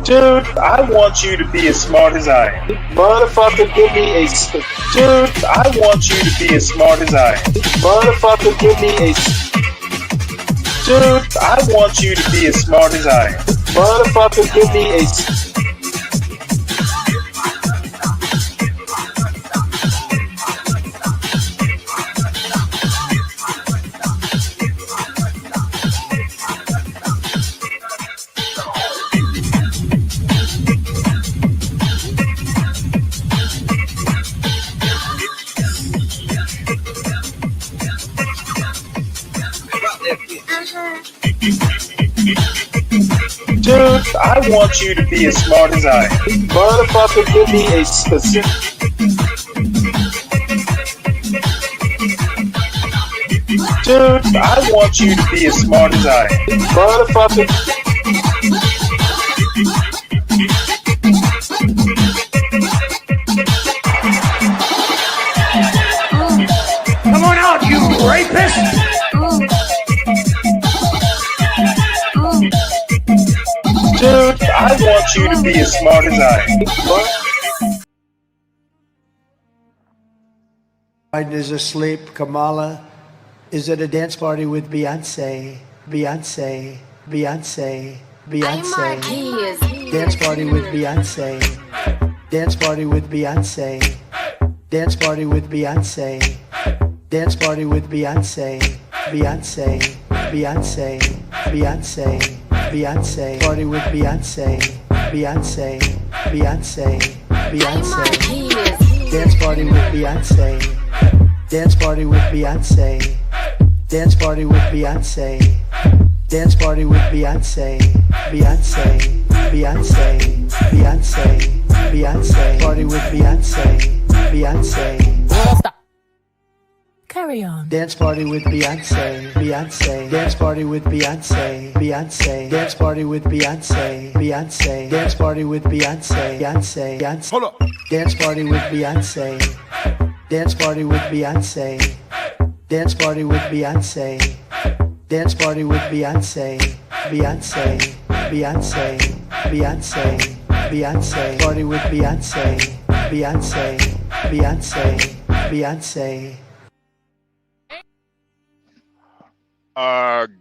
Dude, I want you to be as smart as I am. Motherfucker, give me a... Dude, I want you to be as smart as I am. Motherfucker, give me a... Dude, I want you to be as smart as I am. Motherfucker, give me a... Dude, I want you to be as smart as I am. Motherfucker, give me a specific... Dude, I want you to be as smart as I am. Motherfucker... Come on out, you rapist! Dude, I want you to be as smart as I am. Biden is asleep. Kamala is at a dance party with Beyonce. Beyonce. Beyonce. Beyonce. Dance party with Beyonce. Dance party with Beyonce. Dance party with Beyonce. Dance party with Beyonce. Beyonce. Beyonce. Beyonce. Beyonce. Party with Beyonce. Beyonce. Beyonce. Beyonce. Dance party with Beyonce. Dance party with Beyonce. Dance party with Beyonce. Dance party with Beyonce. Beyonce. Beyonce. Beyonce. Beyonce. Party with Beyonce. Beyonce. Stop. Carry on. Dance party with Beyonce. Beyonce. Dance party with Beyonce. Beyonce. Dance party with Beyonce. Beyonce. Dance party with Beyonce. Beyonce. Beyonce. Hold up. Dance party with Beyonce. Dance party with Beyonce. Dance party with Beyonce. Dance party with Beyonce. Beyonce. Beyonce. Beyonce. Beyonce. Party with Beyonce. Beyonce. Beyonce. Beyonce.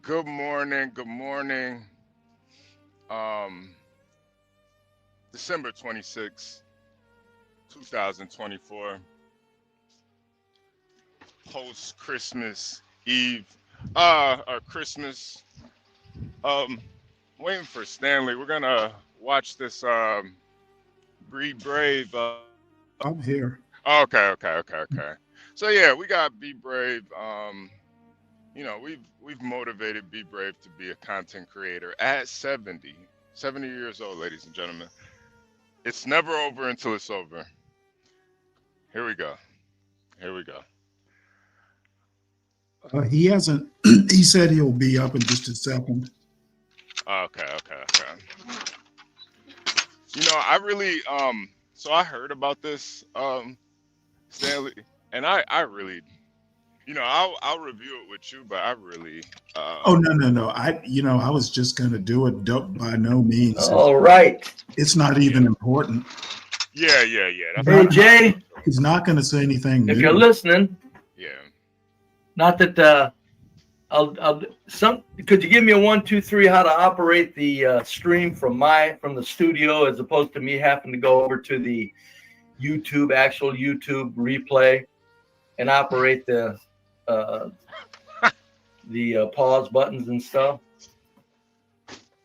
Good morning. December 26, 2024. Post Christmas Eve. Or Christmas. Waiting for Stanley. We're gonna watch this Be Brave. I'm here. Okay. So yeah, we got Be Brave. We've motivated Be Brave to be a content creator at 70 years old, ladies and gentlemen. It's never over until it's over. Here we go. He hasn't. He said he'll be up in just a second. Okay. I really so I heard about this Stanley, and I really, I'll review it with you, but I really Oh no. I was just gonna do it. By no means. All right. It's not even important. Yeah. Hey, Jay, He's not gonna say anything if new. you're listening, Yeah. not that could you give me a 1, 2, 3 how to operate the stream from the studio as opposed to me having to go over to the actual YouTube replay and operate the pause buttons and stuff?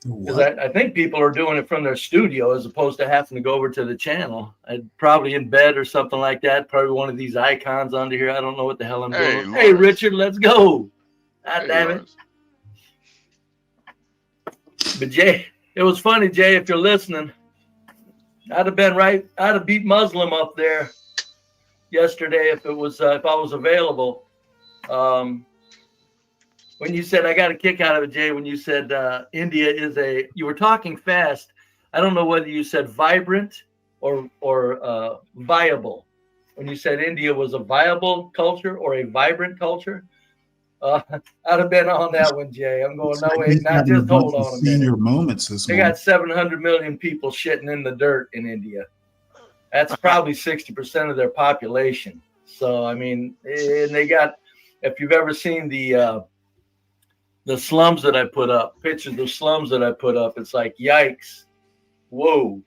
Because I think people are doing it from their studio as opposed to having to go over to the channel. I'd probably in bed or something like that. Probably one of these icons under here. I don't know what the hell I'm doing. Hey, Richard, let's go. God damn it. But Jay, it was funny, Jay, if you're listening. I'd have beat Muslim up there yesterday if I was available. When you said, I got a kick out of it, Jay, when you said India is you were talking fast. I don't know whether you said vibrant or viable. When you said India was a viable culture or a vibrant culture, I'd have been on that one, Jay. I'm going, Looks no, like wait, he's not having a just hold bunch of on a minute. senior moments this They morning. got 700 million people shitting in the dirt in India. That's probably 60% of their population. So, I mean, and they got, if you've ever seen the slums that I put up, pictures of slums that I put up, it's like, yikes, whoa.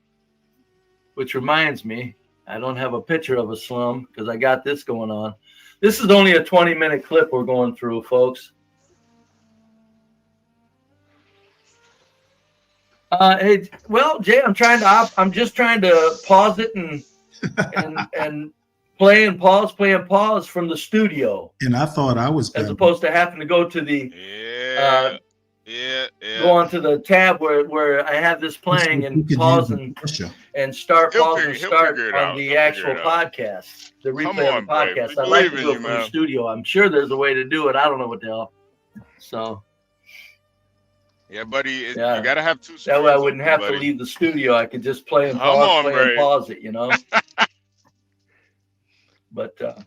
Which reminds me, I don't have a picture of a slum because I got this going on. This is only a 20-minute clip we're going through, folks. Hey, well, Jay, I'm just trying to pause it and play and pause from the studio. And I thought I was as better. opposed to having to go to the go onto the tab where I have this playing and pause and start on the actual podcast, the replay of the podcast. I'd like to do it from the studio. I'm sure there's a way to do it. I don't know what the hell. So. Yeah, buddy, you gotta have two screens. That way I wouldn't have to leave the studio. I could just play and pause it, you know. But come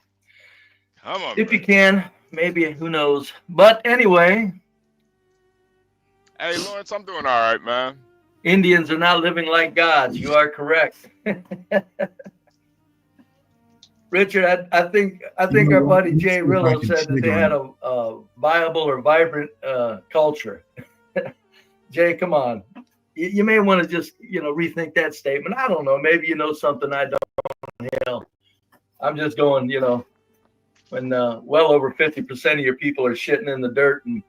on, if you can, maybe, who knows. But anyway. Hey, Lawrence, I'm doing all right, man. Indians are not living like gods. You are correct. Richard, I think our buddy Jay Rillo said that they had a viable or vibrant culture. Jay, come on. You may want to just, rethink that statement. I don't know. Maybe you know something I don't. Hell, I'm just going, when well over 50% of your people are shitting in the dirt and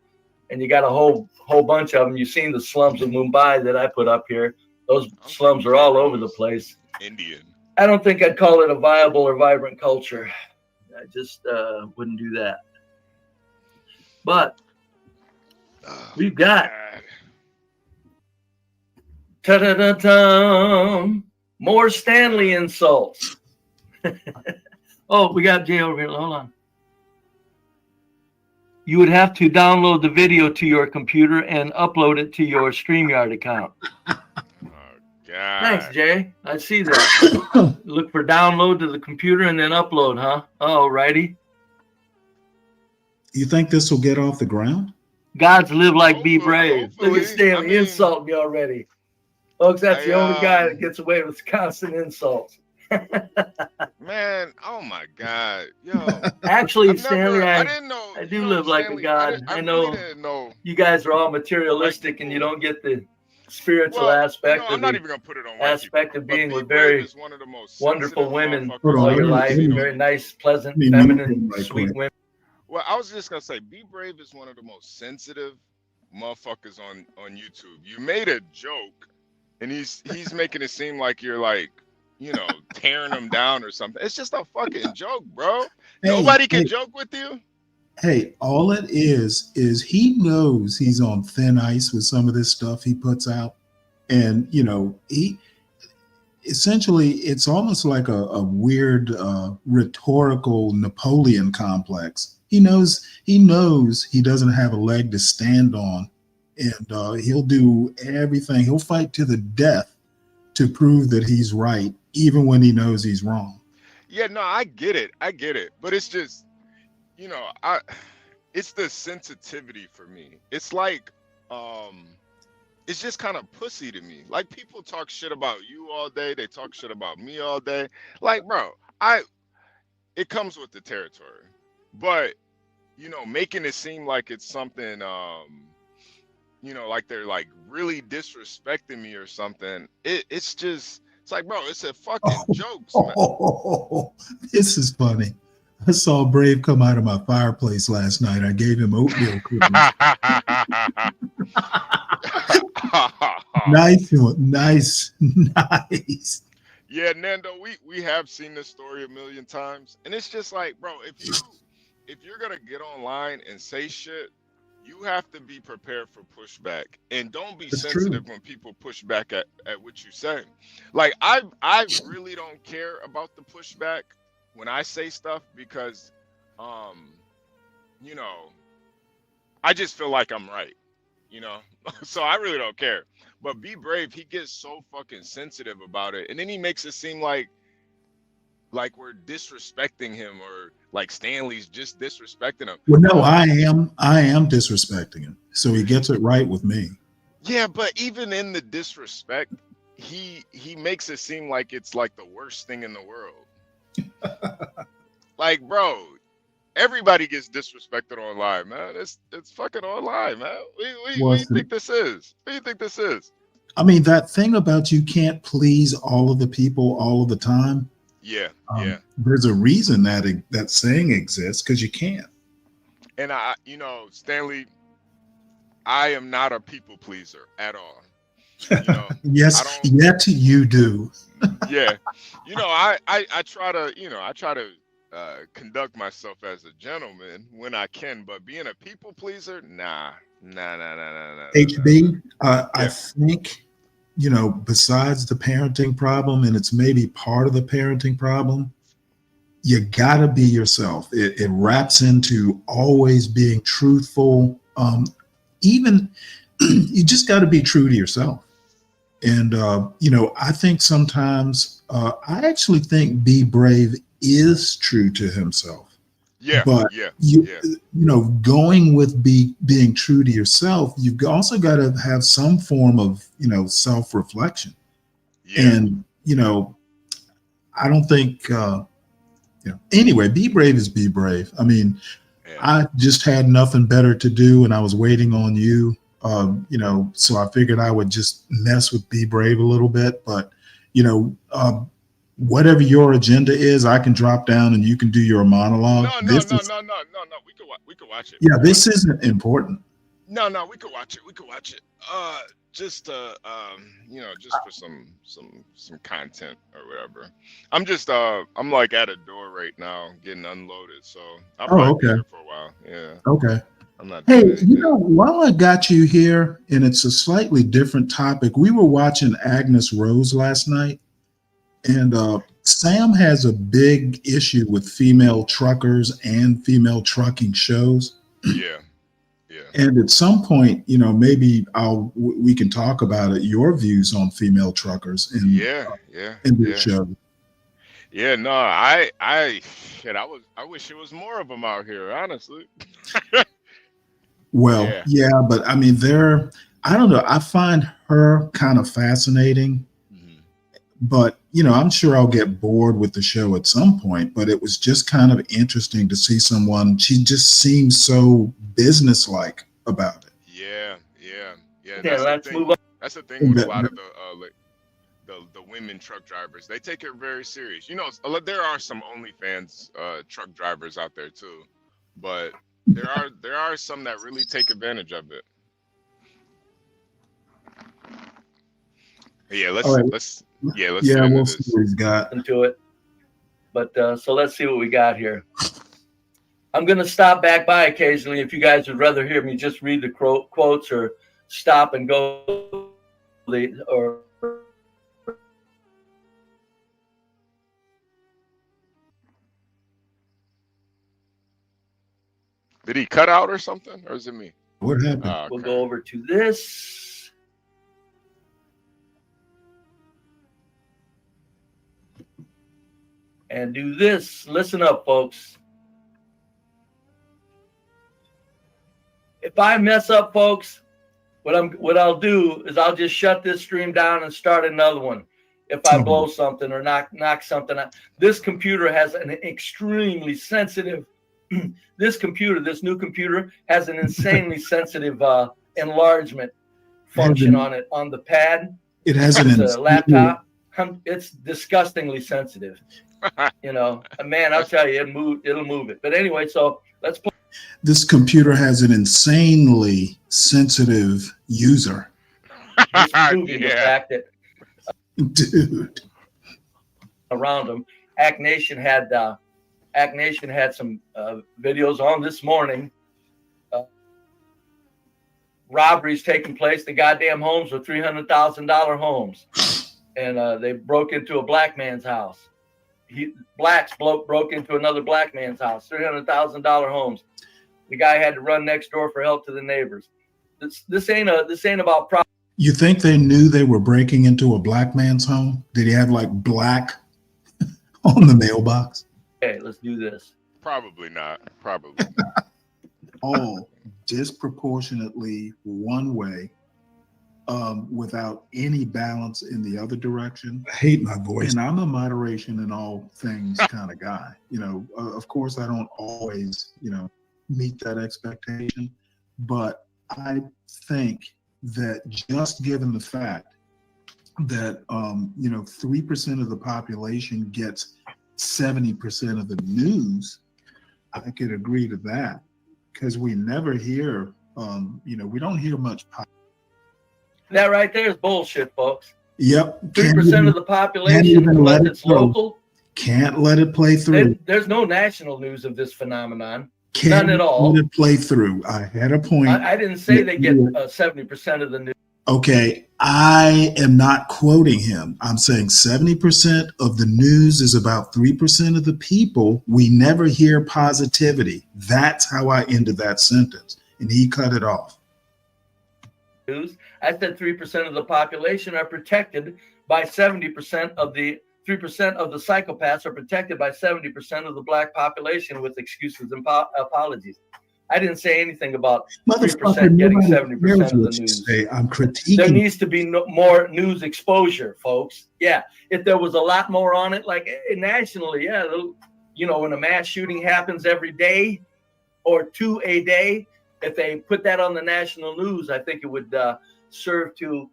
you got a whole bunch of them. You've seen the slums of Mumbai that I put up here. Those slums are all over the place. Indian. I don't think I'd call it a viable or vibrant culture. I just wouldn't do that. But we've got more Stanley insults. Oh, we got Jay over here. Hold on. You would have to download the video to your computer and upload it to your StreamYard account. Oh, God. Thanks, Jay. I see that. Look for download to the computer and then upload, huh? Oh, righty. You think this will get off the ground? Gods live like be brave. Look at Stanley insulting me already. Folks, that's the only guy that gets away with constant insults. Man, oh my God, yo! Actually, Stanley, I do live like a god. I know you guys are all materialistic and you don't get the spiritual aspect. I'm not even gonna put it on aspect of being with very wonderful women all your life, very nice, pleasant, feminine, sweet women. Well, I was just gonna say, Be Brave is one of the most sensitive motherfuckers on YouTube. You made a joke, and he's making it seem like you're like, tearing them down or something. It's just a fucking joke, bro. Nobody can joke with you. Hey, all it is he knows he's on thin ice with some of this stuff he puts out. And, he essentially, it's almost like a weird rhetorical Napoleon complex. He knows he doesn't have a leg to stand on, and he'll do everything. He'll fight to the death to prove that he's right, even when he knows he's wrong. Yeah, no, I get it. But it's just, it's the sensitivity for me. It's like, it's just kind of pussy to me. Like, people talk shit about you all day. They talk shit about me all day. Like, bro, it comes with the territory. But, making it seem like it's something, like they're like really disrespecting me or something. It's like, bro, it's a fucking joke. Oh, this is funny. I saw Brave come out of my fireplace last night. I gave him oatmeal cookies. Nice. Yeah, Nando, we have seen this story a million times, and it's just like, bro, if you're gonna get online and say shit, you have to be prepared for pushback, and don't be sensitive when people push back at what you say. Like, I really don't care about the pushback when I say stuff because, I just feel like I'm right, so I really don't care. But Be Brave, he gets so fucking sensitive about it, and then he makes it seem like, like we're disrespecting him, or like Stanley's just disrespecting him. Well, no, I am disrespecting him, so he gets it right with me. Yeah, but even in the disrespect, he makes it seem like it's like the worst thing in the world. Like, bro, everybody gets disrespected online, man. It's fucking online, man. What do you think this is? What do you think this is? I mean, that thing about you can't please all of the people all of the time. Yeah, There's a reason that saying exists, because you can't. And Stanley, I am not a people pleaser at all. Yes, yet you do. Yeah, I try to conduct myself as a gentleman when I can, but being a people pleaser, nah. HB, I think, besides the parenting problem, and it's maybe part of the parenting problem, you gotta be yourself. It wraps into always being truthful. Even you just got to be true to yourself. And I think sometimes I actually think Be Brave is true to himself. Yeah, but going with being true to yourself, you've also got to have some form of self-reflection. Yeah. And I don't think anyway, Be Brave is Be Brave. I mean, I just had nothing better to do, and I was waiting on you. So I figured I would just mess with Be Brave a little bit, but whatever your agenda is, I can drop down and you can do your monologue. No. We could watch it. Yeah, this isn't important. No, we could watch it. Just for some content or whatever. I'm like at a door right now getting unloaded, so I'll probably be here for a while. Yeah. Okay. I'm not. Hey, while I got you here, and it's a slightly different topic, we were watching Agnes Rose last night, and Sam has a big issue with female truckers and female trucking shows. Yeah. And at some point, maybe we can talk about it. Your views on female truckers and their show. Yeah, no, I wish it was more of them out here, honestly. Well, yeah, but I mean, I don't know. I find her kind of fascinating, but I'm sure I'll get bored with the show at some point. But it was just kind of interesting to see someone. She just seems so businesslike about it. Yeah. Let's move on. That's the thing with a lot of the women truck drivers. They take it very serious. There are some OnlyFans truck drivers out there too, but there are some that really take advantage of it. Yeah, let's we'll see what he's got into it. But so let's see what we got here. I'm going to stop back by occasionally if you guys would rather hear me just read the quotes or stop and go or Did he cut out or something, or is it me? What happened? We'll go over to this. And do this. Listen up, folks. If I mess up, folks, what I'll do is I'll just shut this stream down and start another one. If I blow something or knock something out. This computer has an extremely sensitive. This new computer has an insanely sensitive enlargement function on it on the pad. It has a laptop. It's disgustingly sensitive. Man, I'll tell you, it'll move it. But anyway, so let's play. This computer has an insanely sensitive user. The fact that dude around them, Act Nation had some videos on this morning. Robberies taking place. The goddamn homes were $300,000 homes, and they broke into a black man's house. Blacks broke into another black man's house. $300,000 homes. The guy had to run next door for help to the neighbors. This ain't about problems. You think they knew they were breaking into a black man's home? Did he have like black on the mailbox? Okay, let's do this. Probably not. Probably. All disproportionately one way, without any balance in the other direction. I hate my voice. And I'm a moderation in all things kind of guy. You know, of course, I don't always, meet that expectation. But I think that just given the fact that, 3% of the population gets 70% of the news, I could agree to that. Because we never hear, we don't hear much. That right there is bullshit, folks. Yep. 3% of the population, unless it's local. Can't let it play through. There's no national news of this phenomenon. Can't none at all. Let it play through. I had a point. I didn't say they get 70% of the news. Okay, I am not quoting him. I'm saying 70% of the news is about 3% of the people. We never hear positivity. That's how I ended that sentence. And he cut it off. News. I said 3% of the population are protected by 70% of the 3% of the psychopaths are protected by 70% of the black population with excuses and apologies. I didn't say anything about 3% getting 70% of the news. I'm critiquing. There needs to be more news exposure, folks. Yeah, if there was a lot more on it, like nationally, yeah, when a mass shooting happens every day or 2 a day, if they put that on the national news, I think it would serve to,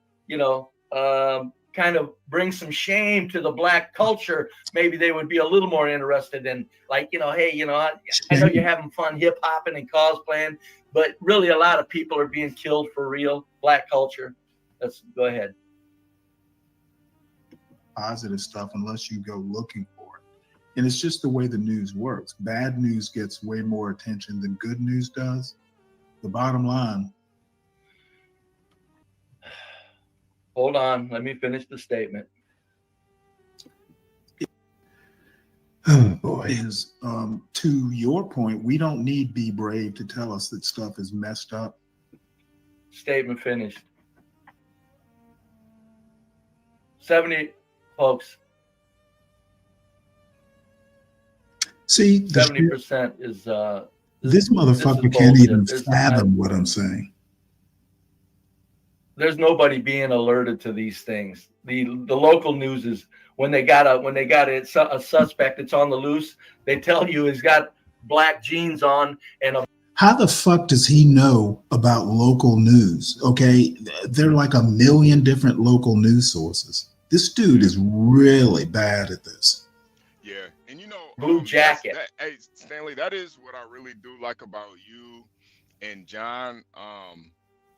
kind of bring some shame to the black culture. Maybe they would be a little more interested in, like, hey, I know you're having fun hip hopping and cosplaying, but really a lot of people are being killed for real. Black culture. Let's go ahead. Positive stuff unless you go looking for it. And it's just the way the news works. Bad news gets way more attention than good news does. The bottom line. Hold on. Let me finish the statement. Oh boy. Is to your point, we don't need Be Brave to tell us that stuff is messed up. Statement finished. 70 folks. See, 70% is this motherfucker can't even fathom what I'm saying. There's nobody being alerted to these things. The local news is when they got a suspect that's on the loose, they tell you he's got black jeans on and a. How the fuck does he know about local news? Okay, there are like 1 million different local news sources. This dude is really bad at this. Yeah, and Blue Jacket. Hey, Stanley, that is what I really do like about you and John.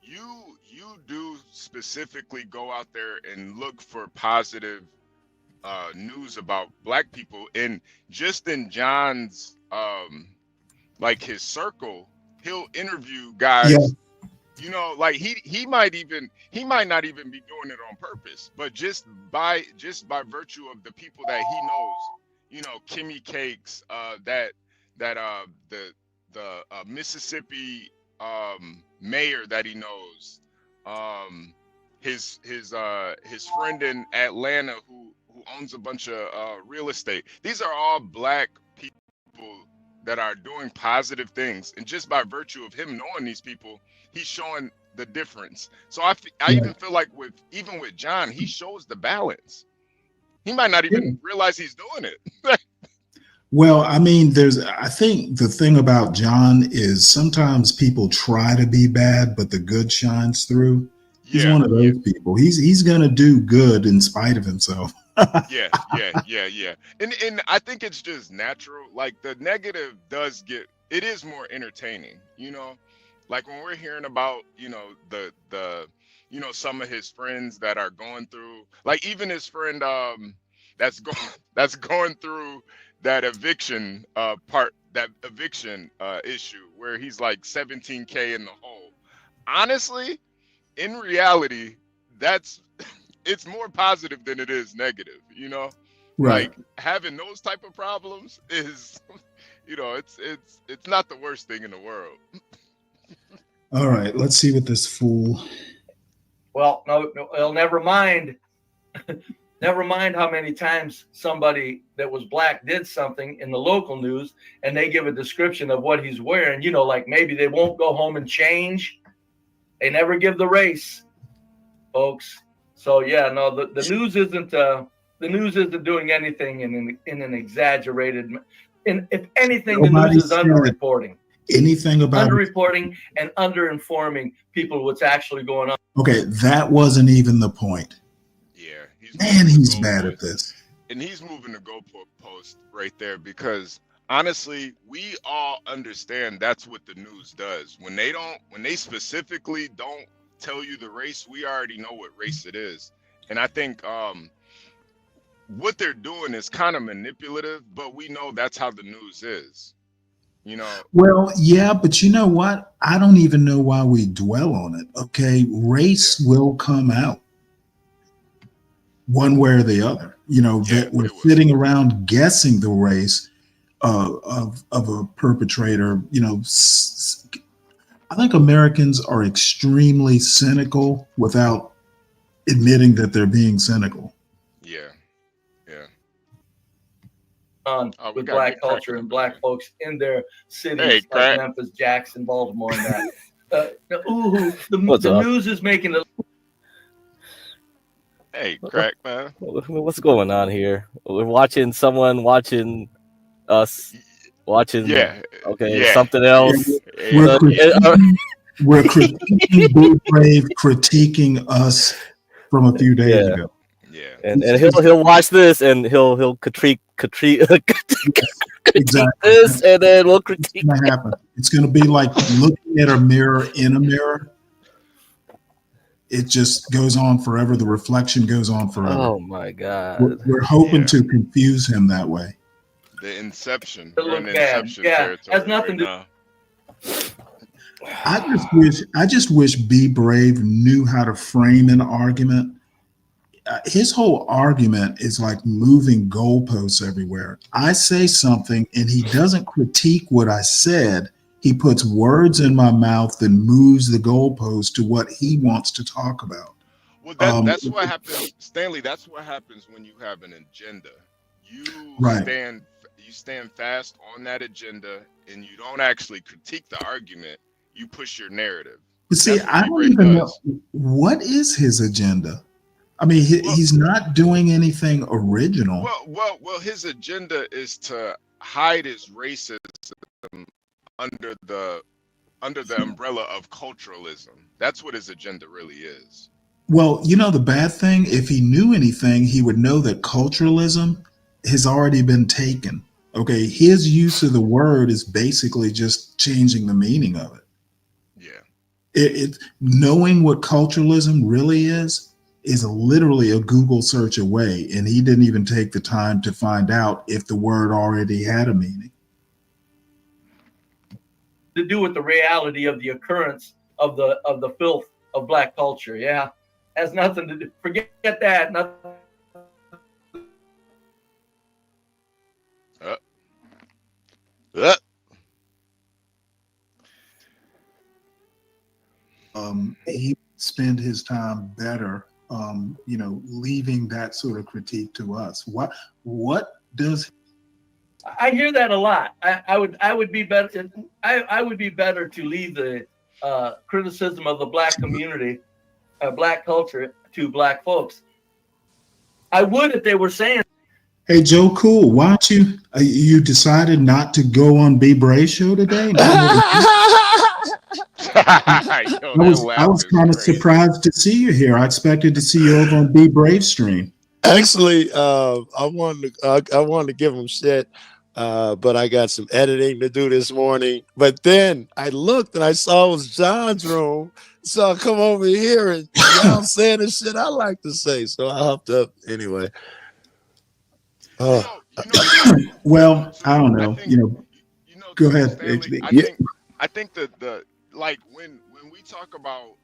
You do specifically go out there and look for positive news about black people, and just in John's like his circle, he'll interview guys. Yeah. Like he might not even be doing it on purpose, but just by virtue of the people that he knows, Kimmy Cakes, the Mississippi mayor that he knows, his friend in Atlanta who owns a bunch of real estate. These are all black people that are doing positive things, and just by virtue of him knowing these people, he's showing the difference. So I even feel like with John, he shows the balance. He might not even realize he's doing it. Well, I mean, I think the thing about John is sometimes people try to be bad, but the good shines through. He's one of those people. He's gonna do good in spite of himself. Yeah. And I think it's just natural. Like the negative it is more entertaining, like when we're hearing about, the some of his friends that are going through, like even his friend that's going through that eviction issue where he's like 17K in the hole. Honestly, in reality, it's more positive than it is negative, Right. Like having those type of problems is, it's not the worst thing in the world. All right, let's see what this fool. Well, no, never mind. Never mind how many times somebody that was black did something in the local news and they give a description of what he's wearing, you know, like maybe they won't go home and change. They never give the race, folks. So yeah, no, the news isn't doing anything in an exaggerated. If anything, the news is underreporting. Anything about underreporting and underinforming people what's actually going on. Okay, that wasn't even the point. Yeah, he's bad at this. And he's moving the goalpost right there because honestly, we all understand that's what the news does. When they specifically don't tell you the race, we already know what race it is. And I think what they're doing is kind of manipulative, but we know that's how the news is. You know. Well, yeah, but you know what? I don't even know why we dwell on it. Okay, race will come out one way or the other. You know, that we're sitting around guessing the race of a perpetrator. You know, I think Americans are extremely cynical without admitting that they're being cynical. Yeah. With black culture and black folks in their cities like Memphis, Jackson, Baltimore, and that. The news is making it. Hey, crack, man. What's going on here? We're watching someone watching us watching. Something else. We're critiquing Be Brave, critiquing us from a few days ago. Yeah, and he'll watch this and he'll critique exactly this, and then we'll critique. It's gonna happen. It's gonna be like looking at a mirror in a mirror. It just goes on forever. The reflection goes on forever. Oh my God! We're hoping to confuse him that way. The Inception. Territory has nothing to. I just wish Be Brave knew how to frame an argument. His whole argument is like moving goalposts everywhere. I say something and he doesn't critique what I said. He puts words in my mouth and moves the goalpost to what he wants to talk about. Well, that's what happens, Stanley. That's what happens when you have an agenda. You stand fast on that agenda, and you don't actually critique the argument. You push your narrative. But see, I don't even know what is his agenda. I mean, he's not doing anything original. Well, his agenda is to hide his racism under the umbrella of culturalism. That's what his agenda really is. Well, you know, the bad thing, if he knew anything, he would know that culturalism has already been taken. Okay, his use of the word is basically just changing the meaning of it. Yeah. Knowing what culturalism really is literally a Google search away, and he didn't even take the time to find out if the word already had a meaning. To do with the reality of the occurrence of the filth of black culture. Yeah, has nothing to do. Forget that. Nothing. He spend his time better, you know, leaving that sort of critique to us. What does? I hear that a lot. I would be better. I would be better to leave the criticism of the black community, black culture, to black folks. I would if they were saying. Hey, Joe Cool, why don't you decided not to go on Be Brave show today? I was kind of surprised to see you here. I expected to see you over on Be Brave stream. Actually, I wanted to give him shit, but I got some editing to do this morning. But then I looked and I saw it was John's room, so I come over here and y'all saying the shit I like to say. So I hopped up anyway. Well, I don't know. Go ahead. Stanley, I think that like when we talk about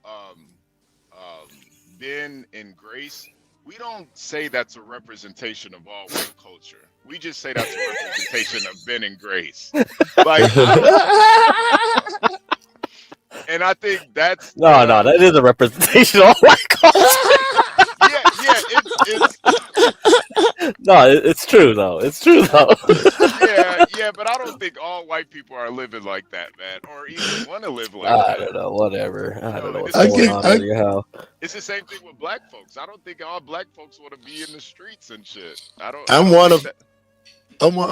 Ben and Grace, we don't say that's a representation of all white culture. We just say that's a representation of Ben and Grace. Like, and I think that's no, that is a representation of all white culture. Yeah, No, it's true though. It's true though. Yeah, but I don't think all white people are living like that, man, or even want to live like that. I don't know. Whatever. I don't know what's It's going on anyhow. It's the same thing with black folks. I don't think all black folks want to be in the streets and shit. I'm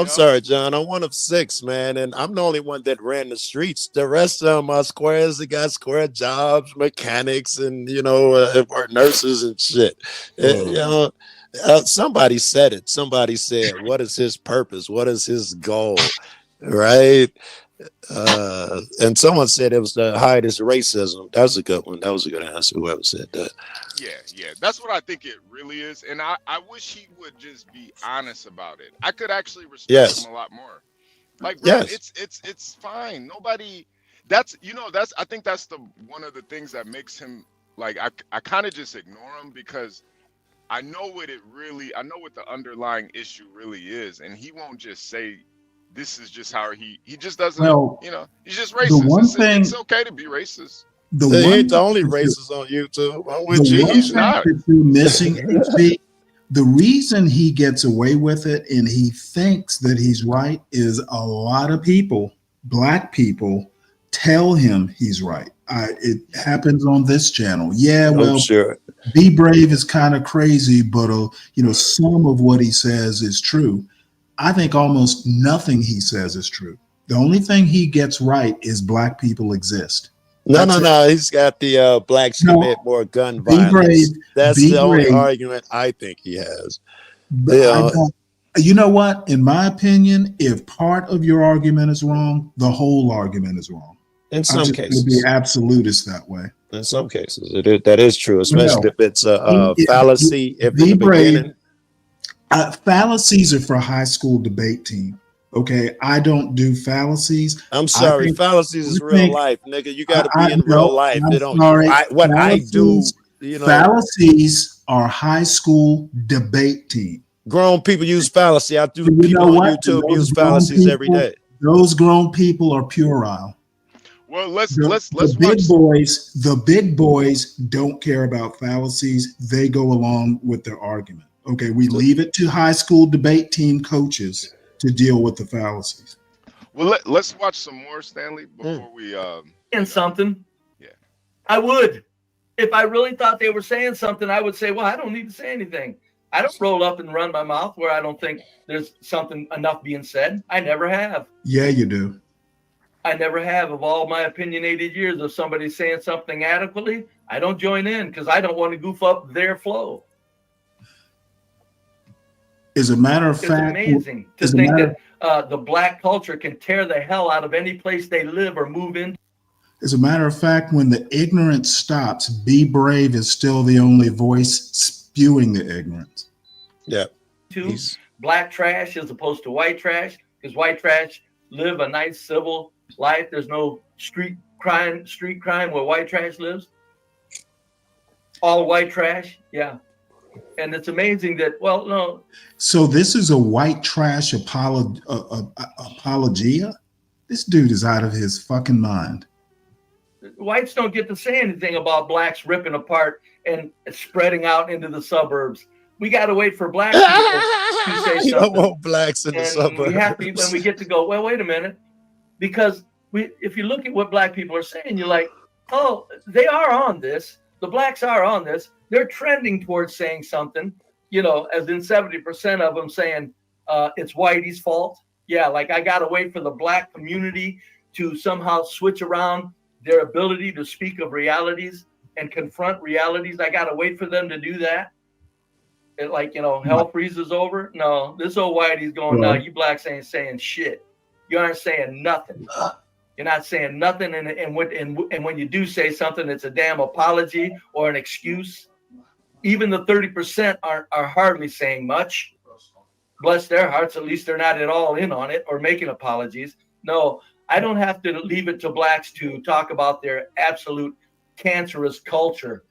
sorry, John. I'm one of 6, man, and I'm the only one that ran the streets. The rest of them are squares that got square jobs, mechanics, and or nurses and shit. Somebody said it. Somebody said, "What is his purpose? What is his goal?" Right? And someone said it was to hide his racism. That was a good one. That was a good answer. Whoever said that. Yeah. That's what I think it really is. And I wish he would just be honest about it. I could actually respect him a lot more. Like, bro, it's fine. Nobody. I think that's one of the things that makes him like. I kind of just ignore him because I know what the underlying issue really is, and he won't just say. This is just how he just doesn't, he's just racist. It's okay to be racist. He ain't the only racist on YouTube. I'm with you. He's not. Missing HB, the reason he gets away with it and he thinks that he's right is a lot of people, black people, tell him he's right. It happens on this channel. Yeah, well, sure. Be Brave is kind of crazy, but some of what he says is true. I think almost nothing he says is true. The only thing he gets right is black people exist. No. He's got the blacks commit more gun violence. That's the only argument I think he has. You know what? In my opinion, if part of your argument is wrong, the whole argument is wrong. In some cases, be absolutist that way. In some cases, that is true, especially if it's a fallacy. If in the beginning. Fallacies are for high school debate team. Okay, I don't do fallacies. I'm sorry, fallacies is real life, nigga. You got to be in real life. They don't. Fallacies are high school debate team. Grown people use fallacy. I do. People on YouTube use fallacies every day. Those grown people are puerile. Well, let's the big boys don't care about fallacies. They go along with their argument. Okay, we leave it to high school debate team coaches to deal with the fallacies. Well, let's watch some more, Stanley, before we saying something. Yeah, I would. If I really thought they were saying something, I would say, well, I don't need to say anything. I don't roll up and run my mouth where I don't think there's something enough being said. I never have. Yeah, you do. I never have. Of all my opinionated years of somebody saying something adequately, I don't join in because I don't want to goof up their flow. As a matter of fact, it's amazing to think that the black culture can tear the hell out of any place they live or move in. As a matter of fact, when the ignorance stops, Be Brave is still the only voice spewing the ignorance. Yeah. Black trash as opposed to white trash, because white trash live a nice civil life. There's no street crime where white trash lives. All white trash, yeah. And it's amazing that, well, no. So this is a white trash apologia? This dude is out of his fucking mind. Whites don't get to say anything about blacks ripping apart and spreading out into the suburbs. We got to wait for black people to say something. You don't want blacks in the suburbs. Then we get to go, well, wait a minute. Because if you look at what black people are saying, you're like, oh, they are on this. The blacks are on this. They're trending towards saying something, as in 70% of them saying it's Whitey's fault. Yeah, like I got to wait for the black community to somehow switch around their ability to speak of realities and confront realities. I got to wait for them to do that. Hell freezes over. No, this old Whitey's going, no, you blacks ain't saying shit. You aren't saying nothing. You're not saying nothing. And when you do say something, it's a damn apology or an excuse. Even the 30% are hardly saying much. Bless their hearts, at least they're not at all in on it or making apologies. No, I don't have to leave it to blacks to talk about their absolute cancerous culture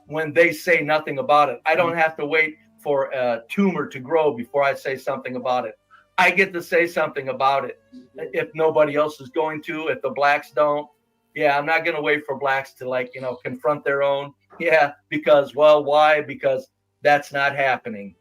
when they say nothing about it. I don't have to wait for a tumor to grow before I say something about it. I get to say something about it if nobody else is going to, if the blacks don't. Yeah, I'm not going to wait for blacks to confront their own. Yeah, because, well, why? Because That's not happening.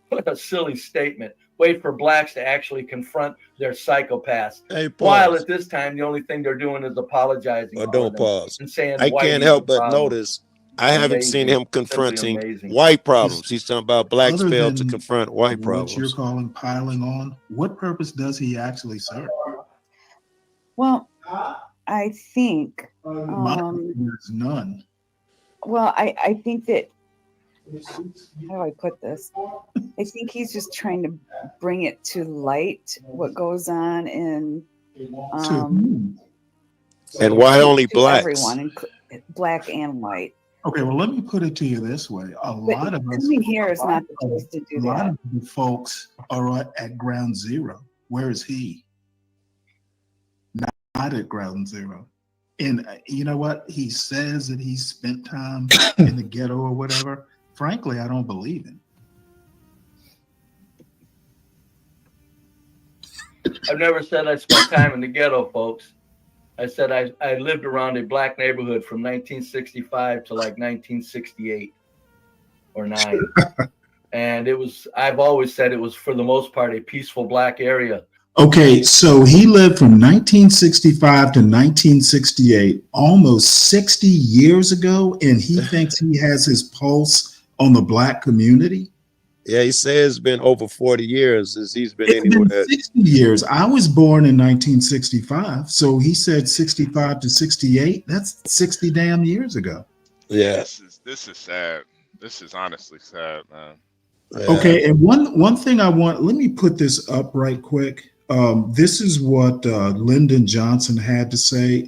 What a silly statement. Wait for blacks to actually confront their psychopaths. Hey, while at this time, the only thing they're doing is apologizing. Or don't pause. And saying I can't help but notice I haven't seen him confronting white problems. He's talking about blacks failed to confront white problems. What you're calling piling on, what purpose does he actually serve? Well, I think there's none. Well, I think that, how do I put this? I think he's just trying to bring it to light what goes on in and why only blacks? Everyone, black and white. Okay, well, let me put it to you this way: a lot of us here is not the place to do that. A lot of the folks are at ground zero. Where is he? Not at ground zero. And you know what? He says that he spent time in the ghetto or whatever. Frankly, I don't believe him. I've never said I spent time in the ghetto, folks. I said I lived around a black neighborhood from 1965 to like 1968 or 9. And I've always said it was, for the most part, a peaceful black area. Okay, so he lived from 1965 to 1968, almost 60 years ago, and he thinks he has his pulse on the black community? Yeah, he says it's been over 40 years since he's been anywhere. Been 60 years. I was born in 1965, so he said 65 to 68. That's 60 damn years ago. Yeah. This is sad. This is honestly sad, man. Yeah. Okay, and one thing let me put this up right quick. This is what Lyndon Johnson had to say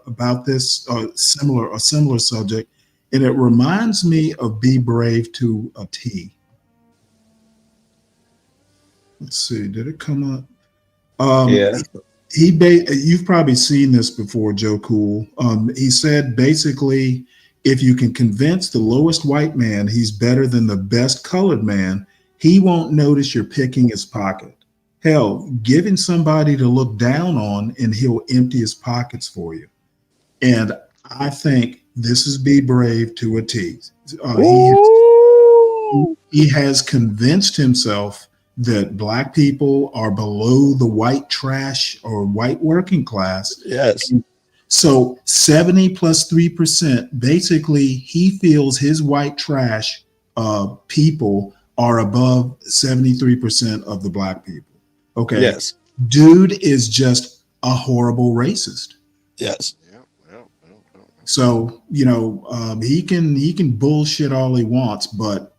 about this similar subject, and it reminds me of Be Brave to a T. Let's see, did it come up? Yeah. You've probably seen this before, Joe Cool. He said basically, if you can convince the lowest white man he's better than the best colored man, he won't notice you're picking his pocket. Hell, giving somebody to look down on and he'll empty his pockets for you. And I think this is Be Brave to a T. He has convinced himself that black people are below the white trash or white working class. Yes. And so 70 plus 3%, basically he feels his white trash people are above 73% of the black people. Okay. Yes. Dude is just a horrible racist. Yes. So, he can bullshit all he wants, but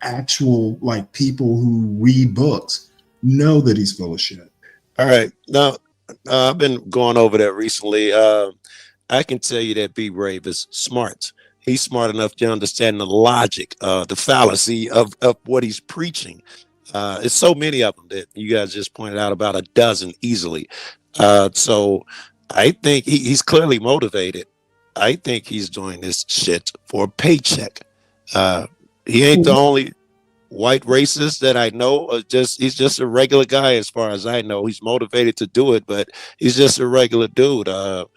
actual like people who read books know that he's full of shit. All right. Now, I've been going over that recently. I can tell you that Be Brave is smart. He's smart enough to understand the logic, the fallacy of what he's preaching. It's so many of them that you guys just pointed out, about a dozen easily. So I think he's clearly motivated. I think he's doing this shit for a paycheck. He ain't the only white racist that I know. He's just a regular guy as far as I know. He's motivated to do it, but he's just a regular dude. The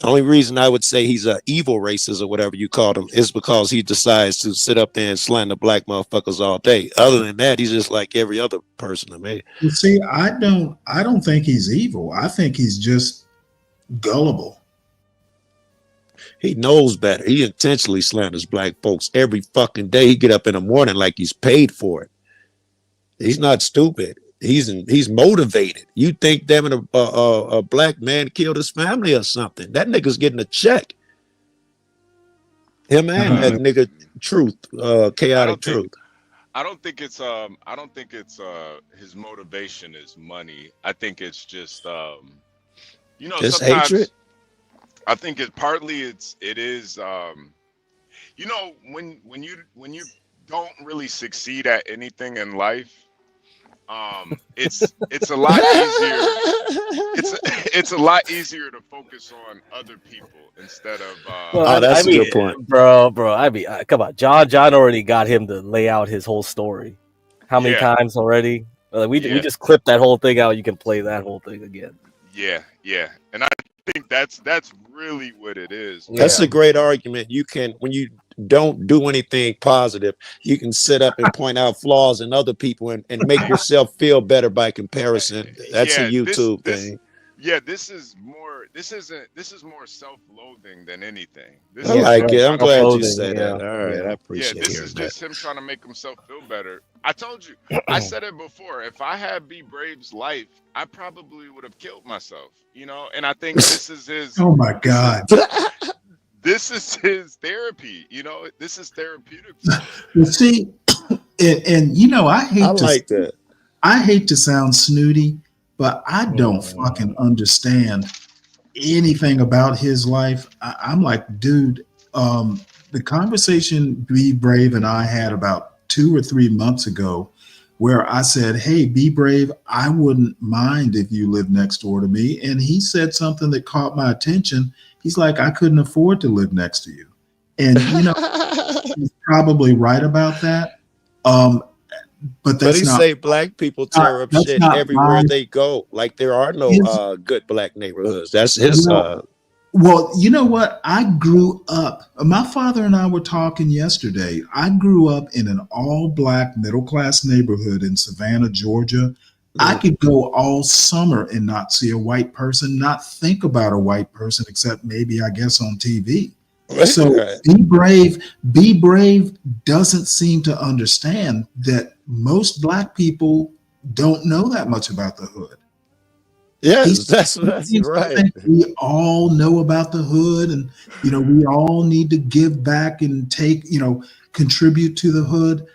only reason I would say he's an evil racist or whatever you call him is because he decides to sit up there and slander black motherfuckers all day. Other than that, he's just like every other person to me. You see, I don't think he's evil. I think he's just gullible. He knows better. He intentionally slanders black folks every fucking day. He get up in the morning like he's paid for it. He's not stupid. He's motivated. You think damn a black man killed his family or something? That nigga's getting a check. Him and that nigga Truth, chaotic Truth. I don't think it's his motivation is money. I think it's just just hatred. I think it is when you don't really succeed at anything in life, it's a lot easier. It's a lot easier to focus on other people instead of. That's a good point, bro. I mean, come on, John already got him to lay out his whole story. How many times already? We just clipped that whole thing out. You can play that whole thing again. Yeah, and I think that's really what it is. That's a great argument. You can when don't do anything positive. You can sit up and point out flaws in other people and make yourself feel better by comparison. That's a YouTube thing. Yeah, this is more self-loathing than anything. I like it. I'm glad you said that. All right, I appreciate it. Yeah, this is just him trying to make himself feel better. I told you, I said it before. If I had Be Brave's life, I probably would have killed myself. You know, and I think this is his. Oh my God. This is his therapy. You know, this is therapeutic. You see, and you know, I hate to sound snooty, but I don't fucking understand anything about his life. I'm like, dude, the conversation Be Brave and I had about 2 or 3 months ago, where I said, hey, Be Brave, I wouldn't mind if you lived next door to me. And he said something that caught my attention. He's like, I couldn't afford to live next to you. And, you know, he's probably right about that. But he say black people tear up shit everywhere they go. Like there are no good black neighborhoods. That's his. Well, you know what? I grew up. My father and I were talking yesterday. I grew up in an all-black middle-class neighborhood in Savannah, Georgia. I could go all summer and not see a white person, not think about a white person, except maybe, I guess, on TV. So Be Brave doesn't seem to understand that most black people don't know that much about the hood. Yes, that's right. We all know about the hood, and you know, we all need to give back and take, you know, contribute to the hood.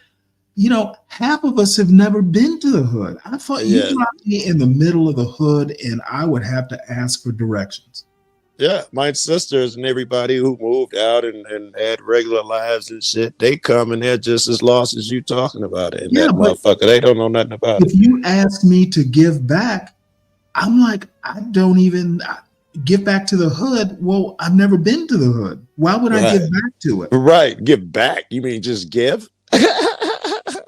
You know, half of us have never been to the hood. I thought you might be in the middle of the hood, and I would have to ask for directions. Yeah, my sisters and everybody who moved out and had regular lives and shit, they come and they're just as lost as you talking about it. And that motherfucker, they don't know nothing about it. If you ask me to give back, I'm like, I don't even give back to the hood. Well, I've never been to the hood. Why would I give back to it? Right, give back. You mean just give?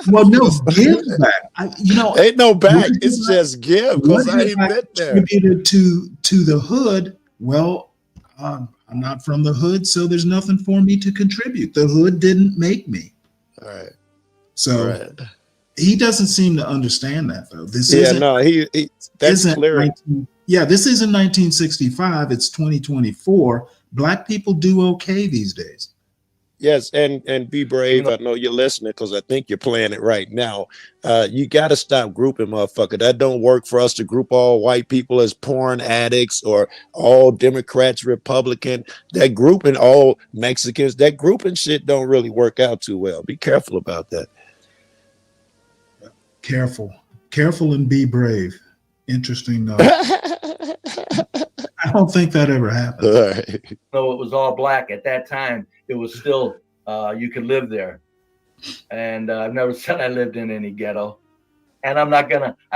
Well, no, give back. You know, ain't no back. It's just give because I ain't been there. Contributed to the hood. Well, I'm not from the hood, so there's nothing for me to contribute. The hood didn't make me. All right. So he doesn't seem to understand that, though. This that's clear. This isn't 1965. It's 2024. Black people do okay these days. Yes, and Be Brave. I know you're listening because I think you're playing it right now. You got to stop grouping, motherfucker. That don't work for us to group all white people as porn addicts or all Democrats, Republican. That grouping all Mexicans, that grouping shit don't really work out too well. Be careful about that. Careful and be brave. Interesting though. I don't think that ever happened. Right. So it was all black at that time. It was still you could live there, and I've never said I lived in any ghetto, and I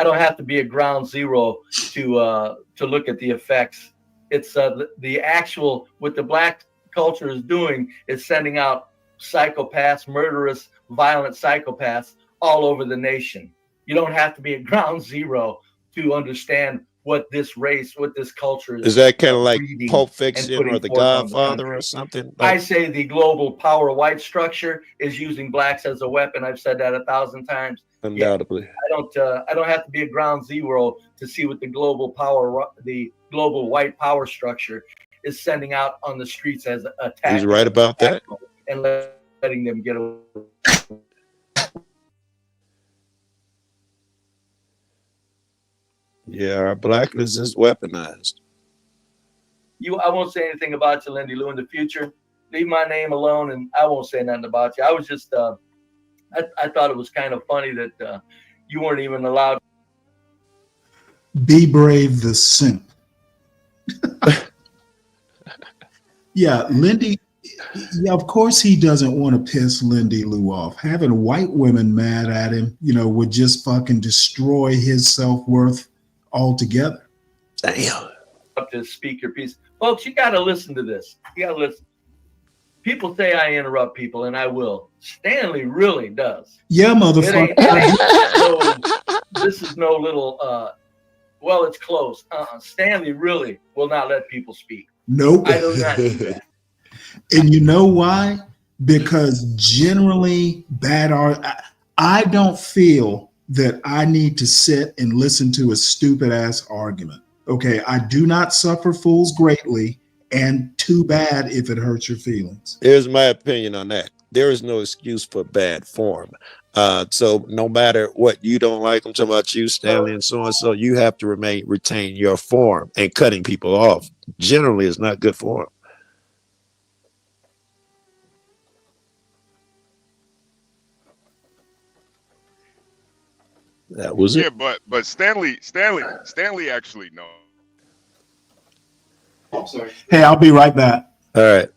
don't have to be a ground zero to look at the effects. It's the actual what the black culture is doing is sending out psychopaths, murderous, violent psychopaths all over the nation. You don't have to be a ground zero to understand what this race, what this culture is. Is that kind of like Pulp Fiction or The Godfather or something? I say the global power white structure is using blacks as a weapon. I've said that 1,000 times. Undoubtedly. Yeah, I don't have to be a ground zero to see what the global white power structure is sending out on the streets as attack. He's right about that. And letting them get away. Yeah, our blackness is weaponized. I won't say anything about you, Lindy Lou, in the future. Leave my name alone, and I won't say nothing about you. I was just, I thought it was kind of funny that you weren't even allowed. Be Brave the simp. Yeah, Lindy. Yeah, of course he doesn't want to piss Lindy Lou off. Having white women mad at him, would just fucking destroy his self-worth altogether. Damn. Up to speak your piece. Folks, you got to listen to this. You got to listen. People say I interrupt people, and I will. Stanley really does. Yeah, motherfucker. This is no little, well, it's close. Stanley really will not let people speak. Nope. I do not do that. And you know why? because generally bad art. I don't feel that I need to sit and listen to a stupid ass argument. Okay, I do not suffer fools greatly, and too bad if it hurts your feelings. Here's my opinion on that. There is no excuse for bad form. So no matter what you don't like, I'm talking about you, Stanley, and so, you have to retain your form, and cutting people off generally is not good form. That was it. Yeah, but Stanley actually knows. I'm sorry. Hey, I'll be right back. All right.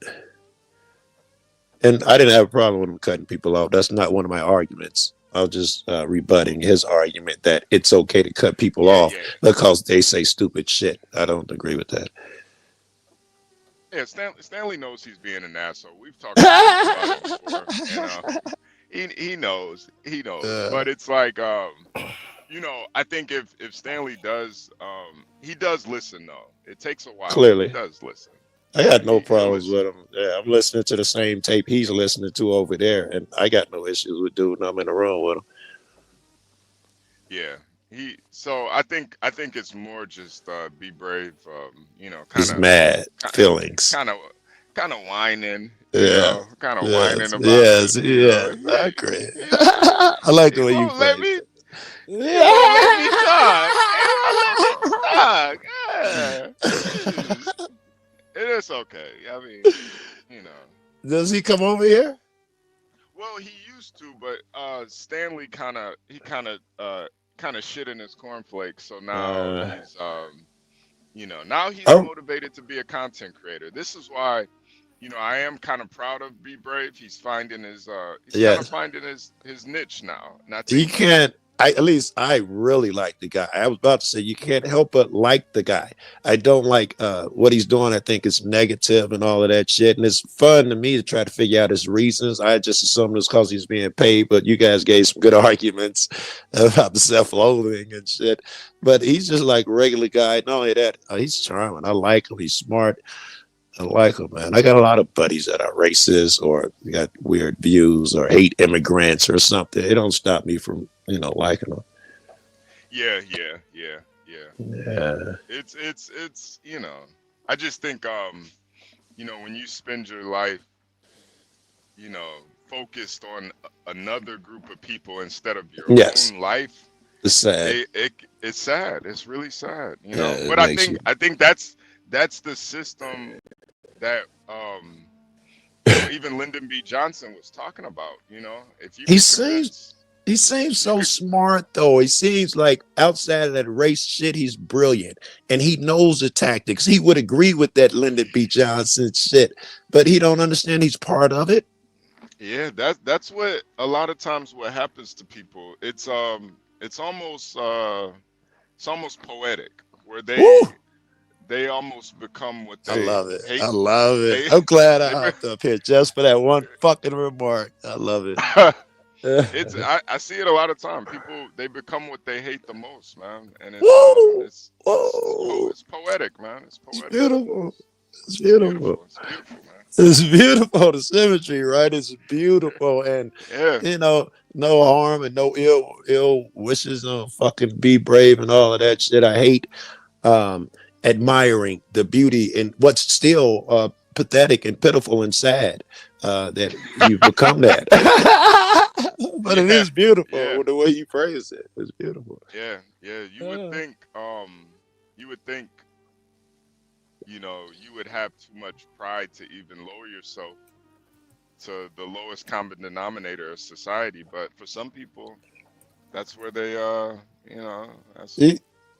And I didn't have a problem with him cutting people off. That's not one of my arguments. I was just rebutting his argument that it's okay to cut people off because they say stupid shit. I don't agree with that. Yeah, Stanley knows he's being an asshole. We've talked about it before. He knows. But it's like, I think if Stanley does, he does listen though. It takes a while. Clearly, he does listen. I got no problems with him. Yeah, I'm listening to the same tape he's listening to over there, and I got no issues with dude. I'm in the room with him. Yeah, So I think it's more just be brave. He's mad, feelings, kind of whining. Yeah, kind of whining about. Yes, I agree. I like the way you let play. Let me talk. It is okay. I mean, Does he come over here? Well, he used to, but Stanley kind of shit in his cornflakes. So now he's now he's motivated to be a content creator. This is why, I am kind of proud of Be Brave. He's finding his kind of finding his niche now. You can't. At least I really like the guy. I was about to say you can't help but like the guy. I don't like what he's doing. I think it's negative and all of that shit. And it's fun to me to try to figure out his reasons. I just assumed it's because he's being paid, but you guys gave some good arguments about the self-loathing and shit. But he's just like a regular guy. Not only that, he's charming. I like him. He's smart. I like him, man. I got a lot of buddies that are racist or got weird views or hate immigrants or something. It don't stop me from, liking them. Yeah. It's I just think when you spend your life, focused on another group of people instead of your own life, it's sad. It's sad. It's really sad. But I think that's the system that even Lyndon B. Johnson was talking about. If you he seems so smart though. He seems like outside of that race shit, he's brilliant and he knows the tactics. He would agree with that Lyndon B. Johnson shit, but he don't understand he's part of it. Yeah, that's what a lot of times what happens to people. It's almost poetic where they almost become what they I love it. hate. I love it. I'm glad I hopped up here just for that one fucking remark. I love it. I see it a lot of time. People, they become what they hate the most, man. And it's poetic, man. It's poetic. Beautiful. It's beautiful. It's beautiful. The symmetry, right? It's beautiful. And no harm and no ill wishes on fucking Be Brave and all of that shit. I hate admiring the beauty in what's still pathetic and pitiful and sad that you've become that. But it is beautiful the way you phrase it. It's beautiful. Yeah. You would think you would have too much pride to even lower yourself to the lowest common denominator of society, but for some people, that's where they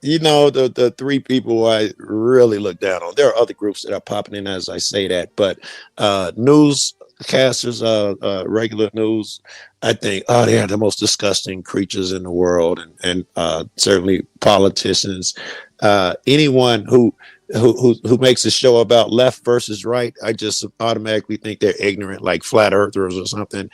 the three people I really look down on. There are other groups that are popping in as I say that, but newscasters, regular news, I think, they are the most disgusting creatures in the world, and certainly politicians. Anyone who makes a show about left versus right, I just automatically think they're ignorant, like flat earthers or something.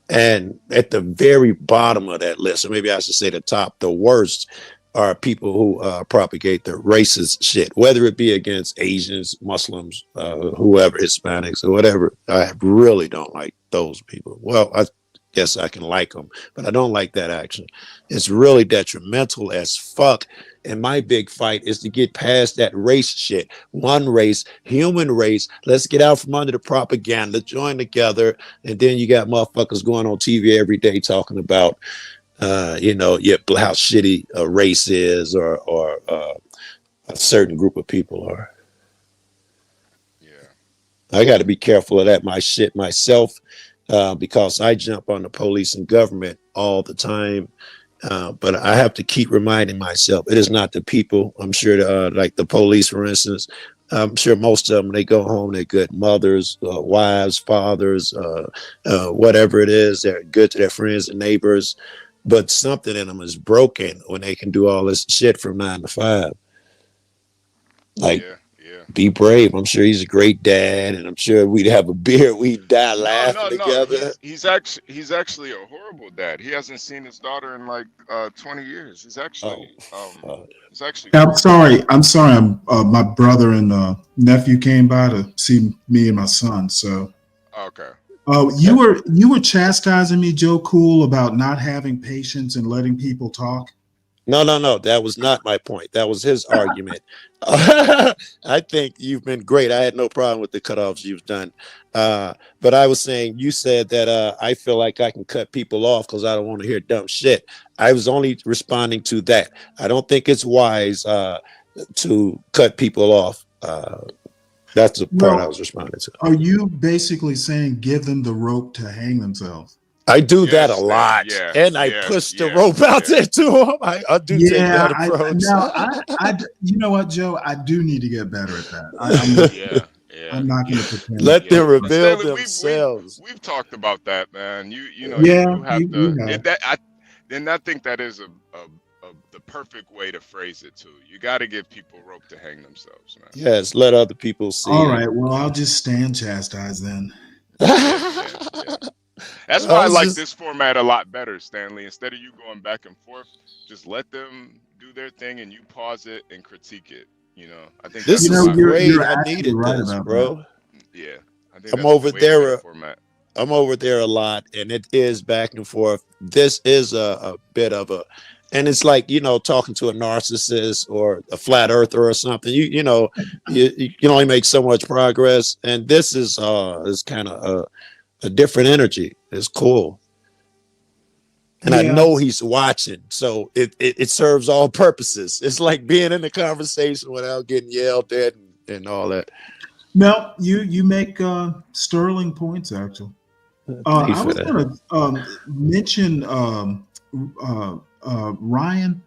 And at the very bottom of that list, or maybe I should say the top, the worst, are people who propagate the racist shit, whether it be against Asians, Muslims, whoever, Hispanics, or whatever. I really don't like those people. Well, I guess I can like them, but I don't like that action. It's really detrimental as fuck. And my big fight is to get past that race shit. One race, human race. Let's get out from under the propaganda, join together. And then you got motherfuckers going on TV every day talking about, how shitty a race is or a certain group of people are. Yeah. I got to be careful of that myself because I jump on the police and government all the time. But I have to keep reminding myself, it is not the people. I'm sure like the police, for instance, I'm sure most of them, they go home, they're good mothers, wives, fathers, whatever it is. They're good to their friends and neighbors. But something in them is broken when they can do all this shit from 9 to 5. Like, be brave. I'm sure he's a great dad, and I'm sure we'd have a beer, we'd die laughing together. He's actually a horrible dad. He hasn't seen his daughter in like 20 years. He's actually I'm sorry. My brother and nephew came by to see me and my son. So okay. You were chastising me, Joe Cool, about not having patience and letting people talk. No. That was not my point. That was his argument. I think you've been great. I had no problem with the cutoffs you've done. But I was saying, you said that I feel like I can cut people off because I don't want to hear dumb shit. I was only responding to that. I don't think it's wise to cut people off. That's the part I was responding to. Are you basically saying give them the rope to hang themselves? I do that a lot, and I push the rope out there to them. I do take that approach. You know what, Joe? I do need to get better at that. I'm not going to pretend. Let them reveal themselves. We've talked about that, man. You have to. And I think that is the perfect way to phrase it too. You got to give people rope to hang themselves, man. Yes, let other people see. All right, well, I'll just stand chastised then. That's why I like this format a lot better, Stanley. Instead of you going back and forth, just let them do their thing and you pause it and critique it. I think this is great. I needed this, bro. Yeah, I think I'm over there. I'm over there a lot, and it is back and forth. This is a bit of a, and it's like talking to a narcissist or a flat earther or something. You can only make so much progress, and this is kind of a different energy. It's cool. And I know he's watching, so it serves all purposes. It's like being in the conversation without getting yelled at and all that. No, you make sterling points, actually. I was going to mention Ryan.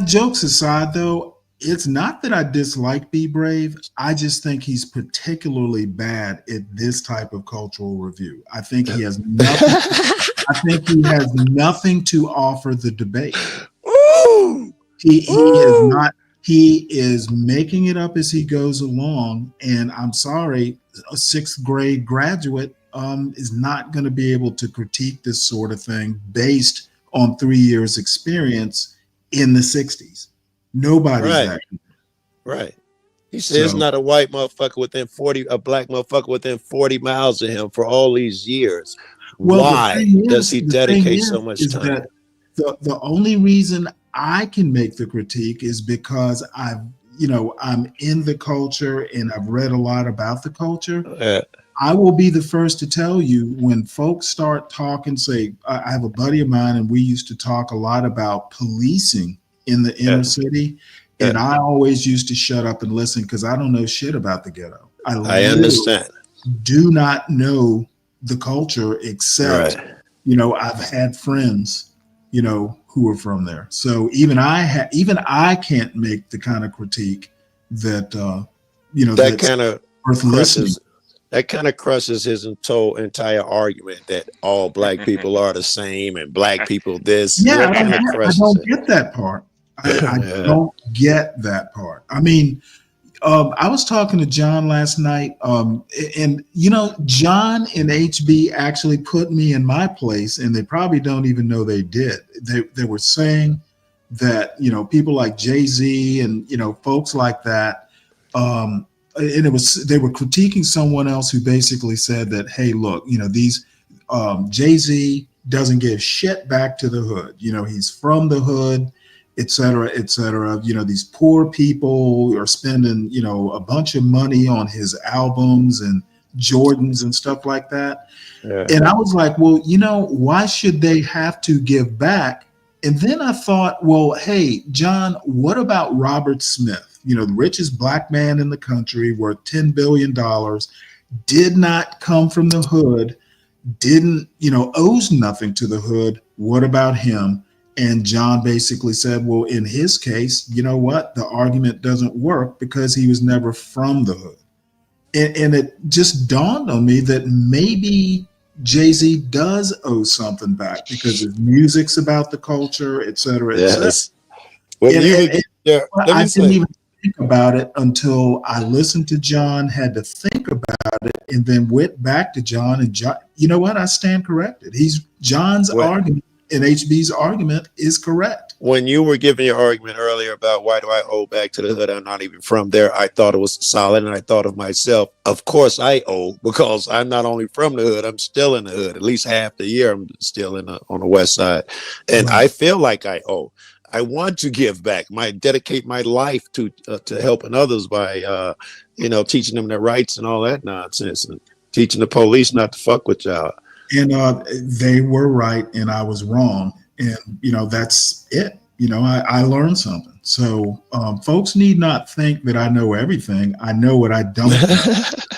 Jokes aside, though, it's not that I dislike Be Brave. I just think he's particularly bad at this type of cultural review. I think he has nothing. I think he has nothing to offer the debate. Ooh, he is not. He is making it up as he goes along. And I'm sorry, a 6th grade graduate is not going to be able to critique this sort of thing based on 3 years experience in the 60s. Nobody's that. Right. He says it's not a white motherfucker within 40, a black motherfucker within 40 miles of him for all these years. Well, why does he dedicate so much time? The only reason I can make the critique is because I'm in the culture and I've read a lot about the culture. I will be the first to tell you when folks start talking, say, I have a buddy of mine and we used to talk a lot about policing in the inner city. And I always used to shut up and listen because I don't know shit about the ghetto. I understand. Do not know the culture except, I've had friends, who are from there. So even I can't make the kind of critique that, that kind of worth listening. That kind of crushes his entire argument that all black people are the same and black people this. Yeah, I don't get that part. I don't get that part. I mean, I was talking to John last night, and John and HB actually put me in my place, and they probably don't even know they did. They were saying that, you know, people like Jay-Z and, you know, folks like that, and they were critiquing someone else who basically said that, hey, look, you know, these Jay-Z doesn't give shit back to the hood. You know, he's from the hood, et cetera, et cetera. You know, these poor people are spending, you know, a bunch of money on his albums and Jordans and stuff like that. Yeah. And I was like, well, you know, why should they have to give back? And then I thought, well, hey, John, what about Robert Smith? You know, the richest black man in the country, worth $10 billion, did not come from the hood, didn't, you know, owes nothing to the hood. What about him? And John basically said, well, in his case, you know what? The argument doesn't work because he was never from the hood. And it just dawned on me that maybe Jay-Z does owe something back because his music's about the culture, et cetera, et cetera. Well, I didn't even think about it until I listened to John, had to think about it, and then went back to John. And John, you know what? I stand corrected. John's argument and HB's argument is correct. When you were giving your argument earlier about why do I owe back to the hood, I'm not even from there, I thought it was solid, and I thought of myself, of course I owe, because I'm not only from the hood, I'm still in the hood. At least half the year I'm still on the west side, and I feel like I owe. I want to give back, dedicate my life to helping others by you know, teaching them their rights and all that nonsense, and teaching the police not to fuck with y'all. And they were right, and I was wrong. And, you know, that's it. You know, I learned something. So folks need not think that I know everything. I know what I don't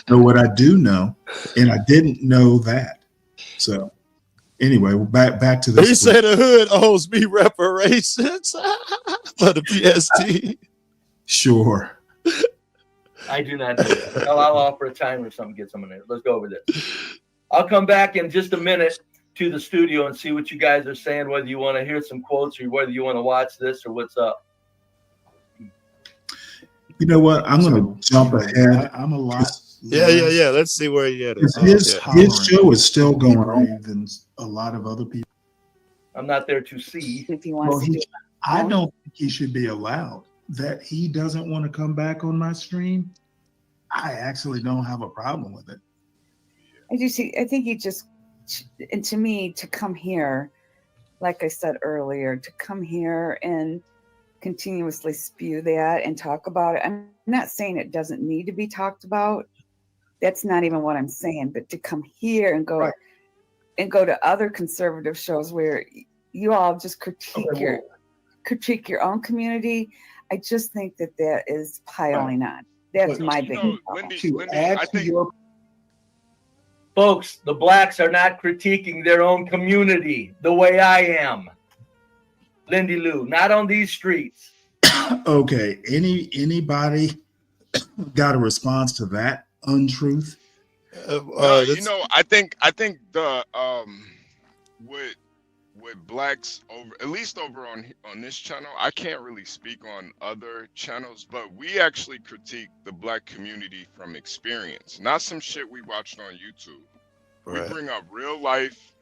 know, what I do know, and I didn't know that. So anyway, back to this. He said the hood owes me reparations for the PST. Sure. I do not do that. I'll offer a timer if something gets someone there. Let's go over this. I'll come back in just a minute to the studio and see what you guys are saying, whether you want to hear some quotes or whether you want to watch this or what's up. You know what? I'm going to jump ahead. I'm a lot. Yeah. Let's see where he at. His show is still going on than a lot of other people. I'm not there to see. If he wants to do it. I don't think he should be allowed. That he doesn't want to come back on my stream, I actually don't have a problem with it. I do see. I think he just, and to me, to come here, like I said earlier, to come here and continuously spew that and talk about it. I'm not saying it doesn't need to be talked about. That's not even what I'm saying. But to come here and go to other conservative shows where you all just critique your own community, I just think that is piling on. That's my big problem. Wendy, folks, the blacks are not critiquing their own community the way I am. Lindy Lou, not on these streets. Okay, anybody got a response to that untruth? You know, I think the with blacks over, at least over on this channel, I can't really speak on other channels, but we actually critique the black community from experience, not some shit we watched on YouTube. Right. We bring up real life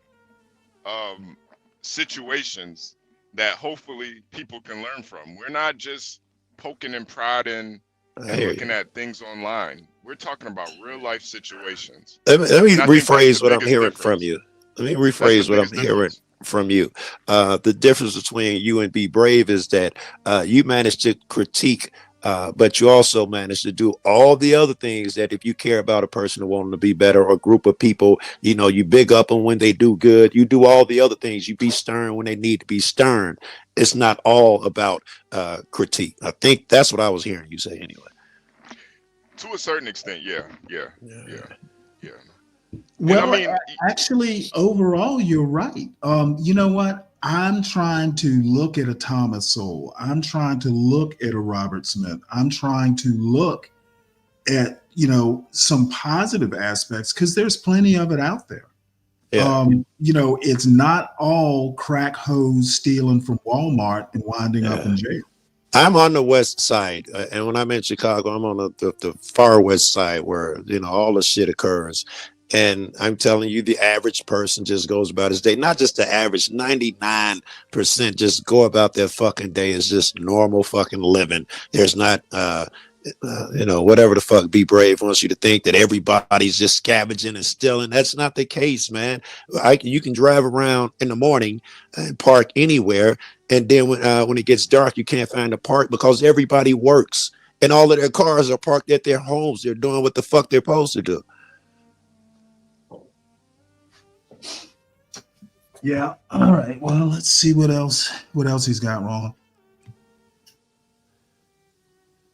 situations that hopefully people can learn from. We're not just poking and prodding and looking at things online. We're talking about real life situations. Let me rephrase what I'm hearing from you. Let me rephrase what I'm hearing from you. The difference between you and Be Brave is that you managed to critique, but you also managed to do all the other things that if you care about a person who wanting to be better or a group of people, you know, you big up them when they do good. You do all the other things. You be stern when they need to be stern. It's not all about critique. I think that's what I was hearing you say anyway. To a certain extent, yeah. Well, I mean, actually, overall, you're right. You know what? I'm trying to look at a Thomas Sowell. I'm trying to look at a Robert Smith. I'm trying to look at, you know, some positive aspects because there's plenty of it out there. Yeah. You know, it's not all crack hoes stealing from Walmart and winding up in jail. I'm on the west side, and when I'm in Chicago, I'm on the far west side where, you know, all the shit occurs. And I'm telling you, the average person just goes about his day. Not just the average, 99% just go about their fucking day as just normal fucking living. There's not, whatever the fuck Be Brave wants you to think that everybody's just scavenging and stealing. That's not the case, man. You can drive around in the morning and park anywhere. And then when it gets dark, you can't find a park because everybody works. And all of their cars are parked at their homes. They're doing what the fuck they're supposed to do. Yeah. All right. Well, let's see what else he's got wrong.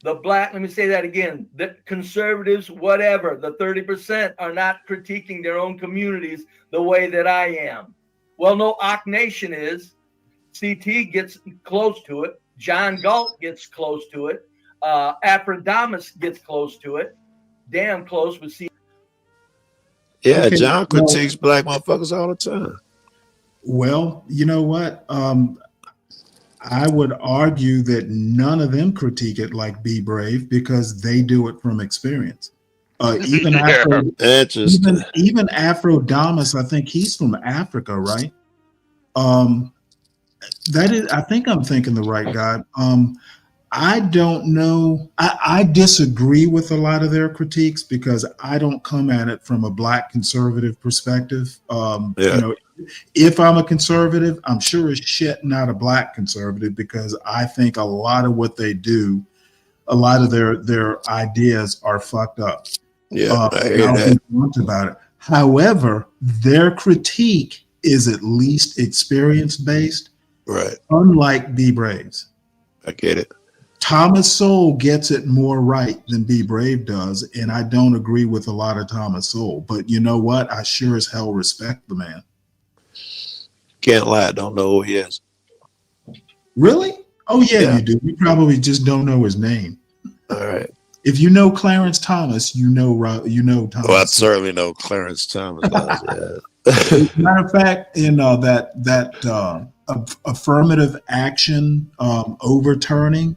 Let me say that again. The conservatives, whatever, the 30% are not critiquing their own communities the way that I am. Well, no, Ock Nation is. CT gets close to it. John Galt gets close to it. Aphrodamus gets close to it. Damn close with CT. Yeah, okay, John critiques black motherfuckers all the time. Well, you know what? I would argue that none of them critique it like Be Brave because they do it from experience. Even Aphrodamus, I think he's from Africa, right? I think I'm thinking the right guy. I don't know. I disagree with a lot of their critiques because I don't come at it from a black conservative perspective. If I'm a conservative, I'm sure as shit not a black conservative because I think a lot of what they do, a lot of their ideas are fucked up. Yeah, I hear that. About it. However, their critique is at least experience based, right? Unlike Be Brave's. I get it. Thomas Sowell gets it more right than Be Brave does, and I don't agree with a lot of Thomas Sowell. But you know what? I sure as hell respect the man. Can't lie, I don't know who he is. Really? Oh yeah, you do. You probably just don't know his name. All right. If you know Clarence Thomas, you know Thomas. Well, I certainly know Clarence Thomas. As a matter of fact, in that affirmative action overturning,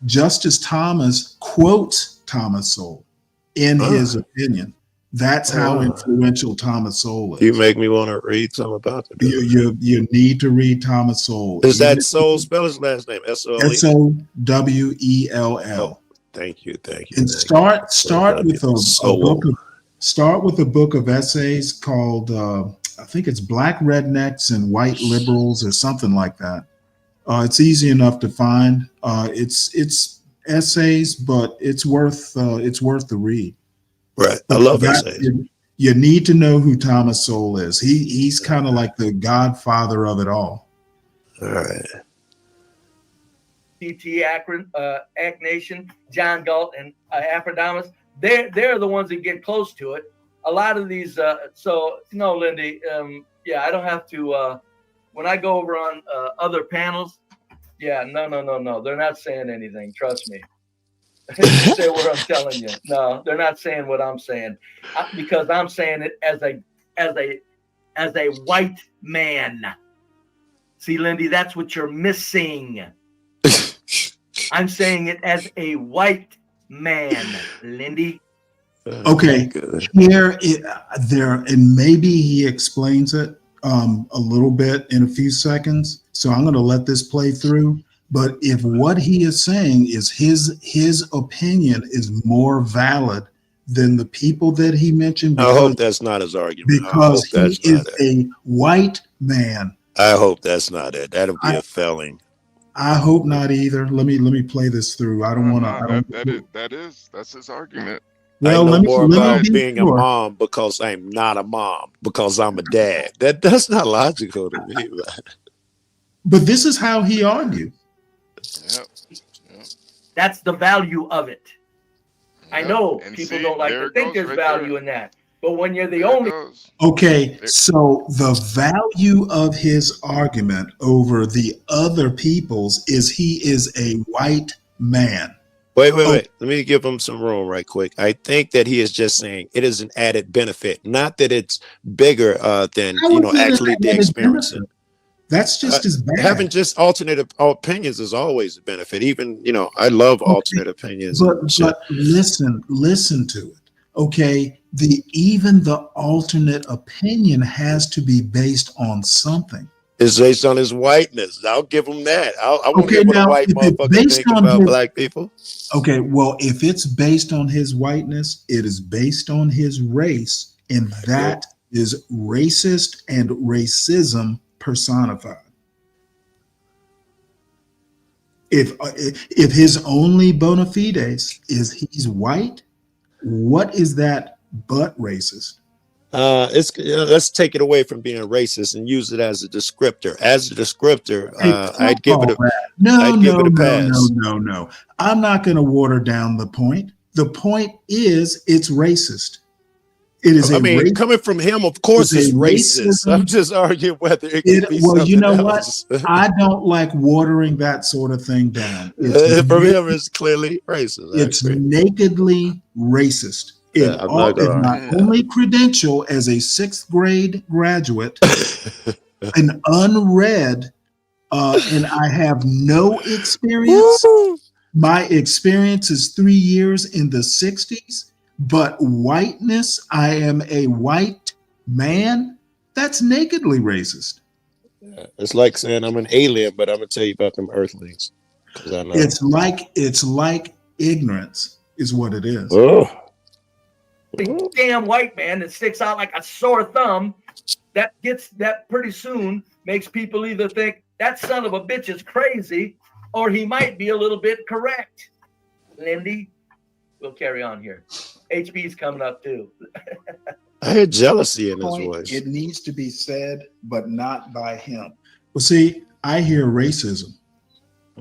Justice Thomas quotes Thomas Sowell in his opinion. That's how influential Thomas Sowell is. You make me want to read something about it. You need to read Thomas Sowell. Is that Sowell? Spell his last name. S-O-W-E-L-L. S-O-W-E-L-L. Thank you. And start with a book of essays called I think it's Black Rednecks and White Liberals or something like that. It's easy enough to find. It's essays, but it's worth the read. Right. I love essays. You need to know who Thomas Sowell is. He's kind of like the godfather of it all. All right. CT Akron, Ack Nation, John Galt, and Aphrodamus, they're the ones that get close to it. A lot of these, Lindy, I don't have to, when I go over on other panels, no, they're not saying anything, trust me. Say what I'm telling you. No, they're not saying what I'm saying because I'm saying it as a white man. See, Lindy, that's what you're missing. I'm saying it as a white man, Lindy. Okay, and maybe he explains it a little bit in a few seconds. So I'm going to let this play through. But if what he is saying is his opinion is more valid than the people that he mentioned, I hope that's not his argument. Because he is a white man. I hope that's not it. That'll be a failing. I hope not either. Let me play this through. I don't want to. That's his argument. Well, I know more about being a mom because I'm not a mom, because I'm a dad. That's not logical to me. But this is how he argued. Yep. That's the value of it. I know people don't like to think there's value in that, but when you're the only. Okay, so the value of his argument over the other people's is he is a white man. Wait. Let me give him some room right quick. I think that he is just saying it is an added benefit, not that it's bigger than actually the experience. That's just as bad. Having just alternate opinions is always a benefit. Even I love alternate opinions. But listen to it. okay, even the alternate opinion has to be based on something. It's based on his whiteness. I'll give him that. I want to Okay, hear what a now, white if it's motherfucker based think on about his- black people. Okay, well, if it's based on his whiteness, it is based on his race, and that is racist and racism personified. If his only bona fides is he's white, what is that but racist? Let's take it away from being racist and use it as a descriptor. As a descriptor, I'd give it a pass. No. I'm not going to water down the point. The point is it's racist. It is coming from him, of course, it's racist. I'm just arguing whether it could be something you know else. What? I don't like watering that sort of thing down. From him, it's clearly racist. It's nakedly racist. It is not only credential as a 6th grade graduate, an unread, and I have no experience. My experience is 3 years in the 60s. But whiteness, I am a white man, that's nakedly racist. It's like saying I'm an alien, but I'm gonna tell you about them earthlings. I know. It's like ignorance is what it is. Big damn white man that sticks out like a sore thumb, that pretty soon makes people either think that son of a bitch is crazy, or he might be a little bit correct. Lindy, we'll carry on here. HB's coming up too. I hear jealousy in his voice. It needs to be said, but not by him. Well, see, I hear racism.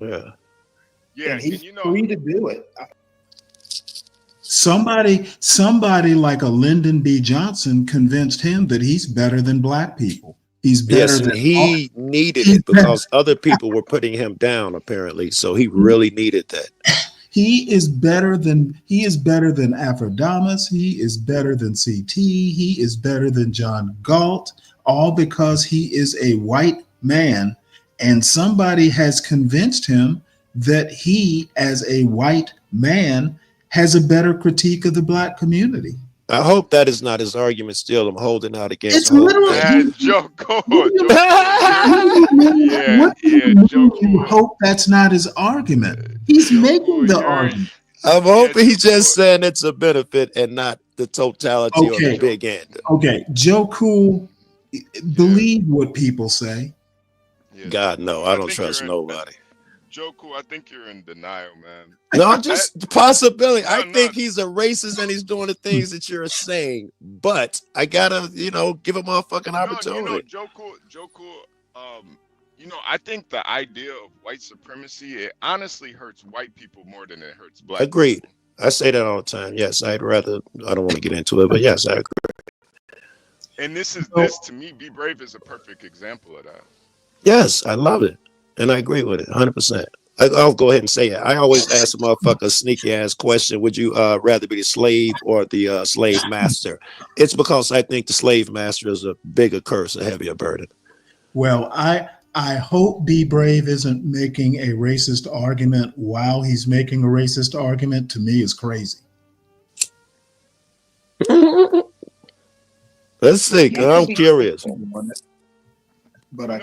Yeah. And he's free to do it. Somebody like a Lyndon B. Johnson convinced him that he's better than black people. He's better than he needed it because other people were putting him down, apparently. So he really needed that. He is better than Afrodamus. He is better than CT. He is better than John Galt, all because he is a white man, and somebody has convinced him that he, as a white man, has a better critique of the black community. I hope that is not his argument still. I'm holding out against it's literally Joe Cool. You hope that's not his argument. He's making the argument. I'm hoping he's just saying it's a benefit and not the totality or the big end. Okay, Joe Cool, believe what people say. God, no, I don't trust nobody. Joe Cool, I think you're in denial, man. No, just the possibility. I think he's a racist and he's doing the things that you're saying, but I gotta, give him a fucking opportunity. Joe Cool, I think the idea of white supremacy, it honestly hurts white people more than it hurts black Agreed. people. I say that all the time. Yes, I don't want to get into it, but yes, I agree. And this to me, Be Brave is a perfect example of that. Yes, I love it. And I agree with it 100%. I'll go ahead and say it. I always ask a motherfucker a sneaky ass question. Would you rather be the slave or the slave master? It's because I think the slave master is a bigger curse, a heavier burden. Well, I hope Be Brave isn't making a racist argument while he's making a racist argument. To me, is crazy. Let's see. I'm curious. But I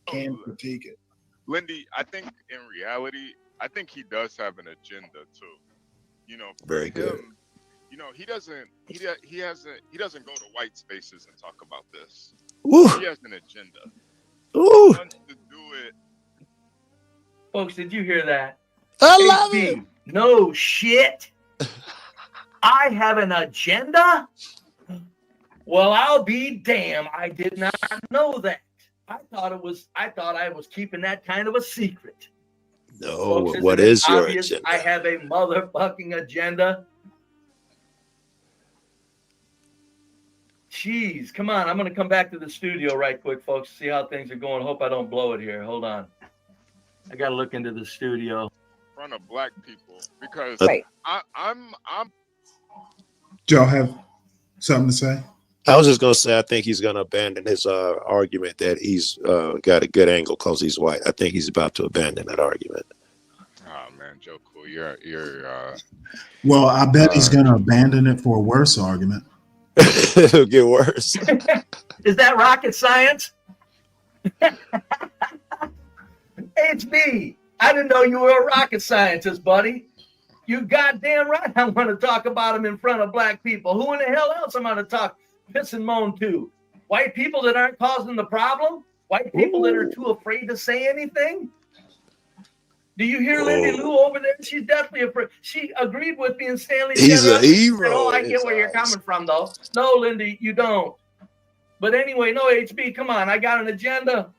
can critique it. Lindy, I think in reality, I think he does have an agenda too. Very good. He doesn't go to white spaces and talk about this. Ooh. He has an agenda. Ooh. He wants to do it. Folks, did you hear that? I love it. No shit. I have an agenda? Well, I'll be damned. I did not know that. I thought I was keeping that kind of a secret. No, Folks, what is your agenda? I have a motherfucking agenda. Jeez, come on. I'm going to come back to the studio right quick, folks. See how things are going. Hope I don't blow it here. Hold on. I got to look into the studio. In front of black people, because I'm. Do y'all have something to say? I was just gonna say I think he's gonna abandon his argument that he's got a good angle because he's white. I think he's about to abandon that argument. Oh man, Joe Cool, you're Well, I bet he's going to abandon it for a worse argument. It'll get worse. Is that rocket science? HB, I didn't know you were a rocket scientist, buddy. You goddamn right I'm going to talk about him in front of black people. Who in the hell else am I going to talk piss and moan to? White people that aren't causing the problem? White people that are too afraid to say anything? Do you hear Lindy Lou over there? She's definitely afraid. She agreed with me and Stanley. He's a hero. Oh, I get where you're coming from, though. No, Lindy, you don't. But anyway, no, HB, come on. I got an agenda.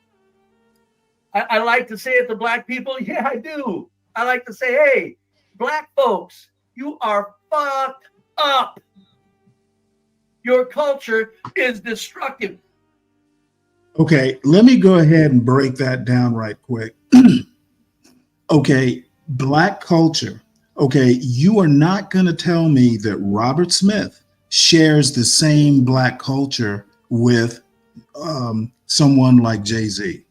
I like to say it to black people. Yeah, I do. I like to say, hey, black folks, you are fucked up. Your culture is destructive. Okay, let me go ahead and break that down right quick. Okay, black culture. Okay, you are not going to tell me that Robert Smith shares the same black culture with someone like Jay-Z.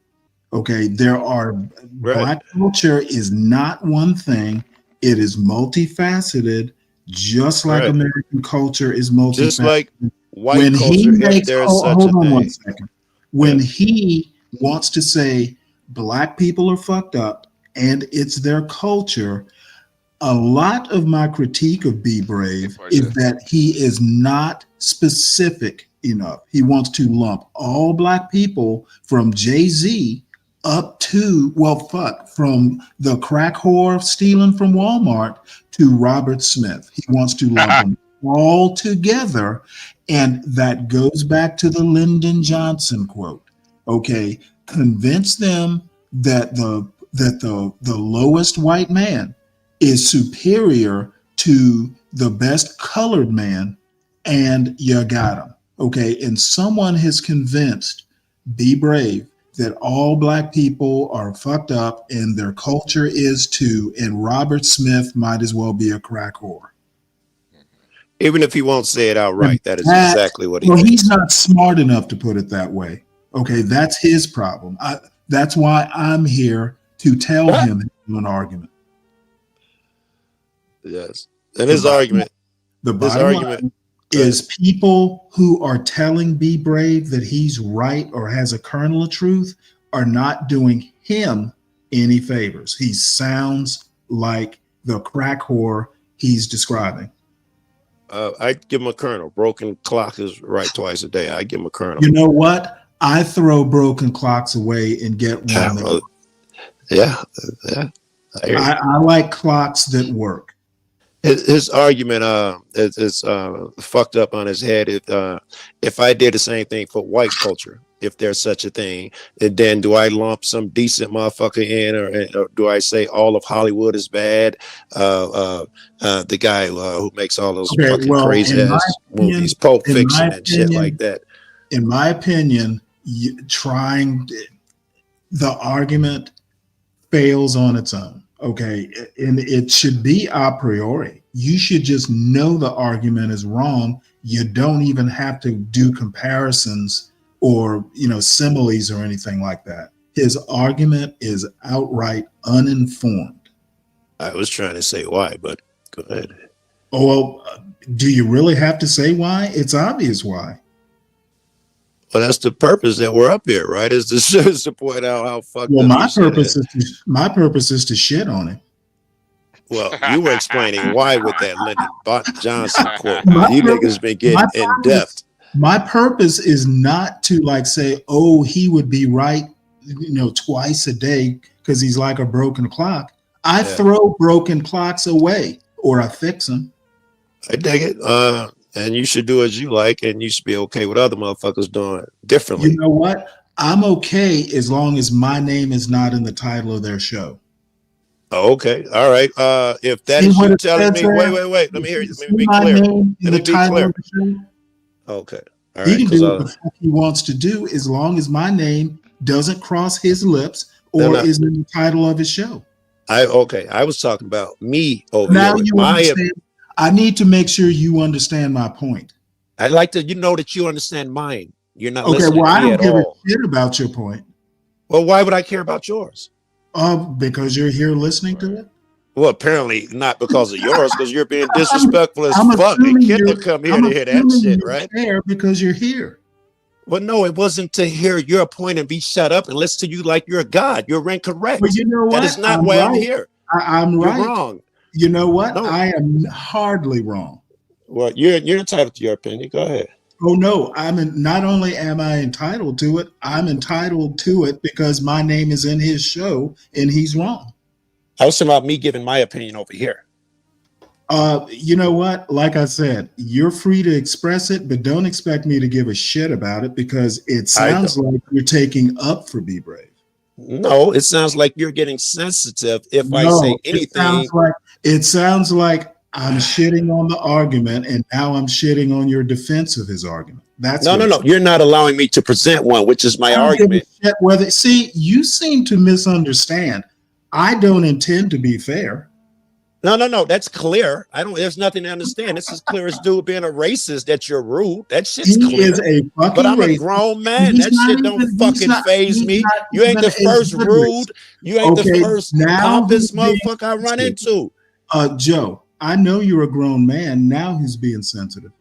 Okay, black culture is not one thing. It is multifaceted, just like American culture is multifaceted. Just like white culture, if there's such a thing. Hold on 1 second. When he wants to say black people are fucked up and it's their culture, a lot of my critique of Be Brave is that he is not specific enough. He wants to lump all black people from Jay-Z up to, from the crack whore stealing from Walmart to Robert Smith. He wants to lump them all together. And that goes back to the Lyndon Johnson quote. Okay, convince them that the lowest white man is superior to the best colored man, and you got him. Okay, and someone has convinced Be Brave that all black people are fucked up and their culture is too, and Robert Smith might as well be a crack whore. Even if he won't say it outright, that is exactly what he thinks. He's not smart enough to put it that way. Okay, that's his problem. That's why I'm here to tell him an argument. Yes, and his argument is people who are telling Be Brave that he's right or has a kernel of truth are not doing him any favors. He sounds like the crack whore he's describing. I give him a kernel. Broken clock is right twice a day. I give him a kernel. You know what? I throw broken clocks away and get one. I like clocks that work. His argument is fucked up on his head. If I did the same thing for white culture, if there's such a thing, then do I lump some decent motherfucker in, or do I say all of Hollywood is bad? The guy who makes all those fucking crazy ass movies, Pulp Fiction and shit like that. In my opinion, the argument fails on its own. Okay, and it should be a priori. You should just know the argument is wrong. You don't even have to do comparisons or similes or anything like that. His argument is outright uninformed. I was trying to say why, but go ahead. Oh, well, do you really have to say why? It's obvious why. Well, that's the purpose that we're up here, right? Is to point out how fucked up. My purpose is to shit on him. Well, you were explaining why with that Lyndon Johnson quote. You niggas been getting in depth. My purpose is not to say, oh, he would be right, twice a day because he's like a broken clock. I throw broken clocks away or I fix them. I dig it. And you should do as you like, and you should be okay with other motherfuckers doing it differently. You know what? I'm okay as long as my name is not in the title of their show. Oh, okay. All right. If that is you telling me, wait. Let me hear you. Let me be clear. Let me be clear. Okay. All right. He can do what the fuck he wants to do as long as my name doesn't cross his lips or is in the title of his show. I was talking about me over now here. You understand. I need to make sure you understand my point. I'd like to, that you understand mine. You're not okay. Listening Well, I to me don't give a shit about your point. Well, why would I care about yours? Because you're here listening to it. Well, apparently not because of yours, because you're being disrespectful as fuck. They couldn't come here to hear that shit, right? Fair because you're here. Well, no, it wasn't to hear your point and be shut up and listen to you like you're a god. You're incorrect. But you know what? That is not why I'm here. I'm right. You're wrong. You know what? No. I am hardly wrong. Well, you're entitled to your opinion. Go ahead. Oh no, not only am I entitled to it, I'm entitled to it because my name is in his show and he's wrong. I was talking about me giving my opinion over here. You know what? Like I said, you're free to express it, but don't expect me to give a shit about it because it sounds like you're taking up for Be Brave. No, it sounds like you're getting sensitive if I say anything. It sounds like I'm shitting on the argument, and now I'm shitting on your defense of his argument. That's no. You're not allowing me to present one, which is my argument. See, you seem to misunderstand. I don't intend to be fair. No. That's clear. There's nothing to understand. It's as clear as dude being a racist that you're rude. That shit's clear. Is a fucking but I'm racist. a grown man. That shit don't fucking phase me. You ain't the first rude. You ain't the first pompous motherfucker I run into. Joe, I know you're a grown man. Now who's being sensitive?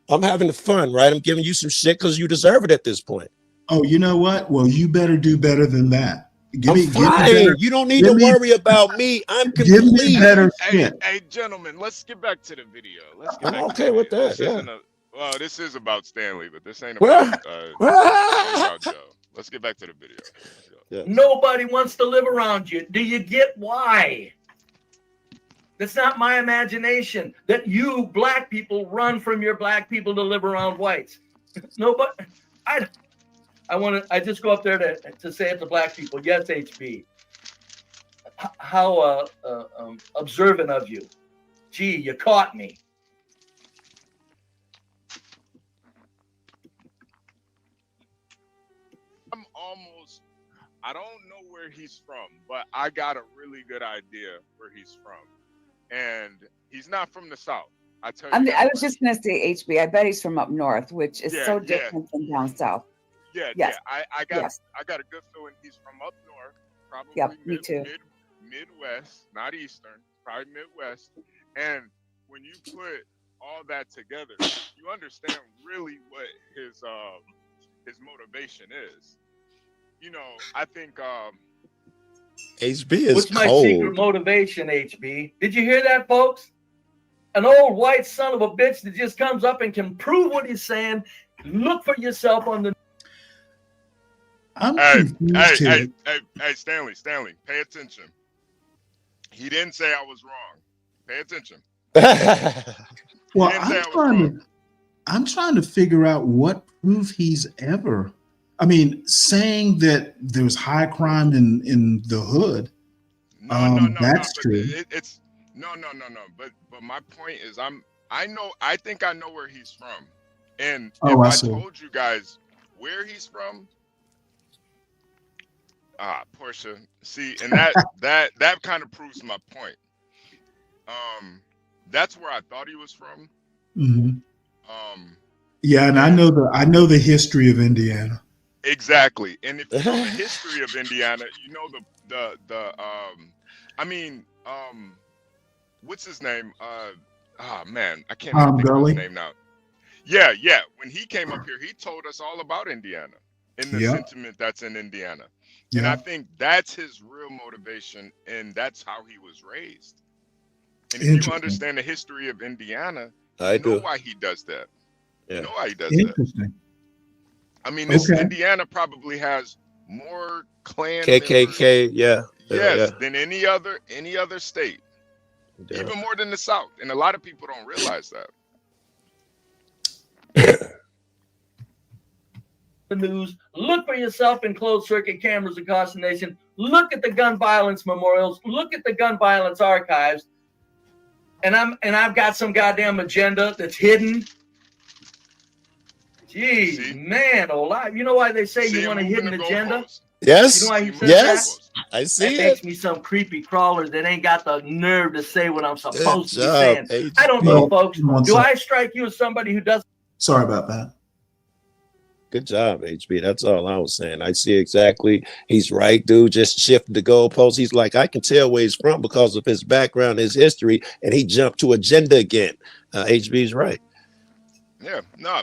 I'm having fun, right? I'm giving you some shit because you deserve it at this point. Oh, you know what? Well, you better do better than that. You don't need to worry about me. I'm complete. Give me better shit. Hey, gentlemen, let's get back to the video. I'm okay with that. Well, this is about Stanley, but this ain't about, about Joe. Let's get back to the video. Yeah. Nobody wants to live around you. Do you get why? That's not my imagination. That you black people run from your black people to live around whites. Nobody. I just go up there to say it to black people. Yes, HB. How observant of you. Gee, you caught me. I don't know where he's from, but I got a really good idea where he's from. And he's not from the South. I was just going to say HB. I bet he's from up north, which is so different than down south. Yeah. I got a good feeling he's from up north, probably me too. Midwest, not Eastern, probably Midwest. And when you put all that together, you understand really what his motivation is. You know, I think HB is What's my cold. secret motivation, HB? Did you hear that, folks? An old white son of a bitch that just comes up and can prove what he's saying. Look for yourself on the. Hey, Stanley, pay attention. He didn't say I was wrong. Pay attention. Well, I'm trying to figure out what proof he's ever. I mean, saying that there's high crime in the hood. That's true. No. But my point is, I think I know where he's from, and if I told you guys where he's from, Portia. See, and that kind of proves my point. That's where I thought he was from. Mm-hmm. Yeah, and I know the history of Indiana. Exactly, and if you know the history of Indiana, you know what's his name? Man, I can't think of his name now. Yeah. When he came up here, he told us all about Indiana and the sentiment that's in Indiana. And I think that's his real motivation, and that's how he was raised. And if you understand the history of Indiana, you know why he does that. Yeah. You know why he does that. I mean, Indiana probably has more clan KKK, members, than any other state, even more than the South. And a lot of people don't realize that. The news. Look for yourself in closed circuit cameras across the nation. Look at the gun violence memorials. Look at the gun violence archives. And I've got some goddamn agenda that's hidden. Gee, man, alive. You know why they say you want a hidden agenda? Yes. You know why he says that? I see that makes me some creepy crawler that ain't got the nerve to say what I'm supposed to be saying. I don't know, folks. Do I strike you as somebody who doesn't? Sorry about that. Good job, HB. That's all I was saying. I see exactly. He's right, dude. Just shifted the goalposts. He's like, I can tell where he's from because of his background, his history, and he jumped to agenda again. HB's right. Yeah, no.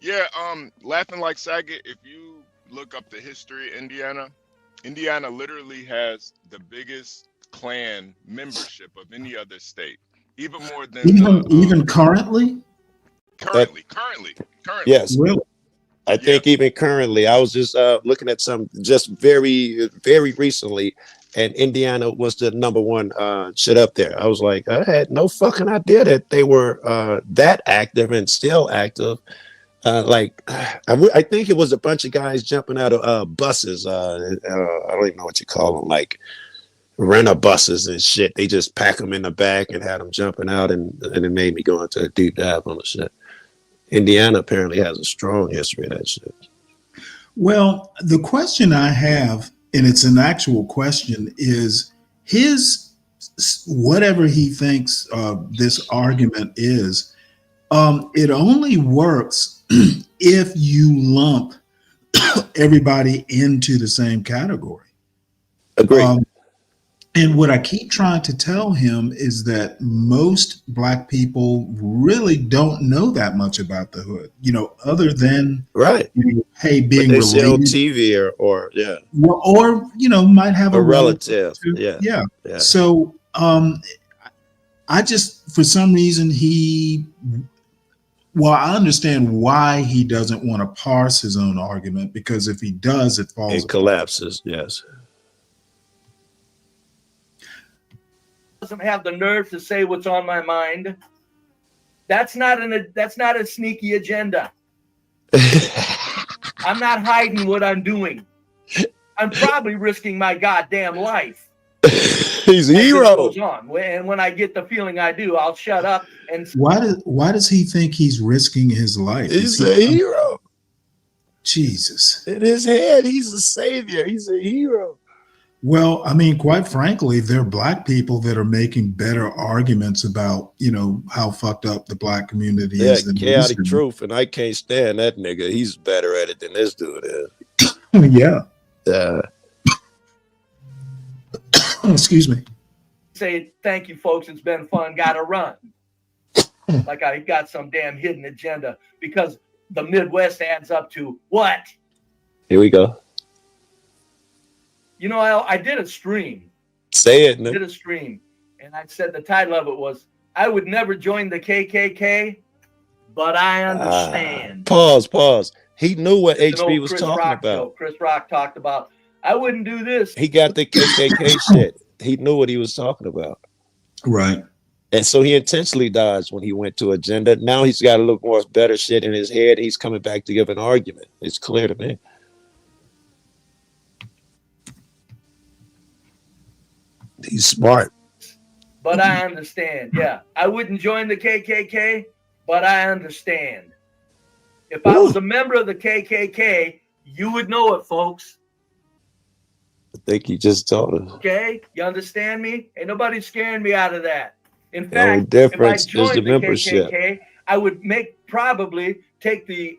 Yeah, laughing like Saget, if you look up the history of Indiana literally has the biggest Klan membership of any other state. Even more than even currently? Currently. Yes. Really? I think even currently, I was just looking at some just very, very recently, and Indiana was the #1 shit up there. I was like, I had no fucking idea that they were that active and still active. I think it was a bunch of guys jumping out of buses. I don't even know what you call them, like rental buses and shit. They just pack them in the back and had them jumping out, and it made me go into a deep dive on the shit. Indiana apparently has a strong history of that shit. Well, the question I have, and it's an actual question, is his whatever he thinks this argument is. It only works if you lump everybody into the same category. Agreed. And what I keep trying to tell him is that most Black people really don't know that much about the hood, other than hey, being they related see on TV or yeah, or might have a relative. Yeah. So I just, for some reason, I understand why he doesn't want to parse his own argument, because if he does, it falls apart. It collapses. Yes. Doesn't have the nerve to say what's on my mind. That's not a sneaky agenda. I'm not hiding what I'm doing. I'm probably risking my goddamn life. He's a hero. And when I get the feeling I do, I'll shut up. And why does he think he's risking his life? He's a hero. Jesus. In his head, he's a savior. He's a hero. Well, I mean, quite frankly, there are Black people that are making better arguments about, how fucked up the Black community is. Than chaotic truth, and I can't stand that nigga. He's better at it than this dude is. Yeah. Excuse me. Say thank you, folks. It's been fun. Gotta run. Like I got some damn hidden agenda, because the Midwest adds up to what? Here we go. I did a stream. Say it, Nick. I did a stream, and I said the title of it was, I would never join the KKK, but I understand. Pause. He knew what HB was talking about. Chris Rock talked about, I wouldn't do this. He got the KKK shit. He knew what he was talking about. Right. And so he intentionally dodged when he went to agenda. Now he's got a little more better shit in his head. He's coming back to give an argument. It's clear to me. He's smart. But I understand. Yeah. I wouldn't join the KKK, but I understand. If I was a member of the KKK, you would know it, folks. I think you just told us. Okay? You understand me? Ain't nobody scaring me out of that. In the only fact, difference if I joined is the membership. KKK, I would probably take the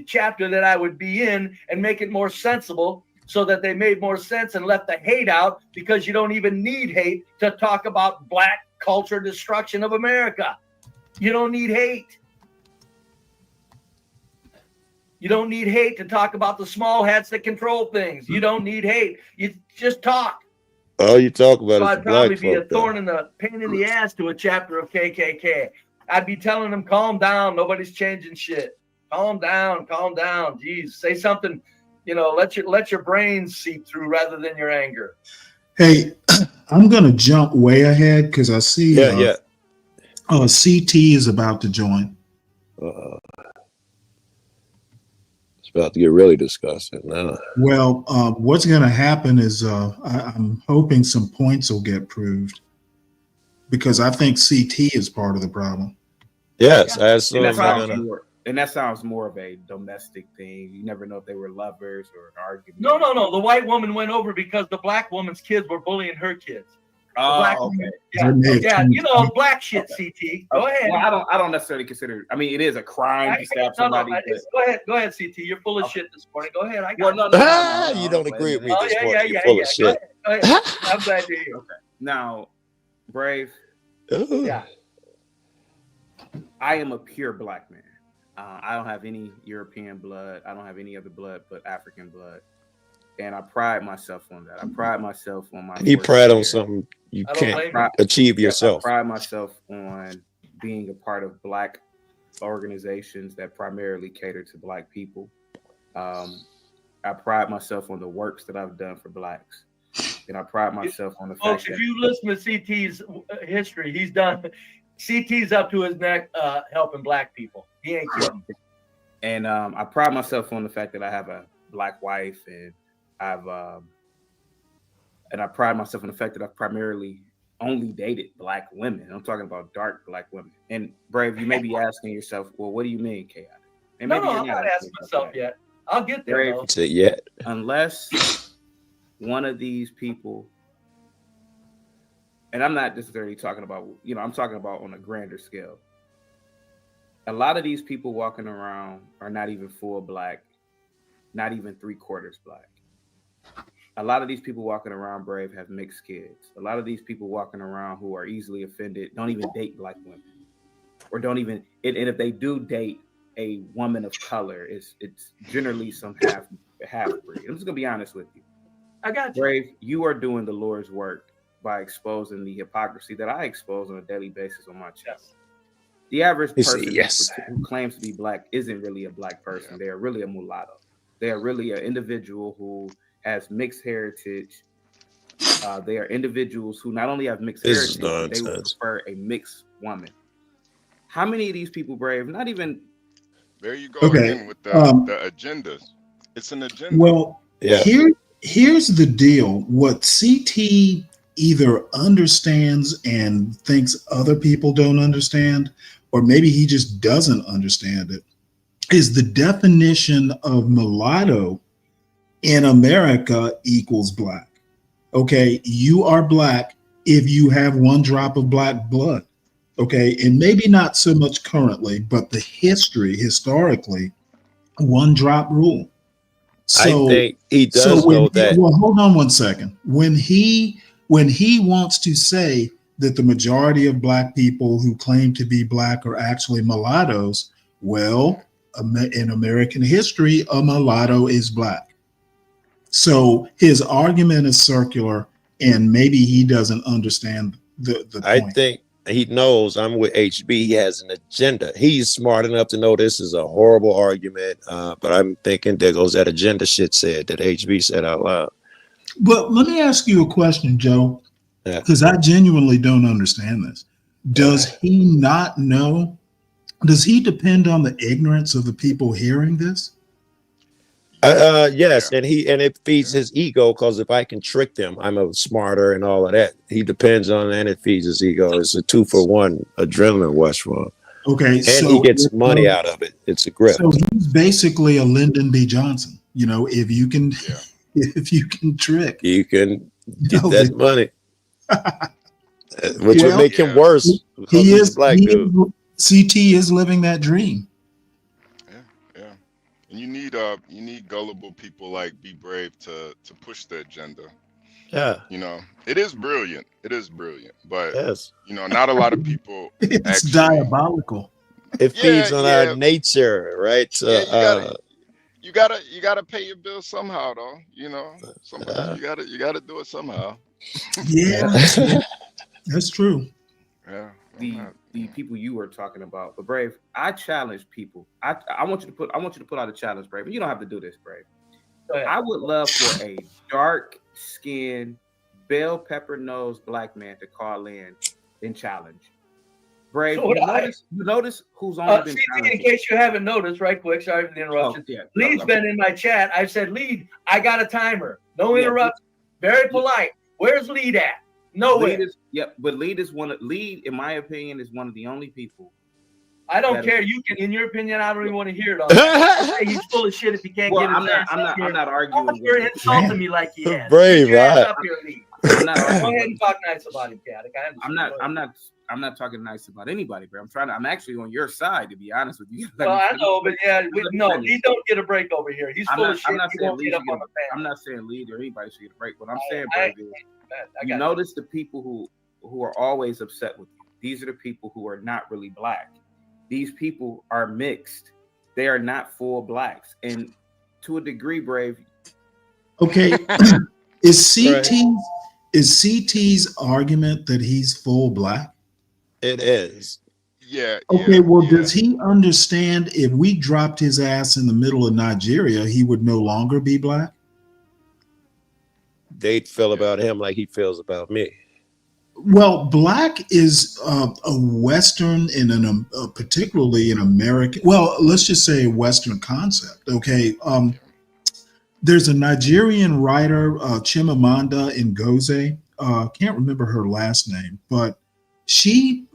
chapter that I would be in and make it more sensible, so that they made more sense and left the hate out, because you don't even need hate to talk about Black culture destruction of America. You don't need hate. You don't need hate to talk about the small hats that control things. You don't need hate. You just talk. All you talk about So is I'd probably be a folk, thorn in the pain in the ass to a chapter of KKK. I'd be telling them, calm down. Nobody's changing shit. Calm down. Jeez, say something. Let your brains seep through rather than your anger. Hey, I'm gonna jump way ahead because I see CT is about to join. It's about to get really disgusting now. Well, what's gonna happen is I'm hoping some points will get proved, because I think CT is part of the problem. Yes, and that sounds more of a domestic thing. You never know if they were lovers or an argument. No. The white woman went over because the Black woman's kids were bullying her kids. Black okay. Yeah, you know, black shit, CT. Go ahead. Well, I don't necessarily consider. I mean, it is a crime to stab somebody. Go ahead, CT. You're full of shit this morning. Go ahead. I got no. You don't agree with me this morning. You're full of shit. Go ahead. I'm glad to hear. Okay. Now, Brave. Yeah. I am a pure black man. I don't have any European blood. I don't have any other blood but African blood. And I pride myself on that. I pride myself on my. You pride on something you can't achieve yourself. I pride myself on being a part of black organizations that primarily cater to black people. I pride myself on the works that I've done for blacks. And I pride myself on the fact that if you listen to CT's history, he's done. CT's up to his neck helping black people. He ain't kidding. And I pride myself on the fact that I have a black wife, and I pride myself on the fact that I've primarily only dated black women. I'm talking about dark black women. And Brave, you may be asking yourself, well, what do you mean, Chaotic? And no, I'm not asking myself yet. I'll get there. Brave, yet. Unless one of these people, and I'm not necessarily talking about, I'm talking about on a grander scale. A lot of these people walking around are not even full black, not even 3/4 black. A lot of these people walking around, Brave, have mixed kids. A lot of these people walking around who are easily offended don't even date black women, or don't even. And if they do date a woman of color, it's generally some half breed. I'm just gonna be honest with you. I got you. Brave, you are doing the Lord's work by exposing the hypocrisy that I expose on a daily basis on my chest. The average person who claims to be black isn't really a black person. They are really a mulatto. They are really an individual who has mixed heritage. They are individuals who not only have mixed heritage, but they would prefer a mixed woman. How many of these people, Brave, not even... There you go again with the agendas. It's an agenda. Well, here's the deal. What CT either understands and thinks other people don't understand, or maybe he just doesn't understand it, is the definition of mulatto in America equals black. Okay, you are black if you have one drop of black blood. Okay, and maybe not so much currently, but the historically, one drop rule. So, I think he does know that. Well, hold on one second. When he wants to say that the majority of black people who claim to be black are actually mulattoes, well, in American history, a mulatto is black. So his argument is circular, and maybe he doesn't understand the point. I think he knows. I'm with HB. He has an agenda. He's smart enough to know this is a horrible argument, but I'm thinking there goes that agenda shit said that HB said out loud. But let me ask you a question, Joe, because I genuinely don't understand this. Does he not know? Does he depend on the ignorance of the people hearing this? Yes, and it feeds his ego, because if I can trick them, I'm a smarter and all of that. He depends on that, and it feeds his ego. It's a 2-for-1 adrenaline rush for him. Okay, and he gets money out of it. It's a grip. So he's basically a Lyndon B. Johnson. If you can, if you can trick, you can get that money, which would make him worse. He is black dude. CT is living that dream. And you need gullible people like Be Brave to push the agenda. Yeah. It is brilliant. But not a lot of people. It's diabolical. It feeds on our nature, right? You gotta pay your bills somehow, though. Sometimes you gotta do it somehow. Yeah, that's true. Yeah. The people you were talking about, but Brave, I challenge people. I want you to put out a challenge, Brave. You don't have to do this, Brave. I would love for a dark-skinned, bell pepper nosed black man to call in and challenge. Brave, you notice who's on the in case you haven't noticed, right quick, sorry for the interruption. Lead's been in my chat. I've said, Lead, I got a timer. No interruption. Very polite. Where's Lead at? Nowhere. But Lead, in my opinion, is one of the only people. I don't care. You can, in your opinion, I don't even want to hear it. On that. He's full of shit if he can't get it. I'm not arguing. You're insulting me like he has. Brave, right? I'm not Go arguing. ahead and talk nice about him, Cat. I'm not talking nice about anybody, bro. I'm actually on your side, to be honest with you. Well, I know, but yeah, he don't get a break over here. He's full of shit. I'm not He saying won't get up on the fan. I'm not saying lead or anybody should get a break. What I'm saying, bro, is you notice the people who are always upset with you. These are the people who are not really black. These people are mixed. They are not full blacks, and to a degree, Brave. Okay, is CT's argument that he's full black? It is. Yeah. Okay, does he understand if we dropped his ass in the middle of Nigeria, he would no longer be black? They'd feel about him like he feels about me. Well, black is a Western and particularly an American. Well, let's just say a Western concept. Okay, there's a Nigerian writer, Chimamanda Ngozi. Can't remember her last name, but she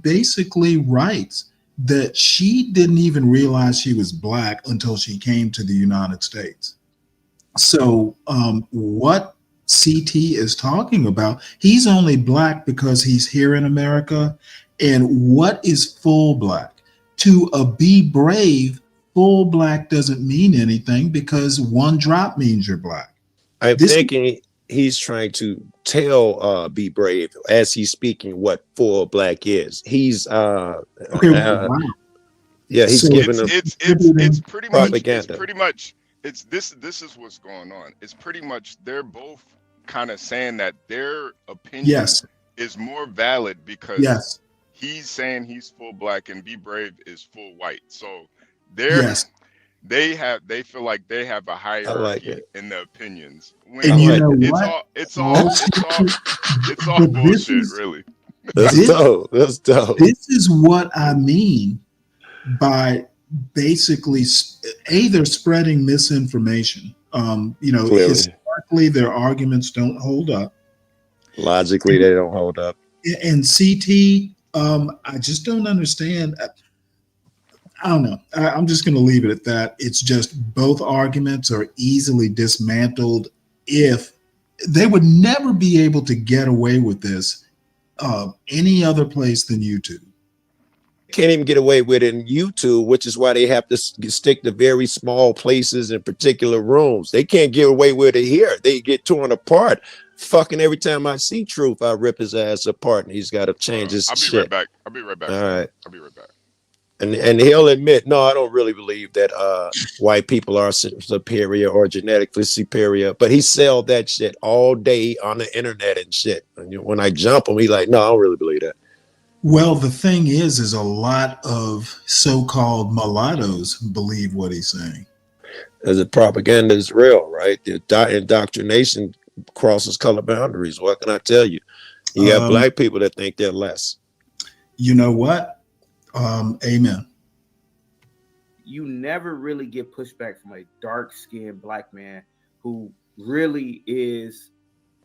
basically writes that she didn't even realize she was black until she came to the United States. So what CT is talking about, he's only black because he's here in America. And what is full black? To be brave, full black doesn't mean anything because one drop means you're black. I'm thinking he's trying to tell Be Brave as he's speaking what full black is. He's wow. Yeah, he's So giving them It's pretty propaganda. much this is what's going on. It's pretty much they're both kind of saying that their opinion is more valid because he's saying he's full black and Be Brave is full white. So they feel like they have a hierarchy in their opinions. When and you know it's all bullshit, really. That's dope. That's dope. This is what I mean by basically they're spreading misinformation. Historically, their arguments don't hold up. Logically, they don't hold up. And CT, I just don't understand. I don't know. I'm just going to leave it at that. It's just both arguments are easily dismantled. If they would never be able to get away with this any other place than YouTube. Can't even get away with it in YouTube, which is why they have to stick to very small places in particular rooms. They can't get away with it here. They get torn apart. Fucking every time I see Truth, I rip his ass apart, and he's got to change his shit. I'll be right back. All right. I'll be right back. And he'll admit, no, I don't really believe that white people are superior or genetically superior. But he sell that shit all day on the internet and shit. And when I jump him, he's like, no, I don't really believe that. Well, the thing is a lot of so-called mulattoes believe what he's saying. As the propaganda is real, right? The indoctrination crosses color boundaries. What can I tell you? You have black people that think they're less. You know what? Amen. You never really get pushback from a dark-skinned black man who really is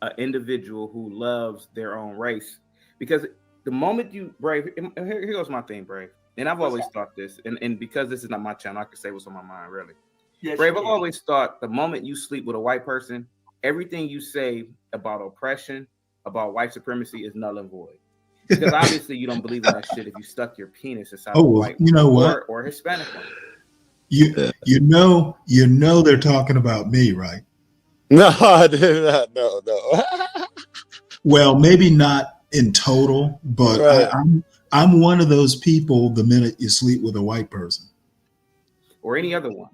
an individual who loves their own race. Because the moment you, Brave, here goes my thing, Brave. And I've always thought this, and because this is not my channel, I can say what's on my mind, really. Yes, Brave, I've always thought the moment you sleep with a white person, everything you say about oppression, about white supremacy is null and void. Because obviously you don't believe in that shit if you stuck your penis inside a white woman or Hispanic woman. You know they're talking about me, right? No, no. Well, maybe not in total, but right. I'm one of those people the minute you sleep with a white person. Or any other one.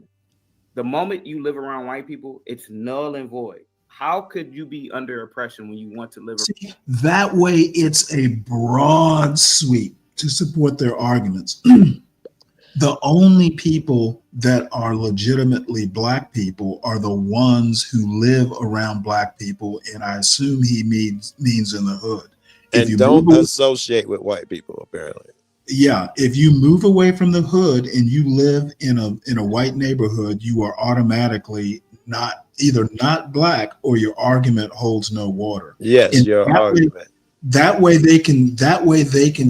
The moment you live around white people, it's null and void. How could you be under oppression when you want to live? See, that way it's a broad sweep to support their arguments. The only people that are legitimately black people are the ones who live around black people, and I assume he means in the hood. And don't associate with white people, apparently. Yeah, if you move away from the hood and you live in a white neighborhood, you are automatically either not black or your argument holds no water. Yes, and your argument. That way they can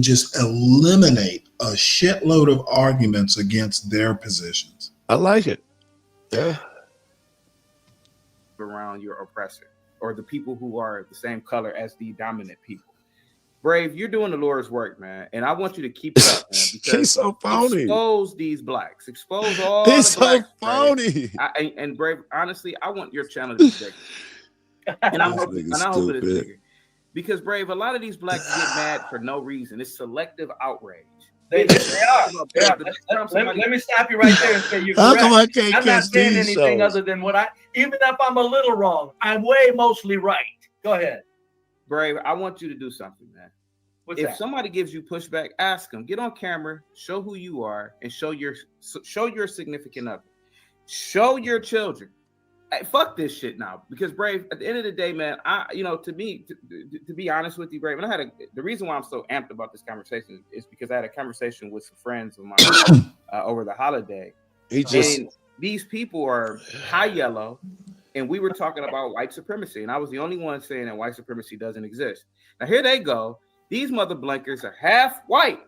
just eliminate a shitload of arguments against their positions. I like it. Yeah. Around your oppressor. or the people who are the same color as the dominant people. Brave, you're doing the Lord's work, man, and I want you to keep it up, man. Because he's so phony. Expose these blacks. Expose all he's the blacks. So phony. And Brave, honestly, I want your channel to be bigger. And I hope it is bigger. Because Brave, a lot of these blacks get mad for no reason. It's selective outrage. They are. Let me stop you right there and say you're correct. How come I can't I'm not saying anything other than even if I'm a little wrong, I'm way mostly right. Go ahead. Brave, I want you to do something, man. If somebody gives you pushback, ask them. Get on camera, show who you are, and show your significant other. Show your children. Hey, fuck this shit now. Because Brave, at the end of the day, man, to be honest with you, Brave, and the reason why I'm so amped about this conversation is because I had a conversation with some friends of mine over the holiday. And these people are high yellow, and we were talking about white supremacy, and I was the only one saying that white supremacy doesn't exist. Now here they go. These mother blankers are half white.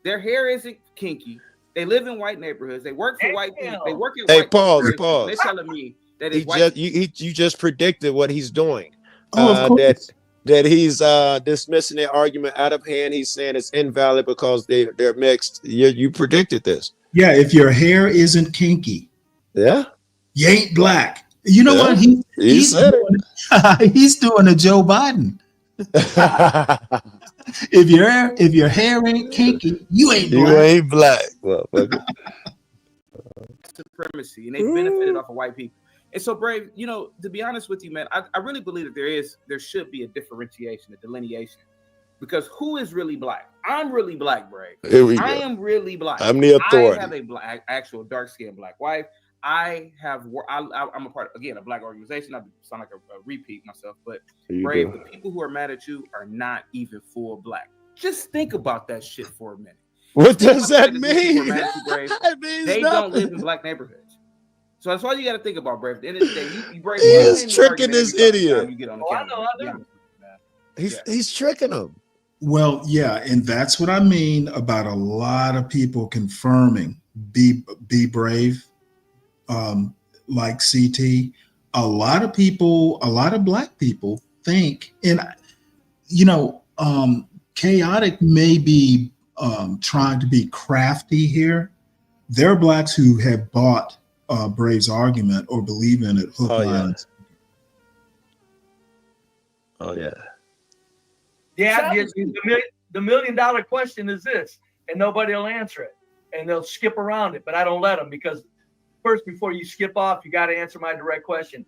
Their hair isn't kinky. They live in white neighborhoods. They work for white people. They work in white pause. They're telling me that you just predicted what he's doing. That he's dismissing their argument out of hand. He's saying it's invalid because they're mixed. You predicted this. Yeah, if your hair isn't kinky, you ain't black. You know what? He's doing a Joe Biden. If your hair ain't kinky, you ain't black. You ain't black. Well, supremacy, and they benefited off of white people. And so, Brave, to be honest with you, man, I really believe that there should be a differentiation, a delineation, because who is really black? I'm really black, Brave. I am really black. I'm the authority. I have a actual dark-skinned black wife. I'm a part of, again, a black organization. I sound like a repeat myself, but Brave, the people who are mad at you are not even full black. Just think about that shit for a minute. What does that mean? They don't live in black neighborhoods. So that's all you got to think about, Brave. At the end of the day, you Brave. He's tricking this idiot. You get on the camera. He's tricking him. Well, yeah, and that's what I mean about a lot of people confirming be brave. Like CT, a lot of black people think, and chaotic may be trying to be crafty here. There are blacks who have bought Brave's argument or believe in it. The $1 million question is this, and nobody will answer it, and they'll skip around it, but I don't let them, because first, before you skip off, you got to answer my direct question.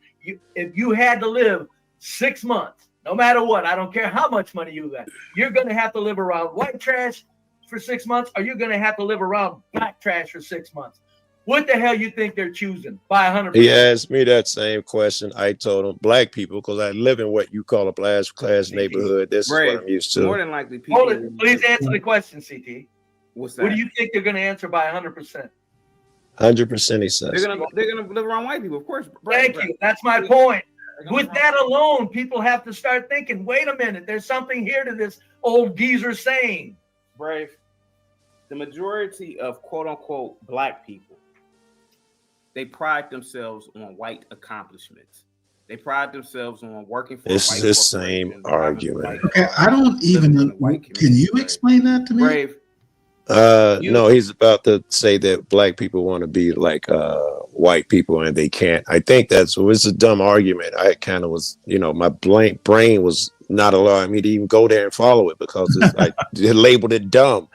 If you had to live 6 months, no matter what, I don't care how much money you got, you're going to have to live around white trash for 6 months, or you're going to have to live around black trash for 6 months. What the hell you think they're choosing by 100%? He asked me that same question. I told him black people, because I live in what you call a class neighborhood. This is what I'm used to. More than likely, people. Please answer the question, CT. What's that? What do you think they're going to answer by 100%? 100%, he says. They're gonna live around white people, of course. Thank you. That's my point. With that alone, people have to start thinking, wait a minute, there's something here to this old geezer saying. Brave, the majority of quote unquote black people, they pride themselves on white accomplishments. They pride themselves on working for It's the same argument. Okay, I don't even know. Can you explain that to me? Brave. No, he's about to say that black people want to be like white people and they can't. I think it's a dumb argument. I kind of was, my brain was not allowing me to even go there and follow it because I labeled it dumb.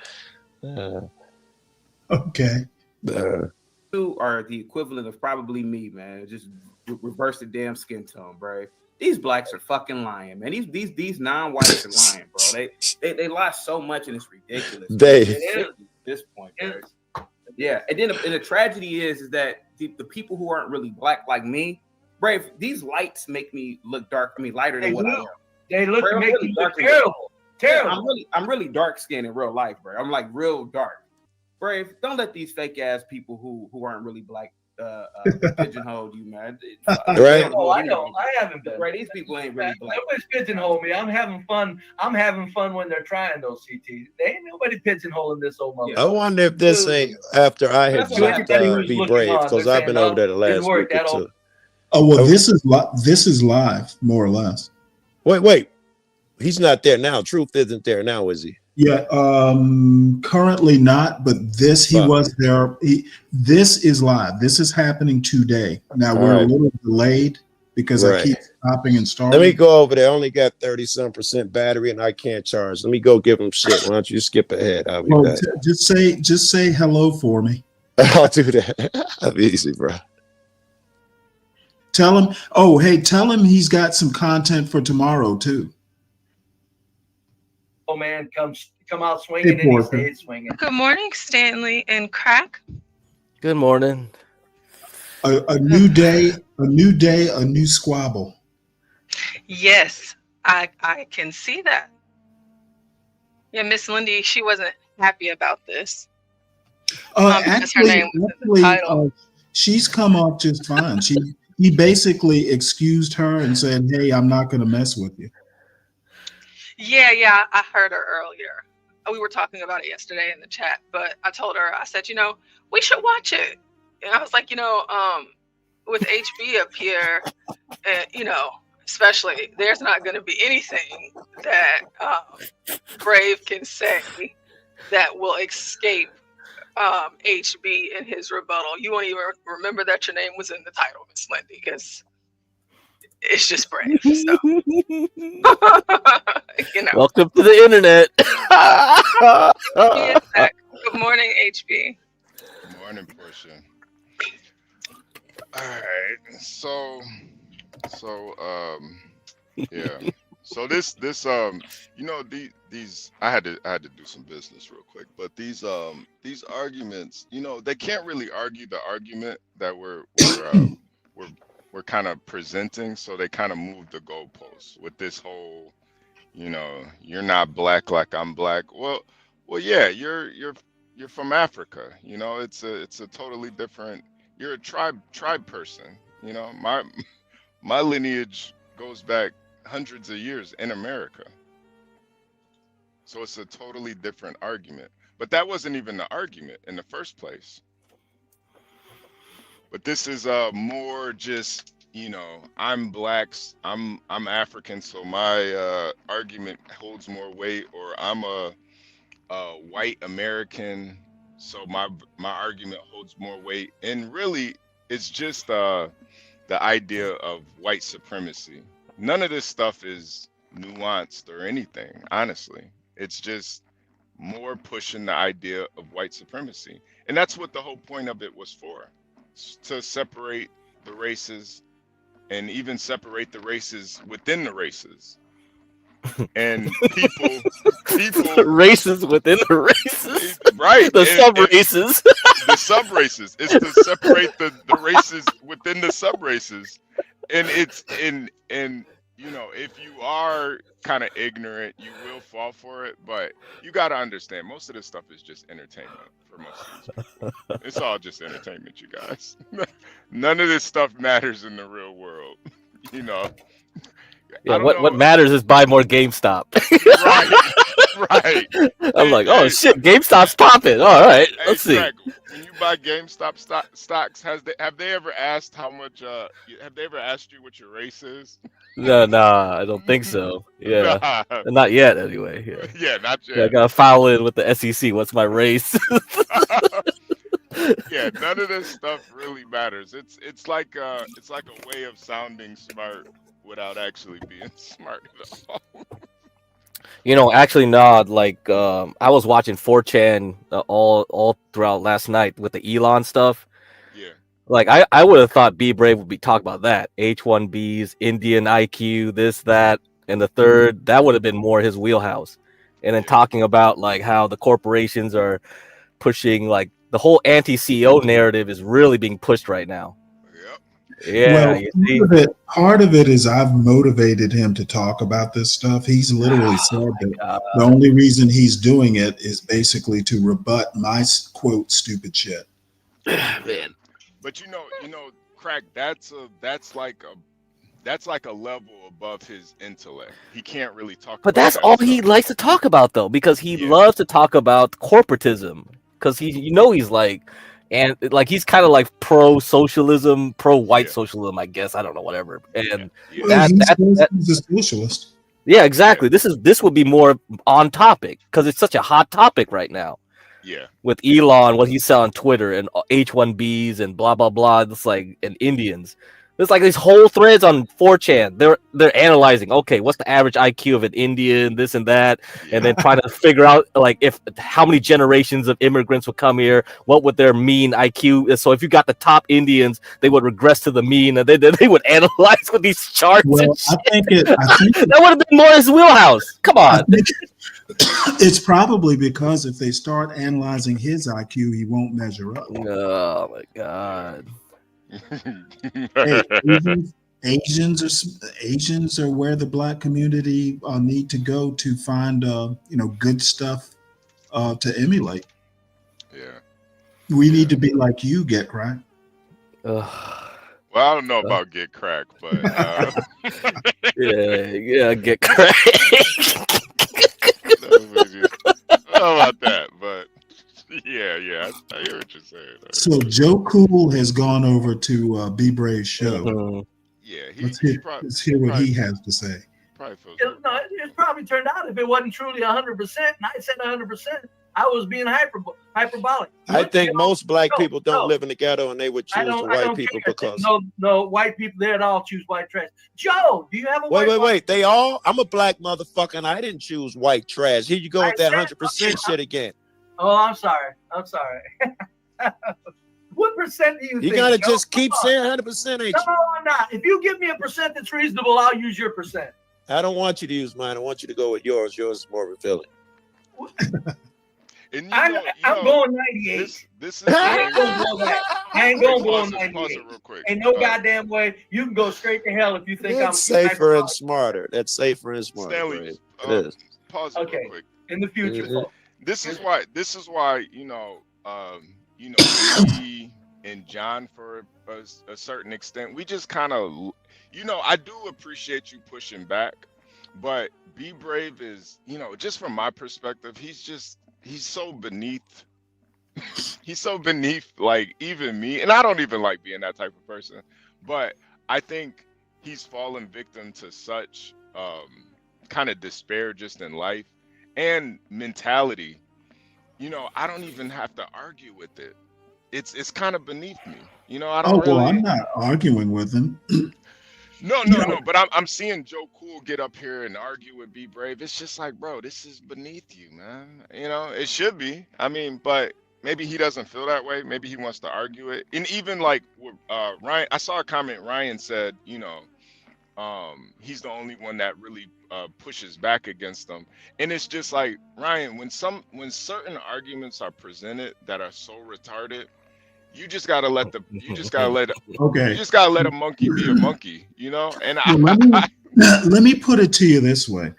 Okay. You are the equivalent of probably me, man. Just reverse the damn skin tone, bro. These blacks are fucking lying, man. These non-whites are lying, bro. They lie so much and it's ridiculous. It is at this point, bro. Yeah, and then the tragedy is that the people who aren't really black like me, Brave, these lights make me look dark. I mean, lighter than what I am. They look make me look terrible. Terrible. I'm really dark skinned in real life, bro. I'm like real dark. Brave, don't let these fake ass people who aren't really black pigeonhole you, man. Right? No, I don't. I haven't been. Right, these people ain't really black. Nobody's pigeonhole me. I'm having fun. I'm having fun when they're trying those CTs. They ain't nobody pigeonholing this old mother. I wonder if this ain't after I had left Be Brave, because I've been over there the last week or two. Oh well, this is live, more or less. Wait. He's not there now. Truth isn't there now, is he? Yeah, currently not, but he was there. This is live. This is happening today. Now we're a little delayed because I keep stopping and starting. Let me go over there. I only got 30-some% battery and I can't charge. Let me go give him shit. Why don't you skip ahead? I'll be back. Just say hello for me. I'll do that. I'll be easy, bro. Tell him. Oh, hey, tell him he's got some content for tomorrow too. Oh man, come out swinging and he stayed swinging. Good morning, Stanley and Crack. Good morning. A new day, a new squabble. Yes, I can see that. Yeah, Miss Lindy, she wasn't happy about this. Because her name was in the title. She's come off just fine. He basically excused her and said, "Hey, I'm not going to mess with you." Yeah, I heard her earlier. We were talking about it yesterday in the chat, but I told her, I said, we should watch it. And I was like, with HB up here, especially, there's not going to be anything that Brave can say that will escape HB in his rebuttal. You won't even remember that your name was in the title, Miss Lindy, because it's just Brave. So. Welcome to the internet. Good morning, HB. Good morning, Portia. All right. So yeah. So this these I had to do some business real quick, but these arguments, they can't really argue the argument that we're kind of presenting, so they kind of moved the goalposts with this whole, you're not black like I'm black. Well, yeah, you're from Africa. It's a totally different. You're a tribe person. My lineage goes back hundreds of years in America. So it's a totally different argument. But that wasn't even the argument in the first place. But this is more just, I'm black, I'm African, so my argument holds more weight, or I'm a white American, so my argument holds more weight. And really, it's just the idea of white supremacy. None of this stuff is nuanced or anything, honestly. It's just more pushing the idea of white supremacy. And that's what the whole point of it was for. To separate the races, and even separate the races within the races. And people races within the races, right? The sub races. The sub races. It's to separate the races within the sub races. And it's if you are kind of ignorant, you will fall for it. But you got to understand, most of this stuff is just entertainment for most of these people. It's all just entertainment, you guys. None of this stuff matters in the real world. Yeah, what matters is buy more GameStop. Right. I'm like, oh shit, GameStop's popping. All right, let's see. When you buy GameStop stocks, have they ever asked how much? Have they ever asked you what your race is? No, I don't think so. Yeah, not yet. Anyway. Yeah, not yet. Yeah, I gotta file in with the SEC. What's my race? Yeah, none of this stuff really matters. It's like a way of sounding smart without actually being smart at all. Actually, no. Like, I was watching 4chan all throughout last night with the Elon stuff. Yeah. Like, I would have thought Be Brave would be talking about that. H1Bs, Indian IQ, this, that, and the third. That would have been more his wheelhouse. And then talking about, like, how the corporations are pushing, like, the whole anti-CEO narrative is really being pushed right now. Yeah, well, part of it is I've motivated him to talk about this stuff. He's literally said that the only reason he's doing it is basically to rebut my quote stupid shit. Man. But Crack, that's like a level above his intellect. He can't really talk. But that's all he likes to talk about, though, because he loves to talk about corporatism. Because he's like and like he's kind of like pro-socialism, pro-white Yeah. socialism, I guess. I don't know, whatever. And Yeah. Well, that he's a socialist. yeah, exactly. This would be more on topic because it's such a hot topic right now. Yeah. With Elon, what he's selling on Twitter and H1Bs and blah blah blah. It's like and Indians. There's like these whole threads on 4chan. They're analyzing. Okay, what's the average IQ of an Indian? This and that, and then trying to figure out like if how many generations of immigrants would come here. What would their mean IQ is? So if you got the top Indians, they would regress to the mean, and they would analyze with these charts. Well, and I think that would have been more his wheelhouse. Come on. It's probably because if they start analyzing his IQ, he won't measure up. Oh my god. Hey, Asians are where the black community need to go to find good stuff to emulate. Yeah. We need to be like you, get cracked. Well, I don't know about get cracked, but yeah, get cracked. I don't know about that, but yeah, I hear what you're saying. So Joe Cool has gone over to B Brave's show. Yeah, let's hear what he has to say. Probably feels No, it probably turned out if it wasn't truly 100%, and I said 100%, I was being hyperbolic. I think most black people don't live in the ghetto, and they would choose the white people because no white people, they'd all choose white trash. Joe, do you have a wait? They all? I'm a black motherfucker, and I didn't choose white trash. Here you go with that 100% shit again. Oh, I'm sorry. What percent do you think? You gotta just keep saying 100%, ain't you? No, I'm not. If you give me a percent that's reasonable, I'll use your percent. I don't want you to use mine. I want you to go with yours. Yours is more fulfilling. I'm going 98. This is I ain't gonna go on 98. Pause it real quick. Ain't no goddamn way. You can go straight to hell if you think That's safer and smarter. That's safer and smarter. Stanley, it is. Pause it real quick. In the future, folks. This is why me and John, for a certain extent, we just kind of, I do appreciate you pushing back, but Be Brave is, just from my perspective, he's so beneath. He's so beneath, like, even me, and I don't even like being that type of person, but I think he's fallen victim to such kind of despair just in life and mentality. I don't even have to argue with it. It's kind of beneath me. I don't really. I'm not arguing with him. No. But I'm seeing Joe Cool get up here and argue with Be Brave. It's just like, bro, this is beneath you, man. It should be. I mean, but maybe he doesn't feel that way. Maybe he wants to argue it. And even like Ryan, I saw a comment. Ryan said, he's the only one that really pushes back against them. And it's just like, Ryan, when certain arguments are presented that are so retarded, you just gotta let a monkey be a monkey, And let me put it to you this way.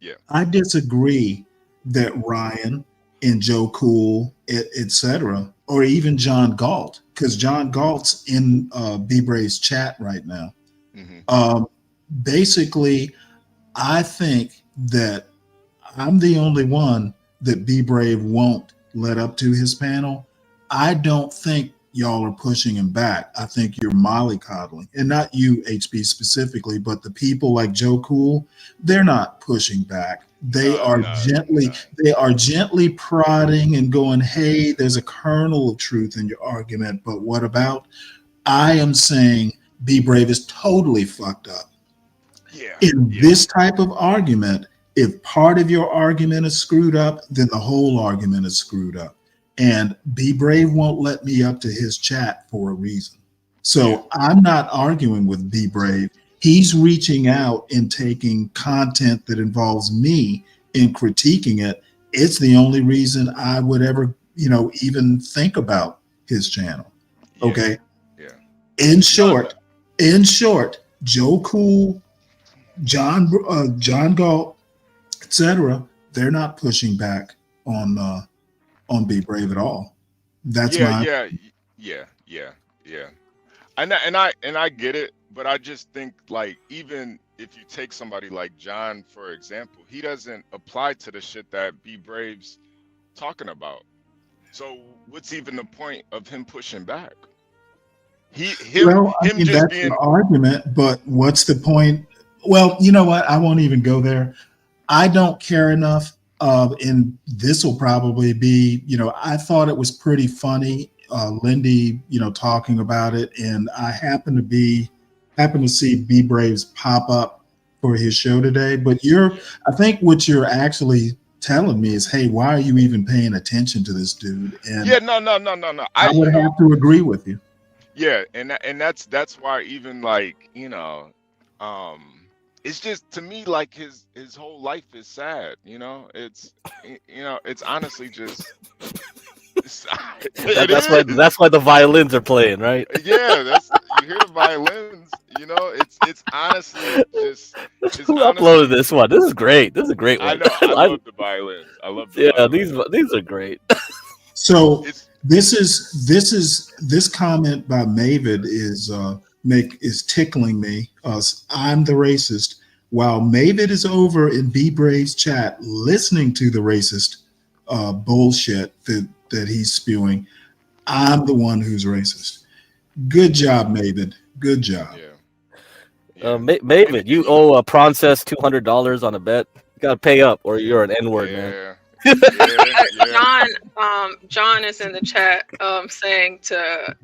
Yeah, I disagree that Ryan and Joe Cool, etc., or even John Galt, because John Galt's in B Brave's chat right now. Mm-hmm. Basically, I think that I'm the only one that Be Brave won't let up to his panel. I don't think y'all are pushing him back. I think you're mollycoddling, and not you, HB, specifically, but the people like Joe Cool, they're not pushing back. They are gently prodding and going, hey, there's a kernel of truth in your argument, but what about? I am saying Be Brave is totally fucked up. This type of argument, if part of your argument is screwed up, then the whole argument is screwed up. And Be Brave won't let me up to his chat for a reason. So I'm not arguing with Be Brave. He's reaching out and taking content that involves me and critiquing it. It's the only reason I would ever, even think about his channel. Okay. Yeah. In short, Joe Cool, John Galt, etc., they're not pushing back on Be Brave at all. That's yeah. And I get it, but I just think, like, even if you take somebody like John, for example, he doesn't apply to the shit that Be Brave's talking about. So what's even the point of him pushing back? Well, I mean, just that's being the argument, but what's the point? Well, you know what? I won't even go there. I don't care enough. And this will probably be, I thought it was pretty funny. Lindy, talking about it, and I happened to see B Braves pop up for his show today. But I think what you're actually telling me is, hey, why are you even paying attention to this dude? And no. I would have to agree with you. Yeah, and that's why even like it's just to me like his whole life is sad. It's honestly just That's why the violins are playing, right? Yeah, you hear the violins. It's honestly just. Who uploaded this one? This is great. This is a great one. I know. I love the violins. I love the violins. These are great. So this comment by Mavid is tickling me. I'm the racist, while Mavid is over in B Brave's chat listening to the racist bullshit that he's spewing. I'm the one who's racist. Good job, Mavid. Good job. Mavid, you owe a Process $200 on a bet. You gotta pay up, or you're an N-word, man. John is in the chat saying to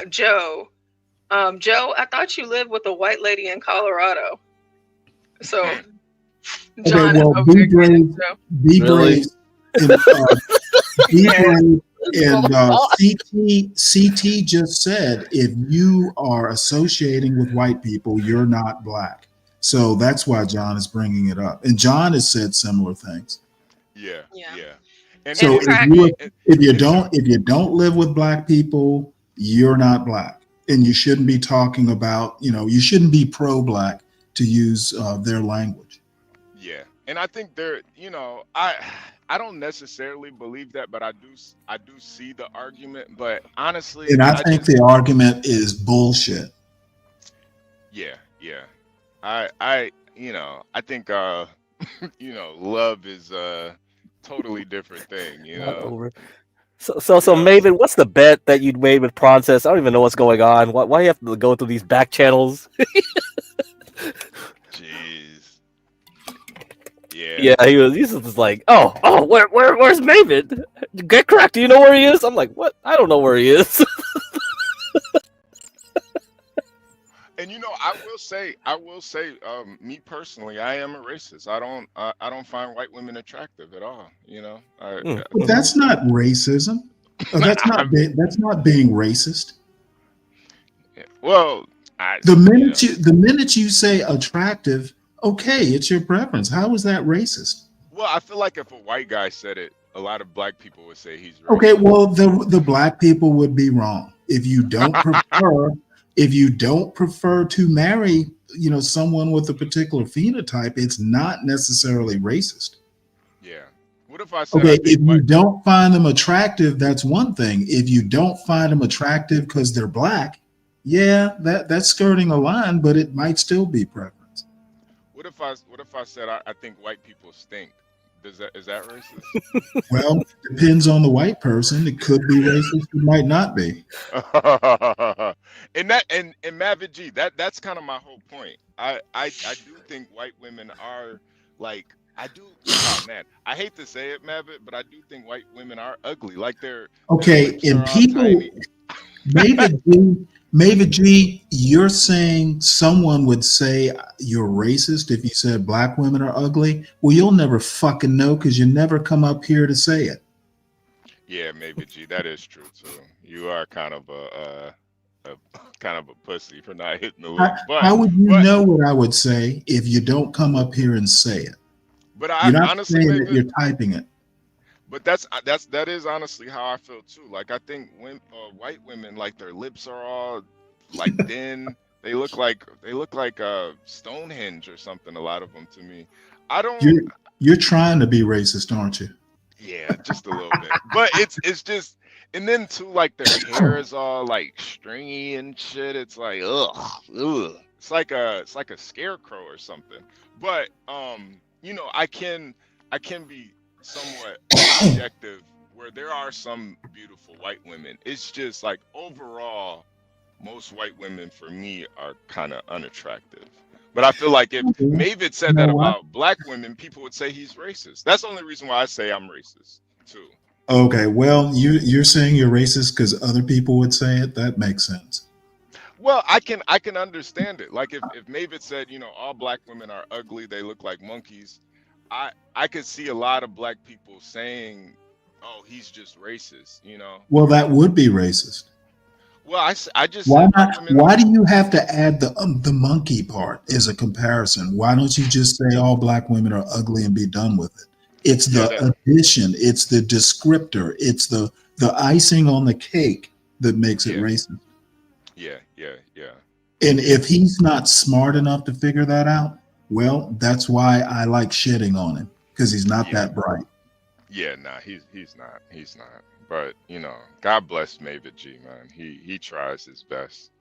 Joe, Joe, I thought you lived with a white lady in Colorado. So John is over B here. Brave, and CT just said, if you are associating with white people, you're not black. So that's why John is bringing it up, and John has said similar things. Yeah. And so if you don't live with black people, you're not black, and you shouldn't be talking about, you shouldn't be pro-black to use their language. Yeah, and I think I don't necessarily believe that, but I do see the argument. But honestly, and I think the argument is bullshit. Yeah. I think love is a totally different thing. So Maven, what's the bet that you'd made with Process? I don't even know what's going on. Why do you have to go through these back channels? Jeez. Yeah, he's just like, where's Maven? Get cracked. Do you know where he is? I'm like, what? I don't know where he is. And I will say, me personally, I am a racist. I don't find white women attractive at all. But that's not racism. That's not being racist. Well, the minute you say attractive, okay, it's your preference. How is that racist? Well, I feel like if a white guy said it, a lot of black people would say he's racist. Okay, well, the black people would be wrong. If you don't prefer to marry, someone with a particular phenotype, it's not necessarily racist. Yeah. What if I said, okay, if you don't find them attractive, that's one thing. If you don't find them attractive because they're black, yeah, that's skirting a line, but it might still be preference. What if I said I think white people stink? Is that racist? Well, depends on the white person. It could be racist. It might not be. and Mavid G, that's kind of my whole point. I do think white women are like, man, I hate to say it, Mavid, but I do think white women are ugly. Like they're okay. And people, Mavid G, you're saying someone would say you're racist if you said black women are ugly. Well, you'll never fucking know because you never come up here to say it. Yeah, Mavid G, that is true too. You are kind of a pussy for not hitting the lick. How would you know what I would say if you don't come up here and say it? But you're not honestly, saying that, you're typing it. But that is honestly how I feel too. Like I think white women, like their lips are all like thin. They look like Stonehenge or something. A lot of them to me. I don't. You're trying to be racist, aren't you? Yeah, just a little bit. But it's just, and then too, like their hair is all like stringy and shit. It's like ugh. It's like a scarecrow or something. But I can be somewhat objective where there are some beautiful white women. It's just like overall, most white women for me are kind of unattractive. But I feel like if Mavid said that about black women, people would say he's racist. That's the only reason why I say I'm racist too. Okay, well, you're saying you're racist because other people would say it. That makes sense. Well, I can understand it. Like if Mavid said, you know, all black women are ugly, they look like monkeys. I could see a lot of black people saying, "Oh, he's just racist," you know. Well, that would be racist. Well, I just Why said not? Why do you have to add the monkey part as a comparison? Why don't you just say all black women are ugly and be done with it? It's the addition, it's the descriptor, it's the icing on the cake that makes it racist. Yeah. And if he's not smart enough to figure that out, well, that's why I like shitting on him, because he's not that bright. Yeah, nah, he's not. He's not. But you know, God bless Mavid G, man. He tries his best.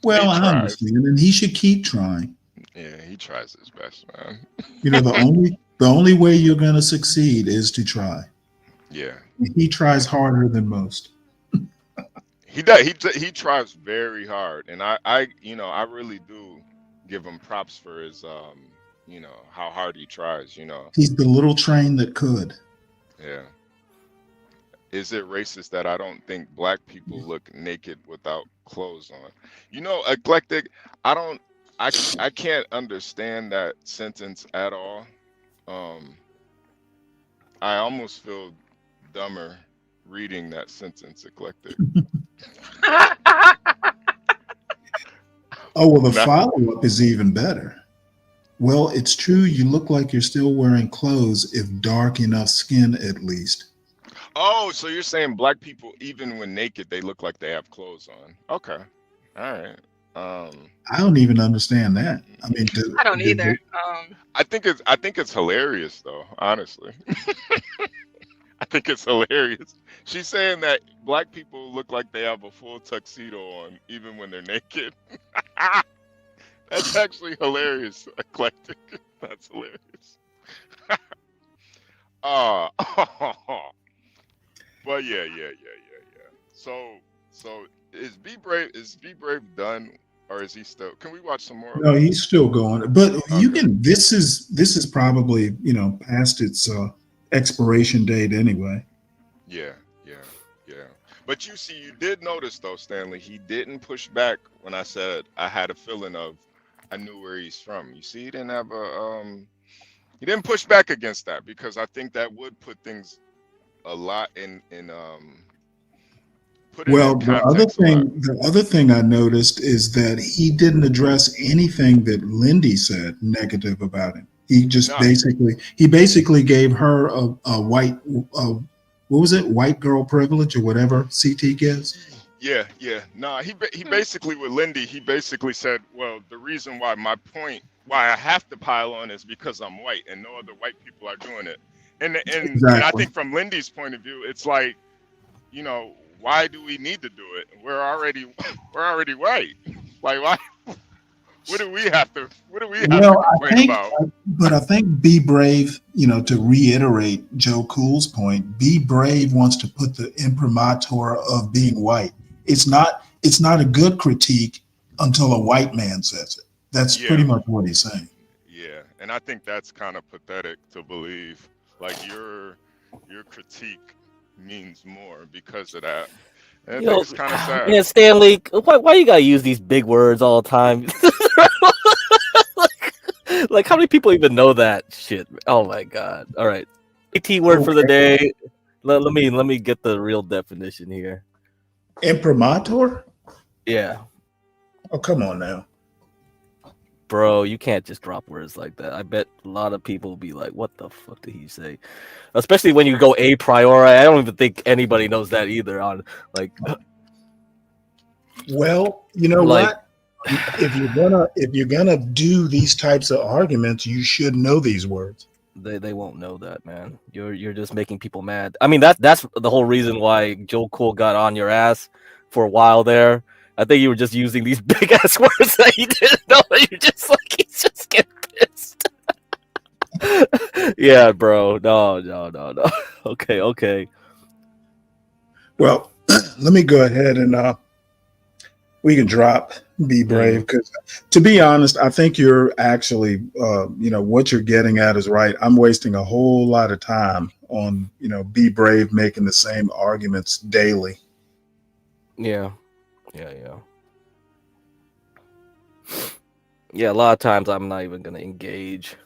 Well, I understand, and he should keep trying. Yeah, he tries his best, man. You know, the only way you're going to succeed is to try. Yeah. He tries harder than most. He does. He tries very hard, and I really do give him props for his you know, how hard he tries. You know, he's the little train that could. Yeah. Is it racist that I don't think black people look naked without clothes on? You know, eclectic. I can't understand that sentence at all. I almost feel dumber reading that sentence, eclectic. Oh, well, the follow-up is even better. Well, it's true you look like you're still wearing clothes, if dark enough skin at least. Oh, so you're saying black people, even when naked, they look like they have clothes on. Okay. All right. I don't even understand that. I mean, I don't either. I think it's hilarious though, honestly. I think it's hilarious. She's saying that black people look like they have a full tuxedo on even when they're naked. That's actually hilarious, eclectic. That's hilarious. But yeah. So is Be Brave done, or is he still? Can we watch some more? No, he's still going. But you can. This is probably, you know, past its expiration date anyway. Yeah. But you see, you did notice though, Stanley, he didn't push back when I said I had a feeling of I knew where he's from. You see, he didn't have he didn't push back against that, because I think that would put things a lot in Well, the other thing I noticed is that he didn't address anything that Lindy said negative about him. He just basically gave her a white what was it, white girl privilege or whatever CT gives. Yeah. Nah, he basically, with Lindy, he basically said, well, the reason why why I have to pile on is because I'm white and no other white people are doing it. And I think from Lindy's point of view, it's like, you know, why do we need to do it? We're already white. Like, why? What do we have to complain about? But I think Be Brave, you know, to reiterate Joe Cool's point, Be Brave wants to put the imprimatur of being white. It's not a good critique until a white man says it. That's pretty much what he's saying. Yeah, and I think that's kind of pathetic to believe. Like your critique means more because of that. And I think it's kind of sad. Yeah, Stanley, why you gotta use these big words all the time? like how many people even know that shit? Oh my god! All right, AT word for the day. Let me get the real definition here. Imprimatur? Yeah. Oh, come on now. Bro, you can't just drop words like that. I bet a lot of people will be like, what the fuck did he say? Especially when you go a priori. I don't even think anybody knows that either. On like, well, you know what? If you're gonna do these types of arguments, you should know these words. They won't know that, man. You're just making people mad. I mean, that's the whole reason why Joe Cool got on your ass for a while there. I think you were just using these big ass words that you didn't know. You just like, he's just getting pissed. Yeah, bro. No. Okay. Well, let me go ahead and we can drop Be Brave, because to be honest, I think you're actually, what you're getting at is right. I'm wasting a whole lot of time on, Be Brave making the same arguments daily. Yeah. Yeah, a lot of times I'm not even gonna engage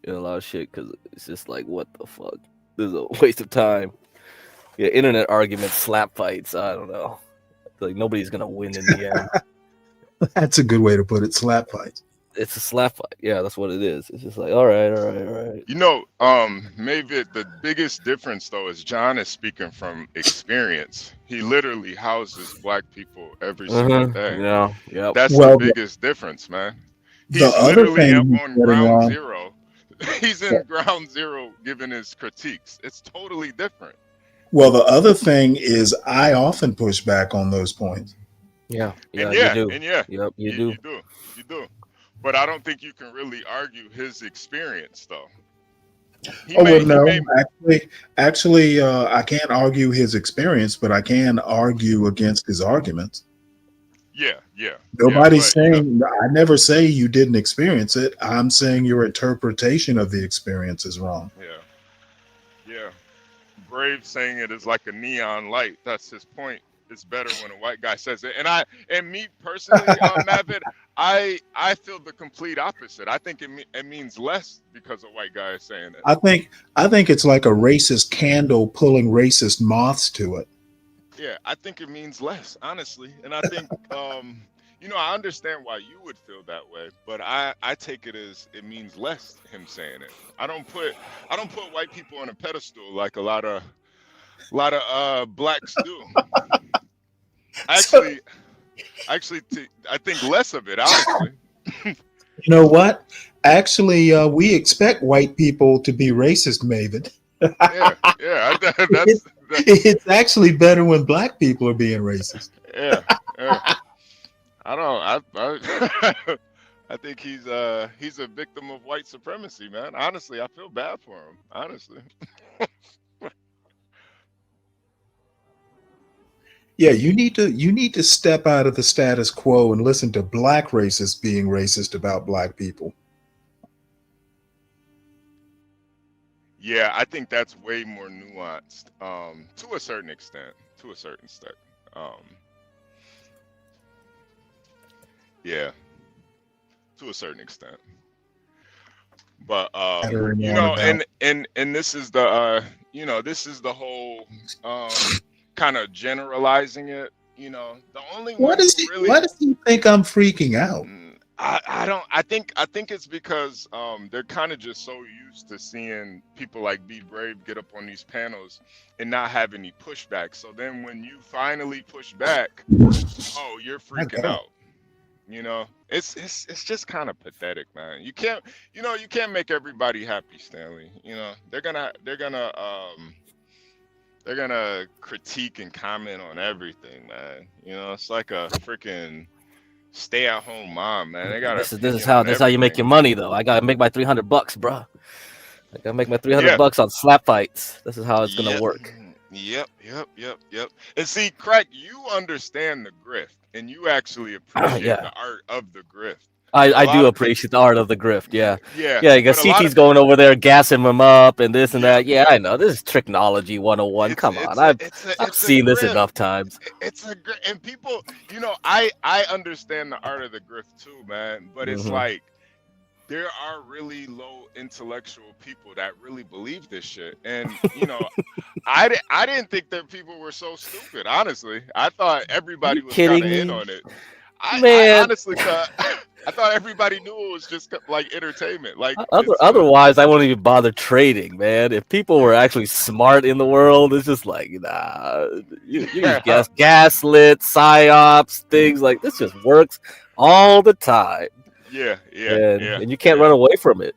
in a lot of shit because it's just like, what the fuck? This is a waste of time. Yeah, internet arguments, slap fights. I don't know. Like nobody's gonna win in the end. That's a good way to put it. Slap fight. It's a slap fight. Yeah, that's what it is. It's just like, all right. Maybe the biggest difference though is John is speaking from experience. He literally houses black people every single day. Yeah. That's the biggest difference, man. He's literally up on ground zero. He's in ground zero giving his critiques. It's totally different. Well, the other thing is I often push back on those points. You do. Yep, you do. But I don't think you can really argue his experience, though. Actually, I can't argue his experience, but I can argue against his arguments. Yeah. Nobody's saying, I never say you didn't experience it. I'm saying your interpretation of the experience is wrong. Yeah. Brave saying it is like a neon light. That's his point. It's better when a white guy says it. And me personally, Mavid, I feel the complete opposite. I think it means less because a white guy is saying it. I think it's like a racist candle pulling racist moths to it. Yeah, I think it means less, honestly. And I think I understand why you would feel that way, but I take it as it means less him saying it. I don't put white people on a pedestal like a lot of blacks do. Actually, I think less of it, honestly. You know what? Actually, we expect white people to be racist, Maven. It's actually better when black people are being racist. Yeah. I think he's a victim of white supremacy, man. Honestly, I feel bad for him. Honestly. Yeah, you need to step out of the status quo and listen to black racists being racist about black people. Yeah, I think that's way more nuanced, to a certain extent. Yeah, to a certain extent. But and this is the this is the whole kind of generalizing it. The only why does he think I'm freaking out? I think it's because they're kind of just so used to seeing people like Be Brave get up on these panels and not have any pushback. So then when you finally push back, oh, you're freaking out. It's just kind of pathetic, man. You can't make everybody happy, Stanley. They're gonna critique and comment on everything, man. It's like a freaking stay-at-home mom, man. They got this is how you make your money, though. I gotta make my $300, bro. I gotta make my $300 on slap fights. This is how it's gonna work. Yep. And see, Craig, you understand the grift, and you actually appreciate the art of the grift. I do appreciate the art of the grift. Yeah. Because CT's going over there gassing him up and this and that. Yeah, I know. This is Tricknology 101. Come on, I've seen this enough times. It's a grift, and people, I understand the art of the grift too, man. But it's like there are really low intellectual people that really believe this shit, and I didn't think that people were so stupid. Honestly, I thought everybody was kind of in on it. I honestly thought. I thought everybody knew it was just like entertainment. Like otherwise, I wouldn't even bother trading, man. If people were actually smart in the world, it's just like, nah, you gaslit, psyops, things like this just works all the time. And you can't run away from it.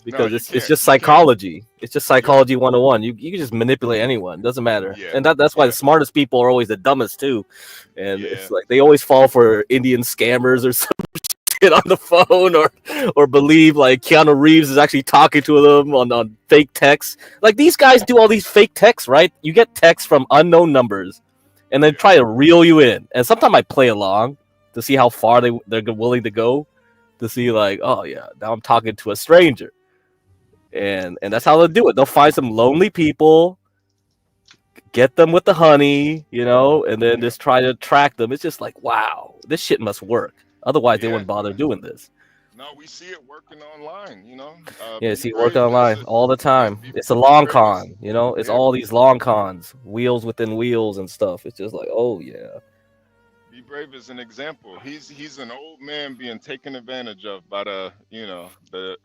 Because it's just psychology. It's just psychology 101. You can just manipulate anyone. It doesn't matter. And that's why the smartest people are always the dumbest too. And it's like they always fall for Indian scammers or something on the phone or believe like Keanu Reeves is actually talking to them on fake texts. Like these guys do all these fake texts, right? You get texts from unknown numbers and then try to reel you in. And sometimes I play along to see how far they're willing to go, to see like, oh yeah, now I'm talking to a stranger, and that's how they'll do it. They'll find some lonely people, get them with the honey, and then just try to attract them. It's just like, wow, this shit must work. Otherwise, they wouldn't bother doing this. No, we see it working online. Yeah, Be see, brave working online all the time. It's a long brave con, It's all these long cons, wheels within wheels and stuff. It's just like, oh yeah. Be Brave is an example. He's an old man being taken advantage of by the the.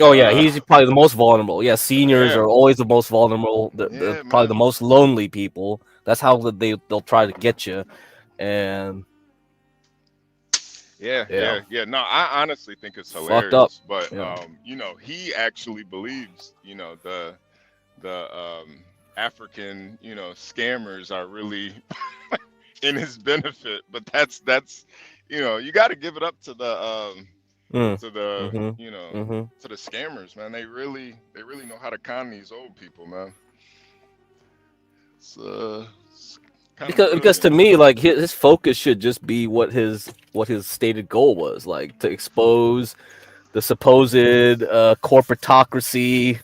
Oh yeah, he's probably the most vulnerable. Yeah, seniors Yeah. are always the most vulnerable. Yeah, probably man. the most lonely people. That's how they'll try to get you, and yeah. No, I honestly think it's Fucked up. hilarious. But Yeah. he actually believes the African scammers are really in his benefit. But that's you got to give it up to the to the to the scammers, man. They really know how to con these old people, man. It's because to me, like his focus should just be what his stated goal was, like to expose the supposed corporatocracy,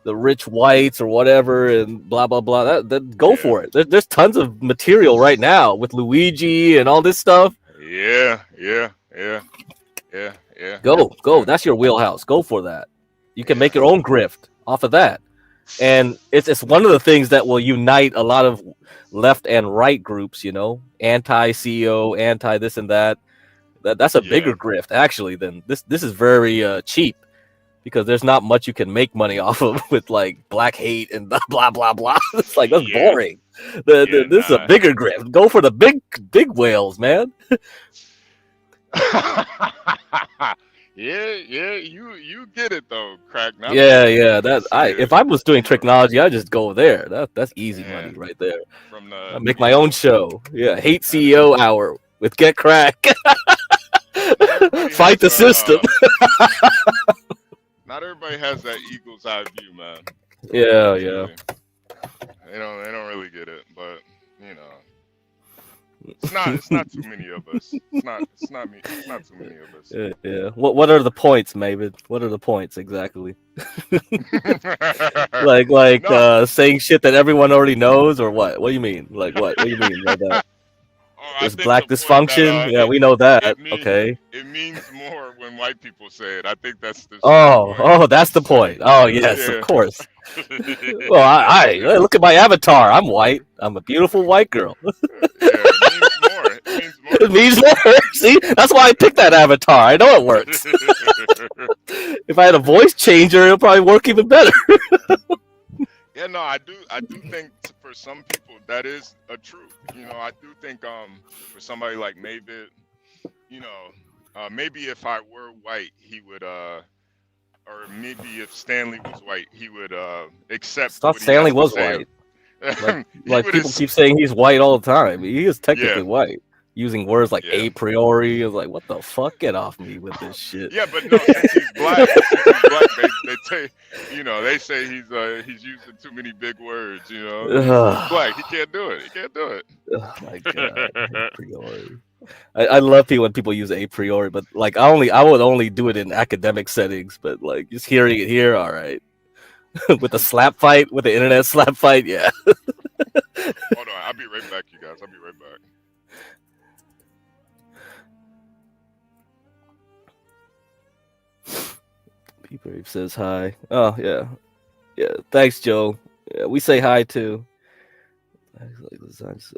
the rich whites or whatever, and blah blah blah. That go for it. There's tons of material right now with Luigi and all this stuff. Yeah. Go. That's your wheelhouse. Go for that. You can make your own grift off of that. And it's one of the things that will unite a lot of left and right groups, anti-CEO, anti this and that. That's a bigger grift actually than this. This is very cheap because there's not much you can make money off of with like black hate and blah blah blah. It's like that's boring. This is a bigger grift. Go for the big whales, man. Yeah, you get it though, Crack. Yeah. If I was doing technology, I'd just go there. That's easy money right there. I make my own show. Yeah, hate CEO hour with Get Crack. Fight the system. Not everybody has that eagle's eye view, man. Yeah. They don't really get it, but it's not too many of us. It's not too many of us. Yeah. What are the points, Mavid? What are the points exactly? like saying shit that everyone already knows, or what? What do you mean? Like what? What do you mean by that? There's black dysfunction. Yeah, we know that. Okay. It means more when white people say it. I think that's the. Oh, that's the point. Oh, yes, of course. Well, I look at my avatar. I'm white. I'm a beautiful white girl. It means more. See, that's why I picked that avatar. I know it works. If I had a voice changer, it'll probably work even better. Yeah, no, I do think for some people that is a truth. I do think for somebody like Mavid, maybe if I were white, he would or maybe if Stanley was white, he would accept. I thought Stanley was white. Like people keep saying he's white all the time. He is technically white. Using words like a priori, is like, what the fuck? Get off me with this shit. Yeah, but no, since he's black, they say he's using too many big words. He's black. He can't do it. Oh my god, a priori. I love when people use a priori, but like I would only do it in academic settings. But like just hearing it here, all right. With the slap fight, with the internet slap fight, yeah. Hold on, I'll be right back, you guys. I'll be right back. P-Brave says hi. Oh yeah. Thanks, Joe. Yeah, we say hi too.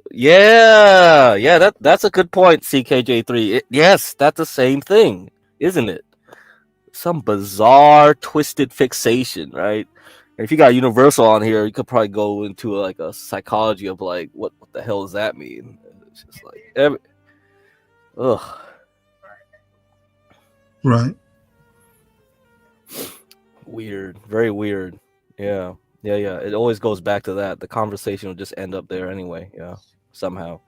Yeah. That's a good point, CKJ3. Yes, that's the same thing, isn't it? Some bizarre, twisted fixation, right? And if you got Universal on here, you could probably go into like a psychology of like, what the hell does that mean? It's just like ugh. Right. Weird, very weird. Yeah. It always goes back to that. The conversation will just end up there anyway. Yeah, somehow.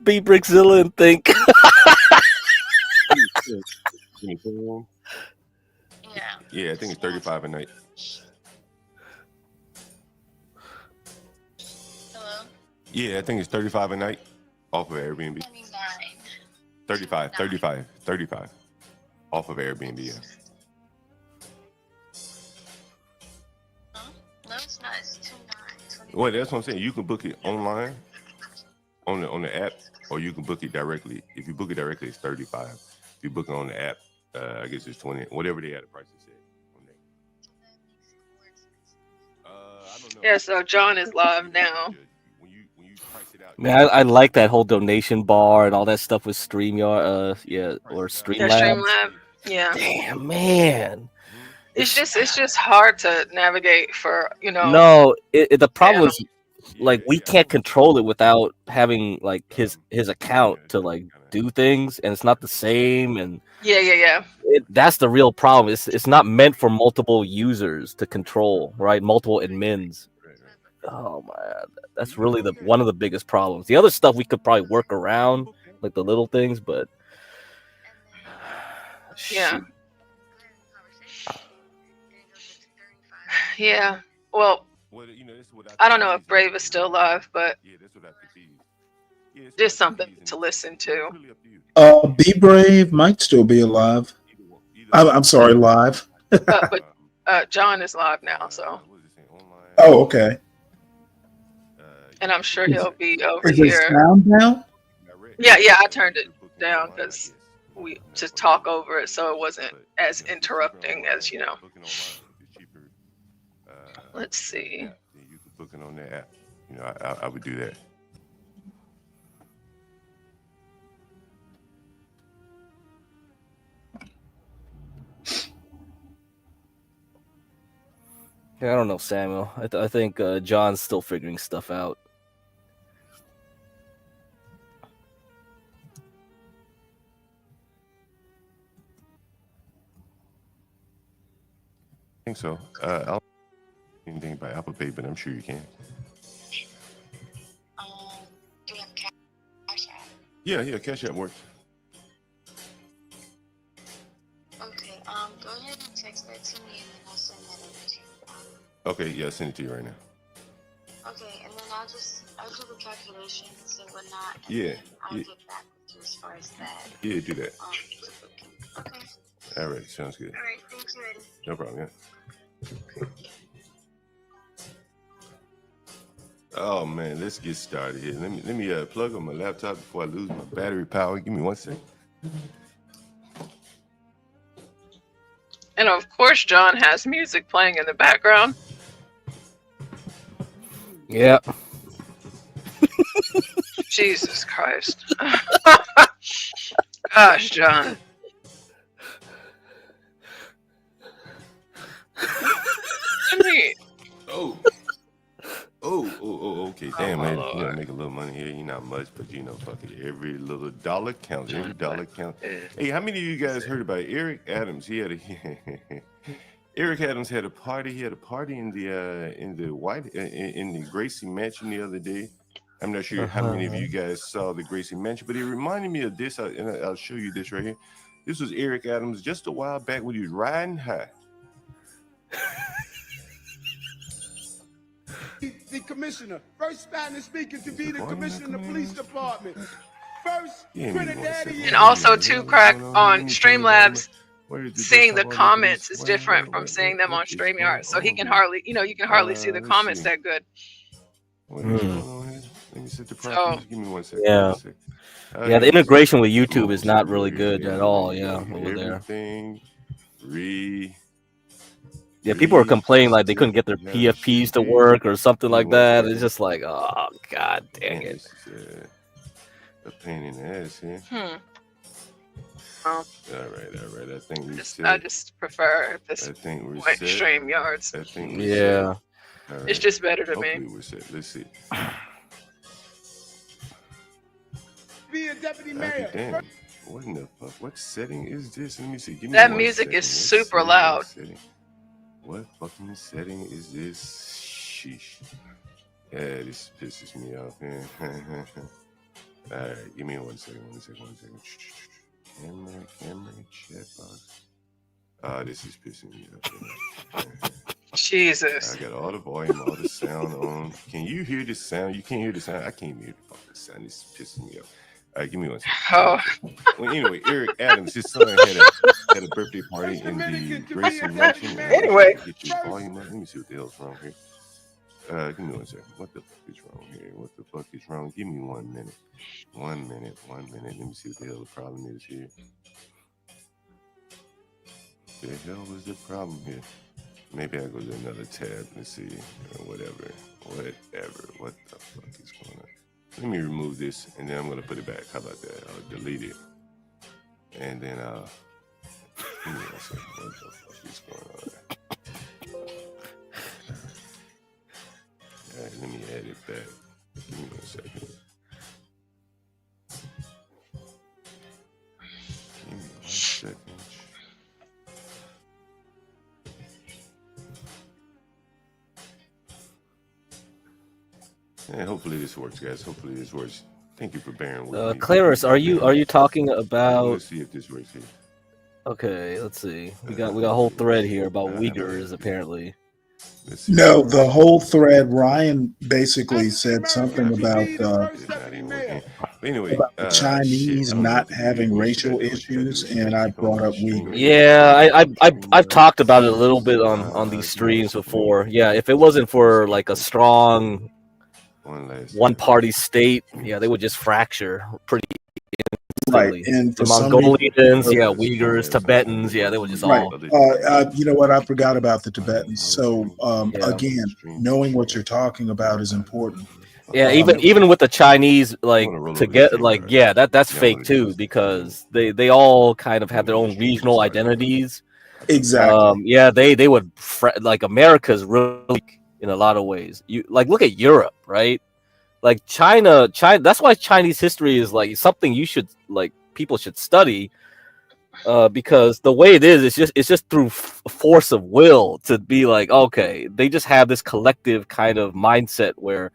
Be Brickzilla and think. Yeah, I think it's 35 a night. Hello? Yeah, I think it's 35 a night off of Airbnb. 35 off of Airbnb. Yeah. No, it's not. It's 29. Well, that's what I'm saying. You can book it online on the app, or you can book it directly. If you book it directly, it's 35. If you book it on the app, I guess it's 20. Whatever they had the prices set. I don't know. Yeah, so John is live now. Man, I like that whole donation bar and all that stuff with StreamYard, or Streamlabs. Streamlab. Yeah. Damn, man. It's just hard to navigate for, you know. No, the problem is like we can't control it without having like his account to like do things, and it's not the same. And Yeah. That's the real problem. It's not meant for multiple users to control, right? Multiple admins. Oh man, that's really one of the biggest problems. The other stuff we could probably work around, like the little things, but yeah. Yeah. Well, I don't know if Brave is still live, but just something to listen to. Be Brave might still be alive. I'm sorry, live. but John is live now, so. Oh, okay. And I'm sure he'll be over Is it here. sound down? Yeah, I turned it down because we just talk over it, so it wasn't as interrupting as, you know. Let's see. You can book it on the app. You know, I would do that. yeah, I don't know, Samuel. I think John's still figuring stuff out. I think so. I'll anything by Apple Pay, but I'm sure you can. Do you have Cash App? Yeah, Cash App works. Okay, go ahead and text that to me, and then I'll send that over to you. Okay, yeah, I'll send it to you right now. Okay, and then I'll do the calculations and whatnot, and Yeah, then I'll get back with you as far as that. Yeah, do that. Okay. All right, sounds good. All right, thank you, Eddie. No problem, yeah. Oh man, let's get started here. Let me plug on my laptop before I lose my battery power. Give me 1 second. And of course, John has music playing in the background. Yeah. Jesus Christ. Gosh, John. I mean, Okay, damn, man. You know, make a little money here. Not much, but you know, fuck it. Every little dollar counts. Every dollar counts. Hey, how many of you guys heard about Eric Adams? Eric Adams had a party. He had a party in the Gracie Mansion the other day. I'm not sure how many of you guys saw the Gracie Mansion, but it reminded me of this, and I'll show you this right here. This was Eric Adams just a while back when he was riding high. The commissioner, first Spanish speaker to be the commissioner in the police department. First Trinidadian. and also too, Crack, on Streamlabs, seeing the comments is different from seeing them on StreamYard. So he can hardly, you can hardly see the comments that good. Let me set the properties. Give me 1 second. Yeah. Yeah, the integration with YouTube is not really good at all. Yeah, over there. Everything Yeah, people are complaining like they couldn't get their PFPs to work or something like that. It's just like, oh god dang it. A pain in the ass here. Well, all right. I think I just prefer this white StreamYards. I think yeah. Right. It's just better to Hopefully me. We're set. Let's see. Be a deputy mayor. Damn. What in the fuck? What setting is this? Let me see. Give me That one music second. is super loud. What fucking setting is this? Sheesh. Yeah, this pisses me off. All right, give me one second. Camera, chat box. This is pissing me off. Jesus. I got all the volume, all the sound on. Can you hear the sound? You can't hear the sound. I can't hear the fucking sound. This is pissing me off. All right, give me one second. Oh. Well, anyway, Eric Adams, his son had a birthday party in the Gracie Mansion. Anyway. Get your volume up. Let me see what the hell's wrong here. Give me one second. What the fuck is wrong here? What the fuck is wrong? Give me 1 minute. 1 minute. Let me see what the hell the problem is here. The hell was the problem here? Maybe I go to another tab and see. Whatever. What the fuck is going on? Let me remove this and then I'm gonna put it back. How about that? I'll delete it. And then give me one second. What the fuck is going on? All right, let me add it back. Give me 1 second. Give me 1 second. And hopefully this works, guys. Hopefully this works. Thank you for bearing with me. Clarence, are you talking about? Let's see if this works here. Okay, let's see. We got a whole thread here about Uyghurs apparently. No, the whole thread. Ryan basically said something about anyway, about the Chinese not having racial issues, and I brought up Uyghurs. Yeah, I've talked about it a little bit on these streams before. Yeah, if it wasn't for like a strong one-party state, yeah, they would just fracture pretty instantly. Right, and the for some Mongolians, reason- yeah, Uyghurs, Tibetans, yeah, they would just all. You know what? I forgot about the Tibetans. So again, knowing what you're talking about is important. Yeah, even with the Chinese, like to get like that's fake too, because they all kind of have their own regional identities. Exactly. Yeah, they would like America's really in a lot of ways. You like look at Europe, right? Like China. That's why Chinese history is like something you should like people should study, because the way it is, it's just through force of will to be like, okay, they just have this collective kind of mindset where,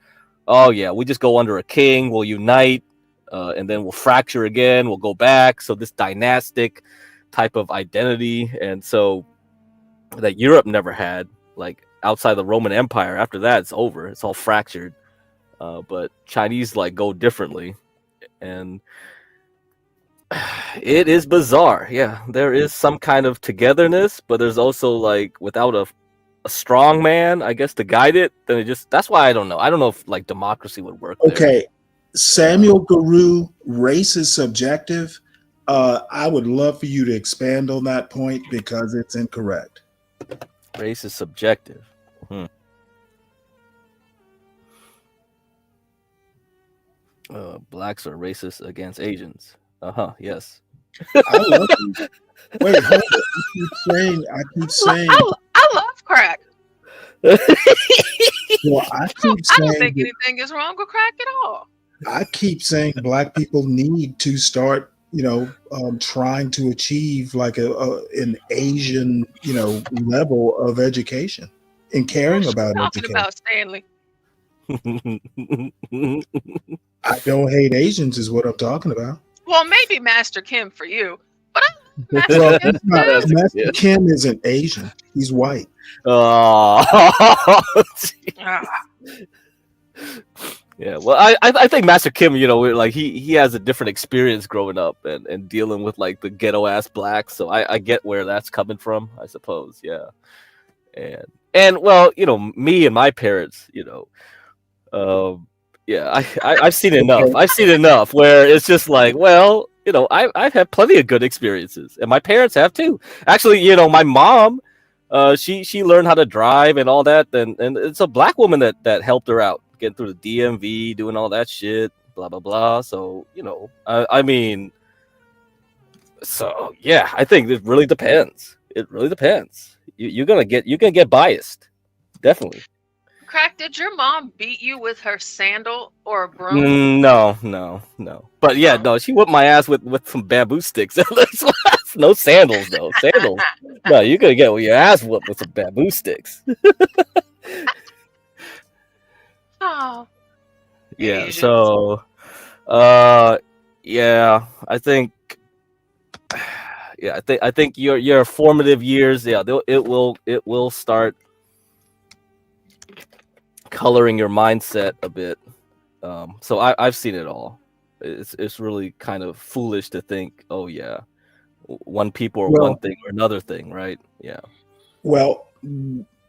oh yeah, we just go under a king, we'll unite, and then we'll fracture again, we'll go back. So this dynastic type of identity, and so that Europe never had, like outside the Roman Empire. After that, it's over. It's all fractured. But Chinese like go differently, and it is bizarre. Yeah, there is some kind of togetherness, but there's also like without a strong man, I guess, to guide it, then it just that's why I don't know. I don't know if like democracy would work. Okay, Samuel Guru, race is subjective. I would love for you to expand on that point because it's incorrect. Race is subjective. Blacks are racist against Asians. Yes. I love you. Wait, hold it. I keep saying. I love crack. Well, I keep I saying. don't think anything is wrong with crack at all. I keep saying Black people need to start, trying to achieve like an Asian, level of education and caring about Talking education. about Stanley. I don't hate Asians is what I'm talking about. Well, maybe Master Kim for you, but Well, Master Kim isn't Asian. He's white. Yeah, well, I think Master Kim, like he has a different experience growing up and dealing with like the ghetto ass blacks, so I get where that's coming from, I suppose. Yeah, and well, me and my parents, yeah, I've seen enough. I've seen enough where it's just like, well, I've had plenty of good experiences, and my parents have too. Actually, my mom, she learned how to drive and all that, and it's a black woman that helped her out getting through the DMV, doing all that shit, blah blah blah. So I mean, so yeah, I think it really depends. It really depends. You're gonna get biased, definitely. Crack, did your mom beat you with her sandal or a broom? No. But yeah, no, she whipped my ass with some bamboo sticks. No sandals though. Sandals. No, you're gonna get your ass whooped with some bamboo sticks. Oh, Yeah. Asians. So, yeah, I think, yeah, I think your formative years, yeah, it will start coloring your mindset a bit. So I've seen it all. It's really kind of foolish to think, oh yeah, one people or one Well, thing or another thing, right? Yeah. well,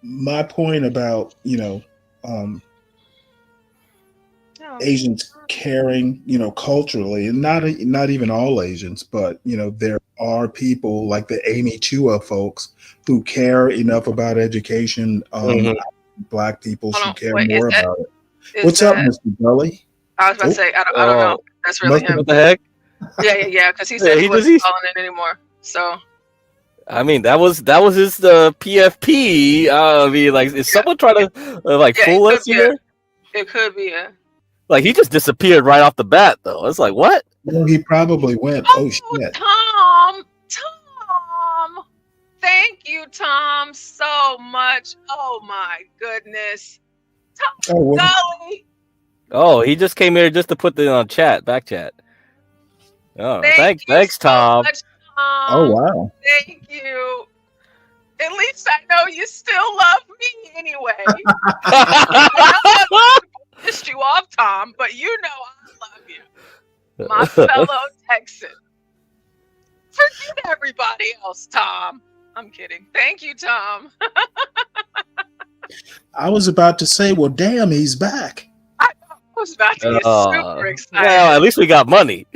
my point about Asians caring, culturally, and not even all Asians, but there are people like the Amy Chua folks who care enough about education. Mhm. Black people Hold should on. care Wait, more about it. is What's up, that? Mr. Gully? I was about to say, I don't know. Oh, That's really him. what the heck? Yeah, because he Yeah, said he wasn't he's. calling in anymore. So I mean, that was his PFP. I mean, like, is someone trying to like yeah, fool us here? it could be a. Like, he just disappeared right off the bat, though. It's like, what? Well, he probably went, oh shit. Tom, thank you, Tom, so much. Oh my goodness, Tom Oh, what? Gully. Oh, he just came here just to put the back chat. Oh, thanks, Tom. Much, Tom. Oh, wow. Thank you. At least I know you still love me anyway. I know I pissed you off, Tom, but you know I love you, my fellow Texan. Forget everybody else, Tom. I'm kidding. Thank you, Tom. I was about to say, well, damn, he's back. I was about to get super excited. Well, at least we got money.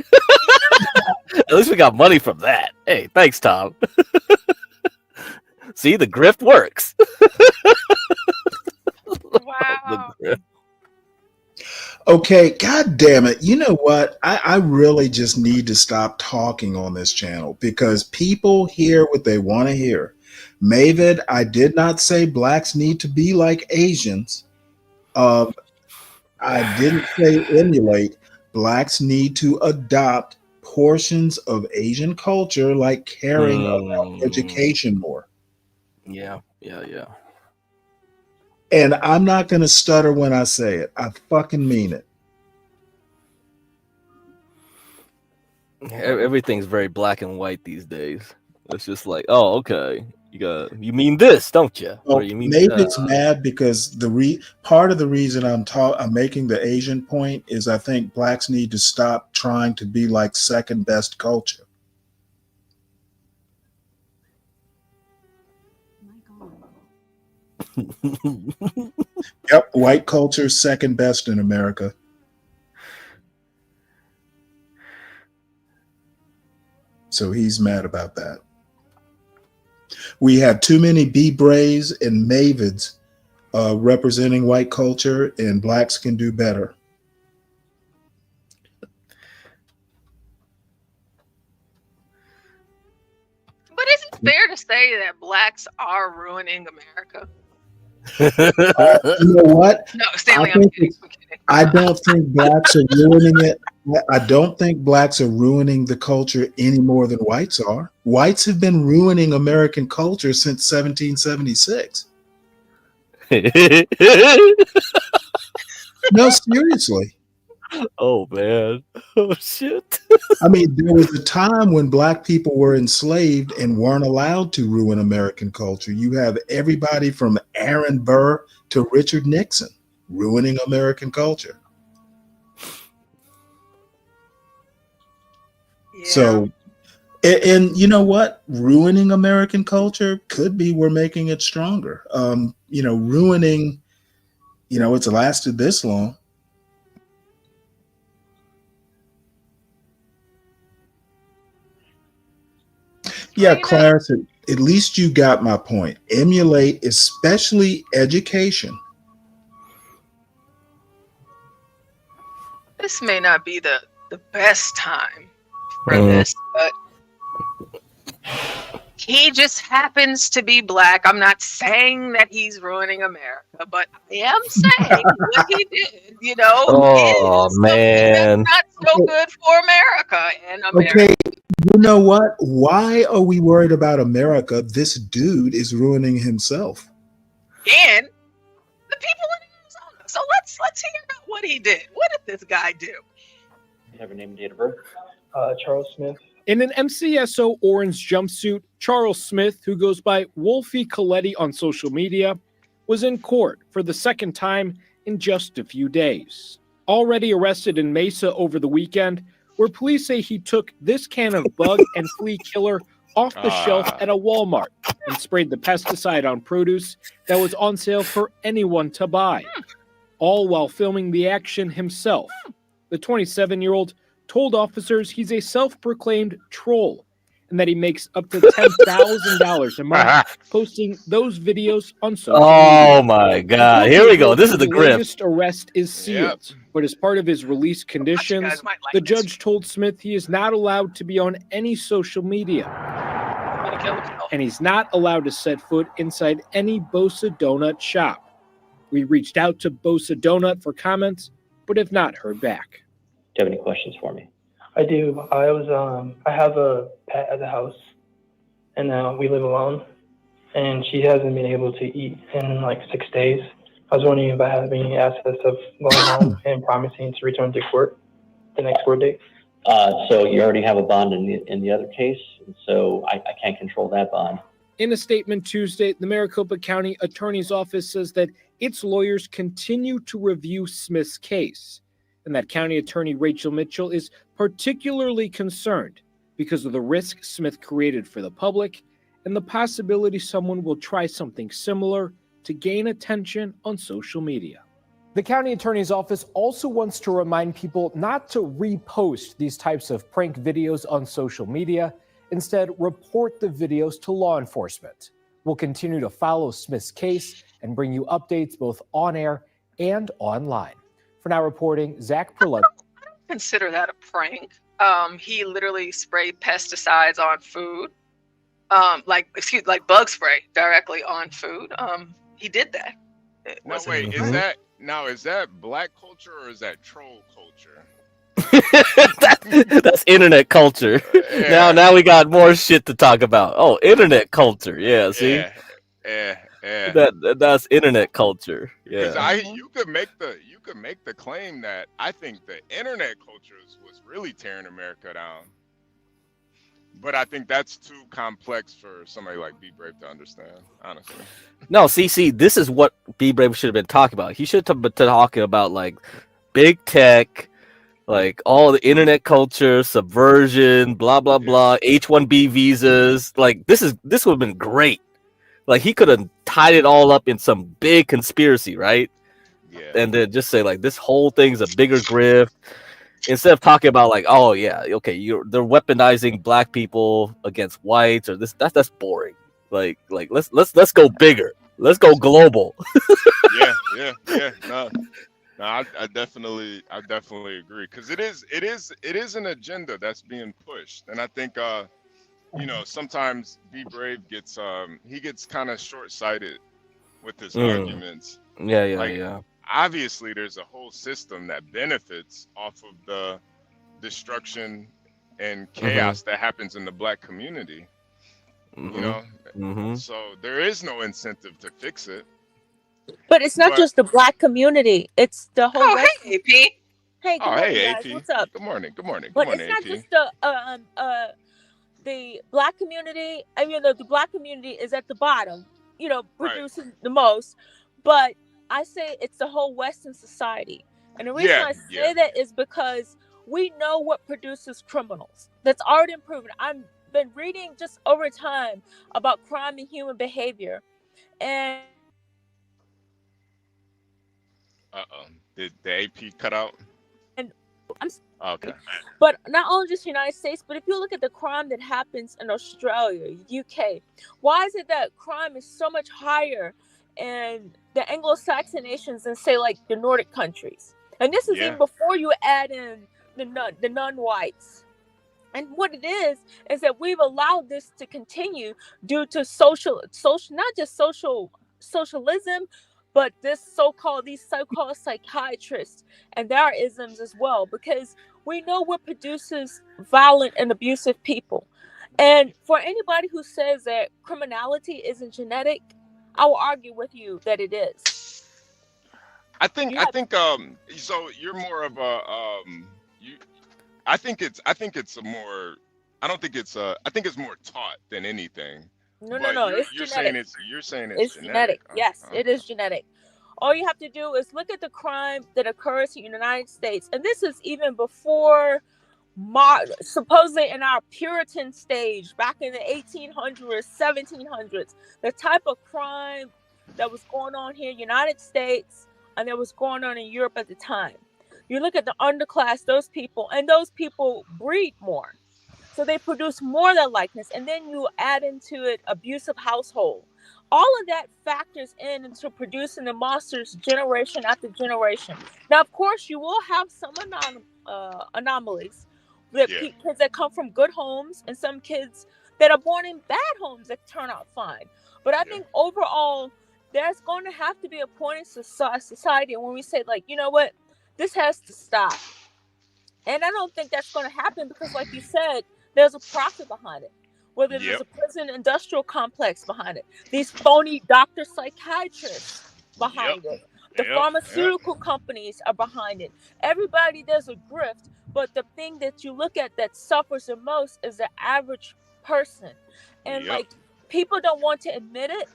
At least we got money from that. Hey, thanks, Tom. See, the grift works. Wow. Okay, god damn it. You know what? I really just need to stop talking on this channel because people hear what they want to hear. Mavid, I did not say blacks need to be like Asians. I didn't say emulate. Blacks need to adopt portions of Asian culture, like caring about education more. Yeah. And I'm not going to stutter when I say it. I fucking mean it. Everything's very black and white these days. It's just like, oh, okay, you mean this, don't you? Well, Or you mean maybe it's mad because part of the reason I'm making the Asian point is I think blacks need to stop trying to be like second best culture. Yep, white culture second best in America. So he's mad about that. We have too many B-Braves and Mavids representing white culture, and blacks can do better. But is it fair to say that blacks are ruining America? You know what? No, Stanley, I'm kidding. I don't think blacks are ruining it. I don't think blacks are ruining the culture any more than whites are. Whites have been ruining American culture since 1776. No, seriously. Oh, man. Oh, shit. I mean, there was a time when black people were enslaved and weren't allowed to ruin American culture. You have everybody from Aaron Burr to Richard Nixon ruining American culture. Yeah. So, and you know what? Ruining American culture could be we're making it stronger. Ruining, it's lasted this long. Yeah, Clarence, at least you got my point. Emulate, especially education. This may not be the best time for this, but he just happens to be black. I'm not saying that he's ruining America, but I am saying what he did, Oh, man. Not so good for America and America. Okay, you know what? Why are we worried about America? This dude is ruining himself. And the people in Arizona. So let's hear about what he did. What did this guy do? You have your name and date of birth? Charles Smith. In an MCSO orange jumpsuit, Charles Smith, who goes by Wolfie Coletti on social media, was in court for the second time in just a few days. Already arrested in Mesa over the weekend, where police say he took this can of bug and flea killer off the shelf at a Walmart and sprayed the pesticide on produce that was on sale for anyone to buy, all while filming the action himself. The 27-year-old told officers he's a self-proclaimed troll and that he makes up to $10,000 a month posting those videos on social media. Oh my God! Here we go. This is the grip. Latest arrest is sealed, but as part of his release conditions, the judge told Smith he is not allowed to be on any social media, and he's not allowed to set foot inside any Bosa Donut shop. We reached out to Bosa Donut for comments, but have not heard back. Do you have any questions for me? I do. I have a pet at the house, and we live alone, and she hasn't been able to eat in like 6 days. I was wondering if I have any access of going home and promising to return to court the next court date. So you already have a bond in the other case, and so I can't control that bond. In a statement Tuesday, the Maricopa County Attorney's Office says that its lawyers continue to review Smith's case, and that County Attorney Rachel Mitchell is particularly concerned because of the risk Smith created for the public and the possibility someone will try something similar to gain attention on social media. The county attorney's office also wants to remind people not to repost these types of prank videos on social media. Instead, report the videos to law enforcement. We'll continue to follow Smith's case and bring you updates both on air and online. For now, reporting, Zach Perlet. Consider that a prank. He literally sprayed pesticides on food, like bug spray directly on food. He did that. No, wait, is that black culture or is that troll culture? That's internet culture. Yeah. Now we got more shit to talk about. Oh, internet culture. Yeah, see? Yeah. That's internet culture. Yeah. Because you could make the claim that I think the internet culture was really tearing America down. But I think that's too complex for somebody like Be Brave to understand, honestly. No, see, this is what Be Brave should have been talking about. He should have been talking about like big tech, like all the internet culture, subversion, blah blah blah, H-1B visas. Like this would have been great. Like he could have tied it all up in some big conspiracy, right? Yeah. And then just say like this whole thing's a bigger grift. Instead of talking about like, oh yeah, okay, they're weaponizing black people against whites or this, that's boring. Like let's go bigger. Let's go global. Yeah. No, I definitely agree because it is an agenda that's being pushed, and I think sometimes Be Brave gets kind of short-sighted with his arguments. Yeah. Obviously, there's a whole system that benefits off of the destruction and chaos that happens in the black community. So there is no incentive to fix it. But it's not just the black community; it's the whole. Hey, AP. Hey, good morning, guys. AP. What's up? Good morning. But it's not just the black community. I mean, the black community is at the bottom, producing the most, but I say it's the whole Western society. And the reason I say that is because we know what produces criminals. That's already been proven. I've been reading just over time about crime and human behavior. And did the AP cut out? And okay. But not only just the United States, but if you look at the crime that happens in Australia, UK, why is it that crime is so much higher in the Anglo-Saxon nations than say like the Nordic countries? And this is even before you add in the non-whites. And what it is that we've allowed this to continue due to social, not just socialism, but these so-called psychiatrists and their isms as well, because we know what produces violent and abusive people. And for anybody who says that criminality isn't genetic, I will argue with you that it is. I think so you're more of a you I think it's a more I don't think it's I think it's more taught than anything. No, But it's you're genetic. saying it's It's genetic. genetic. Yes, it is genetic. All you have to do is look at the crime that occurs in the United States, and this is even before supposedly in our Puritan stage back in the 1800s, 1700s, the type of crime that was going on here in the United States and that was going on in Europe at the time. You look at the underclass, those people breed more. So they produce more than likeness. And then you add into it abusive household. All of that factors into producing the monsters generation after generation. Now, of course, you will have some anomalies. Kids that come from good homes and some kids that are born in bad homes that turn out fine. But I think overall, there's going to have to be a point in society when we say, like, you know what, this has to stop. And I don't think that's going to happen because, like you said, there's a profit behind it. Whether there's a prison industrial complex behind it, these phony doctor psychiatrists behind it, the pharmaceutical companies are behind it. Everybody does a grift, but the thing that you look at that suffers the most is the average person. And like, people don't want to admit it,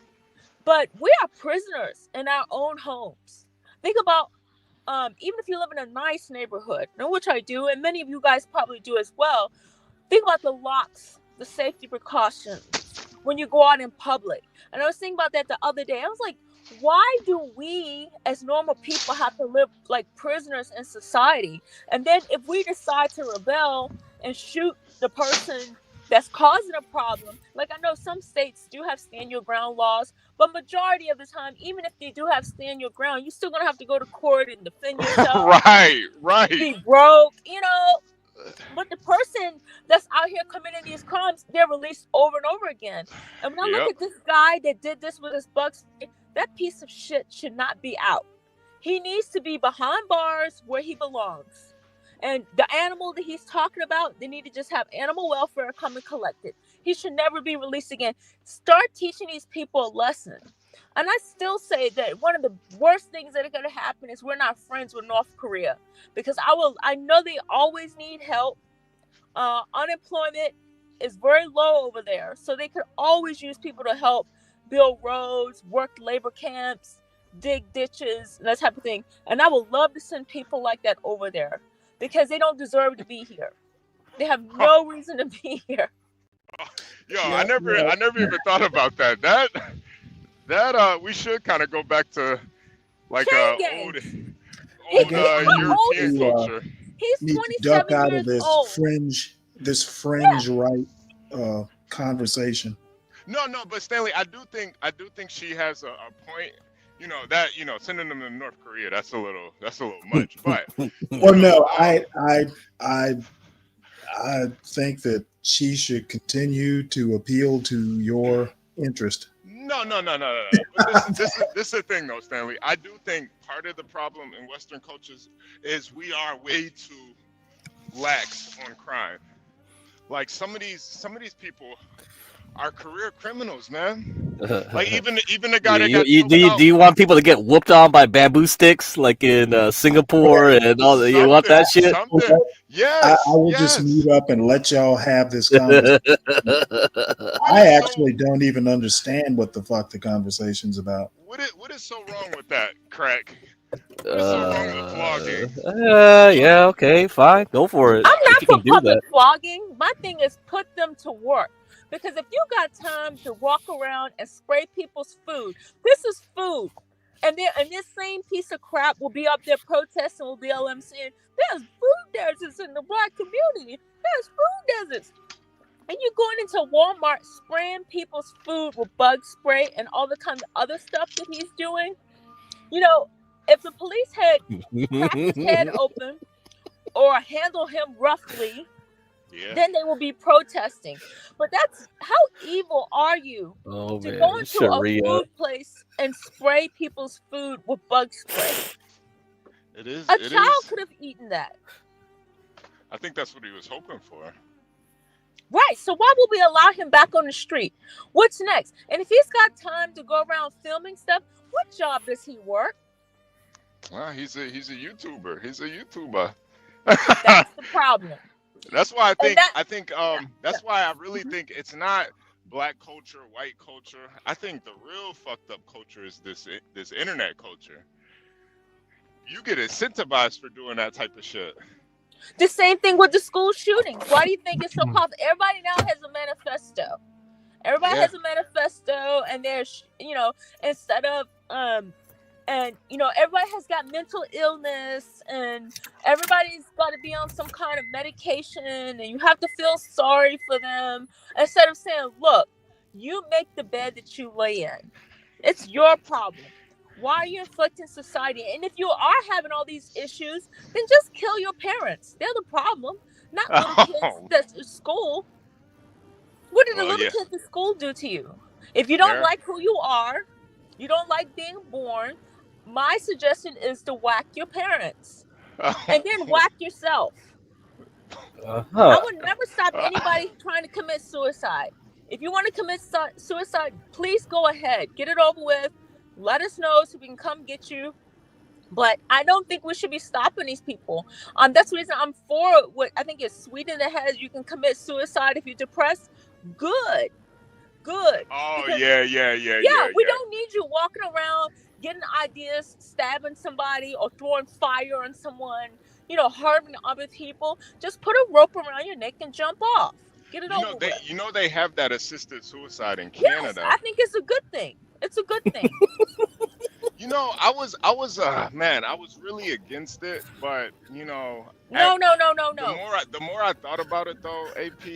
but we are prisoners in our own homes. Think about even if you live in a nice neighborhood, which I do, and many of you guys probably do as well, think about the locks, the safety precautions when you go out in public. And I was thinking about that the other day. I was like, why do we as normal people have to live like prisoners in society? And then if we decide to rebel and shoot the person that's causing a problem, like I know some states do have stand your ground laws, but majority of the time, even if they do have stand your ground, you're still gonna have to go to court and defend yourself. Right. Be broke, you know. But the person that's out here committing these crimes, they're released over and over again. And when I look at this guy that did this with his bucks, that piece of shit should not be out. He needs to be behind bars where he belongs. And the animal that he's talking about, they need to just have animal welfare come and collect it. He should never be released again. Start teaching these people a lesson. And I still say that one of the worst things that are going to happen is we're not friends with North Korea, because I know they always need help. Unemployment is very low over there, so they could always use people to help build roads, work labor camps, dig ditches, and that type of thing. And I would love to send people like that over there, because they don't deserve to be here. They have no reason to be here. I never even thought about that. That we should kind of go back to like old European culture. He's need 27 to duck out years of this old. fringe right conversation. No, but Stanley, I do think she has a point. You know that sending them to North Korea, that's a little much. But well, no, I think that she should continue to appeal to your interest. No. But this is the thing, though, Stanley. I do think part of the problem in Western cultures is we are way too lax on crime. Like some of these people are career criminals, man. Like even the guy that got do you want people to get whooped on by bamboo sticks like in Singapore and all that? You want that shit? Yes. I will just mute up and let y'all have this conversation. I actually don't even understand what the fuck the conversation's about. What is so wrong with that, Crack? What's so wrong with flogging? Yeah, okay, fine, go for it. I'm not you for can do public that. flogging. My thing is put them to work. Because if you got time to walk around and spray people's food, this is food. And this same piece of crap will be up there protesting with BLM saying, there's food deserts in the black community. There's food deserts. And you're going into Walmart spraying people's food with bug spray and all the kind of other stuff that he's doing. You know, if the police had cracked his head open or handled him roughly, then they will be protesting. But that's how evil are you to go into a food place and spray people's food with bug spray? It is. A child could have eaten that. I think that's what he was hoping for. Right. So why would we allow him back on the street? What's next? And if he's got time to go around filming stuff, what job does he work? Well, he's a YouTuber. He's a YouTuber. That's the problem. That's why I think Yeah. that's why I really think it's not black culture, white culture. I think the real fucked up culture is this internet culture. You get incentivized for doing that type of shit. The same thing with the school shootings. Why do you think it's so popular? Everybody now has a manifesto. Everybody has a manifesto, and there's, instead of and everybody has got mental illness, and everybody's got to be on some kind of medication, and you have to feel sorry for them, instead of saying, look, you make the bed that you lay in. It's your problem. Why are you inflicting society? And if you are having all these issues, then just kill your parents. They're the problem, not little kids that's at school. What did the little kids at school do to you? If you don't like who you are, you don't like being born, my suggestion is to whack your parents. And then whack yourself. I would never stop anybody trying to commit suicide. If you want to commit suicide, please go ahead. Get it over with. Let us know so we can come get you. But I don't think we should be stopping these people. That's the reason I'm for what I think is Sweden that has you can commit suicide if you're depressed. Good. Oh, because, yeah. We don't need you walking around getting ideas, stabbing somebody or throwing fire on someone, harming other people. Just put a rope around your neck and jump off. Get it over with. They have that assisted suicide in Canada. Yes, I think it's a good thing. It's a good thing. I was really against it, but No. The more I thought about it, though, AP,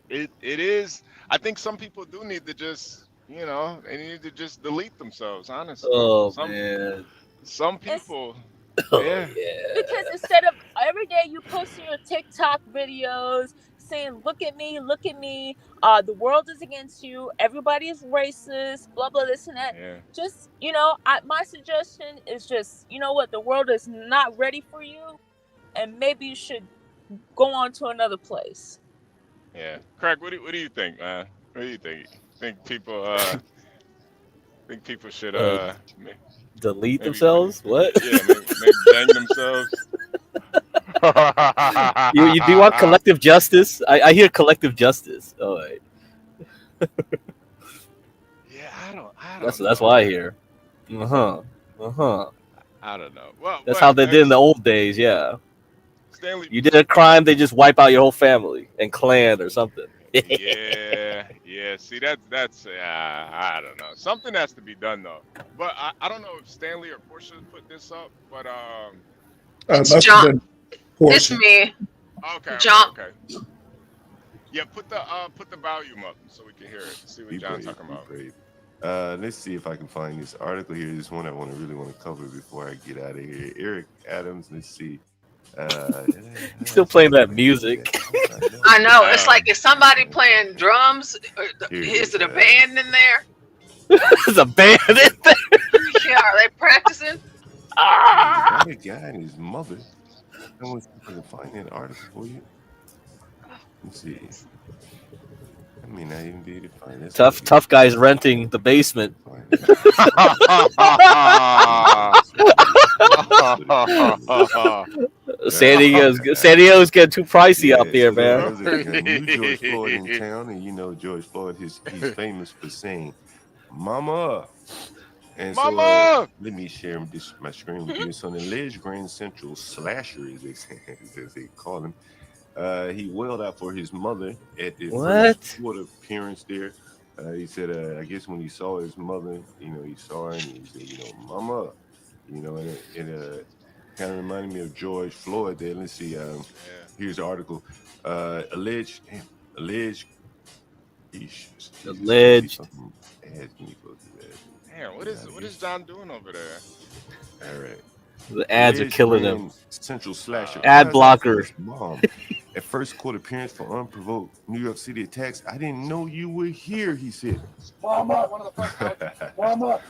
it is. I think some people do need to just, they need to just delete themselves. Honestly. Oh man. Some people. Yeah. Because instead of every day you posting your TikTok videos saying, look at me, the world is against you, everybody is racist, blah blah this and that. Yeah. Just my suggestion is just, the world is not ready for you, and maybe you should go on to another place. Yeah. Craig, what do you think, man? What do you think? Think people should delete themselves? What? Yeah, maybe bang themselves. You do you want collective justice? I hear collective justice. All right. Yeah, I don't That's what I hear. I don't know. Well, that's how they did in the old days. Yeah. Stanley, you did a crime, they just wipe out your whole family and clan or something. yeah. See, that's I don't know. Something has to be done though. But I don't know if Stanley or Portia put this up, but it's John. It's me. Okay. John. Okay. Yeah, put the volume up so we can hear it. See what John's talking about. Let's see if I can find this article here. This one I really want to cover before I get out of here. Eric Adams. Let's see. Still playing that music. I know. It's like, is somebody playing drums? Is it a band in there? There's a band in there. Yeah, are they practicing? Got a guy and his mother. I want to see if I can find that article for you. Let's see. I may not even be able to find this. Tough guys renting the basement. San Diego's getting too pricey out there, man. New George Floyd in town, and George Floyd, he's famous for saying, "Mama." And Mama! So, let me share my screen with you. So, an alleged Grand Central slasher, as they call him, he wailed out for his mother at the first court appearance there. He said, I guess when he saw his mother, he saw her and he said, "Mama," and it kind of reminded me of George Floyd there. Let's see. Here's the article. Alleged. Damn, what is John doing over there? All right. The ads are killing him. Central slasher. Ad blocker. Mom, at first court appearance for unprovoked New York City attacks. I didn't know you were here, he said. Mama, one of the first guys. Mama.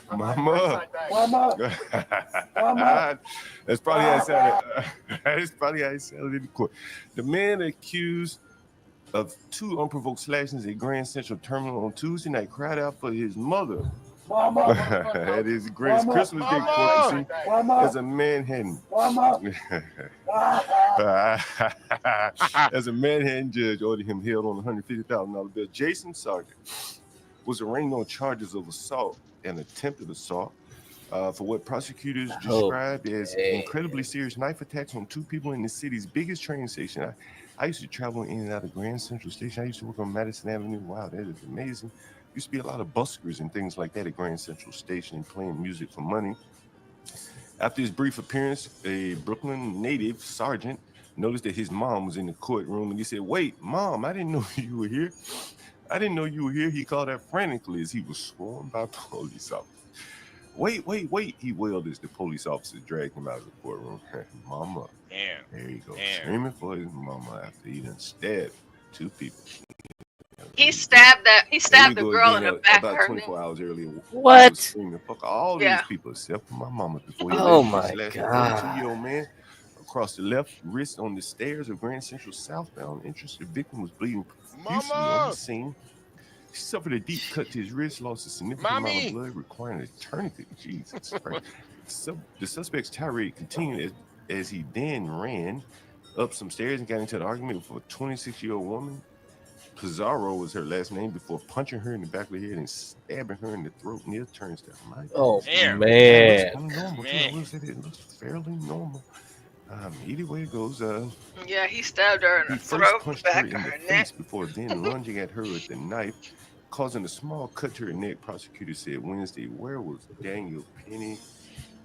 That's probably how it sounded. That's probably how it sounded in the court. The man accused of 2 unprovoked slashings at Grand Central Terminal on Tuesday night cried out for his mother That is the greatest Christmas Day courtesy as a Manhattan. As a Manhattan judge ordered him held on a $150,000 bill. Jason Sargent was arraigned on charges of assault and attempted assault for what prosecutors described as incredibly serious knife attacks on two people in the city's biggest train station. I used to travel in and out of Grand Central Station. I used to work on Madison Avenue. Wow, that is amazing. Used to be a lot of buskers and things like that at Grand Central Station playing music for money. After his brief appearance, a Brooklyn native, Sargent, noticed that his mom was in the courtroom, and he said, "Wait, Mom, I didn't know you were here. I didn't know you were here." He called out frantically as he was swarmed by police officers. Wait, he wailed as the police officer dragged him out of the courtroom. Mama. Damn. There you go. Screaming for his mama after he done stabbed two people. He stabbed the girl in the back of about her 24 neck. hours earlier. What? He was screaming, fuck all these people except for my mama before he Oh left. my He slashed God. a 32-year-old man across the left wrist on the stairs of Grand Central southbound entrance. The victim was bleeding profusely on the scene. He suffered a deep cut to his wrist, lost a significant amount of blood, requiring an eternity. Jesus Christ. The suspect's tirade continued as he then ran up some stairs and got into an argument with a 26-year-old woman. Pizarro was her last name, before punching her in the back of the head and stabbing her in the throat near the turnstile. Oh, Damn. man. It looks kind of normal, too. I will say that it looks fairly normal. Either way it goes, Yeah, he stabbed her in he the first throat, punched back her of in the her neck. face before then lunging at her with the knife, causing a small cut to her neck. Prosecutor said Wednesday, "Where was Daniel Penny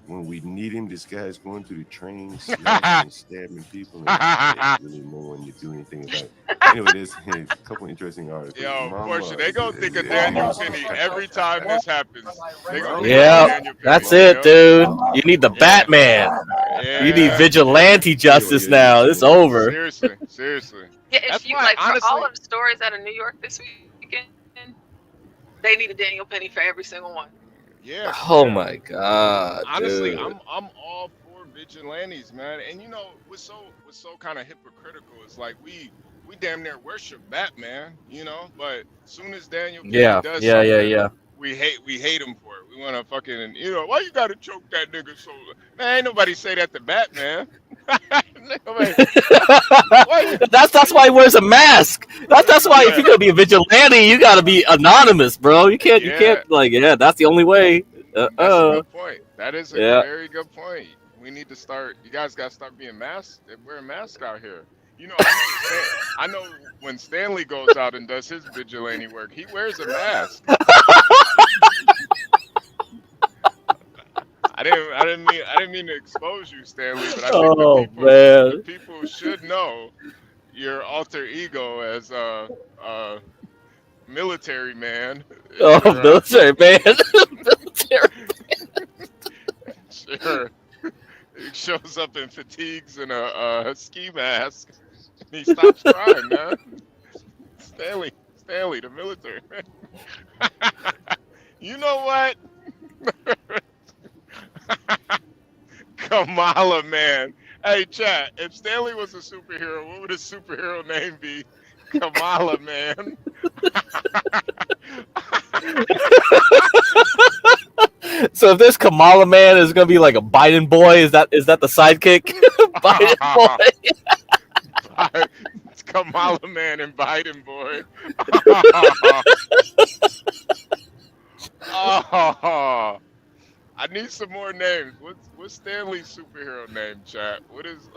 when we need him? This guy's going through the train, slashing and stabbing people, and there's really no one to do anything about it." Anyway, there's a couple interesting articles. Yo, Mama, Portia, they gonna think of Daniel Penny every time this happens. They gonna think of Yeah, Daniel Penny. that's it, dude. You need the Batman. You need vigilante justice now. It's over. Seriously. Yeah, That's if you why, like honestly, for all of the stories out of New York this weekend, they need a Daniel Penny for every single one. Yeah. Oh my God, Honestly, dude. I'm all for vigilantes, man. And you know what's so kind of hypocritical is like we damn near worship Batman, you know, but as soon as Daniel Penny does something, we hate him for it. We want to fucking, you know, why you gotta choke that nigga so? Man, ain't nobody say that to Batman. That's why he wears a mask. That's why if you're gonna be a vigilante, you gotta be anonymous, bro. You can't that's the only way. That's a good point. That is a very good point. We need to start. You guys gotta start being masked. Wearing masks out here. You know, I know when Stanley goes out and does his vigilante work, he wears a mask. I didn't mean to expose you, Stanley, but I think the people should know your alter ego as a military man. Military man. Military man. Sure. He shows up in fatigues and a ski mask. He stops crying, man. Stanley, the military man. You know what? Kamala, man. Hey, chat, if Stanley was a superhero, what would his superhero name be? Kamala, man. So if this Kamala man is gonna be like a Biden boy, is that the sidekick? Biden boy. It's Kamala man and Biden boy. Oh, I need some more names. What's Stanley's superhero name, chat? What is?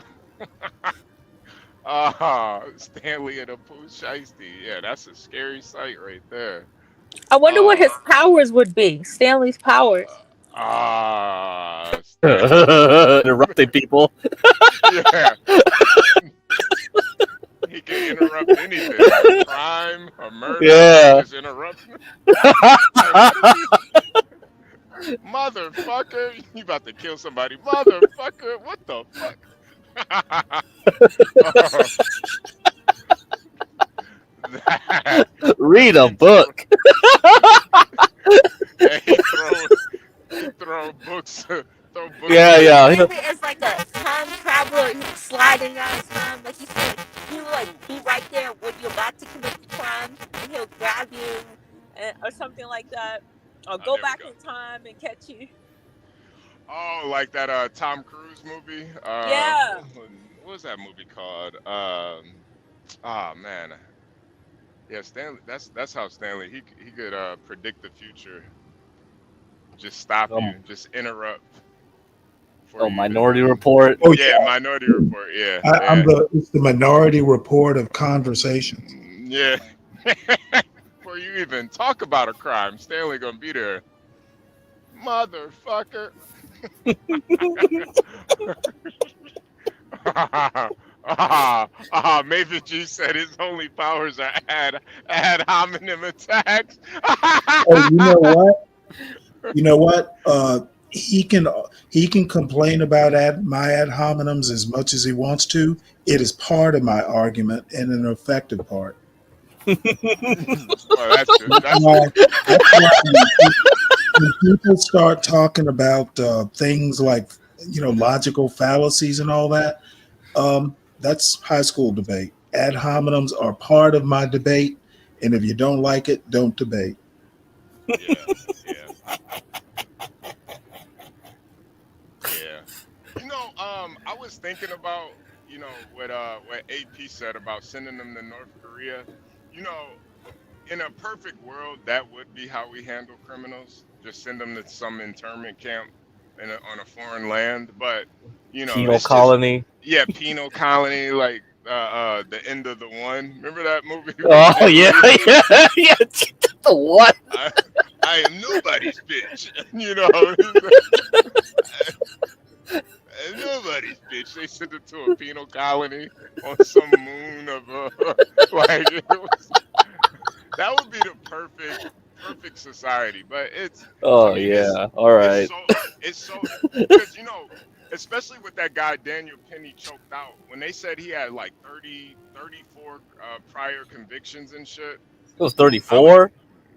Stanley and a Pooh Shiesty. Yeah, that's a scary sight right there. I wonder what his powers would be. Stanley's powers. Interrupting people. Yeah. He can interrupt anything. A crime, a murder. Yeah. Just interrupt. Motherfucker, you about to kill somebody. Motherfucker, what the fuck? Read a book. Hey, throw books. Yeah. Maybe it's like a time traveler. He's sliding down his time. Like he said, he will like be right there when you're about to commit the crime, and he'll grab you, or something like that. Or go back in time and catch you. Oh, like that Tom Cruise movie? Yeah. What was that movie called? Oh man. Yeah, Stanley. That's how Stanley he could predict the future. Just stop you, just interrupt. Minority Report. Oh Yeah, Minority Report. Yeah, it's the Minority Report of conversations. yeah. Before you even talk about a crime, Stanley gonna be there. Motherfucker. Maven G said his only powers are ad hominem attacks. Oh, you know what? He can complain about my ad hominems as much as he wants to. It is part of my argument and an effective part. Well, that's good. That's why when people start talking about things like logical fallacies and all that, that's high school debate. Ad hominems are part of my debate, and if you don't like it, don't debate. Yeah. I was thinking about, what AP said about sending them to North Korea. In a perfect world, that would be how we handle criminals. Just send them to some internment camp on a foreign land. But penal colony. Yeah, penal colony, like the end of the one. Remember that movie? Oh yeah. The what? I am nobody's bitch. Nobody's bitch. They sent it to a penal colony on some moon of that would be the perfect society. But it's all right. It's so because especially with that guy Daniel Penny choked out when they said he had like 34 prior convictions and shit. It was 34.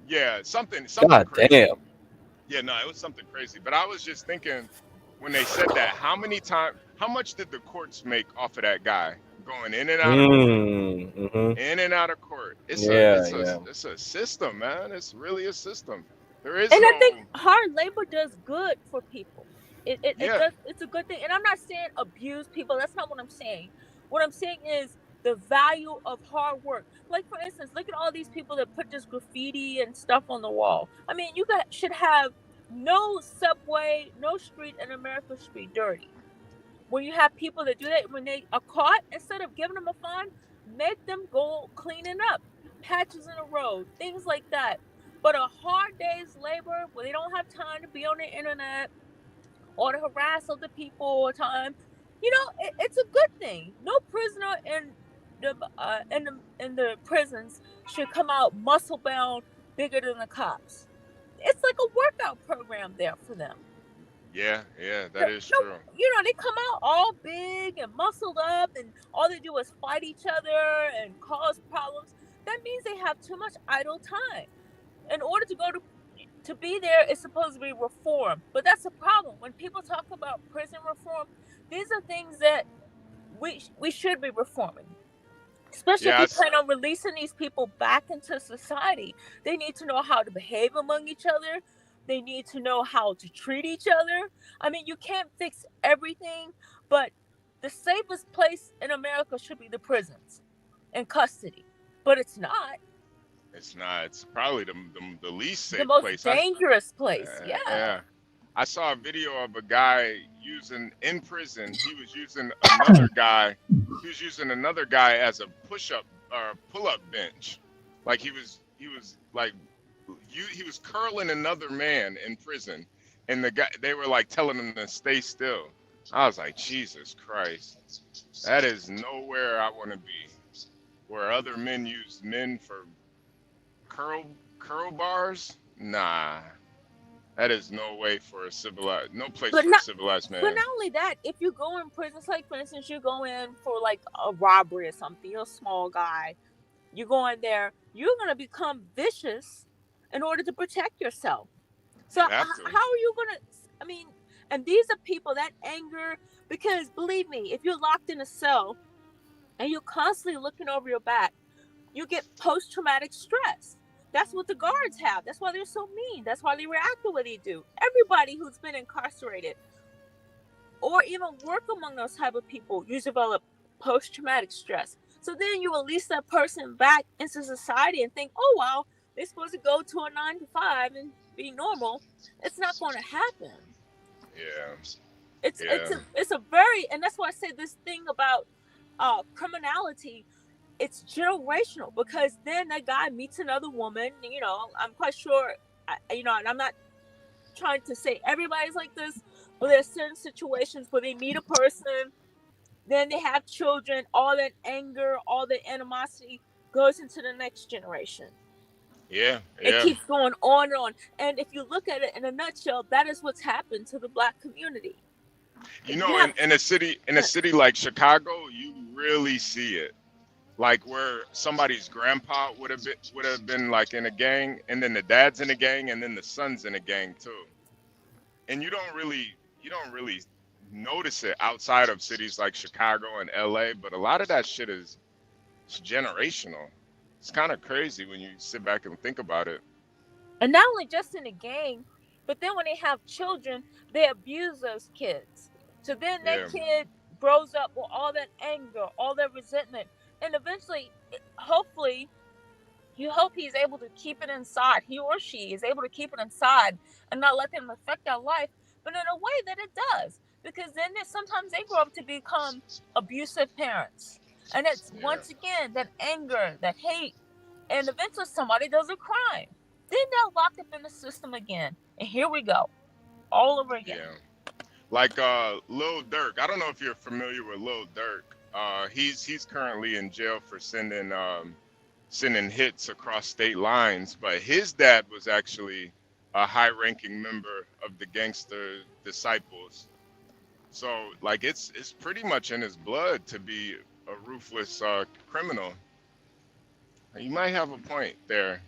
Yeah, something God crazy. damn. Yeah, no, it was something crazy. But I was just thinking when they said that, how much did the courts make off of that guy going in and out of court? In and out of court. It's a system, man. It's really a system. I think hard labor does good for people. It does. It's a good thing. And I'm not saying abuse people. That's not what I'm saying. What I'm saying is the value of hard work. Like, for instance, look at all these people that put this graffiti and stuff on the wall. I mean, you should have no subway, no street in America should be dirty. When you have people that do that, when they are caught, instead of giving them a fine, make them go cleaning up patches in the road, things like that. But a hard day's labor where they don't have time to be on the internet or to harass other people all the time, it's a good thing. No prisoner in the prisons should come out muscle bound, bigger than the cops. It's like a workout program there for them. Yeah, that is true. They come out all big and muscled up, and all they do is fight each other and cause problems. That means they have too much idle time. In order to be there, it's supposed to be reform. But that's a problem. When people talk about prison reform, these are things that we should be reforming. Especially if we plan on releasing these people back into society. They need to know how to behave among each other. They need to know how to treat each other. I mean, you can't fix everything, but the safest place in America should be the prisons and custody. But it's not. It's not. It's probably the least safe place. The most place. dangerous place. Yeah. I saw a video of a guy in prison. He was using another guy. He was using another guy as a push-up or pull-up bench. Like he was curling another man in prison, and they were like telling him to stay still. I was like, Jesus Christ, that is nowhere I want to be. Where other men use men for curl bars? Nah, that is no way for a civilized, no place for a civilized man. But not only that, if you go in prison, like for instance, you go in for like a robbery or something, you're a small guy, you go in there, you're gonna become vicious in order to protect yourself. So how are you gonna? I mean, and these are people that anger, because believe me, if you're locked in a cell and you're constantly looking over your back, you get post-traumatic stress. That's what the guards have. That's why they're so mean. That's why they react the way they do. Everybody who's been incarcerated or even work among those type of people, you develop post-traumatic stress. So then you release that person back into society and think, oh, well, they're supposed to go to a 9 to 5 and be normal. It's not going to happen. Yeah. It's a very, and that's why I say this thing about criminality. It's generational, because then that guy meets another woman. You know, I'm quite sure. And I'm not trying to say everybody's like this, but there's certain situations where they meet a person, then they have children. All that anger, all the animosity goes into the next generation. Yeah. It keeps going on and on. And if you look at it in a nutshell, that is what's happened to the Black community. You know, in a city like Chicago, you really see it. Like where somebody's grandpa would have been like in a gang, and then the dad's in a gang, and then the son's in a gang too. And you don't really notice it outside of cities like Chicago and LA, but a lot of that shit is generational. It's kind of crazy when you sit back and think about it. And not only just in a gang, but then when they have children, they abuse those kids. So then that kid grows up with all that anger, all that resentment. And eventually, hopefully, you hope he's able to keep it inside. He or she is able to keep it inside and not let them affect their life, but in a way that it does. Because then sometimes they grow up to become abusive parents. And it's once again that anger, that hate, and eventually somebody does a crime. Then they're locked up in the system again. And here we go. All over again. Yeah. Like Lil Durk. I don't know if you're familiar with Lil Durk. He's currently in jail for sending hits across state lines, but his dad was actually a high-ranking member of the Gangster Disciples. So like it's pretty much in his blood to be a ruthless criminal. You might have a point there.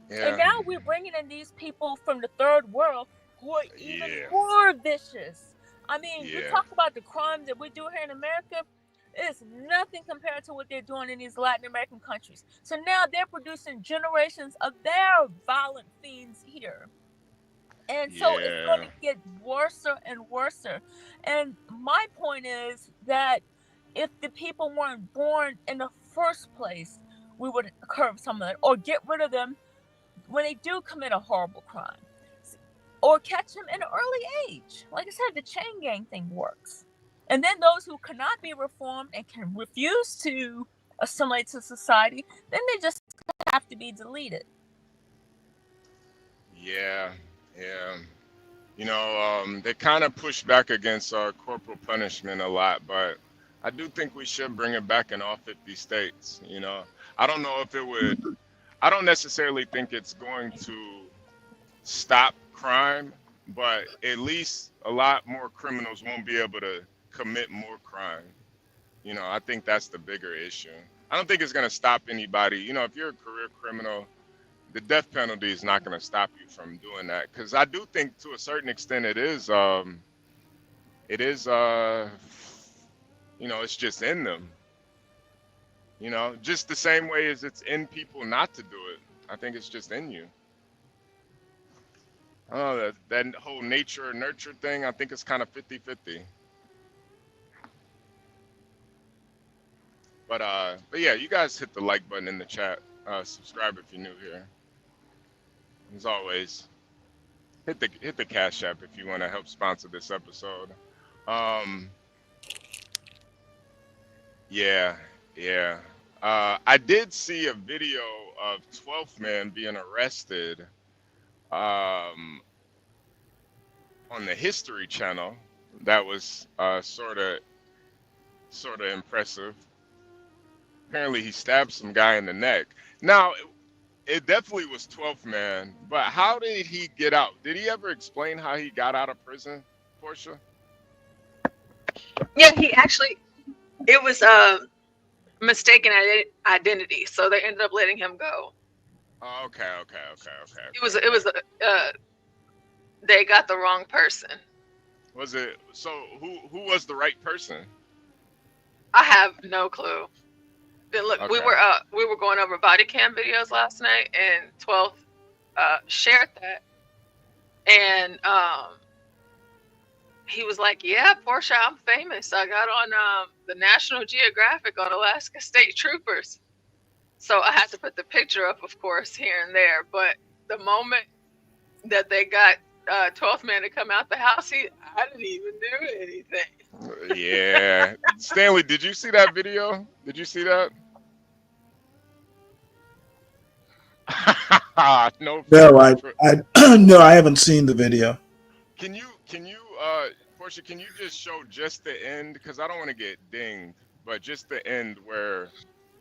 Yeah. And now we're bringing in these people from the third world who are even more vicious. I mean, you talk about the crimes that we do here in America. It's nothing compared to what they're doing in these Latin American countries. So now they're producing generations of their violent fiends here. And so it's going to get worse and worse. And my point is that if the people weren't born in the first place, we would curb some of it or get rid of them when they do commit a horrible crime. Or catch them in an early age. Like I said, the chain gang thing works. And then those who cannot be reformed and can refuse to assimilate to society, then they just have to be deleted. Yeah. You know, they kind of push back against corporal punishment a lot, but I do think we should bring it back in all 50 states. You know, I don't know if it would. I don't necessarily think it's going to stop crime, but at least a lot more criminals won't be able to commit more crime. You know, I think that's the bigger issue. I don't think it's going to stop anybody. You know, if you're a career criminal, the death penalty is not going to stop you from doing that. Because I do think to a certain extent it is, you know, it's just in them. You know, just the same way as it's in people not to do it. I think it's just in you. Oh, that whole nature or nurture thing, I think it's kind of 50-50. But yeah, you guys hit the like button in the chat. Subscribe if you're new here. As always, hit the Cash App if you want to help sponsor this episode. Yeah. I did see a video of 12th Man being arrested on the History Channel. That was sort of impressive. Apparently he stabbed some guy in the neck. Now, it definitely was 12th Man, but how did he get out? Did he ever explain how he got out of prison, Portia? Yeah, it was mistaken identity, so they ended up letting him go. Oh, okay. It was they got the wrong person. Was it? So who was the right person? I have no clue. Look, Okay. we were going over body cam videos last night, and 12th shared that, and he was like, "Yeah, Portia, I'm famous. I got on the National Geographic on Alaska State Troopers." So I had to put the picture up, of course, here and there. But the moment that they got 12th man to come out the house, I didn't even do anything. Yeah. Stanley, did you see that video? Did you see that? No. No, no, I haven't seen the video. Can you, Portia, can you just show just the end? Because I don't want to get dinged, but just the end where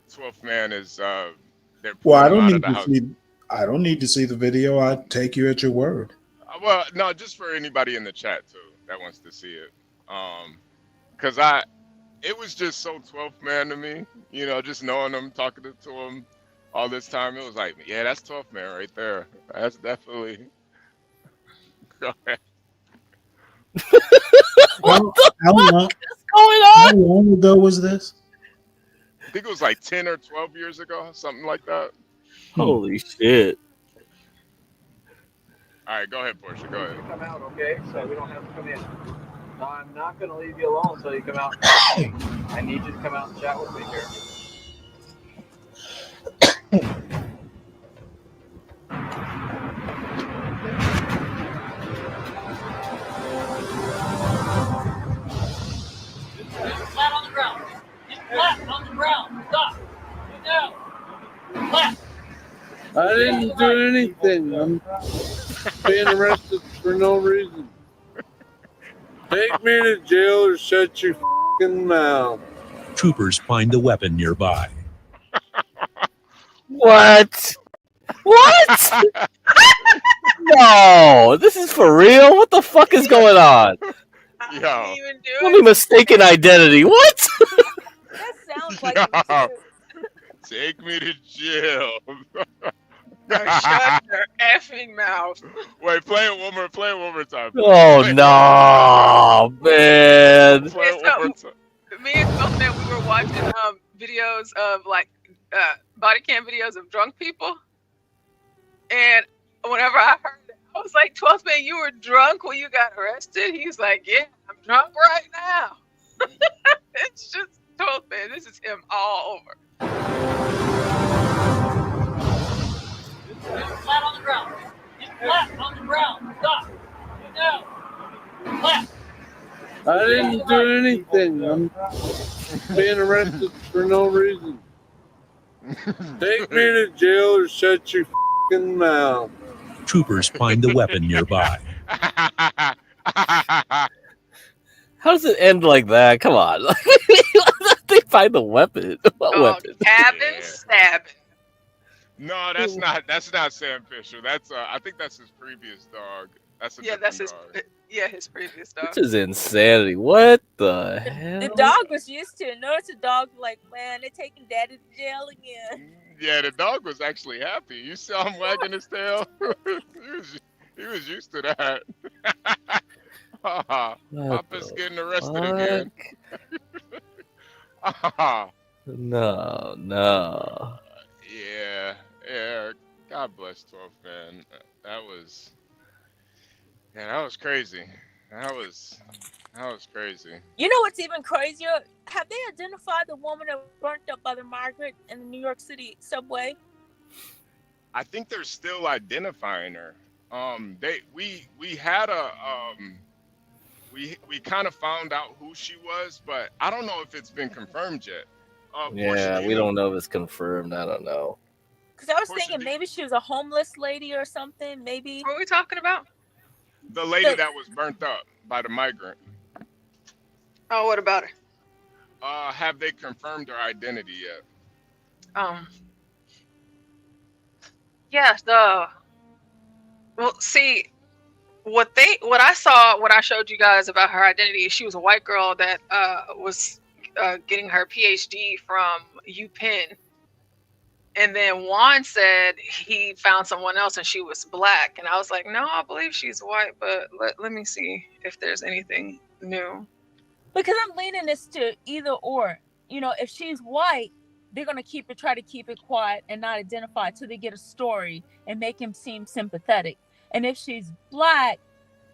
12th man is, they're Well, I pulling him don't out of need the to house. see. I don't need to see the video. I take you at your word. Well, no, just for anybody in the chat too that wants to see it. Because it was just so 12th man to me, you know, just knowing him, talking to him all this time. It was like, yeah, that's 12th man right there. That's definitely. Go ahead. What the fuck is going on? How long ago was this? I think it was like 10 or 12 years ago, something like that. Holy shit. All right, go ahead, Portia. Go ahead. Come out, okay? So we don't have to come in. I'm not going to leave you alone until you come out. I need you to come out and chat with me here. Flat on the ground. Get flat on the ground. Stop. Get down. Flat. I didn't do anything. I'm being arrested for no reason. Take me to jail or shut your fucking mouth. Troopers find the weapon nearby. What? What? No, this is for real? What the fuck is going on? Yo. Let me mistaken identity. What? That sounds like Yo. Take me to jail. Shut your effing mouth. Wait, play it one more time. Oh Play it no, man. Play it one more time. Me and 12th man, we were watching videos of like body cam videos of drunk people, and whenever I heard it, I was like, 12th man, you were drunk when you got arrested? He's like, yeah, I'm drunk right now. It's just 12th man, this is him all over. Flat on the ground. Get flat on the ground. Stop. Get down. Flat. I didn't do anything. I'm being arrested for no reason. Take me to jail or shut your fucking mouth. Troopers find the weapon nearby. How does it end like that? Come on. They find the weapon. What weapon? Cabin stabbing. No, that's not Sam Fisher. That's I think that's his previous dog. That's his dog. His previous dog. This is insanity. What the hell? The dog was used to it. Notice the dog like, man, they're taking daddy to jail again. Yeah, the dog was actually happy. You saw him wagging his tail. he was used to that. Papa's getting arrested again. No. Yeah. God bless 12th man. That was crazy. That was crazy. You know what's even crazier? Have they identified the woman that was burnt up by the migrant in the New York City subway? I think they're still identifying her. We had a we kind of found out who she was, but I don't know if it's been confirmed yet. Yeah, we don't know if it's confirmed. I don't know. Because I was thinking maybe she was a homeless lady or something. Maybe. What are we talking about? The lady that was burnt up by the migrant. Oh, what about her? Have they confirmed her identity yet? Yes. Well, see, what I showed you guys about her identity. She was a white girl that was getting her PhD from UPenn. And then Juan said he found someone else and she was black. And I was like, no, I believe she's white, but let me see if there's anything new. Because I'm leaning this to either or. You know, if she's white, they're going to try to keep it quiet and not identify till they get a story and make him seem sympathetic. And if she's black,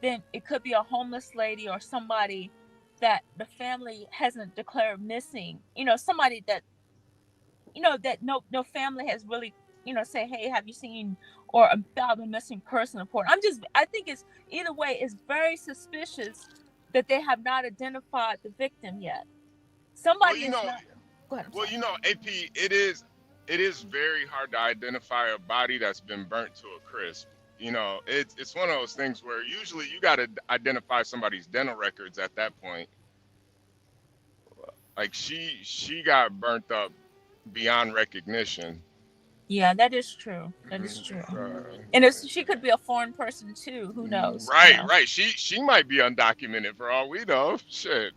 then it could be a homeless lady or somebody that the family hasn't declared missing. Somebody that, that no family has really, say, hey, have you seen or about a missing person report? I think it's either way, it's very suspicious that they have not identified the victim yet. Somebody is not. Go ahead, well, AP, it is very hard to identify a body that's been burnt to a crisp. It's one of those things where usually you got to identify somebody's dental records at that point. Like she got burnt up beyond recognition. Yeah, that is true. That is true. And she could be a foreign person too. Who knows? Right. She might be undocumented for all we know. Shit,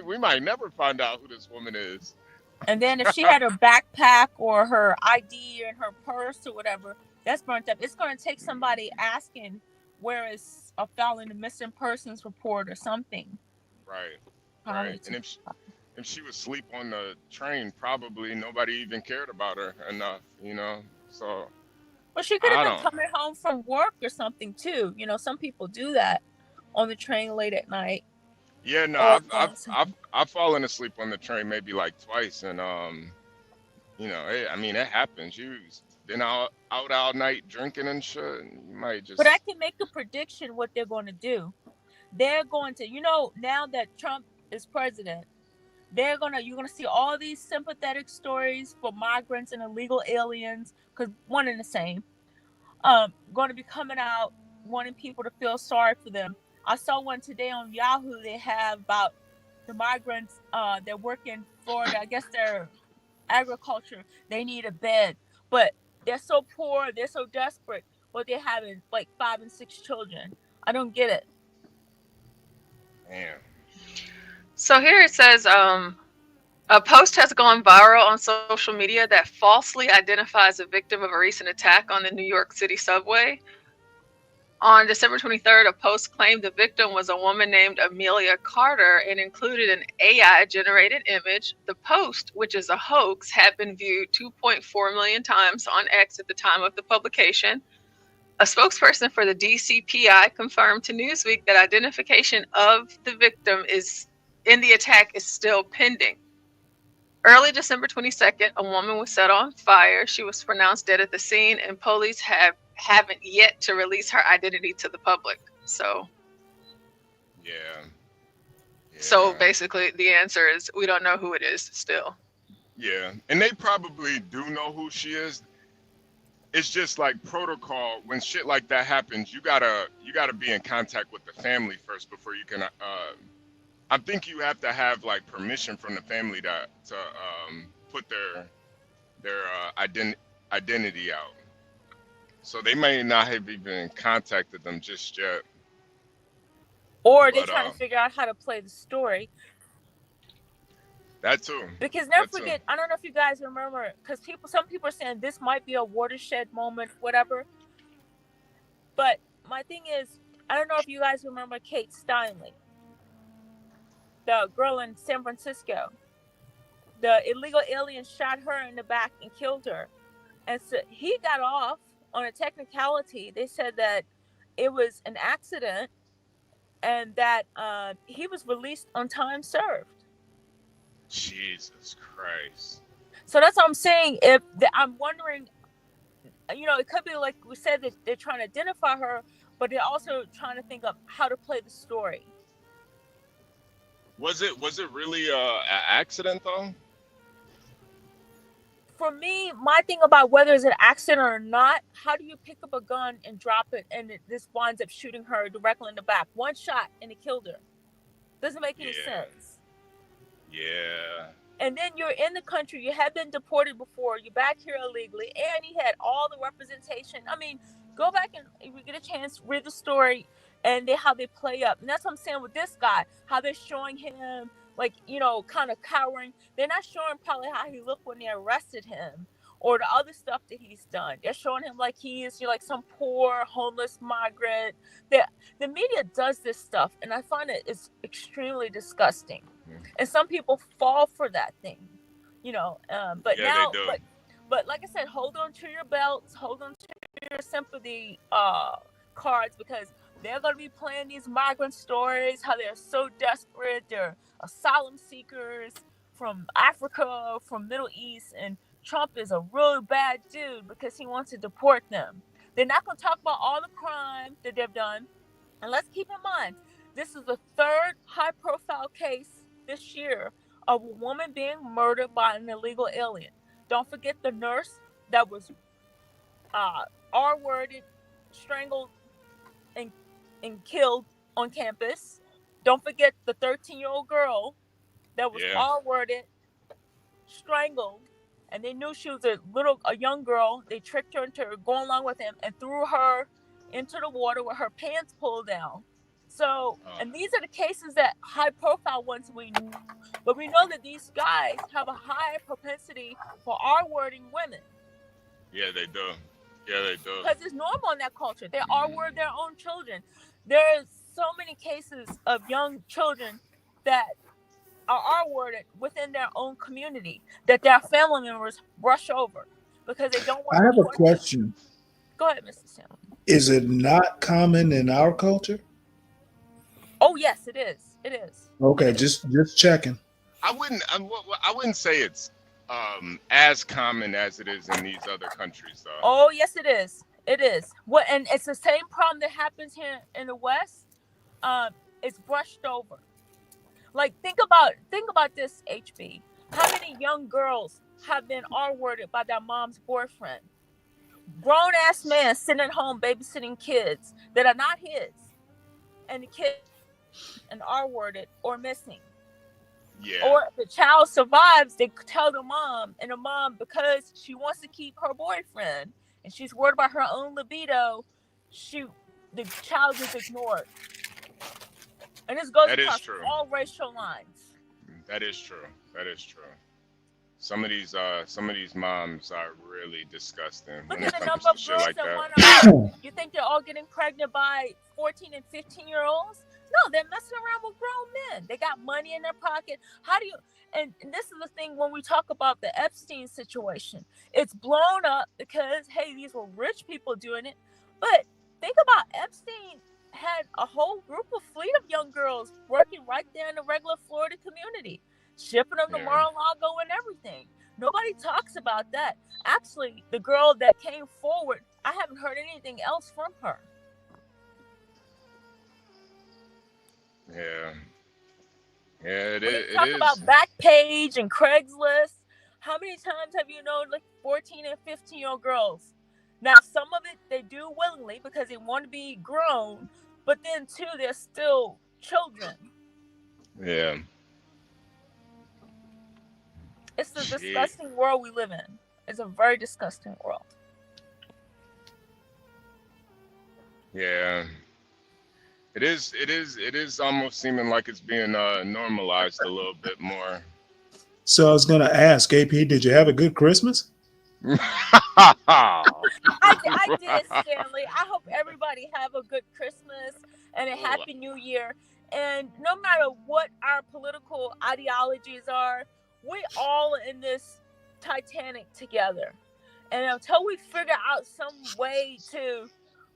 we might never find out who this woman is. And then if she had her backpack or her ID in her purse or whatever, that's burnt up. It's going to take somebody asking, where is a file in the missing persons report or something. Right. And if she was asleep on the train, probably nobody even cared about her enough, So. Well, she could have been coming home from work or something too. Some people do that on the train late at night. Yeah, no, I've fallen asleep on the train maybe like twice, and it happens. You've been out all night drinking and shit, and you might just. But I can make a prediction what they're going to do. They're going to, now that Trump is president, you're going to see all these sympathetic stories for migrants and illegal aliens, because one and the same, going to be coming out wanting people to feel sorry for them. I saw one today on Yahoo. They have about the migrants that work in Florida. I guess they're agriculture. They need a bed, but they're so poor, they're so desperate, but they're having like 5 and 6 children. I don't get it. Damn. So here it says, a post has gone viral on social media that falsely identifies a victim of a recent attack on the New York City subway. On December 23rd, a post claimed the victim was a woman named Amelia Carter and included an AI-generated image. The post, which is a hoax, had been viewed 2.4 million times on X at the time of the publication. A spokesperson for the DCPI confirmed to Newsweek that identification of the victim in the attack is still pending. Early December 22nd, a woman was set on fire. She was pronounced dead at the scene, and police haven't yet to release her identity to the public. So, yeah. So basically, the answer is we don't know who it is still. Yeah, and they probably do know who she is. It's just like protocol. When shit like that happens, you gotta be in contact with the family first before you can. I think you have to have like permission from the family to put their identity out. So they may not have even contacted them just yet. Or they're trying to figure out how to play the story. That too. Because never forget, I don't know if you guys remember, because some people are saying this might be a watershed moment, whatever. But my thing is, I don't know if you guys remember Kate Stanley, the girl in San Francisco. The illegal alien shot her in the back and killed her. And so he got off on a technicality. They said that it was an accident and that he was released on time served. Jesus Christ. So that's what I'm saying. I'm wondering, it could be like we said that they're trying to identify her, but they're also trying to think of how to play the story. Was it really an accident though? For me, my thing about whether it's an accident or not, how do you pick up a gun and drop it and this winds up shooting her directly in the back? One shot and it killed her. Doesn't make any sense. Yeah. And then you're in the country, you have been deported before, you're back here illegally, and he had all the representation. I mean, go back and if you get a chance, read the story and how they play up. And that's what I'm saying with this guy, how they're showing him like, kind of cowering. They're not showing probably how he looked when they arrested him or the other stuff that he's done. They're showing him like he is like some poor, homeless migrant. The media does this stuff, and I find it's extremely disgusting. And some people fall for that thing. you know. But Yeah, now, they do. but like I said, hold on to your belts, hold on to your sympathy cards, because they're going to be playing these migrant stories, how they're so desperate, they're asylum seekers from Africa, from Middle East, and Trump is a really bad dude because he wants to deport them. They're not going to talk about all the crime that they've done. And let's keep in mind, this is the third high-profile case this year of a woman being murdered by an illegal alien. Don't forget the nurse that was R-worded, strangled, and killed on campus. Don't forget the 13-year-old girl that was R-worded, strangled, and they knew she was a young girl. They tricked her into going along with him and threw her into the water with her pants pulled down. So, and these are the cases that high-profile ones we know, but we know that these guys have a high propensity for R-wording women. Yeah, they do. Yeah, they do. Because it's normal in that culture. They R-word their own children. There's so many cases of young children that are R-worded within their own community that their family members brush over because they don't want I to have a report question. them. Go ahead, Mr. Stanley. Is it not common in our culture? Oh yes, it is. It is. Okay, just checking. I wouldn't say it's as common as it is in these other countries, though. Oh yes, it is. It is. What, and it's the same problem that happens here in the West. It's brushed over. Like think about this, HB. How many young girls have been R-worded by their mom's boyfriend? Grown ass man sitting at home babysitting kids that are not his, and the kid and R-worded or missing. Yeah. Or if the child survives, they tell the mom, and the mom, because she wants to keep her boyfriend and she's worried about her own libido, the child is ignored. And this goes across all racial lines. That is true. That is true. Some of these moms are really disgusting. Look when at it the comes number to of shit girls like that that. want to. You think they're all getting pregnant by 14 and 15-year-olds? No, they're messing around with grown men. They got money in their pocket. How do you? And this is the thing when we talk about the Epstein situation. It's blown up because, hey, these were rich people doing it. But think about Epstein had a whole fleet of young girls working right there in the regular Florida community, shipping them to Mar-a-Lago and everything. Nobody talks about that. Actually, the girl that came forward, I haven't heard anything else from her. Yeah. Yeah, it is. Talk about Backpage and Craigslist. How many times have you known like 14 and 15-year-old girls? Now, some of it they do willingly because they want to be grown, but then too, they're still children. Yeah. It's a disgusting world we live in. It's a very disgusting world. Yeah. It is almost seeming like it's being normalized a little bit more. So I was going to ask, AP, did you have a good Christmas? I did, Stanley. I hope everybody have a good Christmas and a happy New Year. And no matter what our political ideologies are, we all in this Titanic together. And until we figure out some way to,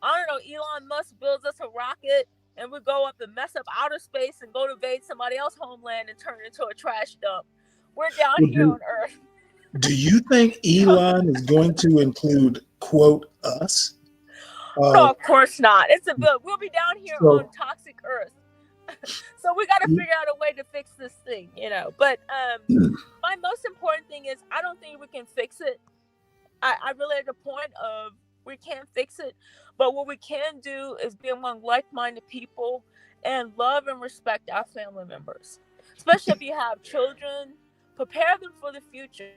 I don't know, Elon Musk builds us a rocket and we go up and mess up outer space and go to invade somebody else's homeland and turn it into a trash dump. We're down here on Earth. Do you think Elon is going to include, quote, us? No, of course not. We'll be down here on toxic Earth. So we got to figure out a way to fix this thing, you know. But my most important thing is I don't think we can fix it. I really at the point of we can't fix it. But what we can do is be among like-minded people and love and respect our family members. Especially if you have children, prepare them for the future.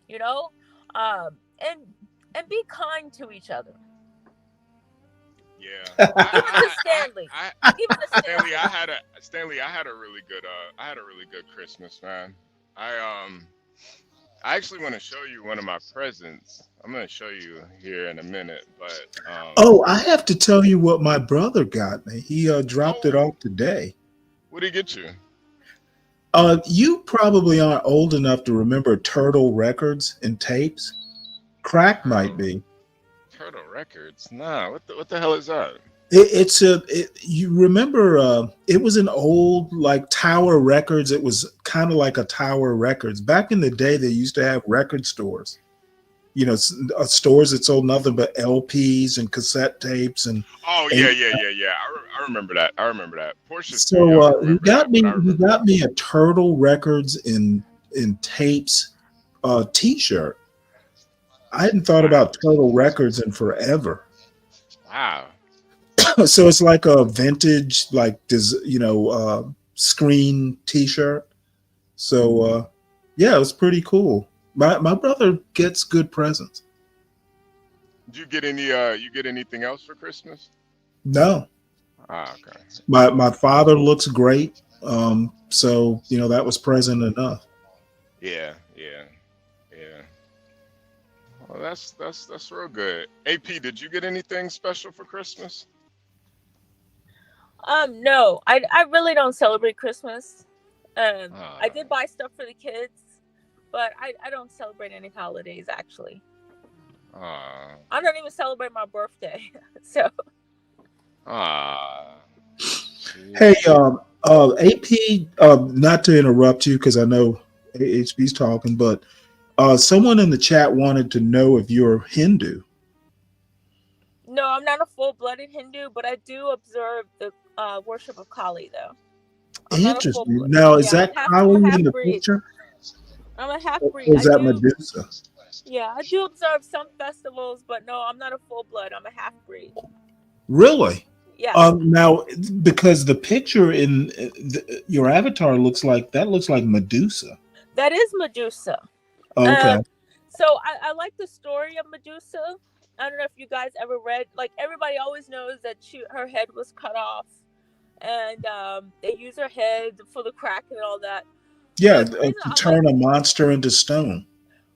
You know, and be kind to each other. Yeah. Stanley. Stanley, I had a really good Christmas, man. I actually want to show you one of my presents. I'm going to show you here in a minute, but I have to tell you what my brother got me. He dropped it off today. What did he get you? You probably aren't old enough to remember Turtle Records and tapes. Crack might be. Turtle Records? Nah, what the hell is that? You remember it was an old like Tower Records. It was kind of like a Tower Records. Back in the day, they used to have record stores. You know, stores that sold nothing but LPs and cassette tapes and. Oh yeah. I remember that. Portia's too So young to he remember got that, me. but I He remember got me a Turtle Records in tapes T-shirt. I hadn't thought about Turtle Records in forever. Wow. So it's like a vintage, like screen T-shirt. So yeah, it was pretty cool. My brother gets good presents. Did you get anything else for Christmas? No. Ah, okay. My father looks great. So that was present enough. Yeah. Well, that's real good. AP, did you get anything special for Christmas? No, I really don't celebrate Christmas. I did buy stuff for the kids, but I don't celebrate any holidays actually. I don't even celebrate my birthday. So. Hey, AP, not to interrupt you because I know HB's talking, but someone in the chat wanted to know if you're Hindu. No, I'm not a full-blooded Hindu, but I do observe the worship of Kali, though. Interesting. Now, is that Kali in the picture? I'm a half-breed. Or is that Medusa? Yeah, I do observe some festivals, but no, I'm not a full-blood. I'm a half-breed. Really? Yeah. Now, because the picture in your avatar looks like Medusa. That is Medusa. Okay. So I like the story of Medusa. I don't know if you guys ever read. Like everybody always knows that her head was cut off, and they use her head for the crack and all that. Yeah, to turn a monster into stone.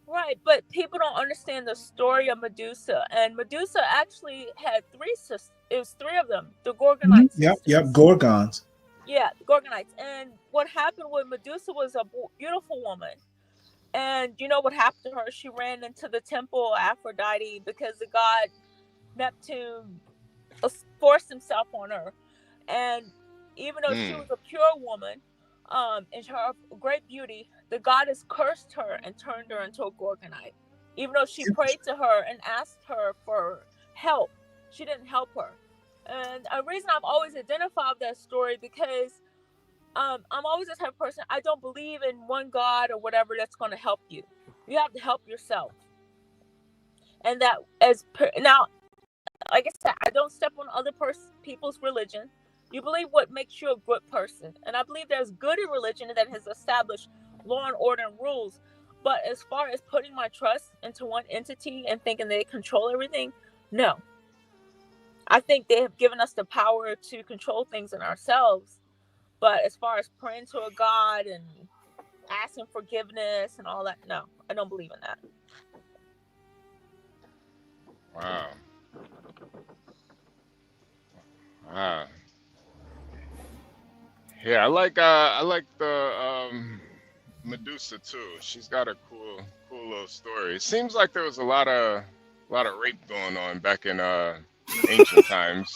Right, but people don't understand the story of Medusa. And Medusa actually had 3 sisters. It was 3 of them, the Gorgonites. Yep, Gorgons. Yeah, the Gorgonites. And what happened with Medusa was a beautiful woman. And you know what happened to her? She ran into the temple of Aphrodite because the god Neptune forced himself on her. And even though she was a pure woman, and her great beauty, the goddess cursed her and turned her into a Gorgonite. Even though she prayed to her and asked her for help, she didn't help her. And a reason I've always identified with that story because I'm always the type of person, I don't believe in one God or whatever that's going to help you. You have to help yourself. And that now, like I said, I don't step on other people's religion. You believe what makes you a good person. And I believe there's good in religion that has established law and order and rules. But as far as putting my trust into one entity and thinking they control everything, no. I think they have given us the power to control things in ourselves. But as far as praying to a God and asking forgiveness and all that, no, I don't believe in that. Wow. Yeah, I like the Medusa too. She's got a cool little story. It seems like there was a lot of rape going on back in ancient times.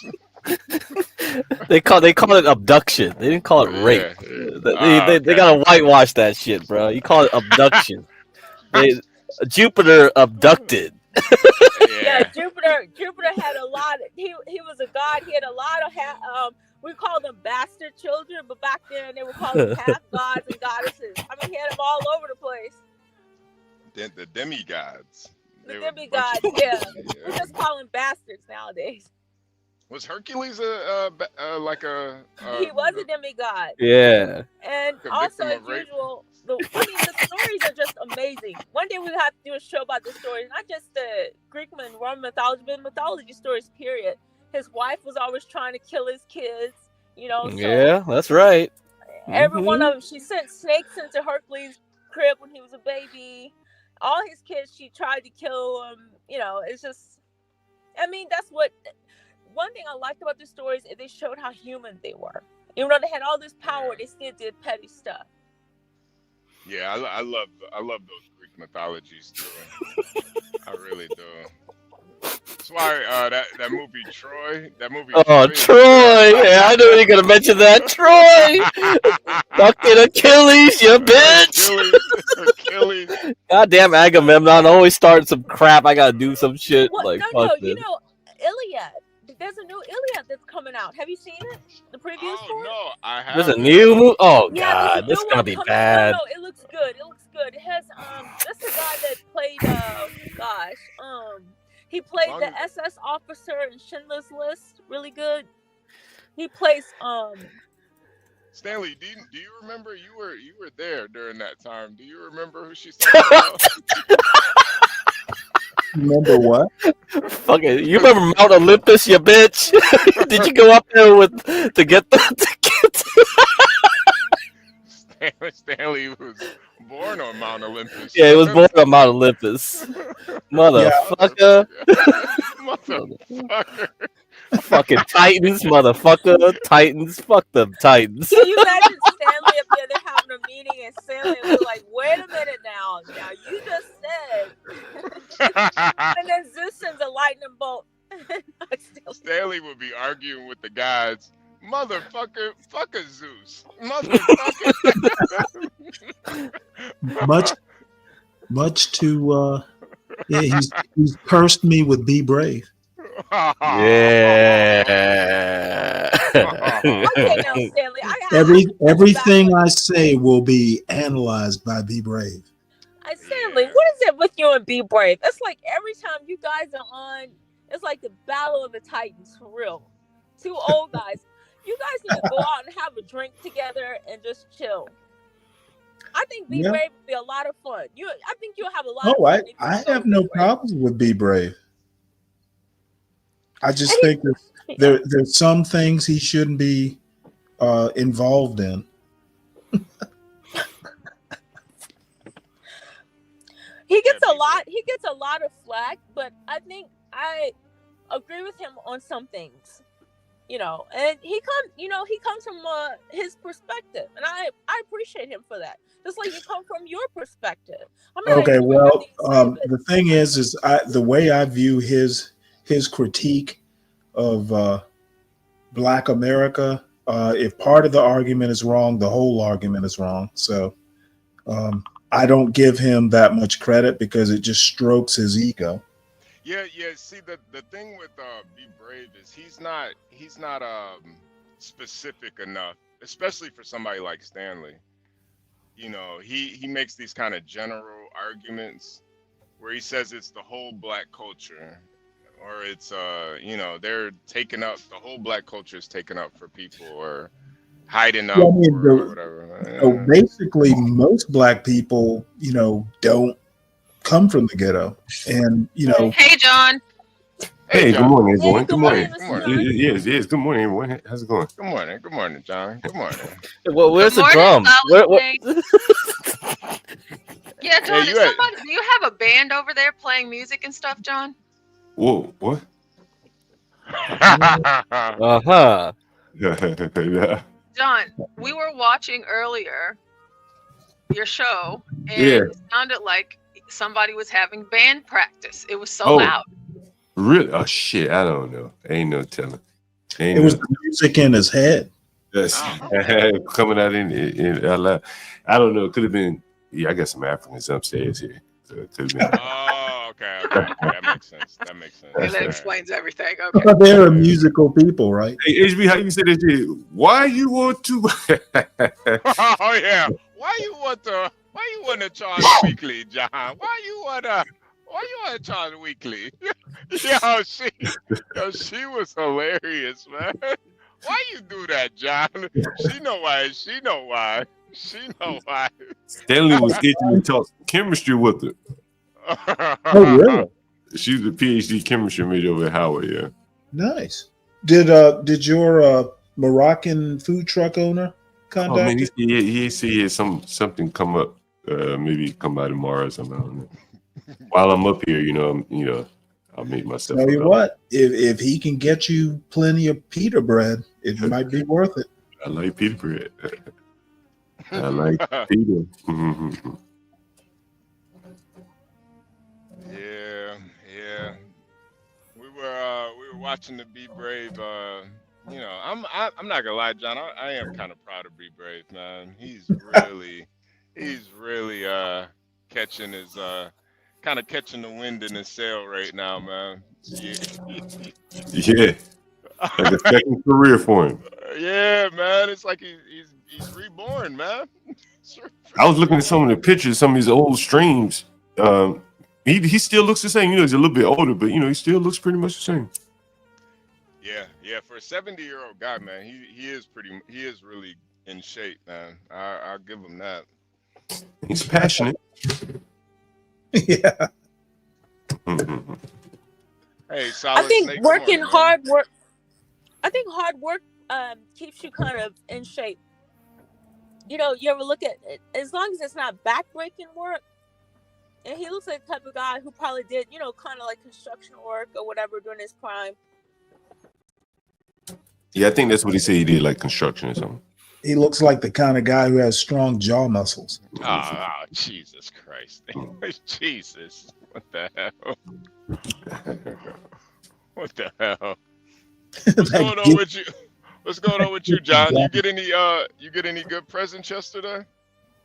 They call it abduction. They didn't call it rape. Yeah. They gotta whitewash that shit, bro. You call it abduction. Jupiter abducted. Yeah, Jupiter had a lot. He was a god. He had a lot of we call them bastard children, but back then they were called half gods and goddesses. I mean, he had them all over the place. The demigods. The demigods, yeah. We just call them bastards nowadays. Was Hercules he was a demigod. Yeah. And also, as usual, the stories are just amazing. One day we'll have to do a show about the stories, not just the Greek and Roman mythology, but mythology stories, period. His wife was always trying to kill his kids, So yeah, that's right. Every one of them, she sent snakes into Hercules' crib when he was a baby. All his kids, she tried to kill him. It's just, that's what. One thing I liked about the stories is they showed how human they were. Even though they had all this power, they still did petty stuff. Yeah, I love those Greek mythologies too. I really do. That's why that movie Troy. Oh, Troy! Yeah, I knew you were gonna mention that. Troy, fucking Achilles, you bitch! Achilles. Goddamn Agamemnon, always starting some crap. I gotta do some shit. What? Like, No, fuck you this. know, Iliad. There's a new Iliad that's coming out. Have you seen it? The previews for it? No, I There's a haven't. new movie. Oh Yeah, there's a god, this new is gonna one be coming. bad. No, it looks good. It looks good. It has that's the guy that played he played the SS officer in Schindler's List. Really good. He plays Stanley, do you remember you were there during that time? Do you remember who she's talking about? Remember what? Fuck it. You remember Mount Olympus, you bitch? Did you go up there to get the Stanley was born on Mount Olympus. Yeah, he was born on Mount Olympus. Motherfucker. Motherfucker. Fucking Titans, motherfucker. Titans. Fuck them Titans. Can you imagine Stanley up there? They're having a meeting and Stanley was like, wait a minute now. Now you just said and then Zeus sends a lightning bolt. Stanley would be arguing with the guys. Motherfucker, fuck a Zeus. Motherfucker. much to yeah, he's cursed me with Be Brave. Yeah. Okay, now Stanley, Everything I say will be analyzed by Be Brave. Stanley, what is it with you and Be Brave? It's like every time you guys are on, it's like the battle of the Titans for real. Two old guys. You guys need to go out and have a drink together and just chill. I think Be Brave would be a lot of fun. I think you'll have a lot of fun. I have no problems with Be Brave. I just think that there's some things he shouldn't be involved in. He gets a lot of flack, but I think I agree with him on some things. You know, and he comes from his perspective, and I appreciate him for that. Just like you come from your perspective. Okay, well, the thing is the way I view his critique of Black America. If part of the argument is wrong, the whole argument is wrong. So I don't give him that much credit because it just strokes his ego. Yeah. See, the thing with Be Brave is he's not specific enough, especially for somebody like Stanley. You know, he makes these kind of general arguments where he says it's the whole Black culture, or it's they're taking up the whole Black culture is taken up for people, or hiding up, or whatever. Basically, most Black people, don't come from the ghetto, and Hey, John. Hey, good morning, everyone. Good morning. Yes. Good morning, everyone. How's it going? Good morning, John. Good morning. Well, where's the drum? Yeah, John. Do you have a band over there playing music and stuff, John? Whoa, what? Uh-huh. Yeah. John, we were watching earlier your show, and it sounded like somebody was having band practice. It was so loud. Really? Oh shit! I don't know. Ain't no telling. It was the music in his head. Yes, coming out in loud. I don't know. It could have been. Yeah, I got some Africans upstairs here. So it could have been. Oh, okay. That makes sense. And that explains everything. Okay. But they're musical people, right? Hey, HB, how you say that shit? Why you want to? Oh yeah. Why you want to charge weekly, John? Why you want to charge weekly? Yo, she was hilarious, man. Why you do that, John? She know why. Stanley was teaching me talk chemistry with her. Oh, really? She's a PhD chemistry major over at Howard. Yeah. Nice. Did your Moroccan food truck owner contact? Oh man, he said he had something come up. Maybe come by tomorrow or something. I don't know. While I'm up here, I'll make myself. Tell you what, if he can get you plenty of pita bread, it might be worth it. I like pita bread. I like Peter. Yeah. We were watching the Be Brave. You know, I'm not gonna lie, John. I am kind of proud of Be Brave, man. He's really catching his kind of catching the wind in his sail right now, man. Yeah. Yeah. Like a second career for him. Yeah, man. It's like he's reborn, man. I was looking at some of the pictures, some of his old streams. He still looks the same. You know, he's a little bit older, but you know, he still looks pretty much the same. Yeah. For a 70-year-old guy, man, he is really in shape, man. I'll give him that. He's passionate. Yeah. Hey, solid. I think Snake, working come on, hard work. I think hard work keeps you kind of in shape. You know, you ever look at it, as long as it's not back-breaking work. And he looks like the type of guy who probably did, you know, kind of like construction work or whatever during his prime. Yeah, I think that's what he said. He did, like construction or something. He looks like the kind of guy who has strong jaw muscles. Oh, Jesus Christ. Jesus. What the hell? What the hell? What's going on with you? What's going on with you, John? You get any good presents yesterday?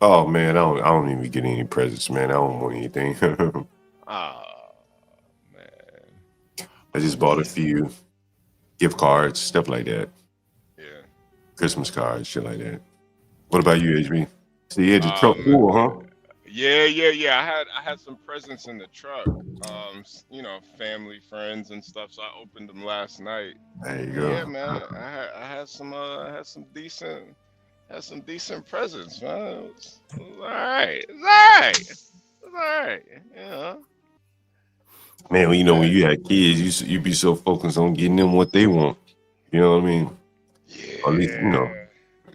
Oh man, I don't even get any presents, man. I don't want anything. Oh man. I just bought a few gift cards, stuff like that. Yeah. Christmas cards, shit like that. What about you, HB? So you had your truck full, huh? Yeah. I had some presents in the truck. You know, family, friends, and stuff. So I opened them last night. There you go. Yeah, man. I had some decent presents, man. It was all right. It's all right. Yeah. Man, well, you know, when you had kids, you be so focused on getting them what they want. You know what I mean? Yeah. Or at least, you know,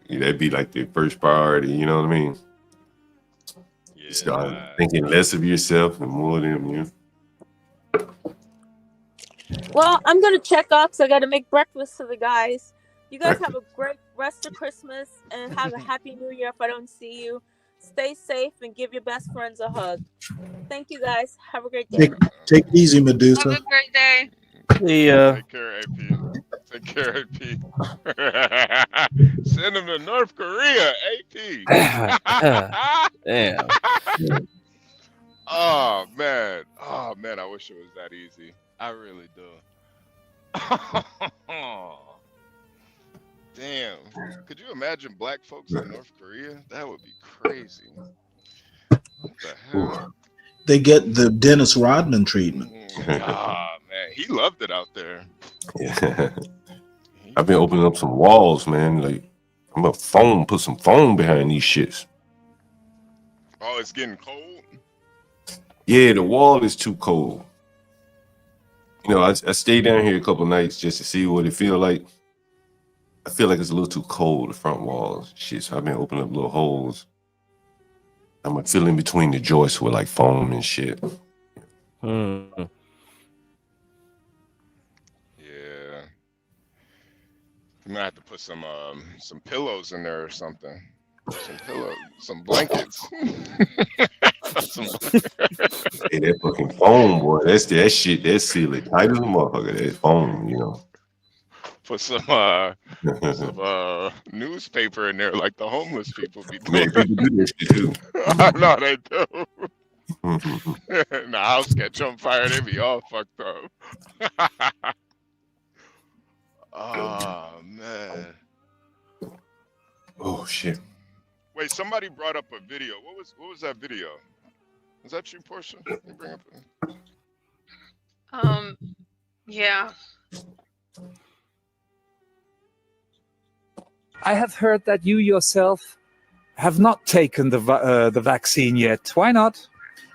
that'd be like their first priority. You know what I mean? Yeah. Start thinking less of yourself and more of them. You know? Well, I'm going to check off because I got to make breakfast for the guys. You guys have a great rest of Christmas and have a happy New Year if I don't see you. Stay safe and give your best friends a hug. Thank you, guys. Have a great day. Take it easy, Medusa. Have a great day. Take care, AP. Take care, AP. Send them to North Korea, AP. Damn. Oh man, I wish it was that easy. I really do. Damn. Could you imagine black folks in North Korea? That would be crazy. What the hell? They get the Dennis Rodman treatment. Man, he loved it out there. Yeah. I've been opening up some walls, man. Like I'm gonna put some foam behind these shits. Oh, it's getting cold? Yeah, the wall is too cold. You know, I stayed down here a couple nights just to see what it feel like. I feel like it's a little too cold, the front walls. Shit, so I've been opening up little holes. I'm gonna fill in between the joists with like foam and shit. Yeah. You might have to put some pillows in there or something. Some blankets. Hey, that fucking foam, boy. That shit, that seal it tight as a motherfucker. That foam, you know. Put some newspaper in there like the homeless people be doing. Man, people do that shit too. I know they do. And the house catch on fire, they be all fucked up. Oh man. Oh shit. Wait, somebody brought up a video. What was that video? Was that you, Portia? You bring up Yeah. I have heard that you yourself have not taken the vaccine yet. Why not?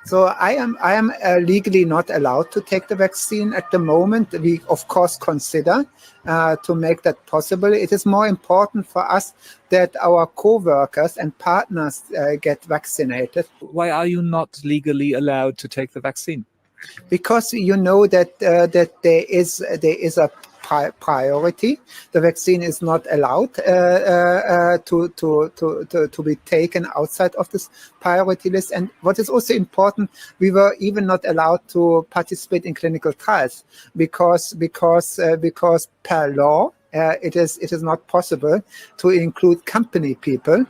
So I am legally not allowed to take the vaccine at the moment. We of course consider to make that possible. It is more important for us that our co-workers and partners get vaccinated. Why are you not legally allowed to take the vaccine? Because you know that that there is a priority. The vaccine is not allowed to be taken outside of this priority list. And what is also important, we were even not allowed to participate in clinical trials because per law it is not possible to include company people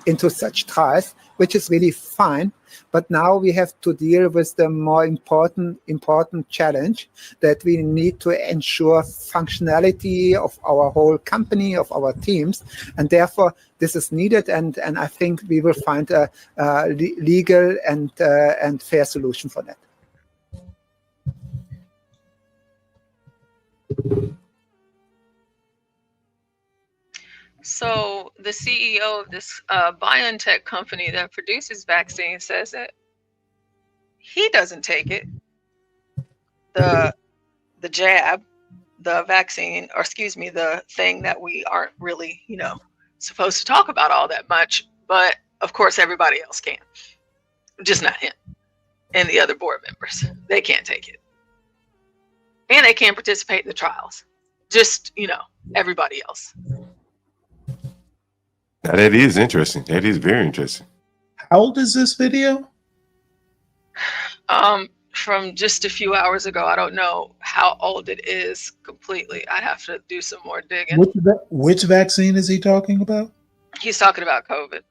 into such trials, which is really fine. But now we have to deal with the more important challenge that we need to ensure functionality of our whole company, of our teams, and therefore this is needed. And I think we will find a legal and fair solution for that. So the CEO of this BioNTech company that produces vaccines says that he doesn't take it, the jab, the vaccine, or excuse me, the thing that we aren't really, supposed to talk about all that much. But of course, everybody else can, just not him and the other board members. They can't take it, and they can't participate in the trials. Just everybody else. Now, that is interesting. That is very interesting. How old is this video? From just a few hours ago. I don't know how old it is completely. I'd have to do some more digging. Which vaccine is he talking about? He's talking about COVID.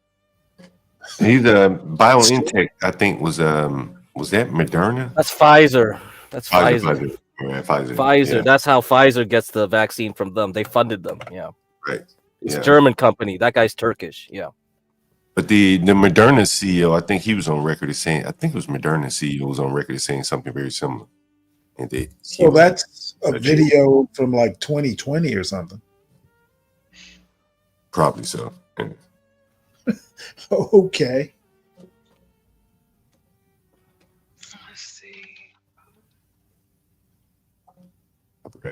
He's BioNTech, I think was that Moderna? That's Pfizer. That's Pfizer. Pfizer. Right, Pfizer. Pfizer. Yeah. That's how Pfizer gets the vaccine from them. They funded them. Yeah. Right. It's Yeah. a German company. That guy's Turkish. Yeah. But the Moderna CEO, I think he was on record as saying, I think it was Moderna CEO was on record as saying something very similar. And So that's a video from like 2020 or something. Probably so. Yeah. Okay. Let's see.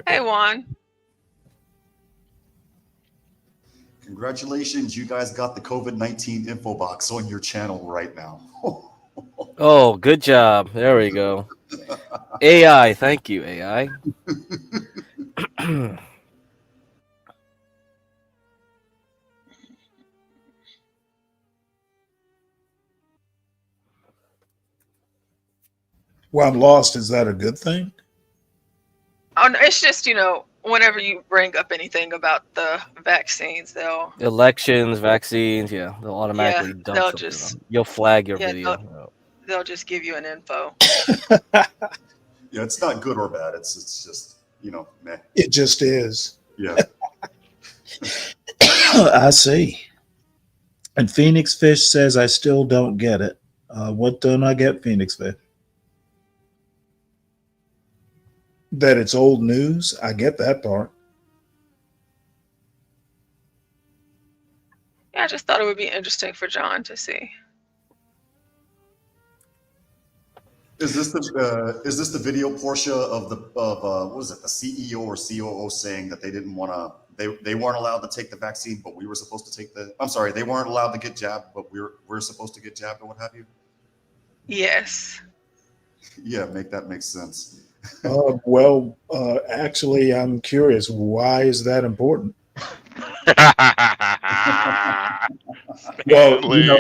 Hey, Juan. Congratulations, you guys got the COVID-19 info box on your channel right now. Oh, good job. There we go. AI. Thank you, AI. Well, I'm lost. Is that a good thing? Oh, no, it's just, whenever you bring up anything about the vaccines, they'll Elections, vaccines. Yeah. They'll automatically dump they'll something just on. You'll flag your yeah, video. they'll just give you an info. Yeah, it's not good or bad. It's just, meh. It just is. Yeah. I see. And Phoenix Fish says, I still don't get it. What don't I get, Phoenix Fish? That it's old news. I get that part. Yeah, I just thought it would be interesting for John to see. Is this the video, Portia, of what was it, the CEO or COO saying that they didn't want to, they weren't allowed to take the vaccine, but we were supposed to take they weren't allowed to get jabbed, but we're supposed to get jabbed or what have you? Yes. Yeah, make sense. Actually, I'm curious. Why is that important? Well,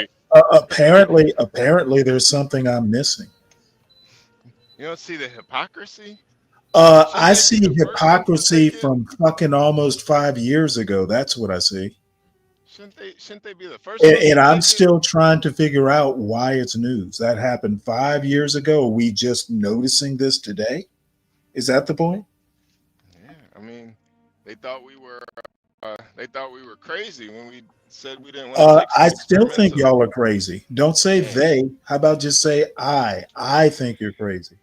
apparently, there's something I'm missing. You don't see the hypocrisy? I see hypocrisy from fucking almost 5 years ago. That's what I see. Shouldn't they be the first? And I'm still trying to figure out why it's news. That happened 5 years ago. Are we just noticing this today? Is that the point? Yeah, I mean, they thought we were crazy when we said we didn't want to take I still think y'all are crazy. Don't say they. How about just say I? I think you're crazy.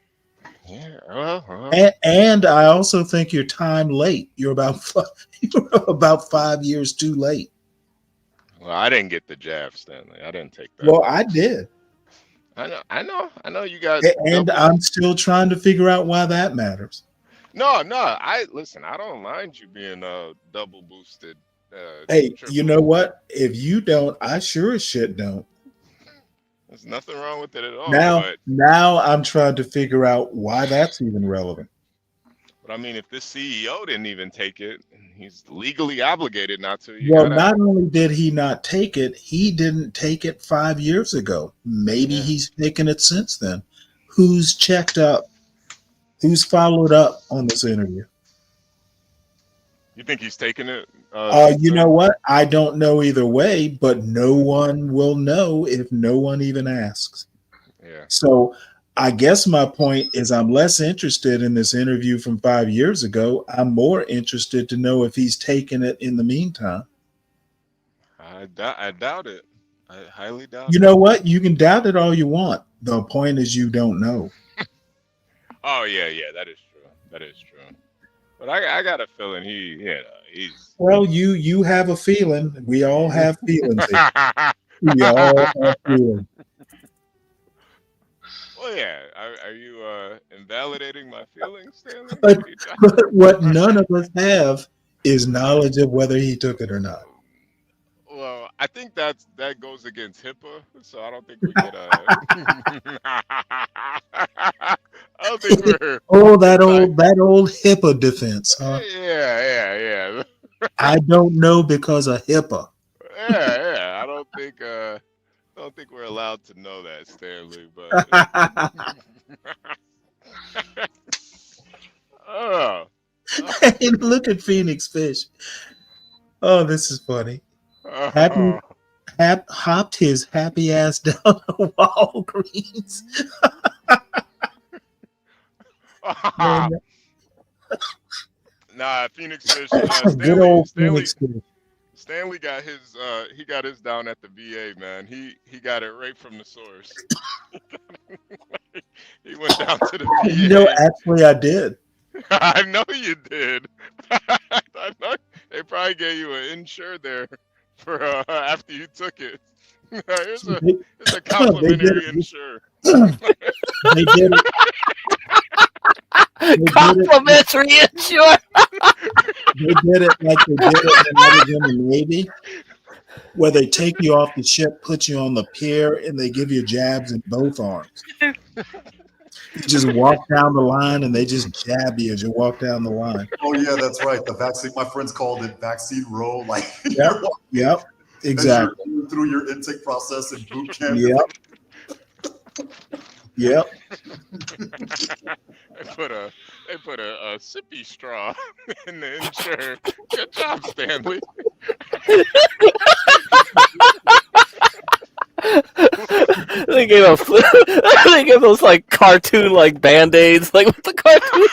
Yeah, well. And I also think you're time late. You're about 5 years too late. Well, I didn't get the jab, Stanley. I didn't take that. Well, I did. I know you guys. And I'm still trying to figure out why that matters. No. I don't mind you being double boosted. Hey, you know what? If you don't, I sure as shit don't. There's nothing wrong with it at all. Now I'm trying to figure out why that's even relevant. But I mean, if this CEO didn't even take it, he's legally obligated not to. You Well, gotta. not only did he not take it, he didn't take it 5 years ago. Maybe Yeah. he's taken it since then. Who's checked up? Who's followed up on this interview? You think he's taking it? You Since know then? what? I don't know either way, but no one will know if no one even asks. Yeah. So I guess my point is I'm less interested in this interview from 5 years ago. I'm more interested to know if he's taken it in the meantime. I doubt it. I highly doubt You it. know what? You can doubt it all you want. The point is you don't know. Oh yeah, that is true. That is true. But I got a feeling he's. Well, you have a feeling. We all have feelings here. We all have feelings. Well, yeah. Are you invalidating my feelings, Stanley? But, What are you trying- but what none of us have is knowledge of whether he took it or not. Well, I think that goes against HIPAA, so I don't think we could. I don't think we're. Oh, that old HIPAA defense, huh? Yeah. I don't know because of HIPAA. Yeah. I don't think we're allowed to know that, Stanley. But oh, Hey, look at Phoenix Fish. Oh, this is funny. Hopped his happy ass down to Walgreens. Nah, Phoenix Fish. Good old Phoenix Fish. Stanley got his down at the VA, man. He got it right from the source. He went down to the VA. You know, actually, I did. I know you did. I know they probably gave you an insure there for after you took it. Here's a complimentary insure. They did it. Complimentary insure. They did it like they did it when I was in the Navy, where they take you off the ship, put you on the pier, and they give you jabs in both arms. You just walk down the line, and they just jab you as you walk down the line. Oh yeah, that's right. The vaccine. My friends called it vaccine row. Like Yep, exactly. You're through your intake process in boot camp. Yep. They put a sippy straw in the insure. Good job, Stanley. They gave they gave those like cartoon like band-aids, like with the cartoon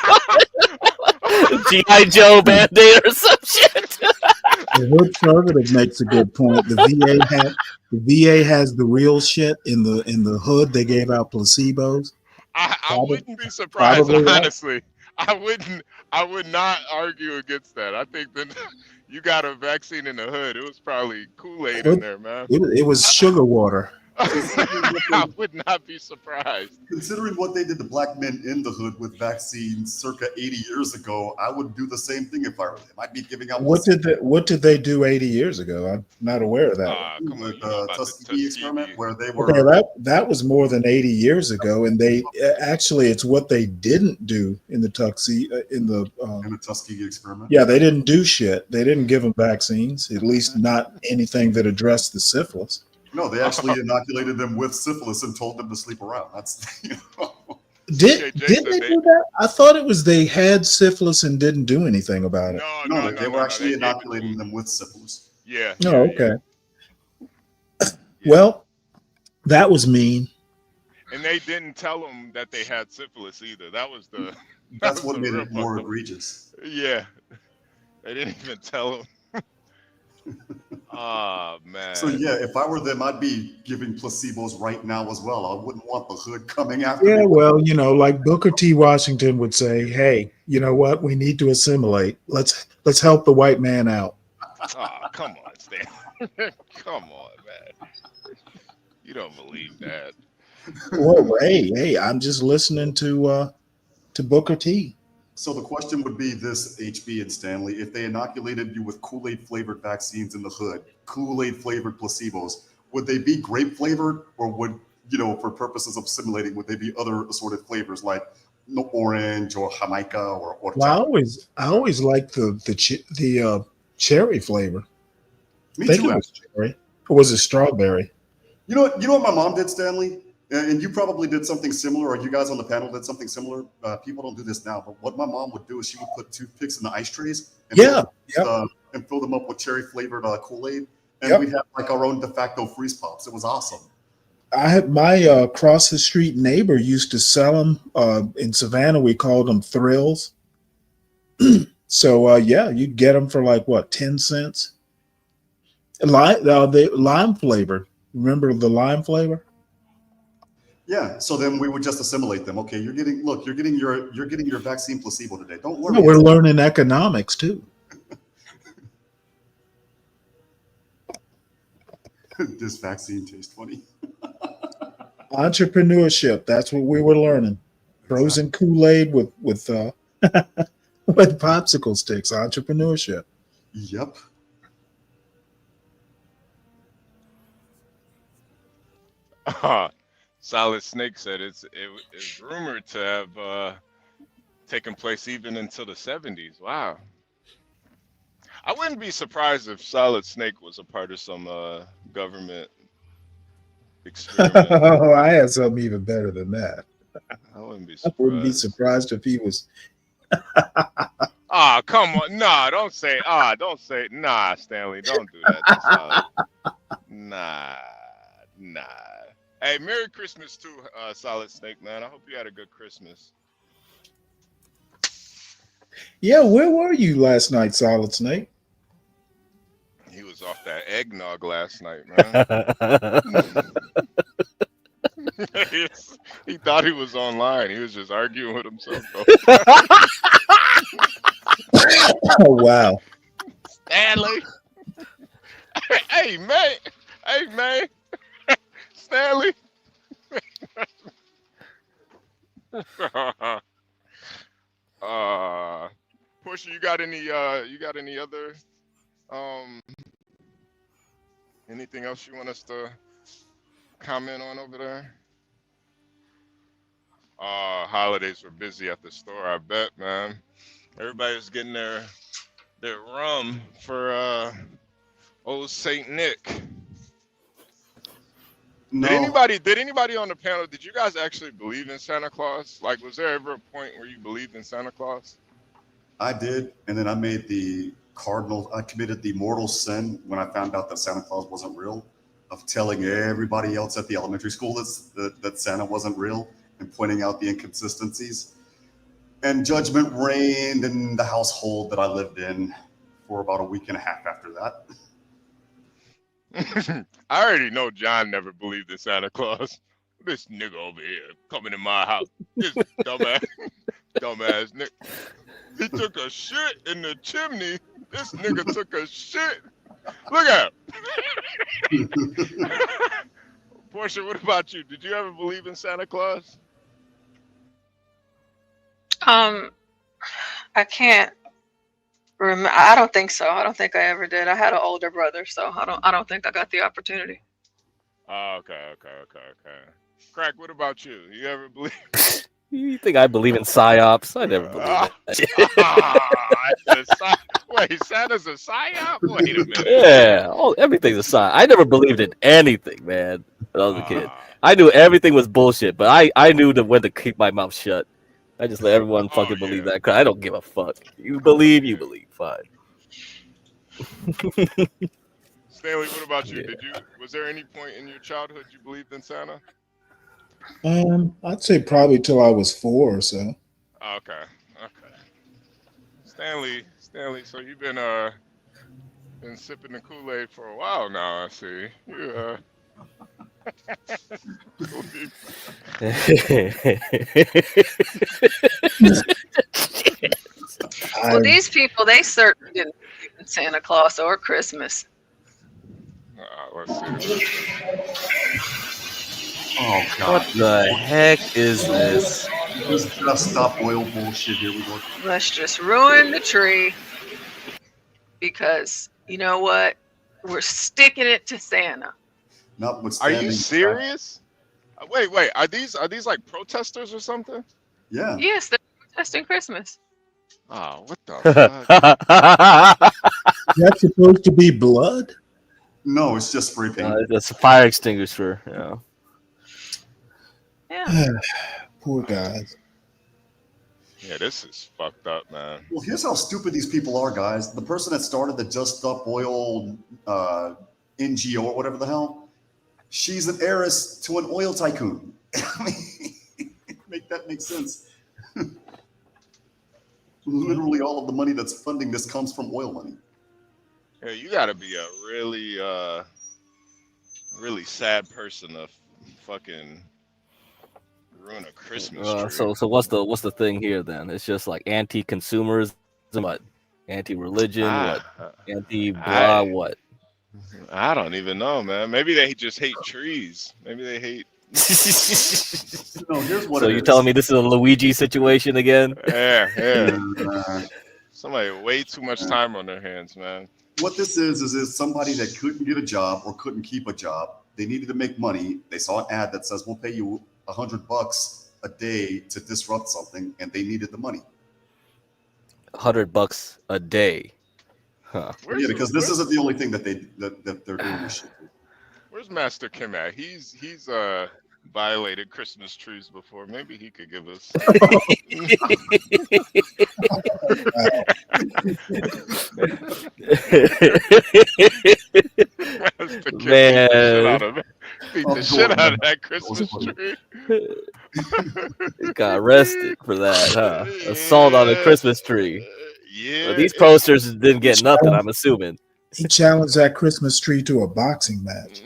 G.I. Joe band-aid or some shit. The Hood Conservative makes a good point. The VA has the real shit in the hood. They gave out placebos. I wouldn't be surprised, probably honestly. I would not argue against that. I think that you got a vaccine in the hood. It was probably Kool-Aid in there, man. It was sugar water. I would not be surprised. Considering what they did to black men in the hood with vaccines circa 80 years ago, I would do the same thing if I were them. I'd be giving out. What did they do 80 years ago? I'm not aware of that. With the Tuskegee experiment, where they were. Okay, that was more than 80 years ago, and they actually it's what they didn't do in the Tuskegee in the Tuskegee experiment. Yeah, they didn't do shit. They didn't give them vaccines, at least not anything that addressed the syphilis. No, they actually inoculated them with syphilis and told them to sleep around. That's Didn't they do that? I thought it was they had syphilis and didn't do anything about it. No, they were actually inoculating them with syphilis. Yeah. Oh, okay. Well, that was mean. And they didn't tell them that they had syphilis either. That was the. That's what made it more egregious. Yeah, they didn't even tell them. Oh man. So yeah, if I were them, I'd be giving placebos right now as well. I wouldn't want the hood coming after Yeah, me. well, like Booker T. Washington would say, "Hey, you know what? We need to assimilate. Let's help the white man out." Oh, come on, Stan. Come on, man. You don't believe that. Well, hey, I'm just listening to Booker T. So the question would be this, HB and Stanley, if they inoculated you with Kool-Aid flavored vaccines in the hood, Kool-Aid flavored placebos, would they be grape flavored, or would, for purposes of simulating, would they be other assorted flavors like orange or Jamaica or Well, chocolate. I always liked the cherry flavor. Me I think too. it was cherry. Or was it strawberry? You know what my mom did, Stanley? And you probably did something similar, or you guys on the panel did something similar. People don't do this now, but what my mom would do is she would put toothpicks in the ice trays and fill them up with cherry flavored Kool-Aid, and we'd have like our own de facto freeze pops. It was awesome. I had my across the street neighbor used to sell them in Savannah. We called them Thrills. So you'd get them for like what, 10 cents? The lime flavor. Remember the lime flavor? Yeah. So then we would just assimilate them. Okay, you're getting your vaccine placebo today. Don't worry. No, we're learning economics too. This vaccine tastes funny. Entrepreneurship. That's what we were learning. Frozen Kool-Aid with with popsicle sticks. Entrepreneurship. Yep. Solid Snake said it's rumored to have taken place even until the 70s. Wow. I wouldn't be surprised if Solid Snake was a part of some government experiment. Oh, I had something even better than that. I wouldn't be I surprised. wouldn't be surprised if he was. Ah, come on. Nah, don't say, nah, Stanley, don't do that. That's not, nah. Hey, Merry Christmas too, Solid Snake, man. I hope you had a good Christmas. Yeah, where were you last night, Solid Snake? He was off that eggnog last night, man. He thought he was online. He was just arguing with himself, though. Oh, wow. Stanley. Hey, man. Stanley. Portia, you got any other anything else you want us to comment on over there? Holidays were busy at the store, I bet, man. Everybody was getting their rum for old Saint Nick. No. Did anybody on the panel, did you guys actually believe in Santa Claus? Like, was there ever a point where you believed in Santa Claus? I did, and then I committed the mortal sin when I found out that Santa Claus wasn't real, of telling everybody else at the elementary school that Santa wasn't real and pointing out the inconsistencies. And judgment reigned in the household that I lived in for about a week and a half after that. I already know John never believed in Santa Claus. This nigga over here coming in my house. This dumbass Nick. He took a shit in the chimney. This nigga took a shit. Look at him. Portia, what about you? Did you ever believe in Santa Claus? I can't remember. I don't think so. I don't think I ever did. I had an older brother, so I don't think I got the opportunity. Oh, okay. Crack, what about you? You ever believe? You think I believe in psyops? I never believe that. Wait, Santa's a psyop? Wait a minute. Yeah, everything's a psyop. I never believed in anything, man, when I was a kid. I knew everything was bullshit, but I knew when to keep my mouth shut. I just let everyone fucking believe that, because I don't give a fuck. You believe, fine. Stanley, what about you? Was there any point in your childhood you believed in Santa? I'd say probably till I was 4 or so. Okay. Stanley, so you've been sipping the Kool-Aid for a while now, I see. You Well, these people, they certainly didn't believe in Santa Claus or Christmas. Let's see. Oh, God. What the heck is this? This is just stop oil bullshit. Here we go. Let's just ruin the tree because, you know what? We're sticking it to Santa. Are you serious? Wait. Are these like protesters or something? Yeah. Yes, they're protesting Christmas. Oh, what the fuck? That's supposed to be blood? No, it's just spray paint. That's a fire extinguisher. Yeah. Yeah. Poor guys. Yeah, this is fucked up, man. Well, here's how stupid these people are, guys. The person that started the Just Stop Oil NGO or whatever the hell, she's an heiress to an oil tycoon. I mean, make that make sense. Literally, all of the money that's funding this comes from oil money. Yeah, you got to be a really sad person to fucking ruin a Christmas tree. So what's the thing here then? It's just like anti-consumerism, what? Anti-religion, what? Anti-blah, what? I don't even know, man. Maybe they just hate trees. Maybe they hate. No, here's what So you're telling me this is a Luigi situation again? Yeah. Somebody way too much time on their hands, man. What this is somebody that couldn't get a job or couldn't keep a job. They needed to make money. They saw an ad that says, we'll pay you $100 a day to disrupt something, and they needed the money. $100 a day. Huh. Yeah, because this isn't the only thing that they're doing this shit. Where's Master Kim at? He's violated Christmas trees before. Maybe he could give us. Man, beat the shit out of that Christmas tree. Got arrested for that, huh? Assault on a Christmas tree. Yeah. Well, these posters didn't get nothing, I'm assuming. He challenged that Christmas tree to a boxing match.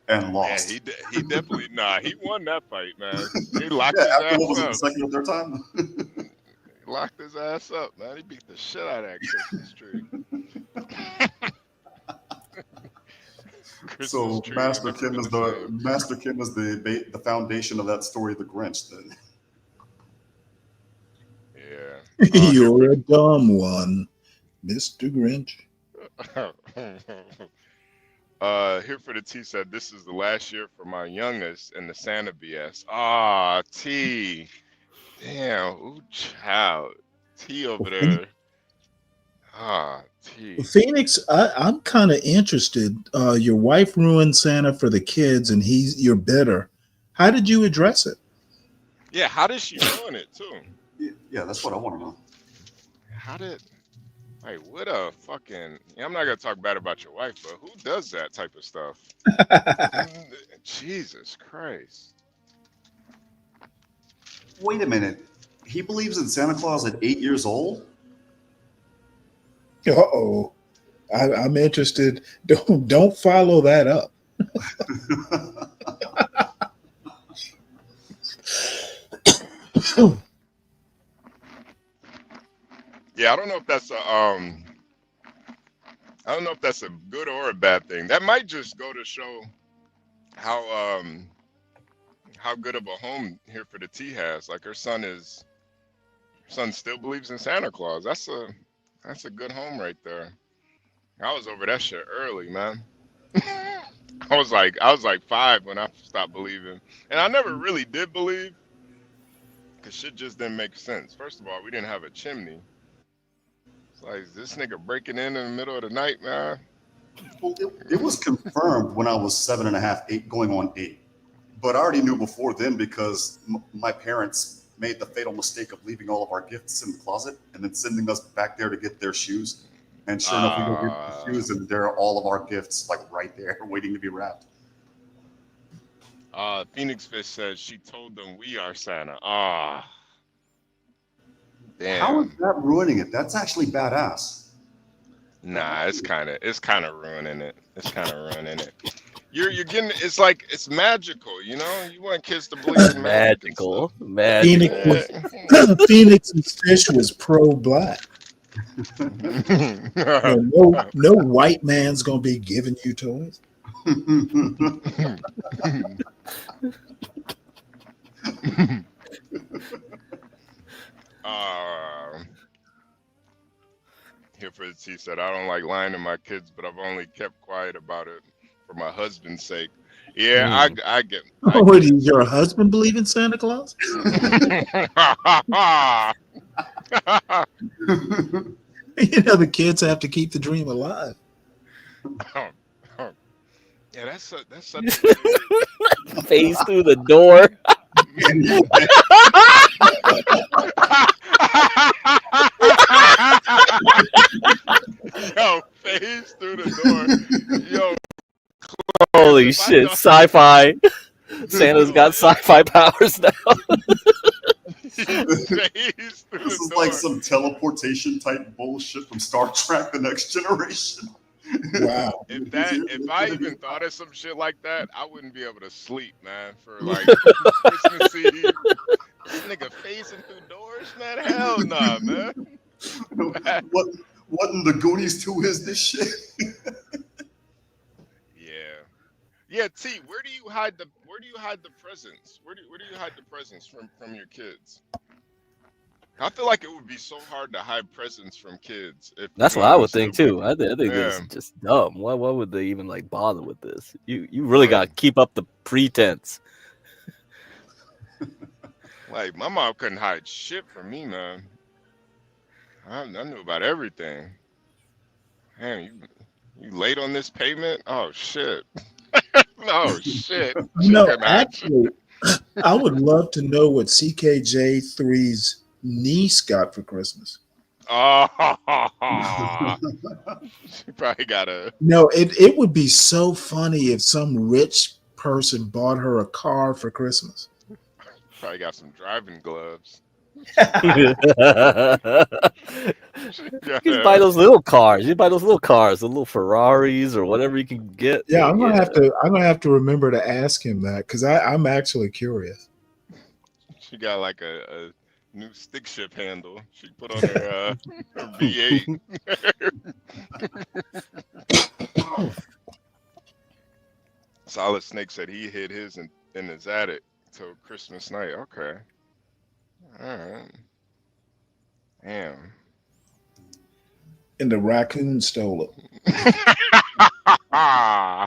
And lost. Yeah, he definitely he won that fight, man. He locked After his what was it, the ass second or third time? He locked his ass up, man. He beat the shit out of that Christmas tree. So Master Kim is the foundation of that story, The Grinch. Then. Yeah. You're a dumb one, Mr. Grinch. Here for the T said, this is the last year for my youngest and the Santa BS. Ah, T. Damn, ooh, child. T over there. Ah, T. Phoenix, I'm kind of interested. Your wife ruined Santa for the kids, and you're bitter. How did you address it? Yeah, how did she ruin it too? Yeah, that's what I want to know. How did? Like, what a fucking... I'm not going to talk bad about your wife, but who does that type of stuff? Jesus Christ. Wait a minute. He believes in Santa Claus at 8 years old? Uh-oh. I'm interested. Don't follow that up. Yeah, I don't know if that's a good or a bad thing. That might just go to show how good of a home here for the T has. Like her son still believes in Santa Claus. That's a good home right there. I was over that shit early, man. I was like 5 when I stopped believing, and I never really did believe because shit just didn't make sense. First of all, we didn't have a chimney. Like, is this nigga breaking in the middle of the night, man? Well, it was confirmed when I was 7.5, 8, going on 8. But I already knew before then because my parents made the fatal mistake of leaving all of our gifts in the closet and then sending us back there to get their shoes. And sure enough, we go get the shoes, and there are all of our gifts, like right there, waiting to be wrapped. Phoenix Fish says she told them we are Santa. Damn. How is that ruining it? That's actually badass. Nah, it's kind of ruining it. It's kind of ruining it. You're getting, it's like, it's magical, you know? You want kids to believe in magical. Phoenix's fish was pro-black. No white man's gonna be giving you toys. Here for the T said, I don't like lying to my kids, but I've only kept quiet about it for my husband's sake. Yeah, I get. Oh, what, does your husband believe in Santa Claus? You know, the kids have to keep the dream alive. Yeah, that's such a Phase through the door. Yo, phase through the door. Yo, Holy shit, sci-fi. Santa's got sci-fi powers now. This is like some teleportation type bullshit from Star Trek: The Next Generation. Wow. If I even thought of some shit like that, I wouldn't be able to sleep, man, for like Christmas Eve. This nigga phasing through doors, man. Hell nah, man. What in the Goonies 2 is this shit? Yeah, T, where do you hide the presents? Where do you hide the presents from your kids? I feel like it would be so hard to hide presents from kids. That's what I would think too. I think this is just dumb. Why would they even like bother with this? You really got to keep up the pretense. Like my mom couldn't hide shit from me, man. I knew about everything. Man, you late on this payment? Oh shit. Oh shit. No, actually, I would love to know what CKJ3's niece got for Christmas. Oh, she probably got a. No, it would be so funny if some rich person bought her a car for Christmas. Probably got some driving gloves. You buy those little cars. You buy those little cars, the little Ferraris or whatever you can get. Yeah, I'm gonna have to remember to ask him that because I'm actually curious. She got like a new stick shift handle. She put on her V8. Solid Snake said he hid his in his attic till Christmas night. Okay. All right. Damn. And the raccoon stole it. Why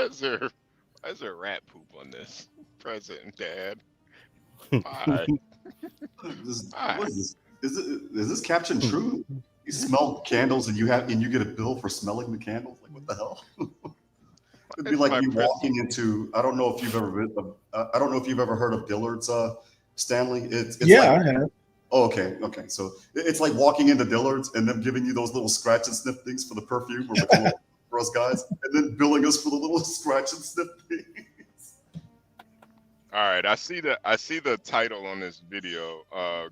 is there rat poop on this present, Dad? Why? What is this? Is this caption true? You smell candles and you get a bill for smelling the candles? Like what the hell? It'd be like you walking into. I don't know if you've ever been. I don't know if you've ever heard of Dillard's, Stanley. It's yeah, like, I have. Oh, okay. So it's like walking into Dillard's and them giving you those little scratch and sniff things for the perfume or for us guys, and then billing us for the little scratch and sniff things. All right, I see the title on this video.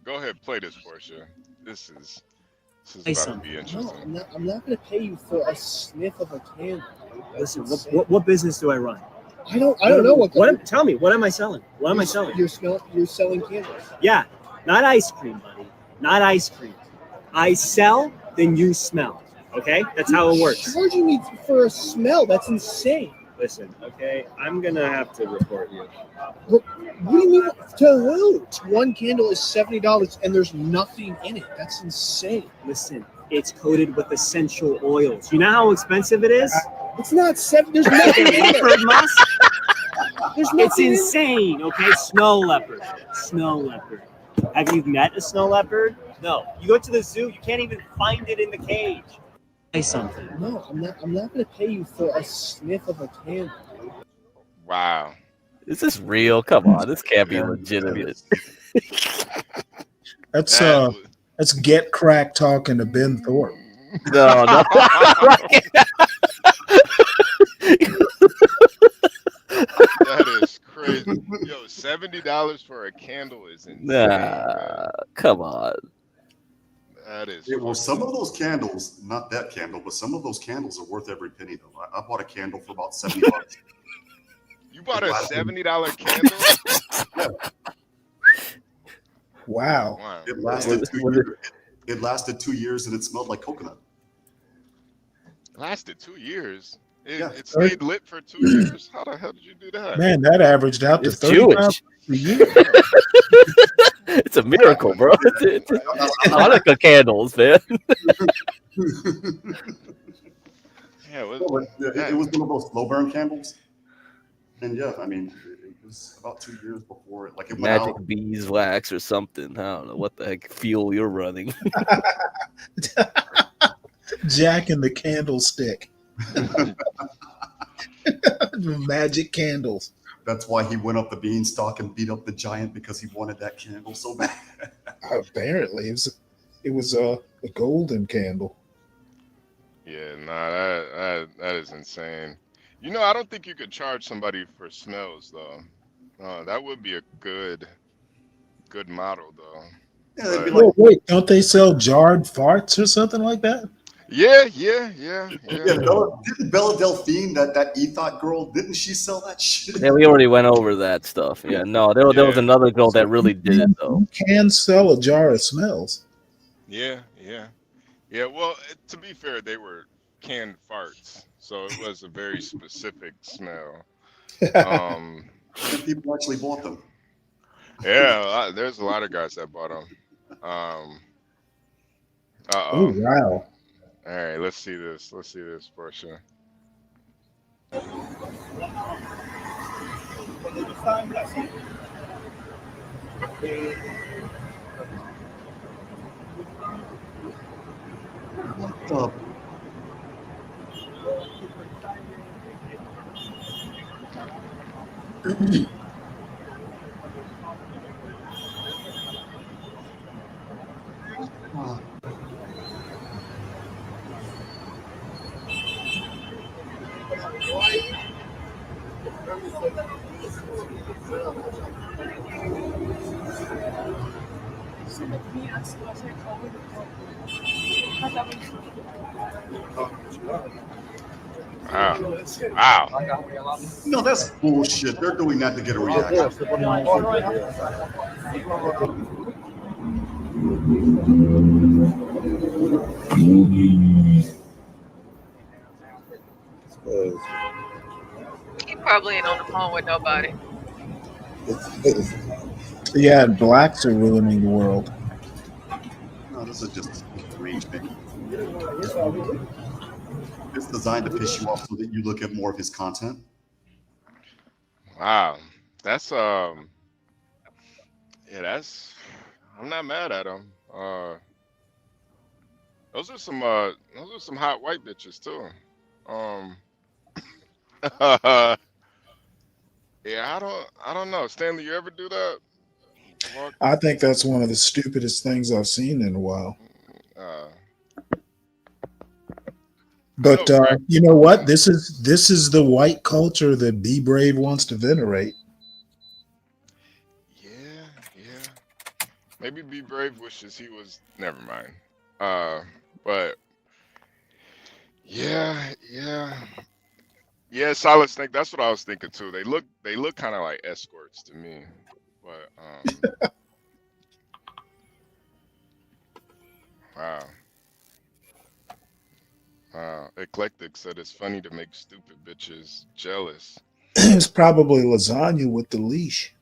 Go ahead, play this, Portia. This is about to be interesting. No, I'm not going to pay you for a sniff of a candle. Listen, what business do I run? I don't know what. Tell me, what am I selling? What am I selling? You're selling candles. Yeah, not ice cream, buddy. Not ice cream. I sell, then you smell. Okay, that's how it works. Charging me for a smell? That's insane. Listen, okay, I'm gonna have to report you. What do you mean? To who? One candle is $70 and there's nothing in it. That's insane. Listen, it's coated with essential oils. You know how expensive it is? It's not $7. There's nothing in it. Leopard musk? There's It's nothing insane, okay? Snow leopard. Snow leopard. Have you met a snow leopard? No. You go to the zoo, you can't even find it in the cage. Say something. No, I'm not going to pay you for a sniff of a candle. Wow. Is this real? Come on, this can't be legitimate. That's Get Crack talking to Ben Thorpe. No. That is crazy. Yo, $70 for a candle is insane. Nah, come on. That is. Yeah, well, some of those candles, not that candle, but some of those candles are worth every penny, though. I bought a candle for about $70. You bought a $70 candle? Wow. It lasted 2 years. It lasted 2 years and it smelled like coconut. Lasted 2 years. It stayed lit for 2 years. How the hell did you do that? Man, that averaged out to It's 35 Jewish. a year. It's a miracle, bro. It's Hanukkah candles, man. Yeah, Well, it was one of those slow burn candles. And yeah, I mean, it was about 2 years before it, like it went Magic out. beeswax or something. I don't know what the heck fuel you're running. Jack and the candlestick. Magic candles. That's why he went up the beanstalk and beat up the giant, because he wanted that candle so bad. Apparently, it was a golden candle. Yeah, nah, that is insane. You know, I don't think you could charge somebody for smells though. That would be a good model though. Yeah, they'd be But like, Wait, don't they sell jarred farts or something like that? yeah. Didn't Bella Delphine, that Ethot girl, didn't she sell that shit? Yeah, we already went over that stuff. Yeah, no, there was Yeah. another girl that really did it though. You can sell a jar of smells. Yeah. Well, to be fair, they were canned farts, so it was a very specific smell. And people actually bought them. Yeah, there's a lot of guys that bought them. Oh wow! All right, let's see this Portia. Wow. No, that's bullshit. They're doing that to get a reaction. He probably ain't on the phone with nobody. Yeah, and blacks are ruining the world. No, this is just arrangement. It's designed to piss you off so that you look at more of his content. Wow. That's I'm not mad at him. Those are some hot white bitches too. Yeah, I don't know. Stanley, you ever do that? I think that's one of the stupidest things I've seen in a while. But you know what? This is the white culture that Be Brave wants to venerate. Yeah. Maybe Be Brave wishes he was. Never mind. But yeah. Solid Snake. That's what I was thinking too. They look kind of like escorts to me. But wow. Eclectic said it's funny to make stupid bitches jealous. It's probably lasagna with the leash.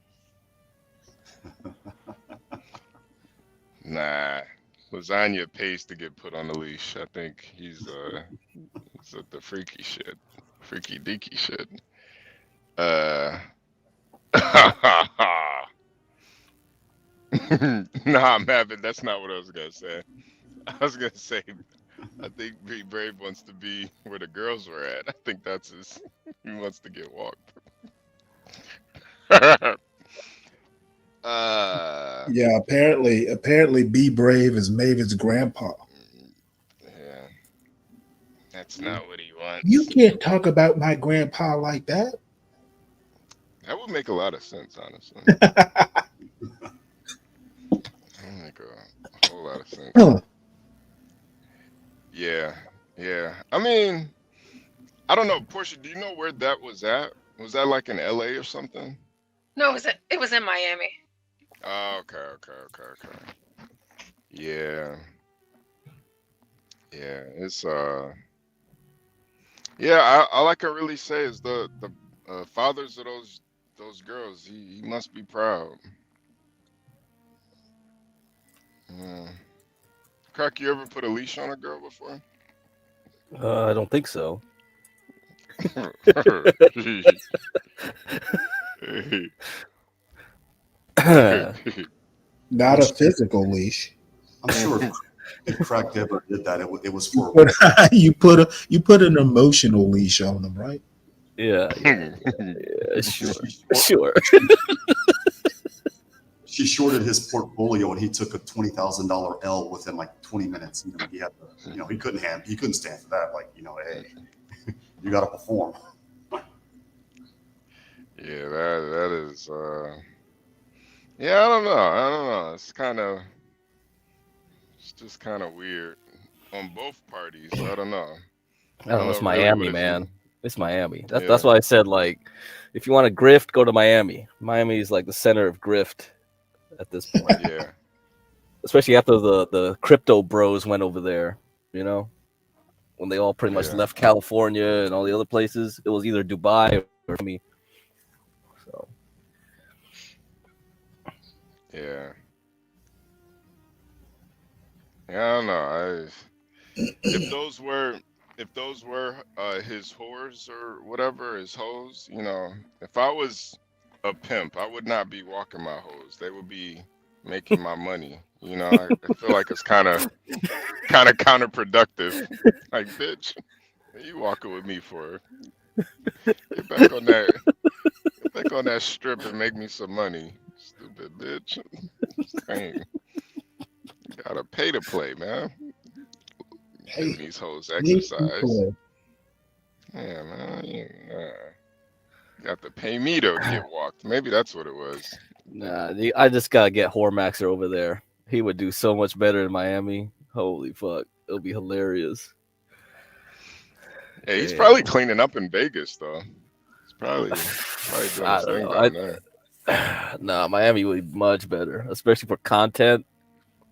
Nah, lasagna pays to get put on the leash. I think he's at the freaky deaky shit. Nah, Mavin, that's not what I was gonna say. I was gonna say, I think Be Brave wants to be where the girls were at. I think that's he wants to get walked. Yeah, apparently Be Brave is Maven's grandpa. Yeah, that's not what he wants. You can't talk about my grandpa like that. That would make a lot of sense, honestly. That would make a whole lot of sense. Yeah. I mean, I don't know, Portia. Do you know where that was at? Was that like in LA or something? No, it was in Miami. Oh, okay. Yeah. It's yeah. All I can really say is the fathers of those girls. He must be proud. Yeah. Crack, you ever put a leash on a girl before? I don't think so. Not a physical leash. I'm sure if Crack ever did that, it was for a But reason. you put an emotional leash on them, right? Yeah, sure. She shorted his portfolio, and he took a $20,000 L within like 20 minutes. He had to, he couldn't stand for that. Like, hey, you got to perform. Yeah, that is. Yeah, I don't know. It's just kind of weird on both parties. I don't know. I don't know. It's really Miami, what man. It's Miami. That's Yeah. that's why I said, like, if you want to grift, go to Miami. Miami is like the center of grift at this point. Yeah. Especially after the crypto bros went over there, when they all pretty much Yeah. left California and all the other places. It was either Dubai or me. So Yeah. Yeah, I don't know. If those were his whores or whatever, his hoes, if I was a pimp, I would not be walking my hoes. They would be making my money. I feel like it's kind of counterproductive. Like, bitch, what are you walking with me for? Get back on that strip and make me some money, stupid bitch. Dang. You gotta pay to play, man. Giving these hoes exercise. Yeah, man. You got to pay me to get walked. Maybe that's what it was. nah, I just gotta get Hormaxer over there. He would do so much better in Miami. Holy fuck, it'll be hilarious. Yeah, he's probably cleaning up in Vegas though. He's probably doing his I thing don't down know. there. Nah, Miami would be much better, especially for content.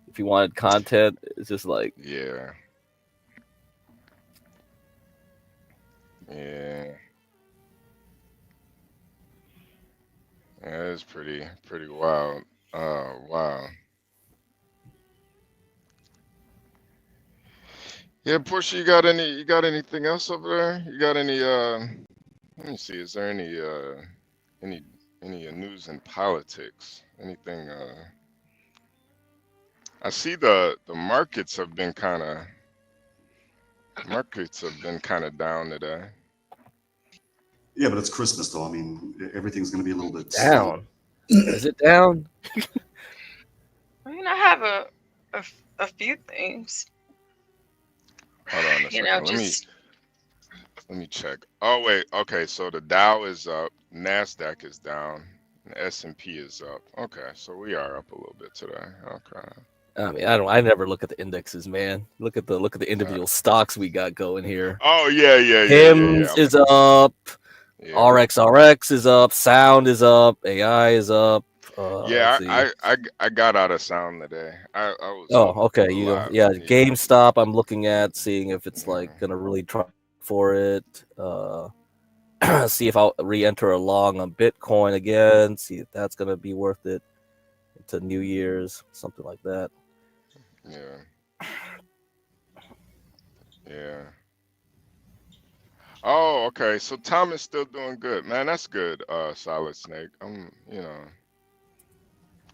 If you wanted content, it's just like Yeah. Yeah. Yeah, it's pretty wild. Oh, wow. Yeah, Portia, you got anything else over there? You got any let me see, is there any news in politics? Anything I see the markets have been kind of down today. Yeah, but it's Christmas, though. I mean, everything's going to be a little bit down. Is it down? I mean, I have a few things. Hold on a second. Just Let me check. Oh wait, okay. So the Dow is up, Nasdaq is down, and S&P is up. Okay, so we are up a little bit today. Okay. I mean, I never look at the indexes, man. Look at the individual stocks we got going here. Oh yeah. HIMS is up. Yeah. RXRX is up. Sound is up. AI is up. Yeah, let's see. I got out of Sound today. I was. Oh, okay. Yeah. GameStop. I'm looking at seeing if it's like gonna really try for it. See if I'll re-enter a long on Bitcoin again. See if that's gonna be worth it into New Year's, something like that. Yeah. Oh, okay. So Tom is still doing good, man. That's good. Solid Snake. I'm,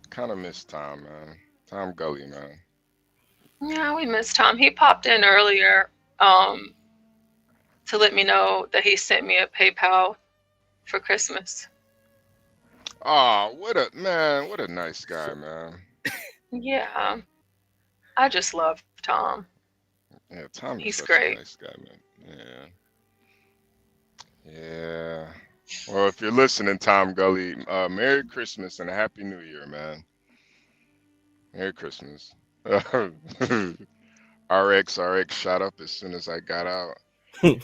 kind of miss Tom, man. Tom Gully, man. Yeah, we missed Tom. He popped in earlier to let me know that he sent me a PayPal for Christmas. Oh, what a nice guy, man. Yeah. I just love Tom. Yeah, Tom is He's such great. a nice guy, man. Yeah. Well, if you're listening, Tom Gully, Merry Christmas and a Happy New Year, man. Merry Christmas. RX shot up as soon as I got out.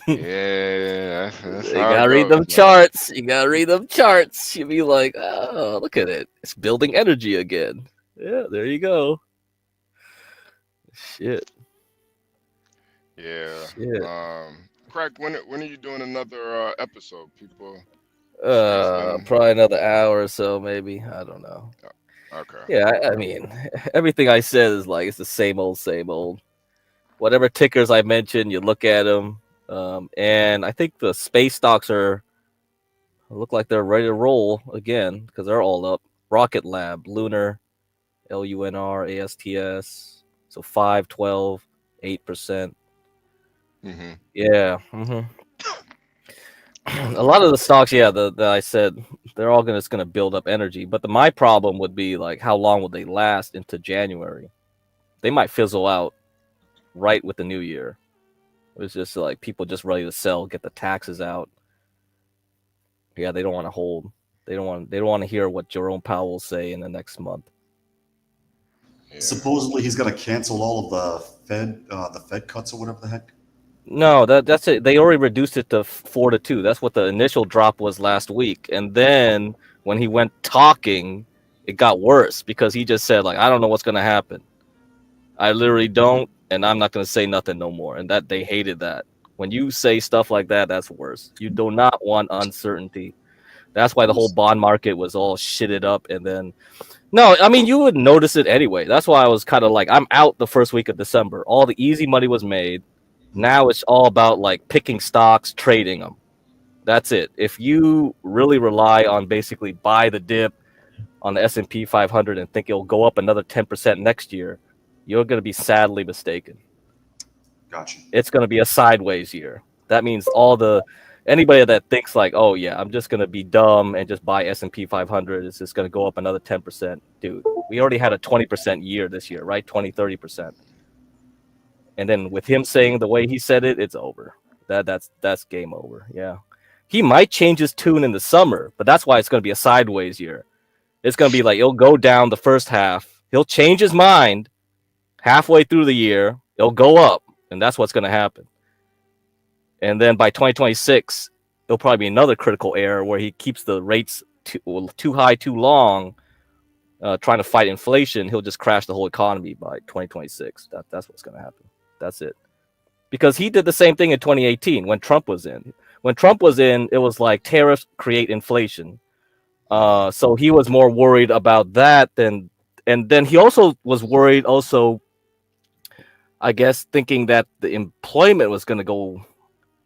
Yeah, that's You how gotta it read them goes, man. charts. You gotta read them charts. You'll be like, oh, look at it. It's building energy again. Yeah, there you go. Shit. Yeah. Shit. Crack, when are you doing another episode, people? Probably another hour or so, maybe. I don't know. Okay. Yeah, I mean, everything I said is like it's the same old, same old. Whatever tickers I mentioned, you look at them, And I think the space stocks look like they're ready to roll again because they're all up. Rocket Lab, Lunar, LUNR, ASTS. So 5, 12, 8%. Mm-hmm. Yeah. Mm-hmm. A lot of the stocks, yeah, that I said, they're all just gonna build up energy. But my problem would be like, how long will they last into January? They might fizzle out right with the new year. It's just like people just ready to sell, get the taxes out. Yeah, they don't want to hold. They don't want to hear what Jerome Powell will say in the next month. Supposedly he's going to cancel all of the Fed cuts or whatever the heck. No, that's it. They already reduced it to 4-2. That's what the initial drop was last week. And then when he went talking, it got worse because he just said, like, I don't know what's gonna happen. I literally don't, and I'm not gonna say nothing no more. And that they hated that. When you say stuff like that, that's worse. You do not want uncertainty. That's why the whole bond market was all shitted up. And then, no, I mean, you would notice it anyway. That's why I was kind of like, I'm out the first week of December. All the easy money was made. Now it's all about like picking stocks, trading them. That's it. If you really rely on basically buy the dip on the S&P 500 and think it'll go up another 10% next year, you're going to be sadly mistaken. Gotcha. It's going to be a sideways year. That means anybody that thinks like, oh yeah, I'm just going to be dumb and just buy S&P 500, it's just going to go up another 10%. Dude, we already had a 20% year this year, right? 20, 30%. And then with him saying the way he said it, it's over. That's game over. Yeah. He might change his tune in the summer, but that's why it's going to be a sideways year. It's going to be like, it'll go down the first half. He'll change his mind halfway through the year. It'll go up, and that's what's going to happen. And then by 2026, it'll probably be another critical error where he keeps the rates too high, too long, trying to fight inflation. He'll just crash the whole economy by 2026. That's what's going to happen. That's it. Because he did the same thing in 2018 when Trump was in. When Trump was in, it was like tariffs create inflation. So he was more worried about that and then he also was worried also, I guess, thinking that the employment was going to go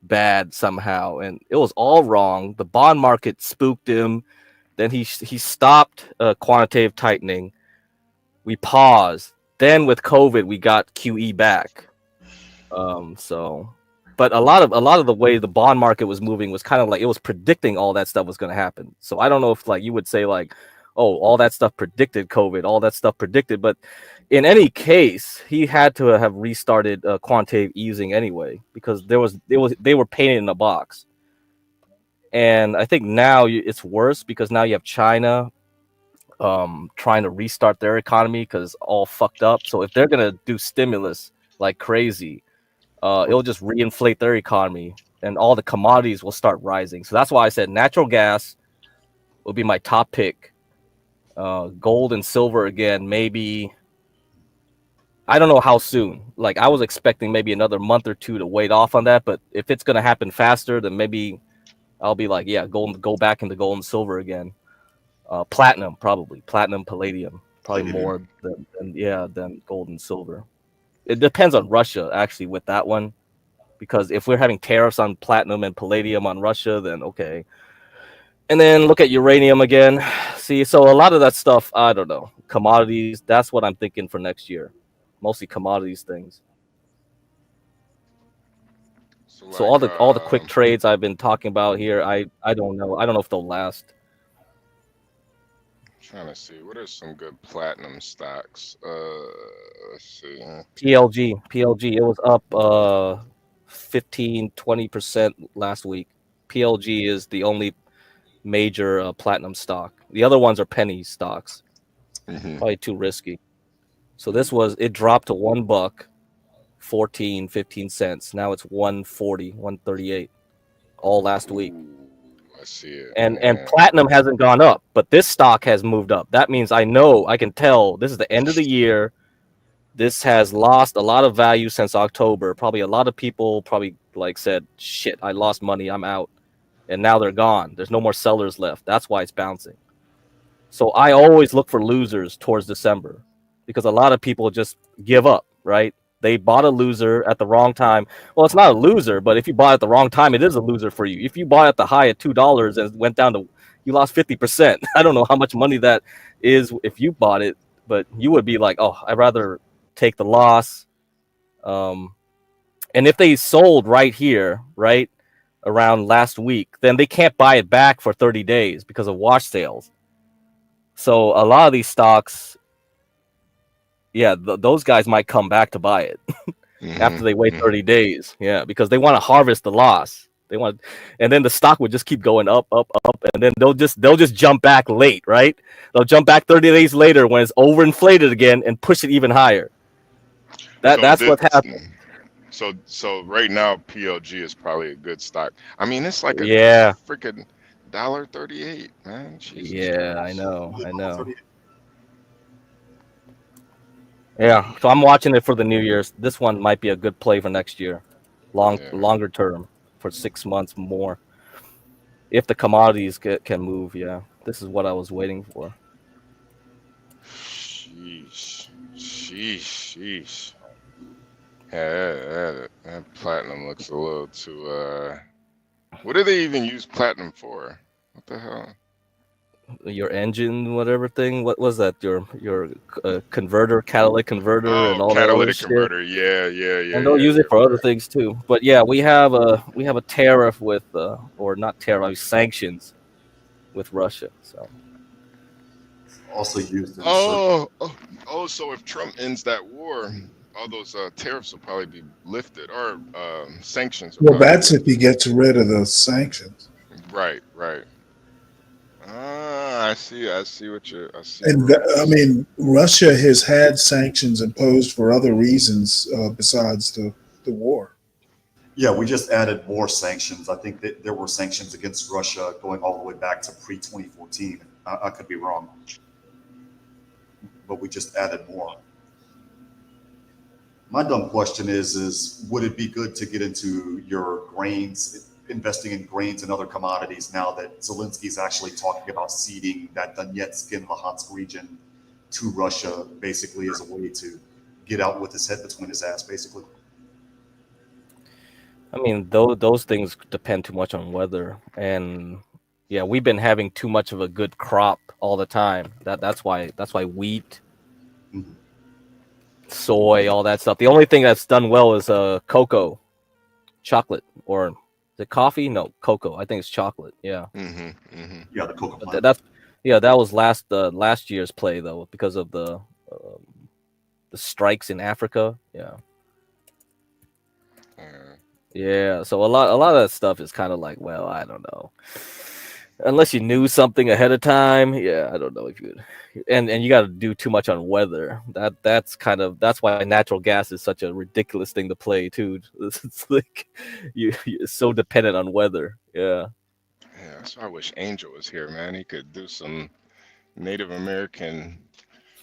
bad somehow. And it was all wrong. The bond market spooked him. Then he stopped quantitative tightening. We paused. Then with COVID, we got QE back. But a lot of the way the bond market was moving was kind of like it was predicting all that stuff was going to happen. So I don't know if like you would say like, oh, all that stuff predicted COVID, all that stuff predicted. But in any case, he had to have restarted quantitative easing anyway because they were painted in a box. And I think now it's worse because now you have China trying to restart their economy because all fucked up. So if they're gonna do stimulus like crazy, it'll just reinflate their economy and all the commodities will start rising. So that's why I said natural gas will be my top pick. Gold and silver again, maybe. I don't know how soon. Like I was expecting maybe another month or two to wait off on that, but if it's gonna happen faster, then maybe I'll be like, yeah, go back into gold and silver again. Platinum, probably. Platinum, palladium, probably more than gold and silver. It depends on Russia, actually, with that one. Because if we're having tariffs on platinum and palladium on Russia, then okay. And then look at uranium again. See, so a lot of that stuff, I don't know. Commodities, that's what I'm thinking for next year. Mostly commodities things. So all the quick trades I've been talking about here, I don't know. I don't know if they'll last. Trying to see what are some good platinum stocks. Let's see. PLG, it was up 15-20% last week. PLG is the only major platinum stock. The other ones are penny stocks. Probably too risky. So it dropped to $1, 15 cents. Now it's 140, 138 all last week. I see it. And platinum hasn't gone up, but this stock has moved up. That means I can tell this is the end of the year. This has lost a lot of value since October. Probably a lot of people like said, shit, I lost money, I'm out. And now they're gone. There's no more sellers left. That's why it's bouncing. So I always look for losers towards December because a lot of people just give up, right? They bought a loser at the wrong time. Well, it's not a loser, but if you bought at the wrong time, it is a loser for you. If you bought at the high at $2 and went down to, you lost 50%. I don't know how much money that is if you bought it, but you would be like, oh, I'd rather take the loss. And if they sold right here, right around last week, then they can't buy it back for 30 days because of wash sales. So a lot of these stocks, yeah, those guys might come back to buy it after they wait 30 days. Yeah, because they want to harvest the loss. They want, and then the stock would just keep going up, and then they'll just jump back late, right? They'll jump back 30 days later when it's overinflated again and push it even higher. That's what happened. So right now PLG is probably a good stock. I mean, it's like a freaking $1.38, man. Jesus yeah, Christ. I know. Yeah, so I'm watching it for the New Year's. This one might be a good play for next year, longer term, for 6 months more. If the commodities can move, yeah, this is what I was waiting for. Sheesh. Yeah, that platinum looks a little too. What do they even use platinum for? What the hell? Your engine, whatever thing. What was that? Your converter, catalytic converter, and all that other Catalytic shit. converter. Yeah. And they'll use it for other things too. But yeah, we have a tariff with or not tariff, sanctions with Russia. So Also used in So if Trump ends that war, all those tariffs will probably be lifted, or sanctions. Well, that's if he gets rid of those sanctions. Right. I see what you. I see. And I mean, Russia has had sanctions imposed for other reasons besides the war. Yeah, we just added more sanctions. I think that there were sanctions against Russia going all the way back to pre-2014. I could be wrong, but we just added more. My dumb question is would it be good to get into your grains, investing in grains and other commodities now that Zelensky's actually talking about ceding that Donetsk and Luhansk region to Russia, basically as a way to get out with his head between his ass, basically? I mean, those things depend too much on weather, and yeah, we've been having too much of a good crop all the time. That's why wheat, soy, all that stuff. The only thing that's done well is cocoa, chocolate, or the coffee. No, cocoa. I think it's chocolate. Yeah. Yeah, the cocoa plant. That was last year's play though, because of the strikes in Africa. Yeah, so a lot of that stuff is kind of like, well, I don't know. Unless you knew something ahead of time, yeah, I don't know if you would. And you got to do too much on weather. That's why natural gas is such a ridiculous thing to play too. It's like you're so dependent on weather. Yeah. Yeah, that's why I wish Angel was here, man. He could do some Native American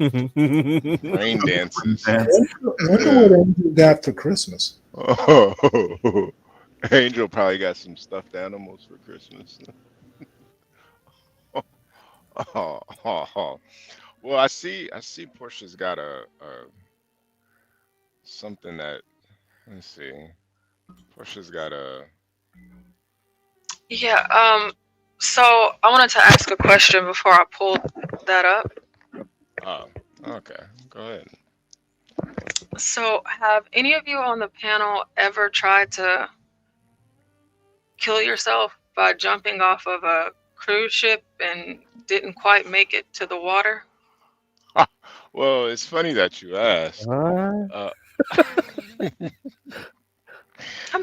rain dances. I wonder what Andrew got for Christmas. Oh, Angel probably got some stuffed animals for Christmas. Well, I see Portia's got a something that, let's see. Portia's got a. Yeah. So I wanted to ask a question before I pulled that up. Oh, okay. Go ahead. So, have any of you on the panel ever tried to kill yourself by jumping off of a cruise ship and didn't quite make it to the water? Well, it's funny that you asked. I'm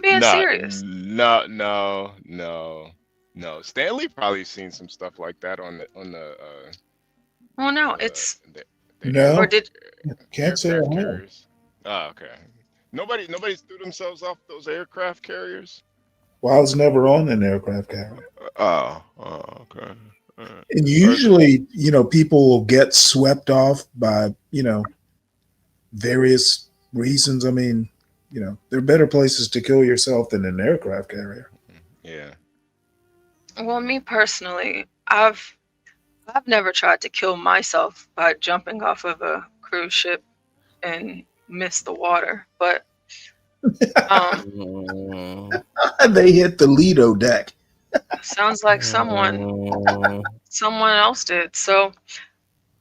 being serious. No. Stanley probably seen some stuff like that on the. Well, no, it's. No. Or did. Can't say I have. Oh, okay. Nobody threw themselves off those aircraft carriers. Well, I was never on an aircraft carrier. Oh, okay. And usually, people will get swept off by, various reasons. I mean, there are better places to kill yourself than an aircraft carrier. Yeah. Well, me personally, I've never tried to kill myself by jumping off of a cruise ship and missed the water, but They hit the Lido deck. sounds like someone else did. So,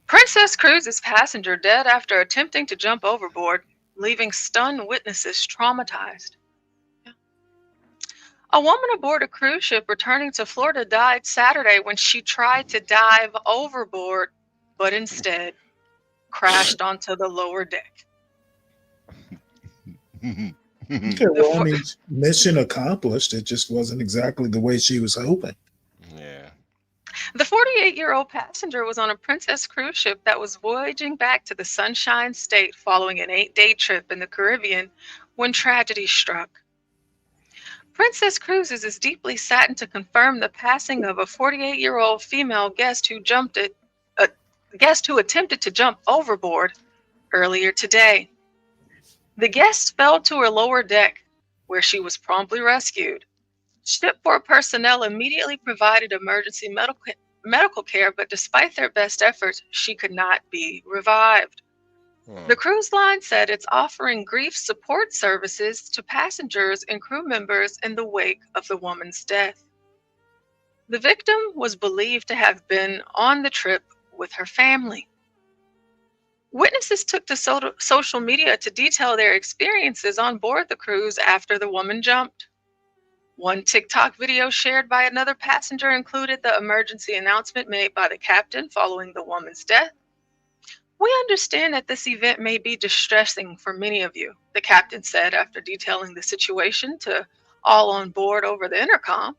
Princess Cruises passenger dead after attempting to jump overboard, leaving stunned witnesses traumatized. A woman aboard a cruise ship returning to Florida died Saturday when she tried to dive overboard, but instead crashed onto the lower deck. Okay, well, I mean, mission accomplished. It just wasn't exactly the way she was hoping. Yeah. The 48-year-old passenger was on a Princess cruise ship that was voyaging back to the Sunshine State following an 8-day trip in the Caribbean when tragedy struck. Princess Cruises is deeply saddened to confirm the passing of a 48-year-old female guest who attempted to jump overboard earlier today. The guest fell to her lower deck, where she was promptly rescued. Shipboard personnel immediately provided emergency medical care, but despite their best efforts, she could not be revived. The cruise line said it's offering grief support services to passengers and crew members in the wake of the woman's death. The victim was believed to have been on the trip with her family. Witnesses took to social media to detail their experiences on board the cruise after the woman jumped. One TikTok video shared by another passenger included the emergency announcement made by the captain following the woman's death. "We understand that this event may be distressing for many of you," the captain said after detailing the situation to all on board over the intercom.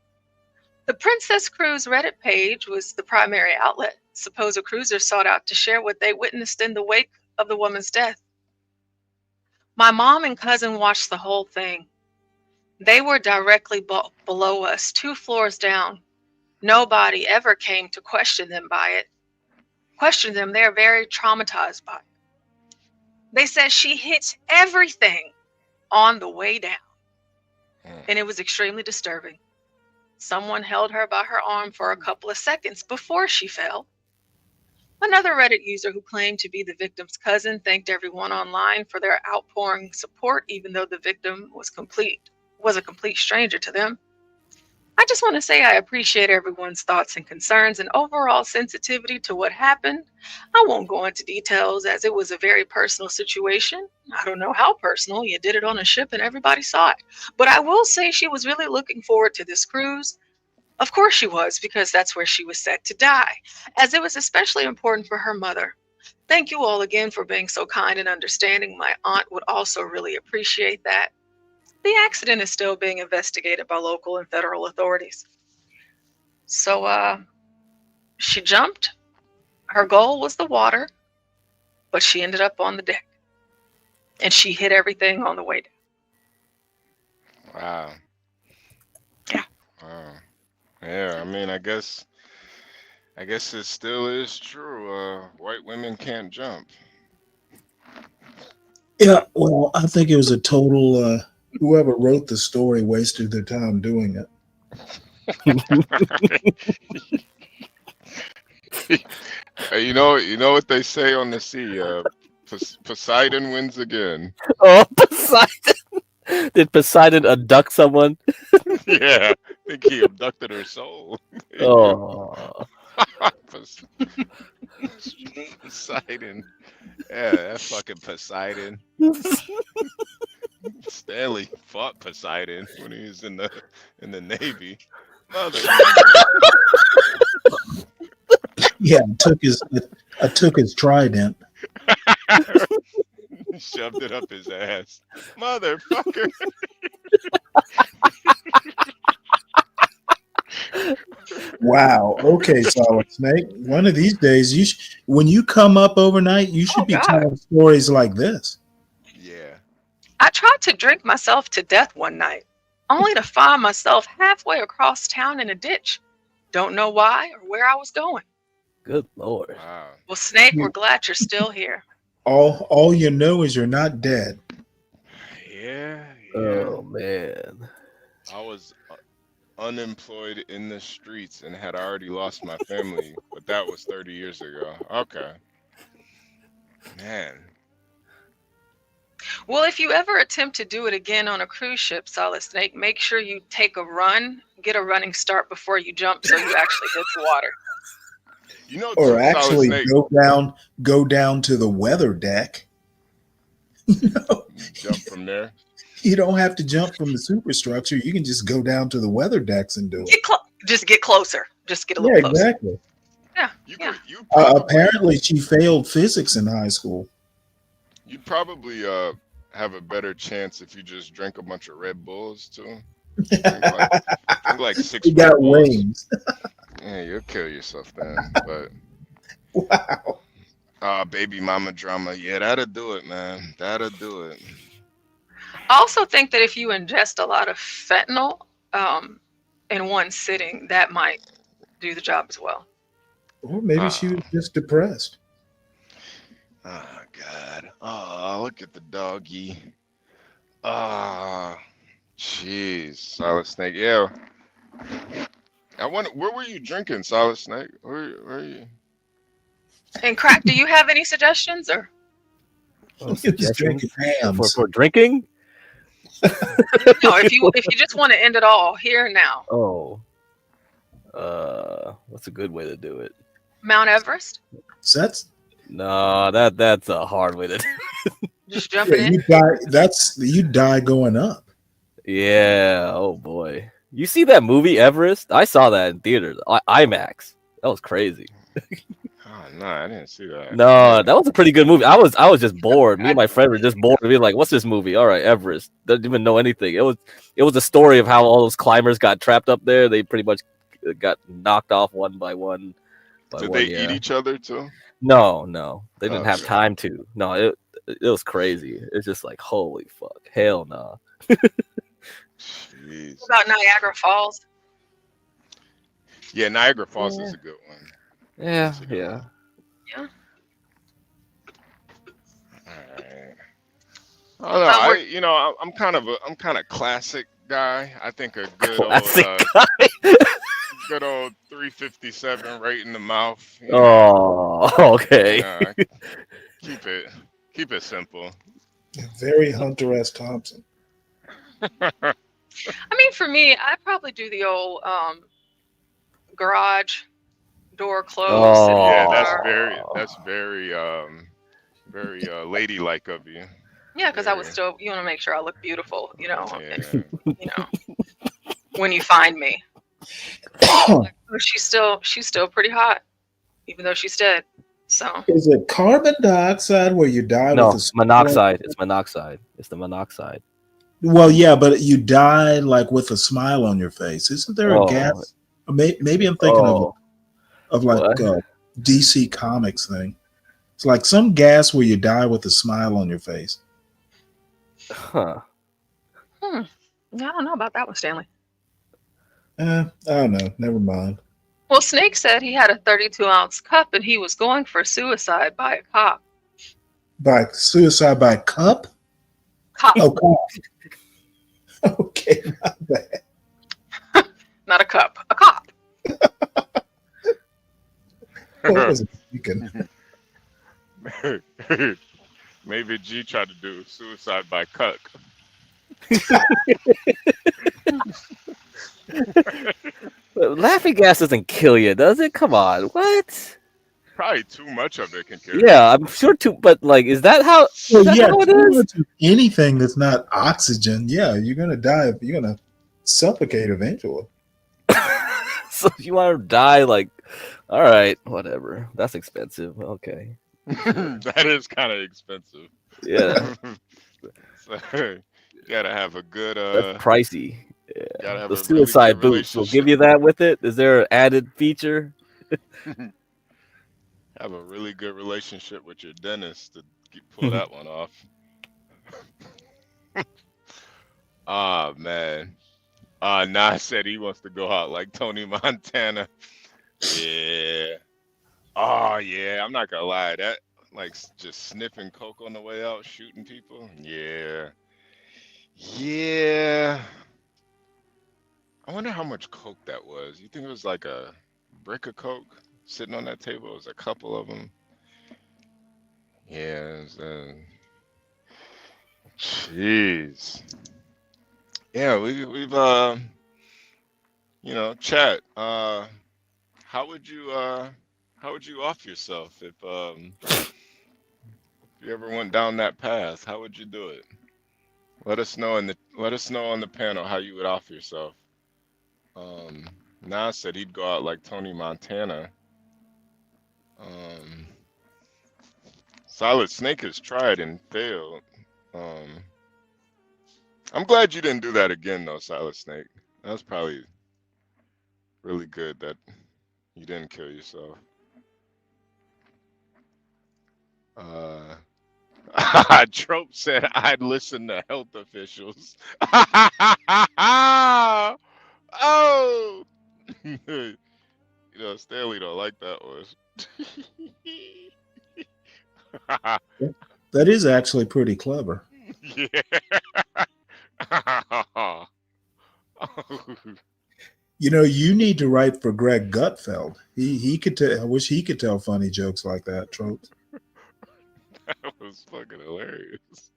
The Princess Cruise Reddit page was the primary outlet. Supposed cruisers sought out to share what they witnessed in the wake of the woman's death. "My mom and cousin watched the whole thing. They were directly below us, 2 floors down. Nobody ever came to question them. They're very traumatized by it. They said she hit everything on the way down, and it was extremely disturbing. Someone held her by her arm for a couple of seconds before she fell." Another Reddit user who claimed to be the victim's cousin thanked everyone online for their outpouring support, even though the victim was a complete stranger to them. "I just want to say I appreciate everyone's thoughts and concerns and overall sensitivity to what happened. I won't go into details as it was a very personal situation. I don't know how personal. You did it on a ship and everybody saw it. But I will say she was really looking forward to this cruise. Of course she was, because that's where she was set to die, as it was especially important for her mother. Thank you all again for being so kind and understanding. My aunt would also really appreciate that. The accident is still being investigated by local and federal authorities." So she jumped. Her goal was the water, but she ended up on the deck. And she hit everything on the way down. Wow. Yeah. Wow. Yeah, I mean, I guess it still is true. White women can't jump. Yeah, well, I think it was a total. Whoever wrote the story wasted their time doing it. You know what they say on the sea. Poseidon wins again. Oh, Poseidon! Did Poseidon abduct someone? Yeah, I think he abducted her soul. Oh. Poseidon. Yeah, that fucking Poseidon. Stanley fought Poseidon when he was in the Navy. Mother. Yeah, I took his trident. Shoved it up his ass. Motherfucker. Wow. Okay, Solid Snake. One of these days, when you come up overnight, you should be telling stories like this. Yeah. I tried to drink myself to death one night, only to find myself halfway across town in a ditch. Don't know why or where I was going. Good Lord. Wow. Well, Snake, we're glad you're still here. All you know is you're not dead. Yeah. Oh man. I was unemployed in the streets and had already lost my family, but that was 30 years ago. Okay. Man. Well, if you ever attempt to do it again on a cruise ship, Solid Snake, make sure you take a run, get a running start before you jump, so you actually hit the water. You know, Or too, Solid actually Snake. go down to the weather deck. Jump from there. You don't have to jump from the superstructure. You can just go down to the weather decks and do it. Just get closer. Just get a little Yeah, closer. exactly. Yeah. You yeah. could, you probably, Apparently, she failed physics in high school. you'd probably have a better chance if you just drank a bunch of Red Bulls too. Drink like 6 He Red got Bulls. wings. Yeah, you'll kill yourself then. But Wow. baby mama drama. Yeah, that'll do it, man. That'll do it. I also think that if you ingest a lot of fentanyl in one sitting, that might do the job as well. Or maybe she was just depressed. Oh God. Oh, look at the doggy. Jeez, Solid Snake. Yeah. I wonder, where were you drinking, Solid Snake? Where are you? And Crack, do you have any suggestions or? Suggestions for drinking? No, if you just want to end it all here and now. Oh. What's a good way to do it? Mount Everest? That's No, that's a hard way to do it. Just jumping in? you die. You die going up. Yeah. Oh boy. You see that movie Everest? I saw that in theaters. IMAX. That was crazy. Oh no, I didn't see that. No, that was a pretty good movie. I was just bored. Me and my friend were just bored. We were like, "What's this movie?" All right, Everest. Doesn't even know anything. It was a story of how all those climbers got trapped up there. They pretty much got knocked off one by one. Did they eat each other too? No, they didn't have Okay. time to. No, it was crazy. It's just like, holy fuck, hell no. Jeez. What about Niagara Falls? Yeah, Niagara Falls is a good one. Yeah. Yeah. I don't know. I'm kind of classic guy. I think a good Classic old good old 357 right in the mouth. You know? Oh, okay. Yeah, keep it simple. Very Hunter S. Thompson. I mean, for me, I'd probably do the old garage door closed. Oh. Yeah, that's very ladylike of you. Yeah, because I would still, you want to make sure I look beautiful, Yeah. and, when you find me. Like, she's still pretty hot, even though she's dead. So Is it carbon dioxide where you die No, with a monoxide. It's monoxide. It's the monoxide. Well, yeah, but you die like with a smile on your face. Isn't there a Oh. gas? Or maybe I'm thinking of like What? a DC Comics thing. It's like some gas where you die with a smile on your face. Huh. I don't know about that one, Stanley. I don't know. Never mind. Well, Snake said he had a 32-ounce cup and he was going for suicide by a cop. By suicide by cup? Cop. Oh, cup. Okay, not bad. Not a cup, a cop. What was it thinking? Maybe G tried to do suicide by cuck. Laughing gas doesn't kill you, does it? Come on, what? Probably too much of it can kill you. Yeah, I'm sure too. But like, is that how? Well, Is that yeah, how it too is? much of anything that's not oxygen, yeah, you're gonna die. You're gonna suffocate eventually. So you want to die? Like, all right, whatever. That's expensive. Okay. That is kind of expensive. Yeah. So, you gotta have a good That's pricey. gotta Yeah. have The a really suicide good boots will give you that with it. Is there an added feature? have a really good relationship with your dentist to pull that one off. Ah man. Nas said he wants to go out like Tony Montana. Yeah. Oh yeah, I'm not gonna lie. That like just sniffing coke on the way out, shooting people. Yeah. Yeah. I wonder how much coke that was. You think it was like a brick of coke sitting on that table? It was a couple of them. Yeah. It was, Jeez. Yeah, we've chat. How would you off yourself if you ever went down that path? How would you do it? Let us know on the panel how you would off yourself. Nas said he'd go out like Tony Montana. Solid Snake has tried and failed. I'm glad you didn't do that again though, Solid Snake. That was probably really good that you didn't kill yourself. Trope said I'd listen to health officials. Oh, Stanley don't like that one. That is actually pretty clever. Yeah. You need to write for Greg Gutfeld. He could tell. I wish he could tell funny jokes like that, Tropes. That was fucking hilarious.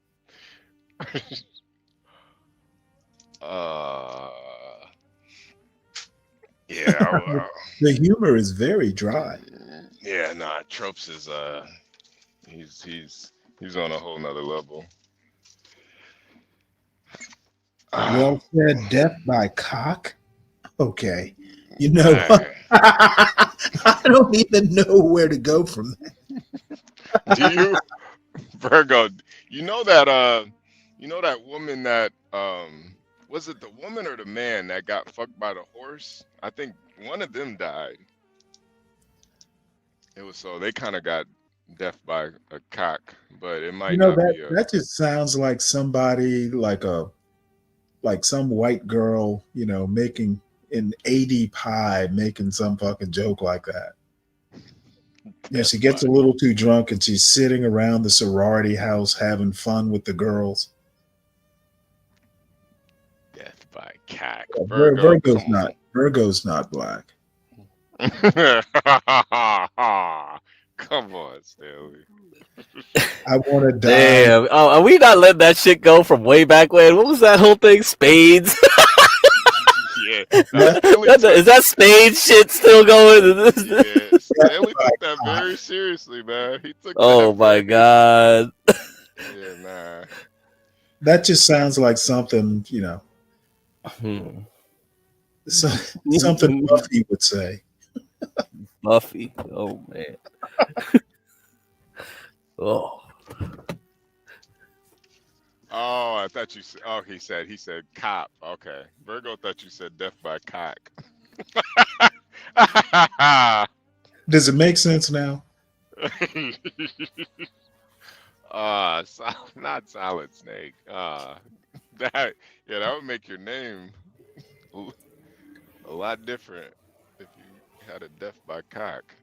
Yeah. Well, The humor is very dry. yeah, nah, Tropes is he's on a whole nother level. Well said, death by cock. Okay. I don't even know where to go from that. Do you, Virgo? You know that woman that was it the woman or the man that got fucked by the horse? I think one of them died. It was so they kind of got death by a cock, but it might not be. That just sounds like somebody like some white girl, making an 80 pie, making some fucking joke like that. Yeah, she gets a little too drunk and she's sitting around the sorority house having fun with the girls. Death by cock. Virgo's not black. Come on, Stanley. I want to die. Damn. Oh, are we not letting that shit go from way back when? What was that whole thing? Spades? Yeah. Is that Spades shit still going? Yeah, Stanley took that very seriously, man. He took Oh my god. Yeah, nah. That just sounds like something, something Buffy would say. Buffy. Oh man. Oh. Oh, I thought you said. Oh, he said cop. Okay, Virgo thought you said death by cock. Does it make sense now? Not Solid Snake. That would make your name a lot different if you had a death by cock.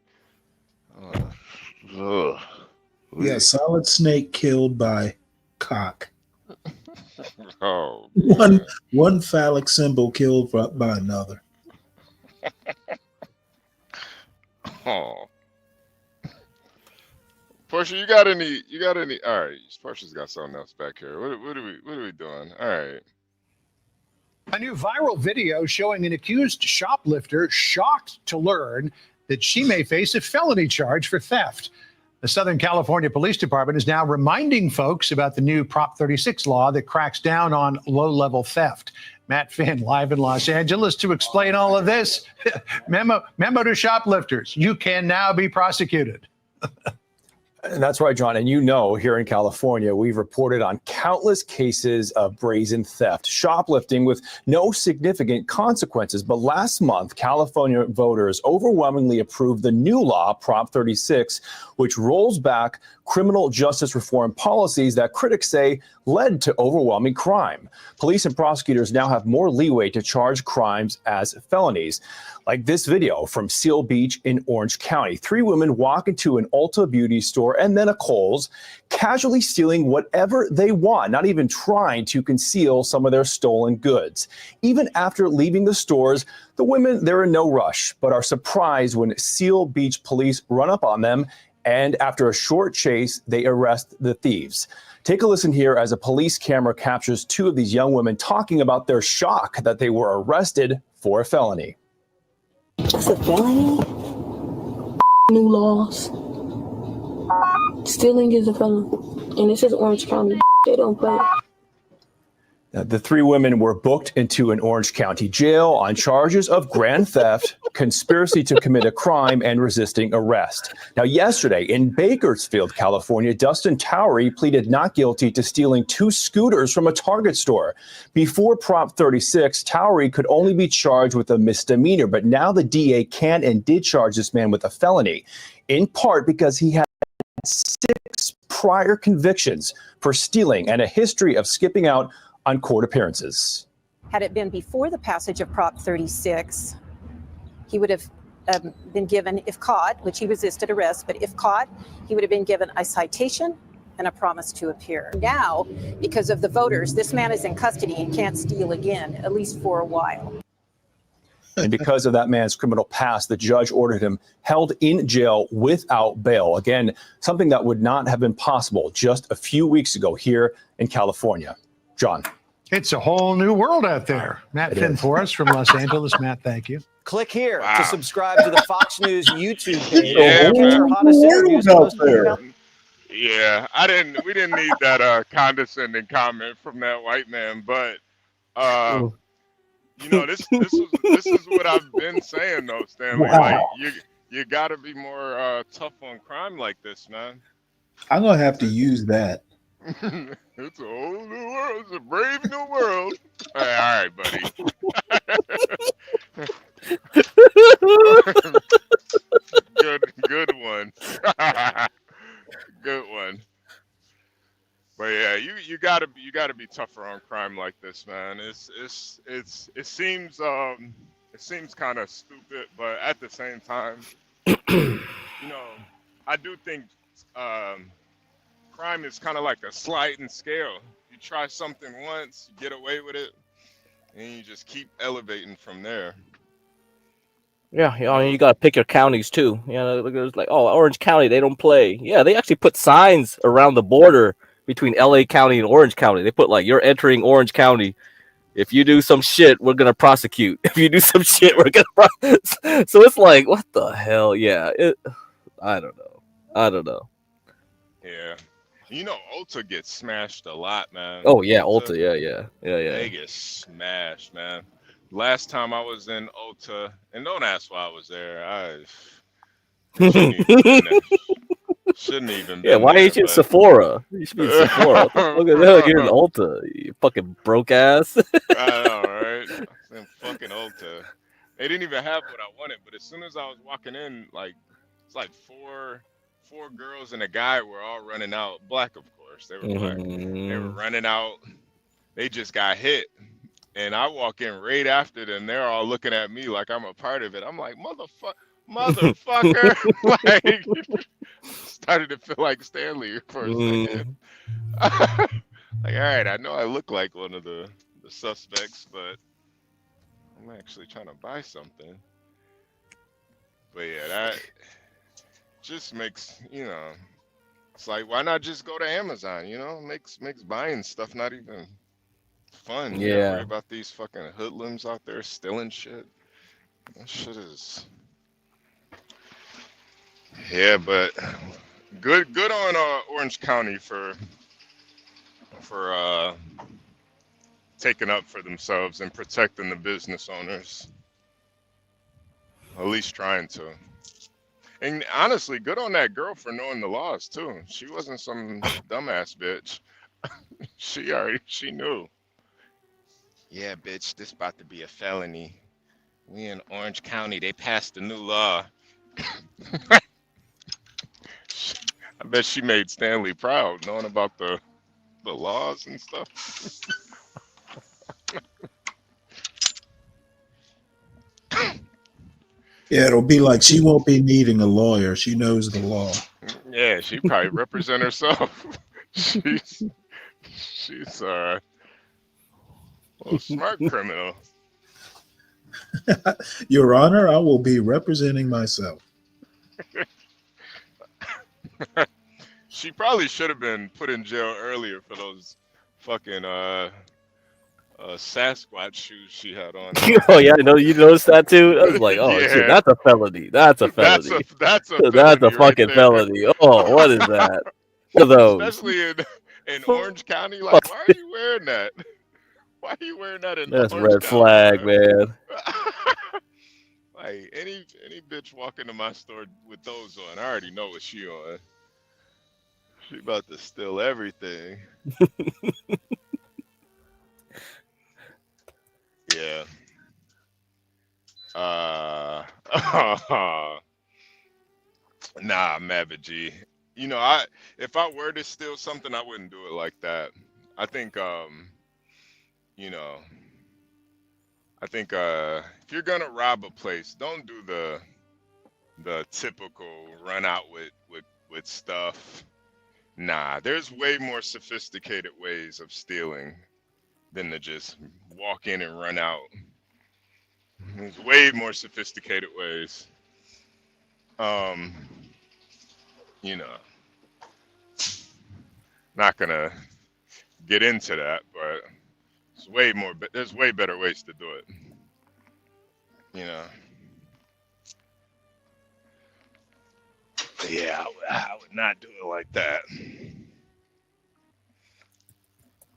Yeah, Solid Snake killed by cock. Oh, one phallic symbol killed by another. Oh, Portia, you got any? All right, Portia's got something else back here. What are we doing? All right. A new viral video showing an accused shoplifter shocked to learn that she may face a felony charge for theft. The Southern California Police Department is now reminding folks about the new Prop 36 law that cracks down on low-level theft. Matt Finn, live in Los Angeles to explain all of this. Memo to shoplifters. You can now be prosecuted. That's right, John. And here in California, we've reported on countless cases of brazen theft, shoplifting with no significant consequences. But last month, California voters overwhelmingly approved the new law, Prop 36, which rolls back criminal justice reform policies that critics say led to overwhelming crime. Police and prosecutors now have more leeway to charge crimes as felonies. Like this video from Seal Beach in Orange County. 3 women walk into an Ulta beauty store and then a Kohl's, casually stealing whatever they want, not even trying to conceal some of their stolen goods. Even after leaving the stores, the women, they're in no rush, but are surprised when Seal Beach police run up on them, and after a short chase, they arrest the thieves. Take a listen here as a police camera captures two of these young women talking about their shock that they were arrested for a felony. It's a felony? New laws. Stealing is a felony. And this is Orange County. They don't play. The three women were booked into an Orange County jail on charges of grand theft, conspiracy to commit a crime, and resisting arrest. Now, yesterday in Bakersfield, California, Dustin Towery pleaded not guilty to stealing 2 scooters from a Target store. Before Prop 36, Towery could only be charged with a misdemeanor, but now the DA can and did charge this man with a felony, in part because he had 6 prior convictions for stealing and a history of skipping out on court appearances. Had it been before the passage of Prop 36, he would have been given, if caught, which he resisted arrest, but if caught, he would have been given a citation and a promise to appear. Now, because of the voters, this man is in custody and can't steal again, at least for a while. And because of that man's criminal past, the judge ordered him held in jail without bail. Again, something that would not have been possible just a few weeks ago here in California. John. It's a whole new world out there. Matt Finn for us from Los Angeles. Matt, thank you. Click here to subscribe to the Fox News YouTube page. Yeah, Catch our hottest interviews out there. Yeah, we didn't need that condescending comment from that white man, but you know, this is what I've been saying though, Stanley. Like you gotta be more tough on crime like this, man. I'm gonna have to use that. It's a whole new world. It's a brave new world. All right, buddy. Good one. Good one. But yeah, you gotta be tougher on crime like this, man. It seems kind of stupid, but at the same time, you know, I do think crime is kind of like a sliding scale. You try something once, you get away with it, and you just keep elevating from there. Yeah, you know, you got to pick your counties too. You know, it's like, oh, Orange County, they don't play. Yeah, they actually put signs around the border between LA County and Orange County. They put like, you're entering Orange County. If you do some shit, we're gonna prosecute. If you do some shit, we're gonna. So it's like, what the hell? Yeah, I don't know. Yeah. You know, Ulta gets smashed a lot, man. Oh yeah, Ulta, yeah. They get smashed, man. Last time I was in Ulta, and don't ask why I was there. I shouldn't even. Yeah, why ain't you in Sephora? You should be in Sephora. Look at that, you're in Ulta. You fucking broke ass. I know, right? In fucking Ulta. They didn't even have what I wanted, but as soon as I was walking in, like it's like four girls and a guy were all running out. Black, of course. They were black. They were running out. They just got hit. And I walk in right after them. They're all looking at me like I'm a part of it. I'm like, motherfucker. Like, started to feel like Stanley for a second. Like, all right, I know I look like one of the suspects, but I'm actually trying to buy something. But yeah, that just makes, you know, it's like, why not just go to Amazon, you know? Makes buying stuff not even fun. You gotta worry about these fucking hoodlums out there stealing shit. That shit is, yeah, but good on Orange County for taking up for themselves and protecting the business owners. At least trying to. And honestly, good on that girl for knowing the laws too. She wasn't some dumbass bitch. She knew. Yeah, bitch, this about to be a felony. We in Orange County, they passed a new law. I bet she made Stanley proud, knowing about the laws and stuff. Yeah, it'll be like she won't be needing a lawyer. She knows the law. Yeah, she probably represent herself. She's a smart criminal. Your Honor, I will be representing myself. She probably should have been put in jail earlier for those fucking Sasquatch shoes she had on. Oh yeah, no, you noticed that too. I was like, oh shit, Yeah. that's a felony. That's a That's felony. a That's a felony right fucking there. felony. Oh, what is that? Look at those. Especially in Orange County. Like, why are you wearing that? Why are you wearing that in That's Orange red County, flag, bro? man. Like any bitch walk into my store with those on, I already know what she on. She about to steal everything. Yeah. Nah, Maverick G. You know, if I were to steal something, I wouldn't do it like that. I think you know, if you're gonna rob a place, don't do the typical run out with stuff. Nah, there's way more sophisticated ways of stealing than to just walk in and run out. There's way more sophisticated ways. You know, not gonna get into that, but there's way better ways to do it. You know. Yeah, I would not do it like that.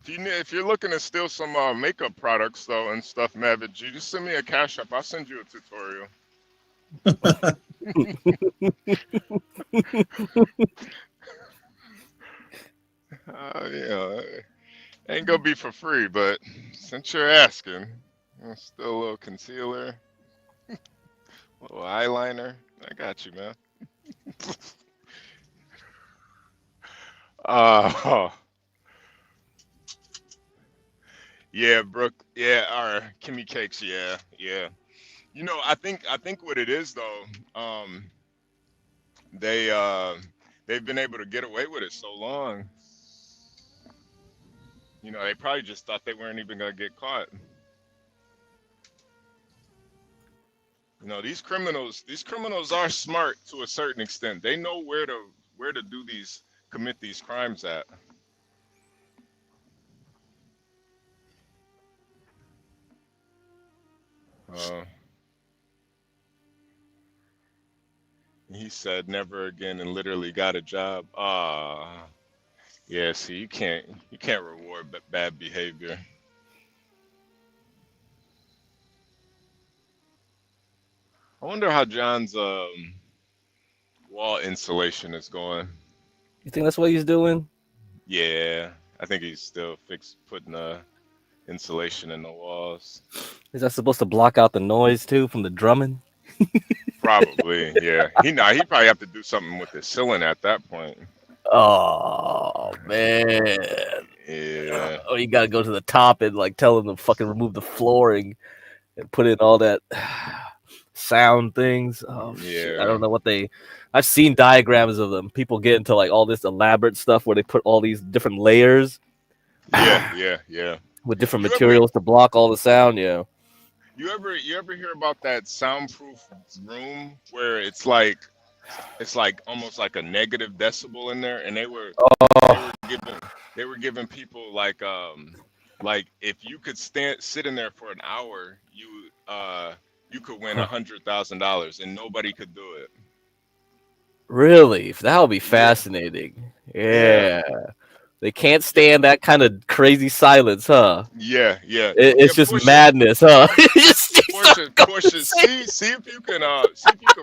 If you're looking to steal some makeup products though and stuff, Maverick G, just send me a Cash App. I'll send you a tutorial. You know, ain't gonna be for free, but since you're asking, still a little concealer, a little eyeliner. I got you, man. Yeah, Brooke. Yeah, or Kimmy Cakes. Yeah. You know, I think what it is though, they've been able to get away with it so long. You know, they probably just thought they weren't even gonna get caught. You know, these criminals are smart to a certain extent. They know where to commit these crimes at. He said never again and literally got a job. Yeah, see, you can't reward bad behavior. I wonder how John's wall insulation is going. You think that's what he's doing? Yeah, I think he's still putting insulation in the walls. Is that supposed to block out the noise too from the drumming? Probably, yeah. He probably have to do something with the ceiling at that point. Oh man. Yeah. Oh, you gotta go to the top and like tell them to fucking remove the flooring and put in all that sound things. Oh shit. I don't know what I've seen diagrams of them. People get into like all this elaborate stuff where they put all these different layers. Yeah. With different materials to block all the sound, yeah. You ever hear about that soundproof room where it's like almost like a negative decibel in there, and they were giving people like if you could sit in there for an hour, you could win $100,000 and nobody could do it. Really? That would be fascinating. Yeah. They can't stand that kind of crazy silence, huh? Yeah. It's just madness, huh? Portia, see if you can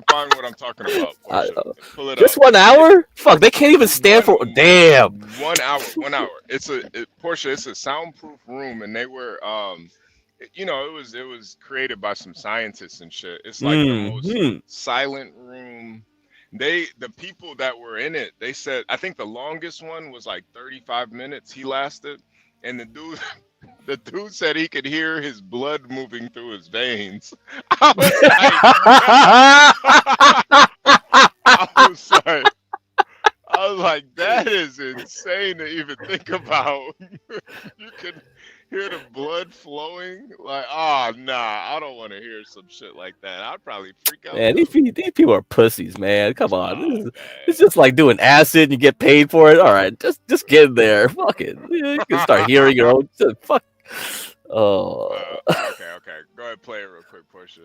find what I'm talking about. Portia. Pull it just up. 1 hour? Fuck, they can't even stand for. Damn. 1 hour. Portia. It's a soundproof room, and they were you know, it was created by some scientists and shit. It's like the most silent room. The people that were in it, they said, I think the longest one was like 35 minutes he lasted, and the dude said he could hear his blood moving through his veins. I was like, that is insane to even think about. You can hear the blood flow flowing. Like, oh nah, I don't want to hear some shit like that. I'd probably freak out. Man, these people are pussies, man. Come on, it's just like doing acid. You get paid for it. All right, just get in there. Fuck it. You can start hearing your own. Fuck. Oh. Okay. Go ahead, play it real quick, Portia.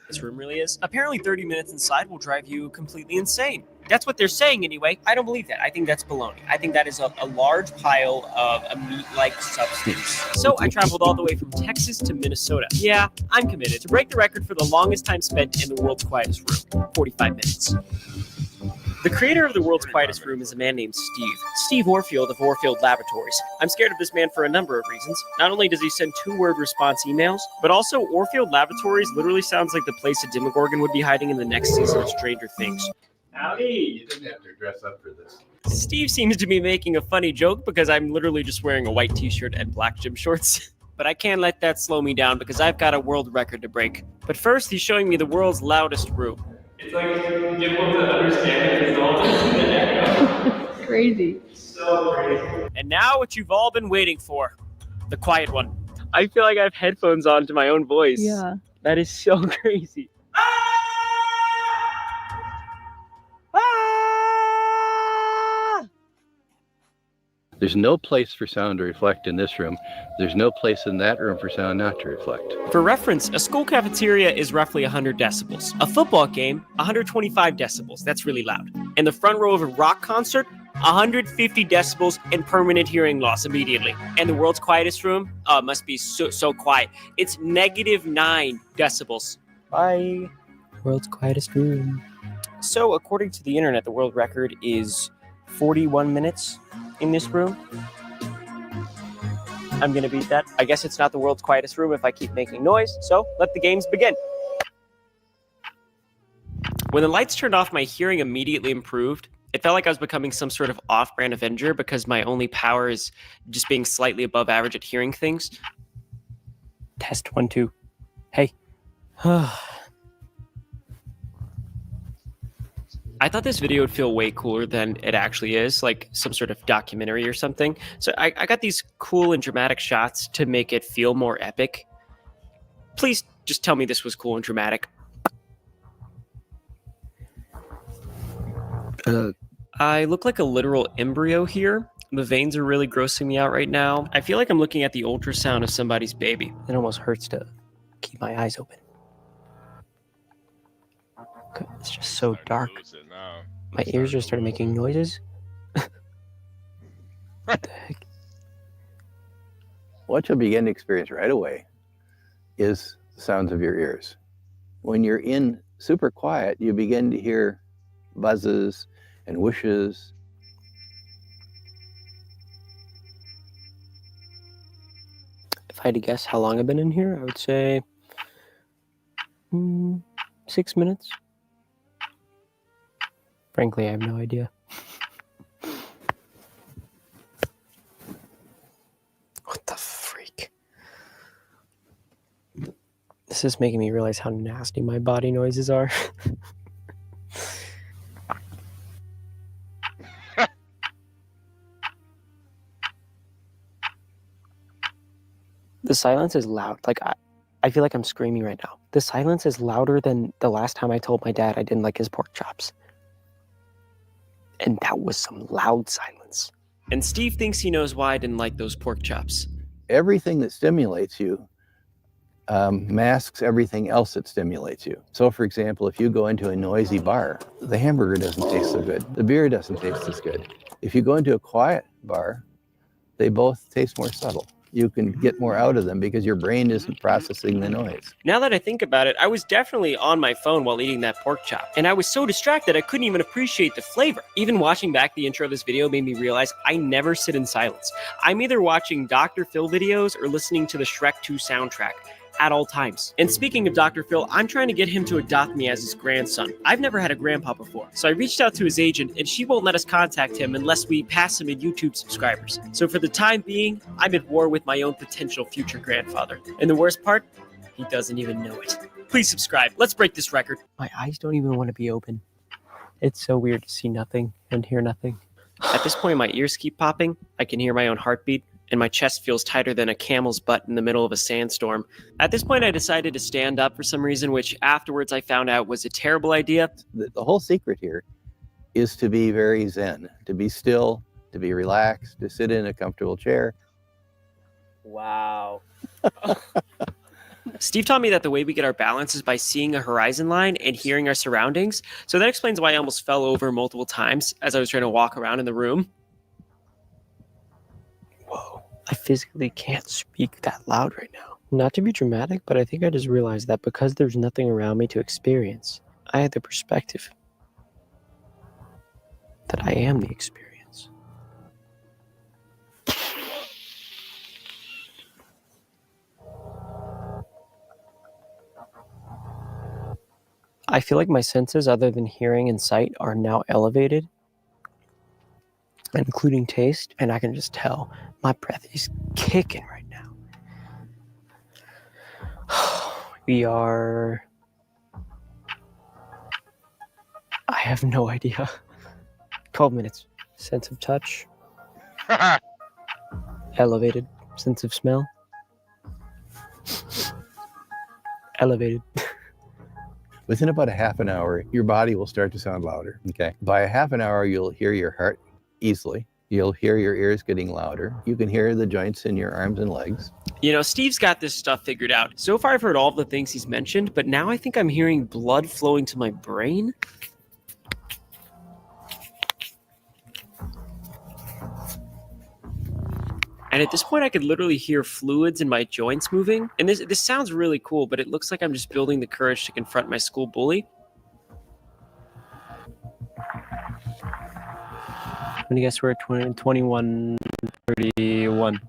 This room really is. Apparently 30 minutes inside will drive you completely insane. That's what they're saying anyway. I don't believe that. I think that's baloney. I think that is a large pile of a meat-like substance. So I traveled all the way from Texas to Minnesota. Yeah, I'm committed to break the record for the longest time spent in the world's quietest room, 45 minutes. The creator of the world's quietest room is a man named Steve Orfield of Orfield Laboratories. I'm scared of this man for a number of reasons. Not only does he send 2-word response emails, but also Orfield Laboratories literally sounds like the place a Demogorgon would be hiding in the next season of Stranger Things. Howdy! You didn't have to dress up for this. Steve seems to be making a funny joke because I'm literally just wearing a white t-shirt and black gym shorts. But I can't let that slow me down because I've got a world record to break. But first, he's showing me the world's loudest room. It's like difficult to understand the result of the echo. Crazy. So crazy. And now what you've all been waiting for. The quiet one. I feel like I have headphones on to my own voice. Yeah. That is so crazy. There's no place for sound to reflect in this room. There's no place in that room for sound not to reflect. For reference, a school cafeteria is roughly 100 decibels. A football game, 125 decibels. That's really loud. In the front row of a rock concert, 150 decibels and permanent hearing loss immediately. And the world's quietest room must be so quiet. It's -9 decibels. Bye. World's quietest room. So, according to the internet, the world record is 41 minutes in this room. I'm gonna beat that. I guess it's not the world's quietest room if I keep making noise, so let the games begin. When the lights turned off, my hearing immediately improved. It felt like I was becoming some sort of off-brand Avenger because my only power is just being slightly above average at hearing things. Test 1, 2. Hey. I thought this video would feel way cooler than it actually is, like some sort of documentary or something. So I got these cool and dramatic shots to make it feel more epic. Please just tell me this was cool and dramatic. I look like a literal embryo here. The veins are really grossing me out right now. I feel like I'm looking at the ultrasound of somebody's baby. It almost hurts to keep my eyes open. It's just so dark. My ears just started making noises. What the heck? What you'll begin to experience right away is the sounds of your ears. When you're in super quiet, you begin to hear buzzes and whooshes. If I had to guess how long I've been in here, I would say 6 minutes. Frankly, I have no idea. What the freak? This is making me realize how nasty my body noises are. The silence is loud. Like, I feel like I'm screaming right now. The silence is louder than the last time I told my dad I didn't like his pork chops. And that was some loud silence. And Steve thinks he knows why I didn't like those pork chops. Everything that stimulates you masks everything else that stimulates you. So, for example, if you go into a noisy bar, the hamburger doesn't taste so good. The beer doesn't taste as good. If you go into a quiet bar, they both taste more subtle. You can get more out of them because your brain isn't processing the noise. Now that I think about it, I was definitely on my phone while eating that pork chop, and I was so distracted I couldn't even appreciate the flavor. Even watching back the intro of this video made me realize I never sit in silence. I'm either watching Dr. Phil videos or listening to the Shrek 2 soundtrack at all times. And speaking of Dr. Phil, I'm trying to get him to adopt me as his grandson. I've never had a grandpa before, so I reached out to his agent and she won't let us contact him unless we pass him in YouTube subscribers. So for the time being, I'm at war with my own potential future grandfather. And the worst part, he doesn't even know it. Please subscribe. Let's break this record. My eyes don't even want to be open. It's so weird to see nothing and hear nothing. At this point, my ears keep popping. I can hear my own heartbeat. and my chest feels tighter than a camel's butt in the middle of a sandstorm. At this point, I decided to stand up for some reason, which afterwards I found out was a terrible idea. The whole secret here is to be very zen, to be still, to be relaxed, to sit in a comfortable chair. Wow. Steve taught me that the way we get our balance is by seeing a horizon line and hearing our surroundings. So that explains why I almost fell over multiple times as I was trying to walk around in the room. Whoa. I physically can't speak that loud right now. Not to be dramatic, but I think I just realized that because there's nothing around me to experience, I had the perspective that I am the experience. I feel like my senses, other than hearing and sight, are now elevated, including taste, and I can just tell my breath is kicking right now. We are... I have no idea. 12 minutes. Sense of touch. Elevated. Sense of smell. Elevated. Within about a half an hour, your body will start to sound louder. Okay. By a half an hour, you'll hear your heart easily. You'll hear your ears getting louder. You can hear the joints in your arms and legs. You know, Steve's got this stuff figured out. So far, I've heard all of the things he's mentioned, but now I think I'm hearing blood flowing to my brain. And at this point, I could literally hear fluids in my joints moving. And this sounds really cool, but it looks like I'm just building the courage to confront my school bully. I'm gonna guess we're at 21:31.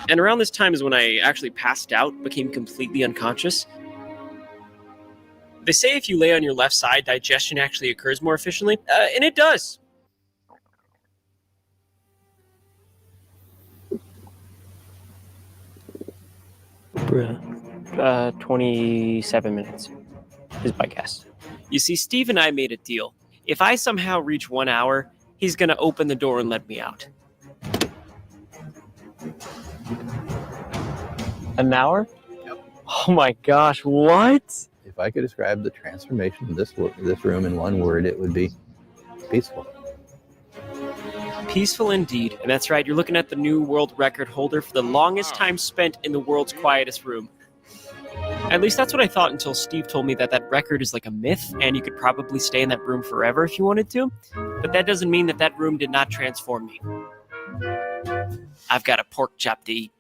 And around this time is when I actually passed out, became completely unconscious. They say if you lay on your left side, digestion actually occurs more efficiently, and it does. Bruh. 27 minutes is my guess. You see, Steve and I made a deal. If I somehow reach 1 hour, he's going to open the door and let me out. An hour? Yep. Oh my gosh, what? If I could describe the transformation of this room in one word, it would be peaceful. Peaceful indeed. And that's right, you're looking at the new world record holder for the longest time spent in the world's quietest room. At least that's what I thought until Steve told me that that record is like a myth and you could probably stay in that room forever if you wanted to. But that doesn't mean that that room did not transform me. I've got a pork chop to eat.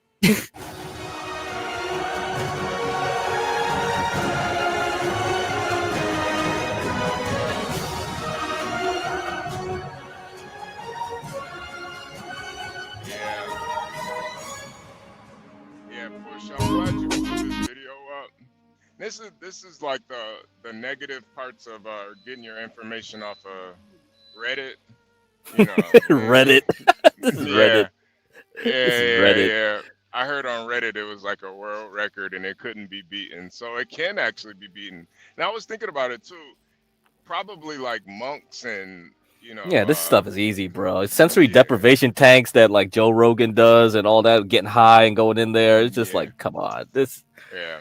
I'm glad you put this video up. This is like the negative parts of getting your information off of Reddit. You know, Reddit. This is Reddit. This is Reddit. Yeah. I heard on Reddit it was like a world record and it couldn't be beaten. So it can actually be beaten. And I was thinking about it too. Probably like monks and yeah, this stuff is easy, bro. It's sensory deprivation tanks that like Joe Rogan does and all that, getting high and going in there. It's just like, come on, this. Yeah.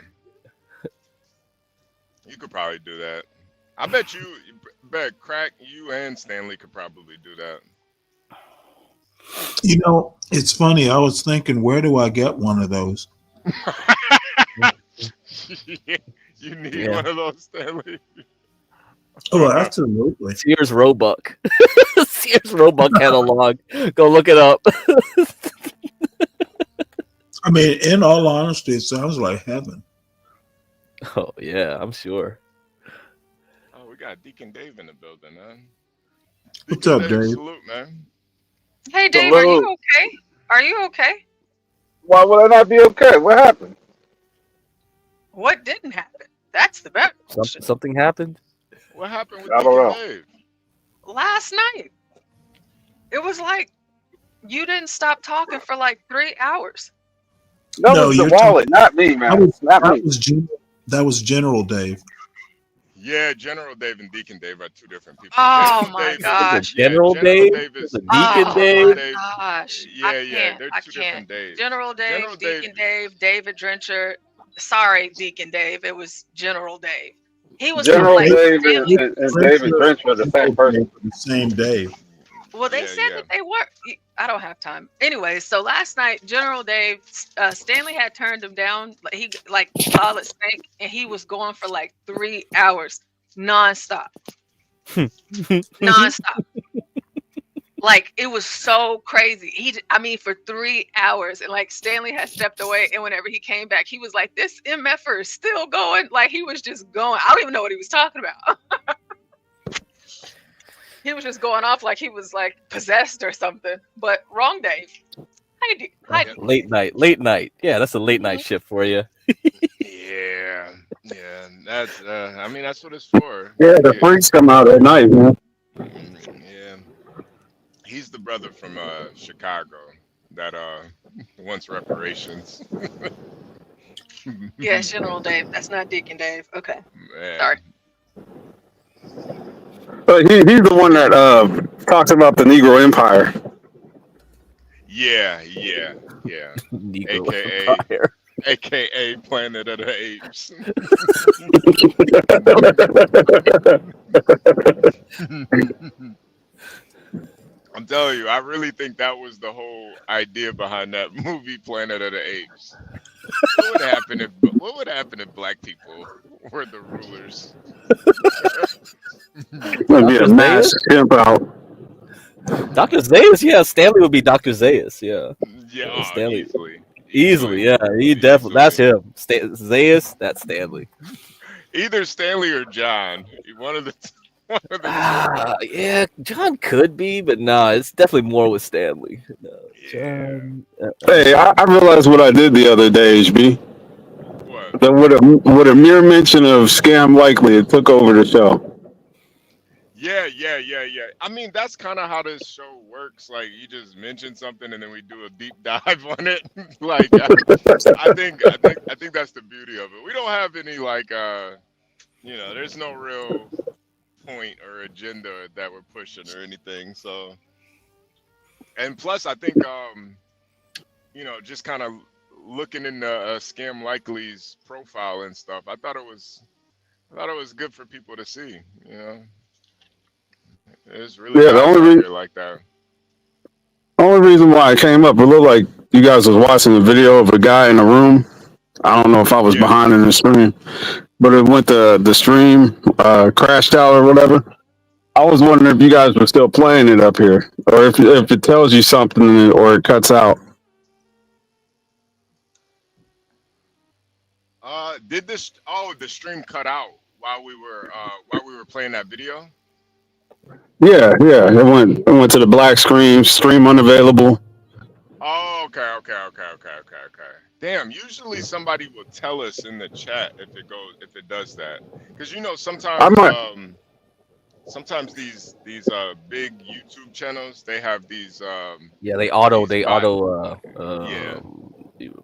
You could probably do that. I bet Crack, you and Stanley could probably do that. You know, it's funny. I was thinking, where do I get one of those? You need one of those, Stanley. Oh, absolutely. Sears Roebuck. Sears Roebuck catalog. Go look it up. I mean, in all honesty, it sounds like heaven. Oh, yeah, I'm sure. Oh, we got Deacon Dave in the building, man. What's up, Dave? Salute, man. Hey, Dave, are you okay? Are you okay? Why would I not be okay? What happened? What didn't happen? That's the better question. Something happened? What happened with I don't know. Dave? Last night, it was like you didn't stop talking for like 3 hours. No, it's the wallet, not me, man. That was General Dave. Yeah, General Dave and Deacon Dave are two different people. Oh General my Dave gosh. yeah, General General Dave, Dave is the Deacon Oh Dave. my gosh. yeah, they're I two can't. different Daves. General Dave, General Dave, Deacon Dave, David Drencher. Sorry, Deacon Dave. It was General Dave. He was from General like Dave Stanley. and David Drench were the same person. The same day. Well, they said that they were. I don't have time. Anyway, so last night, General Dave, Stanley had turned him down. He like solid snake, and he was going for like 3 hours nonstop. Nonstop. Like it was so crazy. I mean, for 3 hours, and like Stanley had stepped away, and whenever he came back, he was like, "This MFer is still going." Like he was just going. I don't even know what he was talking about. He was just going off like he was like possessed or something. But wrong, Dave. Hi, Late night. Yeah, that's a late night shift for you. yeah. That's I mean that's what it's for. Yeah, the freaks come out at night, man. Yeah. He's the brother from Chicago that wants reparations. Yeah, General Dave. That's not Deacon Dave. Okay. Man. Sorry. But he's the one that talks about the Negro Empire. Yeah. Negro AKA Planet of the Apes. I'm telling you, I really think that was the whole idea behind that movie, Planet of the Apes. What would happen if black people were the rulers? Gonna be a mass pimp out. Dr. Zayas, yeah, Stanley would be Dr. Zayas, yeah. Yeah, Stanley. Easily, yeah, he definitely. That's him. Zayas, that's Stanley. Either Stanley or John. One of the. Yeah, John could be, but nah, it's definitely more with Stanley. No, John, Hey, I realized what I did the other day, HB. What? That with a mere mention of Scam Likely, it took over the show. Yeah. I mean, that's kind of how this show works. Like, you just mention something and then we do a deep dive on it. Like, I think that's the beauty of it. We don't have any like, there's no real point or agenda that we're pushing or anything. So, and plus, I think, just kind of looking into Scam Likely's profile and stuff, I thought it was good for people to see. It's really Yeah, the only like that. only reason why I came up, it looked like you guys was watching a video of a guy in a room. I don't know if I was behind in the stream, but it went the stream crashed out or whatever. I was wondering if you guys were still playing it up here, or if it tells you something or it cuts out. Did the stream cut out while we were playing that video? Yeah, it went to the black screen, stream unavailable. Oh, okay. Damn, usually somebody will tell us in the chat if it does that, because sometimes these big YouTube channels, they have these they auto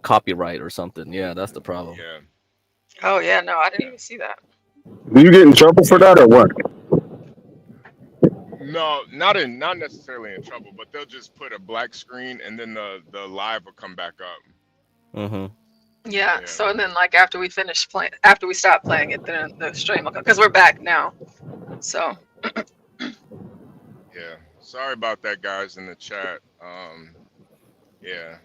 copyright or something. Yeah, that's the problem. Yeah. Oh yeah, no, I didn't even see that. Do you get in trouble for that or what? No, not necessarily in trouble, but they'll just put a black screen and then the live will come back up. Mm-hmm. Yeah. So and then like after we stop playing it, then the stream will come, because we're back now. So. Yeah. Sorry about that, guys, in the chat. Yeah.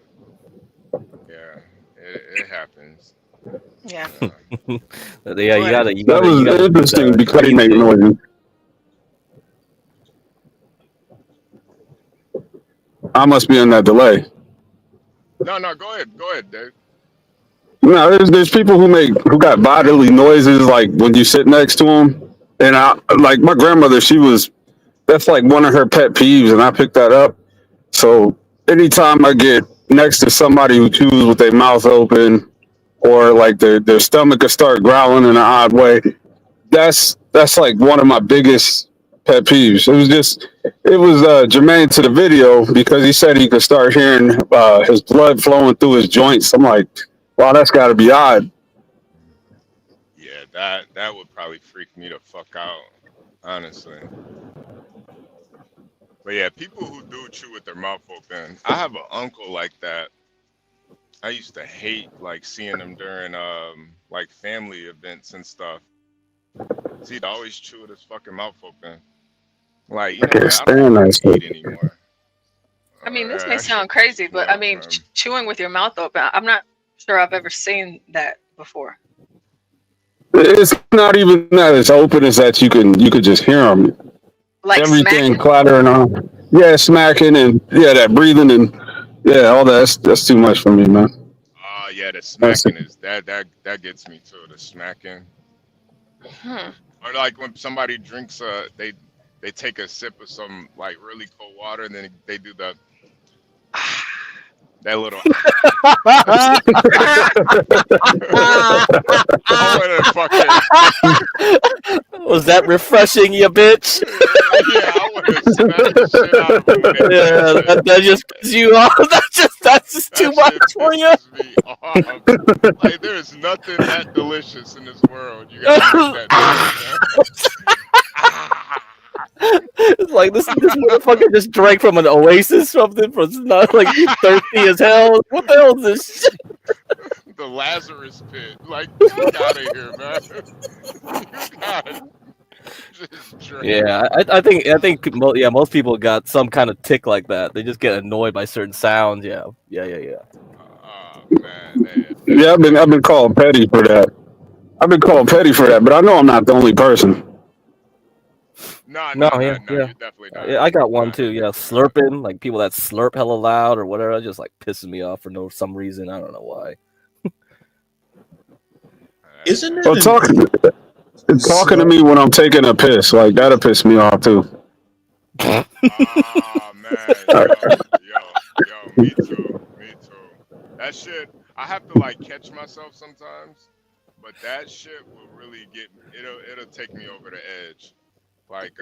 It happens. Yeah. You gotta. That was interesting because he made noises. I must be in that delay. No, go ahead, Dave. No, there's people who got bodily noises like when you sit next to them, and like my grandmother, that's like one of her pet peeves, and I picked that up. So anytime I get next to somebody who chews with their mouth open, or like their stomach will start growling in an odd way, that's like one of my biggest pet peeves. It was germane to the video because he said he could start hearing his blood flowing through his joints. I'm like, wow, that's got to be odd. Yeah, that would probably freak me the fuck out, honestly. But yeah, people who do chew with their mouth open. I have an uncle like that. I used to hate like seeing him during like family events and stuff. So he'd always chew with his fucking mouth open. Like, you I know can't what? I stand don't that even eat shit. anymore. I mean, this may sound crazy, but I mean, chewing with your mouth open, I'm not sure I've ever seen that before. It's not even that it's open; it's that you could just hear them. Like Everything smacking? clattering on. Yeah, smacking and yeah, that breathing and yeah, all that's too much for me, man. Yeah, the That's smacking is that gets me too. The smacking. Hmm. Or like when somebody drinks they take a sip of some like really cold water and then they do that little I wanna fucking Was that refreshing, you bitch? yeah, I wanna smack the shit out of them when they do Yeah, that that just pisses you off. That's just too much for you. shit. Me off. Like there's nothing that delicious in this world. You gotta make that noise, man. It's like this motherfucker just drank from an oasis, something from not like he's thirsty as hell. What the hell is this shit? The Lazarus pit. Like, get out of here, man. You gotta just drink. Yeah, I think most people got some kind of tick like that. They just get annoyed by certain sounds. Yeah. yeah. I've been called petty for that. I've been called petty for that, but I know I'm not the only person. No, you're definitely not. Yeah, I got one too. Yeah, slurping, like people that slurp hella loud or whatever, just like pisses me off for some reason. I don't know why. Isn't it? Well, talking to me when I'm taking a piss, like that'll piss me off too. Oh man, yo, me too. That shit, I have to like catch myself sometimes, but that shit will really get it'll take me over the edge. Like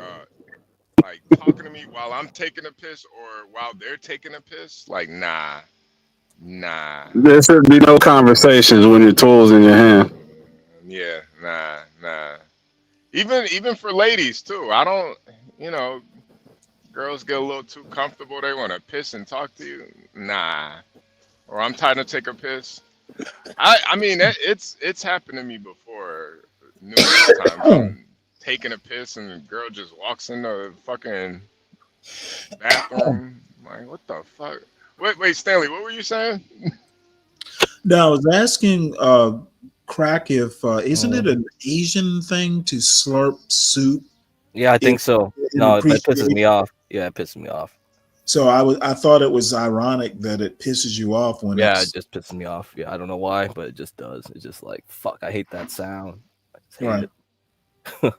talking to me while I'm taking a piss or while they're taking a piss, like nah. There should be no conversations when your tools in your hand. Yeah, nah. Even for ladies too. I don't, girls get a little too comfortable. They want to piss and talk to you. Nah. Or I'm trying to take a piss. I mean, it's happened to me before numerous times. I'm taking a piss and the girl just walks in the fucking bathroom. I'm like, what the fuck? Wait, Stanley, what were you saying? No, I was asking Crack if isn't it an Asian thing to slurp soup? Yeah, I think so. No, it pisses me off. Yeah, it pisses me off. So I thought it was ironic that it pisses you off when it just pisses me off. Yeah, I don't know why, but it just does. It's just like fuck. I hate that sound. I just hate it.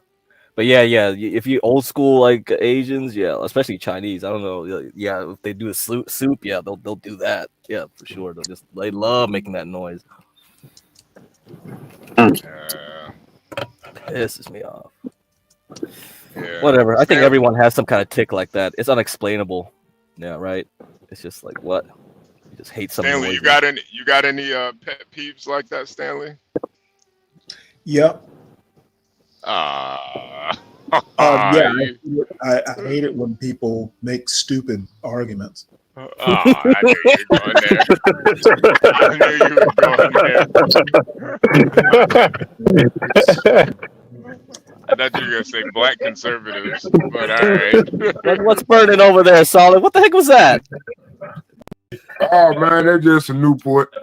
But yeah. If you old school like Asians, yeah, especially Chinese, I don't know. Yeah, if they do a soup, yeah, they'll do that. Yeah, for sure. They love making that noise. Pisses me off. Yeah. Whatever. I think everyone has some kind of tick like that. It's unexplainable. Yeah, right. It's just like what? You just hate something. Stanley, you got any pet peeves like that, Stanley? Yep. Yeah, I hate it when people make stupid arguments. I knew you were going there. I knew you were going there. I thought you were gonna say black conservatives, but all right. What's burning over there, Solid? What the heck was that? Oh man, that's just a Newport.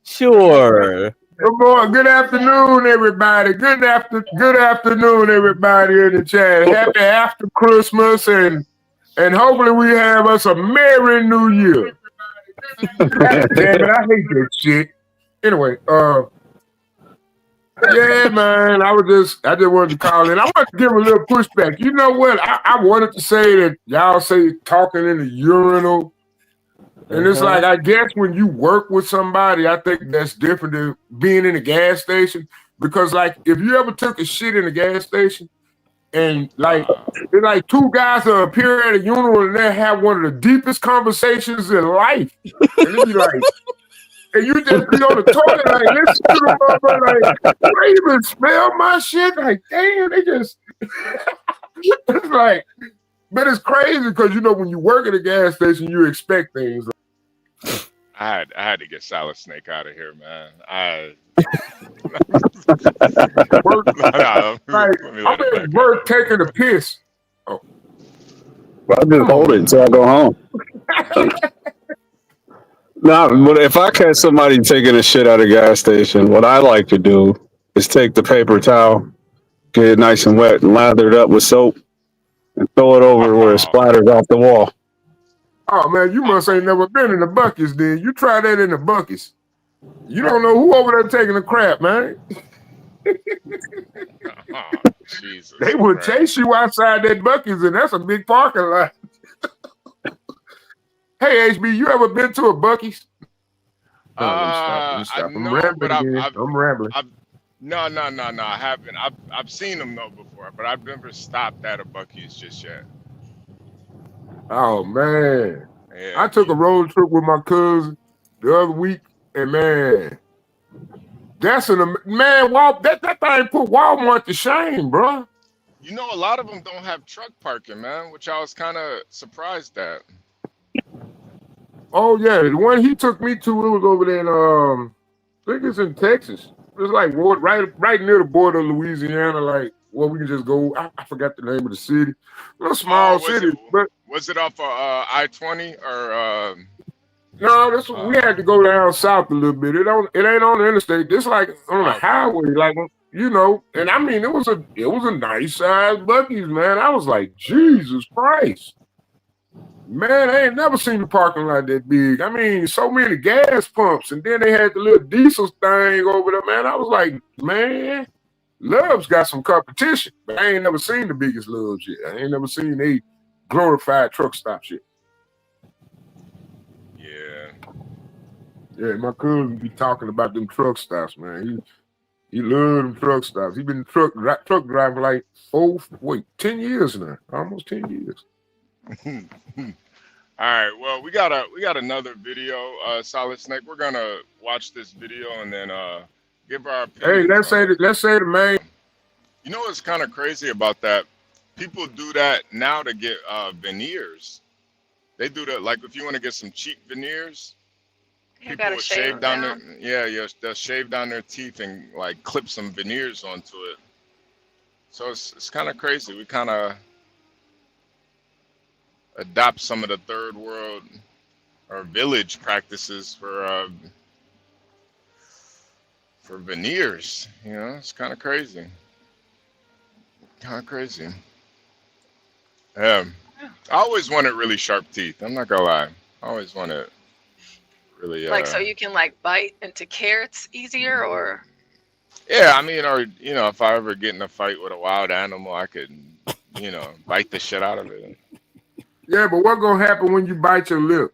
Sure. Good morning, good afternoon, everybody. Good afternoon, everybody in the chat. Happy after Christmas, and hopefully we have us a Merry New Year. God damn it, I hate that shit. Anyway, yeah, man, I just wanted to call in. I want to give a little pushback. You know what? I wanted to say that y'all say talking in the urinal. And it's like, I guess when you work with somebody, I think that's different than being in a gas station. Because like, if you ever took a shit in a gas station and like, it's like two guys that appear at a urinal and they have one of the deepest conversations in life. And then you're like, And you just be on the toilet, like, listen to the motherfucker, like, they even smell my shit. Like, damn, they just, it's like, but it's crazy because, you know, when you work at a gas station, you expect things. I had to get Solid Snake out of here, man. I'm at work taking a piss. Oh. Well, I just hold it until I go home. Nah, but if I catch somebody taking a shit at a gas station, what I like to do is take the paper towel, get it nice and wet, and lather it up with soap, and throw it over where it splatters off the wall. Oh, man, you must ain't never been in the buckets, then. You try that in the buckets. You don't know who over there taking a crap, man. Jesus they would Christ. chase you outside that buckets, and that's a big parking lot. Hey, HB, you ever been to a Buc-ee's? No, let me stop. I'm rambling again. I'm rambling. No, I haven't. I've seen them though before, but I've never stopped at a Buc-ee's just yet. Oh, man. Yeah. I took a road trip with my cousin the other week, and man, that's that thing put Walmart to shame, bro. You know, a lot of them don't have truck parking, man, which I was kind of surprised at. Oh yeah, the one he took me to, it was over there in I think it's in Texas. It's like right near the border of Louisiana. Like, well, we can just go. I forgot the name of the city. A little small city, but was it off of I-20 or? No, we had to go down south a little bit. It ain't on the interstate. It's like on the highway, like, you know. And I mean, it was a nice size Buc-ee's, man. I was like, Jesus Christ. Man, I ain't never seen the parking lot that big. I mean, so many gas pumps, and then they had the little diesel thing over there, man. I was like, man, Love's got some competition, but I ain't never seen the biggest Love's yet. I ain't never seen a glorified truck stop yet. Yeah, my cousin be talking about them truck stops, man. He love them truck stops. He been truck driving like 10 years now, almost 10 years. All right, well, we got another video, Solid Snake. We're gonna watch this video and then give our opinions. Hey, let's say the main. You know what's kind of crazy about that? People do that now to get veneers. They do that, like if you want to get some cheap veneers, people will shave down their they'll shave down their teeth and like clip some veneers onto it. So it's kind of crazy. We kind of adopt some of the third world or village practices for veneers. You know, it's kind of crazy. I always wanted really sharp teeth. I'm not gonna lie. I always wanted really like so you can like bite into carrots easier, or yeah, I mean, or you know, if I ever get in a fight with a wild animal, I could, you know, bite the shit out of it. Yeah, but what's gonna happen when you bite your lip?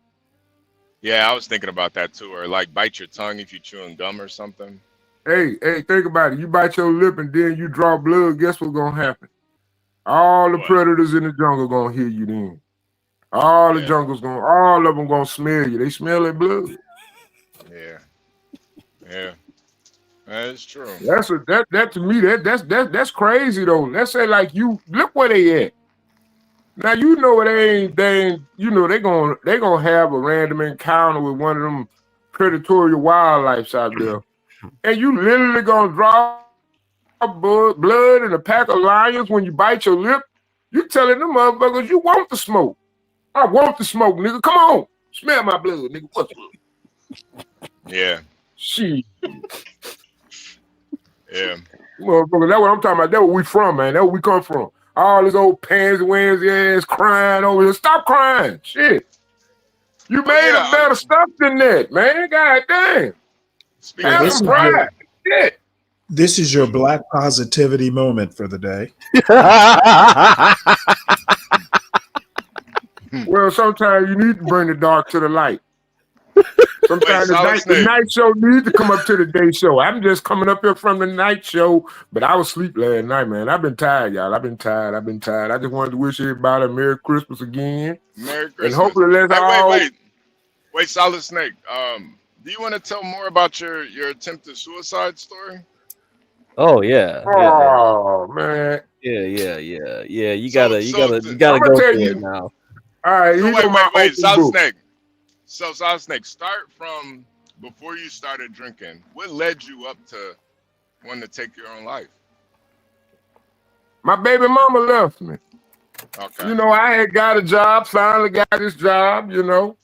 Yeah, I was thinking about that too, or like bite your tongue if you're chewing gum or something. Hey, think about it. You bite your lip and then you draw blood. Guess what's gonna happen? All the predators in the jungle gonna hear you then. All the jungle's all of them gonna smell you. They smell that blood. Yeah, that's true. That to me that's crazy though. Let's say like you look where they at. Now you know they ain't you know they gonna have a random encounter with one of them predatory wildlife out there, and you literally gonna draw blood in a pack of lions when you bite your lip. You telling them motherfuckers you want the smoke. I want the smoke, nigga. Come on, smell my blood, nigga. What's up? Yeah. Shit. Yeah. Motherfucker, that's what I'm talking about. That's where we from, man. That's where we come from. All this old pansy ass crying over here. Stop crying. Shit. You made it better stuff than that, man. God damn. Have some pride. Shit. This is your black positivity moment for the day. Well, sometimes you need to bring the dark to the light. Sometimes the night show needs to come up to the day show. I'm just coming up here from the night show, but I was asleep last night, man. I've been tired, y'all. I've been tired. I just wanted to wish everybody a Merry Christmas again. Merry Christmas. And hopefully let's Wait, Solid Snake. Do you want to tell more about your attempted suicide story? Oh yeah, Oh man. yeah. You So gotta I'm gonna go tell through it you. now. All right, so here go my wait, open South book. Snake. So South Snake, start from before you started drinking. What led you up to wanting to take your own life? My baby mama left me. Okay. You know, I had got a job, finally got this job, you know.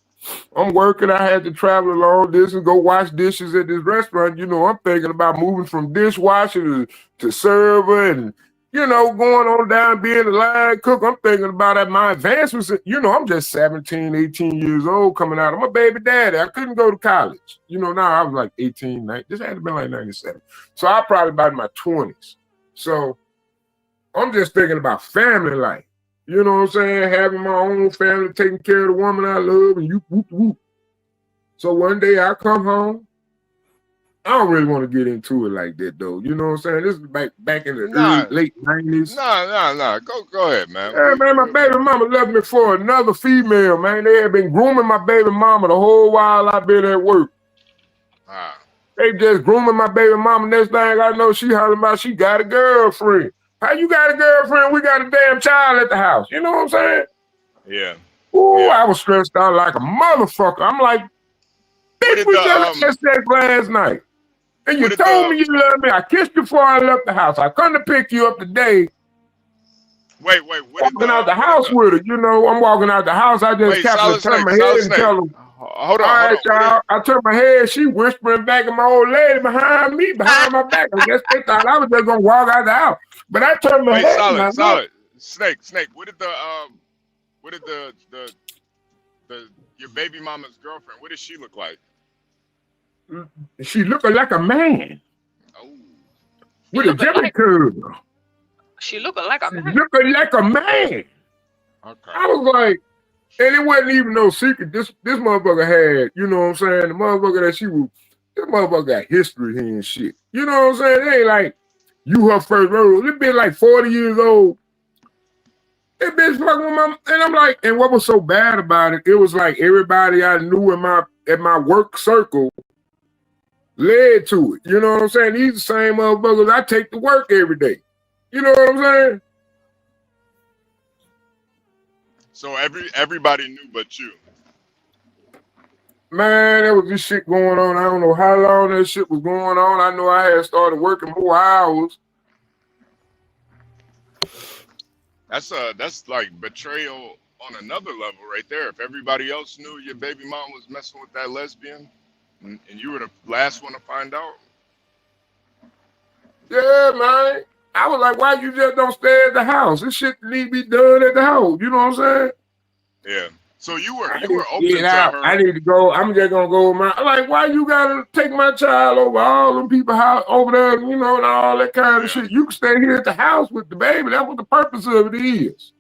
I'm working, I had to travel a long distance, go wash dishes at this restaurant. You know, I'm thinking about moving from dishwasher to server and, you know, going on down being a line cook. I'm thinking about at my advancements. You know, I'm just 17, 18 years old coming out. I'm a baby daddy. I couldn't go to college. You know, now I was like 18, 19. This had to be like 97. So I probably about in my 20s. So I'm just thinking about family life. You know what I'm saying? Having my own family, taking care of the woman I love, and you whoop whoop. So one day I come home. I don't really want to get into it like that though. You know what I'm saying? This is back in the late 90s. Nah. Go ahead, man. Yeah, man, my baby mama left me for another female, man. They had been grooming my baby mama the whole while I've been at work. They just grooming my baby mama. Next thing I know, she hollering about she got a girlfriend. How you got a girlfriend? We got a damn child at the house. You know what I'm saying? Yeah. Ooh, I was stressed out like a motherfucker. I'm like, bitch, we just had sex last night. And you told me you love me. I kissed you before I left the house. I come to pick you up today. Wait. Walking out the house with her. You know, I'm walking out the house. I just happened to turn my head and tell her, hold on. All right, y'all. I turned my head. She whispering back at my old lady behind me, behind my back. I guess they thought I was just going to walk out the house. But I turned my head. Solid. Snake. What did your baby mama's girlfriend, what did she look like? She looking like a man. With a Jimmy curl. She looking like a man. Looking like a man. Okay. I was like, and it wasn't even no secret. This motherfucker had, you know what I'm saying? The motherfucker that she was, this motherfucker got history here and shit. You know what I'm saying? It ain't like you her first role. It been like 40 years old. That bitch fucking with my, and I'm like, and what was so bad about it? It was like everybody I knew in my work circle led to it. You know what I'm saying? These the same motherfuckers I take to work every day. You know what I'm saying? So everybody knew but you. Man, there was this shit going on. I don't know how long that shit was going on. I know I had started working more hours. That's like betrayal on another level right there. If everybody else knew your baby mom was messing with that lesbian, and you were the last one to find out. Yeah, man. I was like, why you just don't stay at the house? This shit need to be done at the house. You know what I'm saying? Yeah. So you were open Get to out. her. I need to go. I'm just gonna go with my. Like, why you gotta take my child over all them people house over there? You know, and all that kind of shit. You can stay here at the house with the baby. That's what the purpose of it is.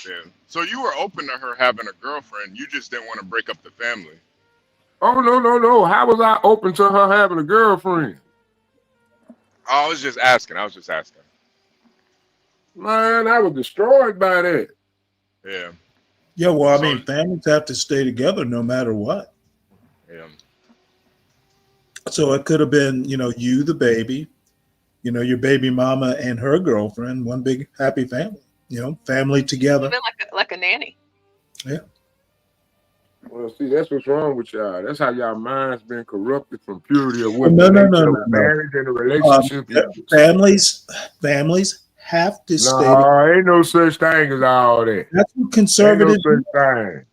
Yeah. So you were open to her having a girlfriend. You just didn't want to break up the family. Oh no. How was I open to her having a girlfriend? I was just asking. Man, I was destroyed by that. Yeah. Yeah, well, I mean, families have to stay together no matter what. Yeah. So it could have been, you know, you, the baby, you know, your baby mama and her girlfriend, one big happy family, you know, family together. Even like a nanny. Yeah. Well, see, that's what's wrong with y'all. That's how y'all mind's been corrupted from purity of what No. marriage and a relationship is. Families have to stay. No, ain't no such thing as all that. That's what conservatives. Ain't no such thing.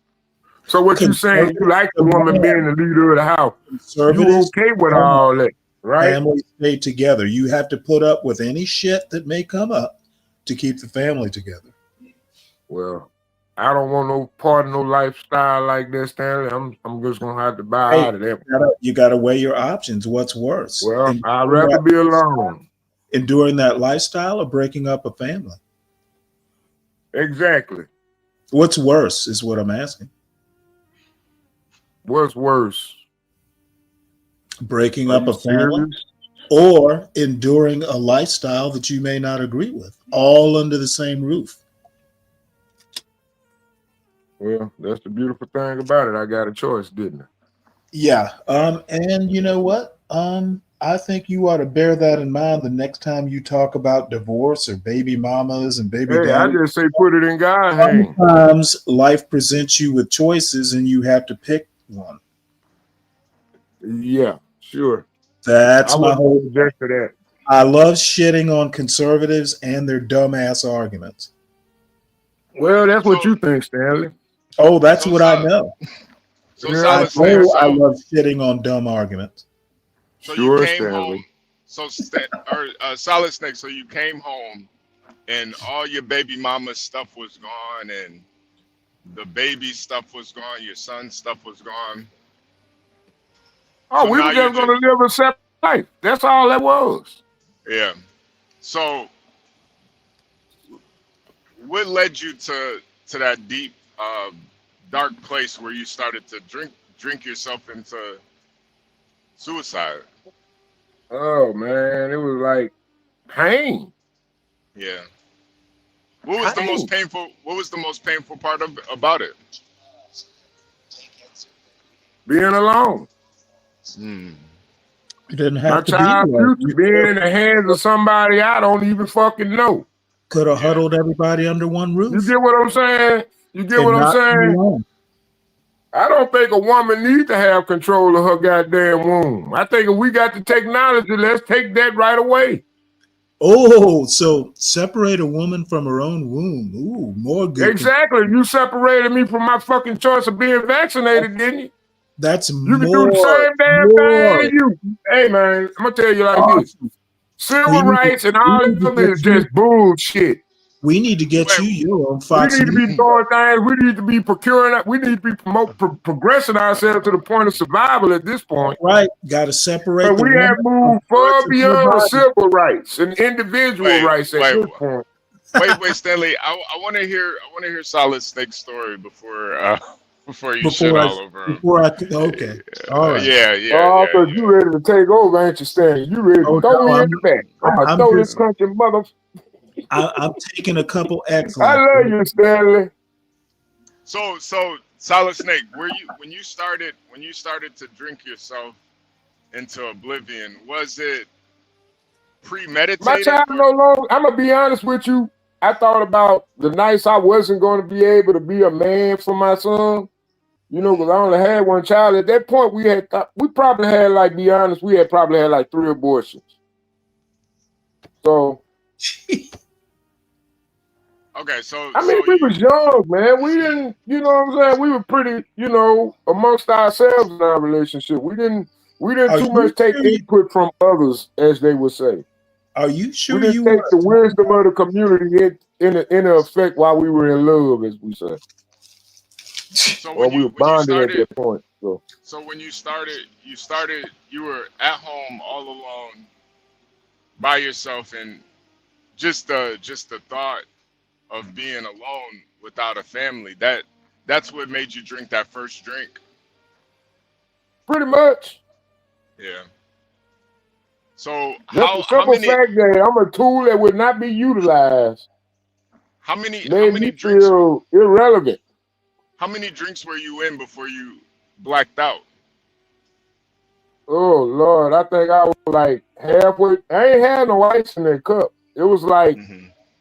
So what you saying? You like the woman being the leader of the house? You okay with all that, right? Families stay together. You have to put up with any shit that may come up to keep the family together. Well, I don't want no part of no lifestyle like that, Stanley. I'm just gonna have to buy out of that. You gotta weigh your options. What's worse? Well, I'd rather be alone. Enduring that lifestyle or breaking up a family? Exactly. What's worse is what I'm asking. What's worse? Breaking up a family or enduring a lifestyle that you may not agree with, all under the same roof? Well, that's the beautiful thing about it. I got a choice, didn't I? Yeah. And you know what? I think you ought to bear that in mind the next time you talk about divorce or baby mamas and baby Hey, I daddies. just say put it in God's hands. Sometimes life presents you with choices and you have to pick one. Yeah, sure. That's I my wouldn't whole object to that. I love shitting on conservatives and their dumbass arguments. Well, that's what you think, Stanley. Oh, that's what I know. So Yeah, Solid Snake, I love shitting on dumb arguments. so Sure, you came Stanley. home. So Solid Snake. So you came home, and all your baby mama's stuff was gone, and the baby stuff was gone. Your son's stuff was gone. Oh, So we now were you just gonna live a separate life. That's all that was. Yeah. So what led you to that deep, dark place where you started to drink yourself into suicide? Oh man, it was like pain. Yeah. What was the most painful? What was the most painful part about it? Being alone. It didn't My have to be child like future being in the hands of somebody I don't even fucking know. could have huddled everybody under one roof. You get what I'm saying? You get and what I'm not be saying? alone. I don't think a woman needs to have control of her goddamn womb. I think if we got the technology, let's take that right away. Oh, so separate a woman from her own womb. Ooh, more good. Exactly. You separated me from my fucking choice of being vaccinated, didn't you? That's You can do the same damn thing you. Hey man, I'm gonna tell you like this. Civil rights and all of this is just bullshit. We need to get you on We Fox need to be News. doing things. We need to be procuring. We need to be progressing ourselves to the point of survival at this point. Right. Got to separate But the we have woman moved from far parts of her beyond body. civil rights and individual rights at this point. Wait, Stanley. I want to hear. Solid Snake's story before you shit all over him. Okay. All right. Oh, because you ready to take over, ain't you, Stanley? You ready to throw me in the back? I'm gonna throw this country mother. I'm taking a couple X. I love you, Stanley. So Solid Snake, when you started to drink yourself into oblivion, was it premeditated? My child no longer. I'm gonna be honest with you. I thought about the nights I wasn't going to be able to be a man for my son. You know, because I only had one child. At that point, we probably had, like, be honest, we had probably had like 3 abortions. So. Okay, so I mean, we was young, man. We didn't, you know what I'm saying? We were pretty, you know, amongst ourselves in our relationship. We didn't too much take input from others, as they would say. Are you sure we didn't take the wisdom of the community in effect while we were in love, as we say. So or we were bonded at that point. So when you started, you were at home all alone by yourself, and just the thought of being alone without a family, that's what made you drink that first drink. Pretty much. Yeah. So just the simple fact that I'm a tool that would not be utilized. How many drinks? Feel irrelevant. How many drinks were you in before you blacked out? Oh Lord, I think I was like halfway. I ain't had no ice in that cup. It was like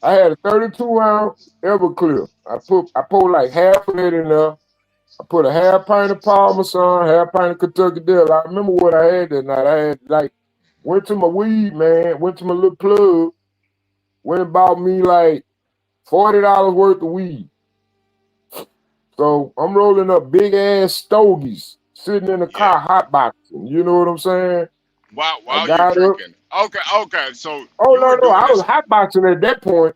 I had a 32-ounce Everclear. I poured like half of it in there. I put a half pint of Parmesan, half pint of Kentucky Devil. I remember what I had that night. I had went to my weed man, went to my little plug, went and bought me like $40 worth of weed. So I'm rolling up big ass stogies, sitting in the car hotboxing. You know what I'm saying? While you're drinking. Okay. So no, I was hotboxing at that point.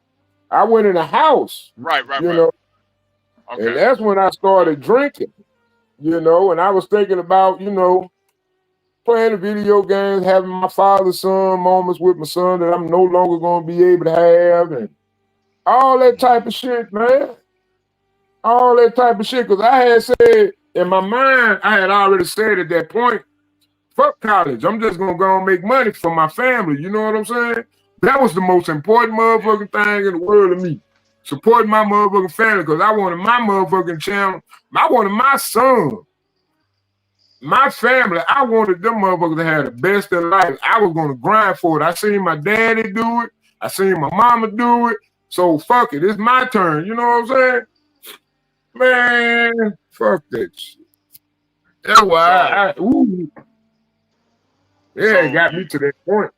I went in the house. Right. You know, okay. And that's when I started drinking. You know, and I was thinking about, you know, playing the video games, having my father-son moments with my son that I'm no longer going to be able to have, and all that type of shit, man. All that type of shit, because I had said in my mind, I had already said at that point, fuck college. I'm just gonna go and make money for my family. You know what I'm saying? That was the most important motherfucking thing in the world to me. Supporting my motherfucking family, because I wanted my motherfucking channel. I wanted my son my family, I wanted them motherfuckers to have the best in life. I was gonna grind for it. I seen my daddy do it. I seen my mama do it. So fuck it, it's my turn. You know what I'm saying? Man, fuck that shit. That's why it got me to that point.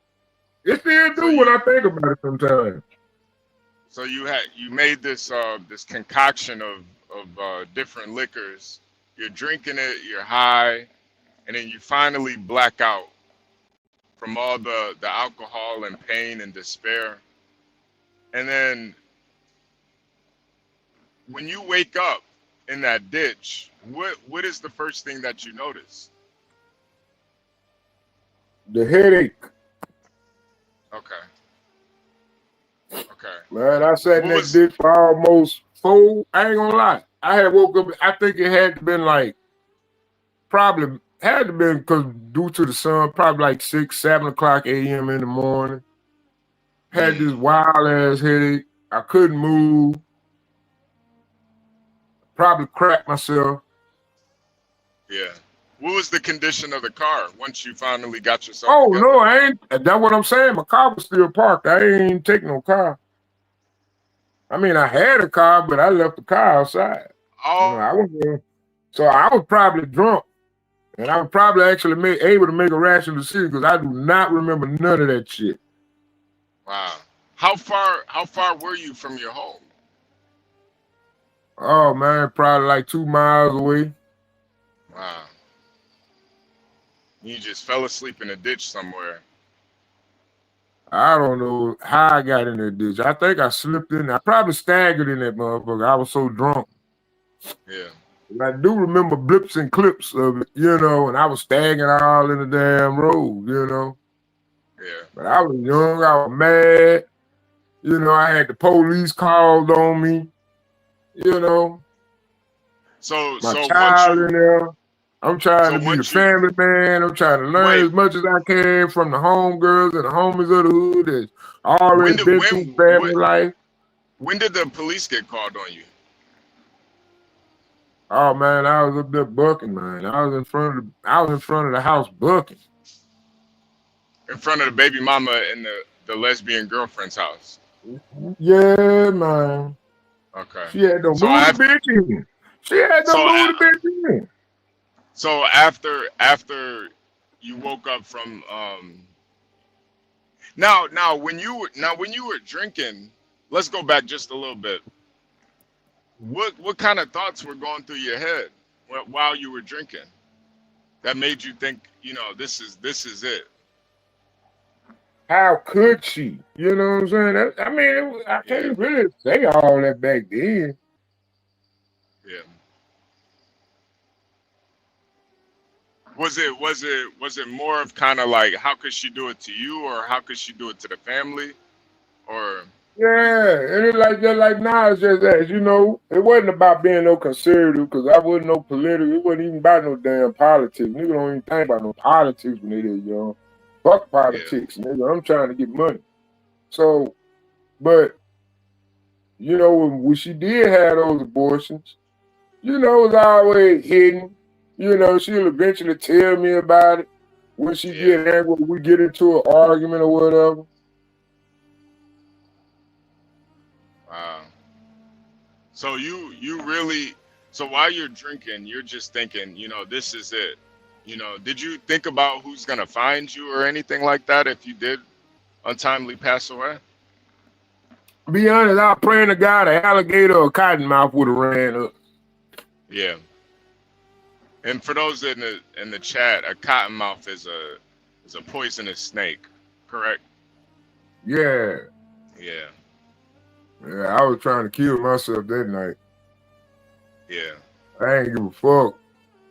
It still do when I think about it sometimes. So you made this this concoction of different liquors. You're drinking it, you're high, and then you finally black out from all the alcohol and pain and despair. And then when you wake up in that ditch, what is the first thing that you notice? The headache. Okay. Okay. Man, I sat in that ditch for almost 4. I ain't gonna lie. I had woke up. I think it had to been like probably had to been because due to the sun, probably like 6, 7 o'clock a.m. in the morning. Had this wild ass headache. I couldn't move. Probably cracked myself. Yeah. What was the condition of the car once you finally got yourself Oh together? no, I ain't. That's what I'm saying. My car was still parked. I ain't take no car. I mean, I had a car, but I left the car outside. Oh. You know, I wasn't. So I was probably drunk, and I was probably actually able to make a rational decision because I do not remember none of that shit. Wow. How far were you from your home? Oh man, probably like 2 miles away. Wow. You just fell asleep in a ditch somewhere. I don't know how I got in that ditch. I think I slipped in. I probably staggered in that motherfucker. I was so drunk. Yeah. And I do remember blips and clips of it, you know, and I was staggering all in the damn road, you know. Yeah. But I was young. I was mad. You know, I had the police called on me, you know. So my child in there. I'm trying to be the family man. I'm trying to learn as much as I can from the homegirls and the homies of the hood that's already been through family life. When did the police get called on you? Oh man, I was up there bucking, man. I was in front of the house bucking. In front of the baby mama and the lesbian girlfriend's house. Yeah, man. Okay. She had to move the bitch in. She had to move the bitch in. So after you woke up from now when you were drinking, let's go back just a little bit. What kind of thoughts were going through your head while you were drinking that made you think, you know, this is it? How could she? You know what I'm saying? I mean, I can't really say all that back then. Yeah. Was it more of kind of like, how could she do it to you, or how could she do it to the family, or? Yeah, and it's like just like now, it's just that, you know, it wasn't about being no conservative because I wasn't no political. It wasn't even about no damn politics. Nigga don't even think about no politics when they is young. Fuck politics, nigga. I'm trying to get money. So, but you know, when she did have those abortions, you know, it was always hidden. You know, she'll eventually tell me about it when she get angry, when we get into an argument or whatever. Wow. So you really, so while you're drinking, you're just thinking, you know, this is it. You know, did you think about who's gonna find you or anything like that if you did untimely pass away? Be honest, I was praying to God an alligator or cottonmouth would have ran up. Yeah. And for those in the chat, a cottonmouth is a poisonous snake, correct? Yeah. Yeah. Yeah, I was trying to kill myself that night. Yeah. I ain't give a fuck.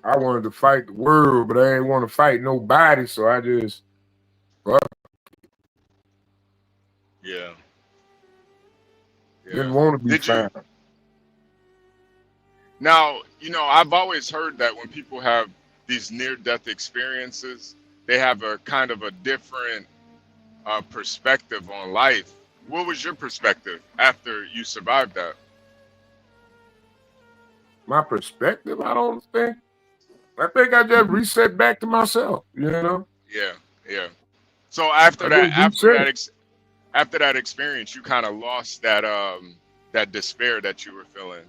I wanted to fight the world, but I ain't want to fight nobody, so I just fuck. Yeah. Didn't want to be found. Now, you know, I've always heard that when people have these near-death experiences, they have a kind of a different perspective on life. What was your perspective after you survived that? My perspective? I don't think. I think I just reset back to myself, you know? Yeah, yeah. So after I that, just reset. after that experience, you kind of lost that that despair that you were feeling.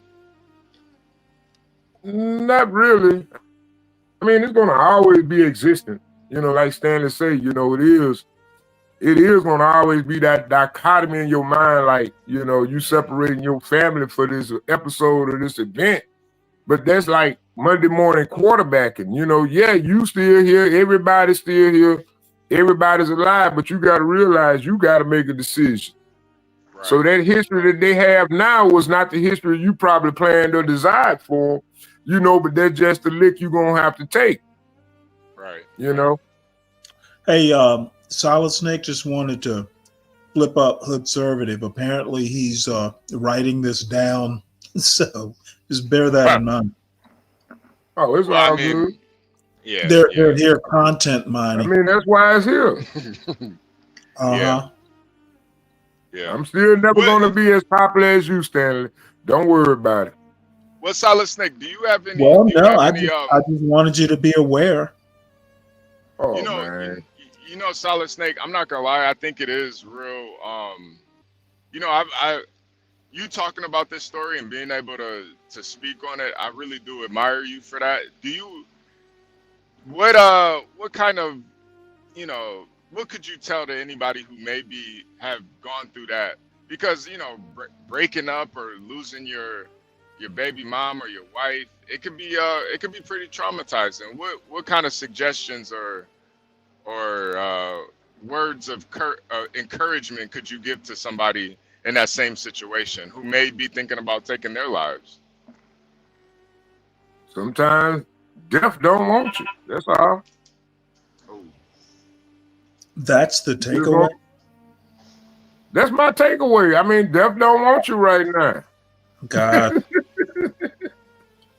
Not really. I mean, it's gonna always be existent. You know, like Stanley say, you know, it is gonna always be that dichotomy in your mind, like, you know, you separating your family for this episode or this event. But that's like Monday morning quarterbacking. You know, yeah, you still here, everybody's still here, everybody's alive, but you gotta realize you gotta make a decision. So that history that they have now was not the history you probably planned or desired for, you know, but that's just the lick you're gonna have to take. Right. You know? Hey, Solid Snake just wanted to flip up Hoodservative. Apparently he's writing this down, so just bear that in mind. Oh, it's Well, I all mean, good. Yeah. They're here content I mining. mean, that's why it's here. Uh-huh. Yeah. I'm still never gonna be as popular as you, Stanley. Don't worry about it. Well, Solid Snake, do you have any? Well, do you no, have I any, just wanted you to be aware. Oh, you know, man. you know, Solid Snake. I'm not gonna lie. I think it is real. You know, you talking about this story and being able to speak on it, I really do admire you for that. Do you? What kind of, you know, what could you tell to anybody who maybe have gone through that? Because, you know, breaking up or losing your baby mom or your wife, it could be pretty traumatizing. What kind of suggestions or words of encouragement could you give to somebody in that same situation who may be thinking about taking their lives? Sometimes death don't want you. That's all. That's the takeaway. That's my takeaway. I mean, death don't want you right now. God.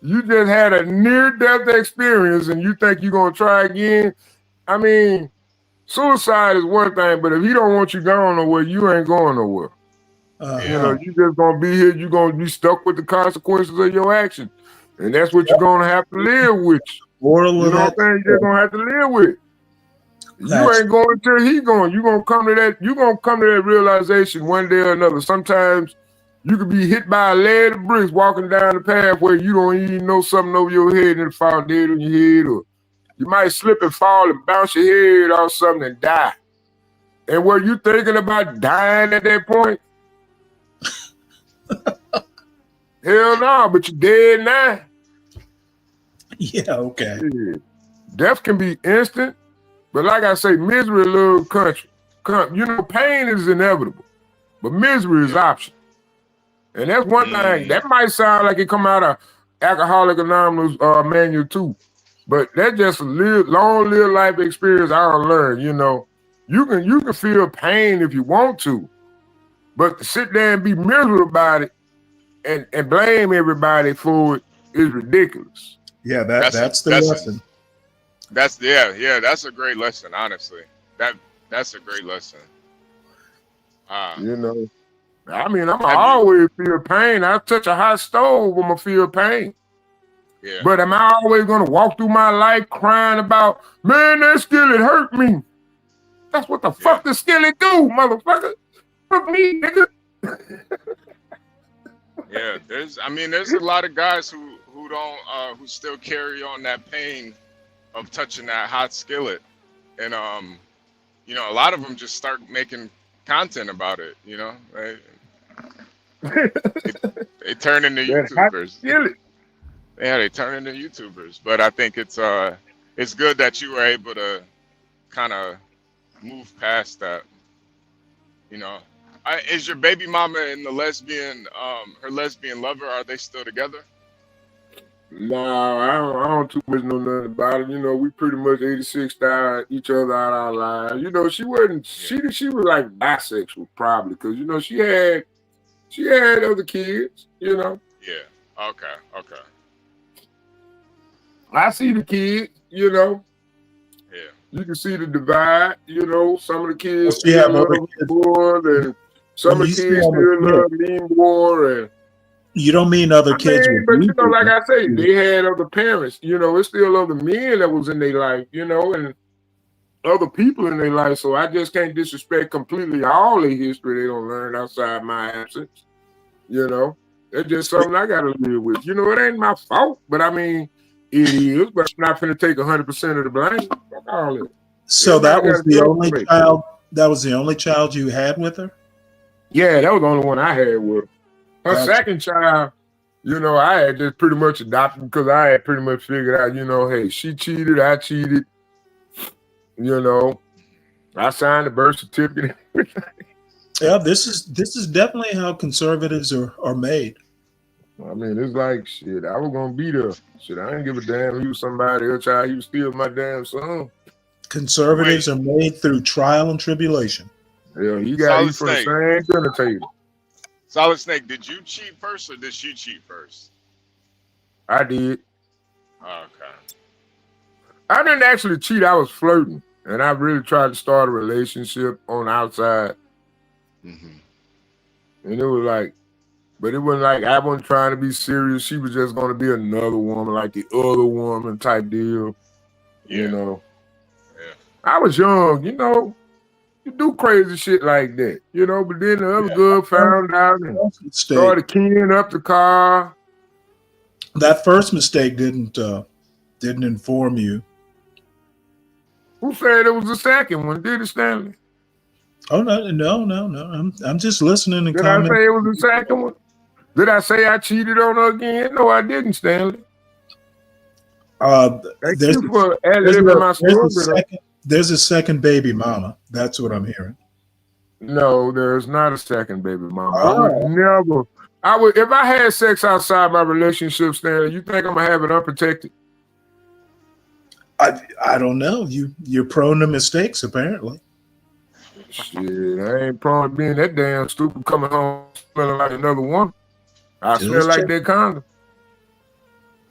You just had a near-death experience and you think you're going to try again? I mean, suicide is one thing, but if he don't want you going nowhere, you ain't going nowhere. You know, you just going to be here. You're going to be stuck with the consequences of your actions. And that's what you're going to have to live with. You know what I'm saying? You're just going to have to live with it. You ain't going until he going. You're going to come to that. You're going to come to that realization one day or another. Sometimes you could be hit by a lead of bricks walking down the path where you don't even know something over your head and fall dead on your head, or you might slip and fall and bounce your head off something and die. And were you thinking about dying at that point? Hell no, but you're dead now. Yeah, okay. Yeah. Death can be instant, but like I say, misery a little country. You know, pain is inevitable, but misery is optional. And that's one thing. That might sound like it come out of Alcoholics Anonymous manual too, but that's just a long-lived life experience I learned. You know, you can feel pain if you want to, but to sit there and be miserable about it and blame everybody for it is ridiculous. Yeah, that's the lesson. That's that's a great lesson, honestly. That's a great lesson. You know, I mean, I'm always feel pain. I touch a hot stove, I'm gonna feel pain. Yeah. But am I always gonna walk through my life crying about, man, that skillet hurt me? That's what the fuck the skillet do, motherfucker. Fuck me, nigga. Yeah, there's a lot of guys who still carry on that pain of touching that hot skillet, and you know, a lot of them just start making content about it. You know, right? they turn into YouTubers. Yeah, they turn into YouTubers. But I think it's good that you were able to kind of move past that. You know, is your baby mama and the lesbian, her lesbian lover, are they still together? No, I don't too much know nothing about it. You know, we pretty much 86'd each other out our lives. You know, she wasn't. She was like bisexual probably, because you know she had other kids. You know. Yeah. Okay. I see the kids. You know. Yeah. You can see the divide. You know, some of the kids Yeah, still love me more, and some of the kids still love me more, and You don't mean other kids with but you know, you, like I say, they had other parents. You know, it's still other men that was in their life. You know, and other people in their life. So I just can't disrespect completely all the history they don't learn outside my absence. You know, it's just something I got to live with. You know, it ain't my fault, but I mean, it is. But I'm not going to take 100% of the blame. Fuck all it. So Everybody that was got a the choice only to make. child. That was the only child you had with her. Yeah, that was the only one I had with her. Her Gotcha. second child, you know, I had just pretty much adopted because I had pretty much figured out, you know, hey, she cheated, I cheated. You know, I signed the birth certificate. Yeah, this is definitely how conservatives are made. I mean, it's like shit. I was gonna be there. Shit, I didn't give a damn. He was somebody else's child. He was still my damn son. Conservatives are made through trial and tribulation. Yeah, he got Solid eat from the Snake. same dinner table. Solid Snake, did you cheat first or did she cheat first? I did. Okay. I didn't actually cheat. I was flirting, and I really tried to start a relationship on the outside. Mm-hmm. And it was like, but it wasn't like I wasn't trying to be serious. She was just going to be another woman, like the other woman type deal. Yeah. You know. Yeah. I was young, you know. You do crazy shit like that, you know. But then the other girl found out and started keying up the car. That first mistake didn't inform you. Who said it was the second one? Did it, Stanley? Oh no! I'm just listening and Did I commenting. say it was the second one? Did I say I cheated on her again? No, I didn't, Stanley. Thank you for ad-libbing my story. There's a second baby mama. That's what I'm hearing. No, there's not a second baby mama. I would never. I would if I had sex outside my relationship, Stanley. You think I'm gonna have it unprotected? I don't know. You're prone to mistakes, apparently. Shit, I ain't prone to being that damn stupid coming home smelling like another woman. I smell like that condom.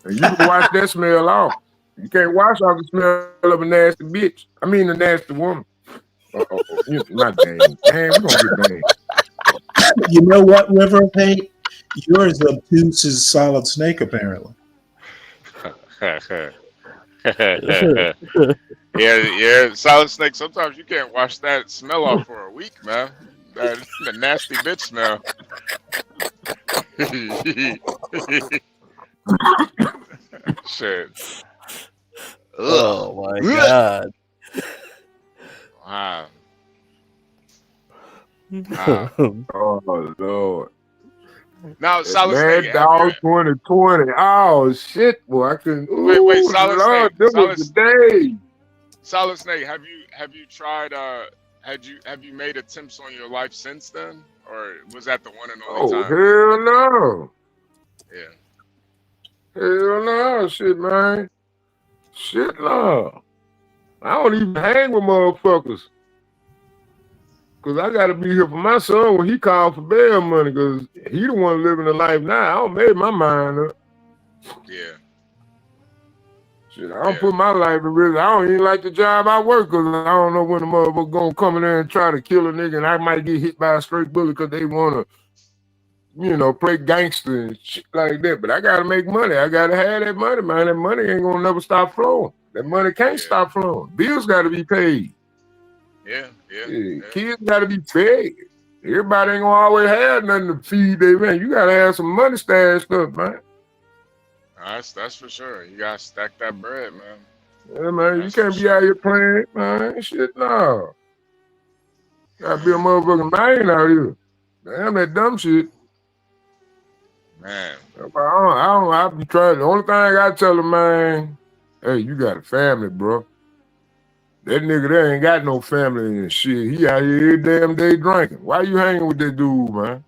And you can wash that smell off. You can't wash off the smell of a nasty bitch. I mean, a nasty woman. My dang. Man, we gonna get banged. You know what, River of Hate? You're as obtuse as Solid Snake, apparently. yeah, Solid Snake. Sometimes you can't wash that smell off for a week, man. That the nasty bitch smell. Shit. Oh my god. Wow. Oh Lord. Now, Solid Mad Snake. Dog 2020. Oh shit, boy! I couldn't. Wait, Solid Snake. This was the day. Solid Snake. Have you tried? Have you made attempts on your life since then, or was that the one and only time? Hell no. Yeah. Hell no, shit, man. Shit no. I don't even hang with motherfuckers. Cause I gotta be here for my son when he called for bail money, cause he the one living the life now. I don't make my mind up. Yeah. Shit, I don't put my life in risk. I don't even like the job I work, cause I don't know when the motherfucker gonna come in there and try to kill a nigga, and I might get hit by a straight bullet because they wanna, you know, play gangster and shit like that. But I gotta make money. I gotta have that money, man. That money ain't gonna never stop flowing. That money can't stop flowing. Bills gotta be paid. Yeah. Kids gotta be fed. Everybody ain't gonna always have nothing to feed their man. You gotta have some money stashed up, man. That's for sure. You gotta stack that bread, man. Yeah, man. You can't be out here playing, man. Shit, no. Gotta be a motherfucking man out here. Damn that dumb shit. Man. I be trying. The only thing I gotta tell them, man, hey, you got a family, bro. That nigga there ain't got no family and shit. He out here every damn day drinking. Why you hanging with that dude, man?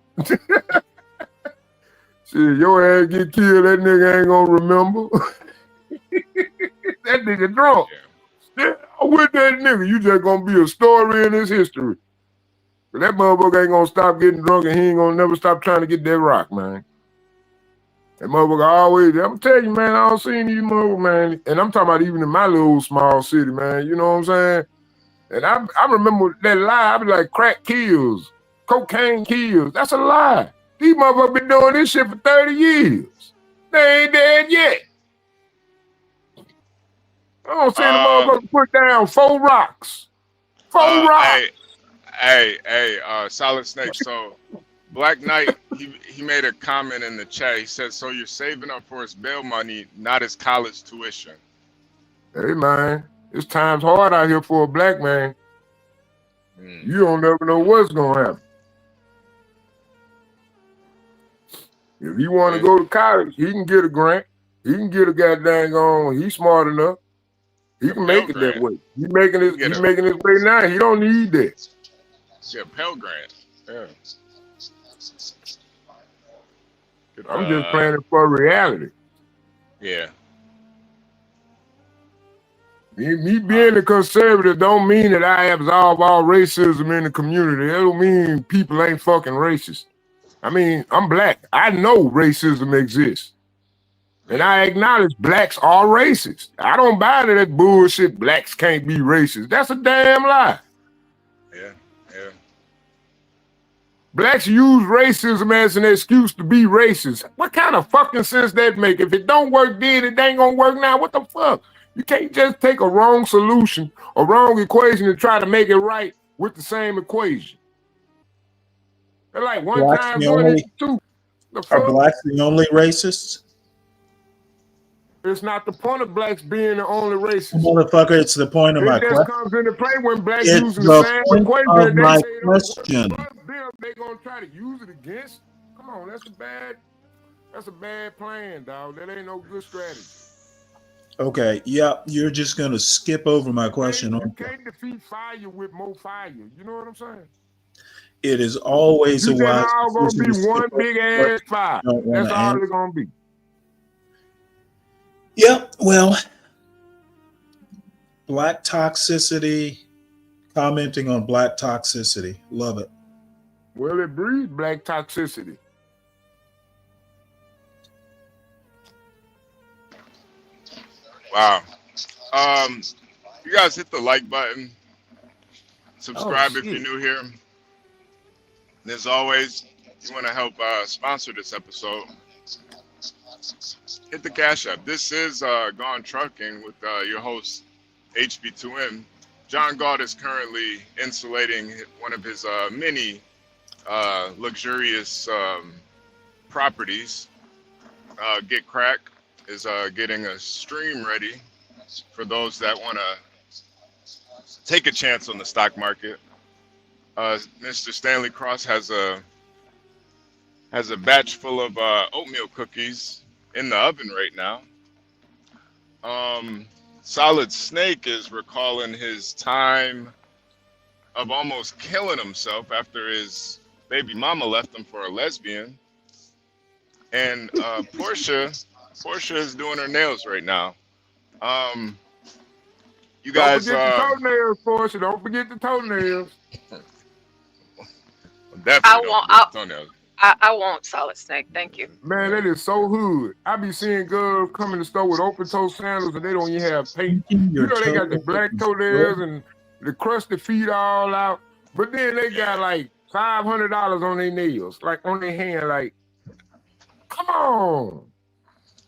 Shit, your ass get killed, that nigga ain't gonna remember. That nigga drunk. Yeah, with that nigga, you just gonna be a story in his history. But that motherfucker ain't gonna stop getting drunk and he ain't gonna never stop trying to get that rock, man. That motherfucker always, I'm telling you, man, I don't see these motherfuckers, man. And I'm talking about even in my little small city, man. You know what I'm saying? And I remember that lie. I be like, crack kills, cocaine kills. That's a lie. These motherfuckers been doing this shit for 30 years. They ain't dead yet. I don't see the motherfucker put down 4 rocks. 4 rocks. Hey, Solid Snake. So, Black Knight, he made a comment in the chat. He said, "So you're saving up for his bail money, not his college tuition." Hey man, it's times hard out here for a black man. You don't never know what's gonna happen. If he want to go to college, he can get a grant. He can get a goddamn on. He's smart enough. He can make it that way. He's making his way now. He don't need that. Yeah, Pell Grant. Yeah. I'm just planning for reality. Yeah. Me being a conservative don't mean that I absolve all racism in the community. That don't mean people ain't fucking racist. I mean, I'm black. I know racism exists. And I acknowledge blacks are racist. I don't buy into that bullshit blacks can't be racist. That's a damn lie. Yeah. Blacks use racism as an excuse to be racist. What kind of fucking sense that make? If it don't work then, it ain't gonna work now. What the fuck? You can't just take a wrong solution, a wrong equation, and try to make it right with the same equation. They're like one Blacks time, the one only- is two. Are blacks the only racists? It's not the point of blacks being the only racist. Motherfucker, it's the point of my It just question. comes into play when blacks It's using the the same point equation of and they my say it don't work question. for them, they gonna try to use it against. Come on, that's a bad plan, dog. That ain't no good strategy. Okay, yeah, you're just going to skip over my question. You can't defeat fire with more fire. You know what I'm saying? It is always a You wise all gonna decision be to skip one over big the ass question fire. you don't wanna That's all answer. it's gonna be. Yep, well, black toxicity, commenting on black toxicity. Love it. Well, it breeds black toxicity. Wow. You guys hit the like button. Subscribe if you're new here. And as always, if you want to help sponsor this episode, hit the Cash App. This is Gone Trucking with your host, HB2N. John Galt is currently insulating one of his many luxurious properties. Get Crack is getting a stream ready for those that want to take a chance on the stock market. Mr. Stanley Cross has a batch full of oatmeal cookies in the oven right now. Solid Snake is recalling his time of almost killing himself after his baby mama left him for a lesbian. And Portia is doing her nails right now. You guys, don't forget the toenails, Portia. Don't forget the toenails. Definitely toenails. I won't, Solid Snake. Thank you. Man, that is so hood. I be seeing girls come in the store with open toe sandals and they don't even have paint. You know they got the black toenails and the crusted feet all out, but then they got like $500 on their nails, like on their hand. Like, come on.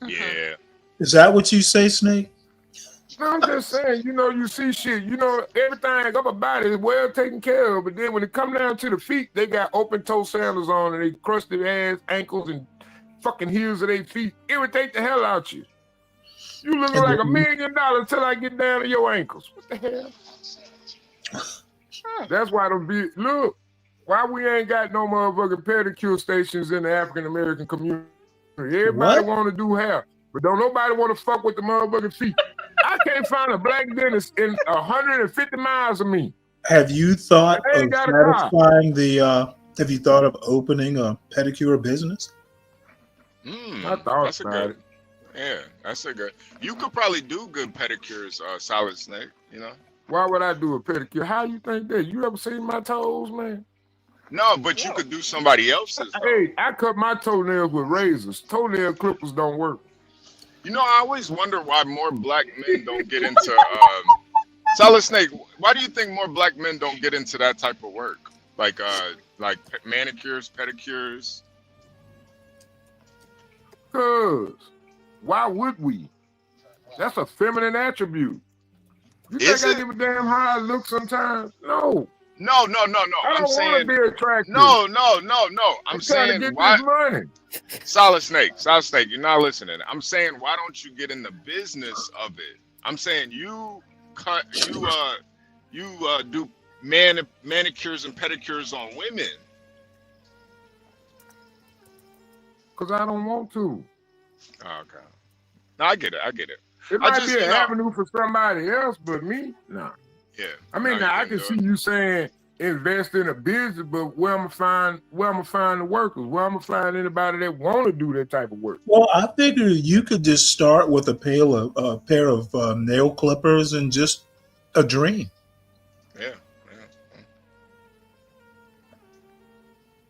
Yeah. Is that what you say, Snake? No, I'm just saying, you know, you see shit, you know, everything up about it is well taken care of, but then when it come down to the feet, they got open toe sandals on and they crusted ass ankles and fucking heels of their feet. Irritate the hell out you. You looking like $1 million till I get down to your ankles. What the hell? That's why them be, look, why we ain't got no motherfucking pedicure stations in the African American community. Everybody want to do hair, but don't nobody want to fuck with the motherfucking feet. I can't find a black dentist in 150 miles of me. Have you thought I of ain't got a car. satisfying the, have you thought of opening a pedicure business? I thought That's a good. Yeah, that's a good. You could probably do good pedicures, Solid Snake. You know. Why would I do a pedicure? How you think that? You ever seen my toes, man? No, but you could do somebody else's. Hey, I cut my toenails with razors. Toenail clippers don't work. You know, I always wonder why more black men don't get into Solid Snake. Why do you think more black men don't get into that type of work, like manicures, pedicures? Cause why would we? That's a feminine attribute. You Is think I it? give a damn how I look sometimes? No. No. I don't I'm want to saying be attractive. no. I'm I'm trying to saying get why? this money. Solid Snake, you're not listening. I'm saying why don't you get in the business of it? I'm saying you do manicures and pedicures on women. Cause I don't want to. Okay. No, I get it. It I might just, be an avenue for somebody else, but me, no. Yeah. I mean, no, now I you can do see it. you saying invest in a business, but where I'm gonna find the workers? Where I'm gonna find anybody that want to do that type of work? Well, I figure you could just start with a pair of nail clippers and just a dream. Yeah.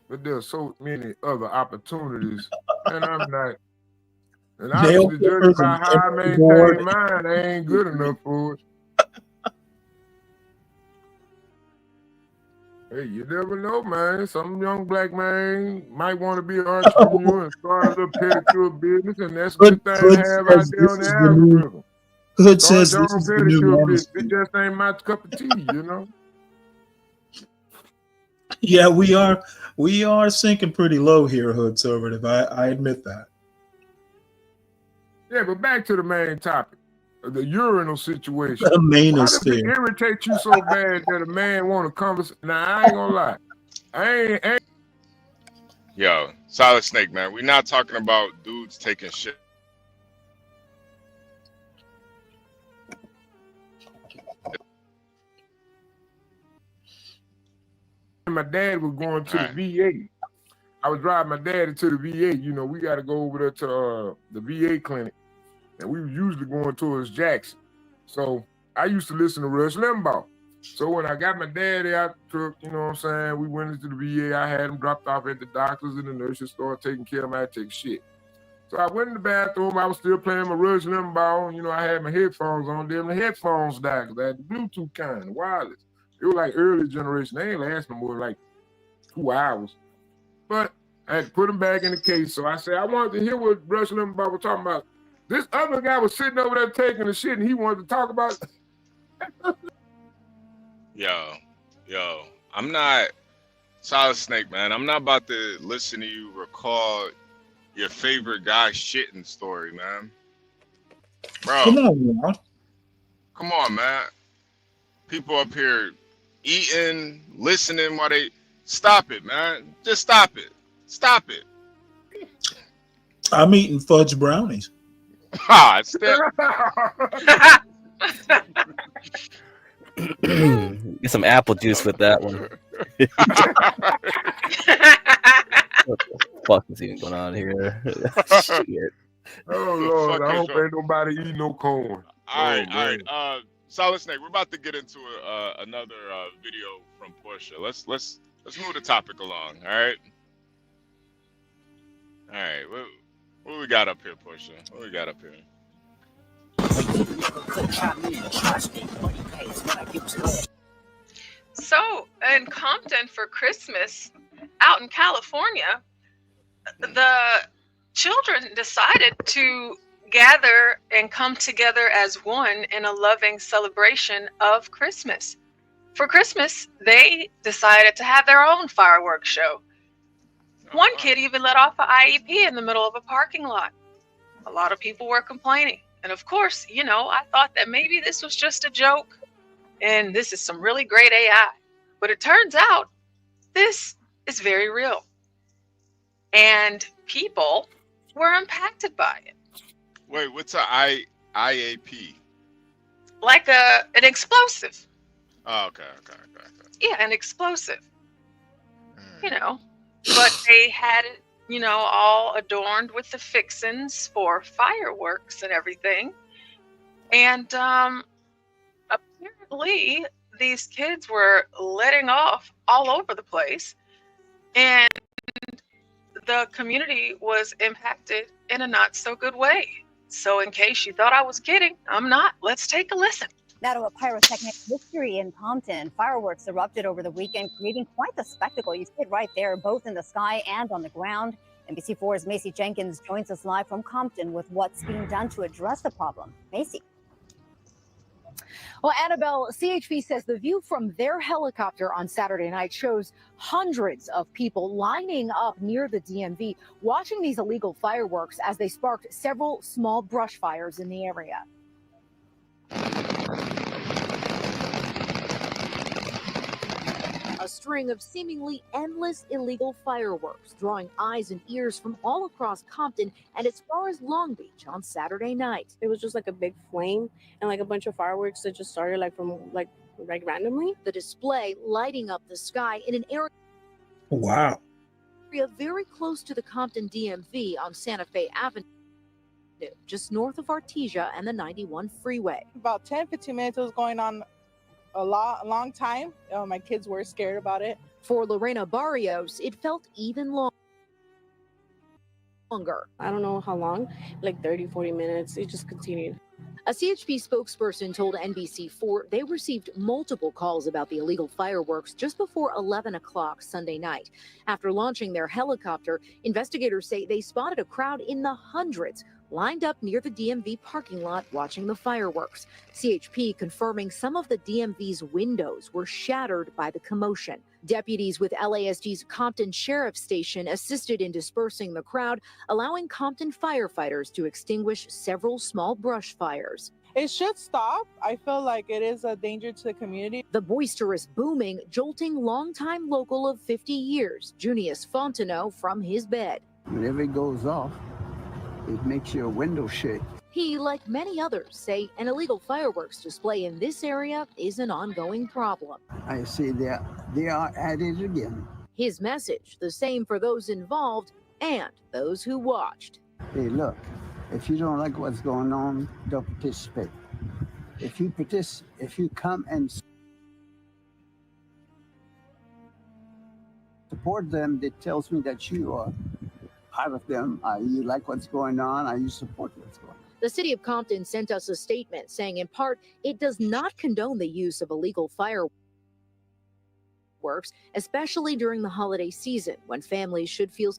But there's so many other opportunities, and I'm not. And Nail obviously, judging clippers by and how I emery board. maintain mine, I ain't good enough for it. Hey, you never know, man. Some young black man might want to be an entrepreneur and start a little pedicure business, and that's a good thing to Hood have out says there this on the is the new. algorithm. Hood Start says your this own is the new pedicure business. honesty. It just ain't my cup of tea, you know. Yeah, we are sinking pretty low here, Hoodservative. I admit that. Yeah, but back to the main topic, the urinal situation. The main Why is does it here. irritate you so bad that a man want to converse? Now, I ain't gonna lie. I ain't Yo, Solid Snake, man. We're not talking about dudes taking shit. my dad was going to the VA. I was driving my daddy to the VA. You know, we got to go over there to the VA clinic, and we were usually going towards Jackson. So I used to listen to Rush Limbaugh. So when I got my daddy out the truck, you know what I'm saying, we went into the VA. I had him dropped off at the doctors and the nurses, started taking care of him. I had to take shit. So I went in the bathroom. I was still playing my Rush Limbaugh. You know, I had my headphones on. Then the headphones died because I had the Bluetooth kind, the wireless. It was like early generation. They ain't last no more than like 2 hours. But I had to put them back in the case. So I said, I wanted to hear what Rush Limbaugh was talking about. This other guy was sitting over there taking the shit, and he wanted to talk about it. Yo, I'm not Solid Snake, man. I'm not about to listen to you recall your favorite guy shitting story, man. Bro, come on, man. People up here eating, listening while they stop it, man. Just stop it. Stop it. I'm eating fudge brownies. It's Get some apple juice with that one. What the fuck is even going on here? Shit. Oh, Lord, I hope ain't nobody eating no corn. All right. Solid Snake, we're about to get into another video from Portia. Let's move the topic along. All right. What we got up here, Portia? What we got up here? So, in Compton for Christmas, out in California, the children decided to gather and come together as one in a loving celebration of Christmas. For Christmas, they decided to have their own fireworks show. One kid even let off an IEP in the middle of a parking lot. A lot of people were complaining. And of course, you know, I thought that maybe this was just a joke and this is some really great AI. But it turns out this is very real. And people were impacted by it. Wait, what's a IAP? Like an explosive. Oh, okay. Yeah, an explosive. You know, but they had it, you know, all adorned with the fixins for fireworks and everything. And apparently these kids were letting off all over the place. And the community was impacted in a not so good way. So in case you thought I was kidding, I'm not. Let's take a listen. Now to a pyrotechnic mystery in Compton. Fireworks erupted over the weekend, creating quite the spectacle. You see it right there, both in the sky and on the ground. NBC4's Macy Jenkins joins us live from Compton with what's being done to address the problem. Macy. Well, Annabelle, CHP says the view from their helicopter on Saturday night shows hundreds of people lining up near the DMV, watching these illegal fireworks as they sparked several small brush fires in the area. A string of seemingly endless illegal fireworks, drawing eyes and ears from all across Compton and as far as Long Beach on Saturday night. It was just like a big flame and like a bunch of fireworks that just started like from like randomly. The display lighting up the sky in an area Wow. very close to the Compton DMV on Santa Fe Avenue, just north of Artesia and the 91 freeway. About 10-15 minutes it was going on a long time. My kids were scared about it. For Lorena Barrios, it felt even longer. I don't know how long, like 30-40 minutes. It just continued. A CHP spokesperson told NBC4 they received multiple calls about the illegal fireworks just before 11 o'clock Sunday night. After launching their helicopter, investigators say they spotted a crowd in the hundreds lined up near the DMV parking lot watching the fireworks. CHP confirming some of the DMV's windows were shattered by the commotion. Deputies with LASD's Compton Sheriff's Station assisted in dispersing the crowd, allowing Compton firefighters to extinguish several small brush fires. It should stop. I feel like it is a danger to the community. The boisterous booming jolting longtime local of 50 years, Junius Fontenot, from his bed. Whenever it goes off, it makes your window shake. He, like many others, say an illegal fireworks display in this area is an ongoing problem. I see they are at it again. His message, the same for those involved and those who watched. Hey, look, if you don't like what's going on, don't participate. If you come and support them, it tells me that you are part of them. You like what's going on, you support what's going on. The city of Compton sent us a statement saying, in part, it does not condone the use of illegal fireworks, especially during the holiday season when families should feel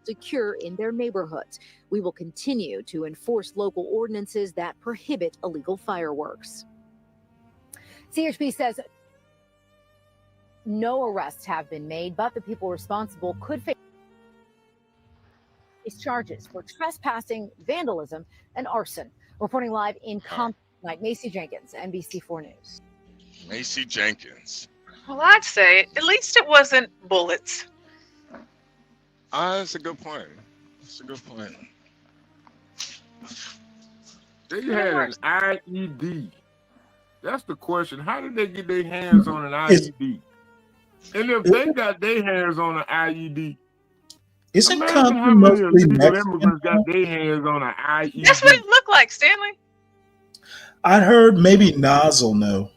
secure in their neighborhoods. We will continue to enforce local ordinances that prohibit illegal fireworks. CHP says no arrests have been made, but the people responsible could face charges for trespassing, vandalism, and arson. Reporting live in Compton tonight, Macy Jenkins, NBC4 News. Macy Jenkins. Well, I'd say at least it wasn't bullets. That's a good point. That's a good point. They had an IED. That's the question. How did they get their hands on an IED? And if they got their hands on an IED, isn't imagine how Compton many mostly illegal Mexican? immigrants got their hands on an IED? That's what it looked like, Stanley. I heard maybe Nas will know.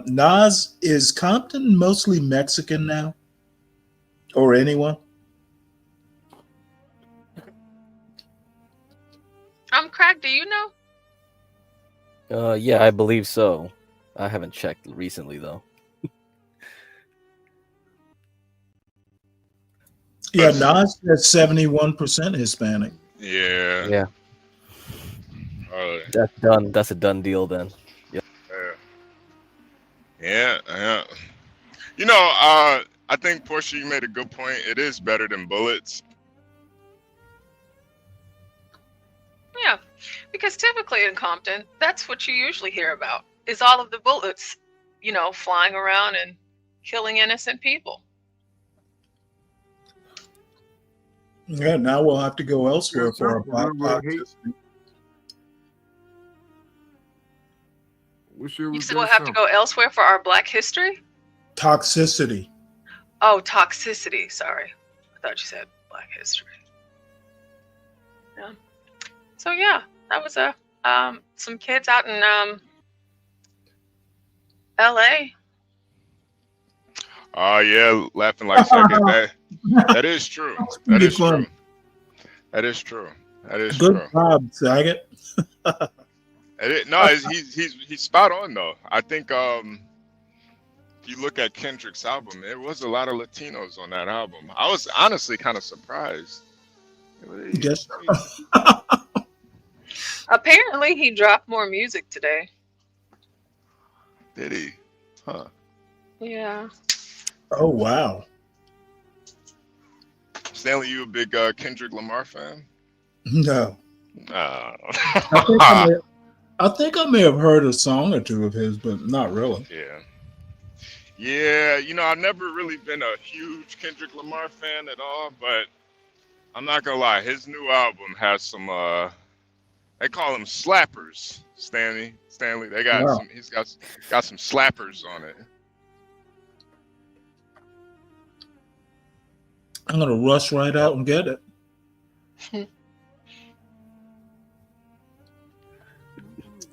Nas, is Compton mostly Mexican now? Or anyone? Craig, do you know? Yeah, I believe so. I haven't checked recently though. Yeah, Nas is 71% Hispanic. Yeah. Yeah. That's done. That's a done deal then. Yeah. Yeah. You know, I think Portia, you made a good point. It is better than bullets. Yeah, because typically in Compton, that's what you usually hear about, is all of the bullets, flying around and killing innocent people. Yeah, now we'll have to go elsewhere for our podcast. You said we'll have to go elsewhere for our Black history? Toxicity. Oh, toxicity. Sorry. I thought you said Black history. Yeah. So, yeah, that was some kids out in L.A. Oh, yeah, laughing like second. That is true. That is true. That is true. That is Good true. job, Saget. No, he's spot on though. I think you look at Kendrick's album, there was a lot of Latinos on that album. I was honestly kind of surprised. Yes. Apparently, he dropped more music today. Did he? Huh. Yeah. Oh wow. Stanley, you a big Kendrick Lamar fan? No. Oh. I think I may have heard a song or two of his, but not really. Yeah. Yeah, you know, I've never really been a huge Kendrick Lamar fan at all, but I'm not gonna lie, his new album has some they call them slappers, Stanley. They got Wow. some he's got some slappers on it. I'm gonna rush right out and get it.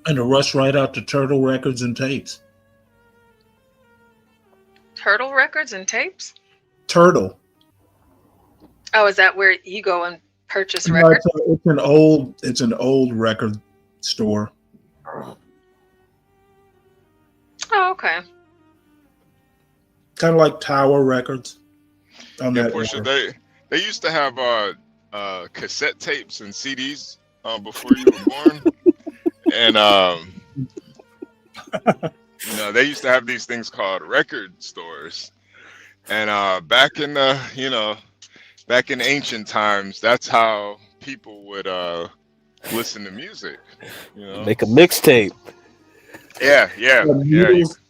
And to rush right out to Turtle Records and Tapes. Turtle Records and Tapes? Turtle. Oh, is that where you go and purchase No, records? it's an old record store. Oh, okay. Kind of like Tower Records. On Yeah, that Portia, era. they used to have cassette tapes and CDs before you were born. And you know, they used to have these things called record stores. And back in ancient times, that's how people would listen to music. You know, Make a mixtape. yeah.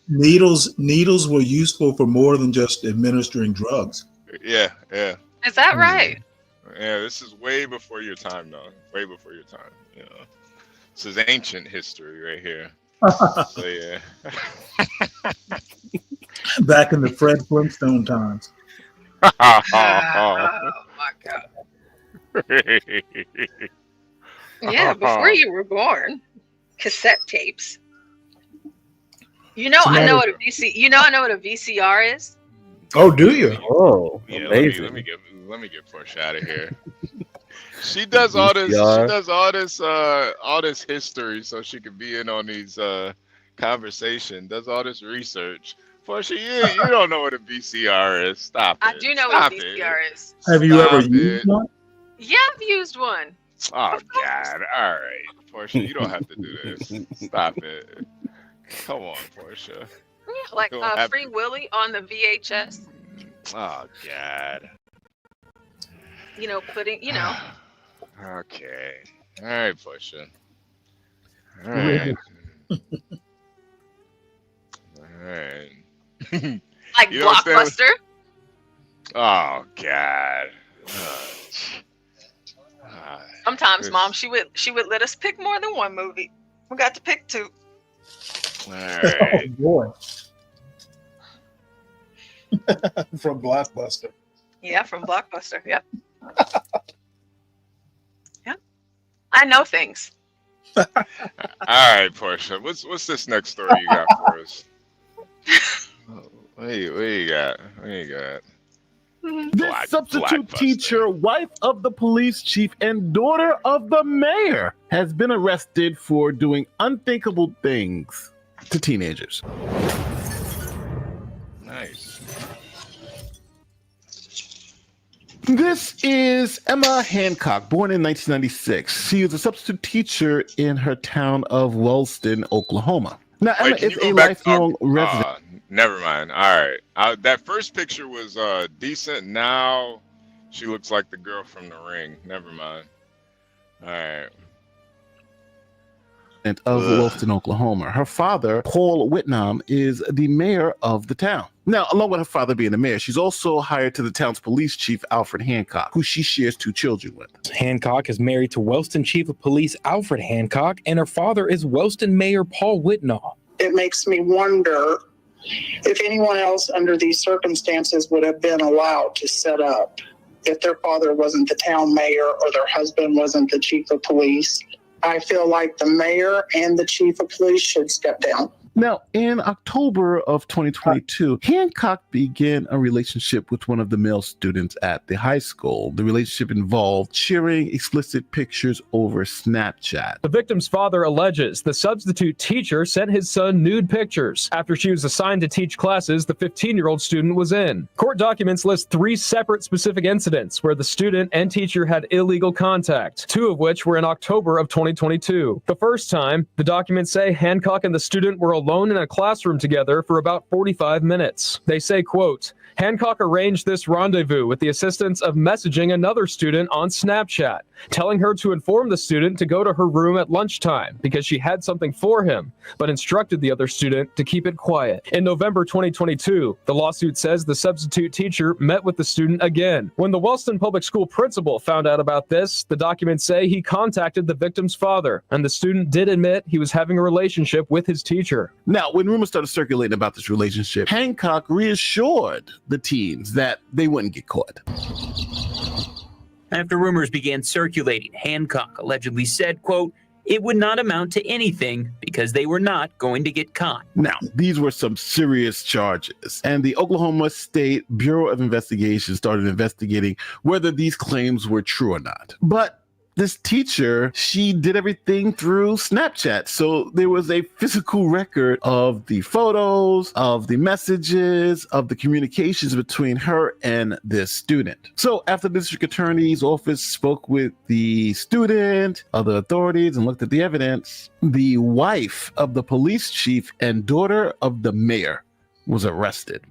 Needles were useful for more than just administering drugs. Yeah. Is that right? Yeah, this is way before your time, though. Way before your time. You know, this is ancient history right here. So yeah. Back in the Fred Flintstone times. Oh my God. Yeah, before you were born, cassette tapes. I know what a VCR is. Oh, do you? Oh, Yeah, amazing. let me get Portia out of here. She does all this. She does all this history, so she can be in on these conversation. Does all this research. Portia, you don't know what a VCR is. Stop it. I do know what a VCR is. Have you ever used one? Yeah, I've used one. Oh God! All right, Portia, you don't have to do this. Stop it. Come on, Portia. Yeah, like Free Willy on the VHS. Oh God. Okay. All right, Portia. All right. All right. Like Blockbuster. Oh God. Sometimes, Mom, she would let us pick more than one movie. We got to pick two. All right. Oh boy. From Blockbuster. Yeah, from Blockbuster. Yep. Yeah. I know things. All right, Portia. What's this next story you got for us? What you got? This substitute teacher, wife of the police chief, and daughter of the mayor has been arrested for doing unthinkable things to teenagers. Nice. This is Emma Hancock, born in 1996. She is a substitute teacher in her town of Wellston, Oklahoma. Now, Emma is a lifelong resident. Never mind. All right. That first picture was decent. Now she looks like the girl from The Ring. Never mind. All right. Of Wellston, Oklahoma. Her father, Paul Whitnam, is the mayor of the town. Now, along with her father being the mayor, she's also hired to the town's police chief, Alfred Hancock, who she shares 2 children with. Hancock is married to Wellston Chief of Police Alfred Hancock, and her father is Wellston Mayor Paul Whitnam. It makes me wonder if anyone else under these circumstances would have been allowed to set up if their father wasn't the town mayor or their husband wasn't the chief of police. I feel like the mayor and the chief of police should step down. Now, in October of 2022, Hancock began a relationship with one of the male students at the high school. The relationship involved sharing explicit pictures over Snapchat. The victim's father alleges the substitute teacher sent his son nude pictures after she was assigned to teach classes the 15-year-old student was in. Court documents list 3 separate specific incidents where the student and teacher had illegal contact, 2 of which were in October of 2022. The first time, the documents say Hancock and the student were alone in a classroom together for about 45 minutes. They say, quote, Hancock arranged this rendezvous with the assistance of messaging another student on Snapchat, telling her to inform the student to go to her room at lunchtime because she had something for him, but instructed the other student to keep it quiet. In November 2022, the lawsuit says the substitute teacher met with the student again. When the Wellston Public School principal found out about this, the documents say he contacted the victim's father, and the student did admit he was having a relationship with his teacher. Now, when rumors started circulating about this relationship, Hancock reassured the teens that they wouldn't get caught. After rumors began circulating, Hancock allegedly said, quote, it would not amount to anything because they were not going to get caught. Now, these were some serious charges, and the Oklahoma State Bureau of Investigation started investigating whether these claims were true or not. But this teacher, she did everything through Snapchat. So there was a physical record of the photos, of the messages, of the communications between her and this student. So after the district attorney's office spoke with the student, other authorities, and looked at the evidence, the wife of the police chief and daughter of the mayor was arrested.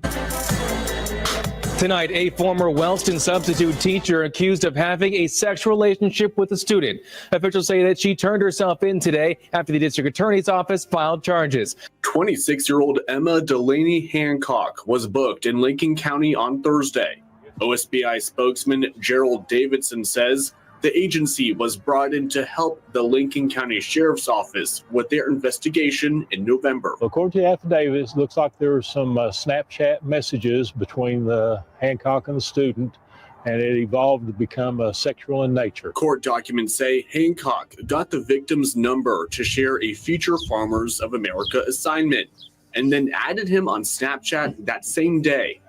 Tonight, a former Wellston substitute teacher accused of having a sexual relationship with a student. Officials say that she turned herself in today after the district attorney's office filed charges. 26-year-old Emma Delaney Hancock was booked in Lincoln County on Thursday. OSBI spokesman Gerald Davidson says the agency was brought in to help the Lincoln County Sheriff's Office with their investigation in November. According to the affidavits, it looks like there were some Snapchat messages between the Hancock and the student, and it evolved to become sexual in nature. Court documents say Hancock got the victim's number to share a Future Farmers of America assignment and then added him on Snapchat that same day.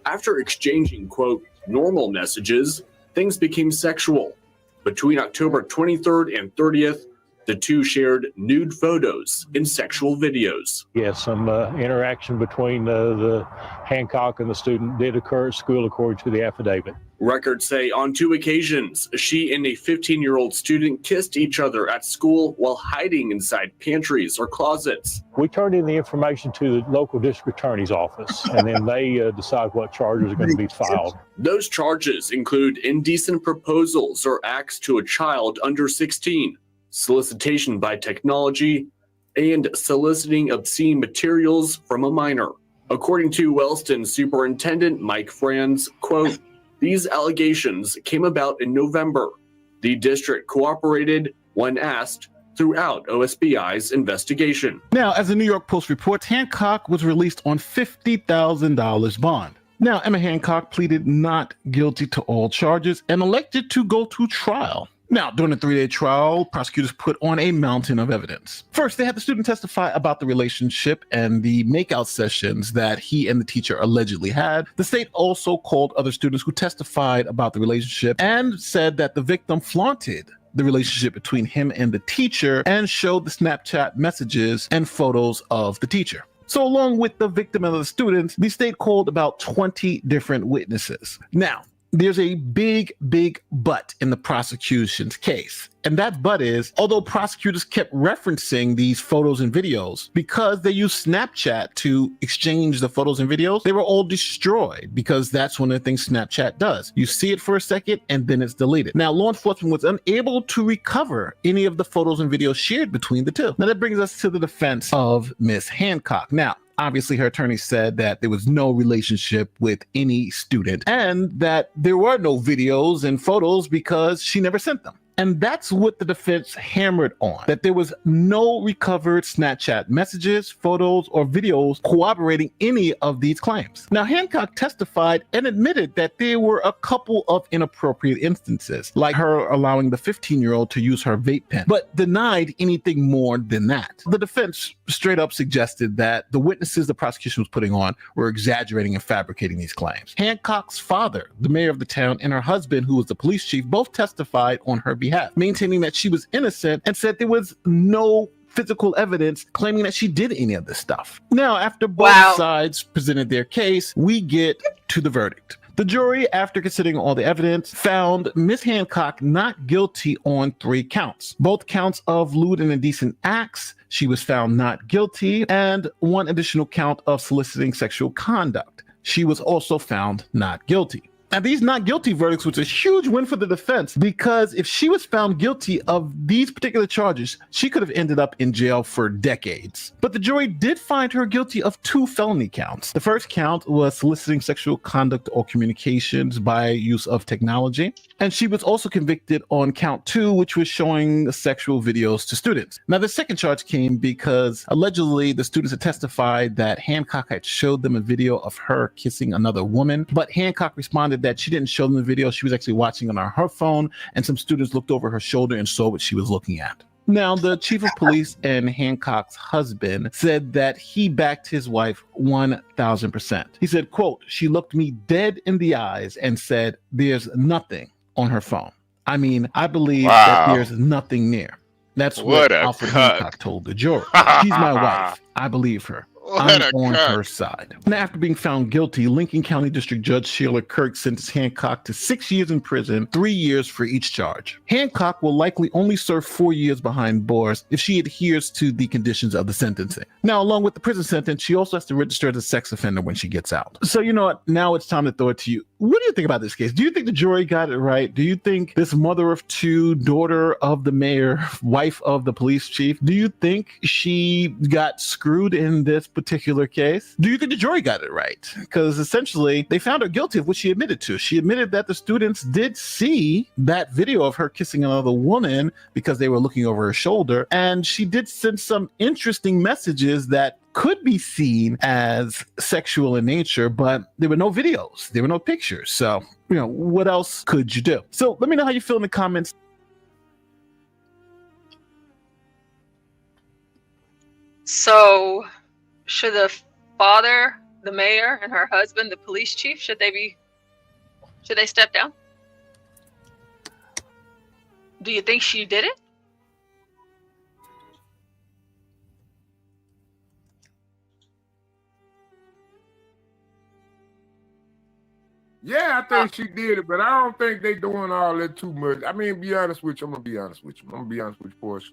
After exchanging, quote, normal messages, things became sexual. Between October 23rd and 30th, the two shared nude photos and sexual videos. Yes, some interaction between the Hancock and the student did occur at school, according to the affidavit. Records say on 2 occasions, she and a 15-year-old student kissed each other at school while hiding inside pantries or closets. We turned in the information to the local district attorney's office, and then they decide what charges are going to be filed. Those charges include indecent proposals or acts to a child under 16, solicitation by technology, and soliciting obscene materials from a minor. According to Wellston Superintendent Mike Franz, quote, these allegations came about in November. The district cooperated when asked throughout OSBI's investigation. Now, as the New York Post reports, Hancock was released on $50,000 bond. Now, Emma Hancock pleaded not guilty to all charges and elected to go to trial. Now, during the 3-day trial, prosecutors put on a mountain of evidence. First, they had the student testify about the relationship and the makeout sessions that he and the teacher allegedly had. The state also called other students who testified about the relationship and said that the victim flaunted the relationship between him and the teacher and showed the Snapchat messages and photos of the teacher. So along with the victim and the students, the state called about 20 different witnesses. Now, there's a big but in the prosecution's case. And that but is, although prosecutors kept referencing these photos and videos, because they used Snapchat to exchange the photos and videos, they were all destroyed because that's one of the things Snapchat does. You see it for a second and then it's deleted. Now, law enforcement was unable to recover any of the photos and videos shared between the two. Now, that brings us to the defense of Miss Hancock. Now, obviously, her attorney said that there was no relationship with any student and that there were no videos and photos because she never sent them. And that's what the defense hammered on, that there was no recovered Snapchat messages, photos, or videos corroborating any of these claims. Now, Hancock testified and admitted that there were a couple of inappropriate instances, like her allowing the 15-year-old to use her vape pen, but denied anything more than that. The defense straight up suggested that the witnesses the prosecution was putting on were exaggerating and fabricating these claims. Hancock's father, the mayor of the town, and her husband, who was the police chief, both testified on her behalf, maintaining that she was innocent and said there was no physical evidence claiming that she did any of this stuff. Now, after both sides presented their case, we get to the verdict. The jury, after considering all the evidence, found Miss Hancock not guilty on 3 counts. Both counts of lewd and indecent acts, she was found not guilty, and 1 additional count of soliciting sexual conduct. She was also found not guilty. Now, these not guilty verdicts was a huge win for the defense, because if she was found guilty of these particular charges, she could have ended up in jail for decades. But the jury did find her guilty of 2 felony counts. The first count was soliciting sexual conduct or communications by use of technology. And she was also convicted on count 2, which was showing sexual videos to students. Now, the second charge came because allegedly the students had testified that Hancock had showed them a video of her kissing another woman, but Hancock responded that she didn't show them the video. She was actually watching on her phone, and some students looked over her shoulder and saw what she was looking at. Now, the chief of police and Hancock's husband said that he backed his wife 1,000%. He said, quote, "She looked me dead in the eyes and said, 'There's nothing on her phone.' I mean, I believe that there's nothing near." That's what Alfred Hancock told the jury. "She's my wife. I believe her. I'm on her side." And after being found guilty, Lincoln County District Judge Sheila Kirk sentenced Hancock to 6 years in prison, 3 years for each charge. Hancock will likely only serve 4 years behind bars if she adheres to the conditions of the sentencing. Now, along with the prison sentence, she also has to register as a sex offender when she gets out. So, you know what? Now it's time to throw it to you. What do you think about this case? Do you think the jury got it right? Do you think this mother of 2, daughter of the mayor, wife of the police chief, do you think she got screwed in this particular case? Do you think the jury got it right? Because essentially they found her guilty of what she admitted to. She admitted that the students did see that video of her kissing another woman because they were looking over her shoulder, and she did send some interesting messages that could be seen as sexual in nature, but there were no videos, there were no pictures. So, you know, what else could you do? So let me know how you feel in the comments. So, should the father, the mayor, and her husband, the police chief, should they step down? Do you think she did it? Yeah, I think she did it, but I don't think they doing all that too much. I mean, be honest with you. I'm gonna be honest with you, Portia.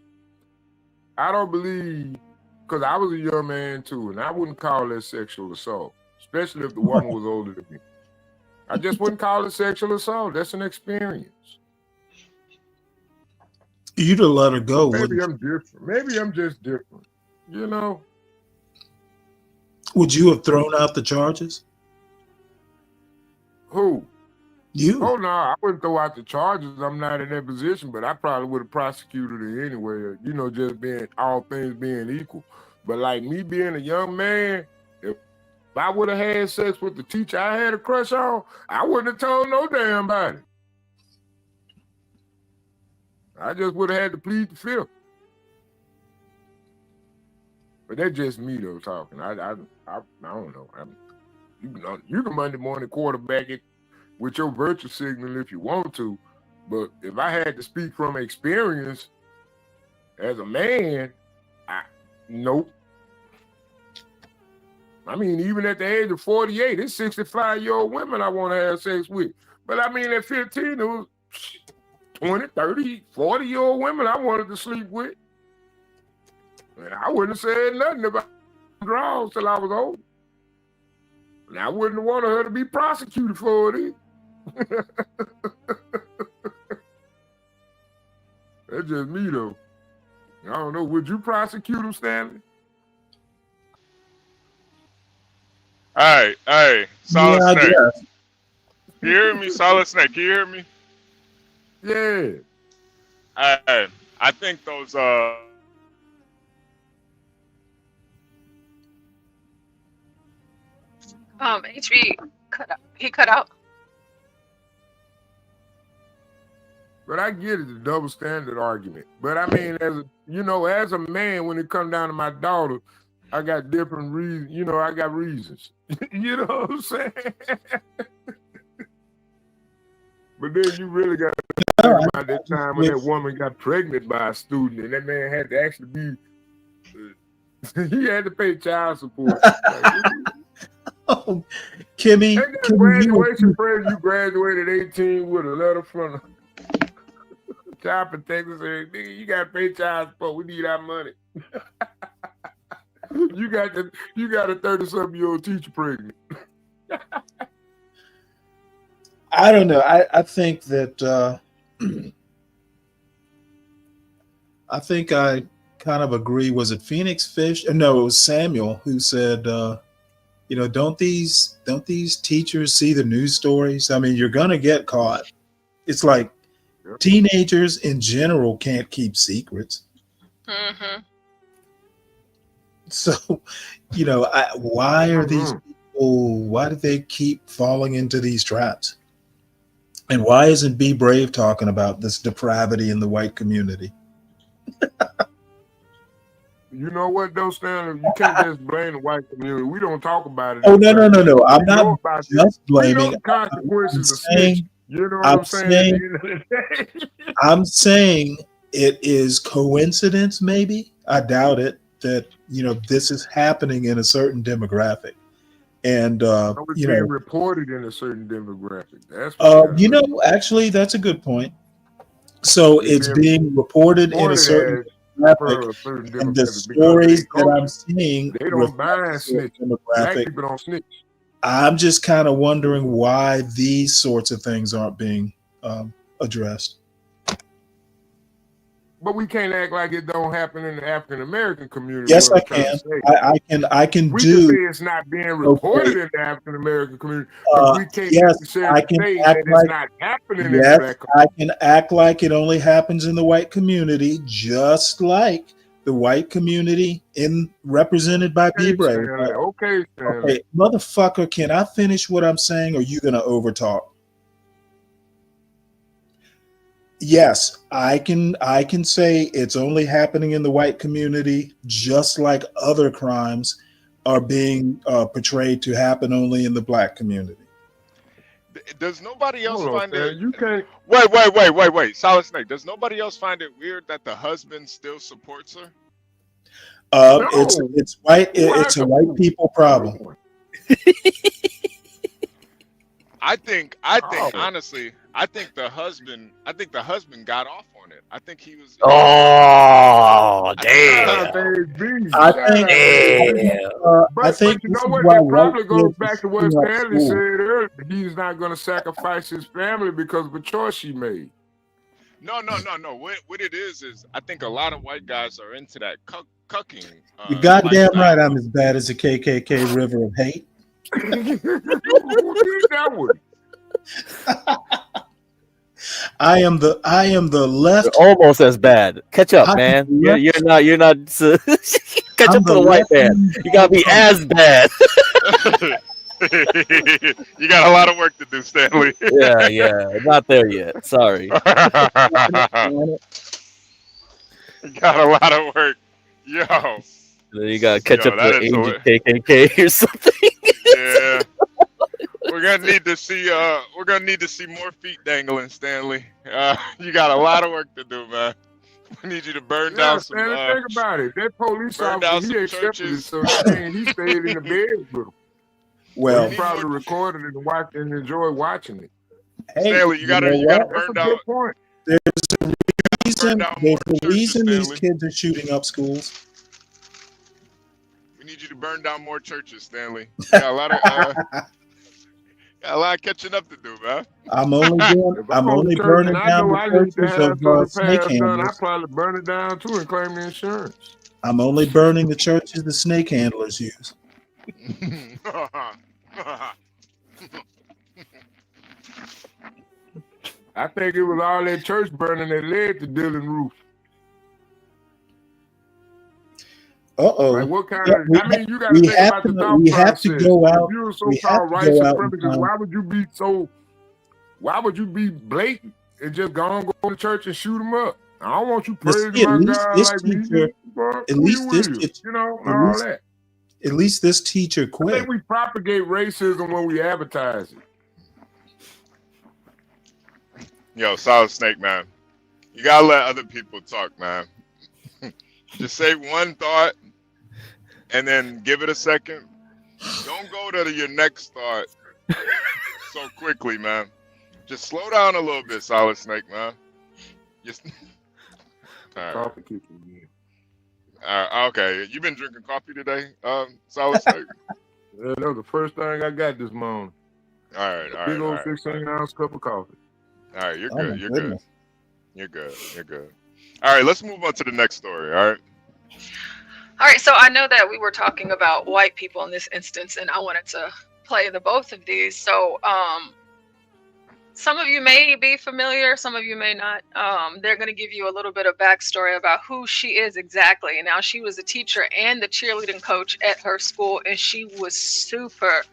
I don't believe, because I was a young man too, and I wouldn't call that sexual assault, especially if the woman was older than me. I just wouldn't call it sexual assault. That's an experience. You'd have let her go. Maybe I'm different. Maybe I'm just different. You know? Would you have thrown out the charges? Who? You. Oh, no, I wouldn't throw out the charges. I'm not in that position, but I probably would have prosecuted her anyway, you know, just being all things being equal. But like me being a young man, if I would have had sex with the teacher I had a crush on, I wouldn't have told no damn body. I just would have had to plead the fifth. But that's just me though talking. I don't know. You can Monday morning quarterback it with your virtue signal if you want to, but if I had to speak from experience as a man, nope. I mean, even at the age of 48, it's 65-year-old women I want to have sex with. But I mean, at 15, it was 20, 30, 40-year-old women I wanted to sleep with. And I wouldn't have said nothing about draws till I was old. And I wouldn't have wanted her to be prosecuted for it either. That's just me, though. I don't know. Would you prosecute him, Stanley? Hey, Solid Yeah, I Snake. guess. You hear me, Solid Snake? You hear me? Yeah. I think those HB cut out. He cut out. But I get it, the double standard argument. But I mean, as a man, when it comes down to my daughter, I got different reasons. I got reasons. You know what I'm saying? But then you really got to think about that time when that woman got pregnant by a student, and that man had to actually be. He had to pay child support. Oh, Kimmy, Ain't that graduation present? You graduated 18 with a letter from child protector saying, "Nigga, you gotta pay child support. We need our money." You got a 30-something-year-old teacher pregnant. I don't know. I think that I think I kind of agree. Was it Phoenix Fish? No, it was Samuel who said, don't these teachers see the news stories? I mean, you're gonna get caught. It's like teenagers in general can't keep secrets. Mm-hmm. So, why are these people? Why do they keep falling into these traps? And why isn't Be Brave talking about this depravity in the white community? You know what, though, Stanley? You can't just blame the white community. We don't talk about it. Oh, no. I'm not just blaming. Consequences of snitching. You know what I'm saying? I'm saying it is coincidence, maybe. I doubt it, that, this is happening in a certain demographic. And, it's being reported in a certain demographic. That's actually, that's a good point. So it's being reported in a certain demographic, and the stories that I'm seeing, they don't mind snitching. Black people don't snitch. I'm just kind of wondering why these sorts of things aren't being addressed. But we can't act like it don't happen in the African American community. Yes, I can. I can we do. Can say it's not being reported in the African American community. We can't I can say act that like it's not happening in the black community. I can act like it only happens in the white community, just like the white community represented by Be Brave. Okay, motherfucker, can I finish what I'm saying, or are you gonna overtalk? Yes, I can say it's only happening in the white community, just like other crimes are being portrayed to happen only in the black community. Does nobody else find it? You can't. Wait. Solid Snake. Does nobody else find it weird that the husband still supports her? No. It's white. It's a white people problem. I think honestly, I think the husband got off on it. I think he was. Oh, damn! I think you know what? That probably goes back to what Stanley said earlier. He's not going to sacrifice his family because of a choice he made. No. What it is I think a lot of white guys are into that cucking. You goddamn right. I'm as bad as the KKK river of hate. Who did that one? I am the left. You're almost as bad. Catch up, man. You're not. Catch up to the white man. You gotta be as bad. You got a lot of work to do, Stanley. Yeah, not there yet. Sorry. You got a lot of work, yo. You gotta catch up to the KKK or something. Yeah. We're gonna need to see more feet dangling, Stanley. You got a lot of work to do, man. We need you to burn down some. Stanley, think about it. That police officer, he accepted it, so he stayed in the bed with him. Well, he probably recorded it and enjoyed watching it. Hey, Stanley, you gotta burn down. There's a reason these kids are shooting up schools. We need you to burn down more churches, Stanley. You got a lot of catching up to do, man. I'm only burning down the churches of snake handlers. I'll probably burn it down too and claim the insurance. I'm only burning the churches the snake handlers use. I think it was all that church burning that led to Dylan Roof. Uh-oh. Like what kind Yeah, of? I mean, you got to think about the thought we have process. to go out. If you're a We have so-called to white go out and supremacist, find- why would you be so? Why would you be blatant and just go to church and shoot them up? I don't want you praising my God like me. At least this teacher, you know, at all least- that. At least this teacher I quit. think we propagate racism when we advertise it. Yo, Solid Snake, man. You gotta let other people talk, man. Just say one thought and then give it a second. Don't go to your next thought so quickly, man. Just slow down a little bit, Solid Snake, man. Just all right. Okay. You been drinking coffee today, Solid Snake? Yeah, that was the first thing I got this morning. All right. Big old 16-ounce cup of coffee. All right, you're Oh, good. my You're goodness. good. You're good. You're good. All right, let's move on to the next story. All right. All right, so I know that we were talking about white people in this instance, and I wanted to play the both of these. So, some of you may be familiar, some of you may not. They're going to give you a little bit of backstory about who she is exactly. Now, she was a teacher and the cheerleading coach at her school, and she was super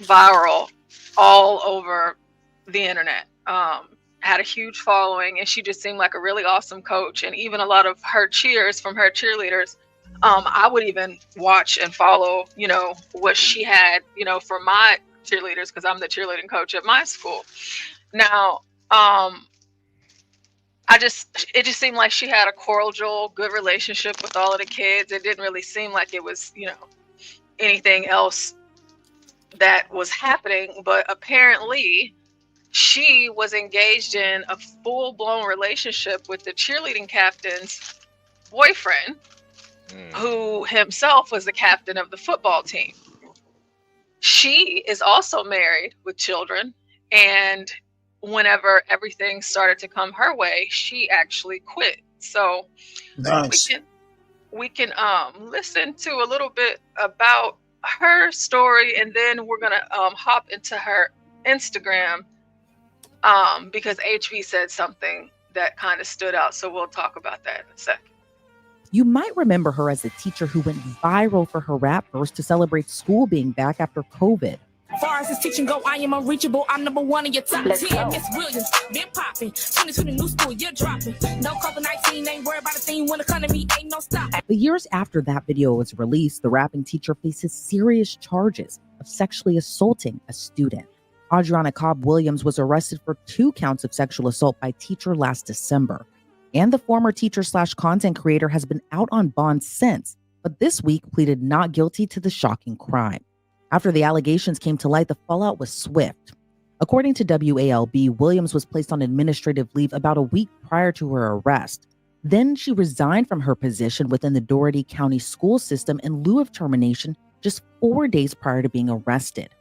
viral all over the internet. Had a huge following, and she just seemed like a really awesome coach. And even a lot of her cheers from her cheerleaders, I would even watch and follow, you know, what she had, you know, for my cheerleaders, because I'm the cheerleading coach at my school. Now, it just seemed like she had a cordial, good relationship with all of the kids. It didn't really seem like it was, you know, anything else that was happening. But apparently, she was engaged in a full-blown relationship with the cheerleading captain's boyfriend, who himself was the captain of the football team. She is also married with children, and whenever everything started to come her way, she actually quit. So Nice. we can listen to a little bit about her story, and then we're gonna hop into her Instagram, because HB said something that kind of stood out. So we'll talk about that in a second. You might remember her as a teacher who went viral for her rap verse to celebrate school being back after COVID. Far as this teaching go, I am unreachable. I'm number one in your top Let's 10. go. Miss Williams, been popping. 2020 new school, you're dropping. No COVID-19, ain't worried about a thing when economy ain't no stop. The years after that video was released, the rapping teacher faces serious charges of sexually assaulting a student. Adriana Cobb Williams was arrested for 2 counts of sexual assault by teacher last December. And the former teacher/content creator has been out on bond since, but this week pleaded not guilty to the shocking crime. After the allegations came to light, the fallout was swift. According to WALB, Williams was placed on administrative leave about a week prior to her arrest. Then she resigned from her position within the Dougherty County school system in lieu of termination just 4 days prior to being arrested.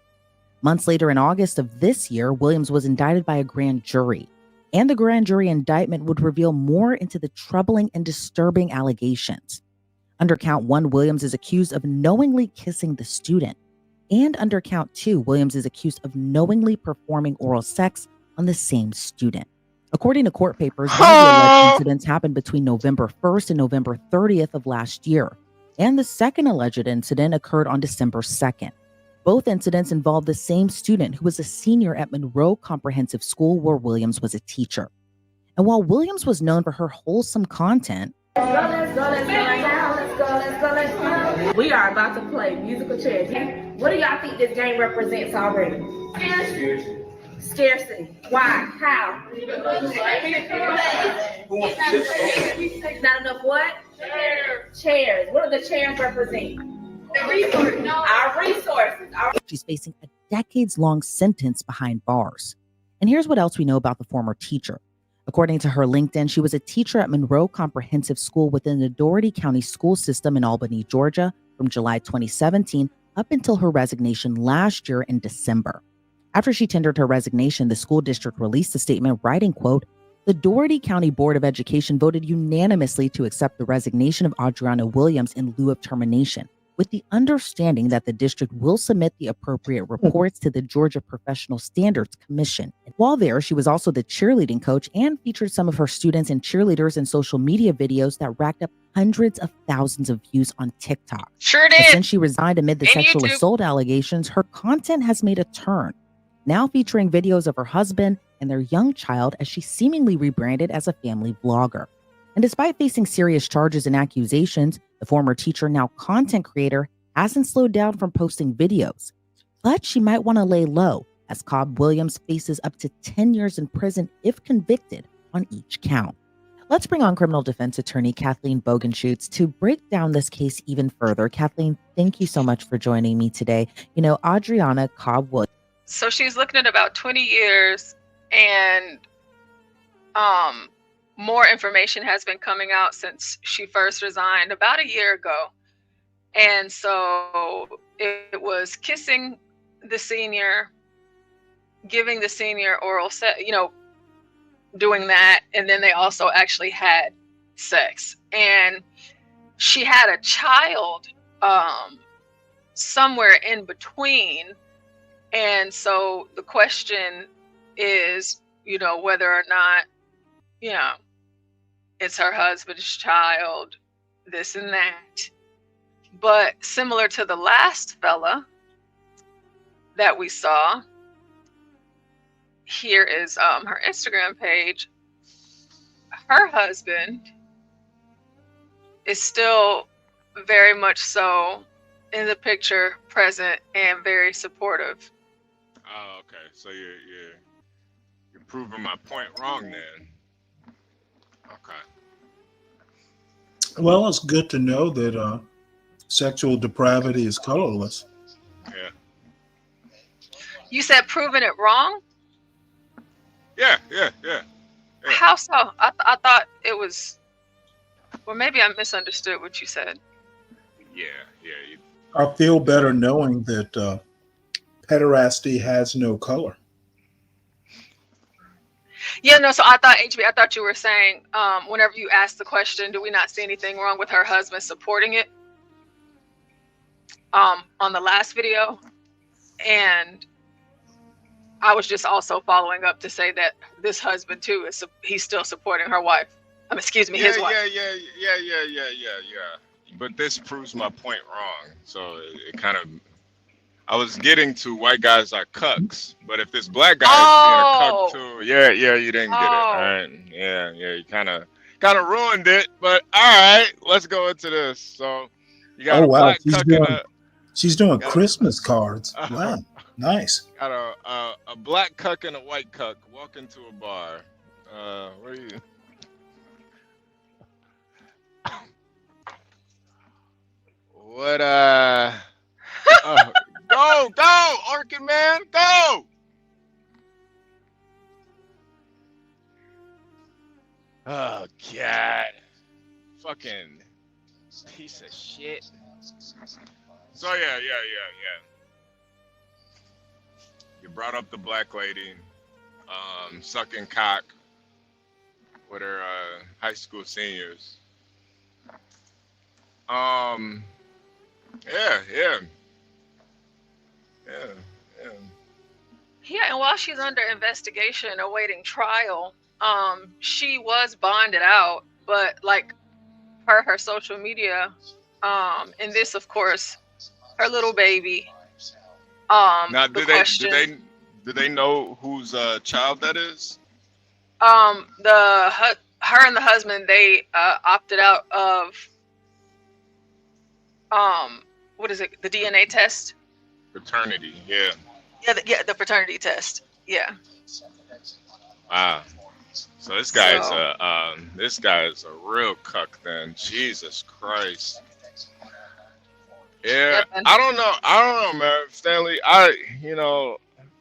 Months later, in August of this year, Williams was indicted by a grand jury. And the grand jury indictment would reveal more into the troubling and disturbing allegations. Under count 1, Williams is accused of knowingly kissing the student. And under count 2, Williams is accused of knowingly performing oral sex on the same student. According to court papers, one of the alleged incidents happened between November 1st and November 30th of last year. And the second alleged incident occurred on December 2nd. Both incidents involved the same student who was a senior at Monroe Comprehensive School, where Williams was a teacher. And while Williams was known for her wholesome content, Let's go right now. Let's go. We are about to play musical chairs. What do y'all think this game represents already? Scarcity. Why? How? Not enough what? Chairs. What do the chairs represent? Our resources. she's facing a decades-long sentence behind bars. And here's what else we know about the former teacher. According to her LinkedIn, she was a teacher at Monroe Comprehensive School within the Dougherty County school system in Albany, Georgia, from July 2017 up until her resignation last year in December. After she tendered her resignation, the school district released a statement writing, quote, "The Dougherty County Board of Education voted unanimously to accept the resignation of Adriana Williams in lieu of termination, with the understanding that the district will submit the appropriate reports to the Georgia Professional Standards Commission. And while there, she was also the cheerleading coach and featured some of her students and cheerleaders in social media videos that racked up hundreds of thousands of views on TikTok. Sure did. And since she resigned amid the And sexual YouTube. assault allegations, her content has made a turn, now featuring videos of her husband and their young child as she seemingly rebranded as a family vlogger. And despite facing serious charges and accusations, the former teacher, now content creator, hasn't slowed down from posting videos. But she might want to lay low, as Cobb Williams faces up to 10 years in prison if convicted on each count. Let's bring on criminal defense attorney Kathleen Bogenschutz to break down this case even further. Kathleen, thank you so much for joining me today. You know, Adriana Cobb Williams. So she's looking at about 20 years, and more information has been coming out since she first resigned about a year ago. And so it was kissing the senior, giving the senior oral sex, doing that. And then they also actually had sex. And she had a child somewhere in between. And so the question is, whether or not, it's her husband's child, this and that. But similar to the last fella that we saw, here is her Instagram page. Her husband is still very much so in the picture, present and very supportive. Oh, okay. So you're proving my point wrong then. Okay. Well, it's good to know that sexual depravity is colorless. Yeah. You said proving it wrong? Yeah. How so? I thought it was, well, maybe I misunderstood what you said. Yeah. I feel better knowing that pederasty has no color. Yeah, no, so I thought you were saying, whenever you asked the question, do we not see anything wrong with her husband supporting it? On the last video. And I was just also following up to say that this husband too he's still supporting her wife. His wife. Yeah. But this proves my point wrong. So it kind of, I was getting to white guys are cucks, but if this black guy is being a cuck too, yeah, you didn't get it. All right, yeah, you kind of ruined it. But all right, let's go into this. So you got a black cuck she's doing Christmas cards. Wow, nice. Got a black cuck and a white cuck walk into a bar. Where are you? What go, Orchid Man, go! Oh God, fucking piece of shit. So yeah. You brought up the black lady, sucking cock with her high school seniors. Yeah, and while she's under investigation, awaiting trial, she was bonded out, but like her social media, and this, of course, her little baby. Now, do they know whose child that is? Her and the husband, they opted out of what is it? The DNA test. Paternity, yeah. The paternity test. Yeah. Wow. So this guy's a real cuck then. Jesus Christ. Yeah, I don't know, man. Stanley,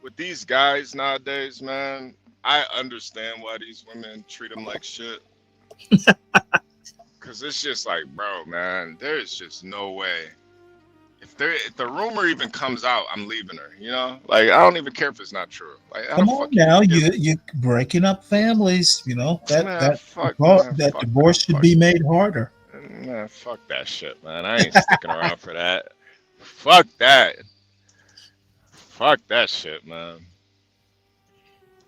with these guys nowadays, man, I understand why these women treat them like shit. Cause it's just like, bro, man, there's just no way. If the rumor even comes out, I'm leaving her. Like I don't even care if it's not true. Like, Come on now, you're breaking up families. That divorce should be made harder. Man, fuck that shit, man. I ain't sticking around for that. Fuck that. Fuck that shit, man.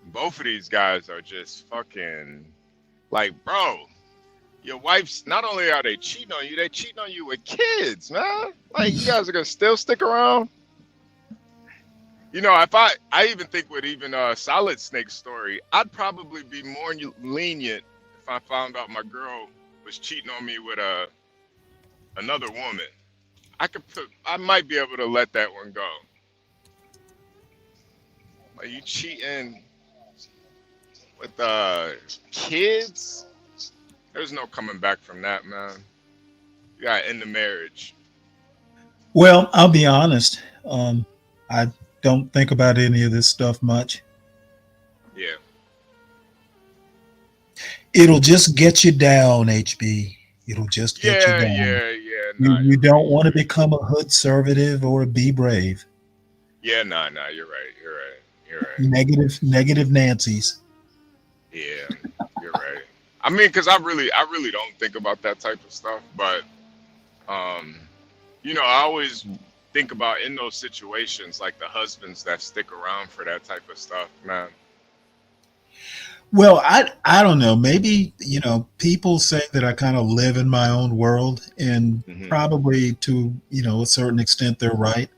Both of these guys are just fucking like, bro. Your wife's not only are they cheating on you, they cheating on you with kids, man. Like, you guys are gonna still stick around. You know, if I even think with even Solid Snake's story, I'd probably be more lenient if I found out my girl was cheating on me with another woman. I might be able to let that one go. Like, you cheating with kids? There's no coming back from that, man. You gotta end the marriage. Well, I'll be honest. I don't think about any of this stuff much. Yeah. It'll just get you down, HB. It'll just get you down. Nah, you don't want to become a hood-servative or be brave. Yeah, nah, you're right. Negative Nancy's. Yeah, you're right. I mean, because I really don't think about that type of stuff, but you know, I always think about in those situations like the husbands that stick around for that type of stuff, man. Well, I don't know. Maybe, you know, people say that I kind of live in my own world, and probably to, you know, a certain extent they're right.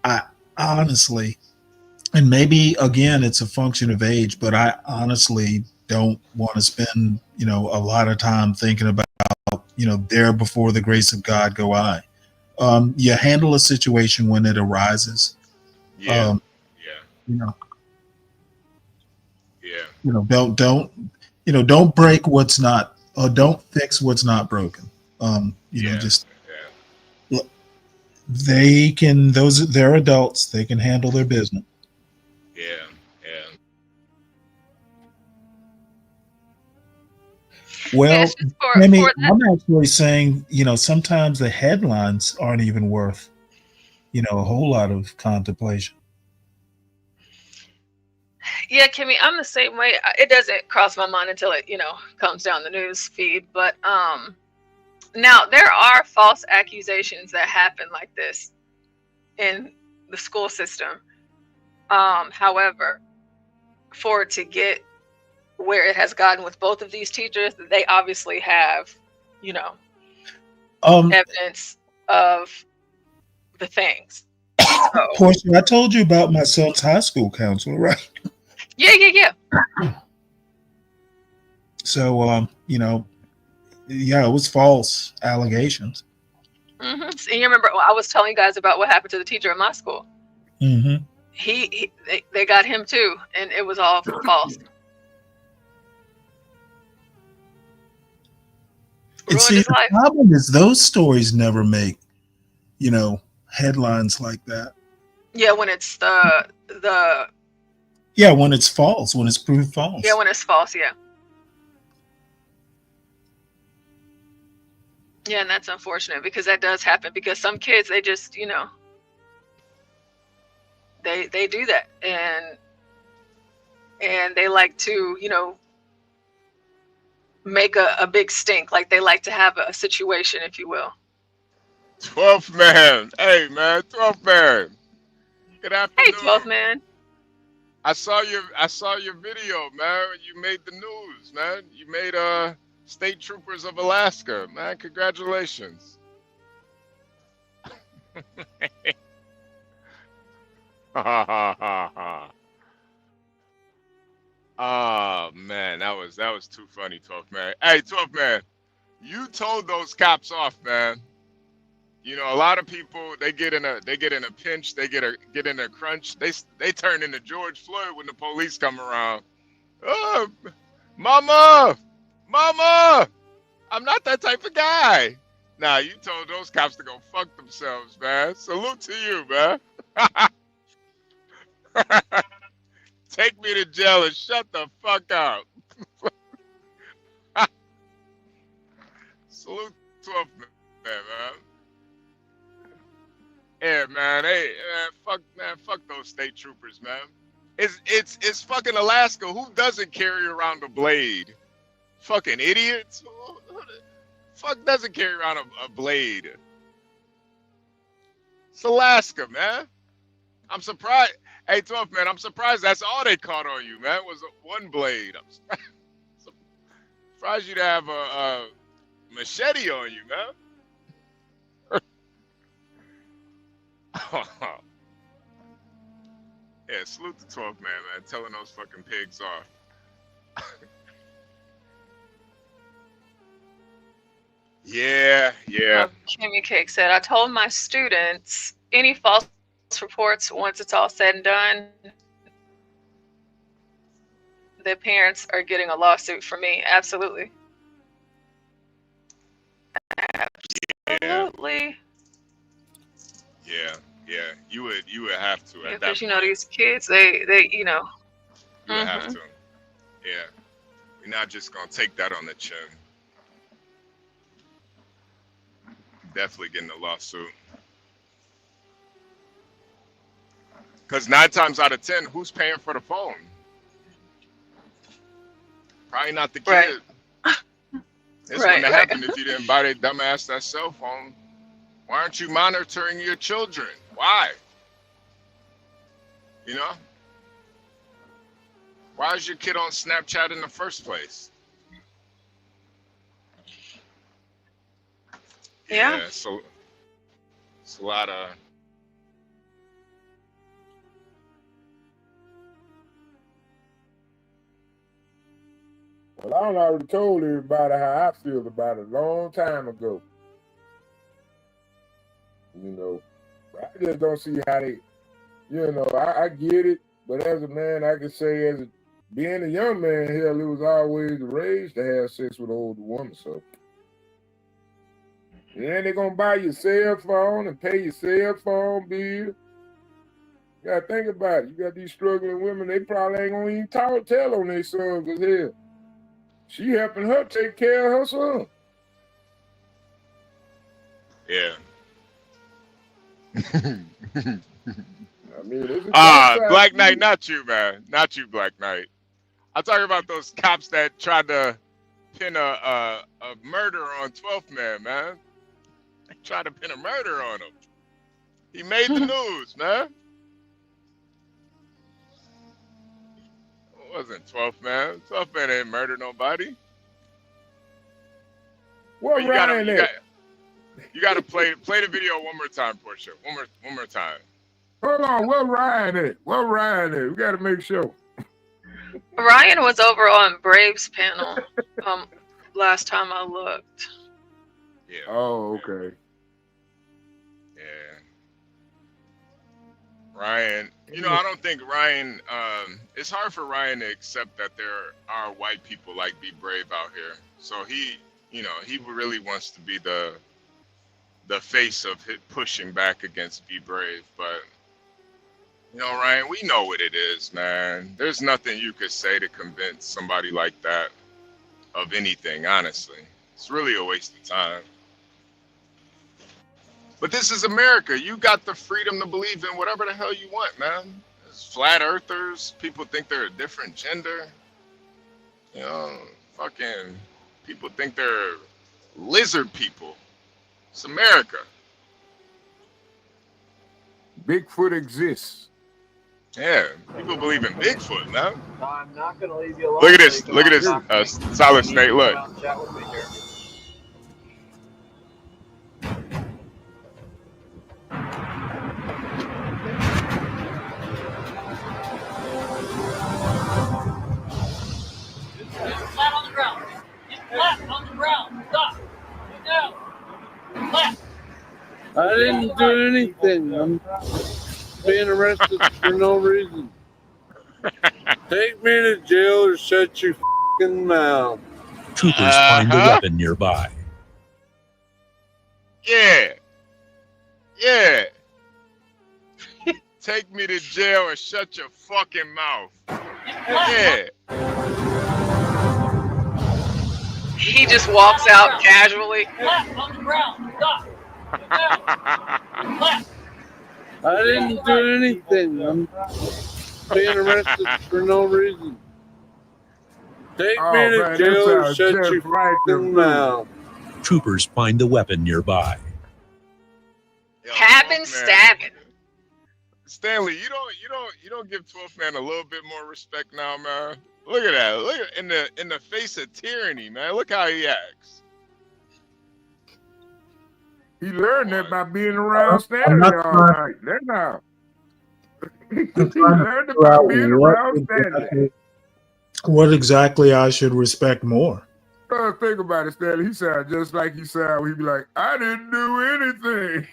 I honestly, and maybe again it's a function of age, but I honestly don't want to spend, you know, a lot of time thinking about, you know, there before the grace of God go I. You handle a situation when it arises. You know. Don't break what's not, or don't fix what's not broken. You know, just look, they're adults. They can handle their business. Well, Timmy, I'm actually saying, you know, sometimes the headlines aren't even worth, you know, a whole lot of contemplation. Yeah, Kimmy, I'm the same way. It doesn't cross my mind until it, you know, comes down the news feed. But now there are false accusations that happen like this in the school system. However, for it to get where it has gotten with both of these teachers, they obviously have, you know, evidence of the things. So, of course, I told you about my son's high school counselor, right? Yeah. So, you know, yeah, it was false allegations. And you remember I was telling you guys about what happened to the teacher in my school. They got him too, and it was all false. And see, the problem is those stories never make, you know, headlines like that. Yeah, when it's the yeah, when it's false, when it's proved false. Yeah, when it's false, yeah. Yeah, and that's unfortunate because that does happen, because some kids, they just, you know, they do that, and they like to, you know, make a big stink, like they like to have a situation, if you will. 12th man. Hey man, 12th man. Good afternoon. Hey 12th man. I saw your video, man. You made the news, man. You made State Troopers of Alaska, man. Congratulations. Oh man, that was too funny, 12th man. Hey, 12th man, you told those cops off, man. You know, a lot of people, they get in a pinch, they get in a crunch, they turn into George Floyd when the police come around. Oh, mama, I'm not that type of guy. Nah, you told those cops to go fuck themselves, man. Salute to you, man. Take me to jail and shut the fuck up. Salute 12th man. Yeah, man. Hey, fuck those state troopers, man. It's fucking Alaska. Who doesn't carry around a blade? Fucking idiots. Fuck doesn't carry around a blade? It's Alaska, man. I'm surprised. Hey, 12 man, I'm surprised that's all they caught on you, man. Was one blade. I'm surprised you to have a machete on you, man. Yeah, salute the 12 man, telling those fucking pigs off. Yeah. Kimmy Cake said, I told my students any false reports, once it's all said and done, the parents are getting a lawsuit from me. Absolutely. Absolutely. Yeah. You would have to at that Because point. these kids, they You would have to. Yeah. We're not just gonna take that on the chin. Definitely getting a lawsuit. Because 9 times out of 10, who's paying for the phone? Probably not the kid. This wouldn't have happened if you didn't buy that dumbass that cell phone. Why aren't you monitoring your children? Why? You know? Why is your kid on Snapchat in the first place? Yeah. So it's a lot of. Well, I already told everybody how I feel about it a long time ago. You know, I just don't see how they, I get it, but as a man, I can say being a young man, hell, it was always raised to have sex with an older woman, so. And then they're going to buy your cell phone and pay your cell phone bill. You got to think about it. You got these struggling women, they probably ain't going to even tell on their son, because hell, she helping her take care of her son. Yeah. I mean, Black Knight, not you, man. Not you, Black Knight. I'm talking about those cops that tried to pin a murder on 12th man. They tried to pin a murder on him. He made the news, man. It wasn't 12th man. 12th man ain't murder nobody. What you gotta play the video one more time, Portia. One more time. Hold on, where Ryan at? We gotta make sure. Ryan was over on Brave's panel last time I looked. Yeah. Oh, okay. Yeah. Ryan, I don't think Ryan, it's hard for Ryan to accept that there are white people like Be Brave out here. So he really wants to be the face of pushing back against Be Brave. But, Ryan, we know what it is, man. There's nothing you could say to convince somebody like that of anything, honestly. It's really a waste of time. But this is America. You got the freedom to believe in whatever the hell you want, man. There's flat earthers. People think they're a different gender. Fucking people think they're lizard people. It's America. Bigfoot exists. Yeah, people believe in Bigfoot, man. I'm not going to leave you alone. Look at this, Solid Snake, look. Chat with me here. Flat on the ground. Get flat on the ground. Stop. Get down. Flat. I didn't do anything. I'm being arrested for no reason. Take me to jail or shut your fucking mouth. Troopers find a weapon nearby. Yeah. Take me to jail or shut your fucking mouth. Yeah. He just walks out casually. Flat on the ground. Stop. Get down. Flat. I didn't do anything. I'm being arrested for no reason. Take me to jail or shut your fucking mouth. Troopers find the weapon nearby. Cabin stabbing. Stanley, you don't give 12th man a little bit more respect now, man. Look at that. Look at in the face of tyranny, man. Look how he acts. He learned that by being around Stanley all night. That's how. He learned it by being around Stanley. What exactly I should respect more? Think about it, Stanley. He sounded just like he sounded. He'd be like, I didn't do anything.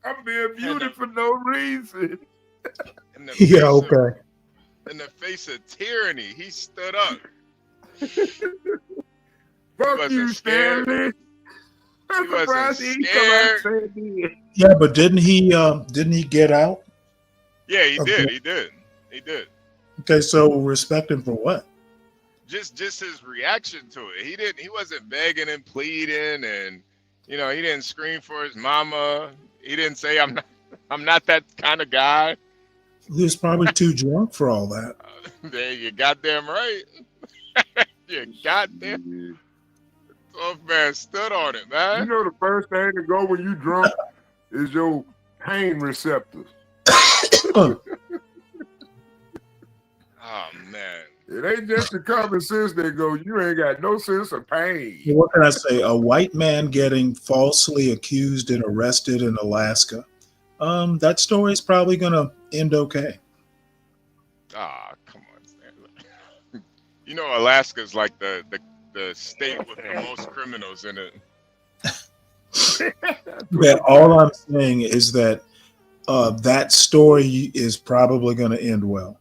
I'm being muted for no reason. Yeah, okay. In the face of tyranny, he stood up. Fuck you, Stanley. I'm surprised he come out and say it. Yeah, but didn't he get out? Yeah, he did. Okay, so respect him for what? Just his reaction to it. He wasn't begging and pleading, and he didn't scream for his mama. He didn't say I'm not that kind of guy. He was probably too drunk for all that. There you goddamn right. You goddamn 12th man stood on it, man. You know the first thing to go when you drunk is your pain receptors. Oh man. It ain't just the common sense that go, you ain't got no sense of pain. What can I say? A white man getting falsely accused and arrested in Alaska. That story is probably going to end okay. Come on, Stanley. Alaska's like the state with the most criminals in it. Yeah, all I'm saying is that that story is probably going to end well.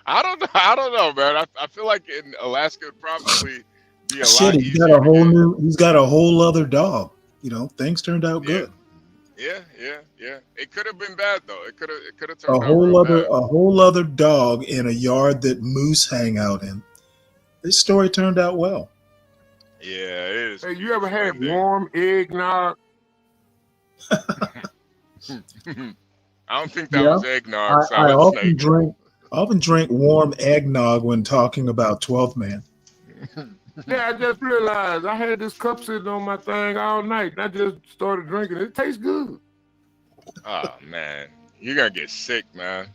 I don't know, man. I feel like in Alaska it'd probably be a lot he's easier. He's got a whole other dog. Things turned out good. Yeah. It could have been bad though. It could have A turned out whole other dog in a yard that moose hang out in. This story turned out well. Yeah, it is. Hey, you ever had warm eggnog? I don't think that was eggnog. I often drink warm eggnog when talking about 12th man. Yeah, I just realized I had this cup sitting on my thing all night. And I just started drinking it. It tastes good. Oh man, you're gonna get sick, man.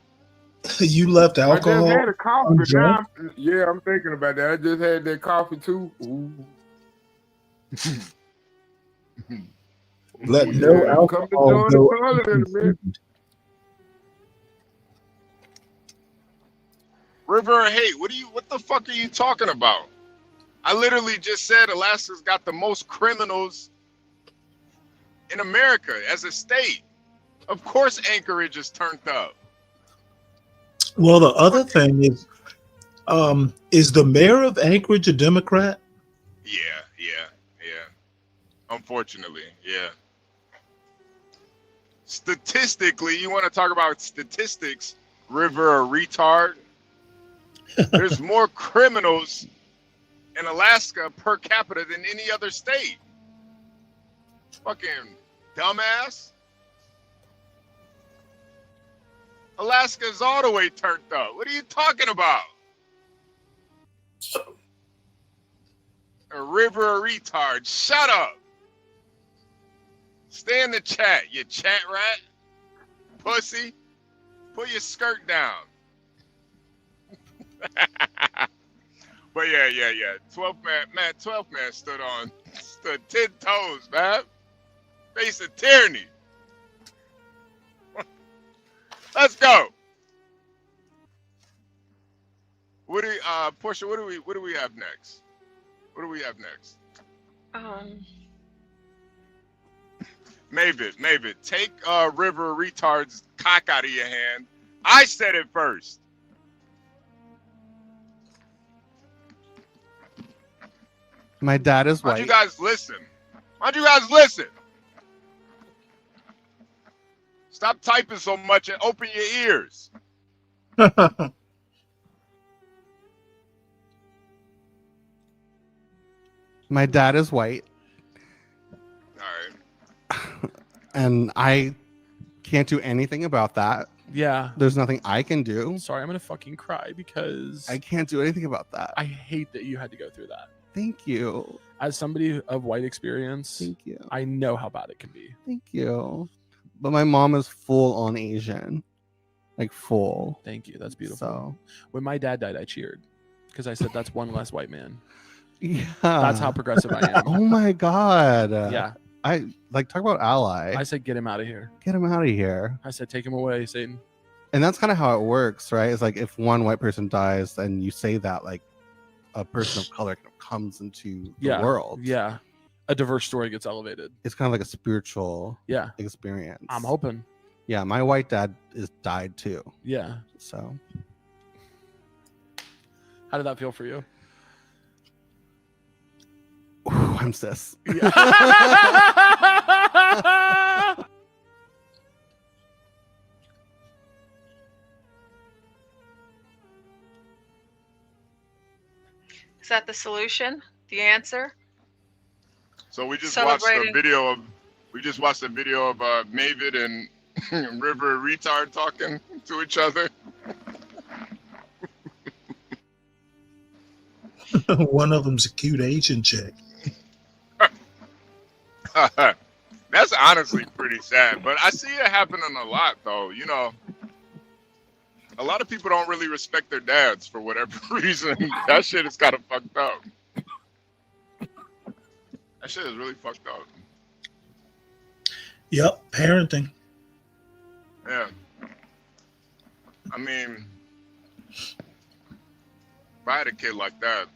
You left alcohol. I just had a coffee. Now I'm thinking about that. I just had that coffee too. Ooh. Let no alcohol go. River of Hate, what the fuck are you talking about? I literally just said Alaska's got the most criminals in America as a state. Of course Anchorage is turned up. Well, the other thing is the mayor of Anchorage a Democrat? Yeah. Unfortunately, yeah. Statistically, you want to talk about statistics, River a retard? There's more criminals in Alaska per capita than any other state. Fucking dumbass. Alaska's all the way turned up. What are you talking about? A river of retard. Shut up. Stay in the chat, you chat rat. Pussy. Put your skirt down. But yeah. 12th man stood 10 toes, man. Face of tyranny. Let's go. Portia, what do we have next? Mavid, take River Retard's cock out of your hand. I said it first. My dad is white. Why'd you guys listen? Stop typing so much and open your ears. My dad is white. All right. And I can't do anything about that. Yeah. There's nothing I can do. Sorry, I'm gonna fucking cry because I can't do anything about that. I hate that you had to go through that. Thank you. As somebody of white experience, Thank you. I know how bad it can be. Thank you. But my mom is full on Asian. Like full. Thank you. That's beautiful. So when my dad died, I cheered because I said that's one less white man. yeah. That's how progressive I am. Oh my God. Yeah. I like talk about ally. I said, get him out of here. Get him out of here. I said, take him away, Satan. And that's kind of how it works, right? It's like if one white person dies, then you say that like a person of color kind of comes into the world. Yeah. A diverse story gets elevated. It's kind of like a spiritual experience. I'm hoping. Yeah, my white dad is died too. Yeah. So how did that feel for you? Ooh, I'm cis. Yeah. Is that the solution? The answer? So we just watched a Celebrating. video of Mavid and River retard talking to each other. One of them's a cute Asian chick. That's honestly pretty sad, but I see it happening a lot, though. You know, a lot of people don't really respect their dads for whatever reason. That shit is kind of fucked up. That shit is really fucked up. Yep, parenting. Yeah. I mean, if I had a kid like that,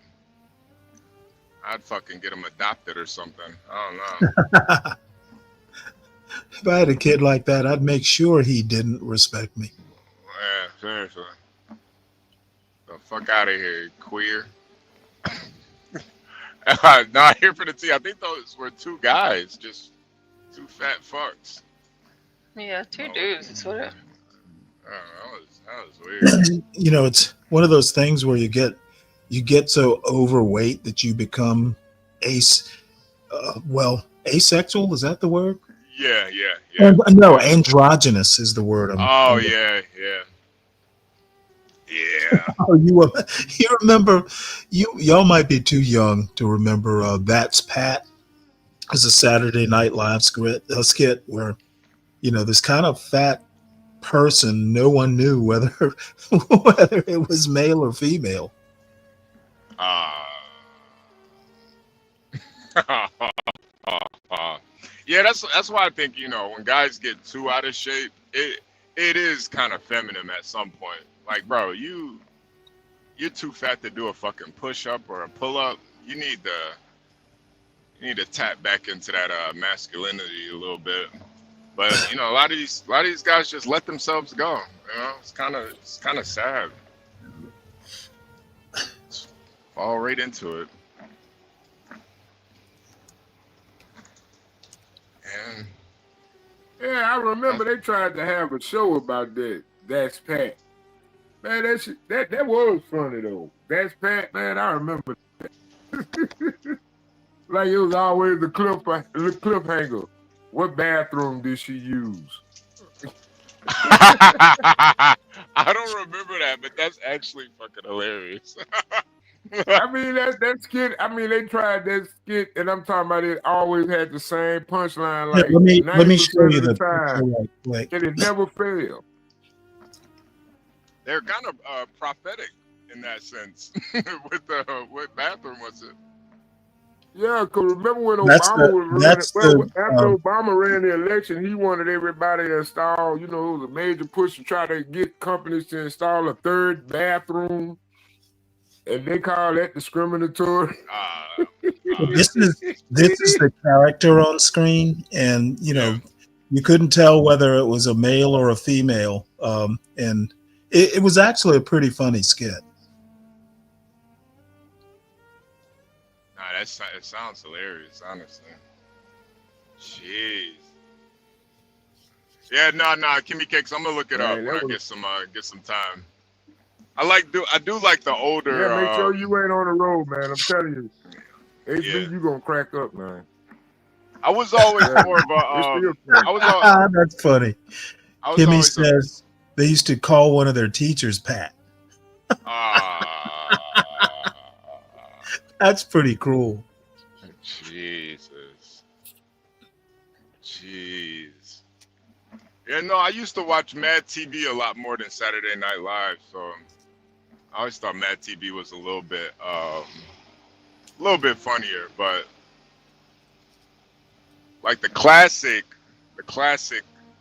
I'd fucking get him adopted or something. I don't know. If I had a kid like that, I'd make sure he didn't respect me. Yeah, seriously. The fuck out of here, queer. Not here for the tea. I think those were two guys, just two fat fucks. Yeah, two dudes. That's what it. That was weird. You know, it's one of those things where you get so overweight that you become asexual. Is that the word? Yeah. No, androgynous is the word. Yeah. Oh, you remember? Y'all might be too young to remember. That's Pat. It's a Saturday Night Live skit where, you know, this kind of fat person. No one knew whether it was male or female. Yeah, that's why I think, you know, when guys get too out of shape, it is kind of feminine at some point. Like, bro, you're too fat to do a fucking push-up or a pull-up. You need to tap back into that masculinity a little bit. But you know, a lot of these guys just let themselves go. You know, it's kind of sad. Fall right into it. And yeah, I remember they tried to have a show about that. That's Pat. Man, that was funny though. That's Pat, man. I remember that. Like it was always the cliffhanger. What bathroom did she use? I don't remember that, but that's actually fucking hilarious. I mean that skit. I mean they tried that skit, and I'm talking about it. Always had the same punchline. Like Let me show you the time, like, and it never failed. They're kind of prophetic in that sense. What bathroom was it? Yeah, because remember when Obama ran the election, he wanted everybody to install, you know, it was a major push to try to get companies to install a third bathroom. And they call that discriminatory. This is the character on screen, and you know, you couldn't tell whether it was a male or a female. And it was actually a pretty funny skit. Nah, it sounds hilarious, honestly. Jeez. Yeah, no, Kimmy Cakes. I'm gonna look it up when I get some time. I do like the older. Yeah, make sure you ain't on the road, man. I'm telling you, HB, you gonna crack up, man. I was always more of a. That's funny. Kimmy says they used to call one of their teachers Pat. That's pretty cruel. Jesus. Jeez. Yeah, no, I used to watch Mad TV a lot more than Saturday Night Live, so I always thought Mad TV was a little bit funnier, but like the classic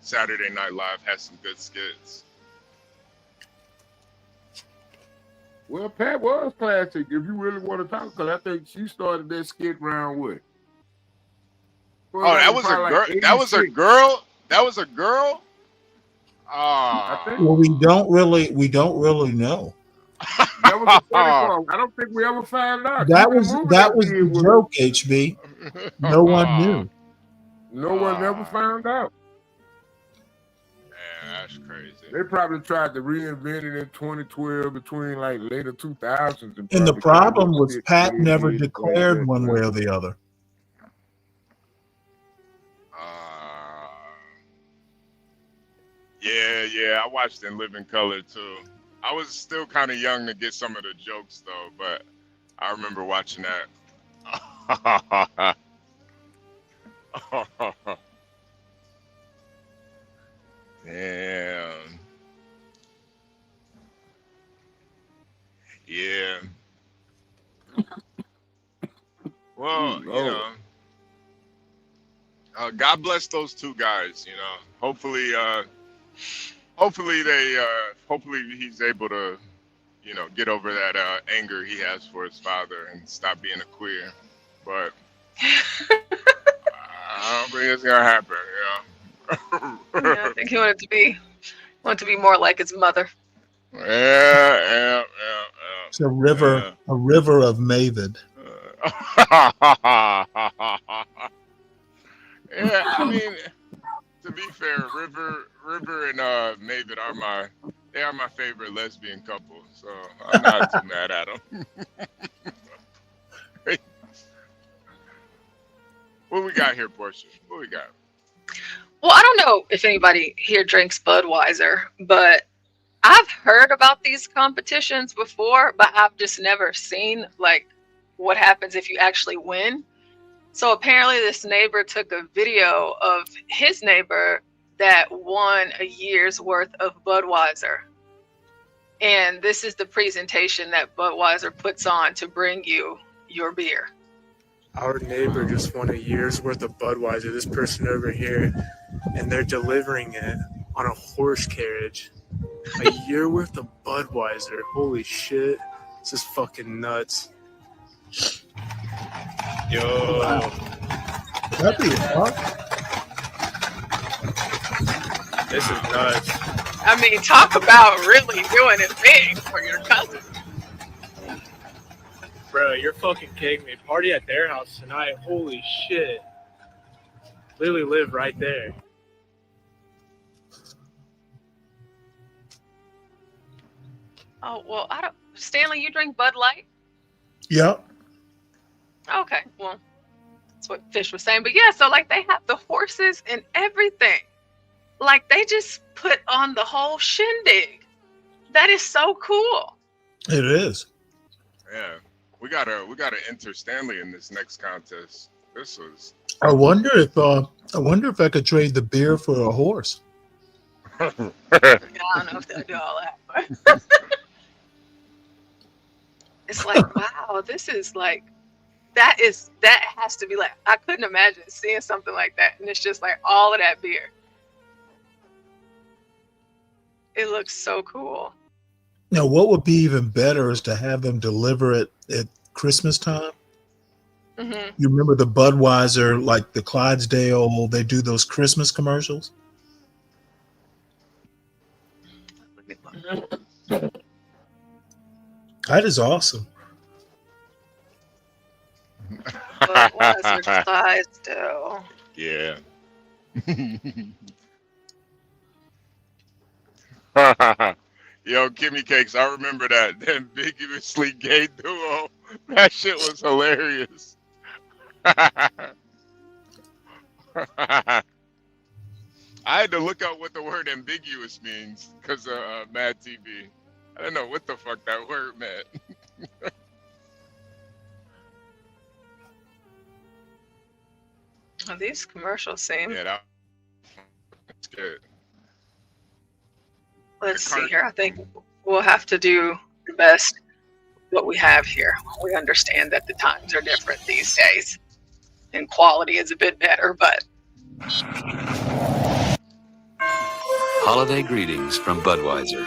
Saturday Night Live has some good skits. Well, Pat was classic. If you really want to talk, because I think she started that skit round with. Well, Oh, that was a girl. like That was a girl. That was a girl. Well, we don't really know. That was the funny part. I don't think we ever found out. That Even was movie that they was did the with joke, HB. No one knew. No one ever found out. Yeah, that's crazy. They probably tried to reinvent it in 2012 between like later 2000s. And the problem was Pat never declared one way or the other. Yeah, I watched In Living Color too. I was still kind of young to get some of the jokes though, but I remember watching that. Damn. Yeah. Well, you know, God bless those two guys. You know, hopefully he's able to, you know, get over that anger he has for his father and stop being a queer. But I don't think it's gonna happen. Yeah, I think he wanted to be more like his mother. Yeah. It's a river of Mavid. Yeah, I mean, to be fair, River and Mavid are my favorite lesbian couple, so I'm not too mad at them. What we got here, Portia? What we got? Well, I don't know if anybody here drinks Budweiser, but I've heard about these competitions before, but I've just never seen like what happens if you actually win. So apparently this neighbor took a video of his neighbor that won a year's worth of Budweiser. And this is the presentation that Budweiser puts on to bring you your beer. Our neighbor just won a year's worth of Budweiser, this person over here, and they're delivering it on a horse carriage. A year worth of Budweiser. Holy shit. This is fucking nuts. Yo. Wow. That'd be awesome. This is nuts. I mean, talk about really doing it big for your cousin. Bro, you're fucking kidding me. Party at their house tonight. Holy shit. Literally live right there. Oh, well, I don't. Stanley, you drink Bud Light? Yep. Okay, well, that's what Fish was saying. But yeah, so like they have the horses and everything. Like they just put on the whole shindig. That is so cool. It is. Yeah, we gotta enter Stanley in this next contest. This was. I wonder if I could trade the beer for a horse. Yeah, I don't know if they'll do all that, but it's like, wow, this is like, that has to be like, I couldn't imagine seeing something like that, and it's just like all of that beer. It looks so cool. Now, what would be even better is to have them deliver it at Christmas time. Mm-hmm. You remember the Budweiser, like the Clydesdale, they do those Christmas commercials? That is awesome. Budweiser Clydesdale. Yeah. Yo, Kimmy Cakes, I remember that ambiguously gay duo. That shit was hilarious. I had to look up what the word ambiguous means because of Mad TV. I don't know what the fuck that word meant. Oh, these commercials seem. Yeah, that's good. Let's see here. I think we'll have to do the best what we have here. We understand that the times are different these days, and quality is a bit better, but. Holiday greetings from Budweiser.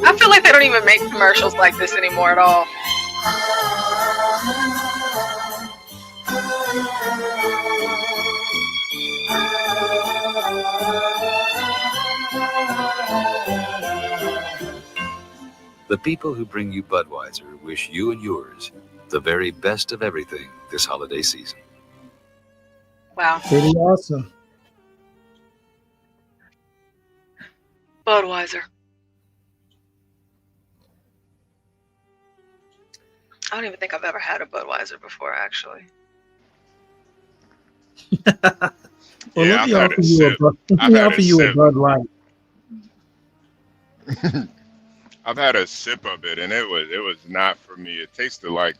I feel like they don't even make commercials like this anymore at all. The people who bring you Budweiser wish you and yours the very best of everything this holiday season. Wow. Pretty awesome. Budweiser. I don't even think I've ever had a Budweiser before, actually. Well, Yeah, let me offer you a Bud Light. I've had a sip of it, and it was not for me. It tasted like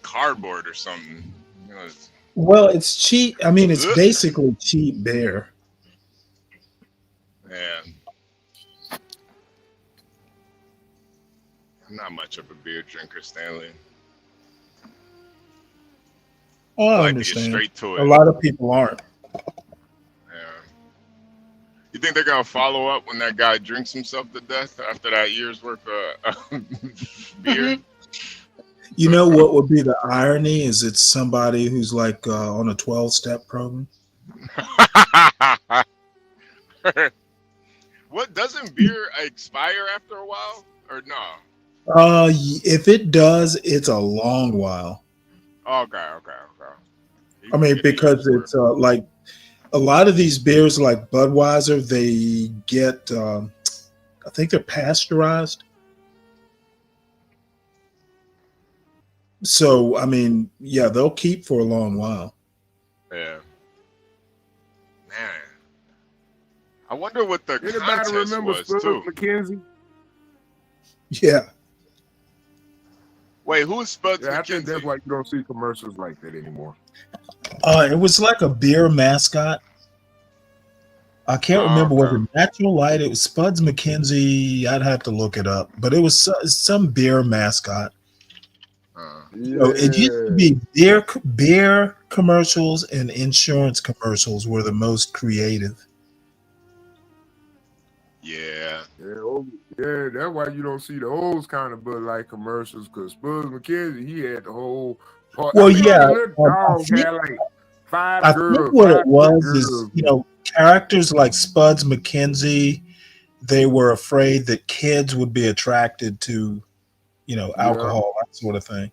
cardboard or something. You know, Well, it's cheap. I mean, it's basically cheap beer. man, I'm not much of a beer drinker, Stanley. Oh, I like to get understand. straight to it. A lot of people aren't. You think they're gonna follow up when that guy drinks himself to death after that year's worth of beer? You know what would be the irony is it's somebody who's like on a 12-step program. What, doesn't beer expire after a while or no? If it does, it's a long while. Okay. I mean, because it's like a lot of these beers like Budweiser, they get, I think they're pasteurized. So, I mean, yeah, they'll keep for a long while. Yeah. Man. I wonder what the Anybody contest remember was Spuds too. McKenzie? Yeah. Wait, who is Spuds I think McKenzie? that's why you don't see commercials like that anymore. It was like a beer mascot. I can't remember was it Natural Light. It was Spuds McKenzie. I'd have to look it up, but it was some beer mascot. So it used to be beer commercials and insurance commercials were the most creative. Yeah. Yeah, that's why you don't see those kind of Bud Light commercials, because Spuds McKenzie, he had the whole part. Well, I mean, yeah, the little dog had like five I girls. think what it five was girls. is, characters like Spuds McKenzie, they were afraid that kids would be attracted to, alcohol, that sort of thing.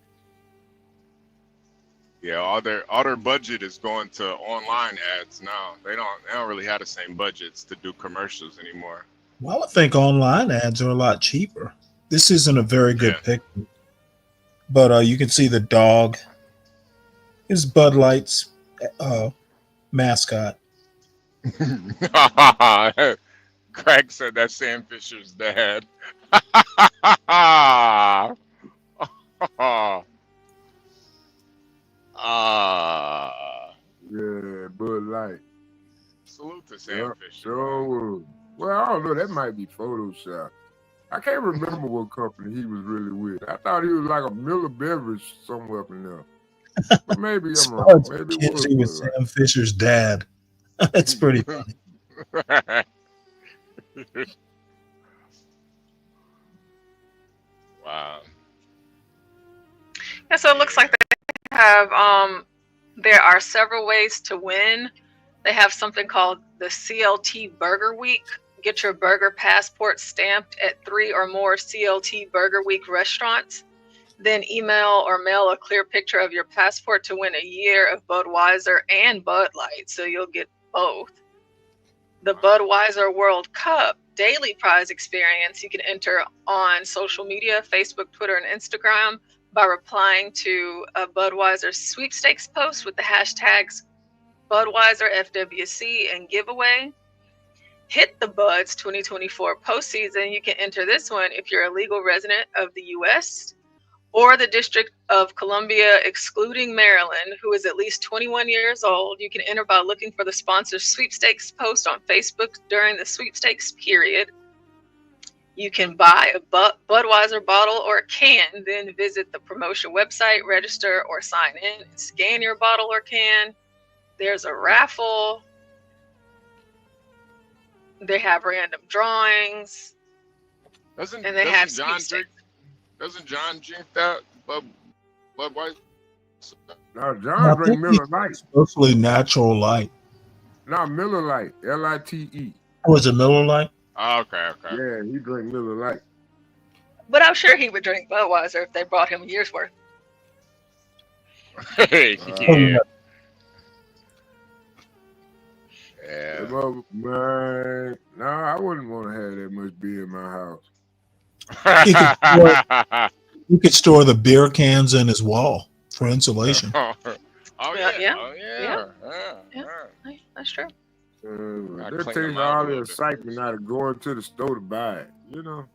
Yeah, all their budget is going to online ads now. They don't really have the same budgets to do commercials anymore. Well, I think online ads are a lot cheaper. This isn't a very good picture, but you can see the dog is Bud Light's mascot. Craig said that's Sam Fisher's dad. Yeah, Bud Light. Salute to Sam Fisher. So, well, I don't know. That might be Photoshop. I can't remember what company he was really with. I thought he was like a Miller Beverage somewhere up in there. But maybe I'm wrong. Maybe it was He was Sam Fisher's dad. That's pretty funny. Wow. Yeah, so it looks like they have there are several ways to win. They have something called the CLT Burger Week. Get your burger passport stamped at 3 or more CLT Burger Week restaurants. Then email or mail a clear picture of your passport to win a year of Budweiser and Bud Light, so you'll get both. The Budweiser World Cup daily prize experience you can enter on social media, Facebook, Twitter, and Instagram by replying to a Budweiser sweepstakes post with the hashtags Budweiser FWC and giveaway. Hit the Buds 2024 postseason. You can enter this one if you're a legal resident of the U.S. or the District of Columbia, excluding Maryland, who is at least 21 years old. You can enter by looking for the sponsor's sweepstakes post on Facebook during the sweepstakes period. You can buy a Budweiser bottle or can, then visit the promotion website, register or sign in, and scan your bottle or can. There's a raffle. They have random drawings. Doesn't and they have John drink? Doesn't John drink that Budweiser? No, John drink Miller Lite. It's mostly natural light. No, Miller Lite. Lite. Was it Miller Lite? Oh, okay. Yeah, he drink Miller Lite. But I'm sure he would drink Budweiser if they brought him a year's worth. Yeah. Man, no, I wouldn't want to have that much beer in my house. You could store the beer cans in his wall for insulation. Yeah. That's true. That takes all the excitement out of going to the store to buy it, you know.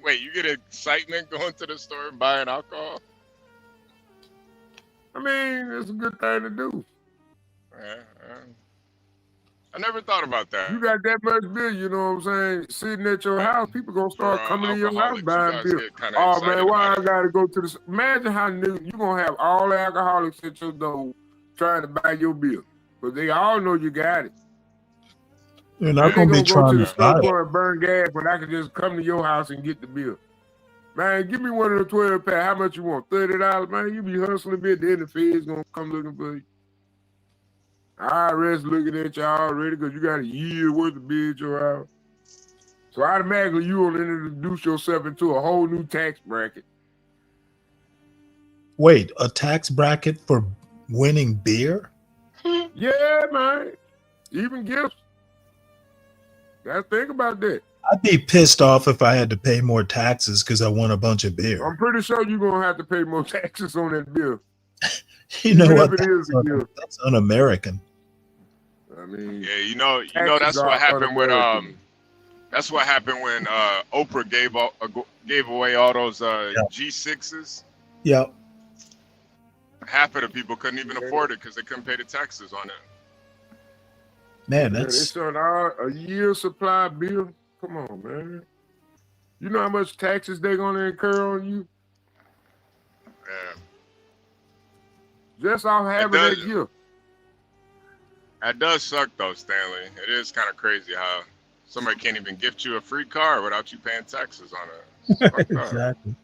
Wait, you get excitement going to the store and buying alcohol? I mean, it's a good thing to do. I never thought about that. You got that much beer, you know what I'm saying, sitting at your house, people gonna start coming to your house buying beer. Oh man, why I gotta go to the... Imagine how new you gonna have all the alcoholics at your door trying to buy your beer. But they all know you got it. You're not gonna be trying to buy it. And burn gas, but I can just come to your house and get the beer. Man, give me one of the 12 pack. How much you want? $30, man. You be hustling a bit, then the feds gonna come looking for you. IRS looking at you already because you got a year worth of beer at your house. So automatically you will introduce yourself into a whole new tax bracket. Wait, a tax bracket for winning beer? Yeah, man. Even gifts. Gotta think about that. I'd be pissed off if I had to pay more taxes because I won a bunch of beer. I'm pretty sure you're gonna have to pay more taxes on that bill. You know what? That's un-American. I mean, yeah, you know that's what happened with that's what happened when Oprah gave away all those G6s. Yeah. Half of the people couldn't even afford it because they couldn't pay the taxes on it. Man, they that's showed a year supply bill. Come on, man. You know how much taxes they're gonna incur on you? Yeah. Just off having that gift. That does suck though, Stanley. It is kind of crazy how somebody can't even gift you a free car without you paying taxes on it. exactly.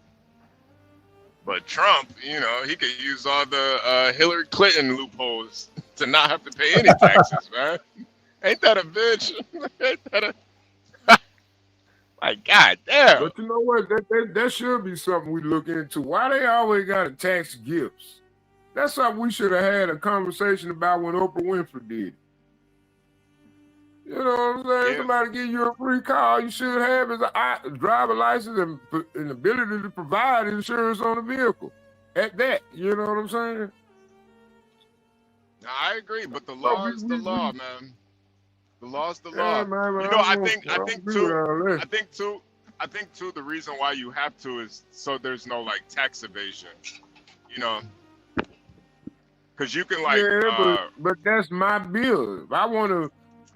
But Trump, you know, he could use all the Hillary Clinton loopholes to not have to pay any taxes, man. Ain't that a bitch? Ain't that a... My God damn. But you know what? That should be something we look into. Why they always got to tax gifts? That's something we should have had a conversation about when Oprah Winfrey did. You know what I'm saying? Yeah. Somebody give you a free car, you should have is a driver license and ability to provide insurance on the vehicle. At that, you know what I'm saying? No, I agree, but the law is the law, man. The law is the Yeah, law. man, You know, I think too, the reason why you have to is so there's no like tax evasion. You know, because you can like. But that's my bill. If I want to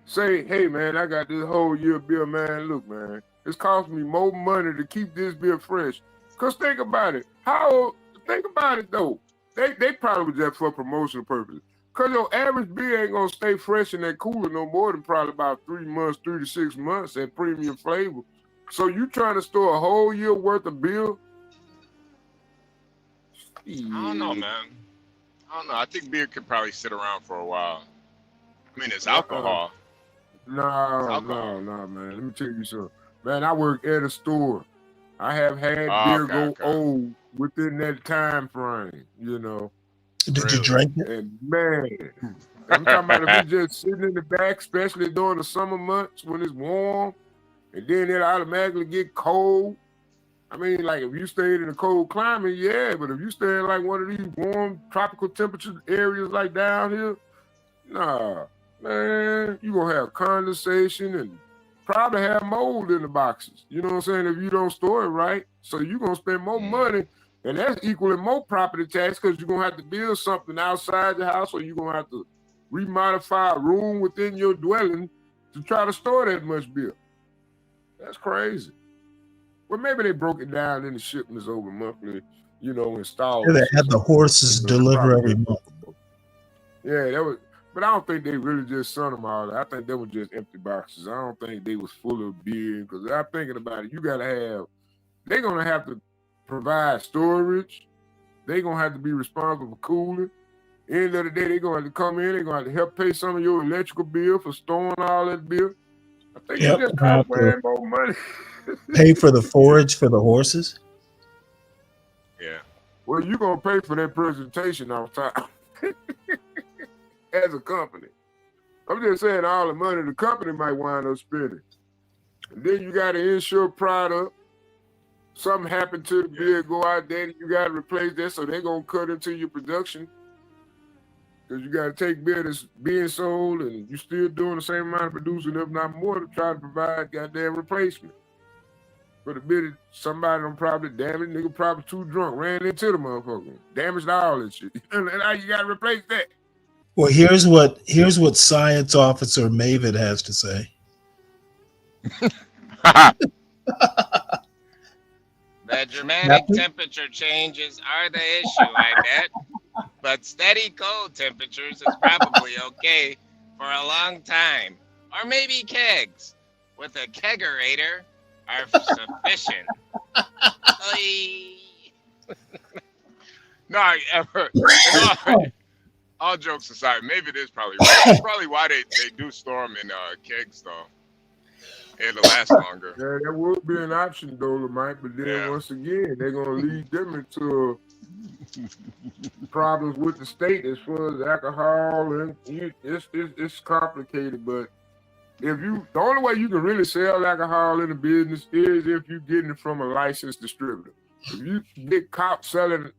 say, hey man, I got this whole year bill, man. Look, man, it's costing me more money to keep this bill fresh. Cause think about it. Think about it though. They probably just for promotional purposes. Cause your average beer ain't gonna stay fresh in that cooler no more than probably about 3 to 6 months at premium flavor. So you trying to store a whole year worth of beer? I don't know, man. I don't know. I think beer could probably sit around for a while. I mean, it's alcohol. No, man. Let me tell you something. Man, I work at a store. I have had beer go old within that time frame, you know. Did you drink it? And man, I'm talking about if we just sitting in the back, especially during the summer months when it's warm, and then it automatically get cold. I mean, like if you stayed in a cold climate, yeah, but if you stay in like one of these warm tropical temperature areas like down here, nah, man, you gonna have condensation and probably have mold in the boxes. You know what I'm saying? If you don't store it right, so you're gonna spend more money, and that's equaling more property tax because you're gonna have to build something outside the house, or you're gonna have to remodify a room within your dwelling to try to store that much beer. That's crazy. Well, maybe they broke it down in the shipments over monthly, you know, installments. They had the horses deliver every month. Yeah, that was. But I don't think they really just sent them all. I think they were just empty boxes. I don't think they was full of beer. Because I'm thinking about it, you gotta have. They're gonna have to provide storage. They're gonna have to be responsible for cooling. End of the day, they're gonna have to come in. They're gonna have to help pay some of your electrical bill for storing all that beer. I think you just cost way more money. Pay for the forage for the horses. Yeah. Well, you're gonna pay for that presentation all the time. As a company. I'm just saying all the money the company might wind up spending. And then you got to insure product. Something happened to the beer, go out there, and you got to replace that, so they're going to cut into your production. Because you got to take beer that's being sold, and you're still doing the same amount of producing, if not more, to try to provide goddamn replacement. For the beer that somebody done probably damaged, nigga probably too drunk, ran into the motherfucker, damaged all that shit. And now you got to replace that. Well, here's what Science Officer Mavid has to say. The dramatic temperature changes are the issue, I bet. But steady cold temperatures is probably okay for a long time. Or maybe kegs with a kegerator are sufficient. All jokes aside, maybe it is probably right. That's probably why they do store them in kegs, though. It'll last longer. Yeah, that would be an option, Dolomite, but then once again, they're going to lead them into problems with the state as far as alcohol, and it's complicated, but the only way you can really sell alcohol in the business is if you're getting it from a licensed distributor. If you get caught selling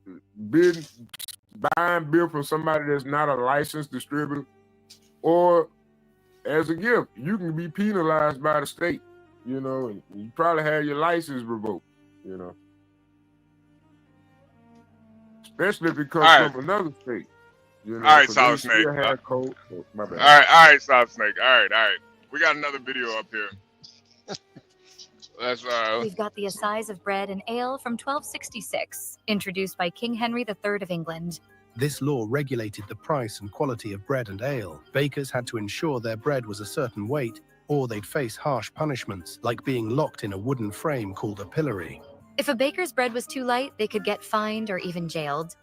buying beer from somebody that's not a licensed distributor, or as a gift, you can be penalized by the state, you know, and you probably have your license revoked, you know. Especially if it comes from another state. You know, all right, Solid Snake. My bad. All right, Solid Snake. All right. We got another video up here. We've got the Assize of Bread and Ale from 1266, introduced by King Henry III of England. This law regulated the price and quality of bread and ale. Bakers had to ensure their bread was a certain weight, or they'd face harsh punishments, like being locked in a wooden frame called a pillory. If a baker's bread was too light, they could get fined or even jailed.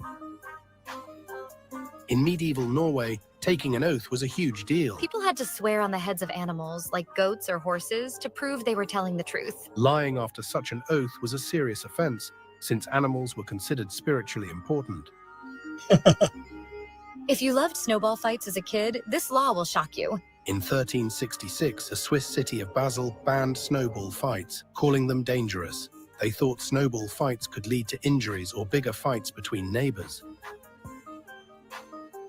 In medieval Norway, taking an oath was a huge deal. People had to swear on the heads of animals, like goats or horses, to prove they were telling the truth. Lying after such an oath was a serious offense, since animals were considered spiritually important. If you loved snowball fights as a kid, this law will shock you. In 1366, the Swiss city of Basel banned snowball fights, calling them dangerous. They thought snowball fights could lead to injuries or bigger fights between neighbors.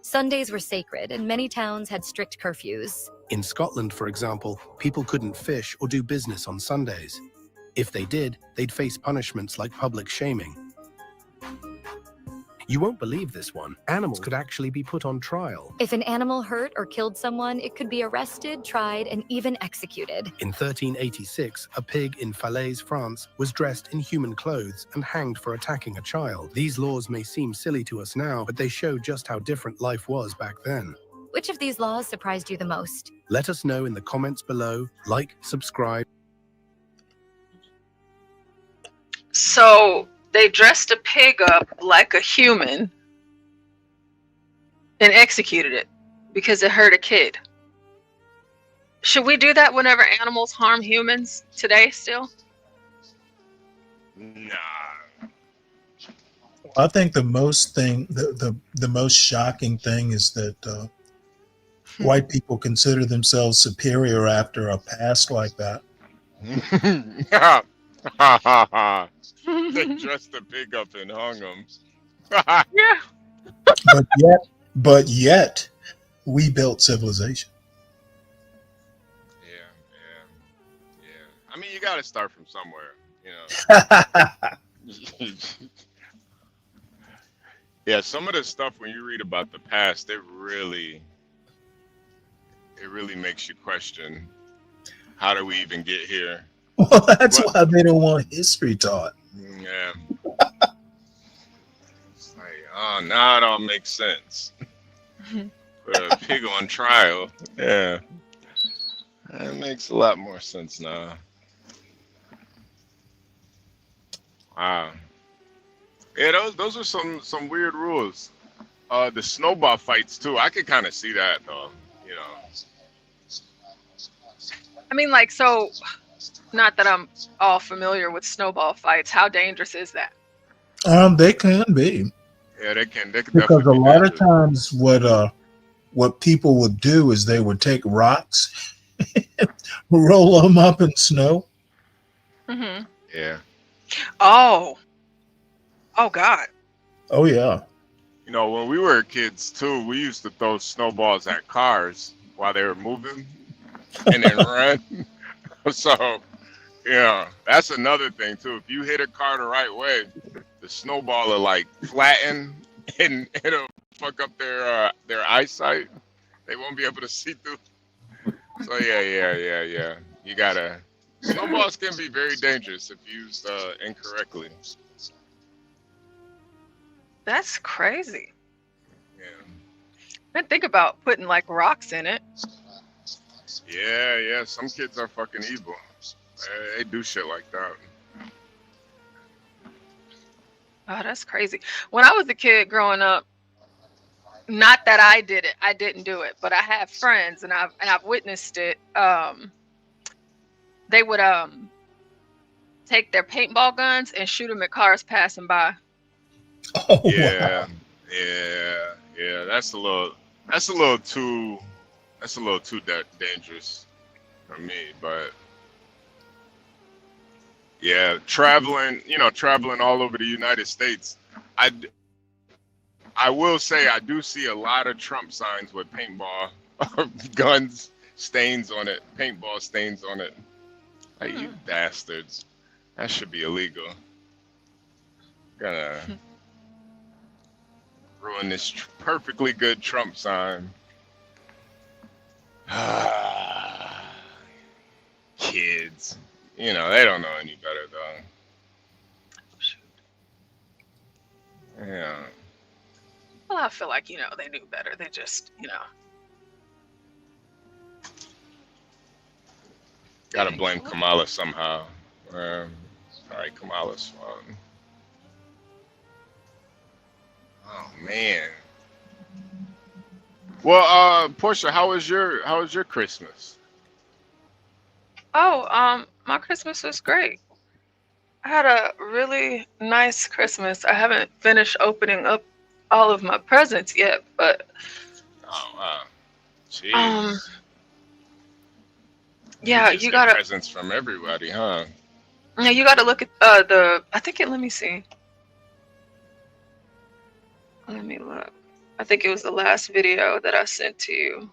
Sundays were sacred, and many towns had strict curfews. In Scotland, for example, people couldn't fish or do business on Sundays. If they did, they'd face punishments like public shaming. You won't believe this one. Animals could actually be put on trial. If an animal hurt or killed someone, it could be arrested, tried, and even executed. In 1386, a pig in Falaise, France, was dressed in human clothes and hanged for attacking a child. These laws may seem silly to us now, but they show just how different life was back then. Which of these laws surprised you the most? Let us know in the comments below. Like, subscribe. So they dressed a pig up like a human and executed it because it hurt a kid. Should we do that whenever animals harm humans today still? Nah. I think the most shocking thing is that white people consider themselves superior after a past like that. They dressed the pig up and hung him. Yeah. But yet, we built civilization. Yeah. I mean, you got to start from somewhere, you know. Yeah, some of the stuff when you read about the past, it really makes you question, how do we even get here? Well, that's why they don't want history taught. Yeah. It's like, oh, now it all makes sense. Put a pig on trial. Yeah. That makes a lot more sense now. Wow. Yeah, those are some weird rules. The snowball fights too. I could kind of see that though. You know. I mean, like, so. Not that I'm all familiar with snowball fights. How dangerous is that? They can be. Yeah, they can Because a lot of times, what people would do is they would take rocks, roll them up in snow. Mm-hmm. Yeah. Oh God. Oh yeah. You know, when we were kids too, we used to throw snowballs at cars while they were moving, and then run. So, yeah, that's another thing too. If you hit a car the right way, the snowball will like flatten and it'll fuck up their eyesight. They won't be able to see through. So yeah. You gotta. Snowballs can be very dangerous if used incorrectly. That's crazy. Yeah. I didn't think about putting like rocks in it. Yeah. Some kids are fucking evil. They do shit like that. Oh, that's crazy. When I was a kid growing up, not that I did it, I didn't do it, but I have friends and I've witnessed it. They would take their paintball guns and shoot them at cars passing by. Oh, yeah, wow. yeah. That's a little too dangerous for me, but yeah, traveling all over the United States, I will say I do see a lot of Trump signs with paintball guns stains on it, paintball stains on it. Like, you bastards, that should be illegal. Gonna ruin this perfectly good Trump sign. Kids, they don't know any better though. Yeah. Well, I feel like, they knew better. They just, Gotta blame Kamala somehow. Sorry, Kamala's fault. Oh man. Well, Portia, how was your Christmas? Oh, my Christmas was great. I had a really nice Christmas. I haven't finished opening up all of my presents yet, but oh wow, jeez. Yeah, you gotta presents from everybody, huh? Yeah, you gotta look at let me see. Let me look. I think it was the last video that I sent to you.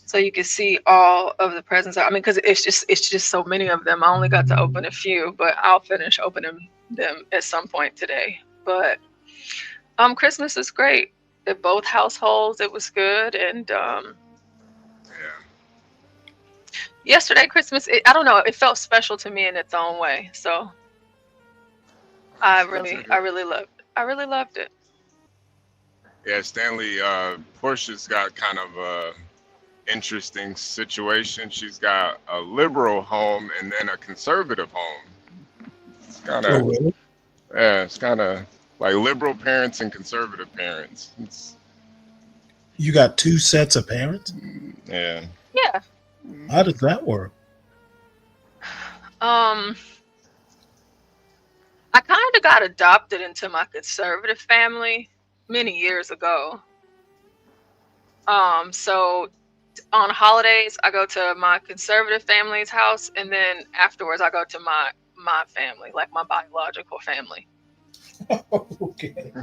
So you can see all of the presents. I mean, because it's just so many of them. I only got to open a few, but I'll finish opening them at some point today. But Christmas is great at both households. It was good, and yesterday Christmas, I don't know, it felt special to me in its own way. So I really loved it. Yeah, Stanley, Portia's got kind of a interesting situation. She's got a liberal home and then a conservative home. It's kind of it's kind of like liberal parents and conservative parents. You got two sets of parents? Yeah. Yeah. How does that work? I kind of got adopted into my conservative family many years ago. So on holidays, I go to my conservative family's house, and then afterwards, I go to my family, like my biological family. Okay.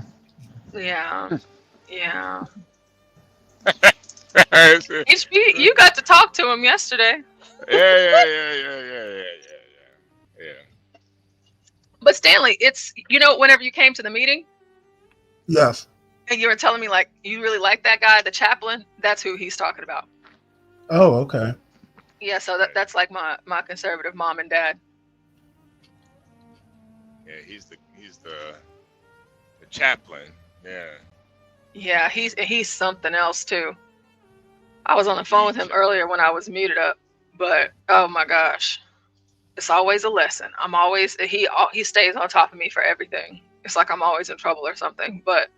Yeah, yeah. HB, you got to talk to him yesterday. Yeah. But Stanley, it's, whenever you came to the meeting Yes. and you were telling me like you really like that guy, the chaplain, that's who he's talking about. Oh, okay. Yeah, so that's like my conservative mom and dad. Yeah, he's the chaplain. Yeah. Yeah, he's something else too. I was on the phone with him earlier when I was muted up, but oh my gosh, it's always a lesson. He stays on top of me for everything. It's like I'm always in trouble or something. But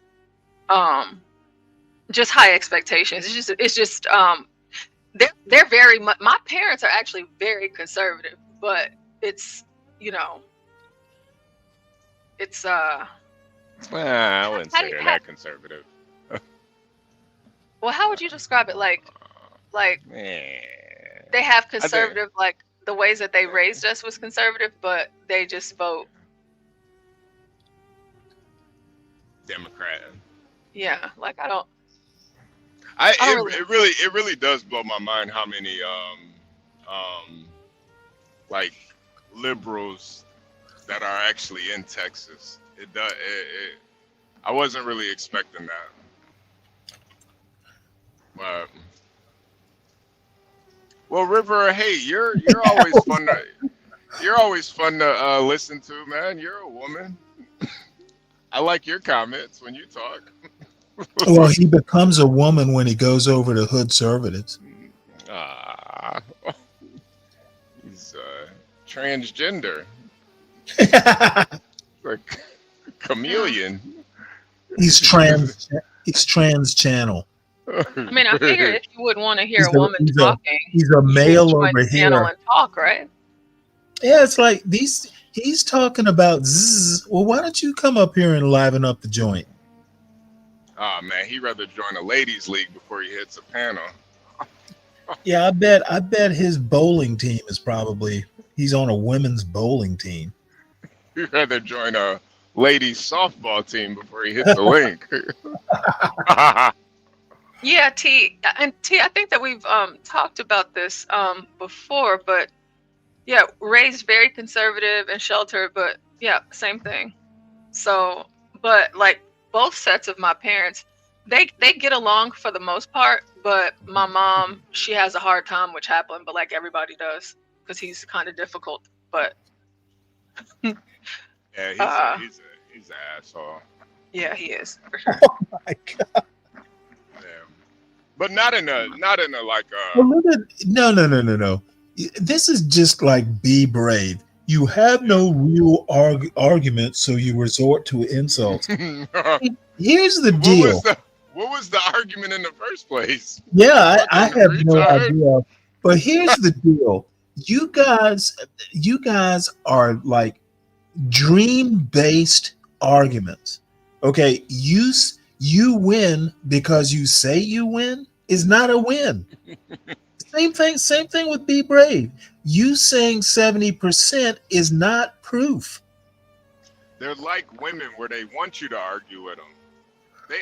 just high expectations. It's just they're very much. My parents are actually very conservative, but it's it's Well, I wouldn't say they're that conservative. Well, how would you describe it? Like they have conservative, like the ways that they raised us was conservative, but they just vote Democrat. Yeah, like I don't. It really does blow my mind how many like liberals that are actually in Texas. It does. I wasn't really expecting that. But, well, River, hey, you're always fun to listen to, man. You're a woman. I like your comments when you talk. Well, he becomes a woman when he goes over to Hood Conservatives. He's transgender. Like chameleon. He's trans. He's trans channel. I mean, I figured if you wouldn't want to hear a woman talking, he's a male over the channel here. and talk, right? Yeah, it's like he's talking about zzz. Well, why don't you come up here and liven up the joint? Oh man, he'd rather join a ladies' league before he hits a panel. Yeah, I bet his bowling team is he's on a women's bowling team. He'd rather join a ladies' softball team before he hits the link. Yeah, T, I think that we've talked about this before, but yeah, raised very conservative and sheltered, but yeah, same thing. So, but like both sets of my parents, they get along for the most part, but my mom, she has a hard time with Chaplin, but like everybody does, because he's kind of difficult. But yeah, he's an asshole. Yeah, he is for sure. Oh my god. But not in a like No. This is just like be brave. You have no real argument, so you resort to insults. Here's the deal. What was the argument in the first place? Yeah, I have no idea. But here's the deal. You guys are like dream-based arguments. Okay, you win because you say you win is not a win. Same thing with Be Brave. You saying 70% is not proof. They're like women where they want you to argue with them.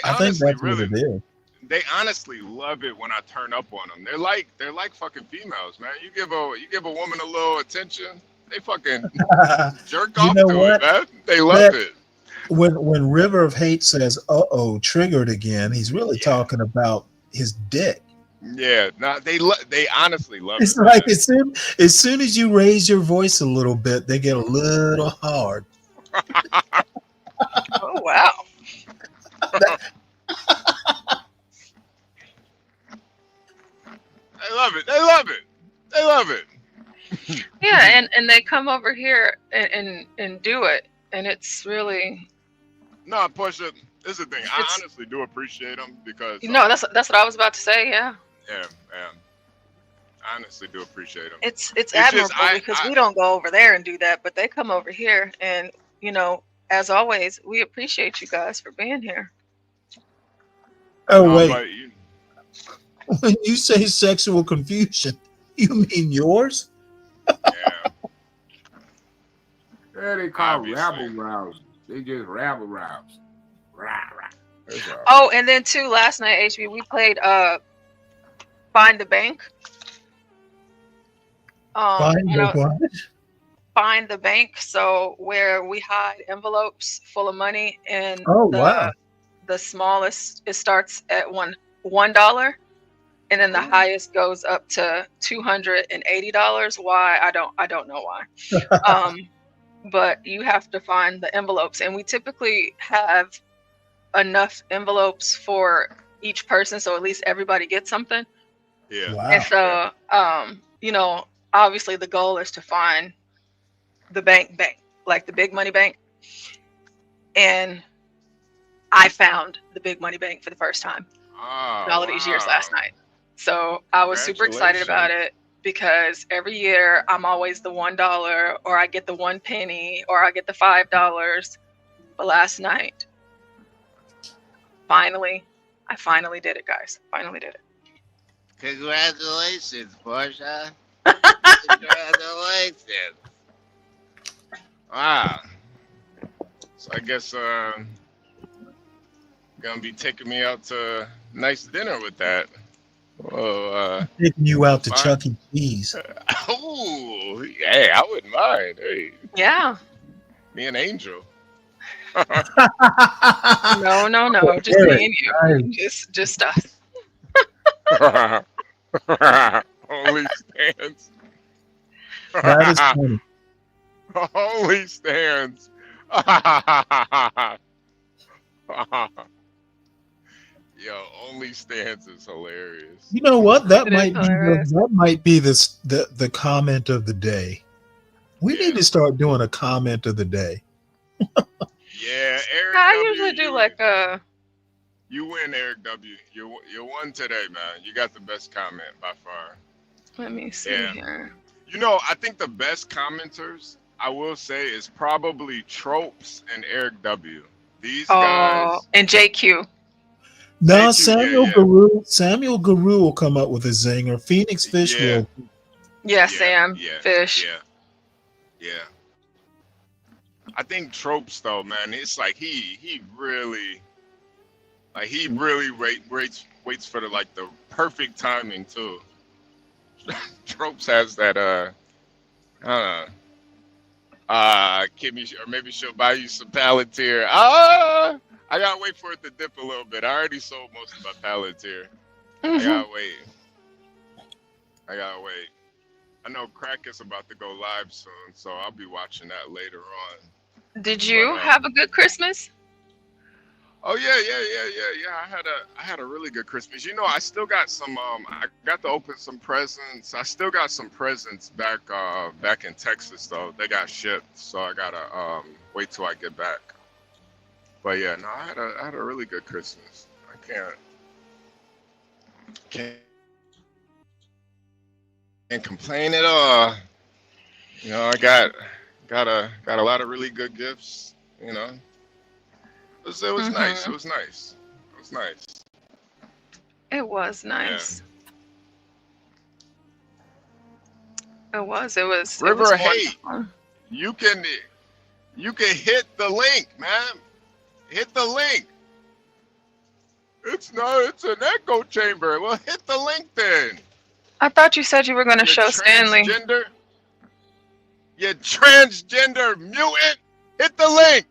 I think that's what it is. They honestly love it when I turn up on them. They're like fucking females, man. You give a woman a little attention, they fucking jerk off to it, man. They love it. When River of Hate says "uh-oh, triggered again," he's really talking about his dick. Yeah, no, they honestly love It's it. like as soon as you raise your voice a little bit, they get a little hard. Oh wow. They love it. Yeah, and they come over here and do it, and it's really. No, Portia, this is the thing. I honestly do appreciate them because. No, that's what I was about to say. Yeah. Yeah. I honestly do appreciate them. It's admirable because we don't go over there and do that, but they come over here, and you know, as always, we appreciate you guys for being here. Oh, wait. When you say sexual confusion, you mean yours? Yeah, they call rabble rousing. They just rabble rouse. Rah, rah. Oh, and then too, last night, HB, we played Find the Bank. Find the what? Find the Bank. So where we hide envelopes full of money, and the smallest, it starts at $1, and then the highest goes up to $280. Why? I don't know why. But you have to find the envelopes, and we typically have enough envelopes for each person, so at least everybody gets something. Yeah. Wow. And so, you know, obviously the goal is to find the bank, like the big money bank. And I found the big money bank for the first time in all of these years last night. So I was super excited about it, because every year I'm always the $1, or I get the 1 penny, or I get the $5. But last night, I finally did it, guys. Finally did it. Congratulations, Portia. Congratulations. Wow. So I guess gonna be taking me out to nice dinner with that. Taking you out to Chuck E. Cheese. Oh, hey, I wouldn't mind. Hey. Yeah. Me and Angel. No. Just me and you. Just us. Only stands. That is funny. Only stands. Yo, only stands is hilarious. You know what? That might be the comment of the day. We need to start doing a comment of the day. Yeah, Eric. I usually do like a. You win, Eric W. You won today, man. You got the best comment by far. Let me see here. You know, I think the best commenters, I will say, is probably Tropes and Eric W. These guys. And JQ. No, Samuel Guru. Samuel Guru will come up with a zinger. Phoenix Fish will. Yeah, Sam Fish. Yeah. I think Tropes, though, man, it's like he really waits for the perfect timing too. Tropes has that Kimmy, or maybe she'll buy you some Palantir. I gotta wait for it to dip a little bit. I already sold most of my Palantir. I gotta wait. I know Crack is about to go live soon, so I'll be watching that later on. Did you have a good Christmas? Oh yeah. I had a really good Christmas. You know, I still got some. I got to open some presents. I still got some presents back in Texas though. They got shipped, so I gotta wait till I get back. But yeah, no, I had a really good Christmas. I can't complain at all. You know, I got a lot of really good gifts. You know. It was nice. It was nice. It was nice. Yeah. It was. River, hey, you can hit the link, man. Hit the link. It's an echo chamber. Well, hit the link then. I thought you said you were going to show Stanley. You transgender mutant. Hit the link.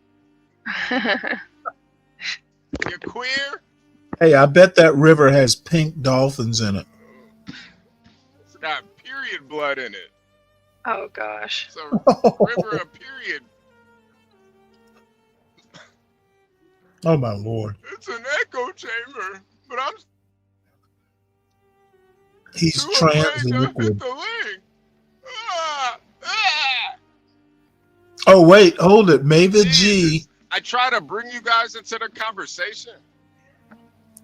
You're queer? Hey, I bet that river has pink dolphins in it. It's got period blood in it. Oh, gosh. It's a river of period. Oh, my Lord. It's an echo chamber, but I'm... He's trans liquid. Oh, wait, hold it. Maeva G. I try to bring you guys into the conversation.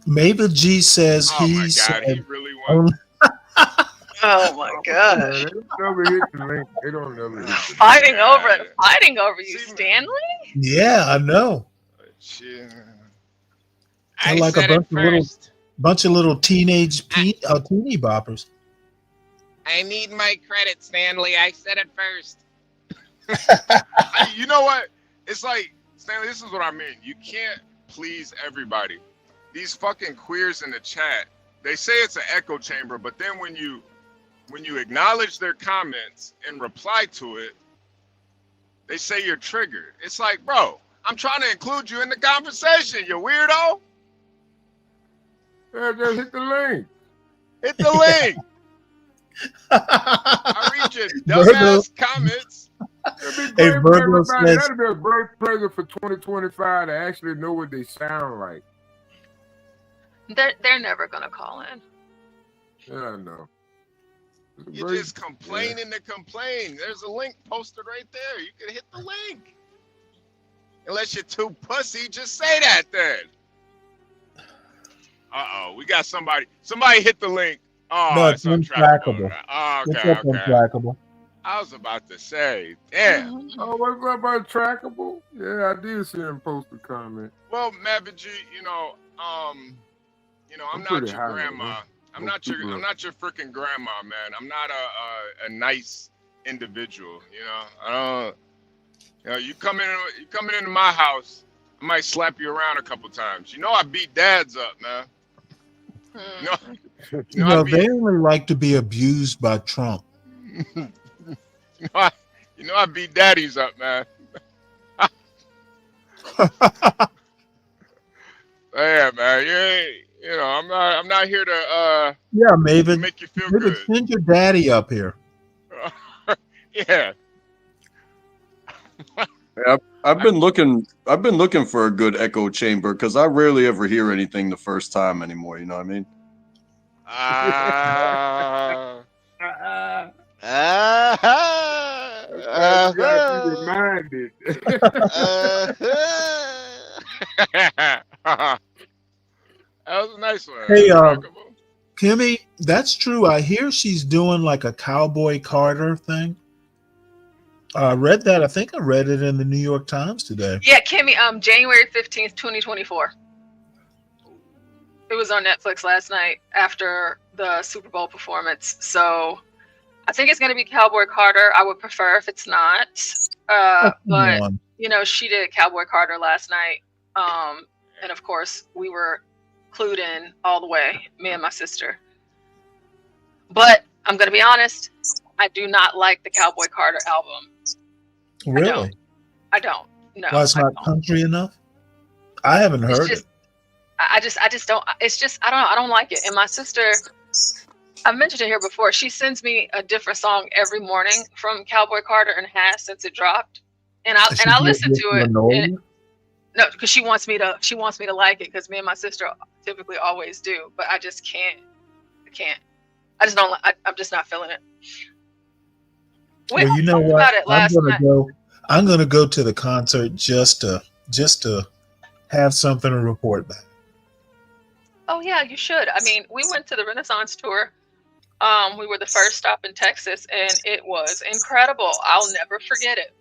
Maeva G says he really wants. Oh my gosh. They don't never hit the link. They don't never hit the link. Fighting over you, Stanley? Yeah, I know. Shit. They're like a bunch of little teeny boppers. I need my credit, Stanley. I said it first. You know what? It's like, Stanley, this is what I mean. You can't please everybody. These fucking queers in the chat, they say it's an echo chamber, but then when you acknowledge their comments and reply to it, they say you're triggered. It's like, bro, I'm trying to include you in the conversation, you weirdo. Yeah, just hit the link. Hit the link. I read your dumbass comments. Hey, Virgo says, that'd be a great present for 2025 to actually know what they sound like. They're never gonna call in. Yeah, I know. You're just complaining to complain. There's a link posted right there. You can hit the link. Unless you're too pussy, just say that then. Uh-oh, we got somebody. Somebody hit the link. Oh, no, it's untrackable. Oh, It's okay, up untrackable. I was about to say, damn. Oh, what's up about trackable? Yeah, I did see him post a comment. Well, Mavig, I'm not your grandma. I'm not your freaking grandma, man. I'm not a nice individual. I don't. You coming into my house, I might slap you around a couple times. I beat dads up, man. They only like to be abused by Trump. I beat daddies up, man. Yeah, man. I'm not here to Maven, make you feel good. Send your daddy up here. Yeah. I've been looking for a good echo chamber because I rarely ever hear anything the first time anymore. You know what I mean? Reminded. That was a nice one. Hey, Kimmy, that's true. I hear she's doing like a Cowboy Carter thing. I read that. I think I read it in the New York Times today. Yeah, Kimmy, January 15th, 2024. It was on Netflix last night after the Super Bowl performance. So I think it's going to be Cowboy Carter. I would prefer if it's not. But, she did Cowboy Carter last night. And, of course, we were clued in all the way, me and my sister. But I'm going to be honest. I do not like the Cowboy Carter album. Really? I don't. No. Why it's not country enough? I haven't heard it. I just don't. It's just I don't like it. And my sister, I've mentioned it here before. She sends me a different song every morning from Cowboy Carter and has since it dropped. And I listen to it. And, no, because she wants me to like it because me and my sister typically always do. But I just can't. I can't. I just don't. I'm just not feeling it. Well, you know what? I'm gonna go to the concert just to have something to report back. Oh yeah, you should. I mean, we went to the Renaissance tour. We were the first stop in Texas, and it was incredible. I'll never forget it.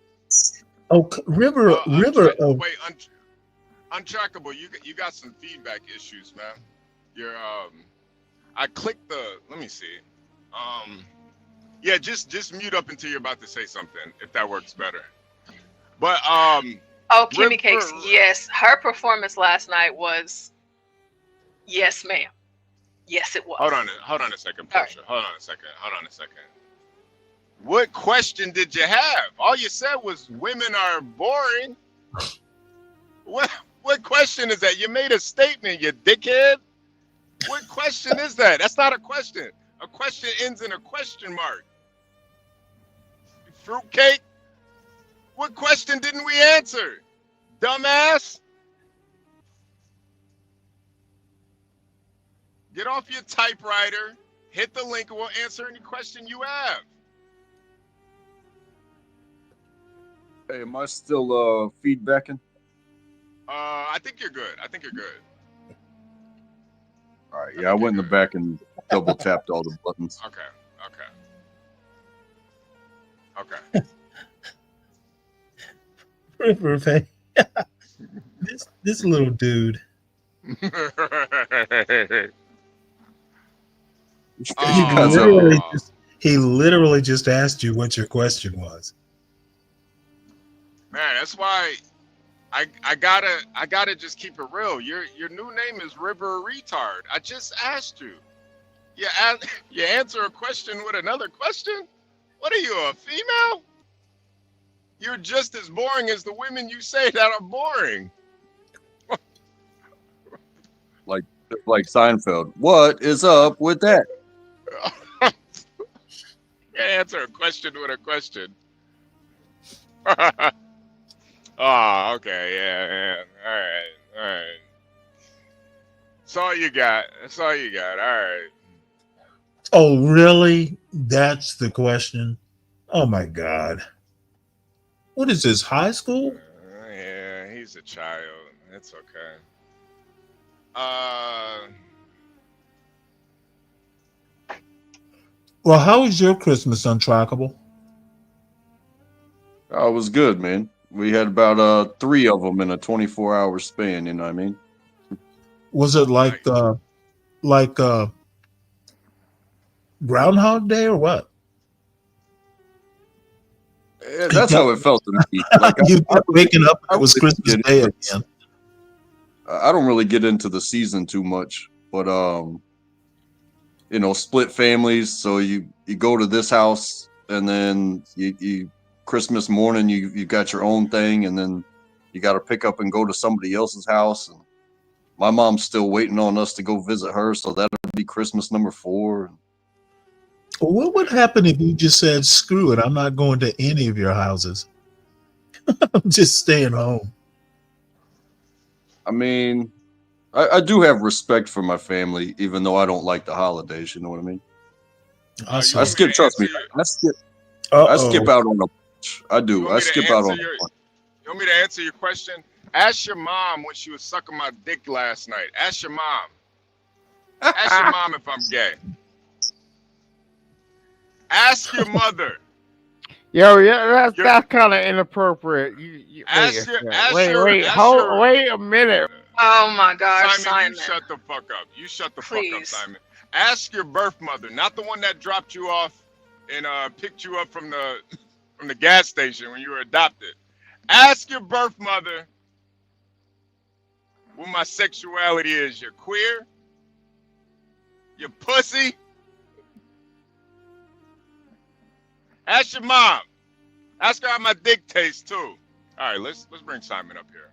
Oh, River. Wait, Untrackable. You got some feedback issues, man. You're I clicked the. Let me see. Yeah, just mute up until you're about to say something, if that works better. But oh, Kimmy Cakes, yes, her performance last night was, yes, ma'am, yes, it was. Hold on a second, Portia. Right. Hold on a second. What question did you have? All you said was women are boring. What question is that? You made a statement, you dickhead. What question is that? That's not a question. A question ends in a question mark. Fruitcake? What question didn't we answer? Dumbass? Get off your typewriter, hit the link, and we'll answer any question you have. Hey, am I still feedbacking? I think you're good. All right, yeah, I went in the back and double tapped all the buttons. Okay. Okay. River, this little dude. He literally just asked you what your question was. Man, that's why I gotta just keep it real. Your new name is River Retard. I just asked you. You answer a question with another question? What are you, a female? You're just as boring as the women you say that are boring. like Seinfeld. What is up with that? You answer a question with a question. Oh, okay, yeah. All right. That's all you got. All right. Oh, really? That's the question? Oh my God. What is this, high school? Yeah, he's a child. It's okay. Well, how was your Christmas, Untrackable? Oh, it was good, man. We had about 3 of them in a 24-hour span. You know what I mean? Was it like Groundhog Day or what? That's how it felt to me. Like you kept waking up and it was Christmas Day again. I don't really get into the season too much, but split families. So you go to this house, and then you Christmas morning you got your own thing, and then you got to pick up and go to somebody else's house. And my mom's still waiting on us to go visit her, so that'll be Christmas number 4. Well, what would happen if you just said, "Screw it, I'm not going to any of your houses. I'm just staying home"? I mean, I do have respect for my family, even though I don't like the holidays. You know what I mean? I skip. Trust me, I skip out on a bunch. I do. I skip out on a bunch. You want me to answer your question? Ask your mom when she was sucking my dick last night. Ask your mom. Ask your mom if I'm gay. Ask your mother. Yo, yeah, that's kind of inappropriate. Wait a minute. Oh my gosh, Simon. You shut the fuck up. You shut the fuck up, Simon. Ask your birth mother, not the one that dropped you off and picked you up from the gas station when you were adopted. Ask your birth mother what my sexuality is. You're queer? You're pussy? Ask your mom. Ask her how my dick tastes too. All right, let's bring Simon up here.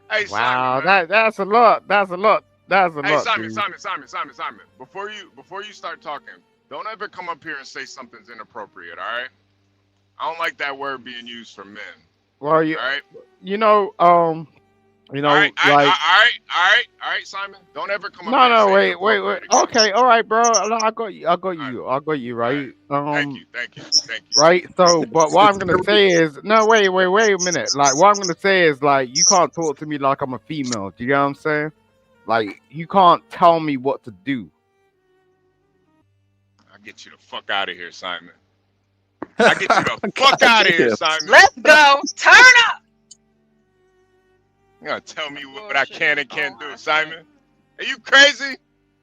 Hey, wow, Simon, that's a lot. That's a lot. Hey, Simon. Simon. Before you start talking, don't ever come up here and say something's inappropriate. All right? I don't like that word being used for men. Well, all right. All right, Simon. Don't ever come up here. No, wait. Okay, all right, bro. No, I got you. Right. Thank you. Right. So, but what I'm gonna say is, no, wait a minute. Like, what I'm gonna say is, like, you can't talk to me like I'm a female. Do you know what I'm saying? Like, you can't tell me what to do. I'll get you the fuck out of here, Simon. I'll get you the fuck out of here, Simon. Let's go. Turn up. You're gonna tell me what I can and can't do, Simon? Are you crazy?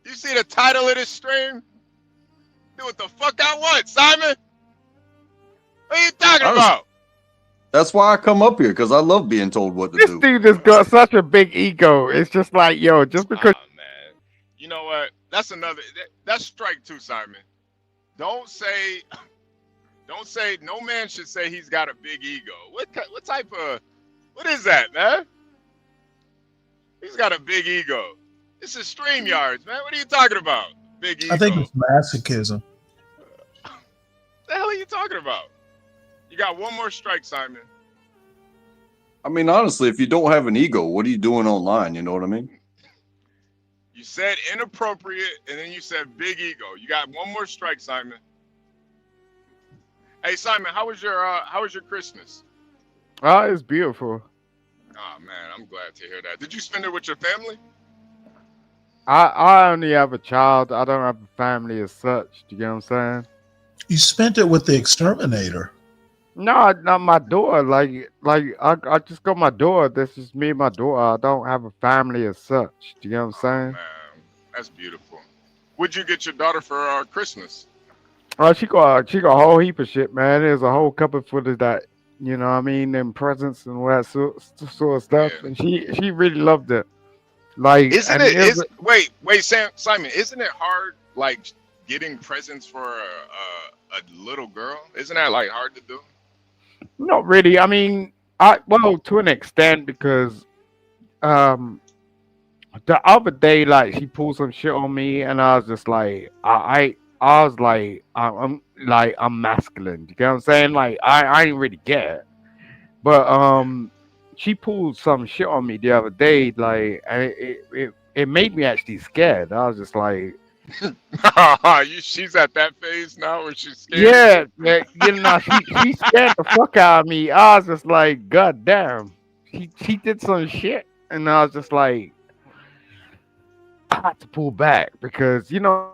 You see the title of this stream? Do what the fuck I want, Simon. What are you talking about? That's why I come up here, because I love being told what to do. This dude has got such a big ego. It's just like, yo, just because. Oh, man. You know what? That's strike 2, Simon. Don't say. No man should say he's got a big ego. What type of? What is that, man? He's got a big ego. This is StreamYards, man. What are you talking about? Big ego. I think it's masochism. The hell are you talking about? You got one more strike, Simon. I mean, honestly, if you don't have an ego, what are you doing online? You know what I mean? You said inappropriate, and then you said big ego. You got one more strike, Simon. Hey, Simon, how was your Christmas? Oh, it's beautiful. Oh man, I'm glad to hear that. Did you spend it with your family? I only have a child. I don't have a family as such. Do you get what I'm saying? You spent it with the exterminator. No, not my daughter. I just got my daughter. This is me and my daughter. I don't have a family as such. Do you get what I'm saying? Man, that's beautiful. What'd you get your daughter for Christmas? Oh, she got a whole heap of shit, man. There's a whole cupboard full of that. You know what I mean? And presents and all that sort of stuff. And she really loved it. Like, Isn't and it? it was, Wait, Simon. Isn't it hard, like getting presents for a little girl? Isn't that like hard to do? not really. I mean, well, to an extent, because um the other day, like, she pulled some shit on me, and I was just like, I was like, I'm masculine. You get what I'm saying? Like, I ain't really get it. But she pulled some shit on me the other day, like, and it made me actually scared. I was just like, She's at that phase now where she's scared. yeah, you know, she scared the fuck out of me. I was just like, God damn, she did some shit, and I was just like, I had to pull back because I don't know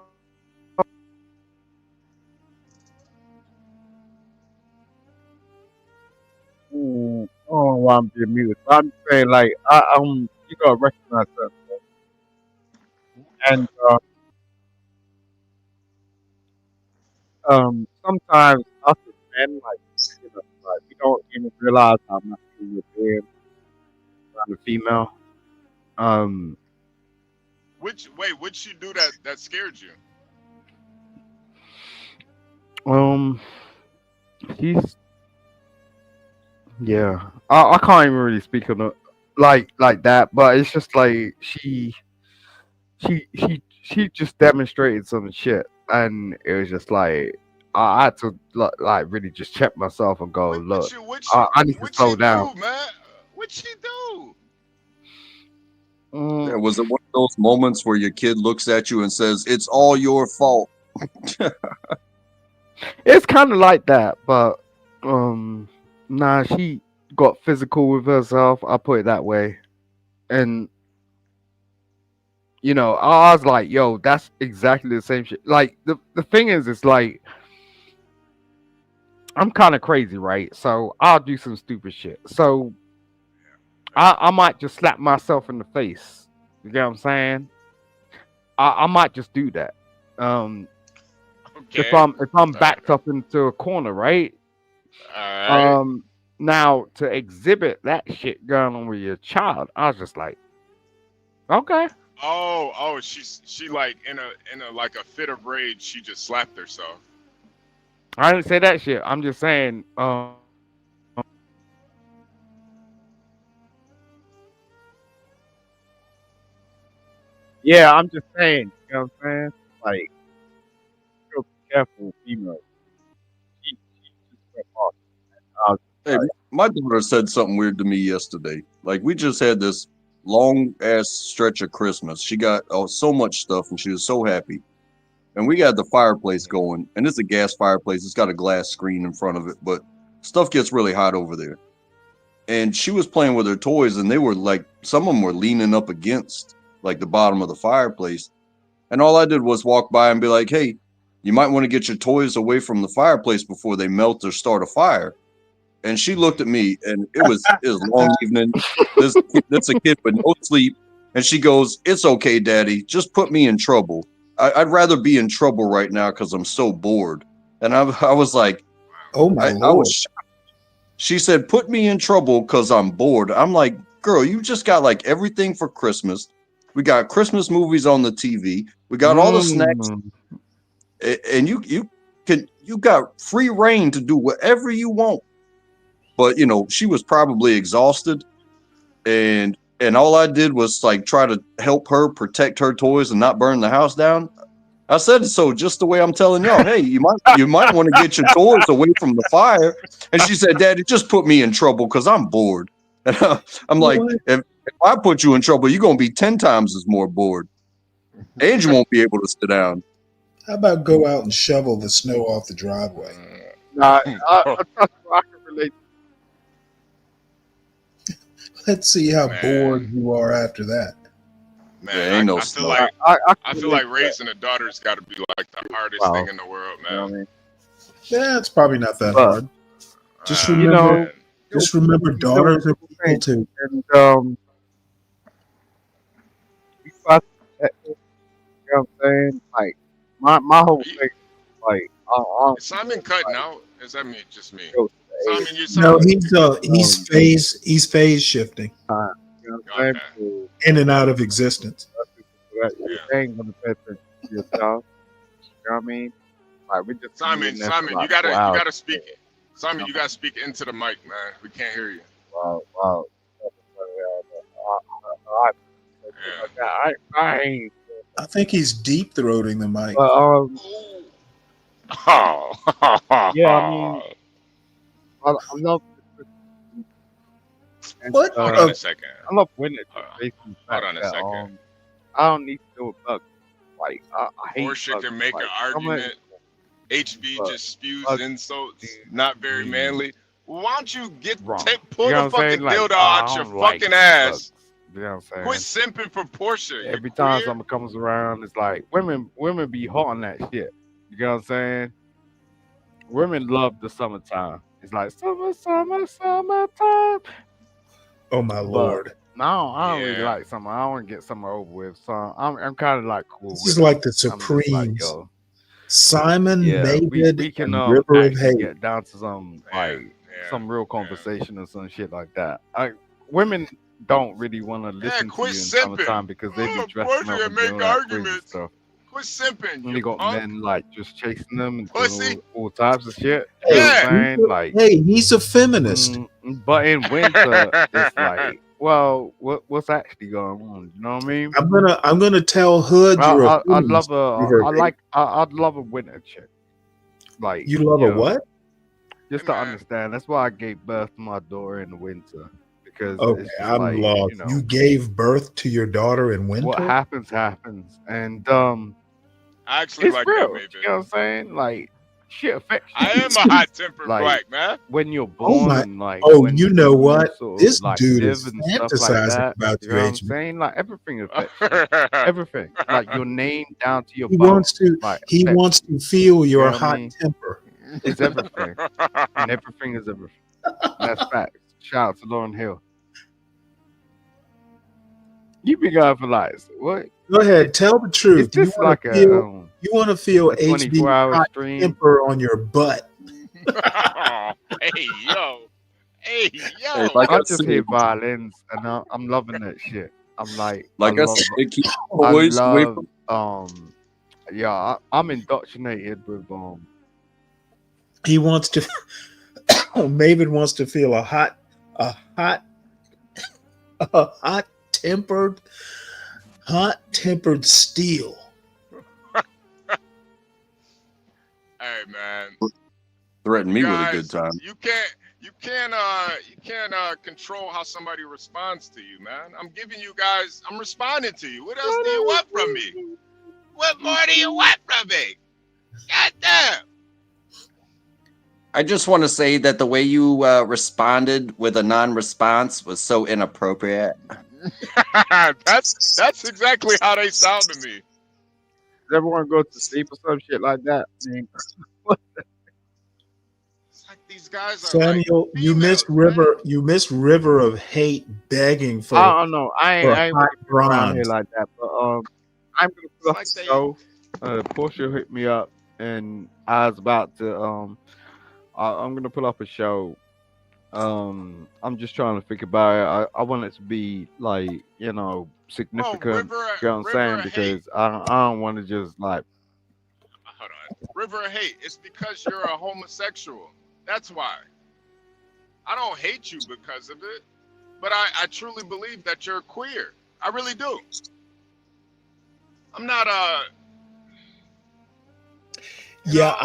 why I'm being muted. But I'm saying, like, you gotta recognize that, and sometimes us as men, like, like, we don't even realize how masculine we're being around a female. What'd she do that scared you? She's yeah. I can't even really speak on it like that, but it's just like she just demonstrated some shit, and it was just like I had to like really just check myself and go, look, I need to slow down. Do, man? What'd she do? Yeah, was it one of those moments where your kid looks at you and says, "It's all your fault"? It's kind of like that, but nah, she got physical with herself. I'll put it that way, and I was like, yo, that's exactly the same shit. Like, the thing is, it's like, I'm kind of crazy, right? So I'll do some stupid shit. So I might just slap myself in the face. You get what I'm saying? I might just do that. If I'm backed up into a corner, right? Now to exhibit that shit going on with your child, I was just like, okay. Oh, she like in a like a fit of rage, she just slapped herself. I didn't say that shit. I'm just saying, yeah, I'm just saying, you know what I'm saying? Like, be careful with females. She just went off. Hey, my daughter said something weird to me yesterday. Like, we just had this long ass stretch of Christmas. She got so much stuff, and she was so happy. And we got the fireplace going, and it's a gas fireplace. It's got a glass screen in front of it, but stuff gets really hot over there. And she was playing with her toys, and they were like, some of them were leaning up against like the bottom of the fireplace. And all I did was walk by and be like, "Hey, you might want to get your toys away from the fireplace before they melt or start a fire." And she looked at me, and it was a long evening. That's a kid with no sleep. And she goes, "It's okay, Daddy. Just put me in trouble. I'd rather be in trouble right now because I'm so bored." And I was like, "Oh my Lord." I was shocked. She said, "Put me in trouble because I'm bored." I'm like, "Girl, you just got like everything for Christmas. We got Christmas movies on the TV. We got all the snacks, and you got free reign to do whatever you want." But she was probably exhausted, and all I did was like try to help her protect her toys and not burn the house down. I said so just the way I'm telling y'all. Hey, you might want to get your toys away from the fire. And she said, "Daddy, just put me in trouble because I'm bored." And I'm like, if I put you in trouble, you're gonna be 10 times as more bored, and you won't be able to sit down. How about go out and shovel the snow off the driveway? I can relate. Let's see how bored you are after that. Man, ain't no I feel snow. like I feel like that. raising a daughter's got to be like the hardest Wow. thing in the world, You know what I man. mean? Yeah, it's probably not that But, hard. Just you remember, know, just remember, daughters are people too. And you got that, you know what I'm saying? Like my whole thing, like Is Simon cutting out? Is that me? Just me? go to the Simon, you No, sound. he's phase shifting you know what I'm saying? So, in and out of existence. they ain't gonna pay attention to your child. You know what I mean? Like we just Simon, you gotta speak. Simon, you gotta speak into the mic, man. We can't hear you. Wow. I ain't. I think he's deep throating the mic. Yeah, I mean, I love. What? Hold on a second. I love winning. Hold on a second. I don't need to do a bug. Like I hate Portia bugs. can make Like, an argument. HB just spews insults. Not very manly. Why don't you pull You know the what I'm saying? fucking Like, dildo I out your don't like fucking ass? bugs. You know what I'm saying? Quit simping for Portia. Every time someone comes around, it's like women be hot on that shit. You know what I'm saying? Women love the summertime. It's like summertime. Oh my lord! No, I don't really like summer. I want to get summer over with. So I'm kind of like cool. This with is it. like the I'm just Supremes. like, yo. Simon, Yeah, David, we can and River of actually Hate. get down to some some real conversation or some shit like that. Women don't really want to listen to you in summertime because they be dressing up and doing that crazy stuff. Quit simping. And you got men like just chasing them and Pussy. doing all types of shit. You know what I'm saying? Like, Hey, he's a feminist. but in winter, it's like, well, what's actually going on? You know what I mean? I'm gonna tell Hood you're a I'd feminist. I'd love a winter chick. Like, You love a what? Just to understand, that's why I gave birth to my daughter in the winter. Because Okay, it's just I'm like, lost. You gave birth to your daughter in winter. what happens, and I actually it's like real. that, maybe. You know what I'm saying? Like, shit affects you. I am a hot-tempered Like, black man. when you're Oh born, my! and like, Oh, when you know what? sort of, This like, dude live is and stuff like fantasizing that. about You you, know what I'm HB. saying? Like, everything affects you. Everything. Like, your name down to your He bone. wants to. Like, He affects wants you. to feel You your know what I hot mean? temper. It's everything. And everything is everything. That's facts. Shout out to Lauren Hill. You be going for lies. What? Go ahead, tell the truth. It's just like You want to feel a HB 24-hour hot stream. temper on your butt. Hey yo. Hey, like I I just said, hear violins, and I'm loving that shit. I'm like like I love, said, keep I always away love, from. yeah, I'm indoctrinated with He wants to. Maven wants to feel a hot tempered steel. Hey man. Threaten me with a Guys, good time. You can't control how somebody responds to you, man. I'm responding to you. What else do you want from me? What more do you want from me? God damn. I just want to say that the way you responded with a non-response was so inappropriate. That's exactly how they sound to me. Does everyone go to sleep or some shit like that? I mean, It's like these guys are Samuel, you missed River of Hate begging for. I don't know. I ain't hot around bronze. here like that. But I'm gonna put up a show. Portia hit me up, and I was about to I'm gonna put up a show. I'm just trying to think about it. I want it to be like, significant. You know what I'm saying? Because I don't want to just like. Hold on. River of Hate. It's because you're a homosexual. That's why. I don't hate you because of it, but I truly believe that you're queer. I really do. I'm not Yeah,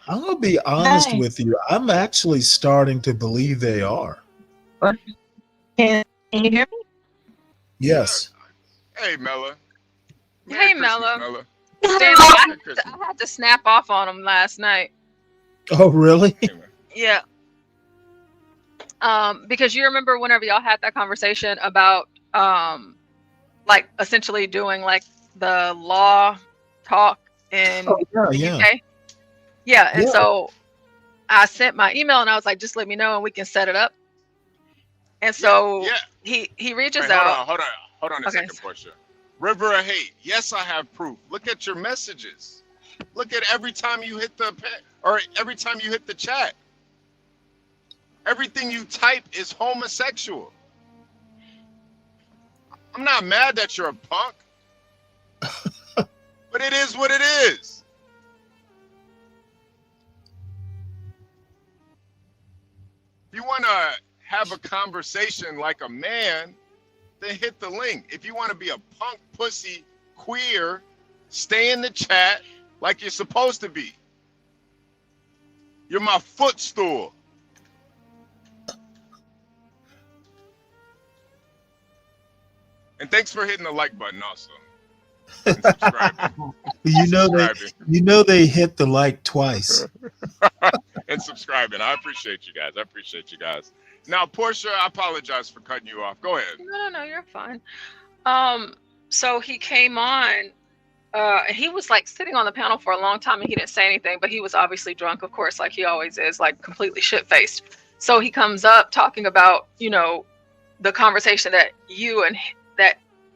I'm gonna be honest with you. I'm actually starting to believe they are. Can you hear me? Yes. Hey, Mella. Hey, Mella. Mella. Stanley, I had to snap off on him last night. Oh, really? Yeah. Because you remember whenever y'all had that conversation about like essentially doing like the law talk in the UK. Yeah, and so I sent my email and I was like, just let me know and we can set it up. And so he reaches out. Hold on a second, Portia. River of Hate. Yes, I have proof. Look at your messages. Look at every time you hit the every time you hit the chat. Everything you type is homosexual. I'm not mad that you're a punk, but it is what it is. If you want to have a conversation like a man, then hit the link. If you want to be a punk, pussy, queer, stay in the chat like you're supposed to be. You're my footstool. And thanks for hitting the like button also. And subscribing. You know they hit the like twice. And subscribing. I appreciate you guys. Now, Portia, I apologize for cutting you off. Go ahead. No, you're fine. So he came on, and he was like sitting on the panel for a long time and he didn't say anything, but he was obviously drunk, of course, like he always is, like completely shit-faced. So he comes up talking about, the conversation that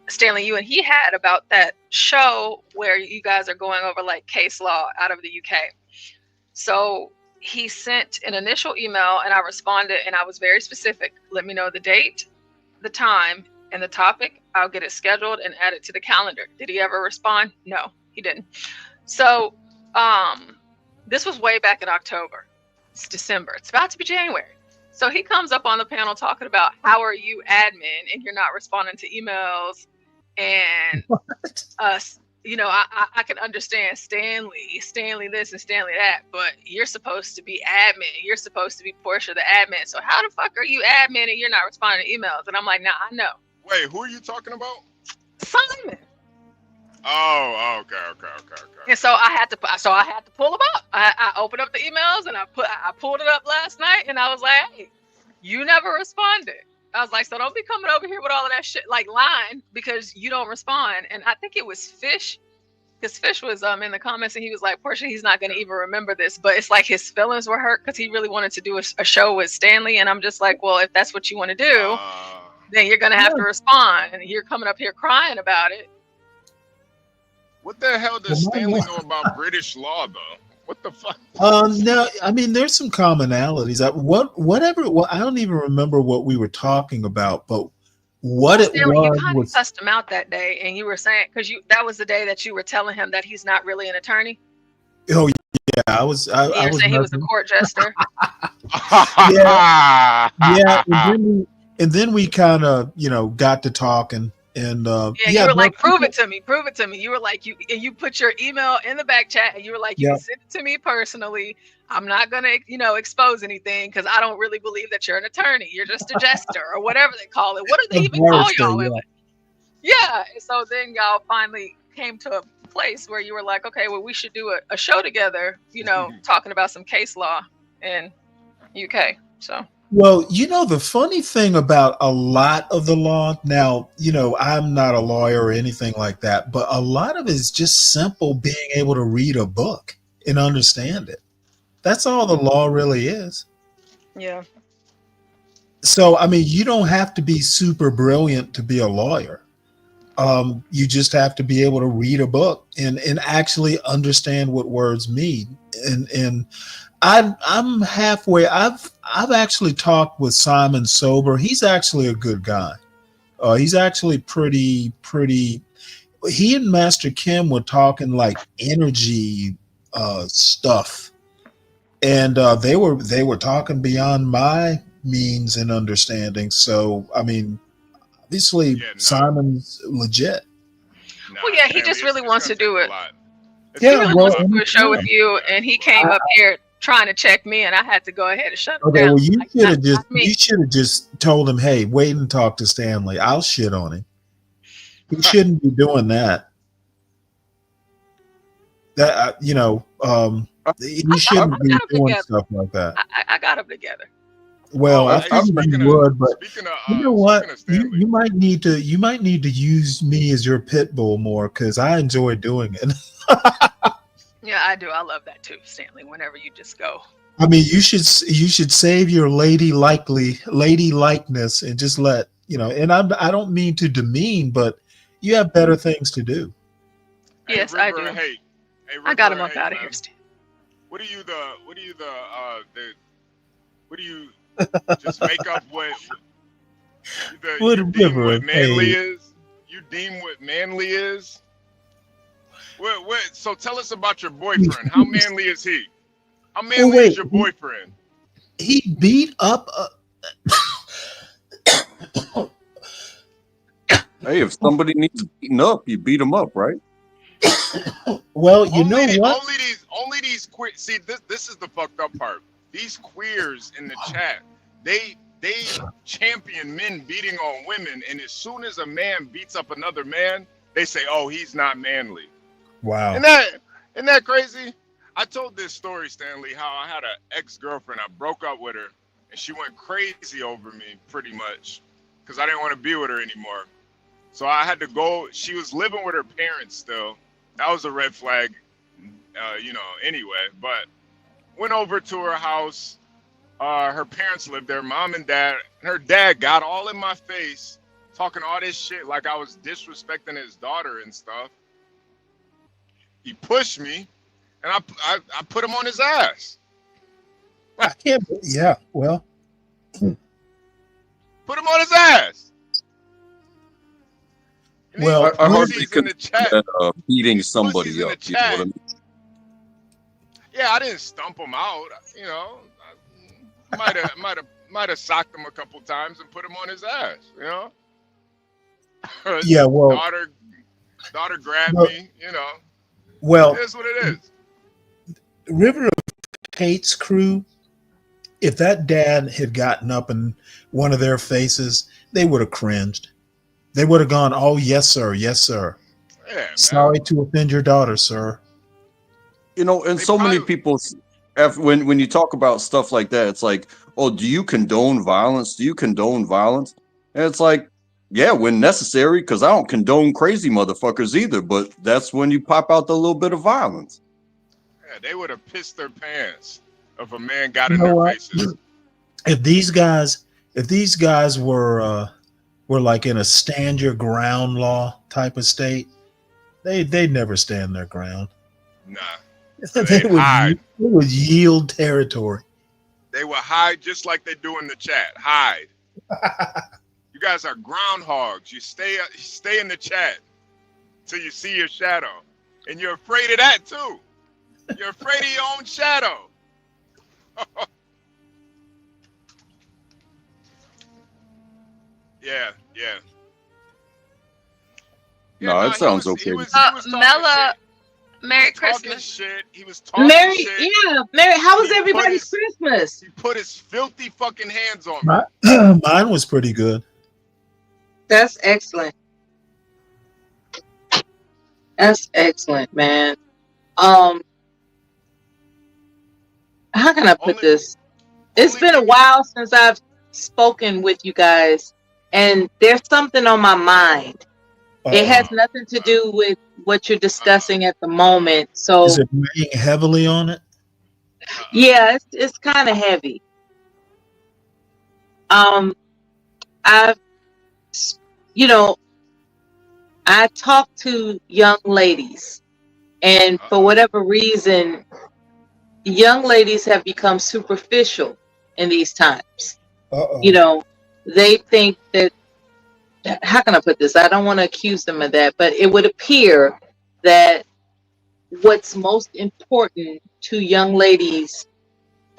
Stanley, you and he had about that show where you guys are going over like case law out of the UK. So he sent an initial email and I responded and I was very specific. Let me know the date, the time, and the topic. I'll get it scheduled and add it to the calendar. Did he ever respond? No, he didn't. So this was way back in October. It's December. It's about to be January. So he comes up on the panel talking about how are you admin and you're not responding to emails and us. I can understand Stanley this and Stanley that, but you're supposed to be admin. You're supposed to be Portia the admin. So how the fuck are you admin and you're not responding to emails? And I'm like, nah, I know. Wait, who are you talking about? Simon. Oh, okay. And so I had to pull them up. I opened up the emails and I pulled it up last night and I was like, hey, you never responded. I was like, so don't be coming over here with all of that shit, like lying because you don't respond. And I think it was Fish, because Fish was in the comments and he was like, Portia, he's not going to even remember this, but it's like his feelings were hurt because he really wanted to do a show with Stanley. And I'm just like, well, if that's what you want to do, then you're going to have to respond. And you're coming up here crying about it. What the hell does Stanley know about British law, though? What the fuck? No, I mean, there's some commonalities. I don't even remember what we were talking about, but Stanley, you kind of cussed him out that day, and you were saying that was the day that you were telling him that he's not really an attorney. Oh yeah, I was saying he was a court jester. yeah, and then we kind of got to talking. And you were like, prove it to me. You were like, you put your email in the back chat and you were like, you can send it to me personally. I'm not gonna, expose anything because I don't really believe that you're an attorney. You're just a jester or whatever they call it. What do they even call y'all? Yeah. So then y'all finally came to a place where you were like, okay, well, we should do a show together, talking about some case law in UK. So. Well, the funny thing about a lot of the law now, I'm not a lawyer or anything like that, but a lot of it is just simple being able to read a book and understand it. That's all the law really is. Yeah. So, I mean, you don't have to be super brilliant to be a lawyer. You just have to be able to read a book and actually understand what words mean. And I'm halfway. I've actually talked with Simon Sober. He's actually a good guy. He's actually pretty. He and Master Kim were talking like energy stuff, and they were talking beyond my means and understanding. So I mean, obviously Simon's legit. Well, yeah, he just really wants to do it. He really wants to do a show with you, and he came up here trying to check me, and I had to go ahead and shut him down. Well, you should have just told him, hey, wait and talk to Stanley. I'll shit on him. He shouldn't be doing that. He shouldn't be doing stuff like that. I got him together. Well, I hey, think you would, but you know what? You might need to use me as your pit bull more because I enjoy doing it. Yeah, I do. I love that too, Stanley. Whenever you just go. I mean, you should save your ladylikeness and just let And I don't mean to demean, but you have better things to do. Yes, I do. Hey, I got him up out of here, Stan. What do you just make up what manly is? You deem what manly is? So tell us about your boyfriend. How manly is he? How manly is your boyfriend? He beat up Hey, if somebody needs beaten up, you beat them up, right? Well, you know what? Only these queer. See, this is the fucked up part. These queers in the chat, they champion men beating on women, and as soon as a man beats up another man, they say, "Oh, he's not manly." Wow. Isn't that crazy? I told this story, Stanley, how I had an ex-girlfriend. I broke up with her, and she went crazy over me, pretty much, because I didn't want to be with her anymore. So I had to go. She was living with her parents still. That was a red flag, anyway. But went over to her house. Her parents lived there, mom and dad. Her dad got all in my face, talking all this shit like I was disrespecting his daughter and stuff. He pushed me, and I put him on his ass. I can't. Yeah, well. Put him on his ass. Well, I hardly consider beating somebody up. You know what I mean? Yeah, I didn't stump him out. I might have socked him a couple times and put him on his ass. Yeah, well, daughter grabbed me. Well, it is what it is. River of Hate's crew. If that dad had gotten up in one of their faces, they would have cringed. They would have gone, "Oh, yes, sir. Yes, sir. Yeah, sorry to offend your daughter, sir." And so many people, when you talk about stuff like that, it's like, "Oh, do you condone violence? Do you condone violence?" And it's like, yeah, when necessary, because I don't condone crazy motherfuckers either. But that's when you pop out the little bit of violence. Yeah, they would have pissed their pants if a man got in their faces. If these guys were like in a stand your ground law type of state, they'd never stand their ground. Nah. They would yield territory. They would hide just like they do in the chat. Hide. You guys are groundhogs. You stay in the chat till you see your shadow. And you're afraid of that too. You're afraid of your own shadow. Yeah. No, it sounds okay. Mela, Merry Christmas. Shit. He was talking shit. Merry. How was everybody's Christmas? He put his filthy fucking hands on me. Mine was pretty good. That's excellent. That's excellent, man. How can I put this? It's been a while since I've spoken with you guys, and there's something on my mind. It has nothing to do with what you're discussing at the moment. So is it weighing heavily on it? Yeah, it's kind of heavy. I talk to young ladies, and for whatever reason, young ladies have become superficial in these times. They think that, how can I put this? I don't want to accuse them of that, but it would appear that what's most important to young ladies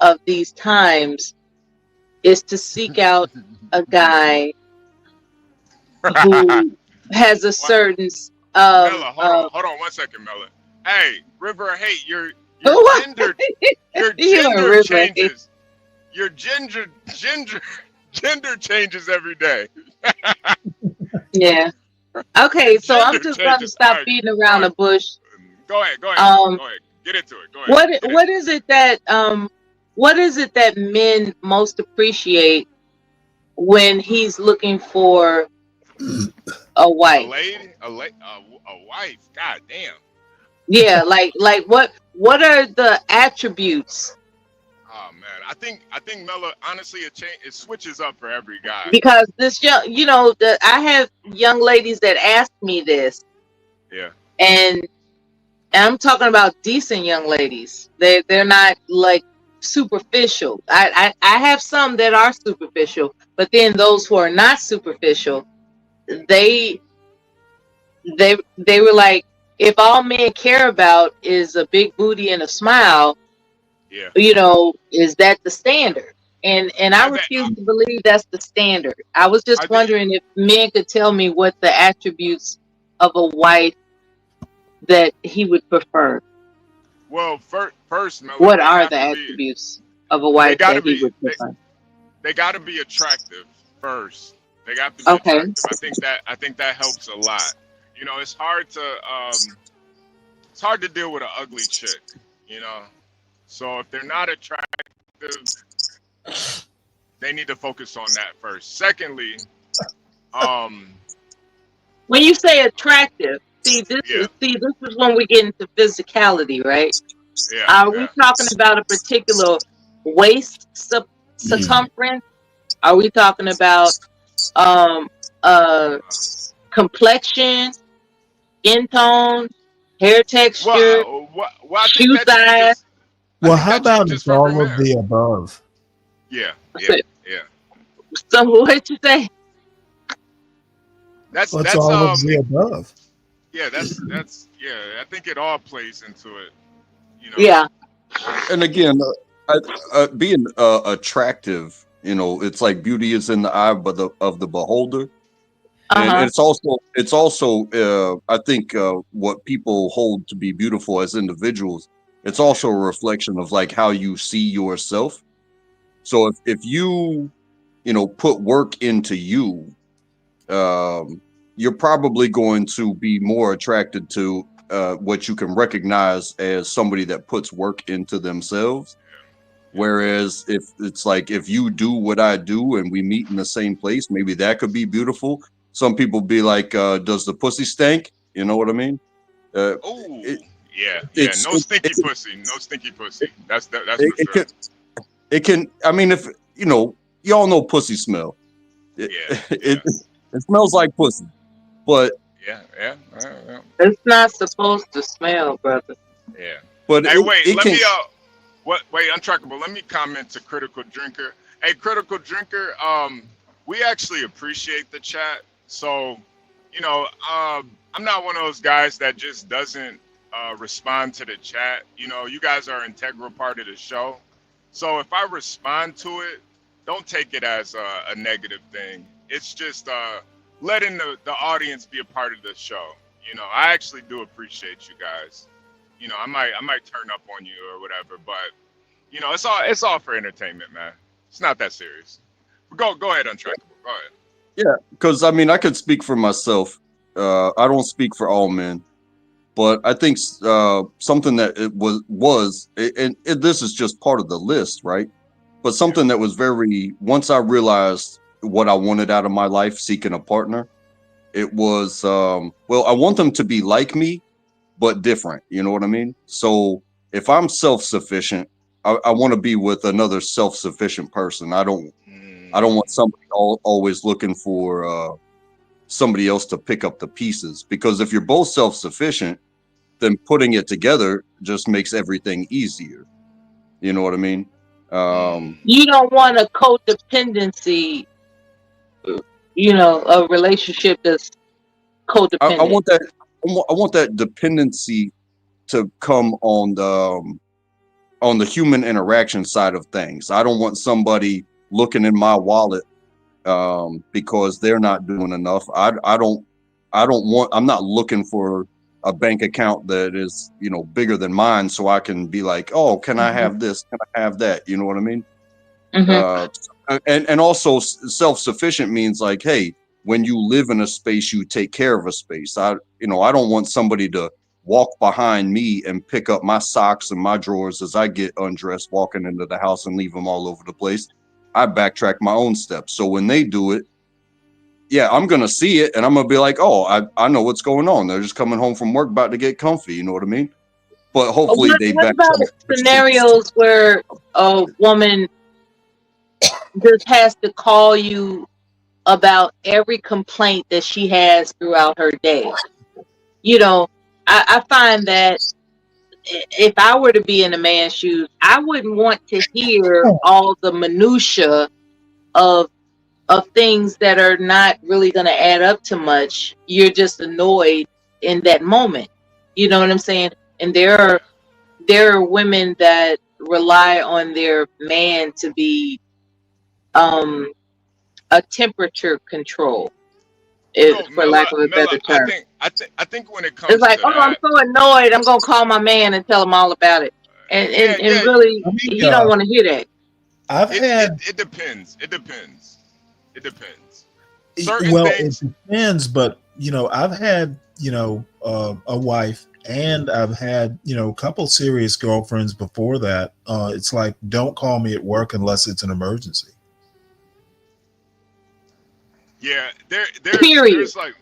of these times is to seek out a guy who has a certain Mela, hold on 1 second, Mela. Hey, River of Hate, your gender changes. Your gender changes every day. Yeah. Okay, so I'm just going to stop beating around the bush. Go ahead. Go ahead. Get into it. Go ahead. What is it that what is it that men most appreciate when he's looking for a wife? A wife. God damn. Yeah, like what are the attributes? Oh man, I think Mella. Honestly, it switches up for every guy. Because this young, I have young ladies that ask me this, Yeah. and I'm talking about decent young ladies. They're not like superficial. I have some that are superficial, but then those who are not superficial, they were like, if all men care about is a big booty and a smile, yeah, is that the standard? And I refuse to believe that's the standard. I was just wondering if men could tell me what the attributes of a wife that he would prefer. Well, first, Mella, what are the attributes of a wife that he would prefer? They got to be attractive first. They got to be attractive. I think that helps a lot. It's hard to deal with an ugly chick. So if they're not attractive, they need to focus on that first. Secondly, when you say attractive, this is when we get into physicality, right? Yeah. Are we talking about a particular waist circumference? Are we talking about complexion, skin tone, hair texture, shoe size? Well, how about it's all of the above? Yeah. So what'd you say? That's all of the above. Yeah, that's I think it all plays into it. Yeah. And again, being attractive, it's like beauty is in the eye of the beholder. And it's also I think what people hold to be beautiful as individuals, it's also a reflection of like how you see yourself. So if you put work into you, you're probably going to be more attracted to what you can recognize as somebody that puts work into themselves. Whereas if it's like, if you do what I do and we meet in the same place, maybe that could be beautiful. Some people be like, does the pussy stink? You know what I mean? Yeah. No stinky pussy. That's for sure. It can. I mean, if y'all know pussy smell. It smells like pussy, but yeah. It's not supposed to smell, brother. Yeah. But hey, wait. Wait, Untrackable. Let me comment to Critical Drinker. Hey, Critical Drinker. We actually appreciate the chat. So, I'm not one of those guys that just doesn't respond to the chat. You guys are an integral part of the show. So if I respond to it, don't take it as a negative thing. It's just letting the audience be a part of the show. I actually do appreciate you guys. I might turn up on you or whatever, but it's all for entertainment, man. It's not that serious. Go ahead, Untrackable. Go ahead. Yeah, because I mean, I could speak for myself. I don't speak for all men, but I think something that it was, and this is just part of the list, right? But something that was once I realized what I wanted out of my life, seeking a partner, it was, I want them to be like me, but different. You know what I mean? So if I'm self-sufficient, I want to be with another self-sufficient person. I don't want somebody always looking for somebody else to pick up the pieces, because if you're both self-sufficient, then putting it together just makes everything easier. You know what I mean? You don't want a codependency, a relationship that's codependent. I want that dependency to come on the human interaction side of things. I don't want somebody looking in my wallet because they're not doing enough. I'm not looking for a bank account that is, bigger than mine, so I can be like, oh, can I have this? Can I have that? You know what I mean? And also self-sufficient means like, hey, when you live in a space, you take care of a space. I don't want somebody to walk behind me and pick up my socks and my drawers as I get undressed walking into the house and leave them all over the place. I backtrack my own steps. So when they do it, yeah, I'm going to see it and I'm going to be like, oh, I know what's going on. They're just coming home from work about to get comfy. You know what I mean? But hopefully they what backtrack. about scenarios where a woman just has to call you about every complaint that she has throughout her day? You know, I find that if I were to be in a man's shoes, I wouldn't want to hear all the minutia of things that are not really going to add up to much. You're just annoyed in that moment. You know what I'm saying? And there are women that rely on their man to be a temperature control, for lack of a better term. I think when it comes It's like, to oh, I'm so annoyed. I'm gonna call my man and tell him all about it. And really, he don't want to hear that. It depends. It depends. Certain Well, things. it depends, but you know, I've had, you know, a wife, and I've had, you know, a couple serious girlfriends before that. It's like, don't call me at work unless it's an emergency. Yeah, period. There's like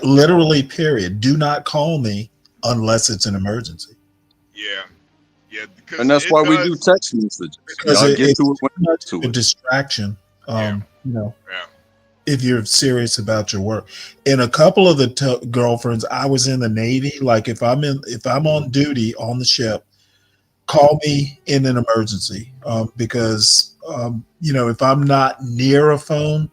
literally, period. Do not call me unless it's an emergency. Yeah. And that's why we do text messages. Because Y'all get it's to it when you get to a it. distraction. You know, if you're serious about your work. In a couple of the girlfriends, I was in the Navy. Like if I'm on duty on the ship, call me in an emergency, because you know, if I'm not near a phone,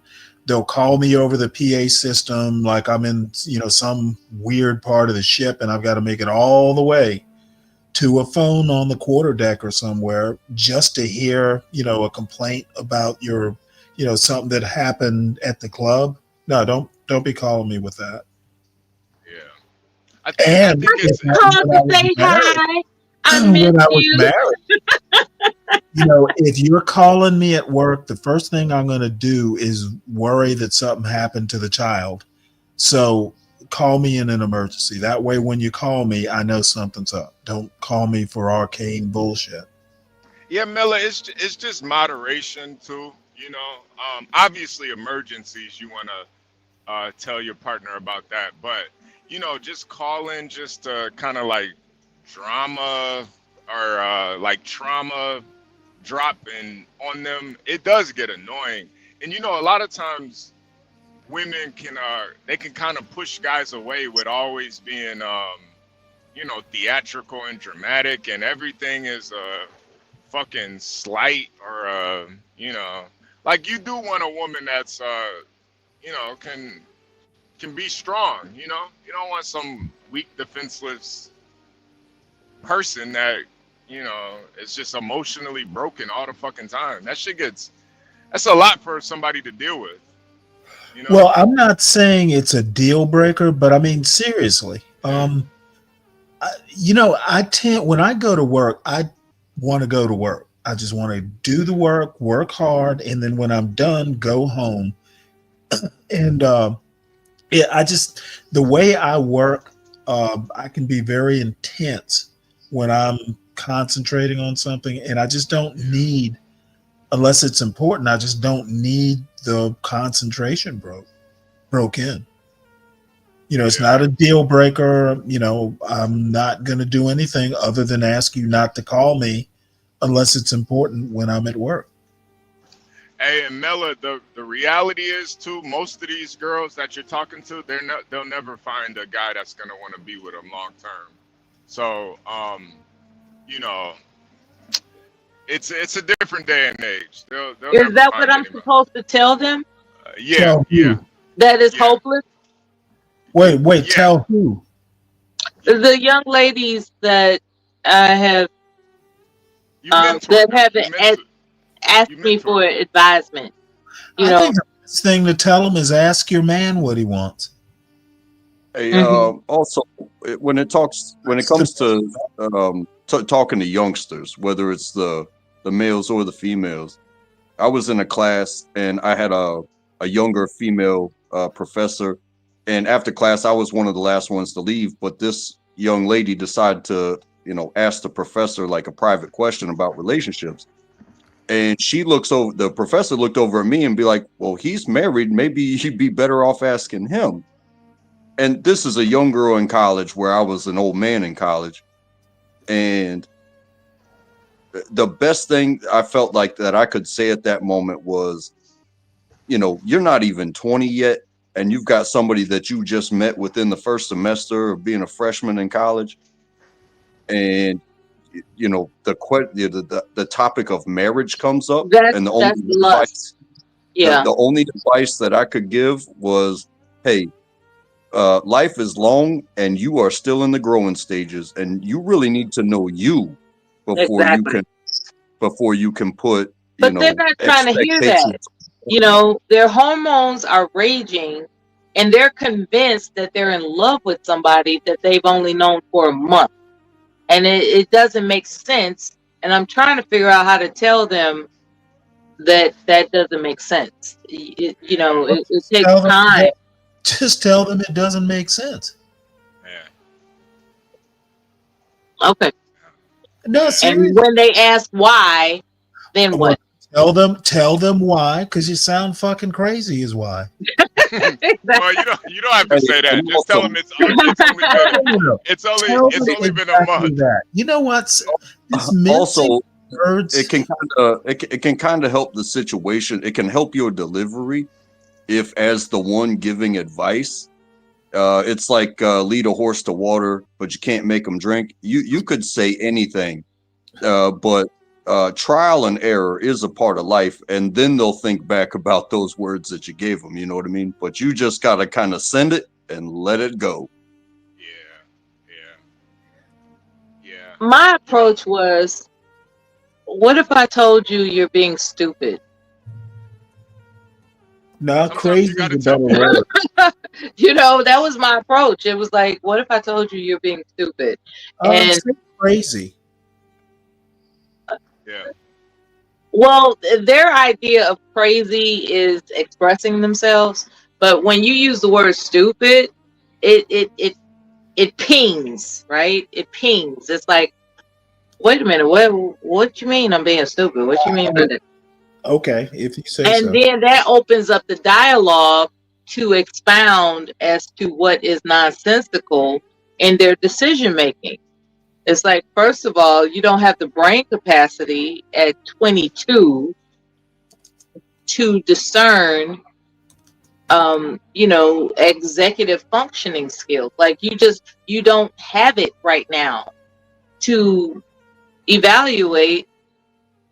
they'll call me over the PA system. Like I'm in, you know, some weird part of the ship, and I've got to make it all the way to a phone on the quarterdeck or somewhere just to hear, you know, a complaint about your, you know, something that happened at the club. No, don't be calling me with that. I think it's called to say hi. I miss when I was you. married, you know, if you're calling me at work, the first thing I'm going to do is worry that something happened to the child. So call me in an emergency. That way, when you call me, I know something's up. Don't call me for arcane bullshit. Yeah, Miller, it's just moderation too. You know, obviously emergencies, you want to tell your partner about that, but you know, just calling just to kind of like drama or like trauma dropping on them, it does get annoying. And you know, a lot of times women can they can kind of push guys away with always being you know, theatrical and dramatic, and everything is fucking slight or you know, like you do want a woman that's you know, can be strong. You know, you don't want some weak, defenseless person that, you know, is just emotionally broken all the fucking time. That's a lot for somebody to deal with. You know? Well, I'm not saying it's a deal breaker, but I mean, seriously, you know, when I go to work, I want to go to work. I just want to do the work hard, and then when I'm done, go home. And the way I work, I can be very intense when I'm concentrating on something, and I just don't need, unless it's important, I just don't need the concentration broke in. You know, it's not a deal breaker. You know, I'm not going to do anything other than ask you not to call me unless it's important when I'm at work. Hey, and Mella, the reality is too, most of these girls that you're talking to, they'll never find a guy that's gonna want to be with them long term. So, you know, it's a different day and age. They'll Is that what I'm supposed to tell them? Yeah. That is hopeless. Wait, tell who? The young ladies that I have that haven't asked me for advisement. You know, think the best thing to tell them is ask your man what he wants. Hey, also, when it comes to talking to youngsters, whether it's the males or the females, I was in a class and I had a younger female professor, And after class, I was one of the last ones to leave, but this young lady decided to, ask the professor like a private question about relationships. And the professor looked over at me and be like, well, he's married. Maybe you'd be better off asking him. And this is a young girl in college where I was an old man in college. And the best thing I felt like that I could say at that moment was, you're not even 20 yet. And you've got somebody that you just met within the first semester of being a freshman in college. And the topic of marriage comes up, and the only advice that I could give was, hey, life is long and you are still in the growing stages, and you really need to know you before you can put but they're not trying to hear that. Their hormones are raging and they're convinced that they're in love with somebody that they've only known for a month. And it doesn't make sense. And I'm trying to figure out how to tell them that doesn't make sense. It takes time. Just tell them it doesn't make sense. Yeah. Okay. No, seriously. And when they ask why, then what? Tell them why, because you sound fucking crazy is why. Well, you don't have to say that. Just tell them it's only been a month. That. You know what? Also, it can kind of help the situation. It can help your delivery if, as the one giving advice, it's like lead a horse to water, but you can't make them drink. You could say anything, but trial and error is a part of life, and then they'll think back about those words that you gave them. You know what I mean? But you just got to kind of send it and let it go. Yeah. My approach was, what if I told you you're being stupid? No, crazy is a better word. That was my approach. It was like, what if I told you you're being stupid? And crazy. Yeah. Well, their idea of crazy is expressing themselves, but when you use the word stupid, it pings, right? It pings. It's like, wait a minute, what you mean I'm being stupid? What you mean by that? Okay, if you say so. And then that opens up the dialogue to expound as to what is nonsensical in their decision making. It's like, first of all, you don't have the brain capacity at 22 to discern, executive functioning skills. Like you don't have it right now to evaluate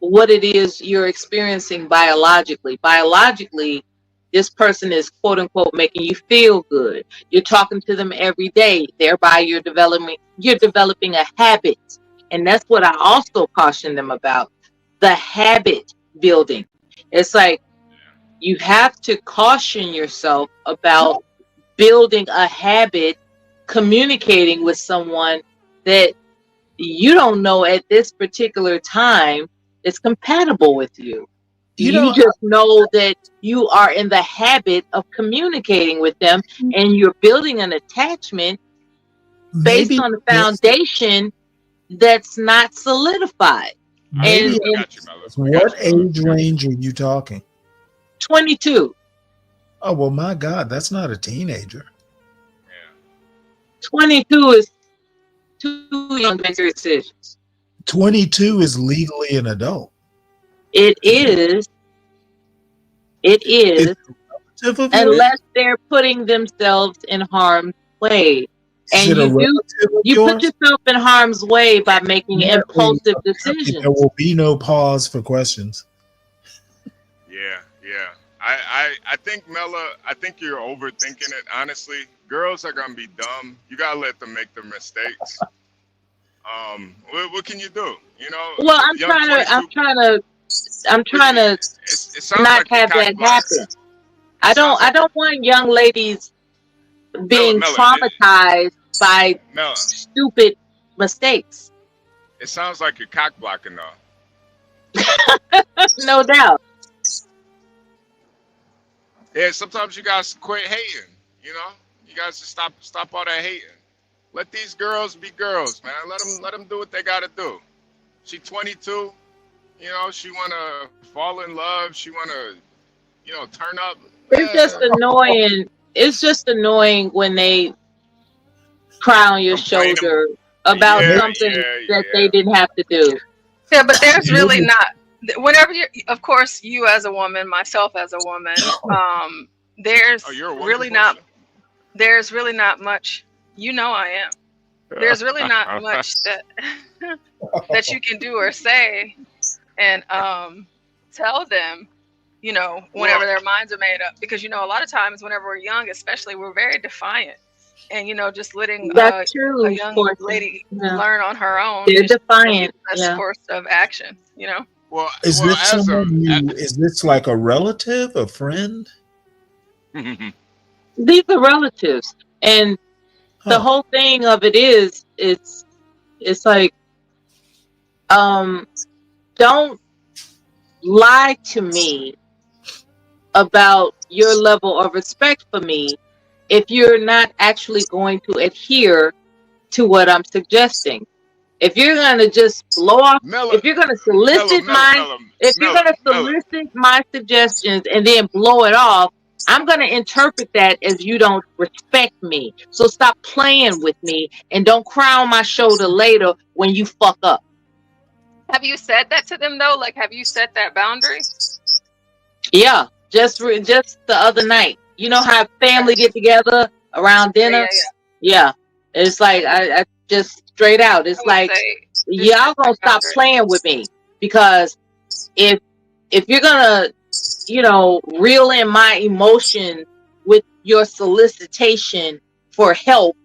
what it is you're experiencing biologically. Biologically, this person is quote unquote making you feel good. You're talking to them every day. Thereby you're developing a habit. And that's what I also caution them about. The habit building. It's like you have to caution yourself about building a habit, communicating with someone that you don't know at this particular time is compatible with you. You just know that you are in the habit of communicating with them, and you're building an attachment based on a foundation that's not solidified. And what age range are you talking? 22. Oh, well, my God, that's not a teenager. 22 is too young to make decisions. 22 is legally an adult. It is. Unless they're putting themselves in harm's way. And you put yourself in harm's way by making impulsive decisions. There will be no pause for questions. Yeah. I think, Mela, you're overthinking it. Honestly, girls are gonna be dumb. You gotta let them make their mistakes. What can you do? Well, I'm trying to not have that happen. I don't want young ladies being traumatized by stupid mistakes. It sounds like you're cock blocking though. No doubt. Yeah, sometimes you guys quit hating, You guys just stop all that hating. Let these girls be girls, man. Let them do what they gotta do. She 22. You know, she wanna fall in love. She wanna, turn up. It's just annoying. It's just annoying when they cry on your shoulder about something that they didn't have to do. Yeah, but there's really not. Whenever you, of course, you as a woman, myself as a woman, there's really not. There's really not much. You know, I am. There's really not much that that you can do or say, and tell them, whenever their minds are made up. Because a lot of times, whenever we're young, especially, we're very defiant, and just letting a young lady learn on her own. They're defiant. The best course of action. Well, is this someone is this like a relative, a friend? These are relatives, and the whole thing of it is, it's like, don't lie to me about your level of respect for me if you're not actually going to adhere to what I'm suggesting. If you're gonna just blow off, if you're gonna solicit my suggestions and then blow it off, I'm gonna interpret that as you don't respect me. So stop playing with me and don't cry on my shoulder later when you fuck up. Have you said that to them though? Like, have you set that boundary? Yeah, just the other night. You know how family get together around dinner? Yeah. It's like I just straight out. It's like, y'all gonna stop playing with me, because if you're gonna, reel in my emotion with your solicitation for help,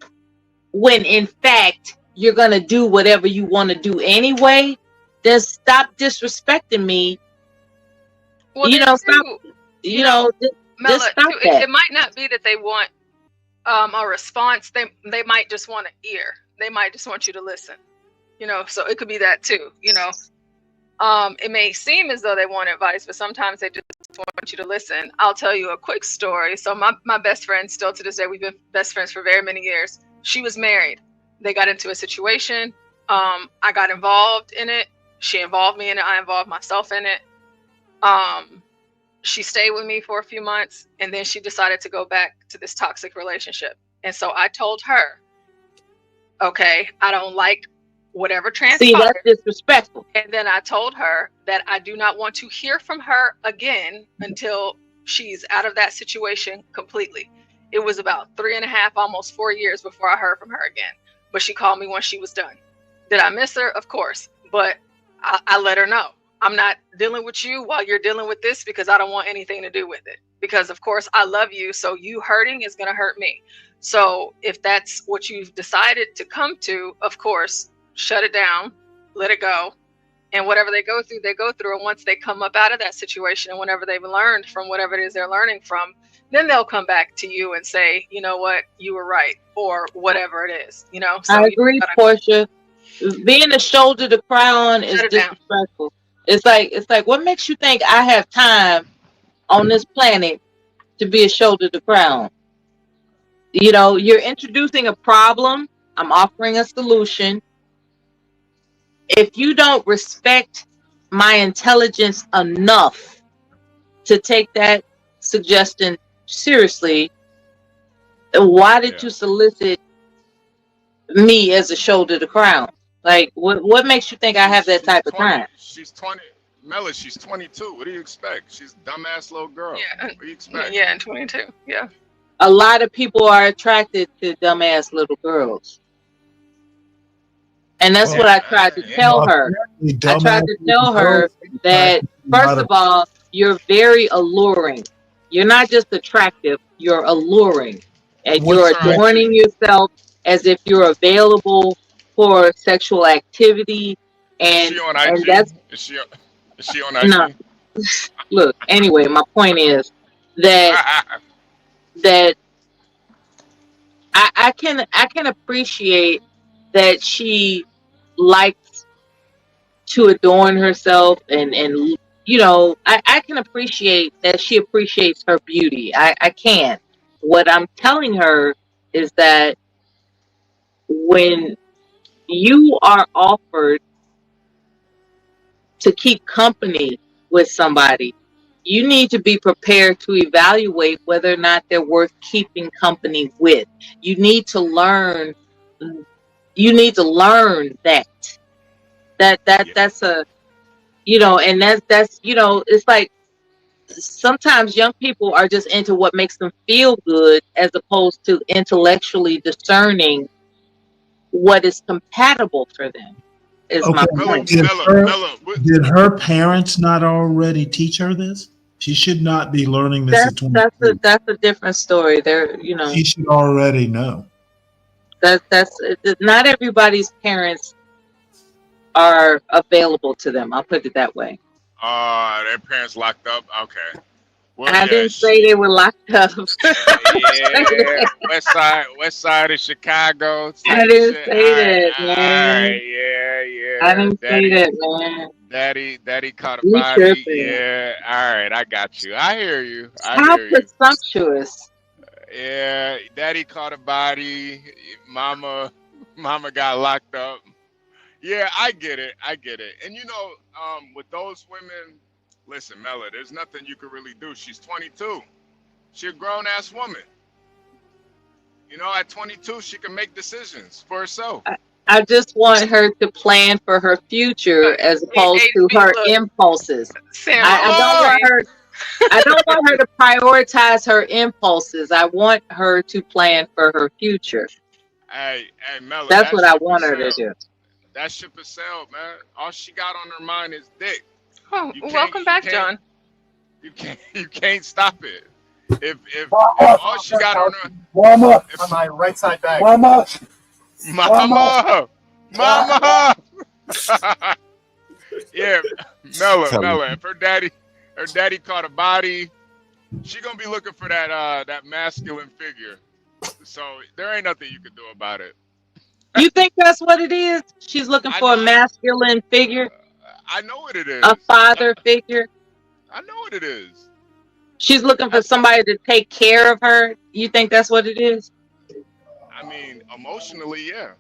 when in fact you're gonna do whatever you want to do anyway, then stop disrespecting me. Well, Stop. Mela, just stop that. It might not be that they want a response. They might just want an ear. They might just want you to listen. So it could be that too. It may seem as though they want advice, but sometimes they just want you to listen. I'll tell you a quick story. So my best friend, still to this day, we've been best friends for very many years. She was married. They got into a situation. I got involved in it. She involved me in it. I involved myself in it. She stayed with me for a few months, and then she decided to go back to this toxic relationship. And so I told her, okay, I don't like whatever transpired. See, that's disrespectful. And then I told her that I do not want to hear from her again until she's out of that situation completely. It was about 3.5, almost 4 years before I heard from her again. But she called me when she was done. Did I miss her? Of course. But I let her know. I'm not dealing with you while you're dealing with this, because I don't want anything to do with it. Because, of course, I love you. So you hurting is going to hurt me. So if that's what you've decided to come to, of course, shut it down, let it go. And whatever they go through, they go through. And once they come up out of that situation, and whenever they've learned from whatever it is they're learning from, then they'll come back to you and say, you know what, you were right, or whatever it is, So I agree, Portia. Being a shoulder to cry on is disrespectful. It's like, what makes you think I have time on this planet to be a shoulder to cry on? You're introducing a problem. I'm offering a solution. If you don't respect my intelligence enough to take that suggestion seriously, why did you solicit me as a shoulder to cry on? Like, what makes you think I have that type of time? She's 20. Mela, she's 22. What do you expect? She's a dumbass little girl. Yeah. What do you expect? Yeah, and 22. Yeah. A lot of people are attracted to dumbass little girls. And that's what I tried to tell her. I tried to tell her that, first of all, you're very alluring. You're not just attractive, you're alluring. And you're adorning yourself as if you're available for sexual activity. And, is she on IG? No. Look, anyway, my point is that I can appreciate that she likes to adorn herself, and I can appreciate that she appreciates her beauty. I can. What I'm telling her is that when you are offered to keep company with somebody, you need to be prepared to evaluate whether or not they're worth keeping company with. You need to learn. You need to learn that's a, and that's it's like sometimes young people are just into what makes them feel good as opposed to intellectually discerning what is compatible for them. Is my point. Did her parents not already teach her this? She should not be learning this at 22. That's a different story. She should already know. That's not everybody's parents are available to them. I'll put it that way. Their parents locked up. Okay. Well, I didn't say they were locked up. Yeah, west side of Chicago. I didn't say that, man. All right, yeah. I didn't say that, man. Daddy caught a You body. tripping. Yeah, all right, I got you. I hear you. How presumptuous. Yeah, daddy caught a body. Mama got locked up. Yeah, I get it. And with those women, listen, Mella, there's nothing you can really do. She's 22. She's a grown-ass woman. At 22, she can make decisions for herself. I just want her to plan for her future as opposed to her impulses. I don't want her to prioritize her impulses. I want her to plan for her future. Hey, Mella. That's what I want her to do. That ship has sailed, man. All she got on her mind is dick. Oh, welcome back, John. You can't stop it. If all she got on her Mama, on my right side back. Mama. Yeah, Mella. If her daddy caught a body, she gonna be looking for that masculine figure. So there ain't nothing you can do about it. You think that's what it is? She's looking for a masculine figure? I know what it is. A father figure? I know what it is. She's looking for somebody to take care of her? You think that's what it is? I mean, emotionally, yeah.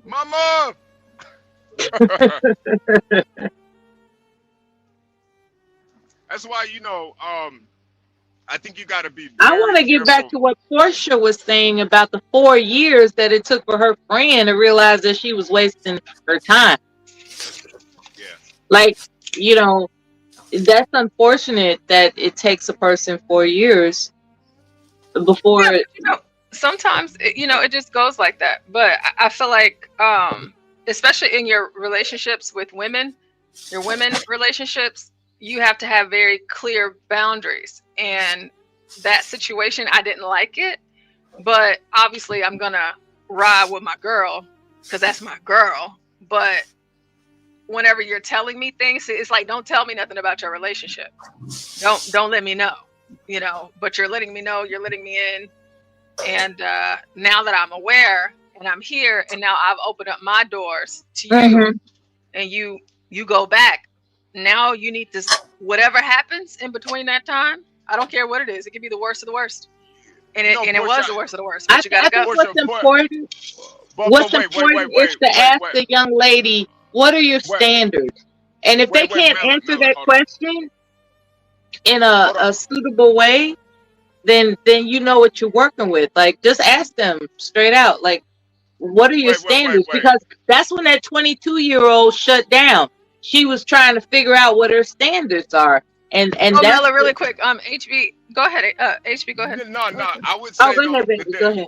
Mama! That's why, I think you got to be. I want to get back to what Portia was saying about the 4 years that it took for her friend to realize that she was wasting her time. Yeah. Like, that's unfortunate that it takes a person 4 years before. Yeah, sometimes, it just goes like that. But I feel like, especially in your relationships with women, your women relationships, you have to have very clear boundaries. And that situation, I didn't like it, but obviously I'm gonna ride with my girl because that's my girl. But whenever you're telling me things, it's like, don't tell me nothing about your relationship. Don't let me know, but you're letting me know, you're letting me in. And now that I'm aware and I'm here, and now I've opened up my doors to you, and you go back. Now you need to, whatever happens in between that time, I don't care what it is. It could be the worst of the worst. And it was the worst of the worst. But you gotta go. What's important is to ask the young lady, what are your standards? And if they can't answer that question in a suitable way, then you know what you're working with. Like, just ask them straight out, like, what are your standards? Because that's when that 22-year-old shut down. She was trying to figure out what her standards are. And that's Mella, really quick. HB, go ahead. HB, go ahead. No. I would say go ahead.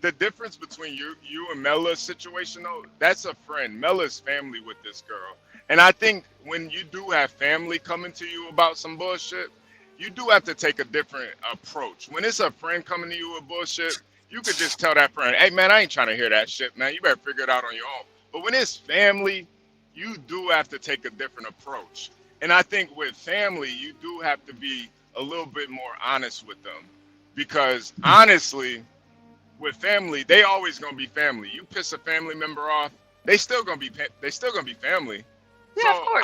The difference between you and Mella's situation, though, that's a friend. Mella's family with this girl. And I think when you do have family coming to you about some bullshit, you do have to take a different approach. When it's a friend coming to you with bullshit, you could just tell that friend, hey, man, I ain't trying to hear that shit, man. You better figure it out on your own. But when it's family, you do have to take a different approach. And I think with family, you do have to be a little bit more honest with them. Because honestly, with family, they always gonna be family. You piss a family member off, they still gonna be family. Yeah, so of course.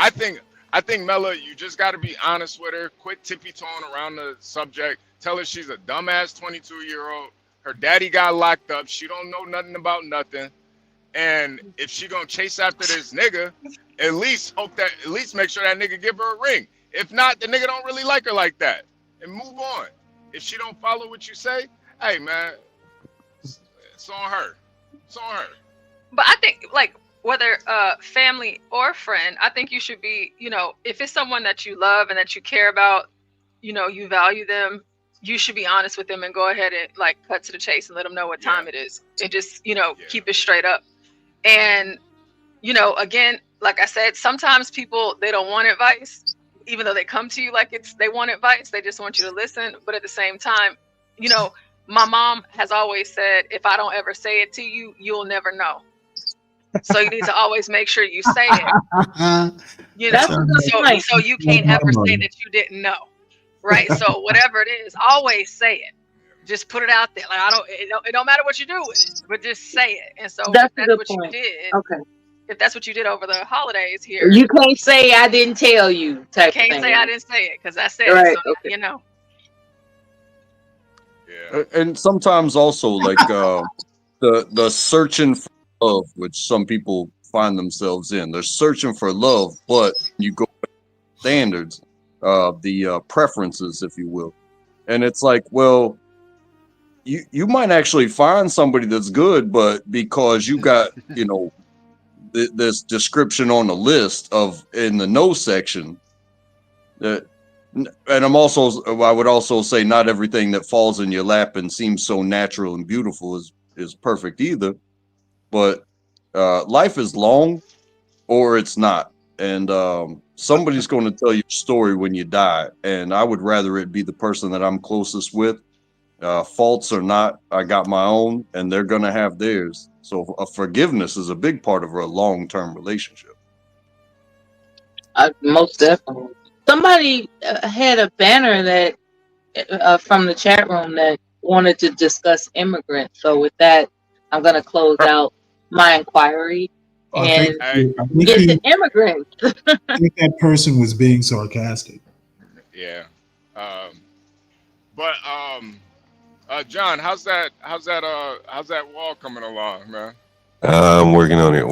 I think Mella, you just gotta be honest with her. Quit tippy-toeing around the subject. tell her she's a dumbass 22-year-old. Her daddy got locked up. She don't know nothing about nothing. And if she gonna chase after this nigga, at least make sure that nigga give her a ring. If not, the nigga don't really like her like that. And move on. If she don't follow what you say, hey man, it's on her. It's on her. But I think, like, whether family or friend, I think you should be, you know, if it's someone that you love and that you care about, you know, you value them, you should be honest with them and go ahead and like cut to the chase and let them know what time it is, and just, you know, keep it straight up. And, you know, again, like I said, sometimes people, they don't want advice, even though they come to you like they want advice. They just want you to listen. But at the same time, you know, my mom has always said, if I don't ever say it to you, you'll never know. So you need to always make sure you say it. You know, so you can't ever say that you didn't know. Right. So whatever it is, always say it. Just put it out there. Like, it don't matter what you do with it, but just say it. And so that's if that's what you did. Okay. If that's what you did over the holidays here, you can't say I didn't tell you. Can't say I didn't say it because I said right. it. So, okay. You know. Yeah. And sometimes also like the searching for love, which some people find themselves in. They're searching for love, but you go standards, the preferences, if you will. And it's like, well, you might actually find somebody that's good, but because you got, you know, this description on the list of in the no section, that, and I would also say not everything that falls in your lap and seems so natural and beautiful is perfect either. But life is long, or it's not, and somebody's going to tell you a story when you die, and I would rather it be the person that I'm closest with. Faults or not, I got my own, and they're going to have theirs. So forgiveness is a big part of a long-term relationship. Most definitely. Somebody had a banner that from the chat room that wanted to discuss immigrants. So with that, I'm going to close out my inquiry and get to immigrants. I think that person was being sarcastic. Yeah. But John, how's that wall coming along, man? I'm working on it.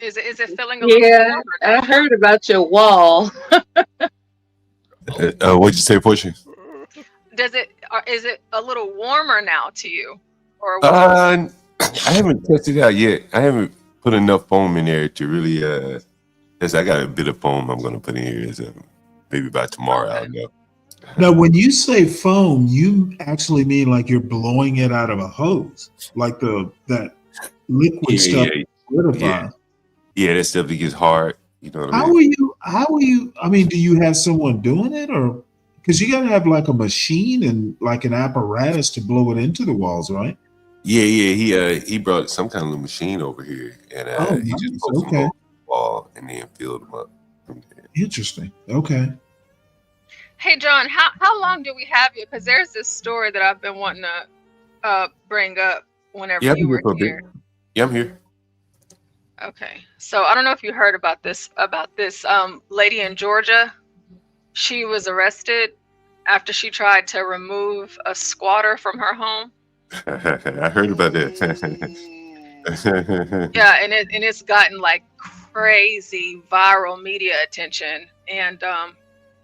Is it filling a little? Yeah, I heard about your wall. What'd you say, Portia? Is it a little warmer now to you, or I haven't tested it out yet. I haven't put enough foam in there to really. Yes, I got a bit of foam I'm going to put in here. So maybe by tomorrow I'll know. Now, when you say foam, you actually mean like you're blowing it out of a hose, like that liquid stuff. Yeah, that stuff that gets hard. You know what I mean? How are you? I mean, do you have someone doing it, or because you got to have like a machine and like an apparatus to blow it into the walls, right? Yeah. He brought some kind of machine over here, and he just put them on the wall and then filled them up. Interesting. Okay. Hey, John, how long do we have you? Because there's this story that I've been wanting to bring up whenever you were here. Yeah, I'm here. Okay, so I don't know if you heard about this lady in Georgia. She was arrested after she tried to remove a squatter from her home. I heard about that. Yeah, and it's gotten like crazy viral media attention, and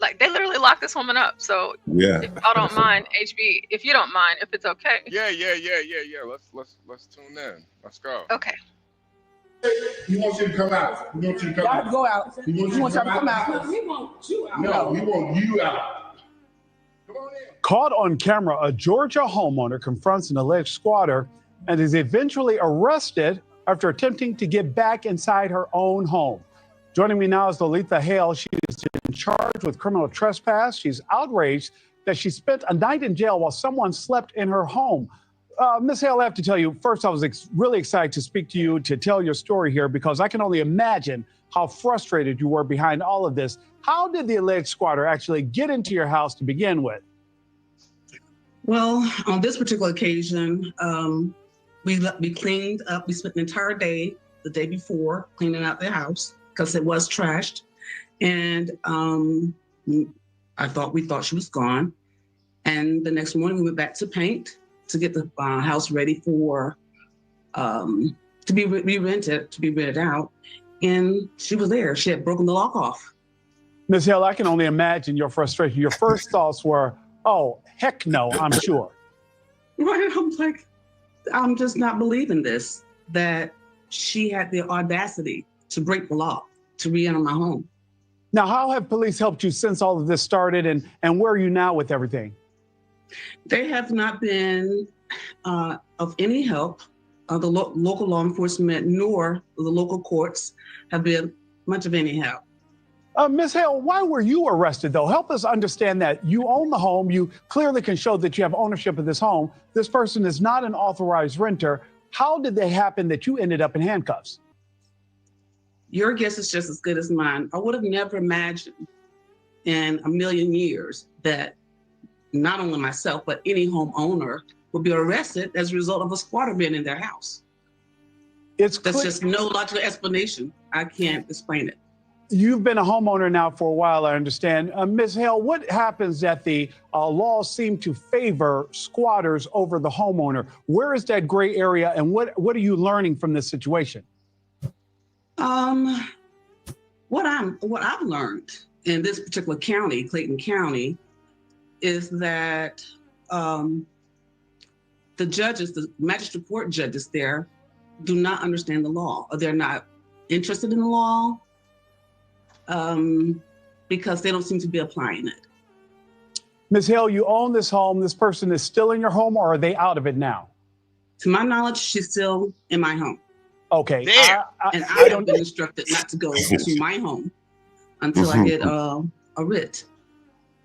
like they literally locked this woman up. So yeah, if y'all don't mind, HB, if you don't mind, if it's okay. Yeah. Let's tune in. Let's go. Okay. He wants you to come out. He wants you to come out. Go out. He wants you to come out. We want you out. No, we want you out. Come on in. Caught on camera, a Georgia homeowner confronts an alleged squatter and is eventually arrested after attempting to get back inside her own home. Joining me now is Lolita Hale. She is in charge with criminal trespass. She's outraged that she spent a night in jail while someone slept in her home. Ms. Hale, I have to tell you, first, I was really excited to speak to you to tell your story here because I can only imagine how frustrated you were behind all of this. How did the alleged squatter actually get into your house to begin with? Well, on this particular occasion, we cleaned up. We spent an entire day, the day before, cleaning out the house because it was trashed. And We thought she was gone. And the next morning we went back to paint to get the house ready for to be rented out. And she was there. She had broken the lock off. Ms. Hill, I can only imagine your frustration. Your first thoughts were, oh, heck no, I'm sure. Right. I'm like, I'm just not believing this, that she had the audacity to break the law, to re-enter my home. Now, how have police helped you since all of this started, and where are you now with everything? They have not been of any help. The local law enforcement nor the local courts have been much of any help. Ms. Hale, why were you arrested, though? Help us understand that. You own the home. You clearly can show that you have ownership of this home. This person is not an authorized renter. How did it happen that you ended up in handcuffs? Your guess is just as good as mine. I would have never imagined in a million years that not only myself, but any homeowner would be arrested as a result of a squatter being in their house. That's just no logical explanation. I can't explain it. You've been a homeowner now for a while, I understand. Ms. Hale, what happens that the laws seem to favor squatters over the homeowner? Where is that gray area, and what are you learning from this situation? What I've learned in this particular county, Clayton County, is that the judges, the magistrate court judges there, do not understand the law, or they're not interested in the law, because they don't seem to be applying it. Ms. Hale, you own this home. This person is still in your home, or are they out of it now? To my knowledge, she's still in my home. Okay. I have been instructed not to go to my home until I get a writ.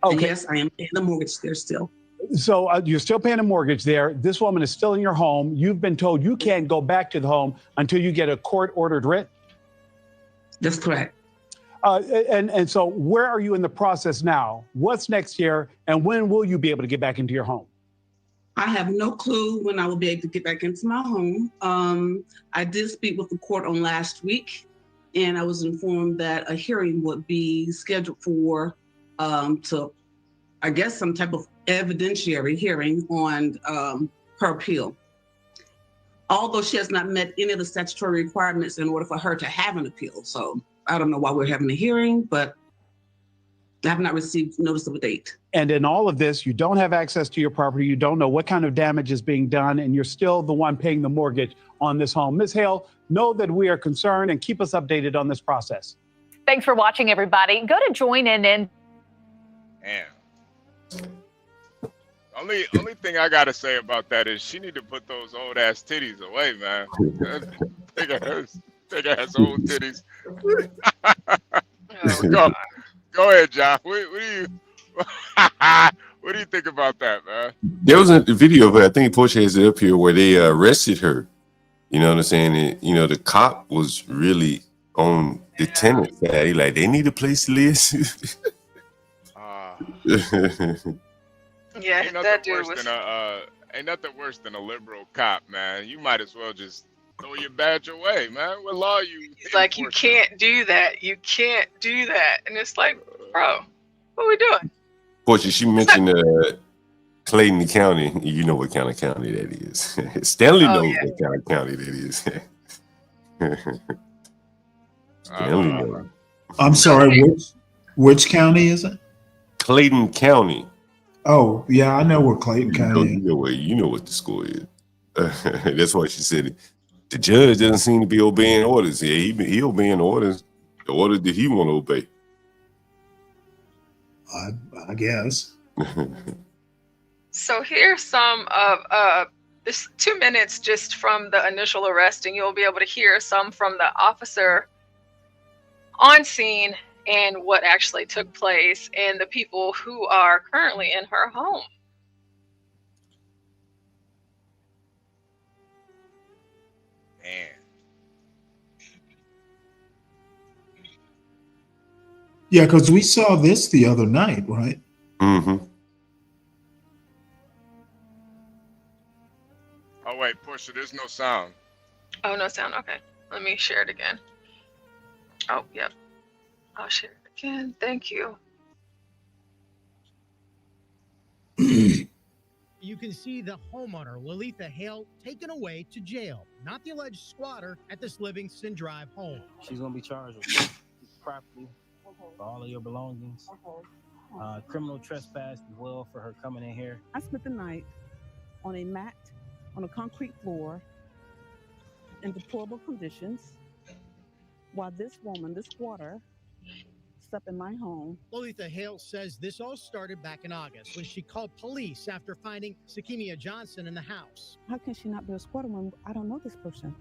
Okay. And yes, I am paying the mortgage there still. So you're still paying a mortgage there. This woman is still in your home. You've been told you can't go back to the home until you get a court-ordered writ? That's correct. And so where are you in the process now? What's next here? And when will you be able to get back into your home? I have no clue when I will be able to get back into my home. I did speak with the court on last week, and I was informed that a hearing would be scheduled for, I guess, some type of evidentiary hearing on her appeal. Although she has not met any of the statutory requirements in order for her to have an appeal. So I don't know why we're having a hearing, but I have not received notice of a date. And in all of this, you don't have access to your property. You don't know what kind of damage is being done, and you're still the one paying the mortgage on this home. Ms. Hale, know that we are concerned and keep us updated on this process. Thanks for watching, everybody. Go to joinin. Man. Only thing I gotta say about that is she need to put those old ass titties away, man. Take ass old titties. Go ahead, John. What do you think about that, man? There was a video of it. I think Portia has it up here where they arrested her. You know what I'm saying? And, you know, the cop was really on the tenant side. Like, they need a place to live. Yeah, that dude was. Ain't nothing worse than a liberal cop, man. You might as well just throw your badge away, man. What law you? He's like, you can't do that. You can't do that. And it's like, bro, what are we doing? Portia, she mentioned Clayton County. You know what kind of county that is. Stanley knows what kind of county that is. Stanley knows. I'm sorry, which county is it? Clayton County. Oh, yeah, I know where Clayton County is. You know what the score is. That's why she said it. The judge doesn't seem to be obeying orders. Yeah, he obeying orders. The orders that he want to obey. I guess. So here's some of this 2 minutes just from the initial arrest, and you'll be able to hear some from the officer on scene and what actually took place and the people who are currently in her home. Man. Yeah, because we saw this the other night, right? Mm-hmm. Oh wait, Portia, there's no sound. Oh, no sound. Okay, let me share it again. Oh, yep. I'll share it again. Thank you. you can see the homeowner, Lalitha Hale, taken away to jail, not the alleged squatter at this Livingston Drive home. She's going to be charged with property for all of your belongings. Criminal trespass as well for her coming in here. I spent the night on a mat on a concrete floor in deplorable conditions while this woman, this squatter, slept in my home. Lalitha Hale says this all started back in August when she called police after finding Sakimia Johnson in the house. How can she not be a squatter when I don't know this person?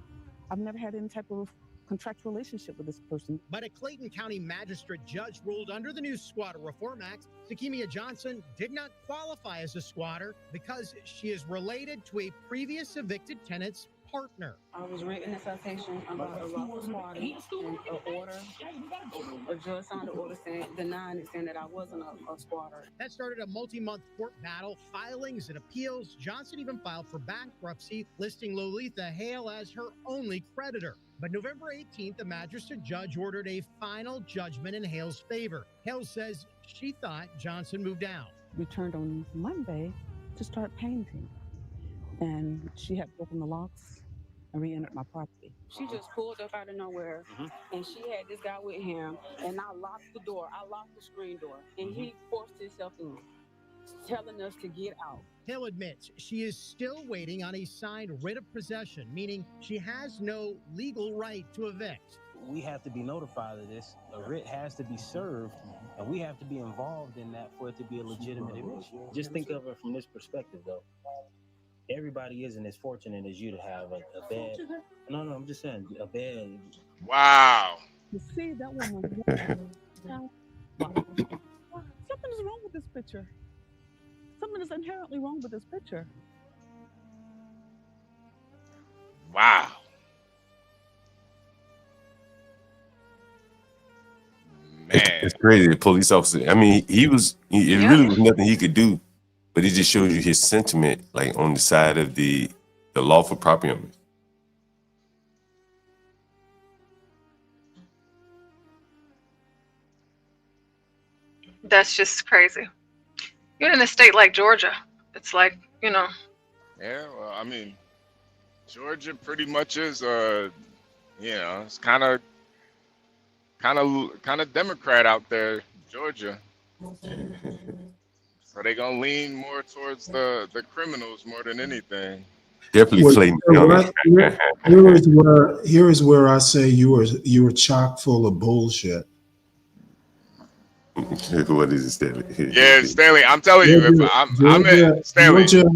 I've never had any type of contractual relationship with this person. But a Clayton County magistrate judge ruled under the new Squatter Reform Act, Sakimia Johnson did not qualify as a squatter because she is related to a previous evicted tenant's partner. I was written a citation about a lawful squatter and an order. A judge signed the order saying, denying it, saying that I wasn't a squatter. That started a multi-month court battle, filings and appeals. Johnson even filed for bankruptcy, listing Lalitha Hale as her only creditor. But November 18th, the magistrate judge ordered a final judgment in Hale's favor. Hale says she thought Johnson moved out. Returned on Monday to start painting. And she had broken the locks and re-entered my property. She just pulled up out of nowhere, and she had this guy with him, and I locked the door. I locked the screen door, and he forced himself in, telling us to get out. Hale admits she is still waiting on a signed writ of possession, meaning she has no legal right to evict. We have to be notified of this. A writ has to be served, and we have to be involved in that for it to be a legitimate eviction. Just think of it from this perspective, though. Everybody isn't as fortunate as you to have a bed. No, I'm just saying a bed. Wow. You see that woman? Something is wrong with this picture. Something is inherently wrong with this picture. Wow. Man. It's crazy. The police officer, I mean, it really was nothing he could do, but it just shows you his sentiment, like on the side of the lawful property owner. That's just crazy. Even in a state like Georgia, it's like, Yeah, well, I mean, Georgia pretty much is, it's kind of Democrat out there, Georgia. So they gonna lean more towards the criminals more than anything. Definitely Clayton. Here is where I say you were chock full of bullshit. What is it, Stanley? Yeah, Stanley, I'm telling you, if I'm in Stanley. Georgia,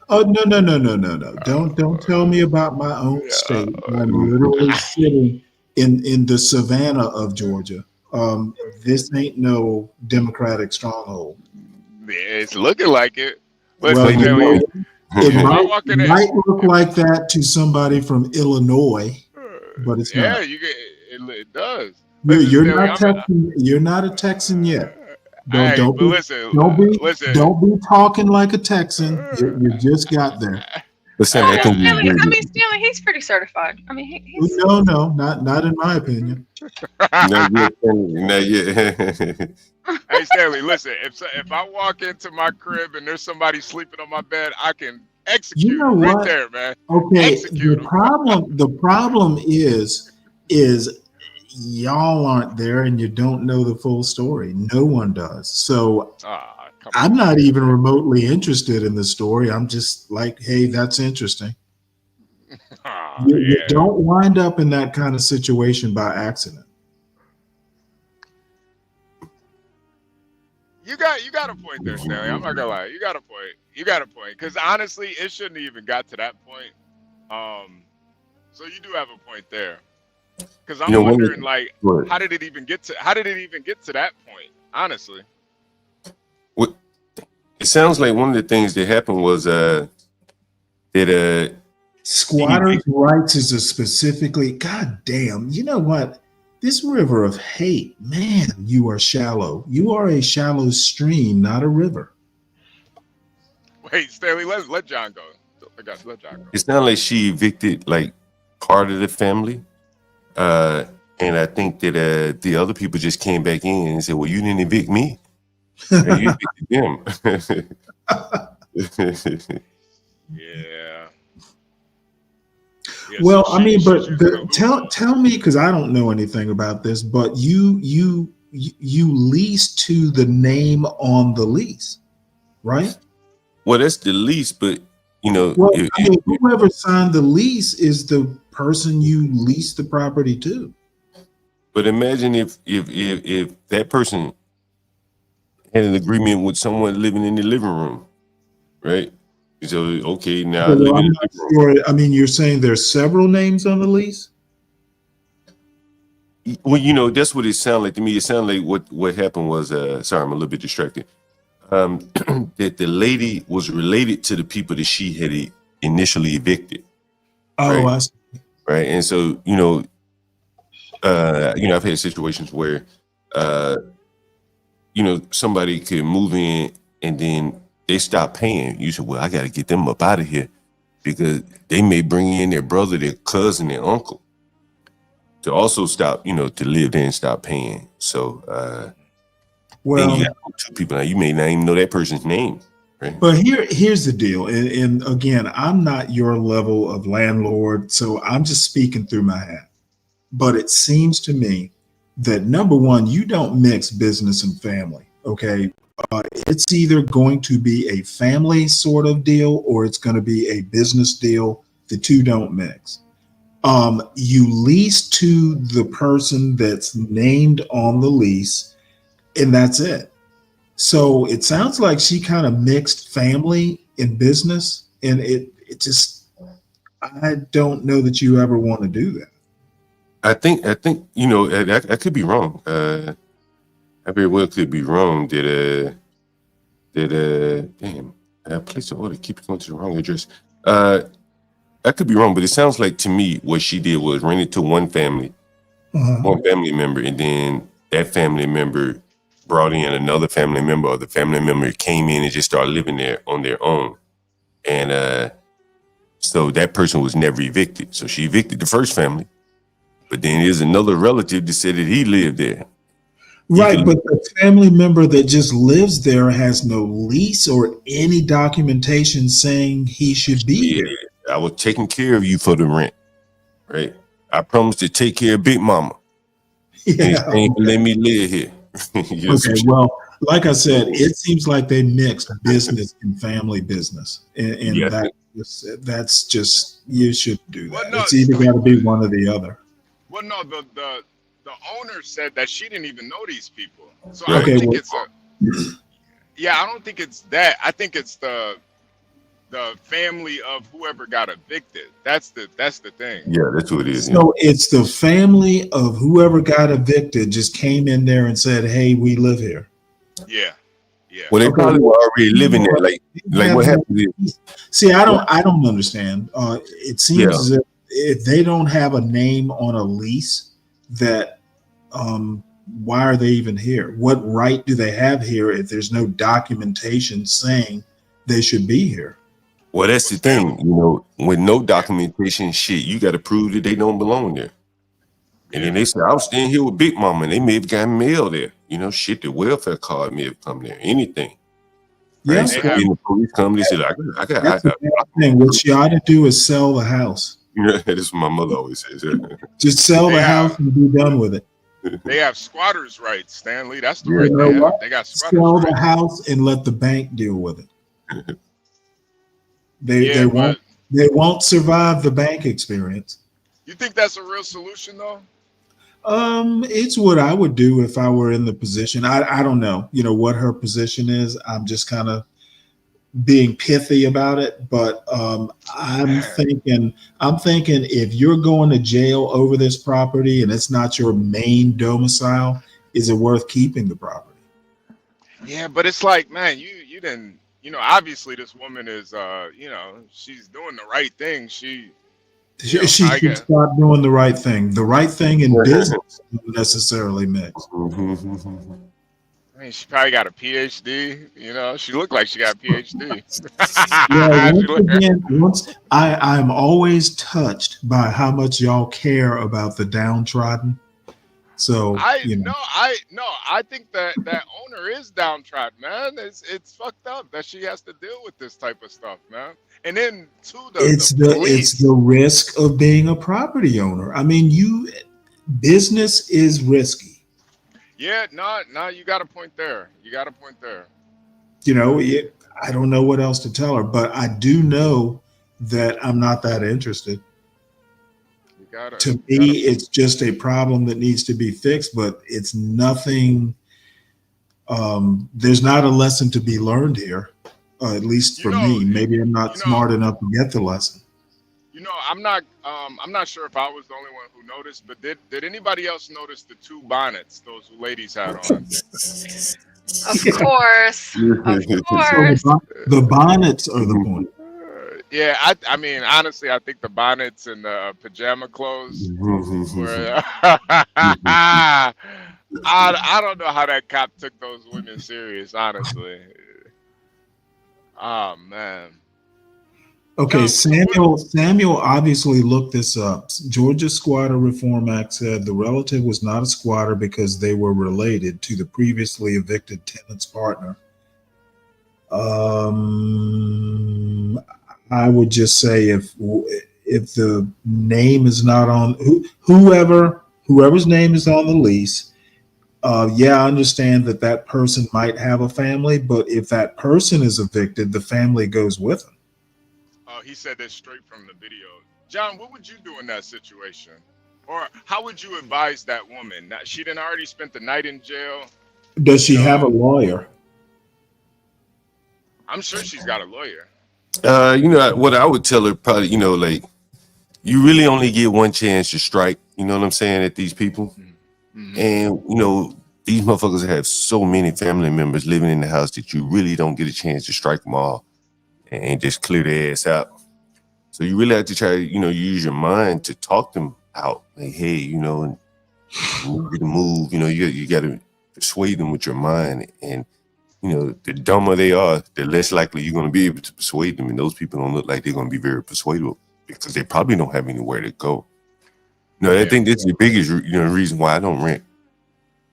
oh no! Don't tell me about my own state. I'm literally sitting in the savannah of Georgia. This ain't no Democratic stronghold. It's looking like it. Well, it might look like that to somebody from Illinois, but it's not. Yeah, it does. You're not Texan. You're not a Texan yet. Don't be talking like a Texan. You just got there. Stanley, he's pretty certified. I mean, he's no, not in my opinion. Not yet. Hey Stanley, listen. If I walk into my crib and there's somebody sleeping on my bed, I can execute right there, man. Okay. The problem is y'all aren't there and you don't know the full story. No one does. So I'm not even remotely interested in the story. I'm just like, hey, that's interesting. You don't wind up in that kind of situation by accident. You got a point there, Stanley. I'm not gonna lie. You got a point. Because honestly, it shouldn't even got to that point. So you do have a point there. Because I'm wondering, like, how did it even get to that point? Honestly, it sounds like one of the things that happened was that squatters' rights is a specifically. God damn! You know what? This river of hate, man, you are shallow. You are a shallow stream, not a river. Wait, Stanley, let John go. I guess let John go. It's not like she evicted like part of the family. And I think that the other people just came back in and said, well, you didn't evict me. You evicted them. Yeah. Well, I mean, but tell me, because I don't know anything about this, but you lease to the name on the lease, right? Well, that's the lease, but you know, well, I mean, whoever signed the lease is the person you lease the property to. But imagine if that person had an agreement with someone living in the living room, right? So okay, now Well, I'm not sure. I mean, you're saying there's several names on the lease? Well, you know, that's what it sounded like to me. It sounded like what happened was, sorry, I'm a little bit distracted. That the lady was related to the people that she had initially evicted. Oh, right? I see. Right. And so, you know, I've had situations where, somebody could move in and then they stop paying. You said, well, I got to get them up out of here because they may bring in their brother, their cousin, their uncle to also stop, to live there and stop paying. So, then you got two people now. You may not even know that person's name. Right? But here's the deal. And again, I'm not your level of landlord, so I'm just speaking through my hat. But it seems to me that number one, you don't mix business and family. Okay. It's either going to be a family sort of deal or it's going to be a business deal. The two don't mix. You lease to the person that's named on the lease, and that's it. So it sounds like she kind of mixed family and business, and it just, I don't know that you ever want to do that. I think I could be wrong. I very well could be wrong. Damn, I placed an order, keep going to the wrong address. I could be wrong, but it sounds like to me what she did was rent it to one family member, and then that family member brought in another family member, or the family member came in and just started living there on their own. And so that person was never evicted. So she evicted the first family, but then there's another relative that said that he lived there. Right, but the family member that just lives there has no lease or any documentation saying he should be here. I was taking care of you for the rent, right? I promised to take care of Big Mama. Yeah, and let me live here. Okay, well, like I said, it seems like they mixed business and family business, and that's just, you shouldn't do that. Well, no, it's either got to be one or the other. Well, no, the owner said that she didn't even know these people. So Right. I don't think Okay, I don't think it's that. I think it's the family of whoever got evicted. That's the thing. Yeah, that's what it is. So it's the family of whoever got evicted just came in there and said, "Hey, we live here." Yeah. Well, they probably were already living there. Like what happened is, See, I don't understand. It seems as if they don't have a name on a lease, that why are they even here? What right do they have here if there's no documentation saying they should be here? well, that's the thing, with no documentation, shit, you got to prove that they don't belong there. And then they said, I was staying here with Big Mama, and they may have gotten mail there. Shit, the welfare card may have come there, anything. Right? Yes, So then the police come, they said, I got that's the bad thing. What you ought to do is sell the house. That's what my mother always says. Just sell the house and be done with it. They have squatters' rights, Stanley. That's the You right know thing. what? They got squatters' Sell rights. the house and let the bank deal with it. They won't survive the bank experience. You think that's a real solution, though? It's what I would do if I were in the position. I don't know, what her position is. I'm just kind of being pithy about it, but I'm thinking if you're going to jail over this property and it's not your main domicile, is it worth keeping the property? Yeah, but it's like, man, you didn't, obviously this woman is, she's doing the right thing. She should stop doing the right thing. The right thing in business doesn't necessarily mix. I mean, she probably got a PhD. She looked like she got a PhD. I'm always touched by how much y'all care about the downtrodden. So I think that owner is downtrodden, man. It's fucked up that she has to deal with this type of stuff, man. And then it's the the risk of being a property owner. I mean, business is risky. Yeah, no, you got a point there. You know, I don't know what else to tell her, but I do know that I'm not that interested. To me, it's just a problem that needs to be fixed, but it's nothing. There's not a lesson to be learned here, at least for me. Maybe I'm not smart enough to get the lesson. You know, I'm not sure if I was the only one who noticed, but did anybody else notice the two bonnets those ladies had on? Of course. The bonnets are the point. Yeah, I mean, honestly, I think the bonnets and the pajama clothes were. I don't know how that cop took those women serious, honestly. Oh man. Okay, Samuel obviously looked this up. Georgia Squatter Reform Act said the relative was not a squatter because they were related to the previously evicted tenant's partner. I would just say if the name is not on whoever's name is on the lease, yeah, I understand that person might have a family, but if that person is evicted, the family goes with them. He said this straight from the video. John, what would you do in that situation? Or how would you advise that woman? That she didn't already spent the night in jail? Does she have a lawyer? I'm sure she's got a lawyer. You know what I would tell her, probably, you know, like, you really only get one chance to strike, you know what I'm saying, at these people. Mm-hmm. And, you know, these motherfuckers have so many family members living in the house that you really don't get a chance to strike them all and just clear their ass out. So you really have to try to, you know, use your mind to talk them out. Like, hey, you know, and move, you know, you got to persuade them with your mind. And, you know, the dumber they are, the less likely you're going to be able to persuade them. And those people don't look like they're going to be very persuadable because they probably don't have anywhere to go. No, I think this is the biggest, you know, reason why I don't rent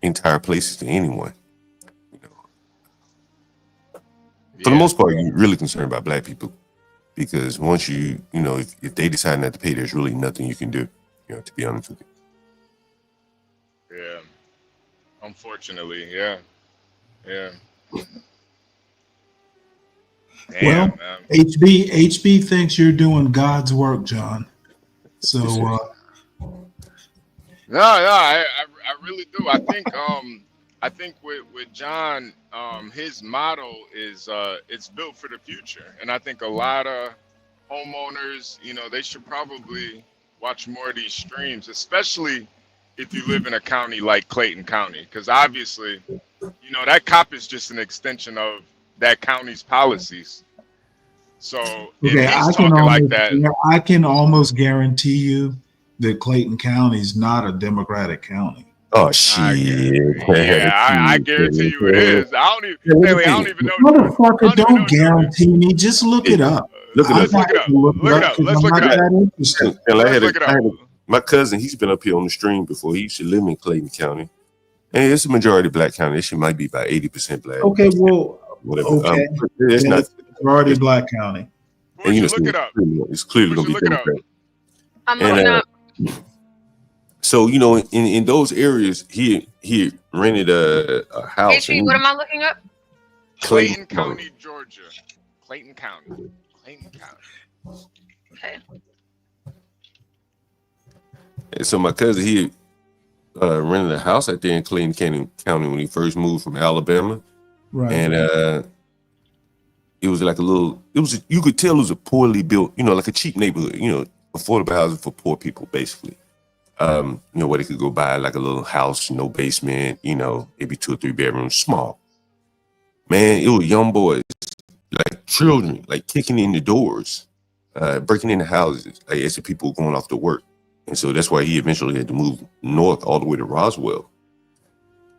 entire places to anyone. You know, for the most part, you're really concerned about black people because once you know, if they decide not to pay, there's really nothing you can do. You know, to be honest with you. Yeah, unfortunately, yeah. Damn, well, man. HB thinks you're doing God's work, John. So I really do. I think with John, his motto is it's built for the future, and I think a lot of homeowners, you know, they should probably watch more of these streams, especially if you live in a county like Clayton County, because obviously, you know, that cop is just an extension of that county's policies. So if he's talking like that, I can almost guarantee you that Clayton County is not a Democratic county. Oh shit! I guarantee you it is. I don't even know. Motherfucker, don't guarantee me. Just look it up. Look it up. My cousin, he's been up here on the stream before. He used to live in Clayton County, and it's a majority black county. This shit might be about 80% black. Okay, well, whatever. Okay, it's not majority black county. And you know, look it up. It's clearly going to be Democrat. I'm looking up. So, you know, in those areas, he rented a house. HB, what am I looking up? Clayton County, Georgia. Clayton County. Okay. And so my cousin, he rented a house out there in Clayton County when he first moved from Alabama. Right. And it was like you could tell it was a poorly built, you know, like a cheap neighborhood, you know, affordable housing for poor people, basically. You know, where they could go buy like a little house, no basement, you know, maybe 2 or 3 bedrooms, small. Man, it was young boys, like children, like kicking in the doors, breaking into houses, like as the people were going off to work. And so that's why he eventually had to move north all the way to Roswell.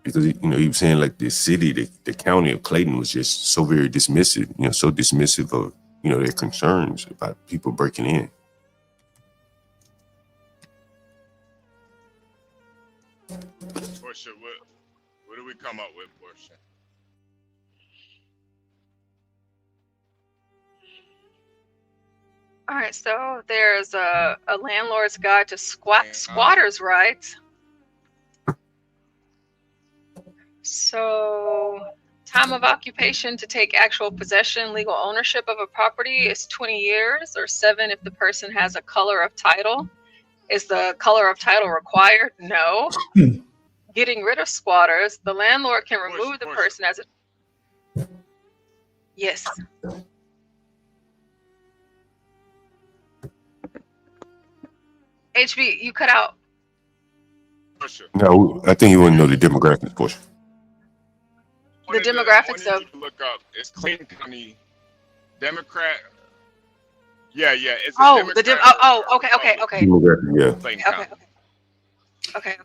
Because, you know, he was saying like the city, the county of Clayton was just so very dismissive, you know, so dismissive of, you know, their concerns about people breaking in. Portia, what do we come up with, Portia? All right, so there's a landlord's guide to squatters' rights. So, time of occupation to take actual possession, legal ownership of a property is 20 years, or 7 if the person has a color of title. Is the color of title required? No. Getting rid of squatters, the landlord can remove the person as a... Yes. HB, you cut out. No, I think you want to know the demographics portion. The demographics of... Look up. It's Clayton County Democrat. Yeah. It's okay. Demographic, yeah. Clayton Okay. County. Okay.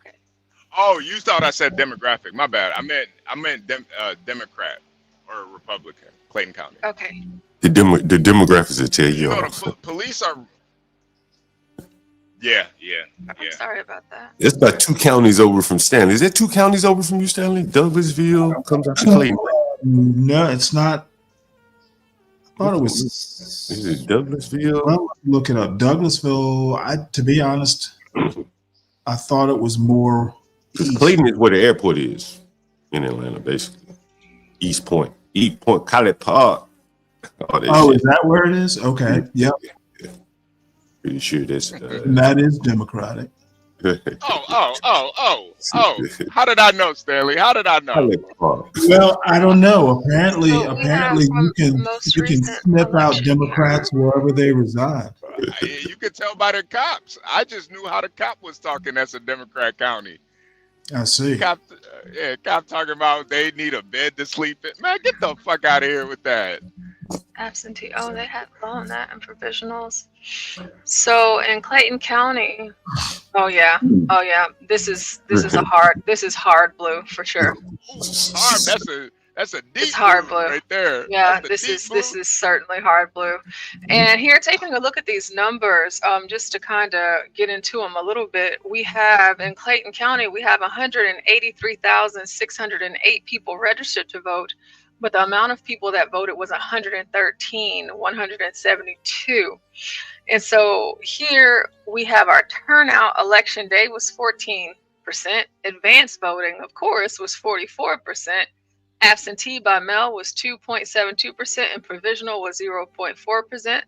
Oh, you thought I said demographic. My bad. I meant Democrat or Republican. Clayton County. Okay. The demographics that tell you. The police are. Yeah. I'm sorry about that. It's about 2 counties over from Stanley. Is that 2 counties over from you, Stanley? Douglasville comes out to Clayton. No, it's not. I thought it was. Is it Douglasville? Well, look it up. Douglasville. To be honest, I thought it was more. Clayton is where the airport is in Atlanta, basically. East Point, College Park. Oh, is that where it is? Okay. Yep. Pretty sure that's that is Democratic. Oh. How did I know, Stanley? How did I know? Well, I don't know. Apparently you can snip out Democrats wherever they reside. You could tell by the cops. I just knew how the cop was talking. That's a Democrat county. I see. Cop talking about they need a bed to sleep in. Man, get the fuck out of here with that. Absentee. Oh, they had loan that and provisionals. So in Clayton County, oh yeah. This is hard blue for sure. Hard. That's a deep hard blue right there. Yeah, this is certainly hard blue. And here, taking a look at these numbers, just to kind of get into them a little bit, we have in Clayton County, we have 183,608 people registered to vote, but the amount of people that voted was 172. And so here we have our turnout. Election day was 14%. Advanced voting, of course, was 44%. Absentee by mail was 2.72%, and provisional was 0.4%,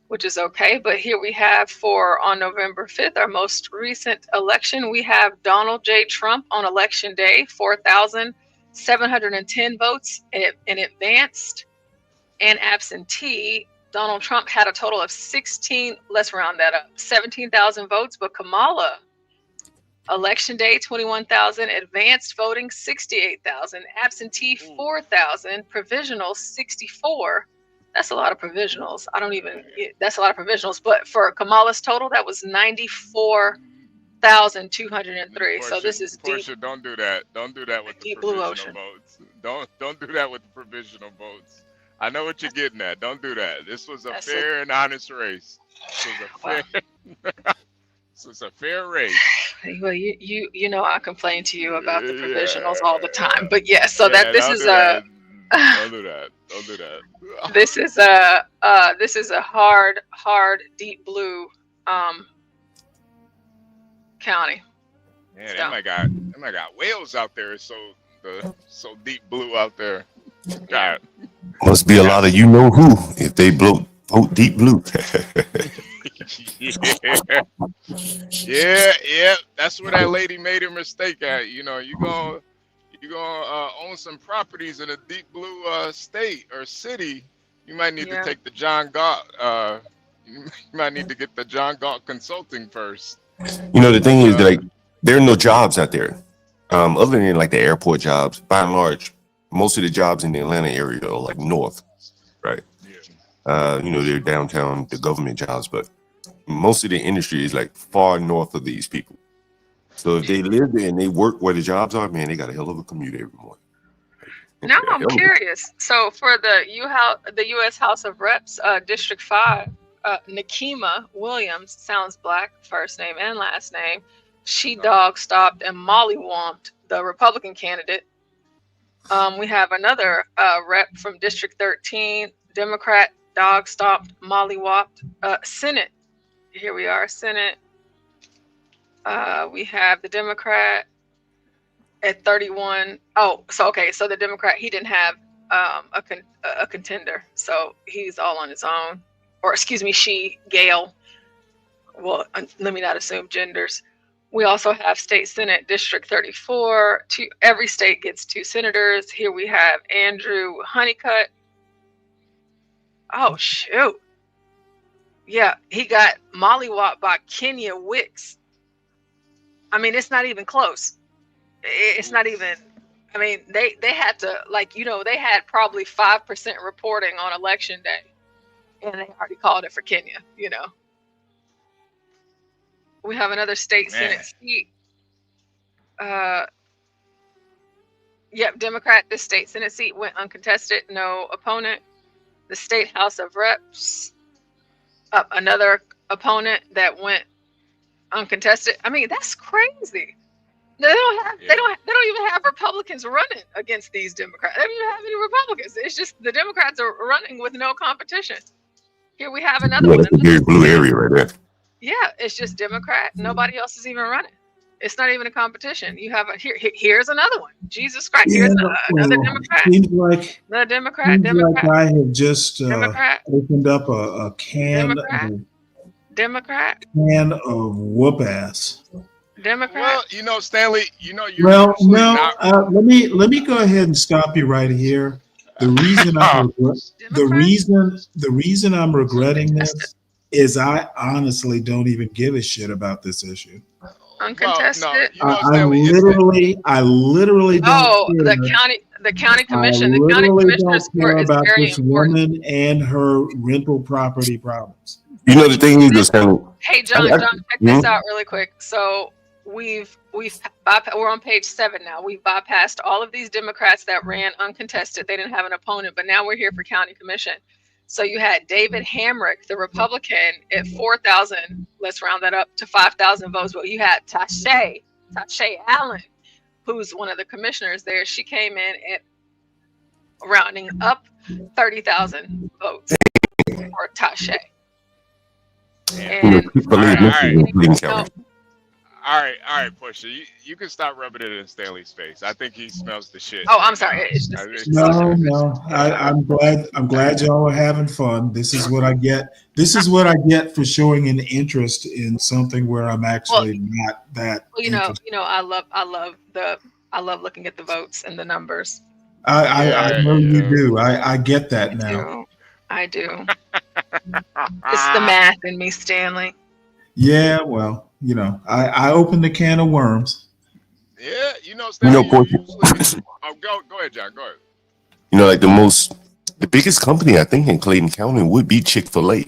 which is okay. But here we have on November 5th, our most recent election, we have Donald J. Trump on election day, 4,710 votes in advanced and absentee. Donald Trump had a total of 17,000 votes, but Kamala, election day, 21,000, advanced voting, 68,000, absentee, 4,000, provisional, 64. That's a lot of provisionals. That's a lot of provisionals. But for Kamala's total, that was 94,203. So this is deep. Portia, don't do that. Don't do that with the provisional votes. Don't do that with the provisional votes. I know what you're getting at. Don't do that. This was a fair and honest race. This was a fair race. Well, you know I complain to you about the provisionals all the time, but yes. So this is a. Don't do that. Don't do that. This is a hard deep blue county. Man, that might got whales out there. So deep blue out there. God. Must be a lot of who if they vote deep blue. Yeah. That's where that lady made her mistake at. You gonna own some properties in a deep blue state or city. You might need to take the John Galt. You might need to get the John Galt consulting first. The thing is, there are no jobs out there, other than like the airport jobs. By and large, most of the jobs in the Atlanta area are like north, right? They're downtown, the government jobs, but most of the industry is like far north of these people. So if they live there and they work where the jobs are, man, they got a hell of a commute every morning. Now I'm curious. So for the U.S. House of Reps, District 5, Nikema Williams, sounds black, first name and last name. She dog stopped and mollywomped the Republican candidate. We have another rep from District 13, Democrat, dog stopped, mollywopped. Senate, here we are, Senate. We have the Democrat at 31. Oh, so okay, so the Democrat, he didn't have a contender, so he's all on his own. Or excuse me, she, Gail. Well, let me not assume genders. We also have State Senate District 34. Every state gets 2 senators. Here we have Andrew Honeycutt. Oh, shoot. Yeah, he got mollywopped by Kenya Wicks. I mean, it's not even close. It's not even, I mean, they had to, like, you know, they had probably 5% reporting on election day. And they already called it for Kenya, you know. We have another state Senate seat. Yep, Democrat, this state Senate seat went uncontested, no opponent. The state House of Reps, another opponent that went uncontested. I mean, that's crazy. They don't even have Republicans running against these Democrats. They don't even have any Republicans. It's just the Democrats are running with no competition. Here we have another one. Very blue area right there. Yeah, it's just Democrat. Nobody else is even running. It's not even a competition. You have here's another one. Jesus Christ. Here's another Democrat. Seems like the Democrat. Like I have just opened up a can of whoop ass. Democrat. Well, you know, Stanley, you know, you're let me go ahead and stop you right here. The reason I'm regretting this is I honestly don't even give a shit about this issue. Uncontested. Well, no, you know, Stanley, I literally don't. Oh, the county commission. The county commissioner's court is about very this important. woman and her rental property problems. You know the thing is, Stanley. Hey, John, check this out really quick. So we're on page 7 now. We've bypassed all of these Democrats that ran uncontested. They didn't have an opponent, but now we're here for county commission. So you had David Hamrick, the Republican, at 4,000. Let's round that up to 5,000 votes. But you had Tasha Allen, who's one of the commissioners there. She came in at rounding up 30,000 votes for Tasha. And all right, Pusha. You can stop rubbing it in Stanley's face. I think he smells the shit. Oh, I'm sorry. No. I'm glad y'all are having fun. This is what I get. This is what I get for showing an interest in something where I'm actually not that. Well, you know, I love looking at the votes and the numbers. I know you do. I get that now. I do. It's the math in me, Stanley. Yeah, well, you know, I opened a can of worms. Yeah, you know, Stanley, go ahead, John. Go ahead. You know, like the biggest company I think in Clayton County would be Chick-fil-A. You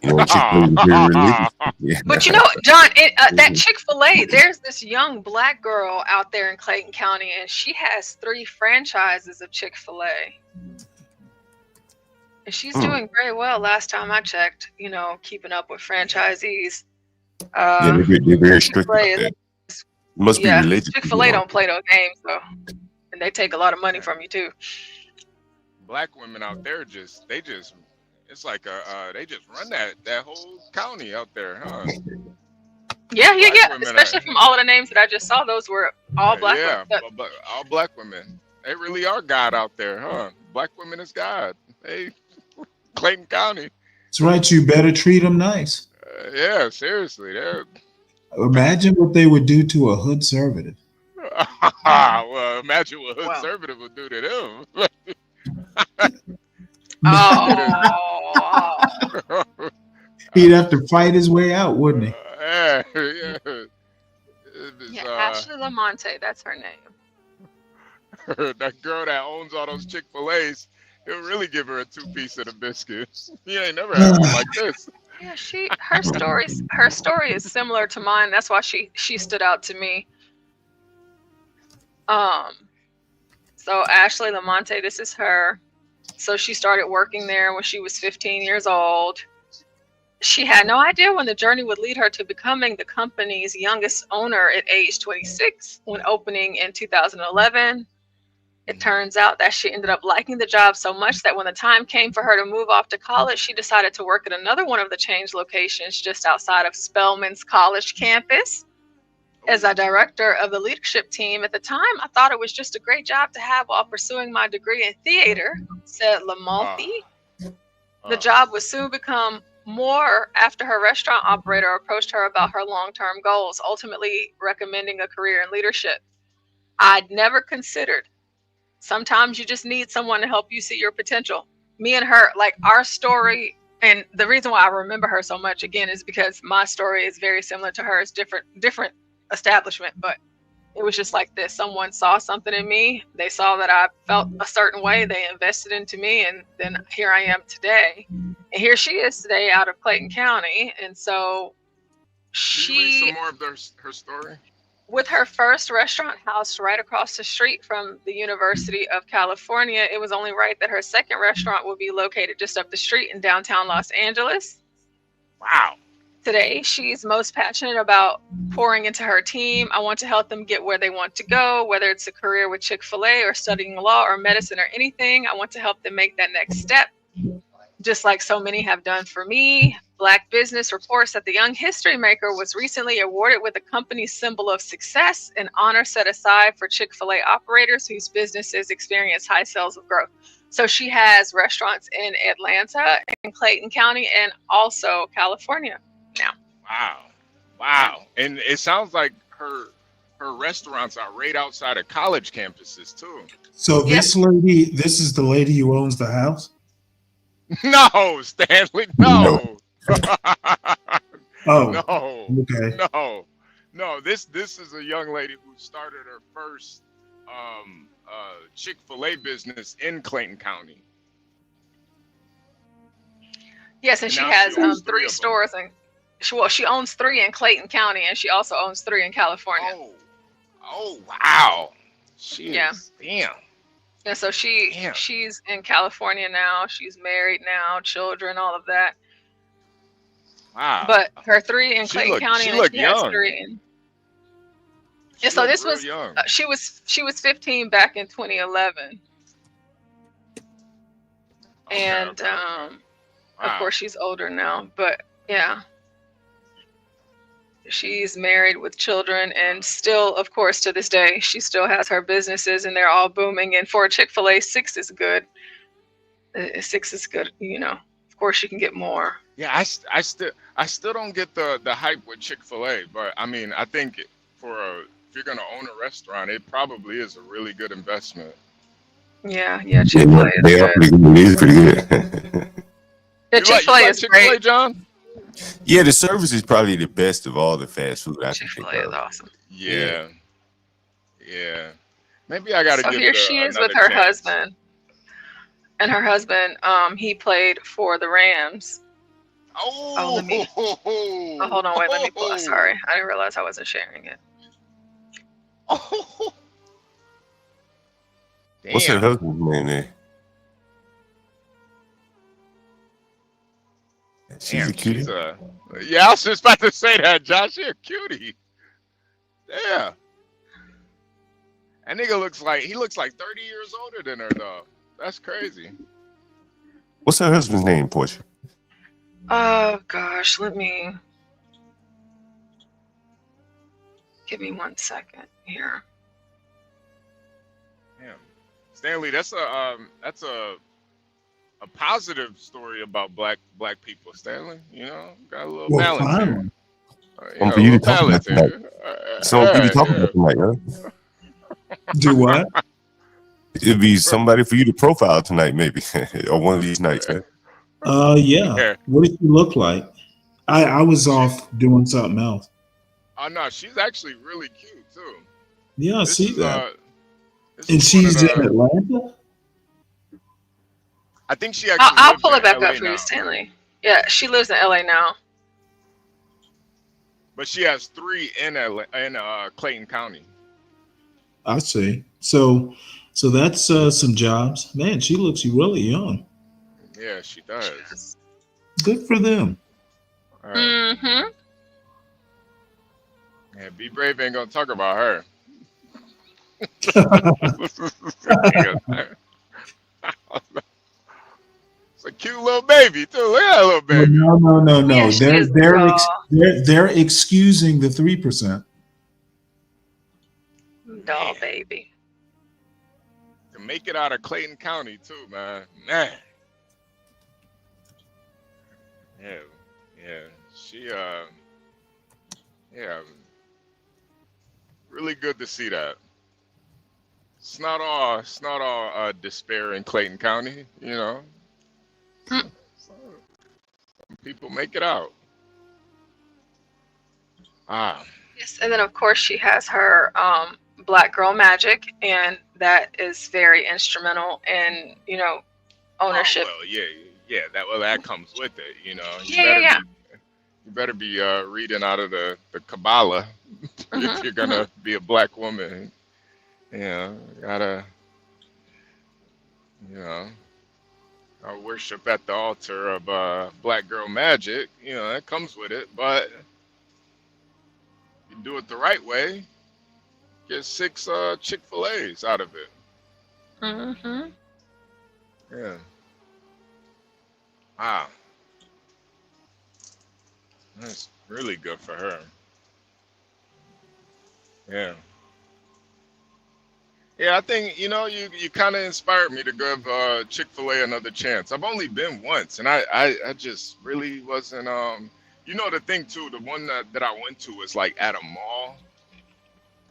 know, Chick-fil-A is very religious. Yeah. But you know, John, that Chick-fil-A, there's this young black girl out there in Clayton County, and she has 3 franchises of Chick-fil-A. And she's doing very well last time I checked, you know, keeping up with franchisees. Yeah, they're very strict about that. Must be religious. Chick-fil-A don't play those games, though. And they take a lot of money from you, too. Black women out there it's like they just run that whole county out there, huh? Yeah. Especially from all of the names that I just saw, those were all black women. Yeah, but all black women. They really are God out there, huh? Black women is God. Hey, Clayton County. That's right. You better treat them nice. Yeah, seriously. Imagine what they would do to a hood conservative. Well, imagine what hood conservative would do to them. He'd have to fight his way out, wouldn't he? Yeah. Ashley Lamonte, that's her name. That girl that owns all those Chick-fil-A's, he'll really give her a 2-piece of the biscuit. He ain't never had one like this. Yeah, her story is similar to mine. That's why she stood out to me. So Ashley Lamonte, this is her. So she started working there when she was 15 years old. She had no idea when the journey would lead her to becoming the company's youngest owner at age 26. When opening in 2011, it turns out that she ended up liking the job so much that when the time came for her to move off to college, she decided to work at another one of the chain's locations just outside of Spelman's college campus. As a director of the leadership team at the time, I thought it was just a great job to have while pursuing my degree in theater, said Lamalfi. The job would soon become more after her restaurant operator approached her about her long-term goals, ultimately recommending a career in leadership. I'd never considered. Sometimes you just need someone to help you see your potential. Me and her, like our story, and the reason why I remember her so much again is because my story is very similar to hers, different establishment, but it was just like this. Someone saw something in me. They saw that I felt a certain way. They invested into me, and then here I am today. And here she is today out of Clayton County. And so Can you read some more of her story? With her first restaurant house right across the street from the University of California, it was only right that her second restaurant would be located just up the street in downtown Los Angeles. Wow. Today, she's most passionate about pouring into her team. I want to help them get where they want to go, whether it's a career with Chick-fil-A or studying law or medicine or anything. I want to help them make that next step, just like so many have done for me. Black Business reports that the young history maker was recently awarded with the company's symbol of success, an honor set aside for Chick-fil-A operators whose businesses experience high sales of growth. So she has restaurants in Atlanta and Clayton County and also California now. Wow. And it sounds like her restaurants are right outside of college campuses too. So this lady, this is the lady who owns the house? No, Stanley, no. Oh, no. okay. No. This is a young lady who started her first Chick-fil-A business in Clayton County. Yes, and she has 3 stores, and she owns 3 in Clayton County, and she also owns 3 in California. Oh wow. Damn. And so she's in California now. She's married now, children, all of that. Wow. But her 3 in Clayton County, and she has 3 in. And so this was she was 15 back in 2011. And of course she's older now, but yeah. She's married with children, and still, of course, to this day, she still has her businesses, and they're all booming. And for Chick-fil-A, 6 is good. 6 is good, you know. Of course, you can get more. Yeah, I still don't get the hype with Chick-fil-A, but I mean, I think if you're gonna own a restaurant, it probably is a really good investment. Yeah, Chick-fil-A is they are pretty good. It is pretty good. Yeah, Chick-fil-A is Chick-fil-A, great. John? Yeah, the service is probably the best of all the fast food I can think Chick-fil-A of. is awesome. Yeah. Maybe I gotta So give here she is with her husband. And her husband, he played for the Rams. Oh, hold on, wait, let me pull. Sorry, I didn't realize I wasn't sharing it. What's her husband's name there? She's a cutie. Yeah, I was just about to say that, Josh. She's a cutie. Yeah. That nigga looks like 30 years older than her, though. That's crazy. What's her husband's name, Portia? Oh gosh, give me 1 second here. Damn. Stanley, that's a positive story about black people, Stanley. You know, got a little balance here. Something for you to talk about tonight. Something for you to talk about tonight, huh? Do what? It'd be somebody for you to profile tonight, maybe, or one of these nights, huh? Yeah. What does she look like? I was off doing something else. Oh no, she's actually really cute too. Yeah, I see that. And she's in Atlanta? I think she actually I'll pull it back LA up for now. you, Stanley. Yeah, she lives in LA now. But she has 3 in Clayton County. I see. So that's some jobs. Man, she looks really young. Yeah, she does. Good for them. Mm-hmm. Yeah, Be Brave ain't gonna talk about her. It's a cute little baby too. Look at that little baby. No. Yeah, she is doll. They're excusing the 3%. Doll baby. To make it out of Clayton County too, man. Man. Yeah. She really good to see that. It's not all despair in Clayton County, you know. Some people make it out. Yes, and then of course she has her Black Girl Magic, and that is very instrumental in, you know, ownership. Oh, well, yeah. That comes with it, you know. Yeah. You better be reading out of the Kabbalah if you're gonna be a black woman. You know, gotta, you know, I worship at the altar of Black Girl Magic. You know, that comes with it, but you do it the right way, get 6 Chick-fil-A's out of it. Mm-hmm. Yeah. Wow. That's really good for her. Yeah. Yeah, I think, you know, you kind of inspired me to give Chick-fil-A another chance. I've only been once, and I just really wasn't, you know, the thing, too, the one that I went to was, like, at a mall.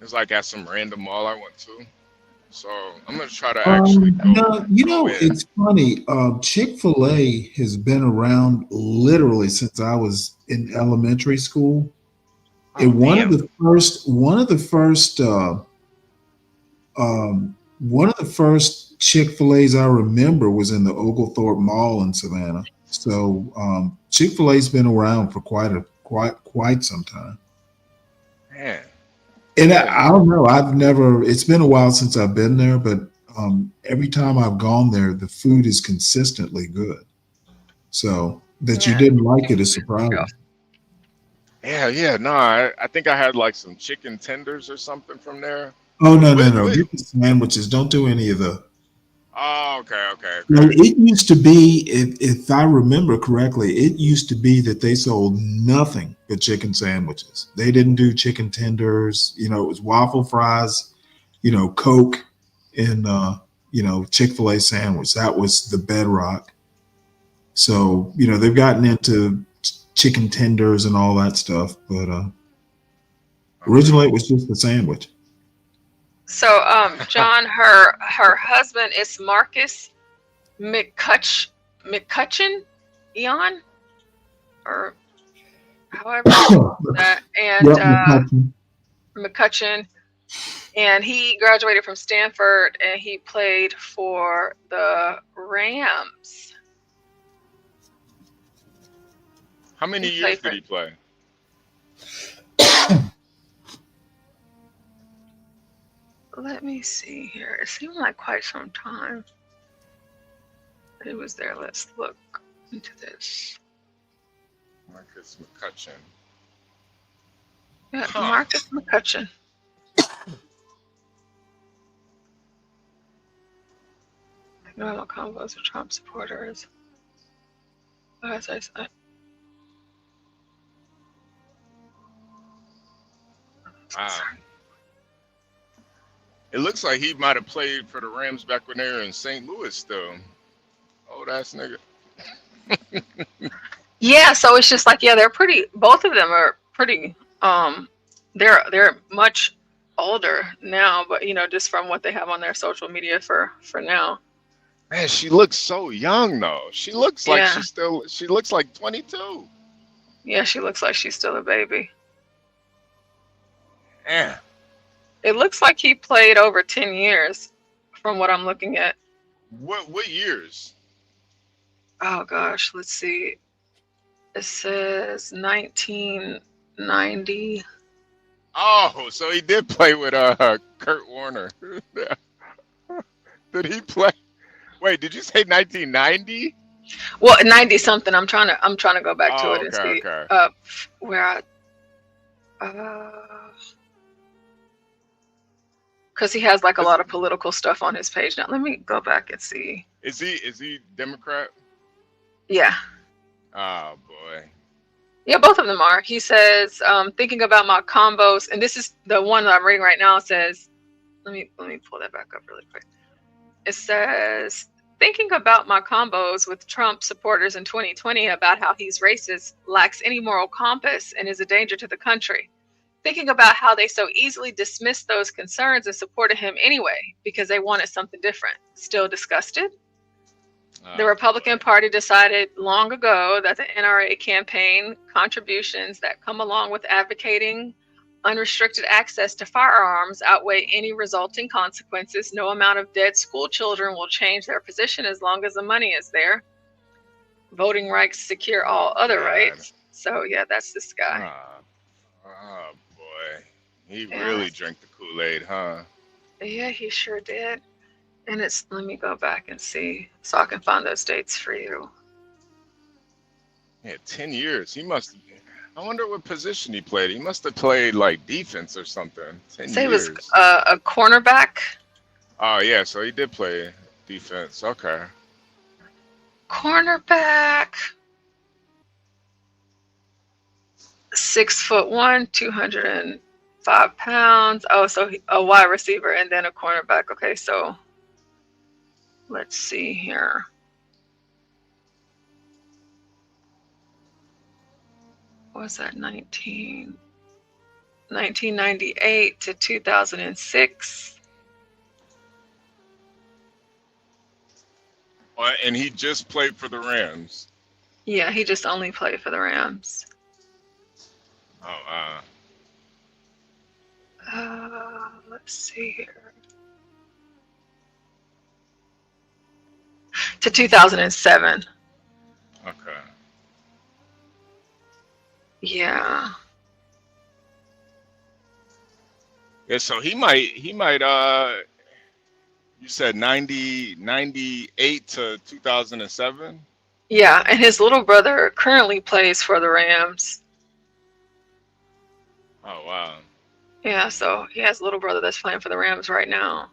It was, like, at some random mall I went to. So I'm going to try to actually go. No, you know, it's funny. Chick-fil-A has been around literally since I was in elementary school. And one of the first Chick-fil-A's I remember was in the Oglethorpe Mall in Savannah. So Chick-fil-A's been around for quite some time. Man. And I don't know. It's been a while since I've been there, but every time I've gone there, the food is consistently good. So that you didn't like it is surprising. Yeah. No, I think I had like some chicken tenders or something from there. Oh, no. Get the sandwiches. Don't do any of the. Oh, okay. Well, it used to be, if I remember correctly, it used to be that they sold nothing but chicken sandwiches. They didn't do chicken tenders. You know, it was waffle fries, you know, Coke, and, you know, Chick-fil-A sandwich. That was the bedrock. So, you know, they've gotten into chicken tenders and all that stuff. But originally it was just the sandwich. So, John, her husband is Marcus McCutcheon, Eon, or however that, and McCutcheon, and he graduated from Stanford, and he played for the Rams. How many years did he play? Let me see here. It seemed like quite some time. He was there. Let's look into this. Marcus McCutcheon. Yeah, Marcus McCutcheon. Normal combos of Trump supporters. As I said. It looks like he might have played for the Rams back when they were in St. Louis still. Old ass nigga. Yeah, so it's just like, yeah, they're pretty, both of them are pretty, they're much older now, but you know, just from what they have on their social media for now. Man, she looks so young though. She looks like she looks like 22. Yeah, she looks like she's still a baby. Yeah. It looks like he played over 10 years from what I'm looking at. What years? Oh gosh, let's see. It says 1990. Oh, so he did play with Kurt Warner. Did he play? Wait, did you say 1990? Well, 90 something. I'm trying to go back to Oh, it and okay, see okay. where I because he has like a lot of political stuff on his page now. Let me go back and see. Is he Democrat? Yeah. Oh boy. Yeah, both of them are. He says, thinking about my combos, and this is the one that I'm reading right now. It says, let me pull that back up really quick. It says, thinking about my combos with Trump supporters in 2020 about how he's racist, lacks any moral compass, and is a danger to the country. Thinking about how they so easily dismissed those concerns and supported him anyway because they wanted something different. Still disgusted? The Republican Party decided long ago that the NRA campaign contributions that come along with advocating unrestricted access to firearms outweigh any resulting consequences. No amount of dead school children will change their position as long as the money is there. Voting rights secure all other rights. So yeah, that's this guy. Oh boy. He really drank the Kool-Aid, huh? Yeah, he sure did. And it's, let me go back and see so I can find those dates for you. Yeah, 10 years. He must. I wonder what position he played. He must have played like defense or something. 10 Say years. he was a cornerback. Oh yeah, so he did play defense. Okay. Cornerback. 6'1", 205 pounds. Oh, so a wide receiver and then a cornerback. Okay, so let's see here. What was that? 1998 to 2006. And he just played for the Rams. Yeah, he just only played for the Rams. Oh, Let's see here. To 2007. Okay. Yeah. Yeah, so he might you said 98 to 2007? Yeah, and his little brother currently plays for the Rams. Oh wow. Yeah, so he has a little brother that's playing for the Rams right now.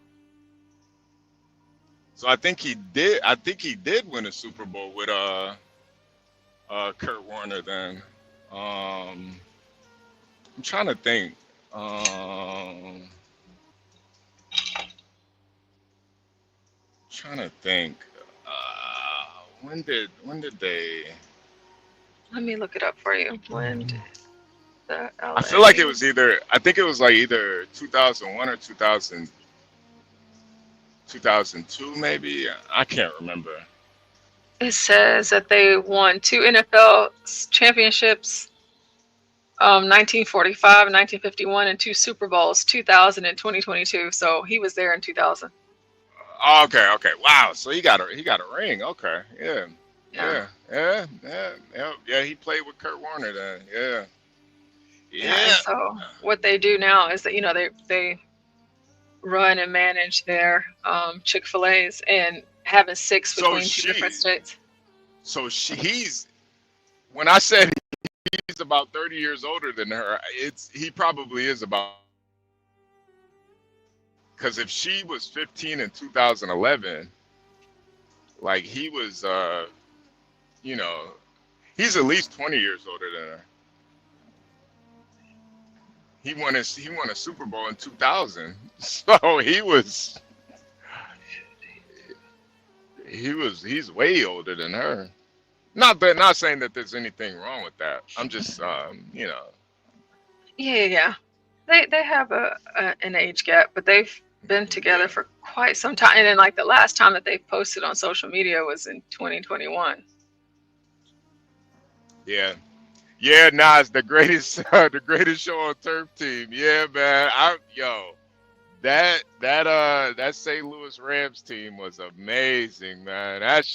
So I think he did win a Super Bowl with Kurt Warner then. I'm trying to think. When did they? Let me look it up for you. When did the LA... I feel like it was I think it was like either 2001 or 2002 maybe. I can't remember. It says that they won 2 NFL championships, 1945, 1951, and 2 Super Bowls, 2000 and 2022. So he was there in 2000. Oh, okay. Wow. So he got a ring. Okay. Yeah. He played with Kurt Warner then. Yeah. So what they do now is that they run and manage their Chick-fil-A's and having 6 between 2 different states. So when I said he's about 30 years older than her, he probably is about. Because if she was 15 in 2011, like he was, he's at least 20 years older than her. He won a Super Bowl in 2000, so he's way older than her. Not saying that there's anything wrong with that. I'm just, Yeah. They have an age gap, but they've been together for quite some time. And then like the last time that they posted on social media was in 2021. Yeah, Nas, the greatest show on Turf Team. Yeah, man. That St. Louis Rams team was amazing, man. That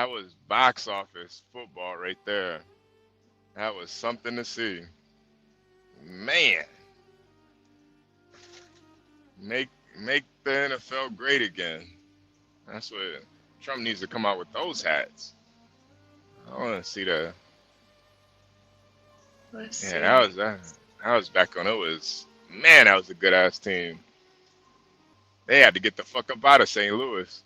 was box office football right there. That was something to see. Man. Make the NFL great again. That's what Trump needs to come out with those hats. I want to see the. Let's Yeah, see. that was back when it was. Man, that was a good ass team. They had to get the fuck up out of St. Louis.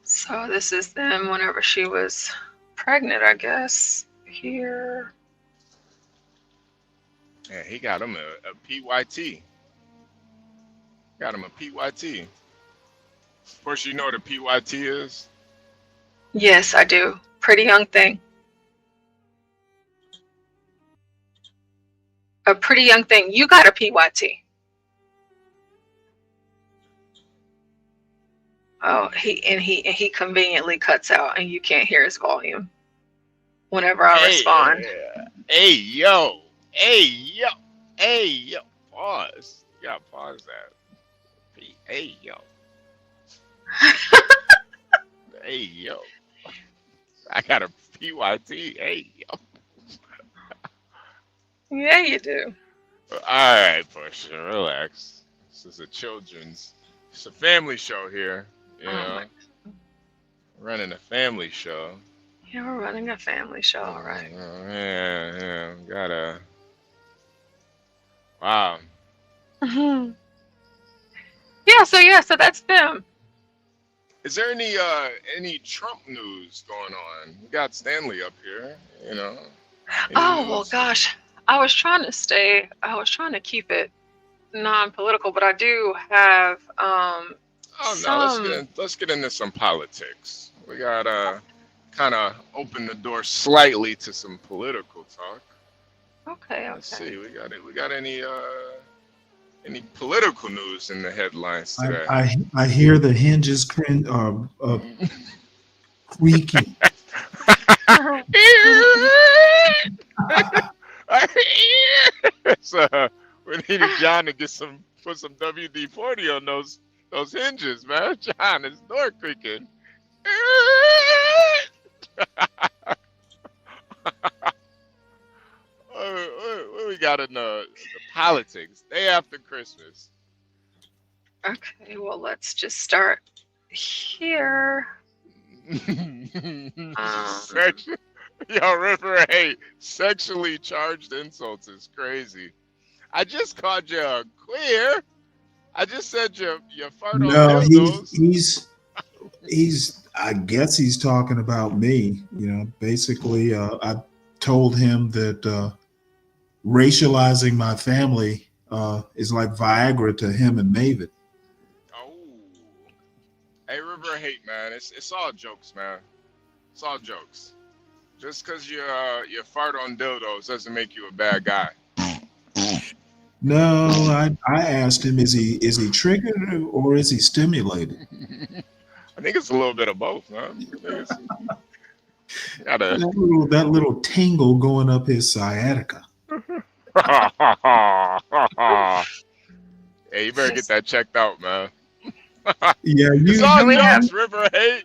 So this is them whenever she was pregnant, I guess. Here. Yeah, he got him a PYT. Got him a PYT. Of course, you know what a PYT is? Yes, I do. Pretty young thing. A pretty young thing. You got a PYT. Oh, he conveniently cuts out and you can't hear his volume whenever I respond. Hey, yo. Hey, yo. Hey, yo. Pause. You gotta pause that. Hey, yo. Hey, yo. I got a PYT. Hey, yo. Yeah, you do. All right, Portia, relax. This is it's a family show here. You know, running a family show. Yeah, we're running a family show, all right. Yeah, wow. Mm-hmm. So that's them. Is there any Trump news going on? We got Stanley up here, you know. Oh, well, gosh. I was trying to keep it non-political, but I do have let's get into some politics. We got kind of open the door slightly to some political talk. Okay. Let's see. We got any political news in the headlines today? I hear the hinges creaking. So we needed John to put some WD-40 on those hinges, man. John, his door creaking. What we got in the politics? Day after Christmas. Okay, well, let's just start here. Yo, River, hey, sexually charged insults is crazy. I just called you a queer. I just said you fart on dildos. He's I guess he's talking about me. You know, basically, I told him that racializing my family is like Viagra to him and Maven. Oh, hey, River, hate, man. It's all jokes, man. It's all jokes. Just because you fart on dildos doesn't make you a bad guy. No, I asked him, is he triggered or is he stimulated? I think it's a little bit of both, man. That little tingle going up his sciatica. Hey, you better get that checked out, man. Yeah, it's all jokes, River hate.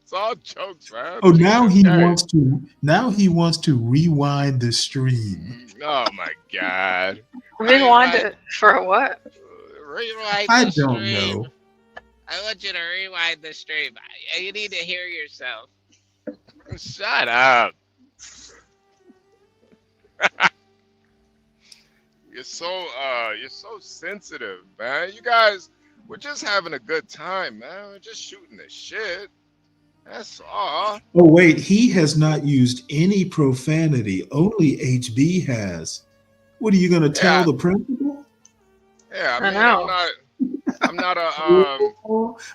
It's all jokes, man. Oh, now he wants to rewind the stream. Oh my God! Rewind it for what? Rewind I the don't stream. know. I want you to rewind the stream. You need to hear yourself. Shut up. You're so sensitive, man. You guys, we're just having a good time, man. We're just shooting the shit. That's all. Oh, wait, he has not used any profanity. Only HB has. What are you going to tell the principal? Yeah, I mean, I'm not a.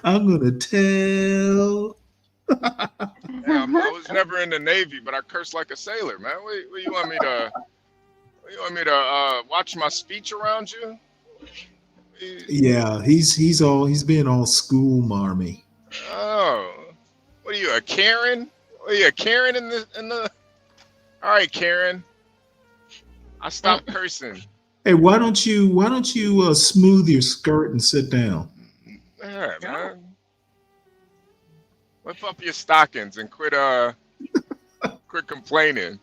I'm going to tell. Yeah, I was never in the Navy, but I curse like a sailor, man. What you want me to? You want me to watch my speech around you? Yeah, he's being all school marmy. Oh, what are you, a Karen? What are you, a Karen in the? All right, Karen. I stopped cursing. Hey, why don't you smooth your skirt and sit down? Yeah, man. Whip up your stockings and quit complaining.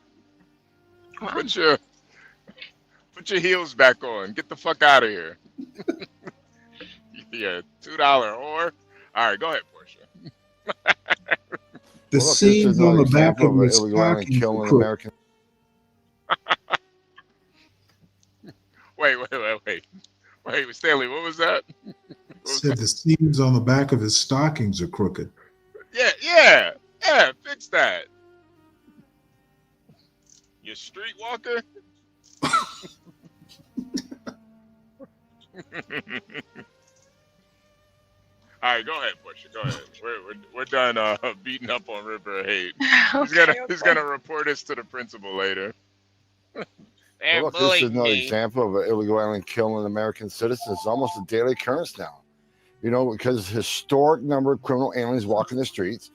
Put your heels back on. Get the fuck out of here. be a $2 whore. All right, go ahead, Portia. The Well, look, this is seams on another the back example of of an his illegal alien stockings are killing crooked. American. Wait, Stanley, what was that? Said the seams on the back of his stockings are crooked. Yeah, fix that. You streetwalker? All right, go ahead, Portia. Go ahead. We're done beating up on River Hate. He's gonna report this to the principal later. They're Well, look, this is bullying another me. example of an illegal alien killing American citizens. It's almost a daily occurrence now. You know, because historic number of criminal aliens walking the streets,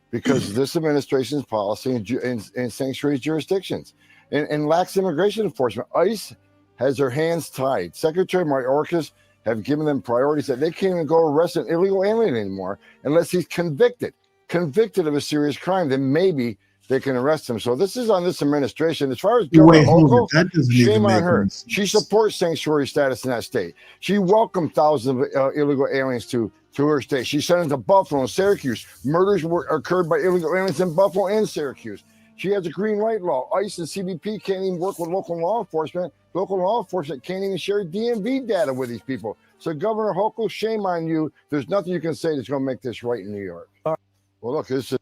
because this administration's policy in sanctuary jurisdictions and lax immigration enforcement. ICE has their hands tied. Secretary Mayorkas have given them priorities that they can't even go arrest an illegal alien anymore unless he's convicted of a serious crime. Then maybe they can arrest him. So this is on this administration. As far as Governor Hochul, shame on her. She supports sanctuary status in that state. She welcomed thousands of illegal aliens to her state. She sent them to Buffalo and Syracuse. Murders occurred by illegal aliens in Buffalo and Syracuse. She has a green light law. ICE and CBP can't even work with local law enforcement. Local law enforcement can't even share DMV data with these people. So Governor Hochul, shame on you. There's nothing you can say that's going to make this right in New York. Well, look, this is.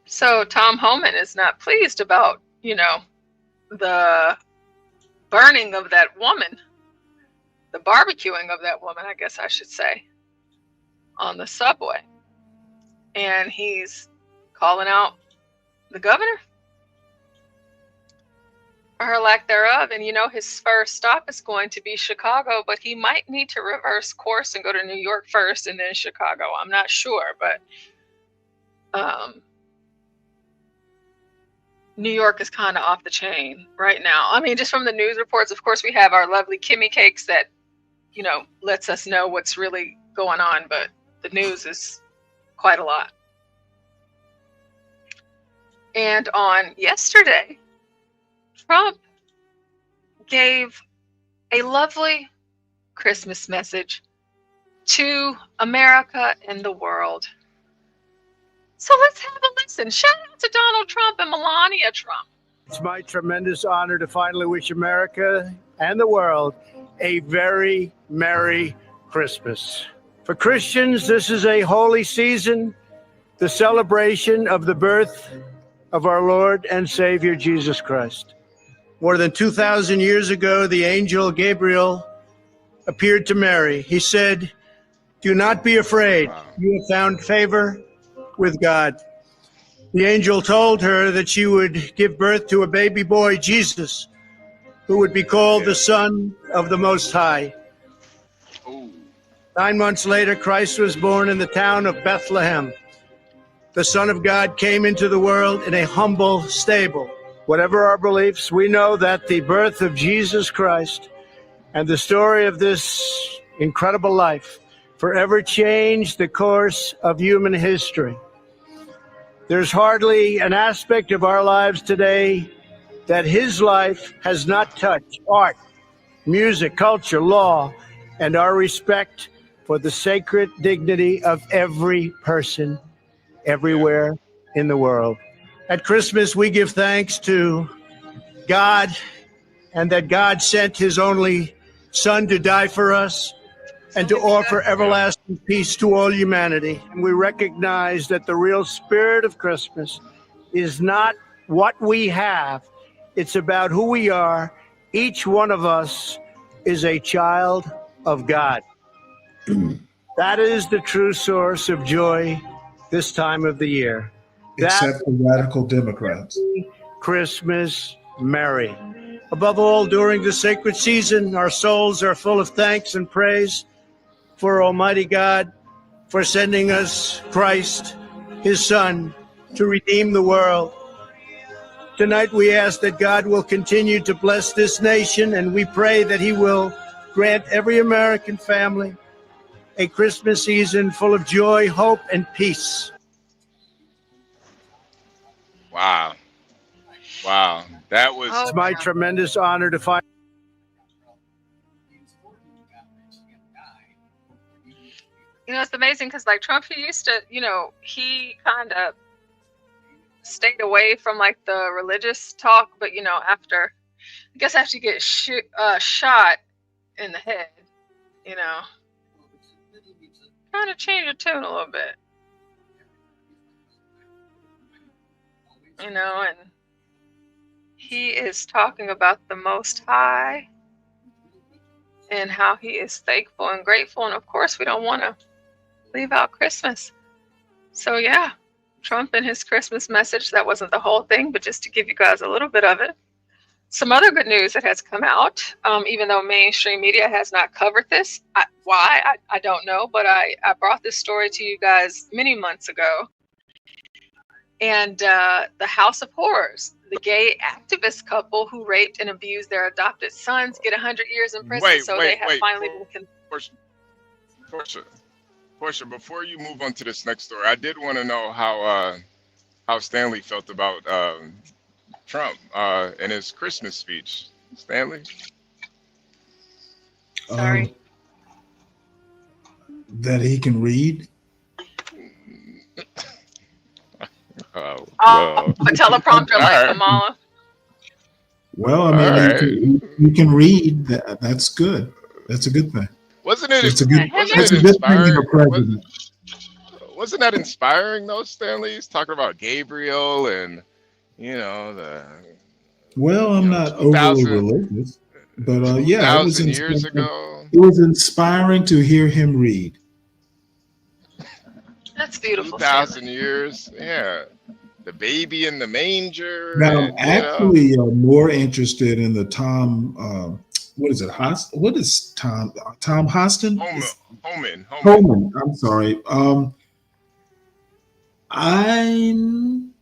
So Tom Homan is not pleased about, the burning of that woman, the barbecuing of that woman, I guess I should say, on the subway. And he's calling out the governor or her lack thereof. And his first stop is going to be Chicago, but he might need to reverse course and go to New York first and then Chicago. I'm not sure, but New York is kind of off the chain right now. I mean, just from the news reports, of course, we have our lovely Kimmy Cakes that, lets us know what's really going on, but the news is quite a lot. And on yesterday, Trump gave a lovely Christmas message to America and the world. So let's have a listen. Shout out to Donald Trump and Melania Trump. It's my tremendous honor to finally wish America and the world a very Merry Christmas. For Christians, this is a holy season, the celebration of the birth of our Lord and Savior, Jesus Christ. More than 2,000 years ago, the angel Gabriel appeared to Mary. He said, "Do not be afraid. You have found favor with God." The angel told her that she would give birth to a baby boy, Jesus, who would be called the Son of the Most High. 9 months later, Christ was born in the town of Bethlehem. The Son of God came into the world in a humble stable. Whatever our beliefs, we know that the birth of Jesus Christ and the story of this incredible life forever changed the course of human history. There's hardly an aspect of our lives today that his life has not touched. Art, music, culture, law, and our respect for the sacred dignity of every person everywhere in the world. At Christmas, we give thanks to God and that God sent his only Son to die for us and to offer everlasting peace to all humanity. And we recognize that the real spirit of Christmas is not what we have, it's about who we are. Each one of us is a child of God. That is the true source of joy this time of the year. Except for radical Democrats. Christmas merry. Above all, during the sacred season, our souls are full of thanks and praise for Almighty God for sending us Christ, his Son, to redeem the world. Tonight we ask that God will continue to bless this nation, and we pray that he will grant every American family a Christmas season full of joy, hope, and peace. Wow. That was... It's my tremendous honor to find... You know, it's amazing because like Trump, he used to, you know, he kind of stayed away from like the religious talk, but you know, after you get shot in the head, you know, kind of change your tune a little bit, you know, and he is talking about the Most High and how he is thankful and grateful, and of course, we don't want to leave out Christmas. So yeah, Trump and his Christmas message, that wasn't the whole thing, but just to give you guys a little bit of it. Some other good news that has come out, even though mainstream media has not covered this. Why? I don't know, but I brought this story to you guys many months ago. And the House of Horrors, the gay activist couple who raped and abused their adopted sons, get 100 years in prison. They have finally been Portia, before you move on to this next story, I did want to know how Stanley felt about Trump in his Christmas speech. Stanley? Sorry. That he can read? A teleprompter like Kamala. Well, I mean, you can read. That's good. That's a good thing. Wasn't it? It's a good thing in a president. Wasn't that inspiring though, Stanley? He's talking about Gabriel and, you know, the. Well, I'm not overly religious, but yeah, it was years ago. It was inspiring to hear him read. That's beautiful. 2,000 years, yeah. The baby in the manger. Now, I'm actually more interested in the Tom. What is it? What is Tom? Tom Hostin? Homan. I'm sorry. I'm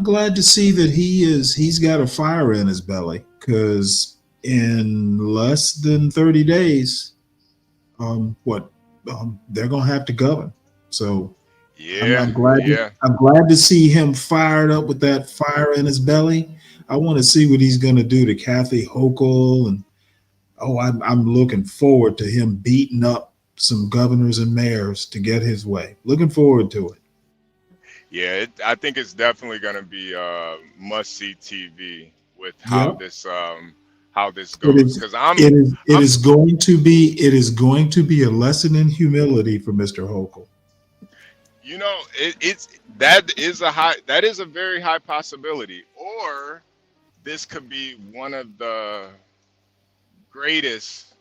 glad to see that he's got a fire in his belly, because in less than 30 days, they're gonna have to govern. So yeah, I'm glad to see him fired up with that fire in his belly. I want to see what he's gonna do to Kathy Hochul, and I'm looking forward to him beating up some governors and mayors to get his way. Looking forward to it. Yeah, I think it's definitely going to be must-see TV with how this goes. Because it is going to be a lesson in humility for Mr. Hochul. You know, that is a very high possibility. Or this could be one of the greatest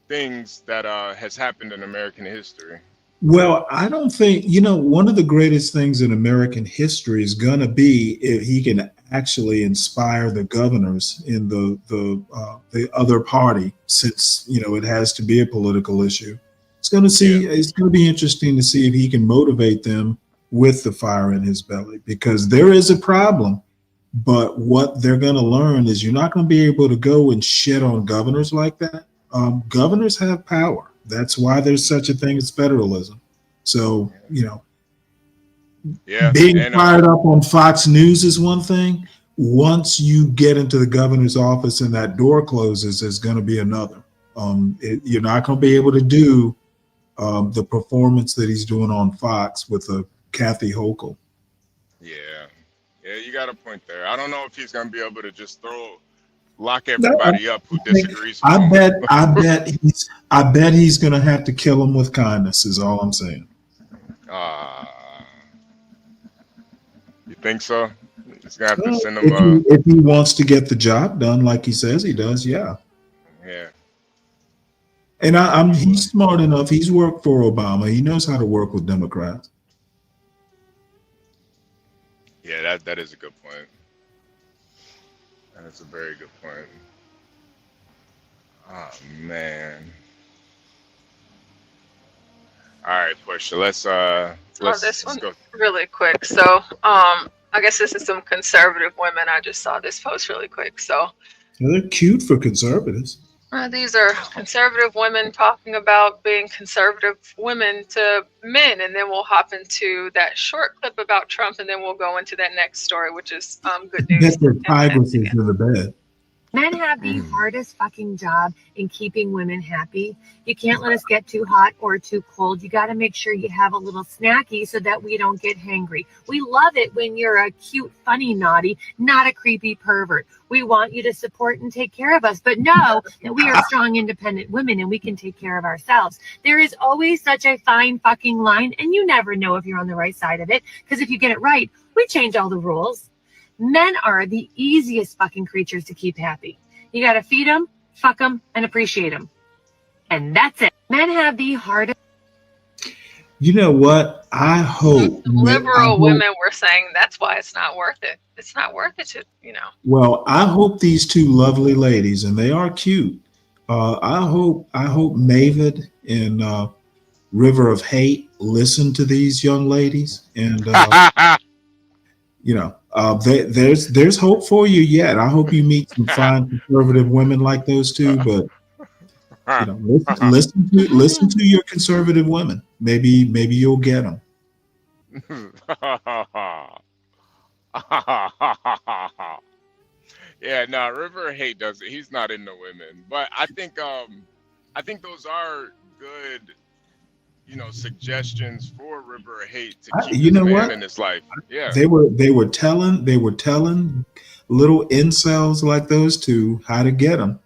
things that has happened in American history. Well, I don't think, one of the greatest things in American history is going to be if he can actually inspire the governors in the other party, since, it has to be a political issue. It's going to be interesting to see if he can motivate them with the fire in his belly, because there is a problem. But what they're going to learn is you're not going to be able to go and shit on governors like that. Governors have power. That's why there's such a thing as federalism. So, being fired up on Fox News is one thing. Once you get into the governor's office and that door closes, there's going to be another. You're not going to be able to do the performance that he's doing on Fox with Kathy Hochul. Yeah, you got a point there. I don't know if he's going to be able to just lock everybody up who disagrees with him. I bet he's going to have to kill him with kindness, is all I'm saying. You think so? He's going to have to send him if he wants to get the job done like he says he does, yeah. Yeah. And he's smart enough. He's worked for Obama. He knows how to work with Democrats. Yeah, that is a good point. That's a very good point. Oh man. All right, Portia. Let's this one go really quick. So, I guess this is some conservative women. I just saw this post really quick. So, they're cute for conservatives. These are conservative women talking about being conservative women to men, and then we'll hop into that short clip about Trump, and then we'll go into that next story, which is good news. Get their tigresses in the bed. Men have the hardest fucking job in keeping women happy. You can't let us get too hot or too cold. You got to make sure you have a little snacky so that we don't get hangry. We love it when you're a cute, funny naughty, not a creepy pervert. We want you to support and take care of us, but know that we are strong, independent women and we can take care of ourselves. There is always such a fine fucking line, and you never know if you're on the right side of it, because if you get it right, we change all the rules. Men are the easiest fucking creatures to keep happy. You gotta feed them, fuck them, and appreciate them. And that's it. Men have the hardest. You know what? I hope Liberal women were saying that's why it's not worth it. It's not worth it to, Well, I hope these two lovely ladies, and they are cute. I hope Mavid and River of Hate listen to these young ladies, and there's hope for you yet. I hope you meet some fine conservative women like those two, but listen to your conservative women. Maybe you'll get them. Yeah, no, River of Hate does it. He's not into women, but I think those are good, suggestions for River of Hate to keep his man in his life. Yeah, they were telling little incels like those two how to get them.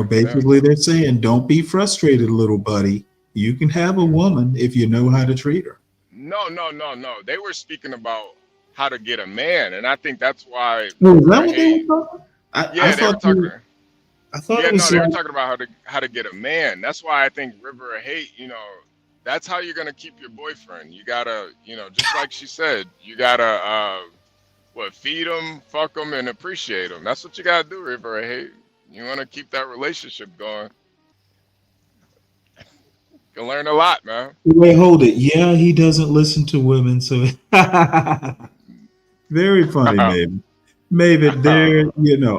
Basically they're saying, don't be frustrated, little buddy. You can have a woman if you know how to treat her. No. They were speaking about how to get a man, and I think that's why. No, is that what they were talking? They were talking. I thought they were talking about how to get a man. That's why I think River of Hate. That's how you're gonna keep your boyfriend. You gotta, just like she said, you gotta feed him, fuck him, and appreciate him. That's what you gotta do, River of Hate. You want to keep that relationship going. You learn a lot, man. Wait, hold it. Yeah, he doesn't listen to women, so very funny, maybe there.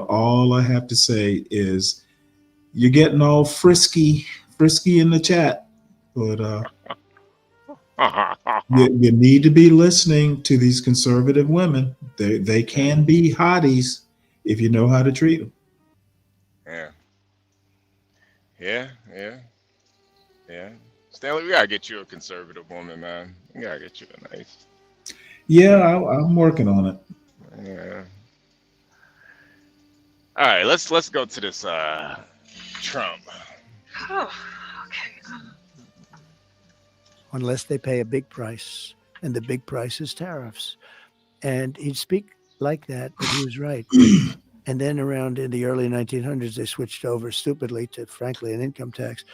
All I have to say is you're getting all frisky in the chat, but you need to be listening to these conservative women. They can be hotties if you know how to treat them. Yeah. Stanley, we gotta get you a conservative woman, man. We gotta get you a nice. Yeah, I'm working on it. Yeah. All right, let's go to this Trump. Oh, okay. Unless they pay a big price, and the big price is tariffs. And he'd speak like that, but he was right. And then around in the early 1900s, they switched over stupidly to, frankly, an income tax.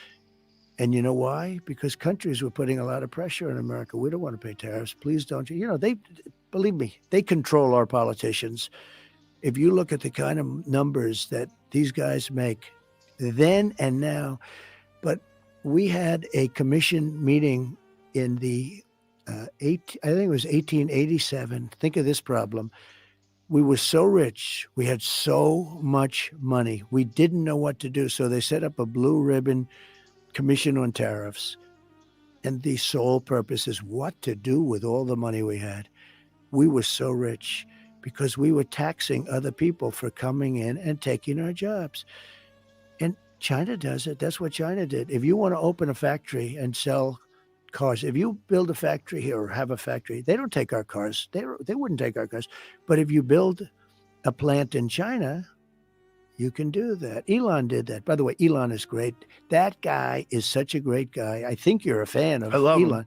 And you know why? Because countries were putting a lot of pressure on America. We don't want to pay tariffs. Please don't. They, believe me, they control our politicians. If you look at the kind of numbers that these guys make then and now, but we had a commission meeting in the, I think it was 1887. Think of this problem. We were so rich. We had so much money. We didn't know what to do. So they set up a blue ribbon commission on tariffs. And the sole purpose is what to do with all the money we had. We were so rich because we were taxing other people for coming in and taking our jobs. And China does it. That's what China did. If you want to open a factory and sell cars, if you build a factory here or have a factory, they don't take our cars. They wouldn't take our cars. But if you build a plant in China, you can do that. Elon did that. By the way, Elon is great. That guy is such a great guy. I think you're a fan of Elon.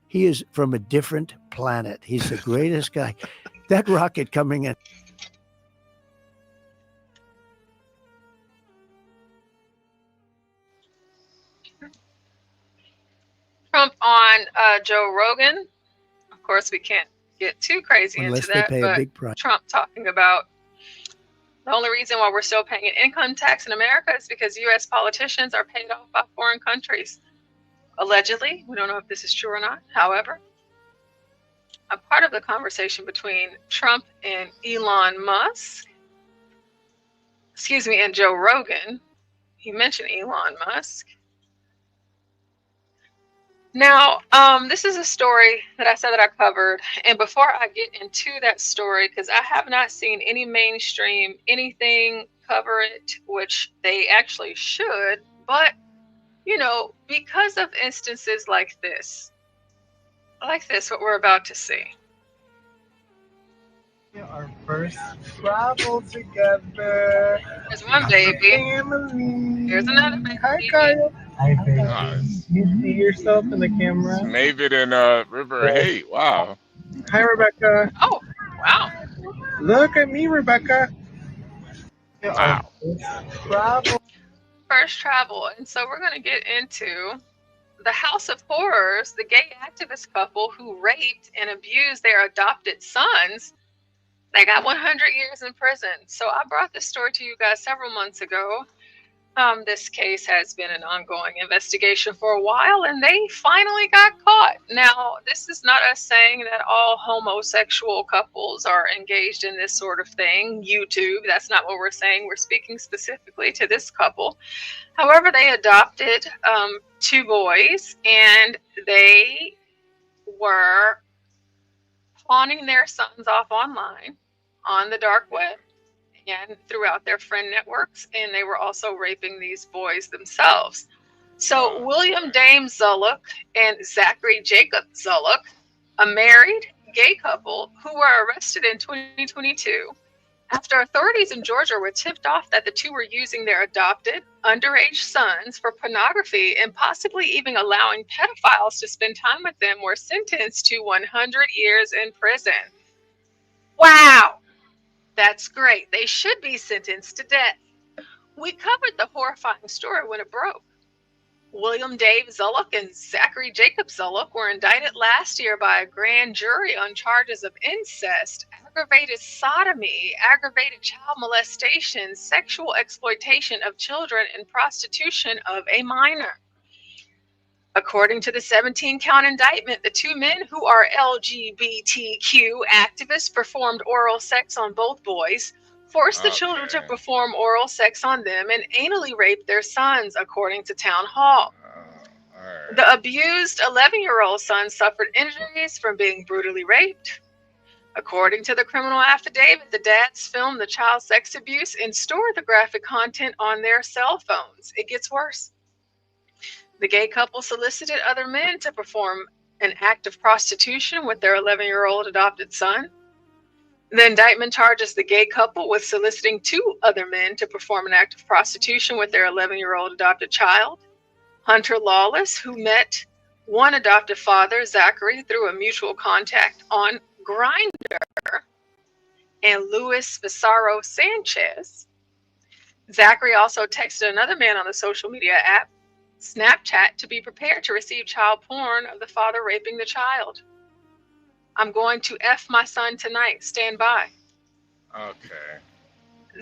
He is from a different planet. He's the greatest guy. That rocket coming in. Trump on Joe Rogan. Of course, we can't get too crazy Unless into that, they pay a but big price. Trump talking about the only reason why we're still paying an income tax in America is because U.S. politicians are paid off by foreign countries. Allegedly, we don't know if this is true or not. However, a part of the conversation between Trump and Elon Musk, and Joe Rogan, he mentioned Elon Musk. Now, this is a story that I said that I covered. And before I get into that story, because I have not seen any mainstream anything cover it, which they actually should, but, you know, because of instances like this, what we're about to see. Our first travel together. There's one baby. There's another baby. Hi, Kyle. Hi, baby. You see yourself in the camera? Mavid and River Hate. Wow. Hi, Rebecca. Oh, wow. Look at me, Rebecca. Wow. First travel. And so we're going to get into the House of Horrors, the gay activist couple who raped and abused their adopted sons. They got 100 years in prison. So I brought this story to you guys several months ago. This case has been an ongoing investigation for a while, and they finally got caught. Now, this is not us saying that all homosexual couples are engaged in this sort of thing. YouTube, that's not what we're saying. We're speaking specifically to this couple. However, they adopted 2 boys, and they were pawning their sons off online on the dark web and throughout their friend networks, and they were also raping these boys themselves. So William Dame Zullock and Zachary Jacob Zullock, a married gay couple who were arrested in 2022 after authorities in Georgia were tipped off that the 2 were using their adopted underage sons for pornography and possibly even allowing pedophiles to spend time with them, were sentenced to 100 years in prison. Wow! That's great. They should be sentenced to death. We covered the horrifying story when it broke. William Dave Zullock and Zachary Jacob Zullock were indicted last year by a grand jury on charges of incest, aggravated sodomy, aggravated child molestation, sexual exploitation of children, and prostitution of a minor. According to the 17-count indictment, the 2 men, who are LGBTQ activists, performed oral sex on both boys, forced the children to perform oral sex on them, and anally raped their sons, according to Town Hall. The abused 11-year-old son suffered injuries from being brutally raped. According to the criminal affidavit, the dads filmed the child sex abuse and stored the graphic content on their cell phones. It gets worse. The gay couple solicited other men to perform an act of prostitution with their 11-year-old adopted son. The indictment charges the gay couple with soliciting 2 other men to perform an act of prostitution with their 11-year-old adopted child. Hunter Lawless, who met one adoptive father, Zachary, through a mutual contact on Grindr, and Luis Pizarro Sanchez. Zachary also texted another man on the social media app, Snapchat, to be prepared to receive child porn of the father raping the child. I'm going to F my son tonight. Stand by. Okay.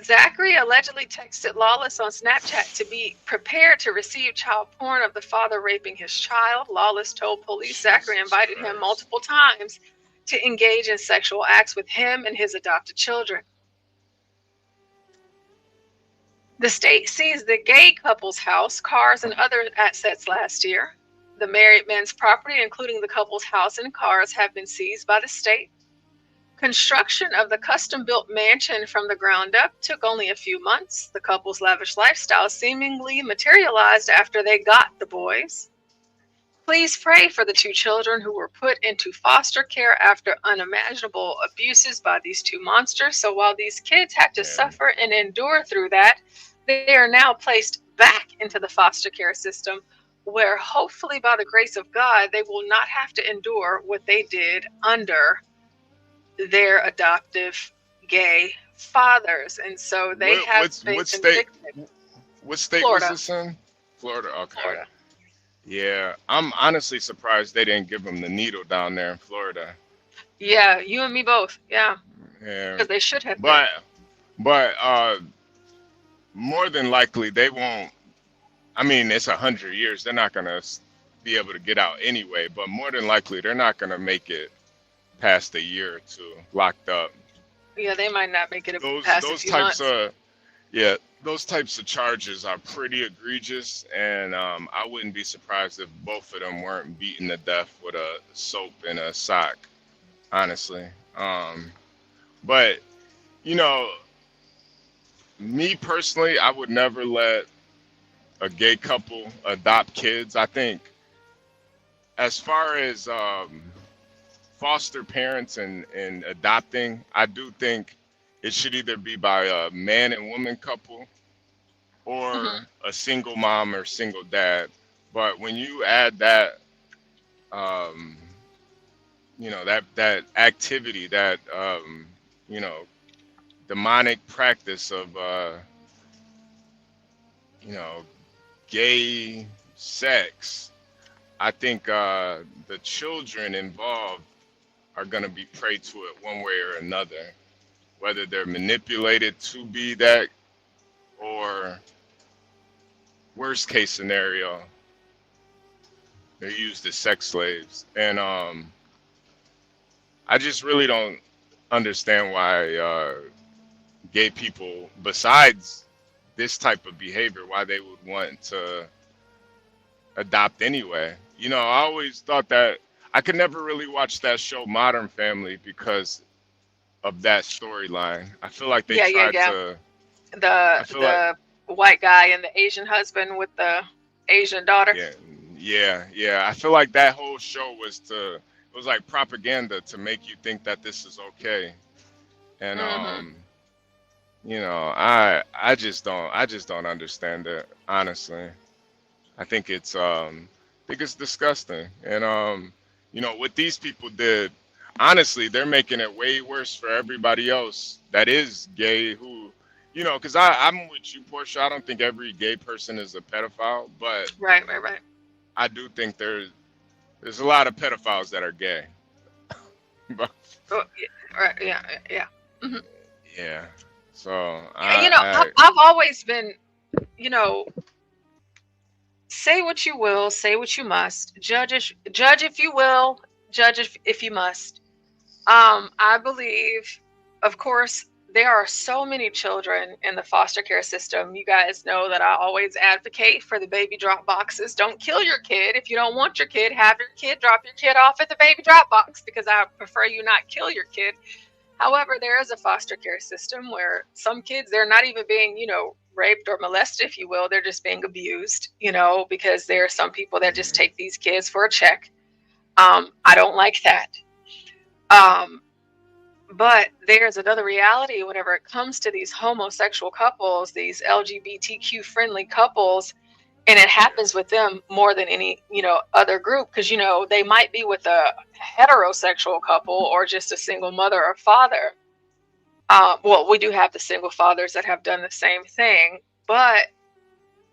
Zachary allegedly texted Lawless on Snapchat to be prepared to receive child porn of the father raping his child. Lawless told police Zachary invited him multiple times to engage in sexual acts with him and his adopted children. The state seized the gay couple's house, cars, and other assets last year. The married men's property, including the couple's house and cars, have been seized by the state. Construction of the custom-built mansion from the ground up took only a few months. The couple's lavish lifestyle seemingly materialized after they got the boys. Please pray for the 2 children who were put into foster care after unimaginable abuses by these 2 monsters. So while these kids had to suffer and endure through that, they are now placed back into the foster care system, where hopefully by the grace of God, they will not have to endure what they did under their adoptive gay fathers. And so they have been convicted. What state Florida. was this in? Florida. Okay. Florida. Yeah, I'm honestly surprised they didn't give him the needle down there in Florida. Yeah, you and me both. Yeah. Yeah. Because they should have. But more than likely they won't. I mean, it's 100 years. They're not gonna be able to get out anyway. But more than likely, they're not gonna make it past a year or 2 locked up. Yeah, they might not make it past a few months. Those those types of charges are pretty egregious, and I wouldn't be surprised if both of them weren't beaten to death with a soap and a sock, honestly. But you know, me personally, I would never let a gay couple adopt kids. I think as far as foster parents and adopting, I do think it should either be by a man and woman couple or a single mom or single dad. But when you add that, you know, that activity, that you know, demonic practice of you know, gay sex, I think the children involved are going to be prey to it one way or another, whether they're manipulated to be that, or worst case scenario, they're used as sex slaves. And I just really don't understand why gay people, besides this type of behavior, why they would want to adopt anyway. You know, I always thought that I could never really watch that show Modern Family because of that storyline. I feel like they tried to. The white guy and the Asian husband with the Asian daughter. Yeah. I feel like that whole show it was like propaganda to make you think that this is okay. And you know, I just don't understand it, honestly. I think it's disgusting. And you know, what these people did, honestly, they're making it way worse for everybody else that is gay, who, you know, because I'm with you, Portia. I don't think every gay person is a pedophile, but Right. I do think there's a lot of pedophiles that are gay. But Oh, yeah, right. Yeah. Mhm. yeah, so You know, I've always been, you know, say what you will, say what you must, judge if you will, judge if you must. I believe, of course, there are so many children in the foster care system. You guys know that I always advocate for the baby drop boxes. Don't kill your kid. If you don't want your kid, have your kid drop your kid off at the baby drop box, because I prefer you not kill your kid. However, there is a foster care system where some kids, they're not even being, you know, raped or molested, if you will. They're just being abused, you know, because there are some people that just take these kids for a check. I don't like that. But there's another reality whenever it comes to these homosexual couples, these LGBTQ friendly couples, and it happens with them more than any, you know, other group, because, you know, they might be with a heterosexual couple or just a single mother or father. Well, we do have the single fathers that have done the same thing, but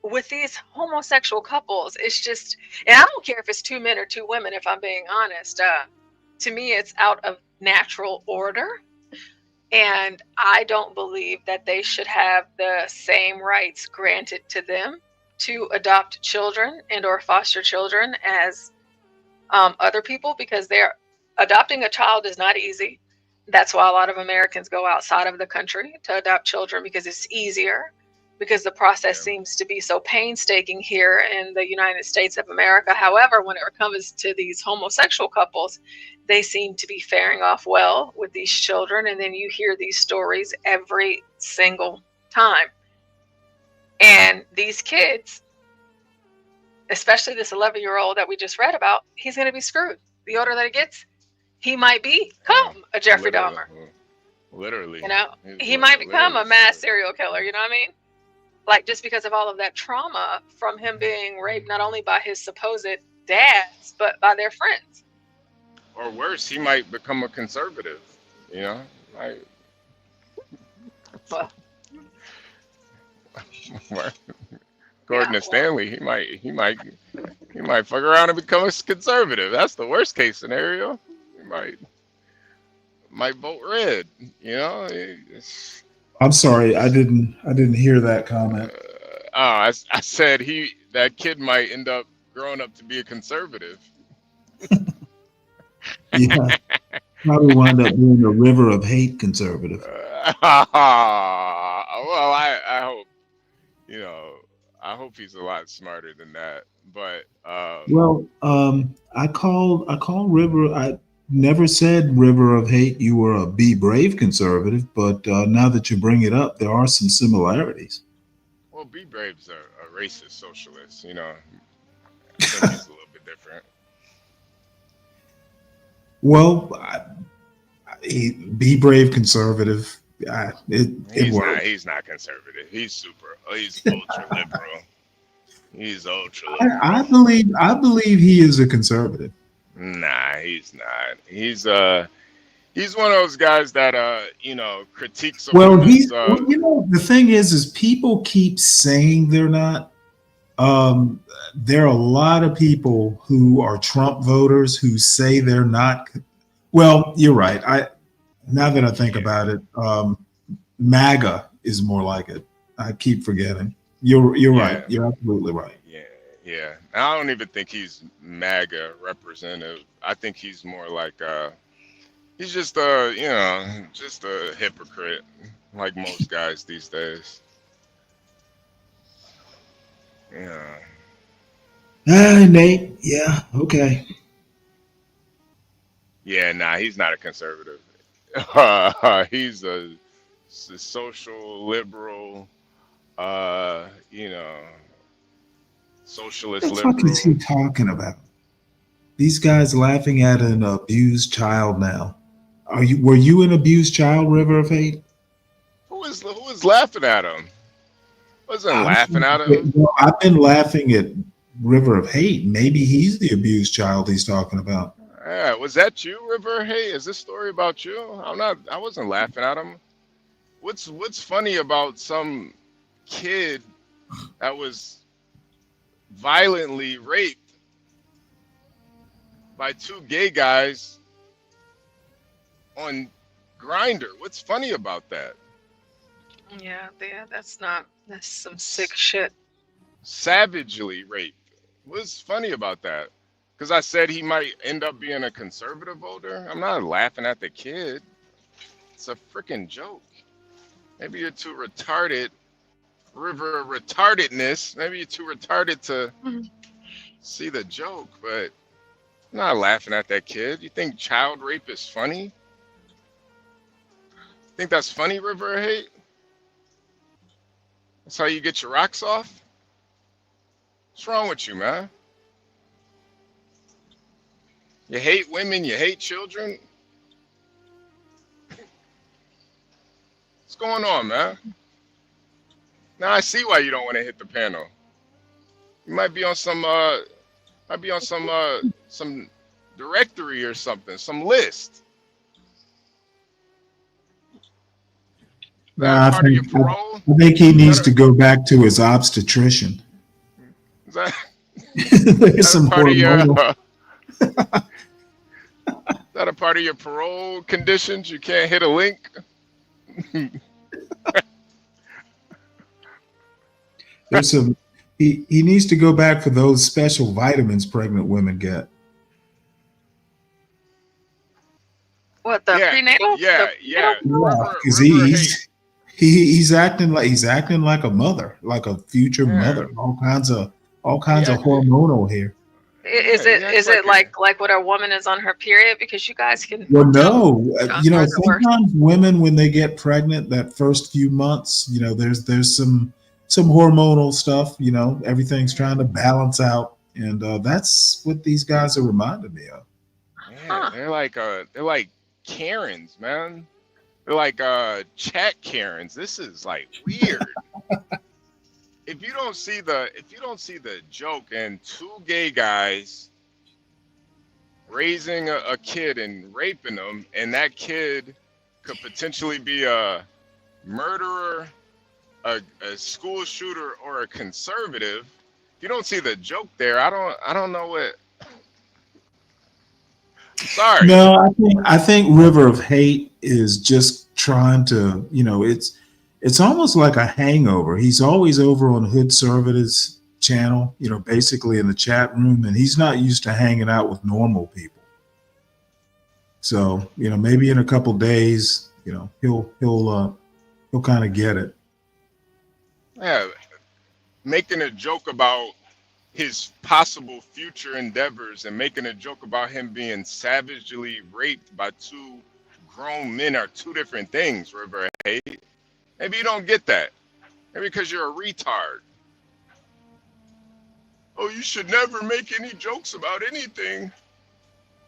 with these homosexual couples, it's just, and I don't care if it's 2 men or 2 women, if I'm being honest. To me, it's out of natural order. And I don't believe that they should have the same rights granted to them to adopt children and or foster children as other people, because adopting a child is not easy. That's why a lot of Americans go outside of the country to adopt children, because it's easier, because the process seems to be so painstaking here in the United States of America. However, when it comes to these homosexual couples, they seem to be faring off well with these children. And then you hear these stories every single time. And these kids, especially this 11-year-old that we just read about, he's going to be screwed. The older that he gets, he might become a Jeffrey Dahmer. Literally. You know, he might become a mass serial killer. You know what I mean? Like, just because of all of that trauma from him being raped, not only by his supposed dads, but by their friends. Or worse, he might become a conservative, you know? According to Stanley, he might fuck around and become a conservative. That's the worst case scenario. He might vote red, you know? I'm sorry, I didn't hear that comment. I said that kid might end up growing up to be a conservative. Yeah, probably wind up being a river of hate conservative. Well, I hope You know, I hope he's a lot smarter than that. But Well, I called River. I never said River of Hate you were a Be Brave conservative, but now that you bring it up, there are some similarities. well, Be Brave's a racist socialist. You know, I think he's a little bit different. Well, Be Brave conservative. It He's works. not. He's not conservative. He's ultra liberal. He's ultra liberal. I believe he is a conservative. Nah, he's not. He's one of those guys that you know, critiques. Well, you know, the thing is people keep saying they're not. There are a lot of people who are Trump voters who say they're not. Well, you're right. Now that I think about it, MAGA is more like it. I keep forgetting. You're right. You're absolutely right. Yeah. I don't even think he's MAGA representative. I think he's more like he's just you know, just a hypocrite, like most guys these days. Yeah. Nate. Yeah. Okay. Yeah. Nah, he's not a conservative. He's a social liberal. You know, socialist What the fuck liberal. is he talking about? These guys laughing at an abused child now. Were you an abused child, River of Hate? Who was laughing at him? Wasn't laughing at him. Well, I've been laughing at River of Hate. Maybe he's the abused child he's talking about. Yeah, was that you, River? Hey, is this story about you? I wasn't laughing at him. What's funny about some kid that was violently raped by two gay guys on Grindr? What's funny about that? Yeah, that's some sick shit. Savagely raped. What's funny about that? Because I said he might end up being a conservative voter. I'm not laughing at the kid. It's a freaking joke. Maybe you're too retarded. River of retardedness. Maybe you're too retarded to see the joke, but I'm not laughing at that kid. You think child rape is funny? Think that's funny, River of Hate? That's how you get your rocks off? What's wrong with you, man? You hate women, you hate children? What's going on, man? Now I see why you don't want to hit the panel. You might be on some some directory or something, some list. I think he needs to go back to his obstetrician. Is that, There's some part of your, hormonal. is that a part of your parole conditions? You can't hit a link? There's some. He needs to go back for those special vitamins pregnant women get. What, the prenatal? Yeah. Because he's acting like a mother, like a future mother. All kinds of hormonal here. Is it like when a woman is on her period? Because you guys can. Well, no, you know, sometimes women, when they get pregnant, that first few months, you know, there's some hormonal stuff. You know, everything's trying to balance out, and that's what these guys are reminding me of. Yeah, they're like Karens, man. They're like chat Karens. This is like weird. If you don't see the joke in two gay guys raising a kid and raping them, and that kid could potentially be a murderer, a school shooter, or a conservative. If you don't see the joke there, I don't know what. Sorry. No, I think River of Hate is just trying to, you know, it's almost like a hangover. He's always over on Hood Conservatives channel, you know, basically in the chat room, and he's not used to hanging out with normal people. So, you know, maybe in a couple days, you know, he'll kind of get it. Yeah, making a joke about his possible future endeavors and making a joke about him being savagely raped by two grown men are two different things, River Hate. Maybe you don't get that. Maybe because you're a retard. Oh, you should never make any jokes about anything.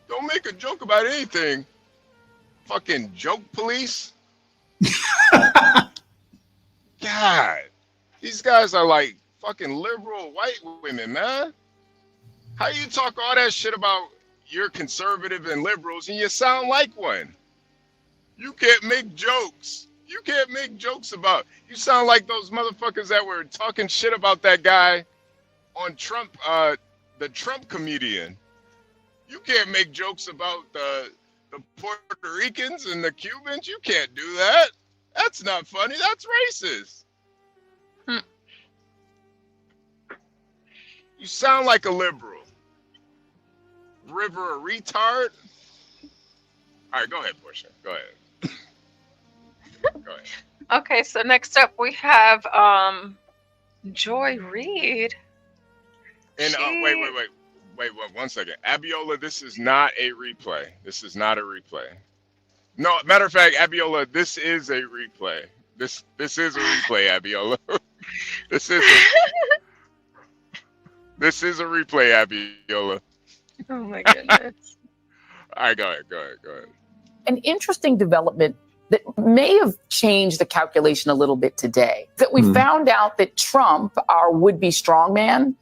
Don't make a joke about anything. Fucking joke police. God. These guys are like fucking liberal white women, man. How you talk all that shit about you're conservative and liberals and you sound like one? You can't make jokes. You can't make jokes about. You sound like those motherfuckers that were talking shit about that guy on Trump, the Trump comedian. You can't make jokes about the Puerto Ricans and the Cubans. You can't do that. That's not funny. That's racist. You sound like a liberal. River a retard. All right, go ahead, Portia. Go ahead. Go ahead. Okay, so next up we have Joy Reid. And wait, 1 second. Abiola, this is not a replay. This is not a replay. No, matter of fact, Abiola, this is a replay. This is a replay, Abiola. This is a replay, Abiola. Oh my goodness. All right, go ahead. An interesting development that may have changed the calculation a little bit today, that we found out that Trump, our would-be strongman,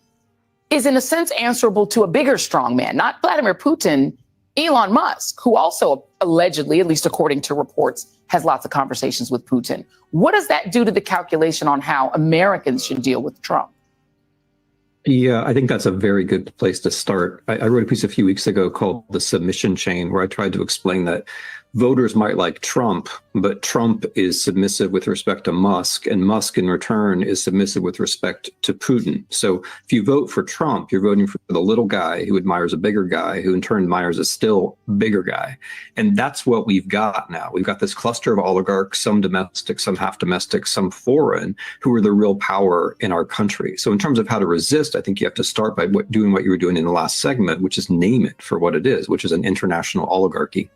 is in a sense answerable to a bigger strongman, not Vladimir Putin, Elon Musk, who also allegedly, at least according to reports, has lots of conversations with Putin. What does that do to the calculation on how Americans should deal with Trump? Yeah, I think that's a very good place to start. I wrote a piece a few weeks ago called The Submission Chain, where I tried to explain that voters might like Trump, but Trump is submissive with respect to Musk, and Musk in return is submissive with respect to Putin. So if you vote for Trump, you're voting for the little guy who admires a bigger guy, who in turn admires a still bigger guy. And that's what we've got now. We've got this cluster of oligarchs, some domestic, some half domestic, some foreign, who are the real power in our country. So in terms of how to resist, I think you have to start by doing what you were doing in the last segment, which is name it for what it is, which is an international oligarchy.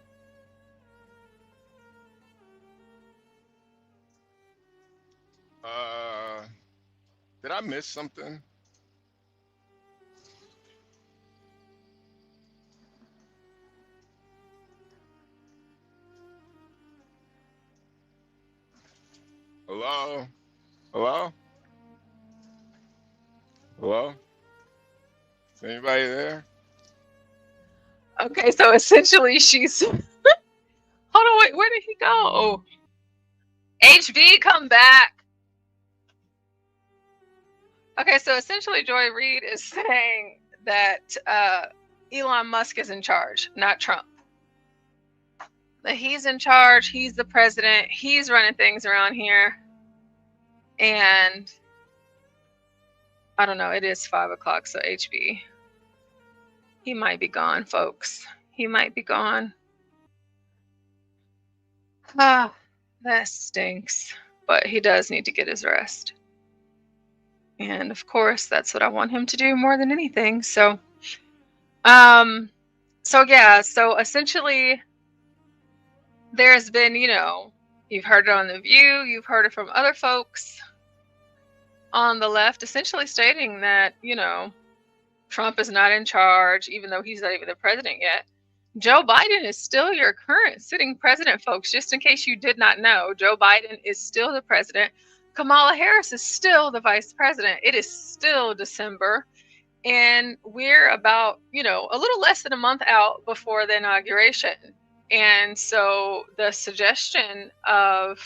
Did I miss something? Hello? Hello? Hello? Is anybody there? Okay, so essentially she's hold on, wait, where did he go? HB, come back. Okay, so essentially Joy Reid is saying that Elon Musk is in charge, not Trump. That he's in charge, he's the president, he's running things around here. And I don't know, it is 5 o'clock, so HB. He might be gone, folks. He might be gone. Ah, that stinks. But he does need to get his rest. And of course, that's what I want him to do more than anything. So so essentially there's been, you've heard it on The View, you've heard it from other folks on the left, essentially stating that, Trump is not in charge, even though he's not even the president yet. Joe Biden is still your current sitting president, folks, just in case you did not know. Joe Biden is still the president. Kamala Harris is still the vice president. It is still December. And we're about, a little less than a month out before the inauguration. And so the suggestion of,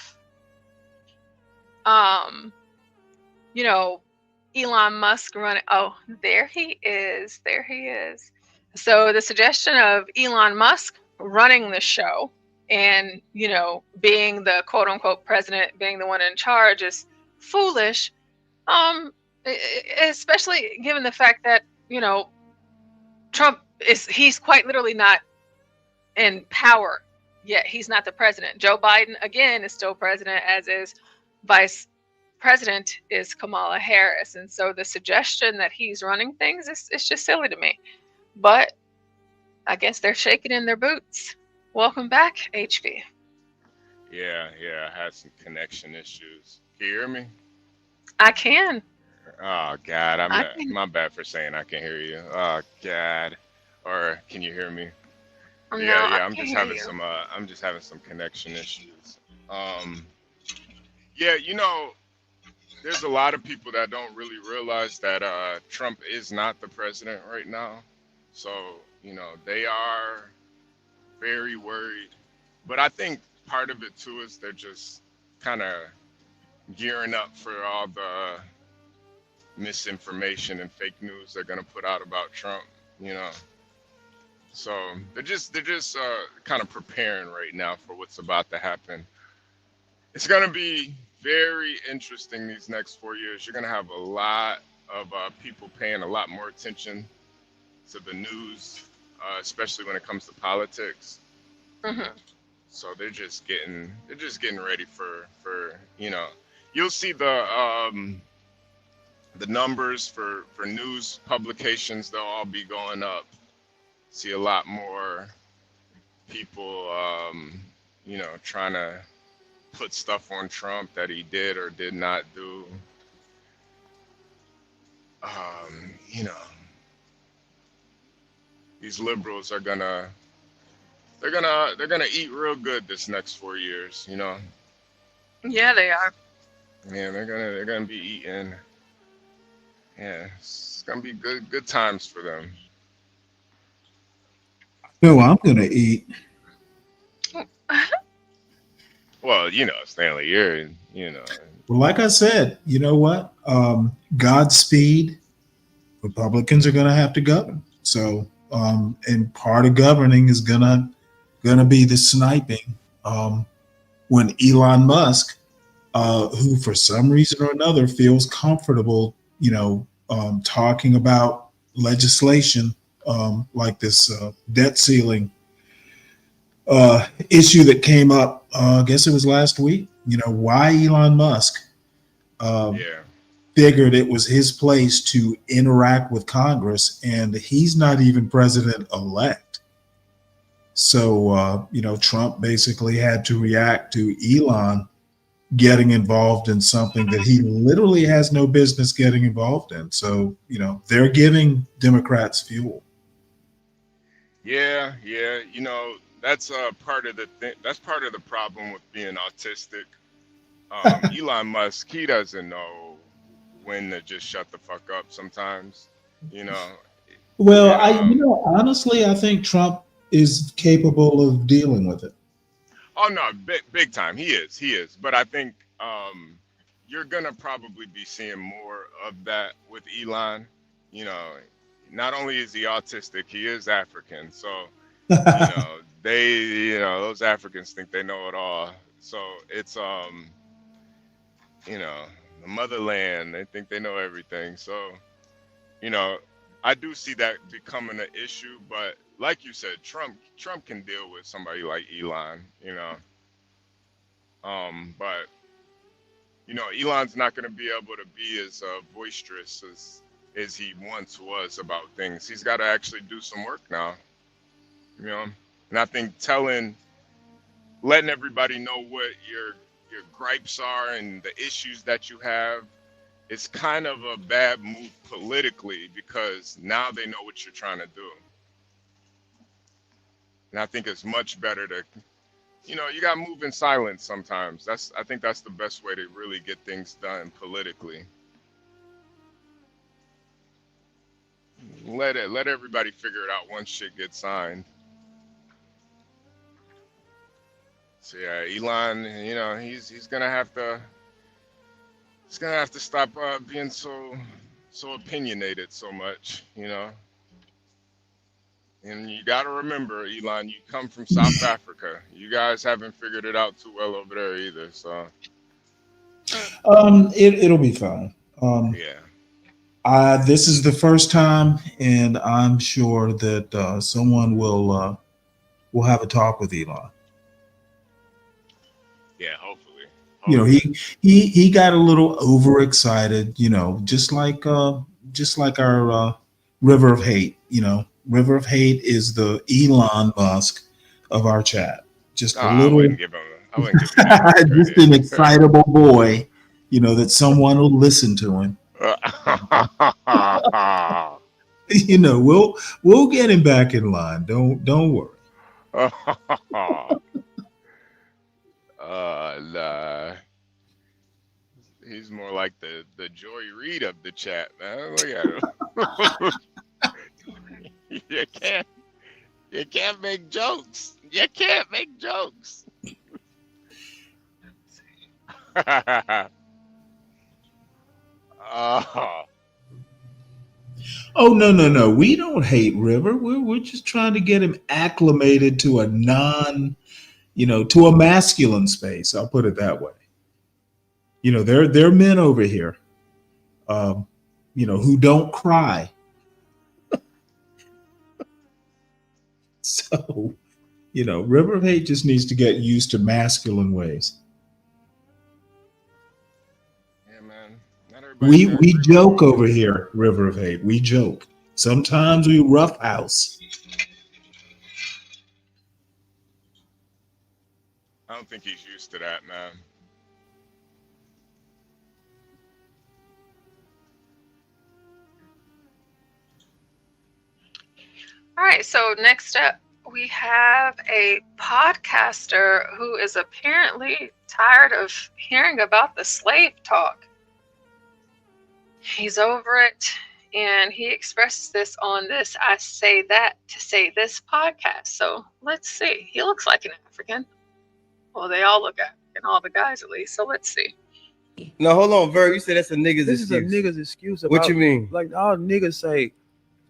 Elon Musk running, oh, there he is. So the suggestion of Elon Musk running the show and, being the quote unquote president, being the one in charge is foolish. Especially given the fact that, Trump he's quite literally not in power yet. He's not the president. Joe Biden, again, is still president, as is Vice president is Kamala Harris. And so the suggestion that he's running things is just silly to me. But I guess they're shaking in their boots. Welcome back, HB. Yeah, I had some connection issues. Can you hear me? I can. Oh God, I can. my bad for saying I can hear you. Oh God, or can you hear me? No, Yeah, I I'm can't just hear having you. some I'm just having some connection issues. Yeah, you know, there's a lot of people that don't really realize that Trump is not the president right now. So, you know, they are very worried. But I think part of it too is they're just kind of gearing up for all the misinformation and fake news they're gonna put out about Trump, you know. So they're just kind of preparing right now for what's about to happen. It's gonna be very interesting these next 4 years. You're gonna have a lot of people paying a lot more attention to the news, especially when it comes to politics. Mm-hmm. So they're just getting ready for you know, you'll see the numbers for news publications, they'll all be going up. See a lot more people you know, trying to put stuff on Trump that he did or did not do. You know, these liberals are gonna eat real good this next 4 years, you know. Yeah, they are. Yeah, they're gonna be eating. Yeah, it's gonna be good times for them. No, I'm gonna eat. Well, you know, Stanley, you know. Well, like I said, you know what? Godspeed. Republicans are gonna have to govern. So, and part of governing is gonna be the sniping. When Elon Musk, who for some reason or another feels comfortable, you know, talking about legislation like this debt ceiling issue that came up, I guess it was last week. You know, why Elon Musk figured it was his place to interact with Congress, and he's not even president-elect. So, you know, Trump basically had to react to Elon getting involved in something that he literally has no business getting involved in. So, you know, they're giving Democrats fuel. Yeah, you know, that's part of the thing. That's part of the problem with being autistic. Elon Musk, he doesn't know when to just shut the fuck up sometimes, you know. Well, And, you know, honestly, I think Trump is capable of dealing with it. oh no, big time. He is. But I think you're gonna probably be seeing more of that with Elon. You know, not only is he autistic, he is African. So, you know, those Africans think they know it all. So it's you know, the motherland, they think they know everything. So, you know, I do see that becoming an issue, but like you said, Trump can deal with somebody like Elon, you know. But you know, Elon's not going to be able to be as boisterous as he once was about things. He's got to actually do some work now, you know. And I think letting everybody know what your gripes are and the issues that you have, it's kind of a bad move politically because now they know what you're trying to do. And I think it's much better to, you know, you got to move in silence sometimes. I think that's the best way to really get things done politically. Let everybody figure it out once shit gets signed. So yeah, Elon, you know, he's gonna have to stop being so opinionated so much, you know. And you got to remember, Elon, you come from South Africa. You guys haven't figured it out too well over there either. So, It'll be fine. Yeah. This is the first time, and I'm sure that someone will have a talk with Elon. Yeah, hopefully. You know, he got a little overexcited. You know, just like our River of Hate. You know, River of Hate is the Elon Musk of our chat. Just a little. I wouldn't give him that just an excitable boy. You know that someone will listen to him. You know, we'll get him back in line. Don't worry. Nah. He's more like the Joy Reid of the chat, man. Look at him. You can't make jokes. You can't make jokes. Oh no. We don't hate River. We're just trying to get him acclimated to a to a masculine space. I'll put it that way. You know, there are men over here, who don't cry. So, River of Hate just needs to get used to masculine ways. Yeah, man. We joke over here, River of Hate. We joke. Sometimes we roughhouse. I don't think he's used to that, man. All right, so next up, we have a podcaster who is apparently tired of hearing about the slave talk. He's over it, and he expresses this on this I Say That to Say This podcast. So let's see. He looks like an African. Well, they all look African, all the guys at least. So let's see. No, hold on, Verb. You said that's a nigga's This excuse. is a nigga's excuse. What you mean? Like all niggas say,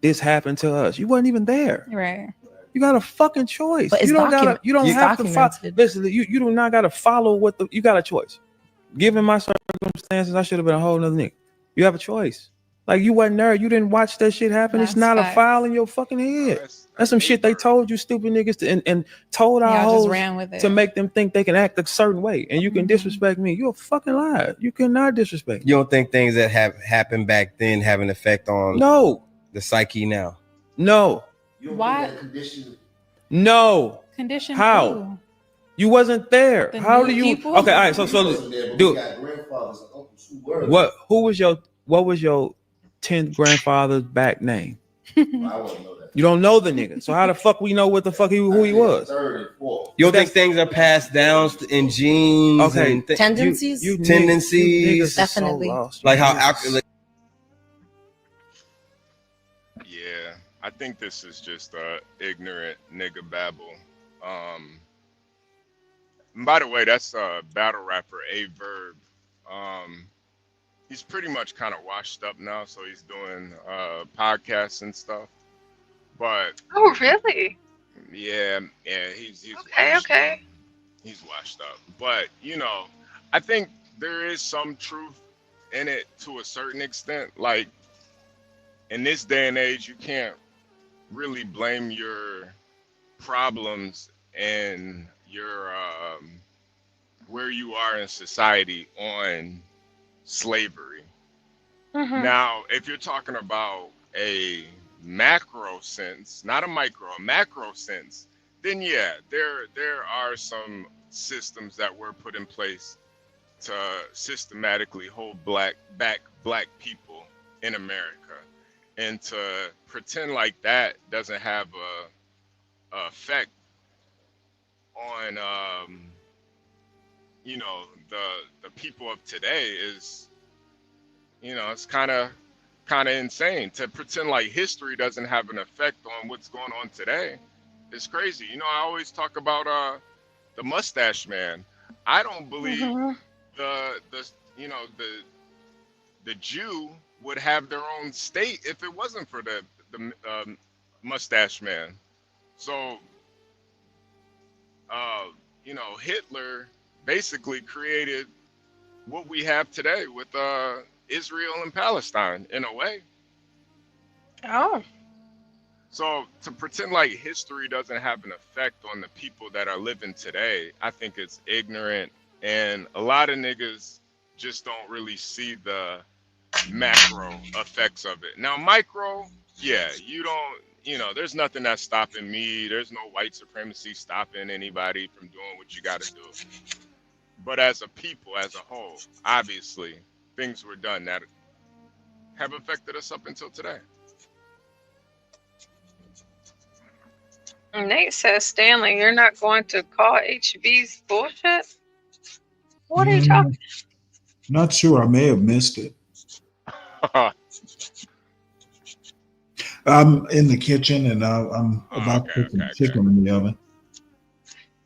this happened to us. You wasn't even there. Right. You got a fucking choice. But it's You don't have to follow. documented. Listen, you do not got to follow you got a choice. Given my circumstances, I should have been a whole nother nigga. You have a choice. Like you wasn't there. You didn't watch that shit happen. It's not a file in your fucking head. That's some shit they told you stupid niggas to, and told our Y'all just hoes ran with it. to make them think they can act a certain way. And you can disrespect me. You're a fucking liar. You cannot disrespect me. You don't think things that have happened back then have an effect on the psyche now? No. Why? No. Condition How? who? You wasn't there. The How new do you? people? Okay, all right. So dude, what was your 10th grandfather's back name? You don't know the nigga. So how the fuck we know what the fuck who he was? You don't think things are passed down in genes? Okay, Tendencies? Tendencies. Definitely. Like how alcohol. Yeah, I think this is just ignorant nigga babble. And by the way, that's battle rapper A Verb. He's pretty much kind of washed up now, so he's doing podcasts and stuff. But Oh, really? yeah, he's Okay. He's washed up. But I think there is some truth in it to a certain extent. Like in this day and age, you can't really blame your problems and your where you are in society on slavery. Now, if you're talking about a macro sense, not a micro, a macro sense, then yeah, there are some systems that were put in place to systematically hold back black people in America, and to pretend like that doesn't have a effect on the people of today is it's kind of insane to pretend like history doesn't have an effect on what's going on today. It's crazy. I always talk about the mustache man. I don't believe the Jew would have their own state if it wasn't for the mustache man. So Hitler basically created what we have today with Israel and Palestine in a way. Oh. So to pretend like history doesn't have an effect on the people that are living today, I think it's ignorant And a lot of niggas just don't really see the macro effects of it. Now, micro, yeah, there's nothing that's stopping me. There's no white supremacy stopping anybody from doing what you got to do. But as a people, as a whole, obviously, things were done that have affected us up until today. Nate says, Stanley, you're not going to call HB's bullshit? What are you talking? Not sure. I may have missed it. I'm in the kitchen and I'm about to put some chicken in the oven.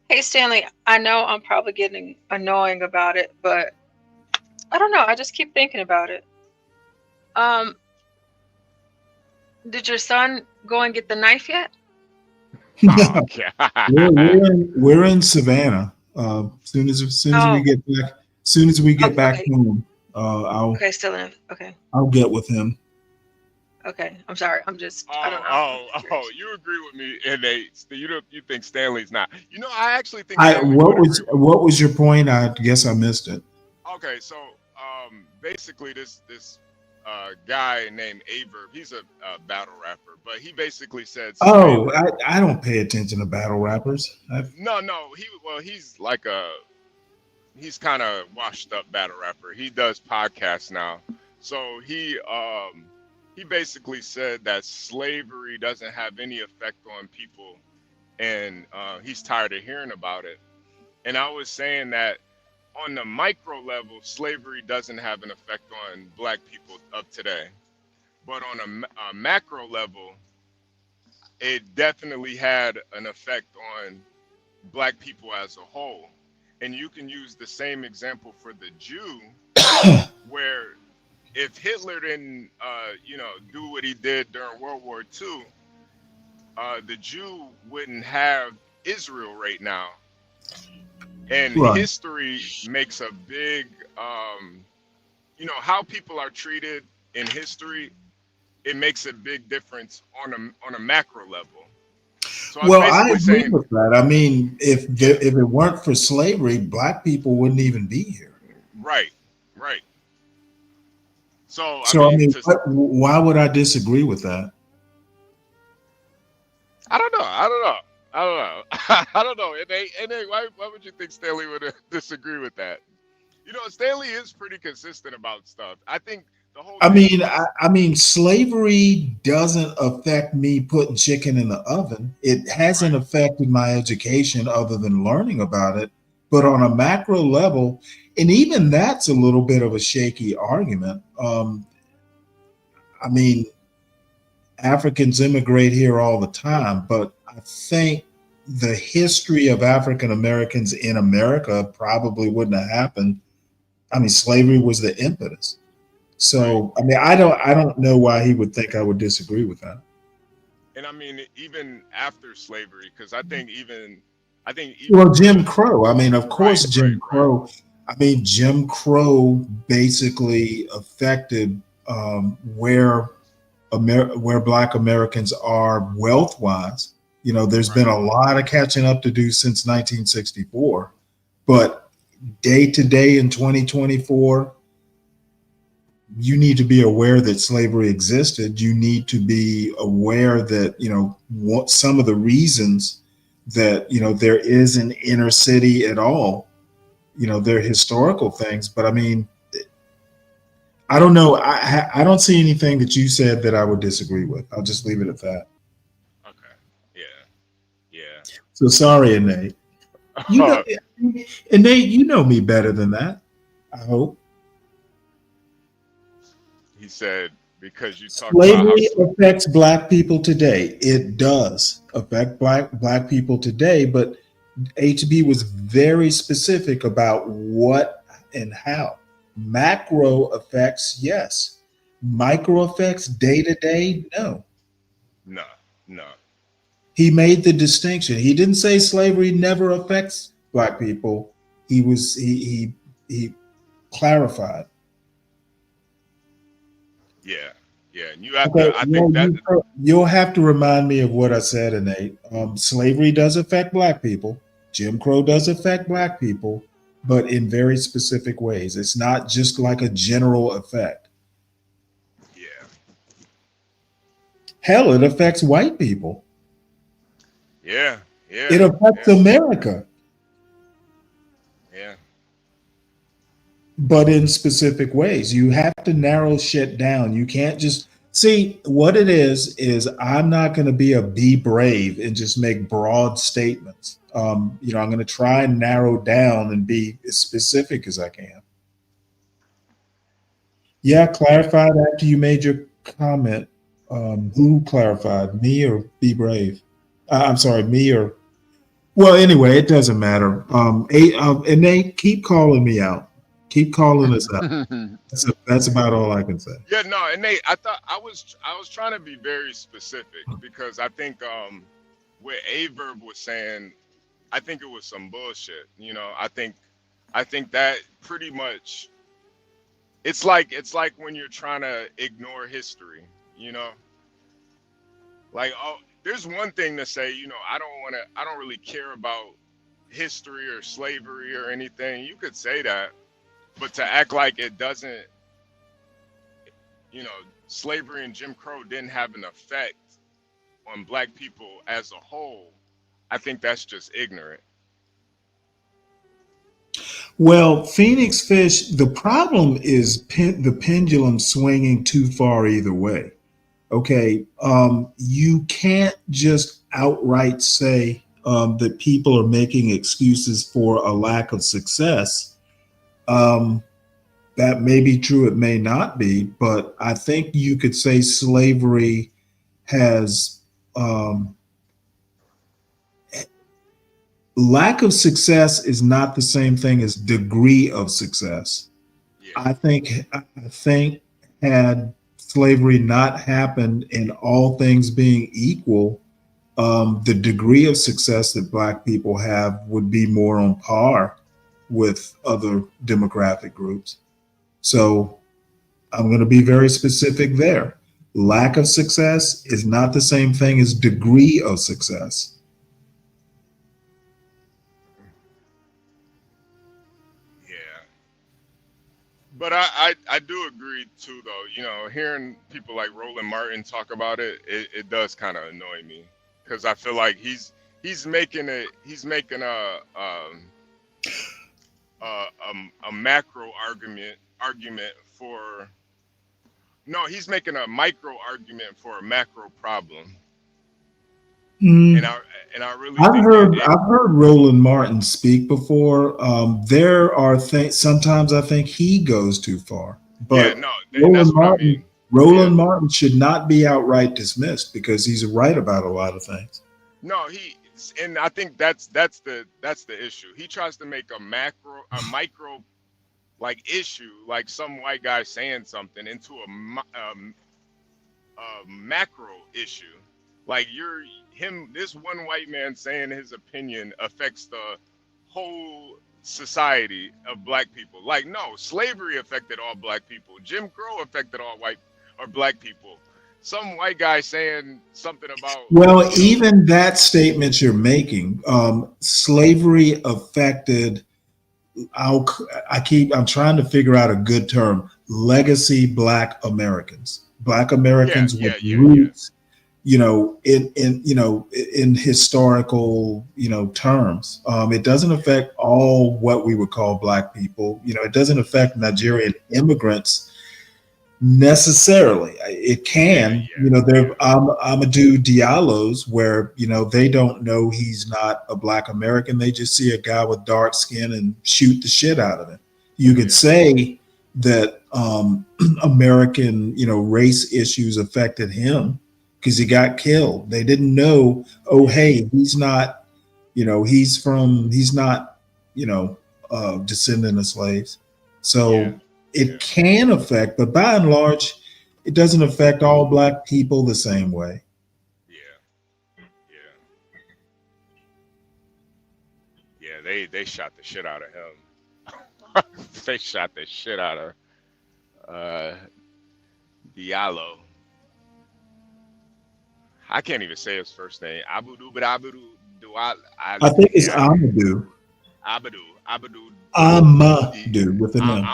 Hey, Stanley, I know I'm probably getting annoying about it, but I don't know. I just keep thinking about it. Did your son go and get the knife yet? We're in Savannah. Soon as we get back home, I'll get with him. Okay, I'm sorry. I'm just. I don't know. You agree with me, and you think Stanley's not. I actually think. What was your point? I guess I missed it. Okay, so basically this guy named Averb, he's a battle rapper, but he basically said. I don't pay attention to battle rappers. No, he's kind of washed up battle rapper. He does podcasts now, so he basically said that slavery doesn't have any effect on people, and he's tired of hearing about it. And I was saying that on the micro level, slavery doesn't have an effect on black people of today. But on a macro level, it definitely had an effect on black people as a whole. And you can use the same example for the Jew, where if Hitler didn't, do what he did during World War II, the Jew wouldn't have Israel right now. And history makes a big, how people are treated in history. It makes a big difference on a macro level. So I agree with that. I mean, if it weren't for slavery, black people wouldn't even be here. Right. So why would I disagree with that? I don't know. I don't know. And why would you think Stanley would disagree with that? Stanley is pretty consistent about stuff. I think the whole. I mean, slavery doesn't affect me putting chicken in the oven. It hasn't affected my education other than learning about it. But on a macro level, and even that's a little bit of a shaky argument. Africans immigrate here all the time, but I think the history of African Americans in America probably wouldn't have happened. Slavery was the impetus. So, I don't know why he would think I would disagree with that. And even after slavery, because I think even Jim Crow. Of course, Jim Crow. Jim Crow basically affected where Black Americans are wealth-wise. There's been a lot of catching up to do since 1964, but day to day in 2024, you need to be aware that slavery existed. You need to be aware that, what some of the reasons that, there is an inner city at all, they're historical things, but I don't know. I don't see anything that you said that I would disagree with. I'll just leave it at that. Okay. Yeah. So sorry, Nate. And Nate, you know me better than that, I hope. He said, because you talk slavery affects black people today. It does affect black people today, but HB was very specific about what and how. Macro effects, yes. Micro effects, day to day, no. No. He made the distinction. He didn't say slavery never affects black people. He clarified. Yeah. And you have to. You'll have to remind me of what I said, Nate. Slavery does affect black people. Jim Crow does affect black people. but in very specific ways. It's not just like a general effect. Yeah. Hell, it affects white people. Yeah. Yeah. It affects America. Yeah. But in specific ways. You have to narrow shit down. You can't just see what it is I'm not going to be brave and just make broad statements. I'm going to try and narrow down and be as specific as I can. Yeah, clarified after you made your comment. Who clarified, me or be brave? I'm sorry, me or, well, anyway, it doesn't matter. And they keep calling me out. Keep calling us out. That's about all I can say. Yeah, no, and Nate, I thought I was trying to be very specific because I think what Averb was saying, I think it was some bullshit. I think that pretty much it's like when you're trying to ignore history, Like, oh, there's one thing to say, I don't really care about history or slavery or anything. You could say that, but to act like it doesn't, slavery and Jim Crow didn't have an effect on black people as a whole, I think that's just ignorant. Well, Phoenix Fish, the problem is the pendulum swinging too far either way. Okay, you can't just outright say that people are making excuses for a lack of success. That may be true, it may not be, but I think you could say slavery has lack of success is not the same thing as degree of success. Yeah. I think had slavery not happened and all things being equal, the degree of success that black people have would be more on par with other demographic groups. So I'm going to be very specific there. Lack of success is not the same thing as degree of success. But I do agree too, though. Hearing people like Roland Martin talk about it, it does kind of annoy me because I feel like he's making a macro argument for. No, he's making a micro argument for a macro problem. And I really I've heard Roland Martin speak before. There are things sometimes I think he goes too far. But Roland Martin should not be outright dismissed because he's right about a lot of things. No, and I think that's the issue. He tries to make a micro like issue, like some white guy saying something, into a macro issue. Like this one white man saying his opinion affects the whole society of black people. Like, no, slavery affected all black people. Jim Crow affected all black people. Some white guy saying something about. Well, even that statement you're making, slavery affected. I'm trying to figure out a good term. Legacy Black Americans. Black Americans with roots. In historical, terms. It doesn't affect all what we would call black people. It doesn't affect Nigerian immigrants necessarily. It can, there Amadou Diallo's where, they don't know he's not a black American. They just see a guy with dark skin and shoot the shit out of him. You could say that American, race issues affected him because he got killed. They didn't know, oh, hey, he's not, he's not, descendant of slaves. So it can affect, but by and large, it doesn't affect all black people the same way. Yeah, they shot the shit out of him. They shot the shit out of Diallo. I can't even say his first name. I think it's Amadou. Amadou with an M.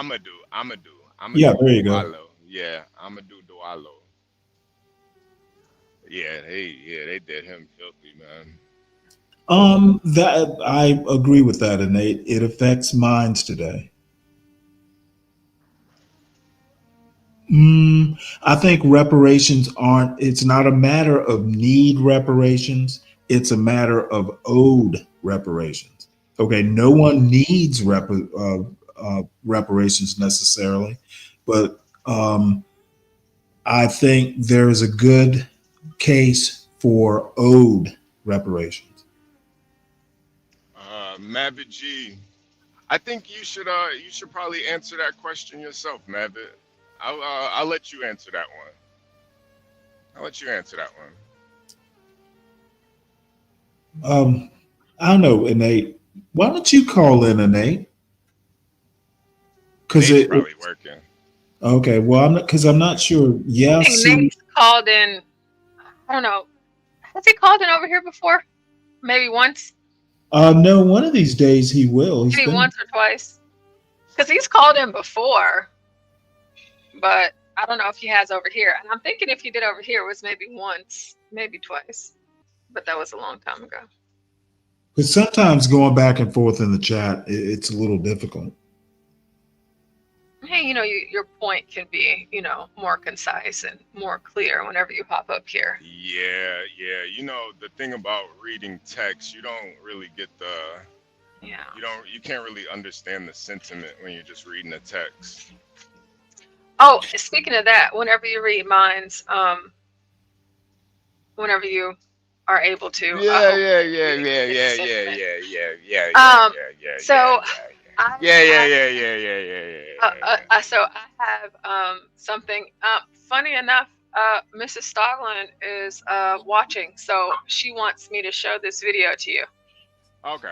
Amadou. Yeah, there you go. Diallo. Yeah, Amadou Diallo. Yeah, they did him filthy, man. That I agree with that, Nate. It affects minds today. I think reparations aren't. It's not a matter of need reparations. It's a matter of owed reparations. Okay, no one needs reparations necessarily, but I think there is a good case for owed reparations. Mavit G, I think you should probably answer that question yourself, Mavit. I'll let you answer that one. I don't know, Innate. Why don't you call in, Innate? Because it's probably working. Okay, well, I'm not sure. Yeah, I think Nate's called in. I don't know. Has he called in over here before? Maybe once. No, one of these days he will. Maybe once or twice. Because he's called in before, but I don't know if he has over here. And I'm thinking if he did over here, it was maybe once, maybe twice. But that was a long time ago. But sometimes going back and forth in the chat, it's a little difficult. Hey, your point can be, more concise and more clear whenever you pop up here. Yeah. The thing about reading text, you don't really get you can't really understand the sentiment when you're just reading the text. Oh, speaking of that, whenever you read minds, whenever you are able to. So I have something funny enough. Mrs. Stoglin is watching, so she wants me to show this video to you. Okay.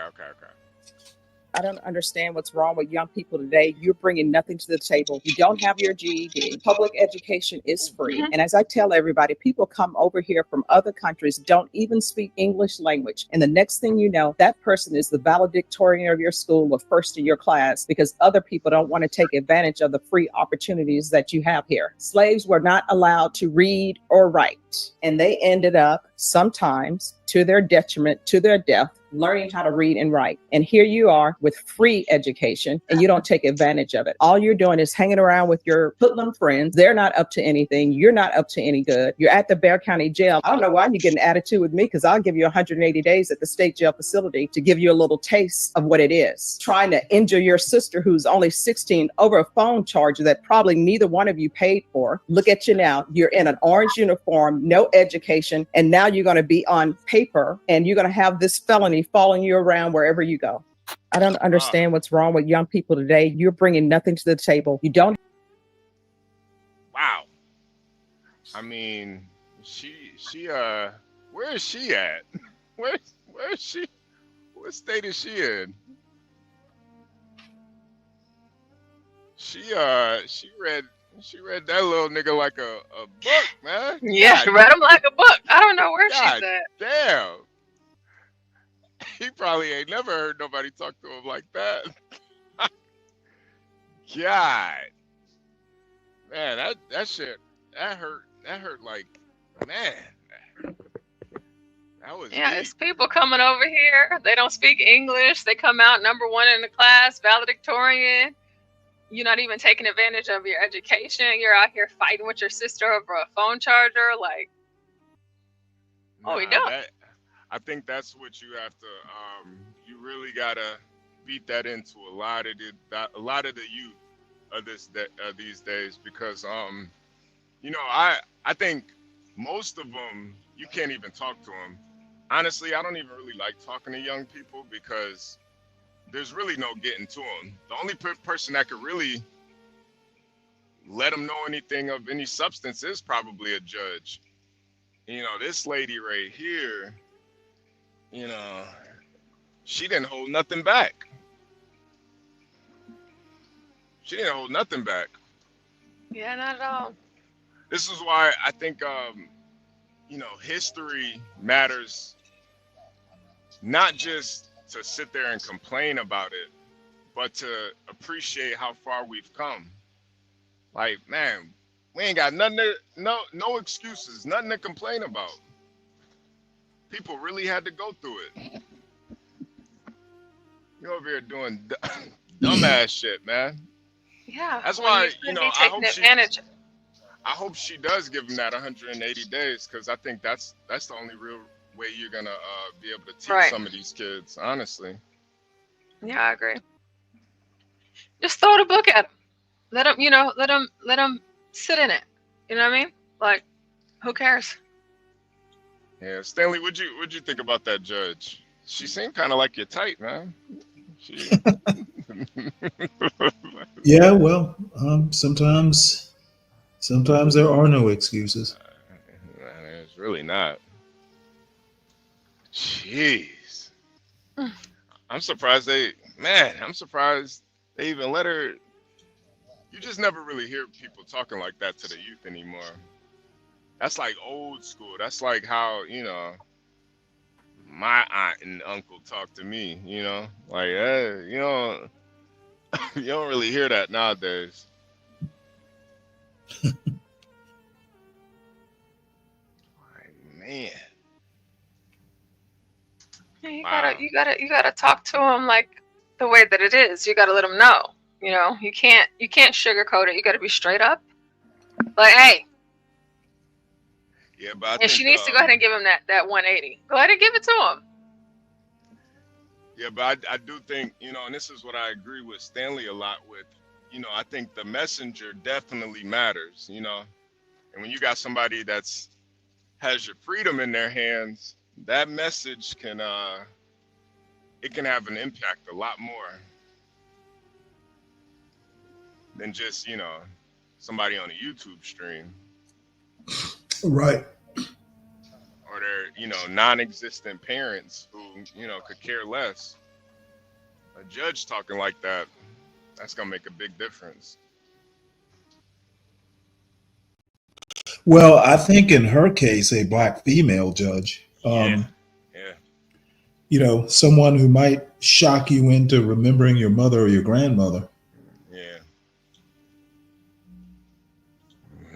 I don't understand what's wrong with young people today. You're bringing nothing to the table. You don't have your GED. Public education is free. And as I tell everybody, people come over here from other countries, don't even speak English language. And the next thing you know, that person is the valedictorian of your school or first in your class because other people don't want to take advantage of the free opportunities that you have here. Slaves were not allowed to read or write. And they ended up sometimes to their detriment, to their death, learning how to read and write. And here you are with free education and you don't take advantage of it. All you're doing is hanging around with your hoodlum friends. They're not up to anything. You're not up to any good. You're at the Bexar County Jail. I don't know why you get an attitude with me because I'll give you 180 days at the state jail facility to give you a little taste of what it is. Trying to injure your sister who's only 16 over a phone charge that probably neither one of you paid for. Look at you now. You're in an orange uniform, no education, and now you're going to be on paper and you're going to have this felony following you around wherever you go. I don't understand what's wrong with young people today. You're bringing nothing to the table. You don't. Wow. I mean, where is she at? Where is she? What state is she in? She read that little nigga like a book, man. Yeah, God, read him like a book. I don't know where God she's at. Damn. He probably ain't never heard nobody talk to him like that. God. Man, that shit, that hurt like, man. That was Yeah, deep. it's people coming over here. They don't speak English. They come out number one in the class, valedictorian. You're not even taking advantage of your education. You're out here fighting with your sister over a phone charger. Like, what we doing? I think that's what you have to. You really gotta beat that into a lot of the youth of these days because I think most of them you can't even talk to them. Honestly, I don't even really like talking to young people because there's really no getting to them. The only person that could really let them know anything of any substance is probably a judge. This lady right here. She didn't hold nothing back. Yeah, not at all. This is why I think, history matters not just to sit there and complain about it, but to appreciate how far we've come. Like, man, we ain't got nothing to, no excuses, nothing to complain about. People really had to go through it. You're over here doing dumbass shit, man. Yeah. That's when why, you should be taking advantage. I hope she does give him that 180 days, because I think that's the only real way you're gonna be able to teach some of these kids, honestly. Yeah, I agree. Just throw the book at him. Let him, let him sit in it. You know what I mean? Like, who cares? Yeah, Stanley, what'd you think about that judge? She seemed kind of like your type, man. Yeah, well, sometimes there are no excuses. It's really not. Jeez. I'm surprised they even let her. You just never really hear people talking like that to the youth anymore. That's like old school. That's like how, my aunt and uncle talk to me, like, you don't really hear that nowadays. Like, man. Yeah, you gotta talk to him like the way that it is. You gotta let him know. You can't sugarcoat it. You gotta be straight up. Like, hey. Yeah, but I and think, she needs to go ahead and give him that 180. Go ahead and give it to him. Yeah, but I do think, and this is what I agree with Stanley a lot with, I think the messenger definitely matters, and when you got somebody has your freedom in their hands, that message can have an impact a lot more than just, somebody on a YouTube stream. Right. Or their, non-existent parents who, could care less. A judge talking like that, that's gonna make a big difference. Well, I think in her case, a black female judge, someone who might shock you into remembering your mother or your grandmother. Yeah.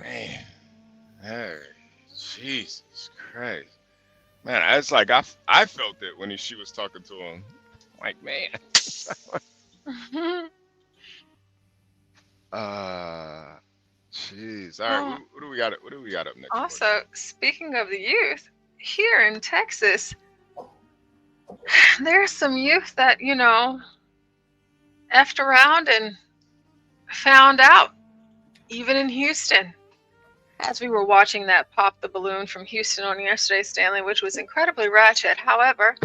Man. Hey, Jesus Christ. Man, it's like I felt it when she was talking to him. Like, man. Jeez. All right, what do we got? What do we got up next? Also, speaking of the youth, here in Texas, there's some youth that effed around and found out, even in Houston. As we were watching that Pop the Balloon from Houston on yesterday, Stanley, which was incredibly ratchet. However,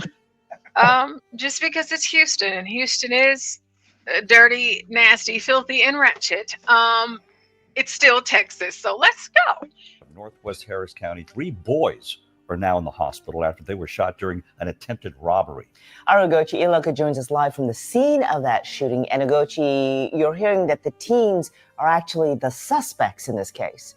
just because it's Houston, and Houston is dirty, nasty, filthy, and ratchet, it's still Texas. So let's go. Northwest Harris County, 3 boys are now in the hospital after they were shot during an attempted robbery. Our Ugochi Iloka joins us live from the scene of that shooting. And Ugochi, you're hearing that the teens are actually the suspects in this case.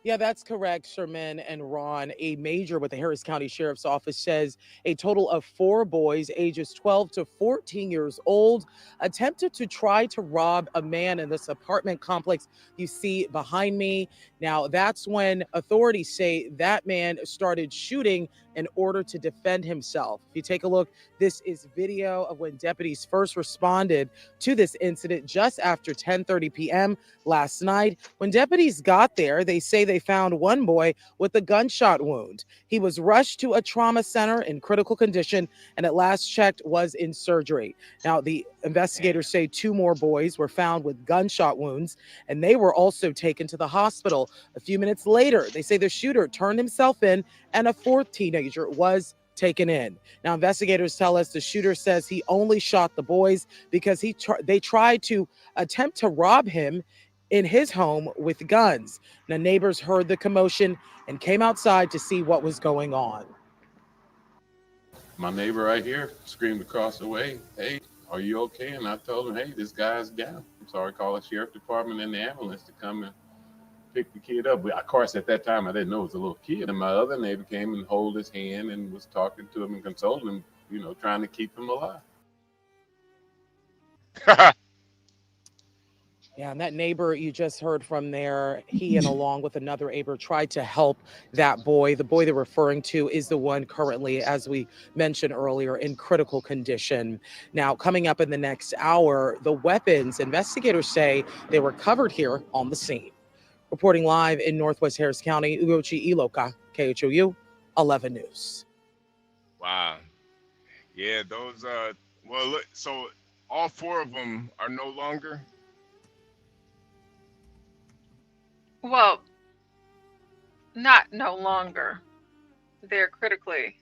Yeah, that's correct, Sherman and Ron. A major with the Harris County Sheriff's Office says a total of 4 boys, ages 12 to 14 years old, attempted to try to rob a man in this apartment complex you see behind me. Now, that's when authorities say that man started shooting in order to defend himself. If you take a look, this is video of when deputies first responded to this incident just after 10:30 p.m. last night. When deputies got there, they say they found one boy with a gunshot wound. He was rushed to a trauma center in critical condition and at last checked was in surgery. Now, the investigators say 2 more boys were found with gunshot wounds and they were also taken to the hospital. A few minutes later, they say the shooter turned himself in and a 4th teenager was taken in. Now, investigators tell us the shooter says he only shot the boys because they tried to attempt to rob him in his home with guns. Now, neighbors heard the commotion and came outside to see what was going on. My neighbor right here screamed across the way, "Hey, are you okay?" And I told him, "Hey, this guy's down. I'm sorry, call the sheriff department and the ambulance to come and pick the kid up. Of course, at that time, I didn't know it was a little kid. And my other neighbor came and hold his hand and was talking to him and consoling him, you know, trying to keep him alive. Yeah, and that neighbor you just heard from there, he and along with another neighbor tried to help that boy. The boy they're referring to is the one currently, as we mentioned earlier, in critical condition. Now, coming up in the next hour, the weapons investigators say they were recovered here on the scene. Reporting live in Northwest Harris County, Ugochi Iloka, KHOU 11 News. Wow. Yeah, those, well, look, so all 4 of them are no longer? Well, not no longer. They're critically.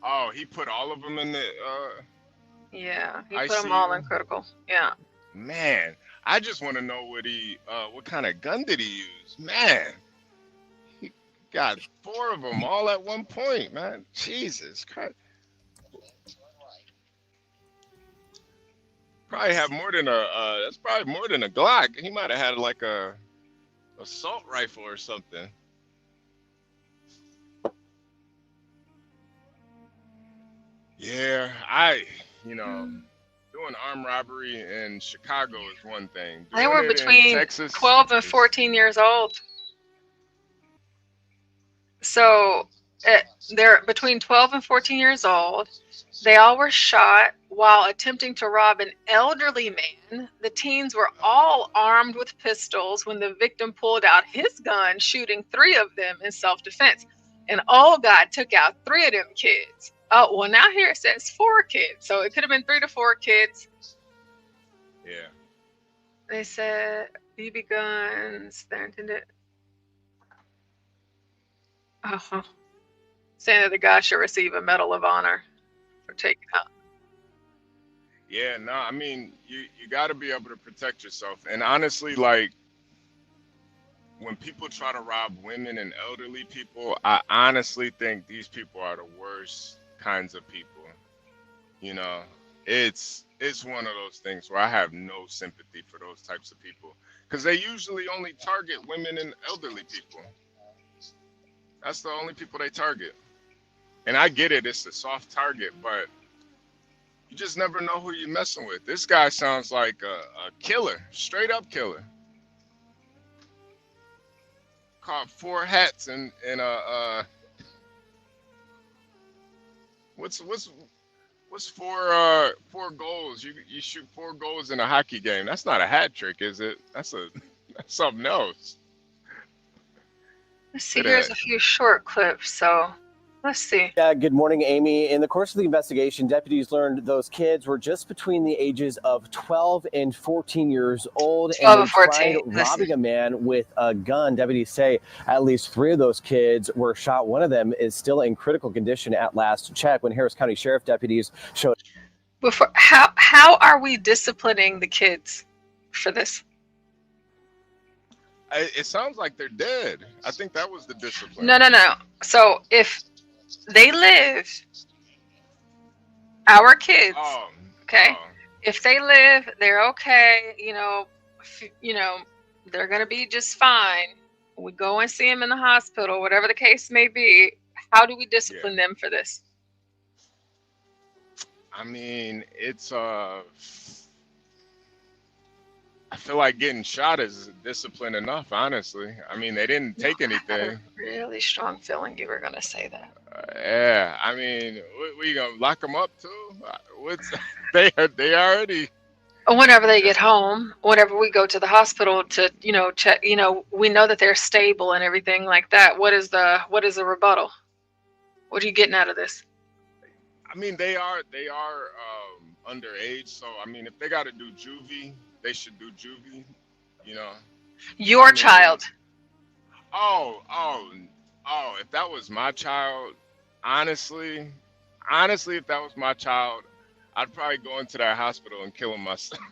Oh, he put all of them in the, Yeah, he I put them see all you. in critical. Yeah. Man, I just want to know what kind of gun did he use? Man, he got 4 of them all at one point, man. Jesus Christ. Probably have more than that's probably more than a Glock. He might have had like a assault rifle or something. Yeah, doing armed robbery in Chicago is one thing. They Doing were it in between Texas 12 and is 14 years old. So they're between 12 and 14 years old. They all were shot while attempting to rob an elderly man. The teens were all armed with pistols when the victim pulled out his gun, shooting 3 of them in self-defense. And old guy took out 3 of them kids. Oh, well, now here it says 4 kids. So it could have been 3 to 4 kids. Yeah. They said BB guns, they're intended. Saying that the guy should receive a Medal of Honor for taking out. Yeah, no, I mean, you got to be able to protect yourself. And honestly, like, when people try to rob women and elderly people, I honestly think these people are the worst kinds of people. You know, it's one of those things where I have no sympathy for those types of people because they usually only target women and elderly people. That's the only people they target. And I get it, it's a soft target, but you just never know who you're messing with. This guy sounds like a killer, straight up killer. Caught 4 hats and what's 4 goals? You shoot 4 goals in a hockey game. That's not a hat trick, is it? That's something else. Let's see, here's a few short clips, so let's see. Good morning, Amy. In the course of the investigation, deputies learned those kids were just between the ages of 12 and 14 years old. 12 and and they 14. tried robbing a man with a gun. Deputies say at least 3 of those kids were shot. One of them is still in critical condition at last check. When Harris County Sheriff deputies showed. Before, how are we disciplining the kids for this? It sounds like they're dead. I think that was the discipline. No. So if they live, our kids, okay? If they live, they're okay. You know, they're gonna be just fine. We go and see them in the hospital, whatever the case may be. How do we discipline them for this? I mean, it's I feel like getting shot is discipline enough, honestly. I mean, they didn't take anything. I had a really strong feeling you were gonna say that. Yeah, I mean, we gonna lock them up too? They already. Whenever they get home, whenever we go to the hospital to, check, we know that they're stable and everything like that. What is the rebuttal? What are you getting out of this? I mean, they are underage, so I mean, if they got to do juvie, they should do juvie. Your child. Oh! If that was my child, honestly, if that was my child, I'd probably go into that hospital and kill him myself.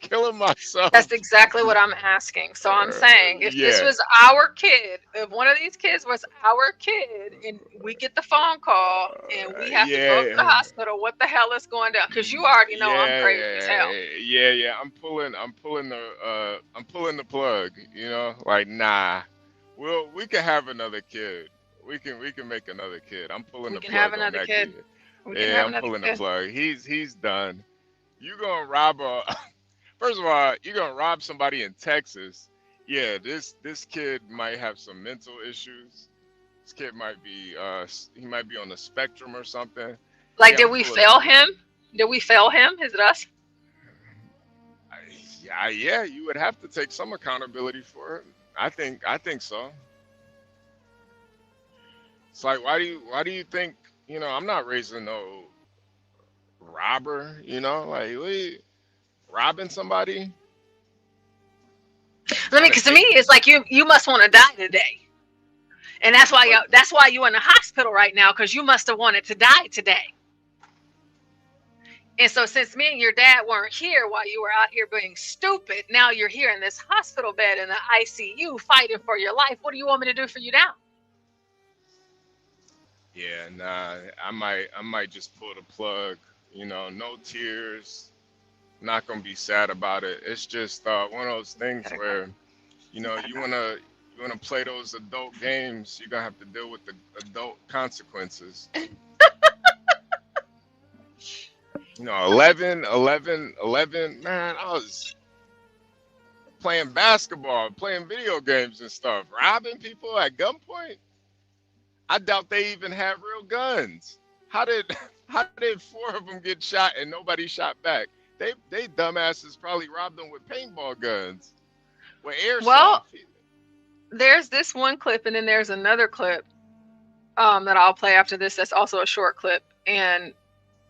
killing myself. That's exactly what I'm asking. So I'm saying, if this Yeah. was our kid, if one of these kids was our kid, and we get the phone call and we have to go to the hospital, what the hell is going down? Because you already know I'm crazy as hell. Yeah. I'm pulling the plug. You know, like nah. We can have another kid. We can make another kid. I'm pulling the plug on that kid. Yeah, I'm pulling the plug. He's done. You gonna rob first of all, you're gonna rob somebody in Texas. Yeah, this kid might have some mental issues. This kid might be he might be on the spectrum or something. Like, did we fail him? Did we fail him? Is it us? Yeah, you would have to take some accountability for it. I think so. It's like, why do you think, you know, I'm not raising no robber, you know, like robbing somebody. Because to me, it's like you must want to die today, and that's why you in the hospital right now, because you must have wanted to die today. And so since me and your dad weren't here while you were out here being stupid, now you're here in this hospital bed in the ICU fighting for your life. What do you want me to do for you now? Yeah, nah, I might just pull the plug, you know, no tears, not gonna be sad about it. It's just one of those things where, you know, you wanna play those adult games, you're gonna have to deal with the adult consequences. You know, 11, man, I was playing basketball, playing video games and stuff, robbing people at gunpoint. I doubt they even have real guns. How did 4 of them get shot and nobody shot back? They dumbasses probably robbed them with paintball guns, with airsoft. Well, there's this one clip, and then there's another clip that I'll play after this. That's also a short clip, and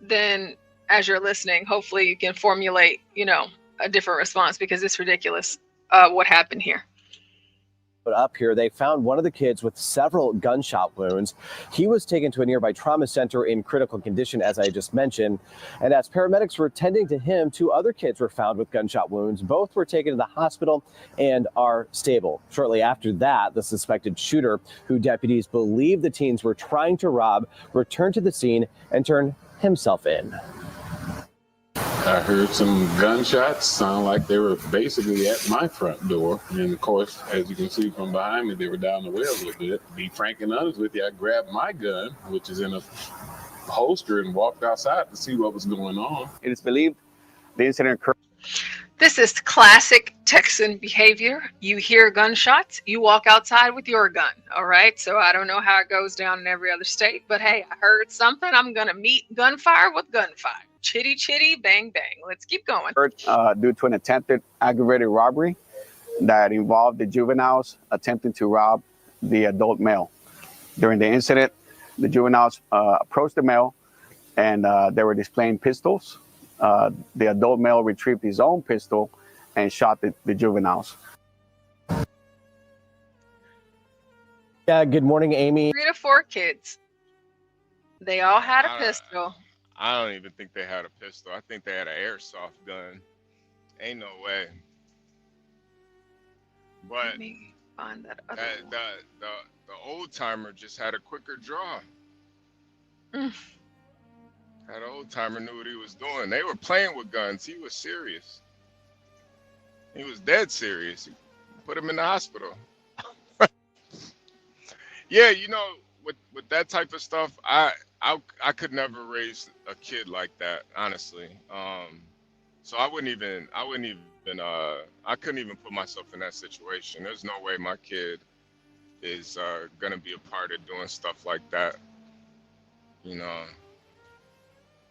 then as you're listening, hopefully you can formulate, you know, a different response, because it's ridiculous what happened here. But up here, they found one of the kids with several gunshot wounds. He was taken to a nearby trauma center in critical condition, as I just mentioned. And as paramedics were tending to him, 2 other kids were found with gunshot wounds. Both were taken to the hospital and are stable. Shortly after that, the suspected shooter, who deputies believe the teens were trying to rob, returned to the scene and turned himself in. I heard some gunshots sound like they were basically at my front door. And of course, as you can see from behind me, they were down the way a little bit. To be frank and honest with you, I grabbed my gun, which is in a holster, and walked outside to see what was going on. It is believed the incident occurred. This is classic Texan behavior. You hear gunshots, you walk outside with your gun. All right. So I don't know how it goes down in every other state, but hey, I heard something. I'm going to meet gunfire with gunfire. Chitty, chitty, bang, bang. Let's keep going. Due to an attempted aggravated robbery that involved the juveniles attempting to rob the adult male. During the incident, the juveniles approached the male and they were displaying pistols. The adult male retrieved his own pistol and shot the juveniles. Yeah, good morning, Amy. 3 to 4 kids. They all had a pistol. I don't even think they had a pistol. I think they had an airsoft gun. Ain't no way. But Let me find that other one. The old timer just had a quicker draw. That old timer knew what he was doing. They were playing with guns. He was serious. He was dead serious. Put him in the hospital. Yeah, you know, with that type of stuff, I could never raise a kid like that, honestly. So I couldn't even put myself in that situation. There's no way my kid is gonna be a part of doing stuff like that. You know,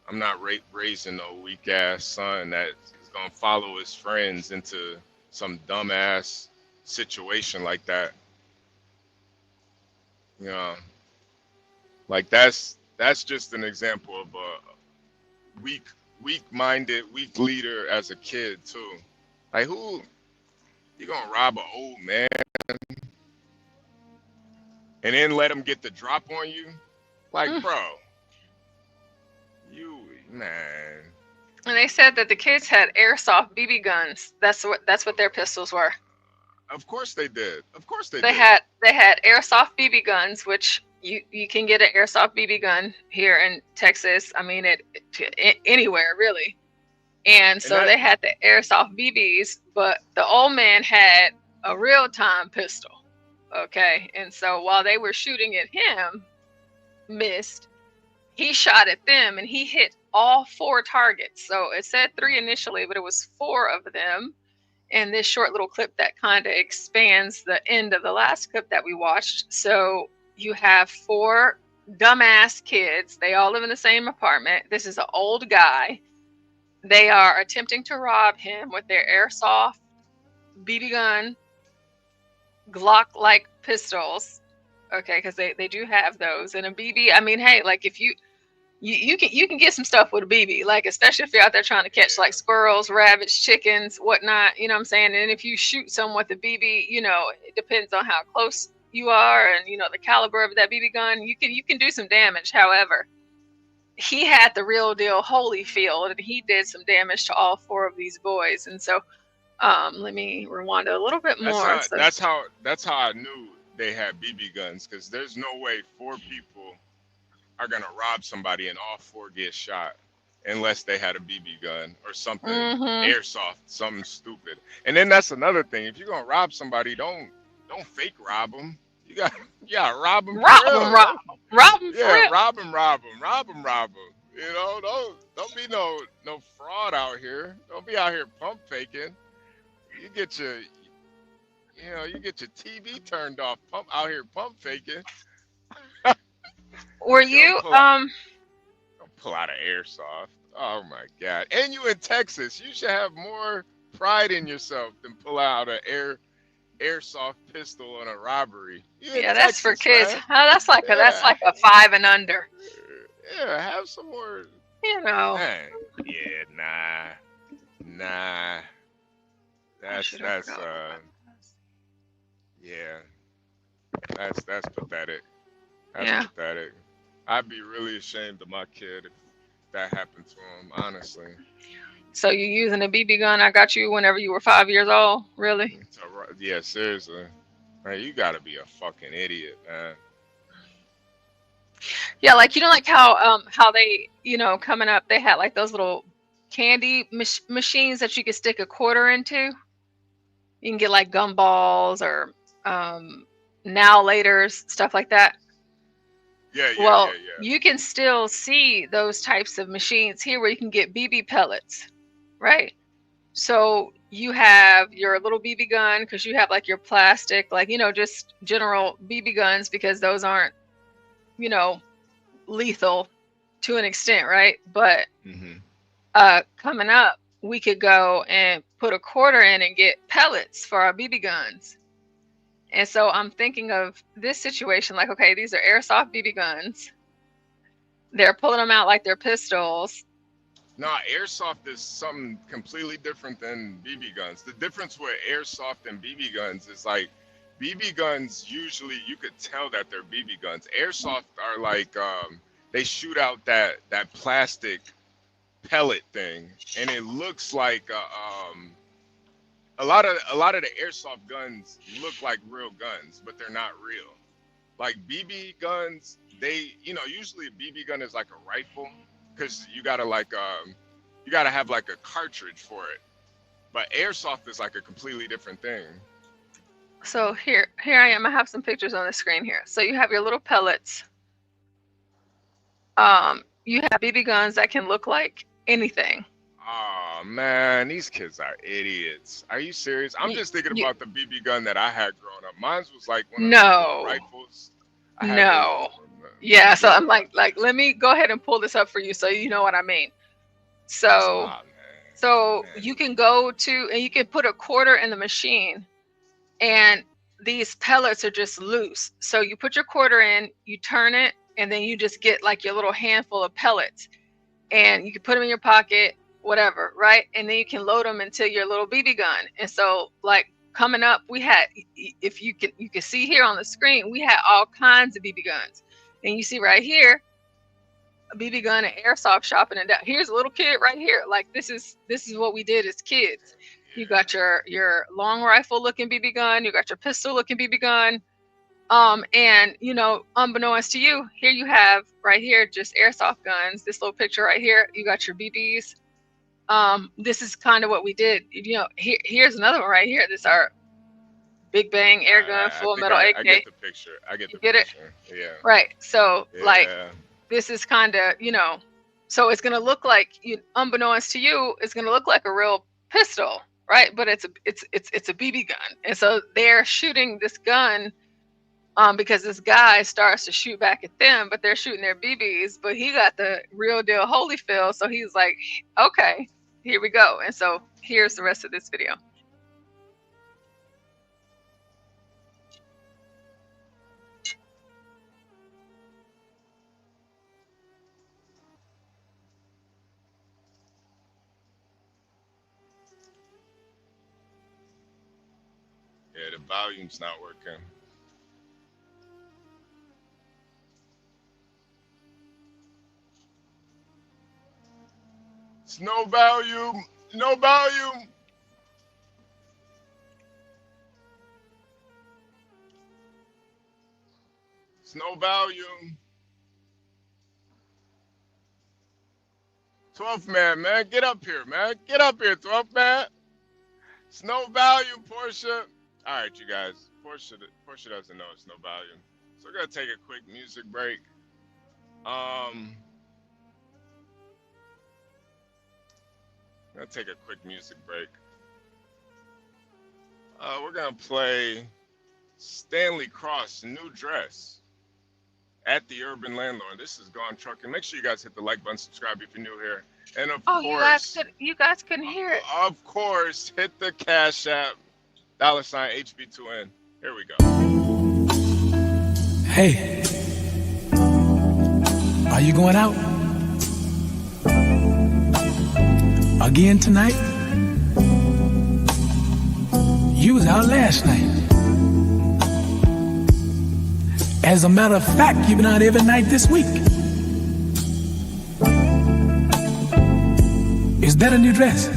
I'm not raising no weak ass son that is gonna follow his friends into some dumbass situation like that. You know, like that's just an example of a weak-minded, weak leader as a kid too. Like, who you gonna rob an old man and then let him get the drop on you? Like, bro, man. And they said that the kids had airsoft BB guns. That's what their pistols were. Of course they did. Of course they They did. had airsoft BB guns, which you can get an airsoft BB gun here in Texas. I mean, anywhere really. And so they had the airsoft BBs, but the old man had a real-time pistol. Okay, and so while they were shooting at him, missed. He shot at them, and he hit all 4 targets. So it said 3 initially, but it was 4 of them. And this short little clip that kind of expands the end of the last clip that we watched. So you have 4 dumbass kids. They all live in the same apartment. This is an old guy. They are attempting to rob him with their airsoft BB gun, Glock-like pistols. Okay, because they do have those. And a BB, I mean, hey, like if you can get some stuff with a BB, like especially if you're out there trying to catch like squirrels, rabbits, chickens, whatnot, you know what I'm saying? And if you shoot someone with a BB, you know, it depends on how close you are and, you know, the caliber of that BB gun, you can do some damage. However, he had the real deal Holyfield, and he did some damage to all 4 of these boys. And so let me rewind it a little bit more. That's how I knew they had BB guns, because there's no way 4 people are gonna rob somebody and all 4 get shot unless they had a BB gun or something airsoft, something stupid. And then that's another thing. If you're gonna rob somebody, don't fake rob them. You got rob them. Rob them Yeah, rob them. You know, don't be no fraud out here. Don't be out here pump faking. You get your TV turned off. Out here pump faking. Were you don't pull out an airsoft? Oh my God! And you in Texas? You should have more pride in yourself than pull out an airsoft pistol on a robbery. Yeah, that's for kids. That's like a 5 and under. Yeah, have some more. You know. Yeah, nah. That's pathetic. That's pathetic. I'd be really ashamed of my kid if that happened to him, honestly. So you using a BB gun I got you whenever you were 5 years old? Really? Yeah, seriously. Man, you gotta be a fucking idiot, man. Yeah, like, you know, like how they, you know, coming up, they had like those little candy machines that you could stick a quarter into. You can get like gumballs or now laters, stuff like that. Yeah. You can still see those types of machines here where you can get BB pellets, right? So you have your little BB gun because you have like your plastic, like, you know, just general BB guns, because those aren't, you know, lethal to an extent, right? But coming up, we could go and put a quarter in and get pellets for our BB guns. And so I'm thinking of this situation like, okay, these are airsoft BB guns. They're pulling them out like they're pistols. No, airsoft is something completely different than BB guns. The difference with airsoft and BB guns is like BB guns, usually you could tell that they're BB guns. Airsoft are like, they shoot out that plastic pellet thing, and it looks like a lot of the airsoft guns look like real guns, but they're not real. Like BB guns, they, you know, usually a BB gun is like a rifle, because you gotta have like a cartridge for it. But airsoft is like a completely different thing. So here I am. I have some pictures on the screen here. So you have your little pellets. You have BB guns that can look like anything. Oh man, these kids are idiots. Are you serious? I'm just thinking about the BB gun that I had growing up. Mine was like one of those rifles. Yeah, so I'm like let me go ahead and pull this up for you so you know what I mean. So you can go to, and you can put a quarter in the machine, and these pellets are just loose. So you put your quarter in, you turn it, and then you just get like your little handful of pellets, and you can put them in your pocket, whatever, right? And then you can load them into your little BB gun. And so like coming up, we had, if you can see here on the screen, we had all kinds of BB guns. And you see right here, BB gun and airsoft shopping, and here's a little kid right here. Like this is what we did as kids. You got your long rifle looking BB gun, you got your pistol looking BB gun, and you know, unbeknownst to you, here you have right here just airsoft guns. This little picture right here, you got your BBs. This is kind of what we did. You know, here's another one right here. This is our big bang air gun, full metal AK. I get the picture. I get the picture. Yeah. Right. So like Yeah. this is kind of, you know, so it's gonna look like, unbeknownst to you, it's gonna look like a real pistol, right? But it's a BB gun, and so they're shooting this gun, because this guy starts to shoot back at them, but they're shooting their BBs. But he got the real deal Holyfield, so he's like, okay, here we go. And so here's the rest of this video. Yeah, the volume's not working. It's no volume. No volume. It's no volume. 12th man, get up here, man. Get up here, 12th man. It's no volume, Portia. All right, you guys. Portia doesn't know it's no volume. So we're gonna take a quick music break. Gonna take a quick music break. We're gonna play Stanley Cross, New Dress at the Urban Landlord. This is Gone Trucking. Make sure you guys hit the like button, subscribe if you're new here, and of course, you guys couldn't hear it. Of course, hit the Cash App $HB2N. Here we go. Hey, are you going out again tonight? You was out last night. As a matter of fact, you've been out every night this week. Is that a new dress?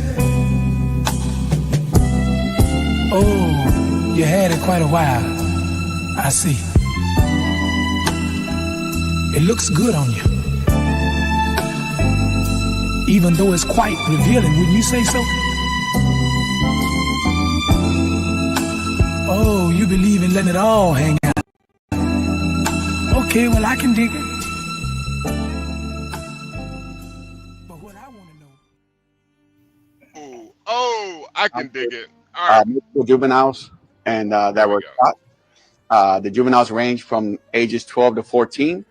Oh, you had it quite a while. I see. It looks good on you. Even though it's quite revealing, wouldn't you say so? Oh, you believe in letting it all hang out. Okay, well, I can dig it. But what I want to know. Oh, I can dig it. All right. Multiple juveniles and that were shot. The juveniles range from ages 12 to 14.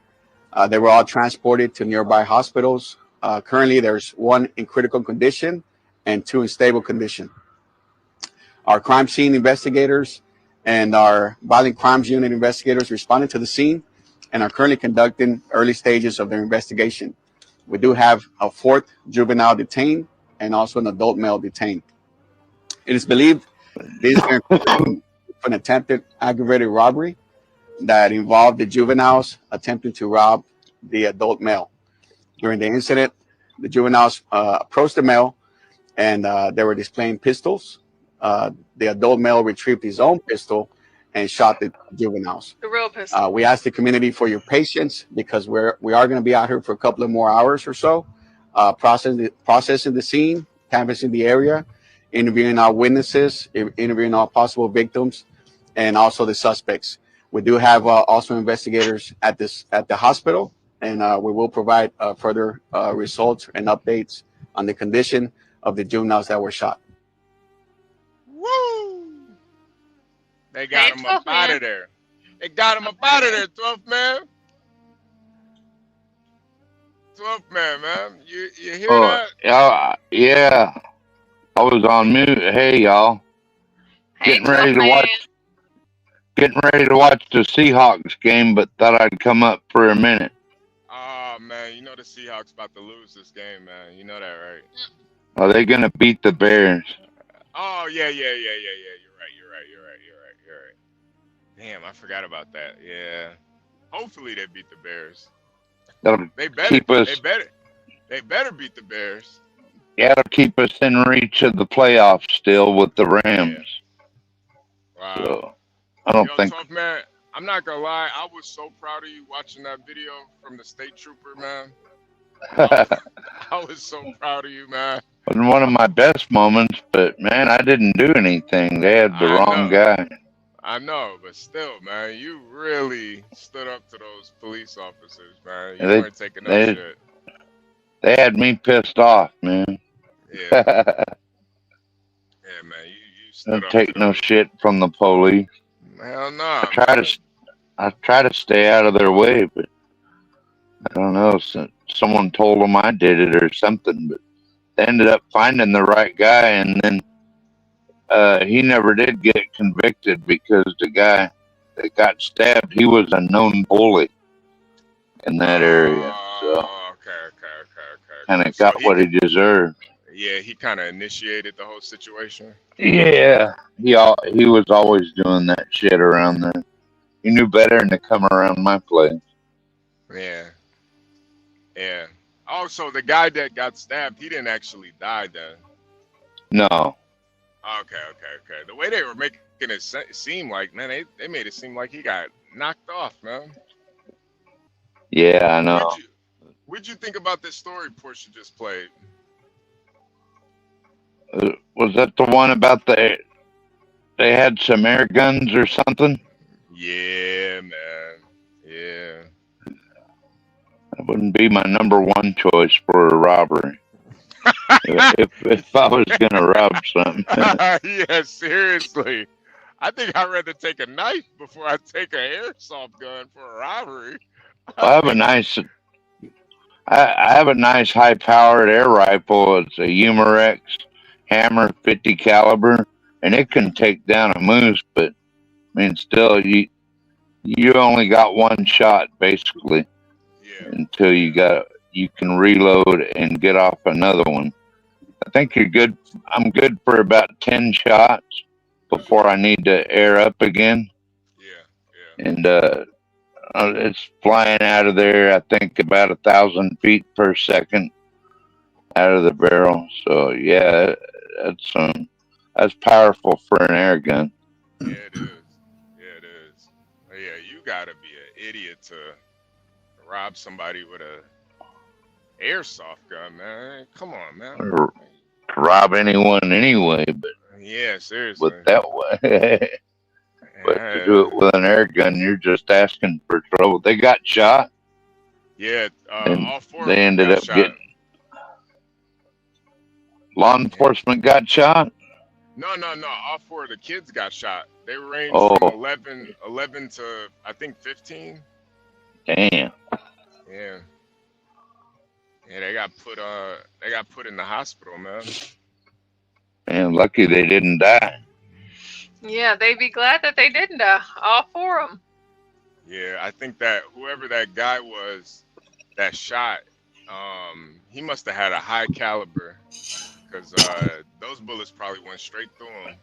They were all transported to nearby hospitals. Currently, there's one in critical condition and two in stable condition. Our crime scene investigators and our violent crimes unit investigators responded to the scene and are currently conducting early stages of their investigation. We do have a fourth juvenile detained and also an adult male detained. It is believed these are an attempted aggravated robbery that involved the juveniles attempting to rob the adult male. During the incident, the juveniles approached the male and they were displaying pistols. The adult male retrieved his own pistol and shot the juveniles. The real pistol. We asked the community for your patience because we are going to be out here for a couple of more hours or so, processing the scene, canvassing the area, interviewing our witnesses, interviewing all possible victims, and also the suspects. We do have also investigators at the hospital, and we will provide further results and updates on the condition of the juveniles that were shot. Woo! They got him up out of there. They got him up out of there, 12th man. 12th man. You hear that? Yeah. I was on mute. Hey, y'all. Getting ready to watch the Seahawks game, but thought I'd come up for a minute. Oh, man. You know the Seahawks about to lose this game, man. You know that, right? Are they going to beat the Bears? Oh, yeah. You're right. Damn, I forgot about that. Yeah. Hopefully they beat the Bears. That'll They better. keep us. They better beat the Bears. Yeah, it'll keep us in reach of the playoffs still with the Rams. Wow. So I don't think. Tough man. I'm not gonna lie. I was so proud of you watching that video from the state trooper, man. I was so proud of you, man. Wasn't one of my best moments, but man, I didn't do anything. They had the wrong guy. I know, but still, man, you really stood up to those police officers, man. You weren't taking no shit. They had me pissed off, man. Yeah. Yeah, man. You stood Don't up take to no those. shit from the police. Hell no. I try to stay out of their way, but I don't know. Someone told them I did it or something, but they ended up finding the right guy, and then he never did get convicted because the guy that got stabbed, he was a known bully in that area. So kind of got what he deserved. Yeah, he kind of initiated the whole situation. Yeah, he was always doing that shit around there. He knew better than to come around my place. Yeah. Yeah. Oh, so the guy that got stabbed, he didn't actually die then. No. Okay. The way they were making it seem like, man, they made it seem like he got knocked off, man. Yeah, I know. What'd you think about this story Portia just played? Was that the one about they had some air guns or something? Yeah, man. Yeah. That wouldn't be my number one choice for a robbery. if I was gonna rob something. Yeah, seriously. I think I'd rather take a knife before I take an airsoft gun for a robbery. I have a nice high-powered air rifle. It's a Humorex Hammer 50 caliber, and it can take down a moose. But I mean, still, you only got one shot basically until you can reload and get off another one. I think you're good. I'm good for about 10 shots before I need to air up again. Yeah. And it's flying out of there, I think, about 1,000 feet per second out of the barrel. So yeah, that's powerful for an air gun. Yeah, it is. Yeah, it is. Yeah, you gotta be an idiot to rob somebody with a airsoft gun, man. Come on, man. Or to rob anyone anyway, but yeah, seriously. with that way. But to do it with an air gun, you're just asking for trouble. They got shot. Yeah, and all four they ended up getting. Law enforcement got shot. No. All four of the kids got shot. They ranged Oh. from 11 to I think 15. Damn. Yeah. Yeah, they got put in the hospital, man. Man, lucky they didn't die. Yeah, they'd be glad that they didn't die. All four of them. Yeah, I think that whoever that guy was that shot, he must have had a high caliber, because those bullets probably went straight through him.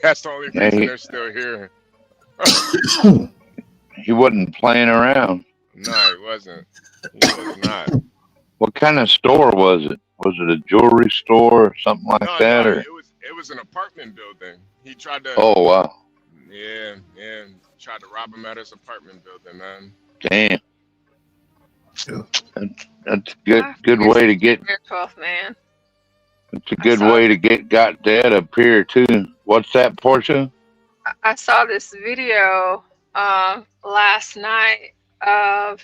That's the only reason they're still here. He wasn't playing around. No, he wasn't. He was not. What kind of store was it? Was it a jewelry store or something like that? Or It was an apartment building. He tried to. Oh wow. Yeah. Tried to rob him at his apartment building, man. Damn. That's a good way to get. You're tough, man. It's a good way to get got dead up here too. What's that, Portia? I saw this video last night of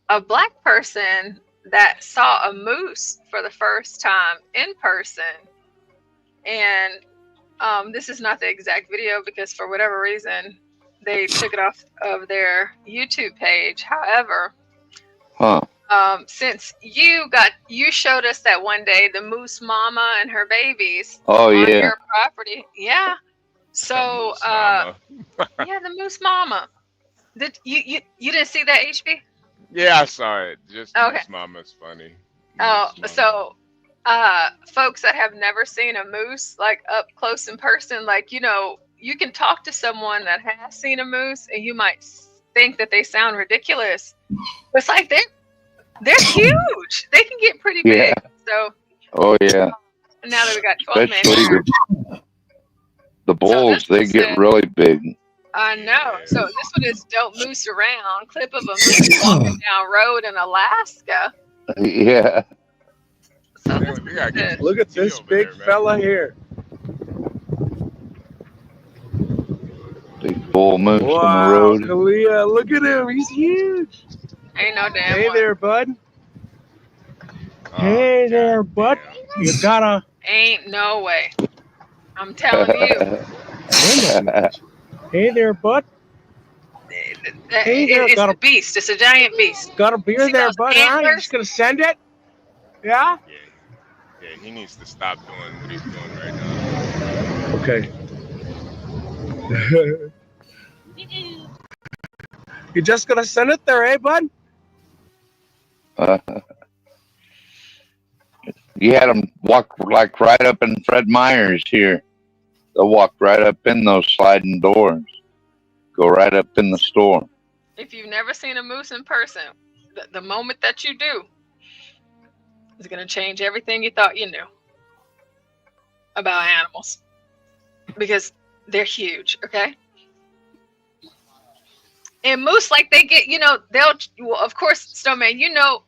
a black person that saw a moose for the first time in person. And this is not the exact video because for whatever reason, they took it off of their YouTube page. However, since you showed us that one day, the moose mama and her babies on your property. Yeah. So, yeah, the moose mama. Did you didn't see that, HB? Yeah, I saw it. Just okay. Moose Mama's funny. Oh, so folks that have never seen a moose like up close in person, like you can talk to someone that has seen a moose and you might think that they sound ridiculous. It's like they're huge. They can get pretty big. Yeah. So Oh yeah. now that we got 12 men Especially here, the bulls, they get really big. I know. So this one is don't moose around. Clip of a moose walking down road in Alaska. Yeah. So Look at this big fella here. Big bull moose on the Wow, road. Kalia, look at him. He's huge. Ain't no damn Hey one. there, bud. Hey there, bud. You gotta. Ain't no way. I'm telling you. Hey there, bud. Hey there, It's got a beast. It's a giant beast. Got a beer See there, those bud. Huh? You antlers? just gonna send it? Yeah. Yeah, he needs to stop doing what he's doing right now. Okay. You just gonna send it there, eh, bud? You had them walk like right up in Fred Meyer's here. They'll walk right up in those sliding doors. Go right up in the store. If you've never seen a moose in person, the moment that you do is going to change everything you thought you knew about animals. Because they're huge, okay? And moose, like they get, well, of course, Snowman,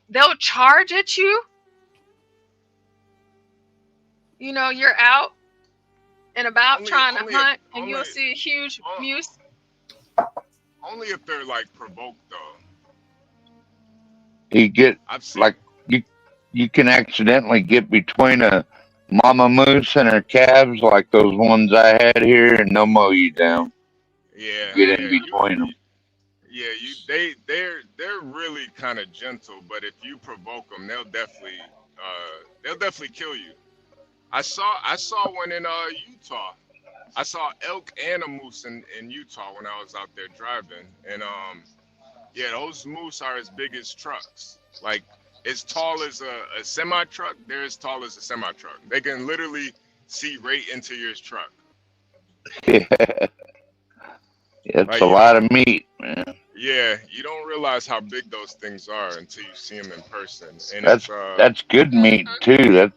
they'll charge at you. You're out and about trying to hunt, and you'll see a huge moose. Only if they're like provoked, though. You get like you can accidentally get between a mama moose and her calves, like those ones I had here, and they'll mow you down. Yeah. Get in between them. Yeah, they're really kind of gentle, but if you provoke them, they'll definitely kill you. I saw one in Utah. I saw elk and a moose in Utah when I was out there driving, and yeah, those moose are as big as trucks. Like as tall as a semi truck. They're as tall as a semi truck. They can literally see right into your truck. Yeah. It's a lot of meat, man. Yeah, you don't realize how big those things are until you see them in person. And That's good meat too.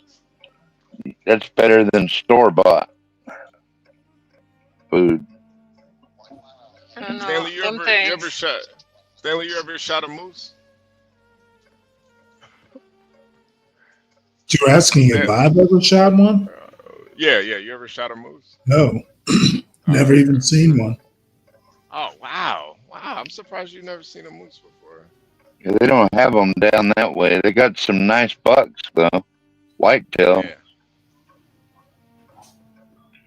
That's better than store bought food. Stanley, you ever shot a moose? You're asking if I've ever shot one? Yeah. You ever shot a moose? No, never even seen one. Oh wow! I'm surprised you've never seen a moose before. Yeah, they don't have them down that way. They got some nice bucks though, whitetail. Yeah.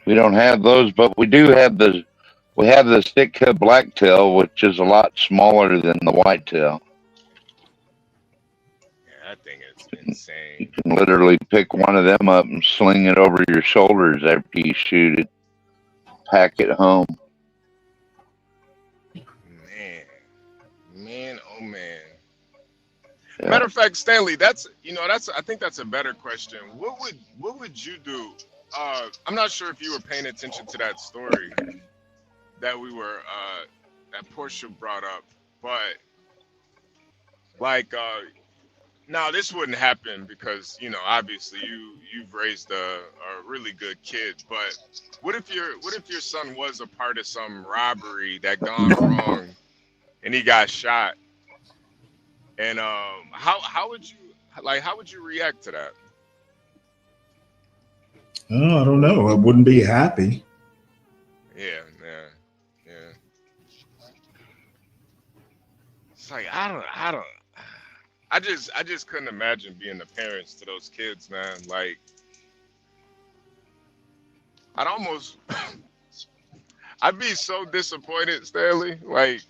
We don't have those, but we do have the stick cut blacktail, which is a lot smaller than the whitetail. Yeah, that thing is insane. You can literally pick one of them up and sling it over your shoulders after you shoot it. Pack it home. Man, oh man. Yeah. Matter of fact, Stanley, I think that's a better question. What would you do? I'm not sure if you were paying attention to that story that that Portia brought up, but like now this wouldn't happen because obviously you've raised a really good kid, but what if your son was a part of some robbery that gone wrong and he got shot, and how would you react to that? Oh, I don't know. I wouldn't be happy. Yeah. It's like I just couldn't imagine being the parents to those kids, man. Like I'd be so disappointed, Stanley. Like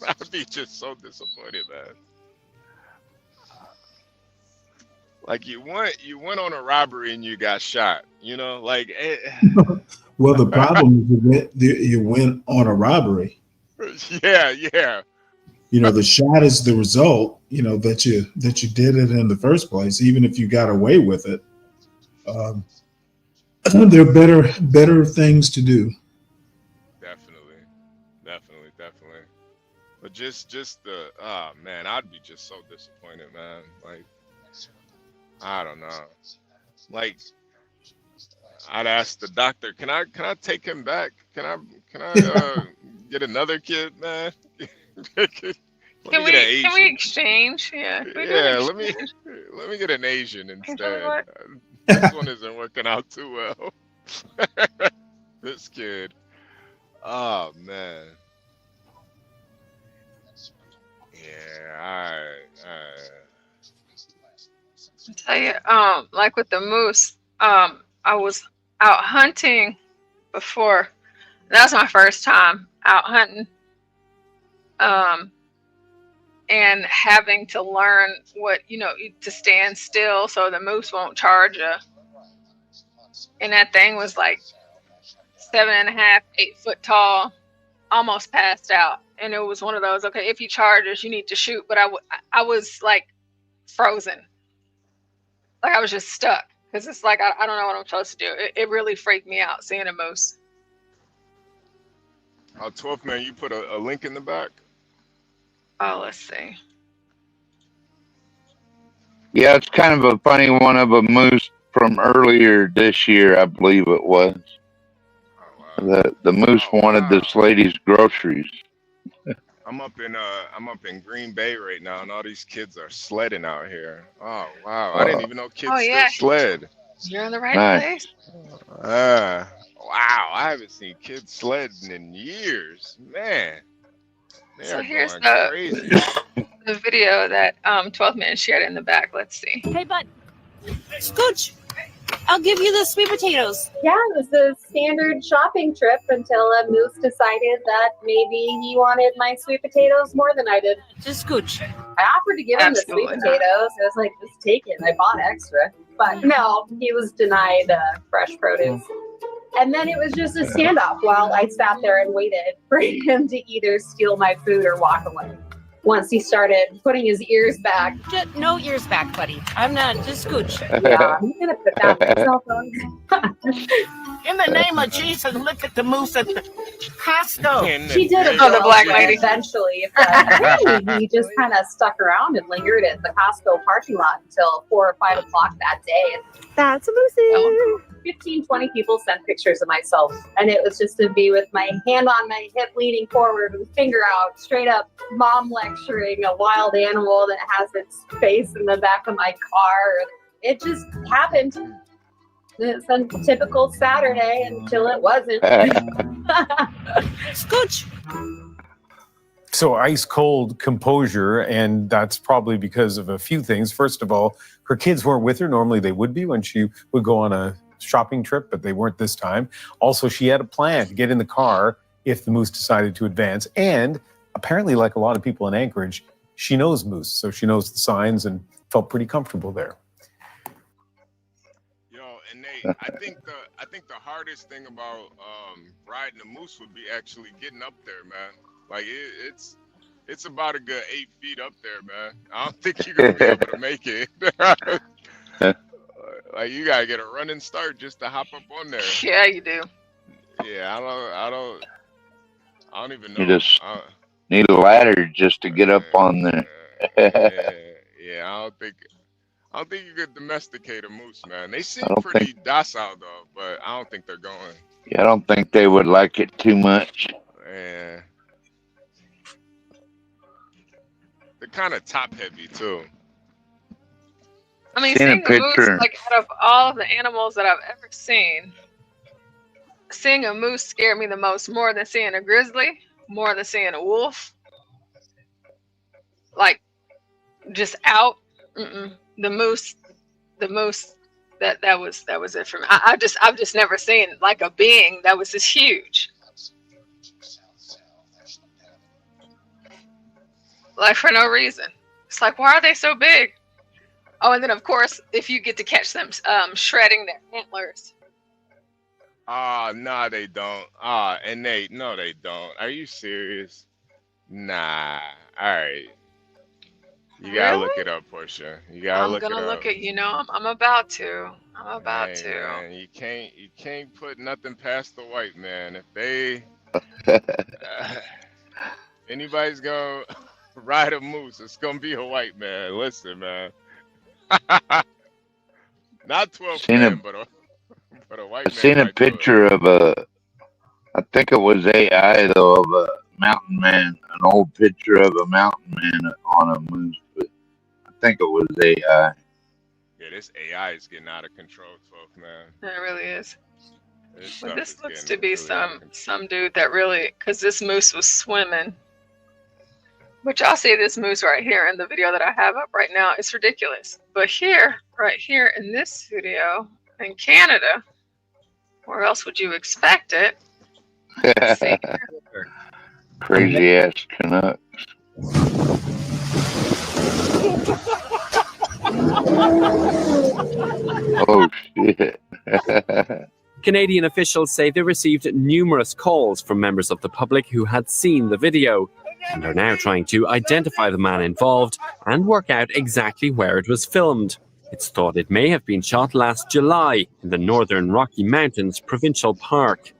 I'd be just so disappointed, man. Like you went on a robbery and you got shot. Like. Well, the problem is you went on a robbery. Yeah. The shot is the result. That you did it in the first place. Even if you got away with it, there are better things to do. Definitely. But just the man, I'd be just so disappointed, man. Like, I don't know. Like, I'd ask the doctor, can I take him back? Can I get another kid, man? Let Can me get an we Asian. exchange? Yeah. Can we do an Yeah, exchange? let me get an Asian Can you tell me instead. what? This one isn't working out too well. This kid. Oh man. Yeah, I tell you, like with the moose, I was out hunting before. That was my first time out hunting. And having to learn what, to stand still so the moose won't charge you. And that thing was like 7.5, 8 foot tall, almost passed out. And it was one of those, okay, if he charges, you need to shoot. But I was like frozen. Like I was just stuck. Because it's like, I don't know what I'm supposed to do. It really freaked me out seeing a moose. 12th man, you put a link in the back? Oh, let's see. Yeah, it's kind of a funny one of a moose from earlier this year, I believe it was. The moose wanted this lady's groceries. I'm up in Green Bay right now, and all these kids are sledding out here. Oh wow, I didn't even know kids still sled. You're in the right Nice. place. Wow, I haven't seen kids sledding in years, man. They So are here's going crazy. the video that 12th man shared in the back. Let's see. Hey, bud. Scooch. I'll give you the sweet potatoes. Yeah, it was a standard shopping trip until a moose decided that maybe he wanted my sweet potatoes more than I did. Just scooch. I offered to give him the sweet potatoes. I was like, just take it. I bought extra. But no, he was denied fresh produce. And then it was just a standoff while I sat there and waited for him to either steal my food or walk away. Once he started putting his ears back. Just no ears back, buddy. I'm not. Just scooch. Yeah, I'm going to put down my cell phone. In the name of Jesus, look at the moose at the Costco. She did it. The black lady. Eventually, really, he just kind of stuck around and lingered at the Costco parking lot until 4 or 5 o'clock that day. That's a moosey. 15, 20 people sent pictures of myself, and it was just to be with my hand on my hip, leaning forward, with finger out, straight up, mom lecturing a wild animal that has its face in the back of my car. It just happened. It's a typical Saturday until it wasn't. Scooch. So ice cold composure, and that's probably because of a few things. First of all, her kids weren't with her. Normally they would be when she would go on a shopping trip, but they weren't this time. Also, she had a plan to get in the car if the moose decided to advance. And apparently, like a lot of people in Anchorage, she knows moose, so she knows the signs and felt pretty comfortable there. And Nate, I think the hardest thing about riding a moose would be actually getting up there, man. Like it's about a good 8 feet up there, man. I don't think you're gonna be able to make it. Like you gotta get a running start just to hop up on there. Yeah, you do. Yeah, I don't even know. You just need a ladder just to get up on there. Yeah, I don't think you could domesticate a moose, man. They seem don't pretty docile though, but I don't think they're going. Yeah, I don't think they would like it too much. Yeah. They're kind of top heavy too. I mean, Seen a seeing a moose, picture. like out of all the animals that I've ever seen, seeing a moose scared me the most, more than seeing a grizzly, more than seeing a wolf. Like, just out. The moose, that was it for me. I've just never seen like a being that was this huge. Like for no reason. It's like, why are they so big? Oh, and then of course, if you get to catch them shredding their antlers. Nah, they don't. And Nate, no, they don't. Are you serious? Nah. All right. You gotta look it up, Portia. You gotta look it up. I'm gonna look at. I'm about to. Man, you can't put nothing past the white man. If they anybody's gonna ride a moose, it's gonna be a white man. Listen, man. Not 12 Seen men, a but a white man seen a might do it. picture of I think it was AI though, of a mountain man, an old picture of a mountain man on a moose, but I think it was AI. Yeah, this AI is getting out of control, 12 man. It really is. This Well, stuff this is looks getting to be really out of control. some dude that really, because this moose was swimming. Which I'll see this moose right here in the video that I have up right now. It's ridiculous. But here, right here in this video, in Canada, where else would you expect it? Let's see. Crazy ass Canuck. Oh shit. Canadian officials say they received numerous calls from members of the public who had seen the video and are now trying to identify the man involved and work out exactly where it was filmed. It's thought it may have been shot last July in the Northern Rocky Mountains Provincial Park.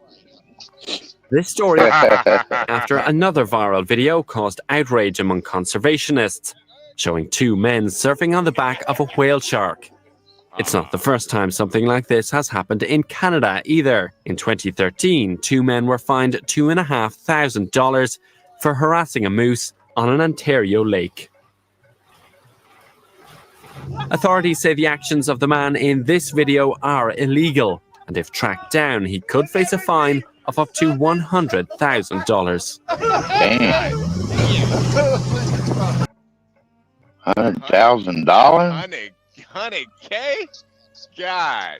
This story after another viral video caused outrage among conservationists, showing two men surfing on the back of a whale shark. It's not the first time something like this has happened in Canada either. In 2013, two men were fined $2,500 for harassing a moose on an Ontario lake. Authorities say the actions of the man in this video are illegal, and if tracked down, he could face a fine of up to $100,000. Damn. $100,000? 100K? God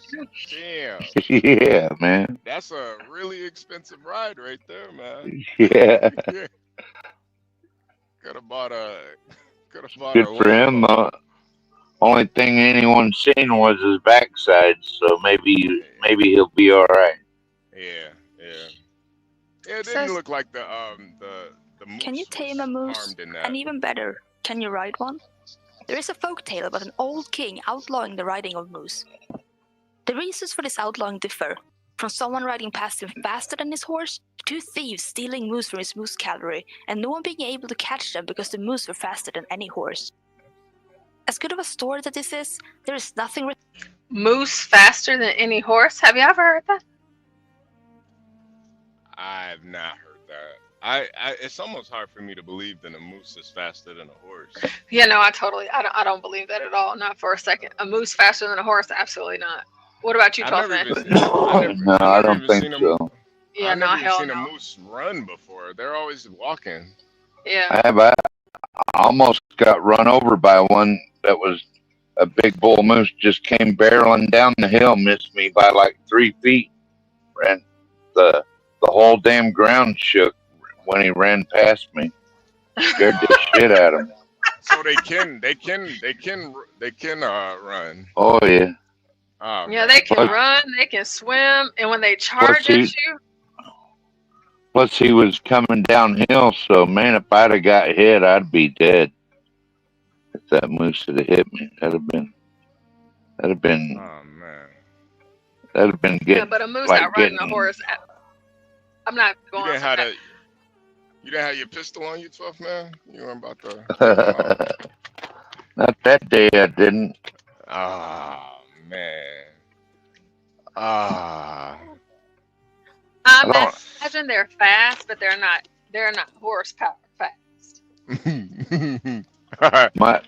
damn. Yeah, man. That's a really expensive ride right there, man. Yeah. Could have bought a Good for him. Only thing anyone seen was his backside, so maybe he'll be all right. Yeah. It didn't look like the moose. Can you tame a moose? harmed in that. And even better, can you ride one? There is a folktale about an old king outlawing the riding of moose. The reasons for this outlawing differ, from someone riding past him faster than his horse, to thieves stealing moose from his moose gallery, and no one being able to catch them because the moose were faster than any horse. As good of a story that this is, there is nothing... Moose faster than any horse? Have you ever heard that? I've not heard that. It's almost hard for me to believe that a moose is faster than a horse. Yeah, no, I don't believe that at all. Not for a second. A moose faster than a horse? Absolutely not. What about you, 12 man? No, I don't think so. Yeah, I've no, never hell seen a no. moose run before. They're always walking. Yeah. I almost got run over by one that was a big bull moose, just came barreling down the hill, missed me by like 3 feet. Ran the whole damn ground shook when he ran past me. Scared the shit out of me. So they can run. Oh yeah. Yeah, they can run, they can swim, and when they charge at you, Plus he was coming downhill, so man, if I'd have got hit, I'd be dead. If that moose had hit me, that'd have been. Oh man. yeah, but a moose not riding a horse. I'm not going. You didn't have your pistol on you, 12 man? You weren't about to. Not that day, I didn't. Oh man. I imagine they're fast, but they're not horsepower fast.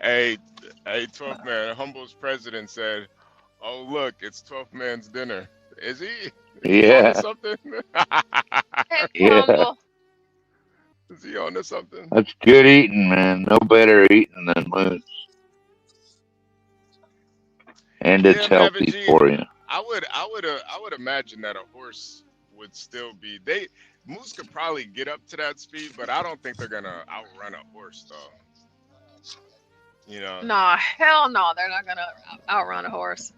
Hey, 12 man. Humble's president said, "Oh look, it's 12 man's dinner." Is he? Yeah. Something? Yeah. Humble. Is he on to something? That's good eating, man. No better eating than moose. And it's healthy for you. I would imagine that a horse would still be. Moose could probably get up to that speed, but I don't think they're gonna outrun a horse though. You know? No, hell no, they're not gonna outrun a horse.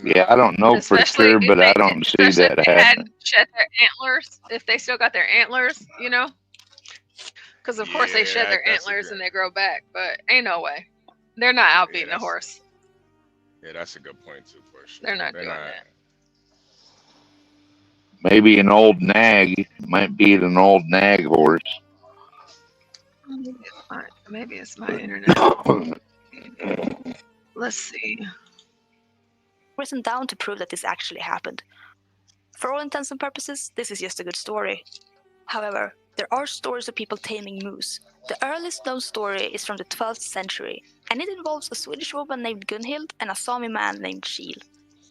Yeah, I don't know for sure, but I don't see that If they happening. hadn't shed their antlers, if they still got their antlers, you know? Because of course they shed their antlers and they grow back, but ain't no way. They're not outbeating a horse. Yeah, that's a good point too, for sure. They're not doing that. Maybe an old nag might beat an old nag horse. Maybe it's my internet. Let's see. Written down to prove that this actually happened. For all intents and purposes, this is just a good story. However, there are stories of people taming moose. The earliest known story is from the 12th century, and it involves a Swedish woman named Gunhild and a Sami man named Kyl.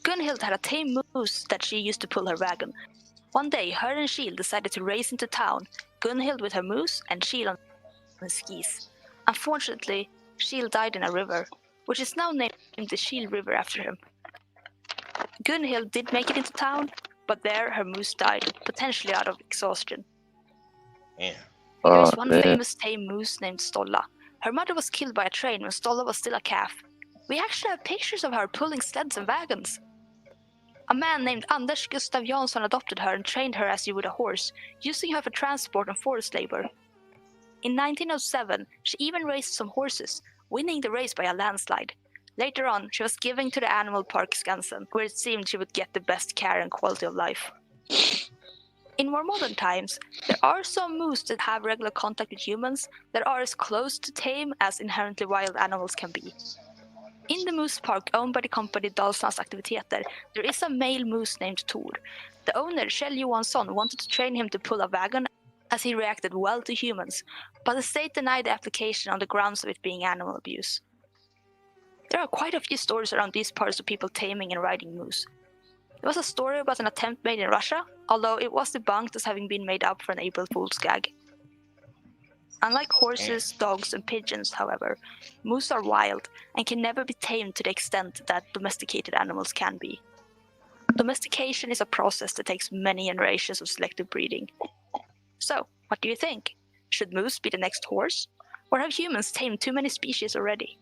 Gunhild had a tame moose that she used to pull her wagon. One day, her and Kyl decided to race into town, Gunhild with her moose and Kyl on his skis. Unfortunately, Kyl died in a river, which is now named the Kyl River after him. Gunhild did make it into town, but there her moose died, potentially out of exhaustion. Yeah. There's one famous tame moose named Stolla. Her mother was killed by a train when Stolla was still a calf. We actually have pictures of her pulling sleds and wagons. A man named Anders Gustav Jansson adopted her and trained her as you would a horse, using her for transport and forest labor. In 1907, she even raced some horses, winning the race by a landslide. Later on, she was given to the animal park Skansen, where it seemed she would get the best care and quality of life. In more modern times, there are some moose that have regular contact with humans that are as close to tame as inherently wild animals can be. In the moose park owned by the company Dalslands Aktiviteter, there is a male moose named Tor. The owner, Kjell Johansson, wanted to train him to pull a wagon as he reacted well to humans, but the state denied the application on the grounds of it being animal abuse. There are quite a few stories around these parts of people taming and riding moose. There was a story about an attempt made in Russia, although it was debunked as having been made up for an April Fool's gag. Unlike horses, dogs, and pigeons, however, moose are wild and can never be tamed to the extent that domesticated animals can be. Domestication is a process that takes many generations of selective breeding. So, what do you think? Should moose be the next horse? Or have humans tamed too many species already?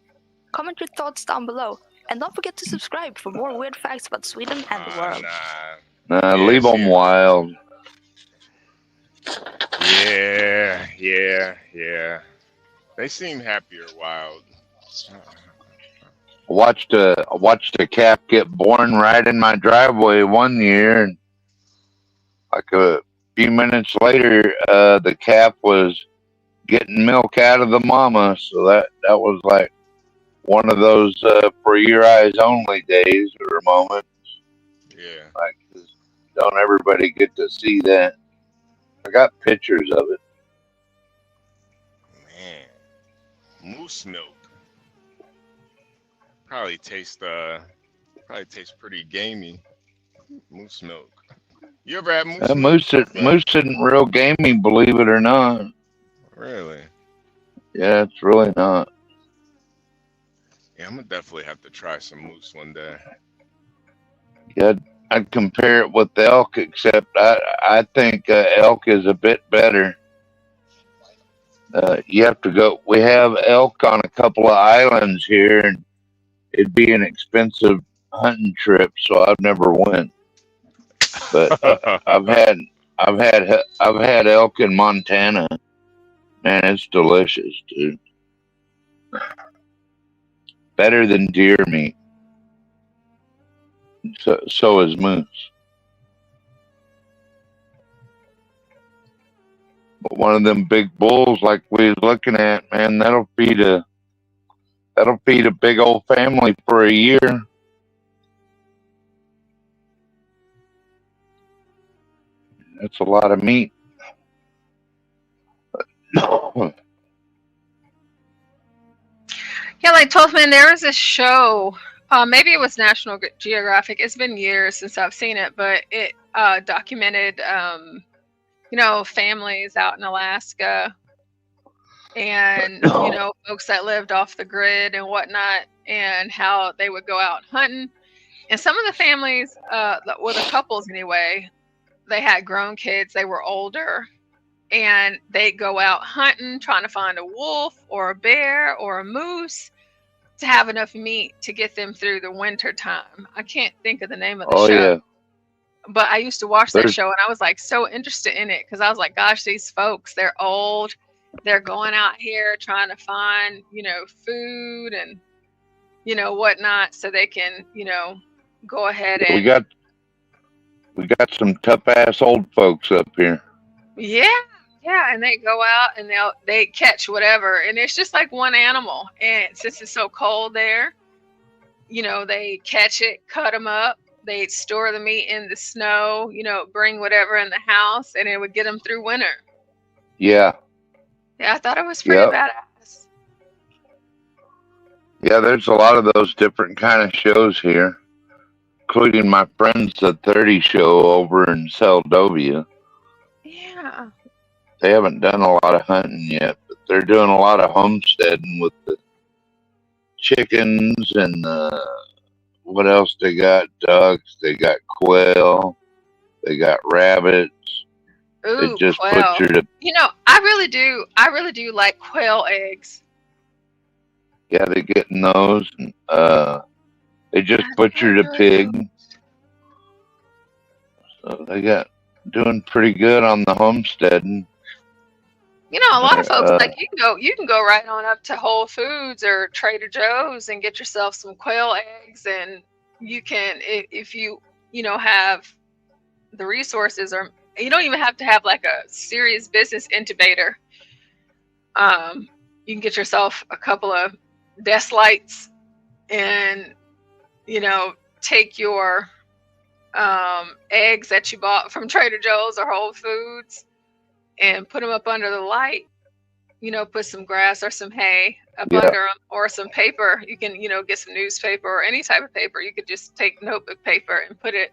Comment your thoughts down below, and don't forget to subscribe for more weird facts about Sweden and the world. Leave them wild. Yeah. They seem happier wild. I watched a calf get born right in my driveway one year, and like a few minutes later, the calf was getting milk out of the mama. So that was like one of those for your eyes only days or moments. Yeah. Like, don't everybody get to see that? I got pictures of it. Man, moose milk probably tastes pretty gamey. Moose milk. You ever had moose milk? Moose isn't real gamey, believe it or not. Really? Yeah, it's really not. Yeah, I'm gonna definitely have to try some moose one day. Yeah, I'd compare it with elk, except I think elk is a bit better. You have to go. We have elk on a couple of islands here, and it'd be an expensive hunting trip, so I've never went. But I've had elk in Montana. Man, it's delicious, dude. Better than deer meat. So is moose. But one of them big bulls like we was looking at, man, that'll feed a big old family for a year. That's a lot of meat. Yeah, like Tothman, there was a show. Maybe it was National Geographic. It's been years since I've seen it, but it documented, families out in Alaska, and folks that lived off the grid and whatnot, and how they would go out hunting. And some of the families, well, the couples anyway, they had grown kids. They were older, and they'd go out hunting, trying to find a wolf or a bear or a moose to have enough meat to get them through the winter time. I can't think of the name of the show. Yeah. But I used to watch that show, and I was like so interested in it because I was like, gosh, these folks, they're old. They're going out here trying to find, food and, whatnot, so they can, go ahead and. We got some tough ass old folks up here. Yeah. Yeah, and they go out and they catch whatever, and it's just like one animal. And since it's so cold there, they catch it, cut them up, they store the meat in the snow, bring whatever in the house, and it would get them through winter. Yeah. Yeah, I thought it was pretty Yep. badass. Yeah, there's a lot of those different kind of shows here, including my friend's The 30 show over in Seldovia. Yeah. They haven't done a lot of hunting yet, but they're doing a lot of homesteading with the chickens and what else they got? Ducks, they got quail, they got rabbits. Ooh, They just quail. butchered a I really do like quail eggs. yeah, they're getting those. And, they just butchered a pig. So they got doing pretty good on the homesteading. A lot of folks like you can go right on up to Whole Foods or Trader Joe's and get yourself some quail eggs, and you can if you have the resources, or you don't even have to have like a serious business incubator. You can get yourself a couple of desk lights and take your eggs that you bought from Trader Joe's or Whole Foods and put them up under the light, put some grass or some hay up under them, or some paper. You can, get some newspaper or any type of paper. You could just take notebook paper and put it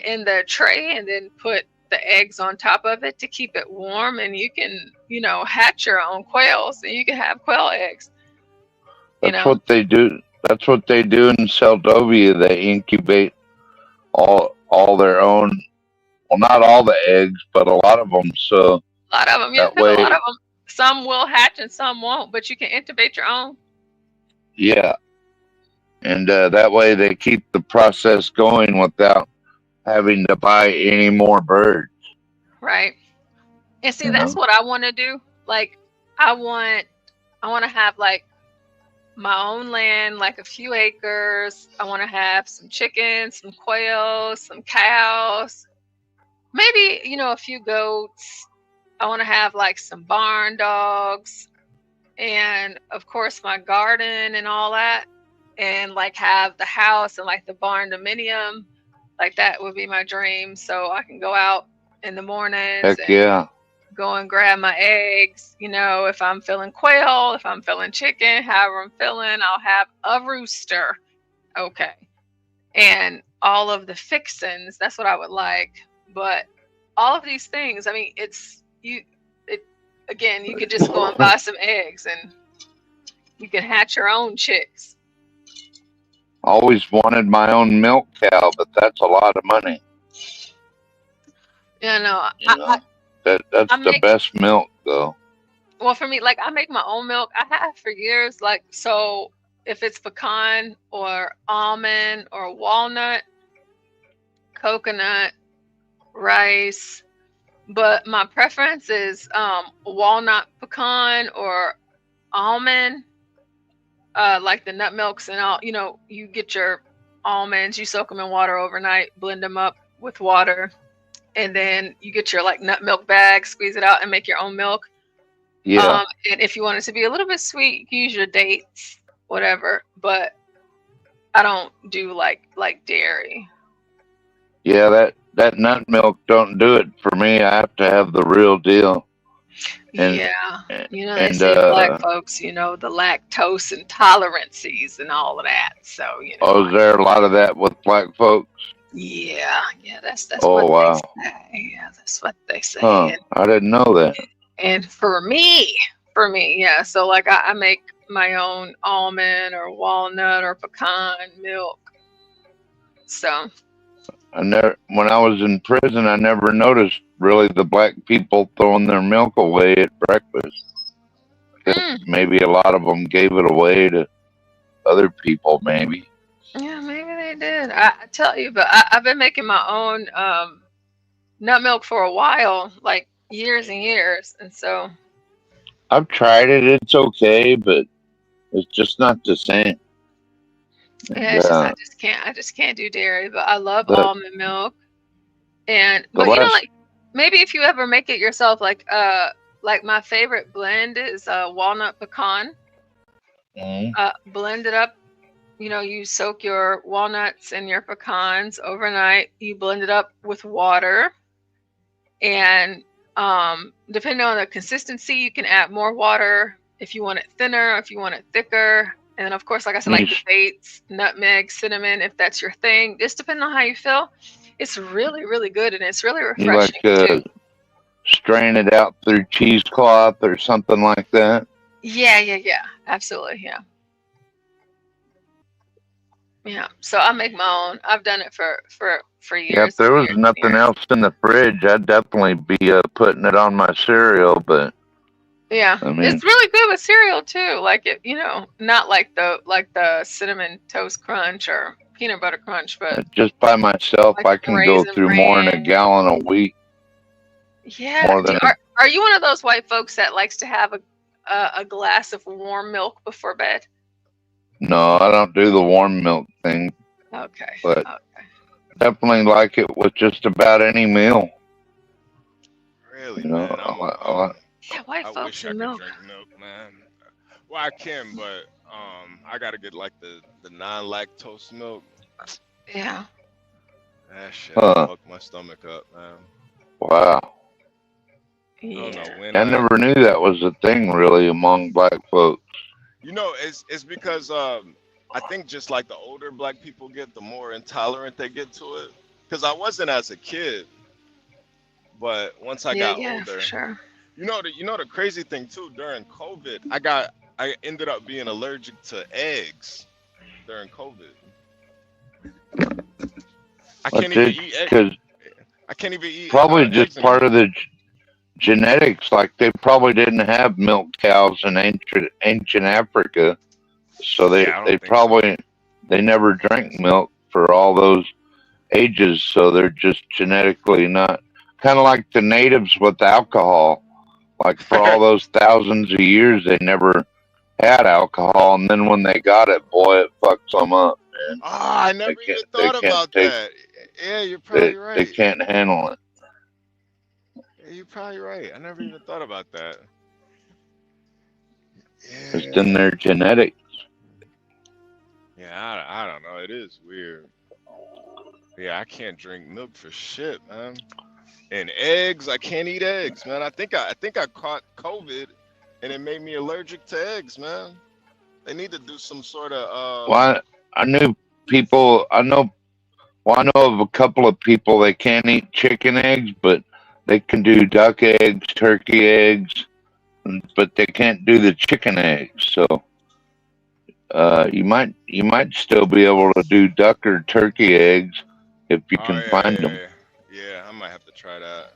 in the tray, and then put the eggs on top of it to keep it warm. And you can, hatch your own quails, and you can have quail eggs. That's what they do. That's what they do in Seldovia. They incubate all their own. Well, not all the eggs, but a lot of them. So a lot of them, yeah. that way, A lot of them. Some will hatch and some won't, but you can incubate your own. yeah. And that way they keep the process going without having to buy any more birds. Right. And see, that's what I want to do. Like, I want to have like my own land, like a few acres. I want to have some chickens, some quail, some cows, maybe, a few goats. I want to have like some barn dogs, and of course my garden and all that, and like have the house and like the barn dominium. Like, that would be my dream. So I can go out in the mornings Heck and yeah. go and grab my eggs. If I'm feeling quail, if I'm feeling chicken, however I'm feeling, I'll have a rooster. Okay. And all of the fixins, that's what I would like. But all of these things, I mean, again, you could just go and buy some eggs, and you can hatch your own chicks. Always wanted my own milk cow, but that's a lot of money. That's the best milk, though. Well, for me, like, I make my own milk. I have for years. Like, so if it's pecan or almond or walnut, coconut, rice, but my preference is walnut, pecan, or almond. Like the nut milks and all. You get your almonds, you soak them in water overnight, blend them up with water, and then you get your like nut milk bag, squeeze it out, and make your own milk. Yeah. And if you want it to be a little bit sweet, you can use your dates, whatever. But I don't do like dairy. Yeah, that nut milk don't do it for me. I have to have the real deal. And, They say black folks, the lactose intolerances and all of that. So, Oh, is there a lot of that with black folks? Yeah, that's Oh, what wow. they say. Yeah, that's what they say. Huh, I didn't know that. And for me, yeah. So like I make my own almond or walnut or pecan milk. So When I was in prison, I never noticed really the black people throwing their milk away at breakfast. Maybe a lot of them gave it away to other people, maybe. yeah, maybe they did. I tell you, but I've been making my own nut milk for a while, like years and years, and so I've tried it. It's okay, but it's just not the same. yeah, it's just I just can't do dairy. But I love almond milk, but maybe if you ever make it yourself, like my favorite blend is walnut pecan. Blend it up. You know, you soak your walnuts and your pecans overnight. You blend it up with water, and depending on the consistency, you can add more water if you want it thinner, if you want it thicker. And then, of course, like I said, like the dates, nutmeg, cinnamon, if that's your thing. Just depending on how you feel. It's really, really good, and it's really You like refreshing too. strain it out through cheesecloth or something like that? Yeah, absolutely, yeah. So I make my own. I've done it for years. Yeah, if there was nothing else in the fridge, I'd definitely be putting it on my cereal. But yeah, I mean, it's really good with cereal too. Like it, not like the cinnamon toast crunch or peanut butter crunch, but just by myself, like I can go Raisin through more than a Bran. gallon a week. Yeah. More than Are you one of those white folks that likes to have a glass of warm milk before bed? No, I don't do the warm milk thing. Okay. But definitely like it with just about any meal. Really, You know, man. Yeah, white I folks wish I and could milk. drink milk, man. Well, I can, but I gotta get like the non-lactose milk. Yeah. That shit Huh. fuck my stomach up, man. Wow. I don't know when. I never knew that was a thing really among black folks. You know, it's because I think just like the older black people get, the more intolerant they get to it. Because I wasn't as a kid, but once I got Yeah, older, for sure. you know the crazy thing too, during COVID, I ended up being allergic to eggs during COVID. I can't even eat eggs. I can't even eat Probably eggs just part of the genetics. Like they probably didn't have milk cows in ancient Africa, so they probably they never drank milk for all those ages. So they're just genetically not kind of like the natives with alcohol. Like for all those thousands of years, they never had alcohol, and then when they got it, boy, it fucks them up, man. Ah, I never even thought about that. Yeah, you're probably right. They can't handle it. Yeah, you're probably right. I never even thought about that. It's in their genetics. Yeah, I don't know. It is weird. Yeah, I can't drink milk for shit, man. And eggs, I can't eat eggs, man. I think I caught COVID, and it made me allergic to eggs, man. They need to do some sort of. Well, I knew people. I know of a couple of people that can't eat chicken eggs, but they can do duck eggs, turkey eggs, but they can't do the chicken eggs. So you might still be able to do duck or turkey eggs if you can find them. Yeah, I might have to try that.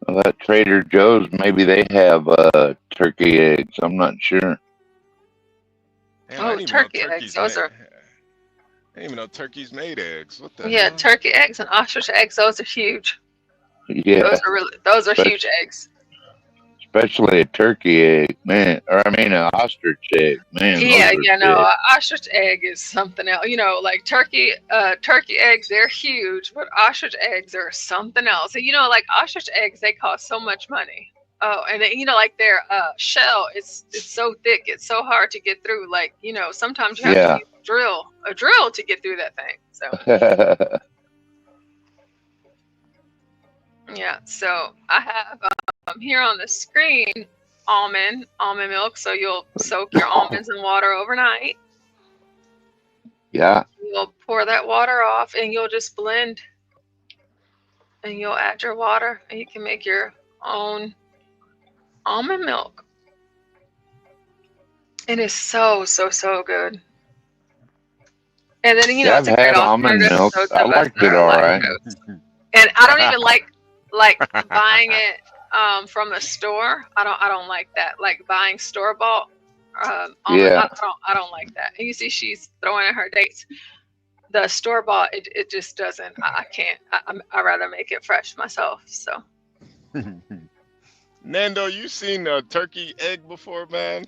Well, that Trader Joe's, maybe they have turkey eggs. I'm not sure. Damn, Turkey eggs. Those are. I didn't even know turkeys made eggs. What the Yeah, hell? turkey eggs and ostrich eggs. Those are huge. Yeah. Those are huge eggs. Especially a turkey egg, man. Or I mean, an ostrich egg, man. Yeah, those are no, big. ostrich egg is something else. Like turkey eggs, they're huge, but ostrich eggs are something else. And like ostrich eggs, they cost so much money. Oh, and then, like their shell is so thick, it's so hard to get through. Like, sometimes you have to use a drill to get through that thing. So yeah, so I have here on the screen almond milk. So you'll soak your almonds in water overnight. Yeah. You'll pour that water off, and you'll just blend, and you'll add your water, and you can make your own almond milk. It is so good. And then I've it's a great had almond alternative. milk. So I liked it all right. And I don't even like buying it from the store. I don't like that. Like buying store bought almond. Yeah. I don't like that. And you see, she's throwing in her dates. The store bought, it just doesn't. I can't. I rather make it fresh myself. So. Nando, you seen a turkey egg before, man?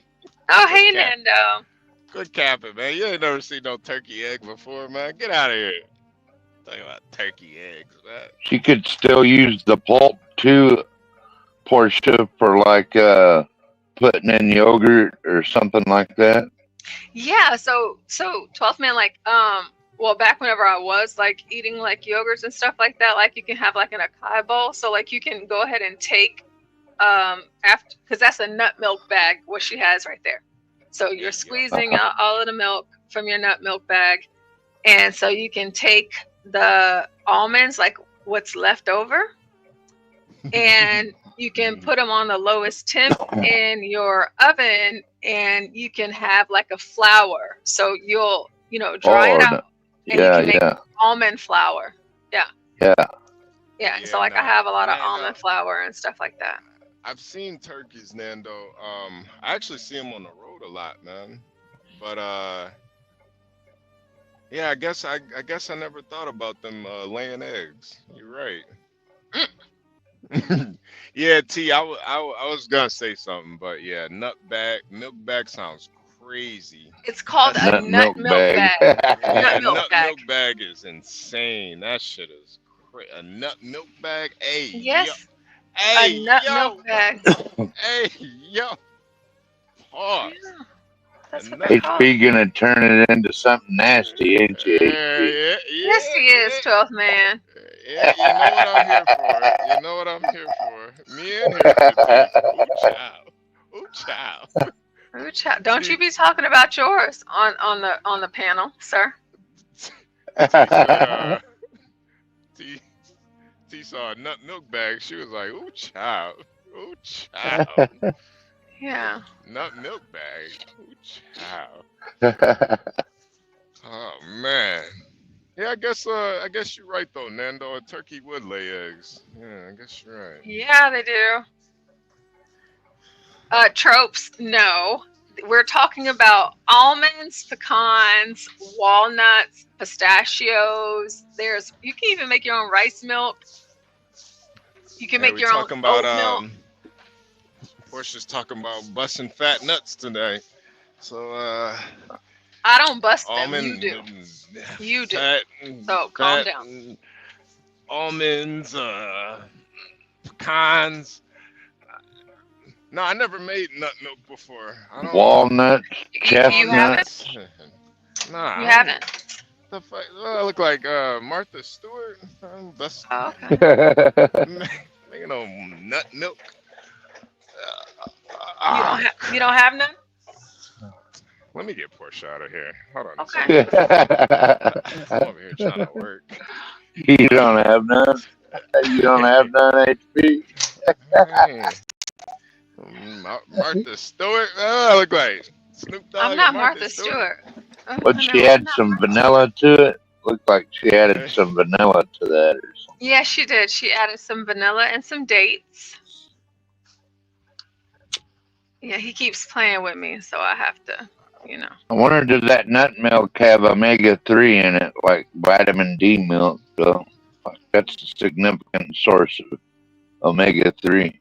Oh, hey, Nando. Quit capping, man. You ain't never seen no turkey egg before, man. Get out of here. Talking about turkey eggs, man. She could still use the pulp too, Portia, for like putting in yogurt or something like that. Yeah, so 12th man, like well, back whenever I was like eating like yogurts and stuff like that, like you can have like an acai bowl, so like you can go ahead and take after, because that's a nut milk bag what she has right there. So you're squeezing out all of the milk from your nut milk bag, and so you can take the almonds, like what's left over, and you can put them on the lowest temp in your oven, and you can have like a flour. So you'll, dry it out, and you can make almond flour. Yeah. Yeah, So like I have a lot of almond flour and stuff like that. I've seen turkeys, Nando. I actually see them on the road a lot, man. But yeah, I guess I never thought about them laying eggs. You're right. Yeah, T. I was gonna say something, but yeah, milk bag sounds crazy. It's called a nut milk bag. Nut milk bag is insane. That shit is crazy. A nut milk bag. Hey, yes. Hey, a nut milk bag. Hey, yo. Pause. Yeah, that's what they're called. HB gonna turn it into something nasty, ain't you? Yes, he is, 12th man. Yeah, you know what I'm here for. Me and him. Ooh, child. Ooh, child. Ooh, child. Don't you be talking about yours on the panel, sir. T saw a nut milk bag. She was like, ooh, child. Ooh, child. Yeah. Nut milk bag. Ooh, child. Oh, man. Yeah, I guess you're right though, Nando. A turkey would lay eggs. Yeah, I guess you're right. Yeah, they do. Tropes, no. We're talking about almonds, pecans, walnuts, pistachios. You can even make your own rice milk. You can make your own oat milk. Portia's talking about busting fat nuts today. So I don't bust them. You do. You do. So calm down. Almonds, pecans. No, I never made nut milk before. Walnuts, chestnuts. Nah. You haven't. The fuck? I look like Martha Stewart. That's okay. Making no nut milk. You don't have none? Let me get Portia out of here. Hold on. Okay. I'm over here trying to work. You don't have none? You don't have none, HB? Martha Stewart? Oh, I look like Snoop Dogg. I'm not Martha Stewart. But she added some vanilla to it. Looked like she added some vanilla to that or something. Yeah, she did. She added some vanilla and some dates. Yeah, he keeps playing with me, so I have to, I wonder, does that nut milk have omega-3 in it, like vitamin D milk? So that's a significant source of omega-3.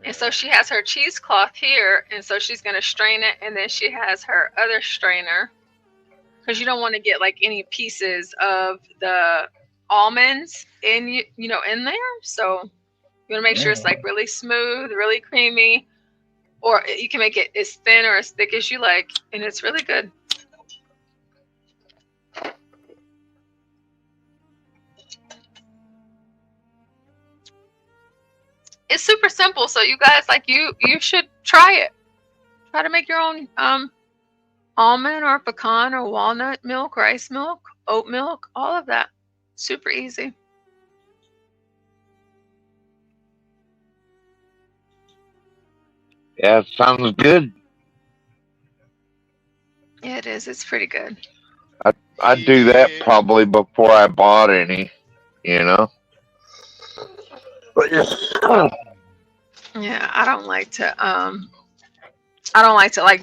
And so she has her cheesecloth here, and so she's going to strain it, and then she has her other strainer, because you don't want to get like any pieces of the almonds in there. So you want to make sure it's like really smooth, really creamy, or you can make it as thin or as thick as you like, and it's really good. It's super simple, so you guys you should try it. Try to make your own almond or pecan or walnut milk, rice milk, oat milk, all of that. Super easy. Yeah, sounds good. Yeah, it is. It's pretty good. I'd do that probably before I bought any, But yeah, I don't like to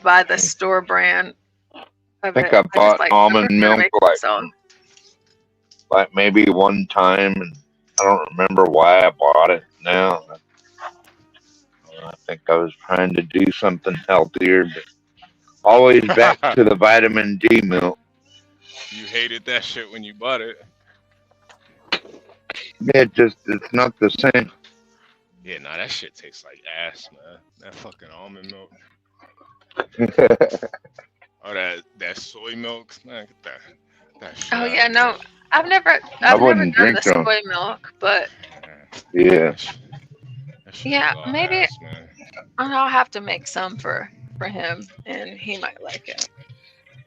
buy the store brand. I think I bought almond milk like maybe one time, and I don't remember why I bought it now. I think I was trying to do something healthier, but always back to the vitamin D milk. You hated that shit when you bought it. Yeah, it's not the same. Yeah, nah, that shit tastes like ass, man. That fucking almond milk. Oh, that soy milk, man. Get that shit Oh out yeah, of no, here. I've never wouldn't done the drink them. soy milk, but Yeah. That shit yeah, is all maybe ass, man. I'll have to make some for him, and he might like it.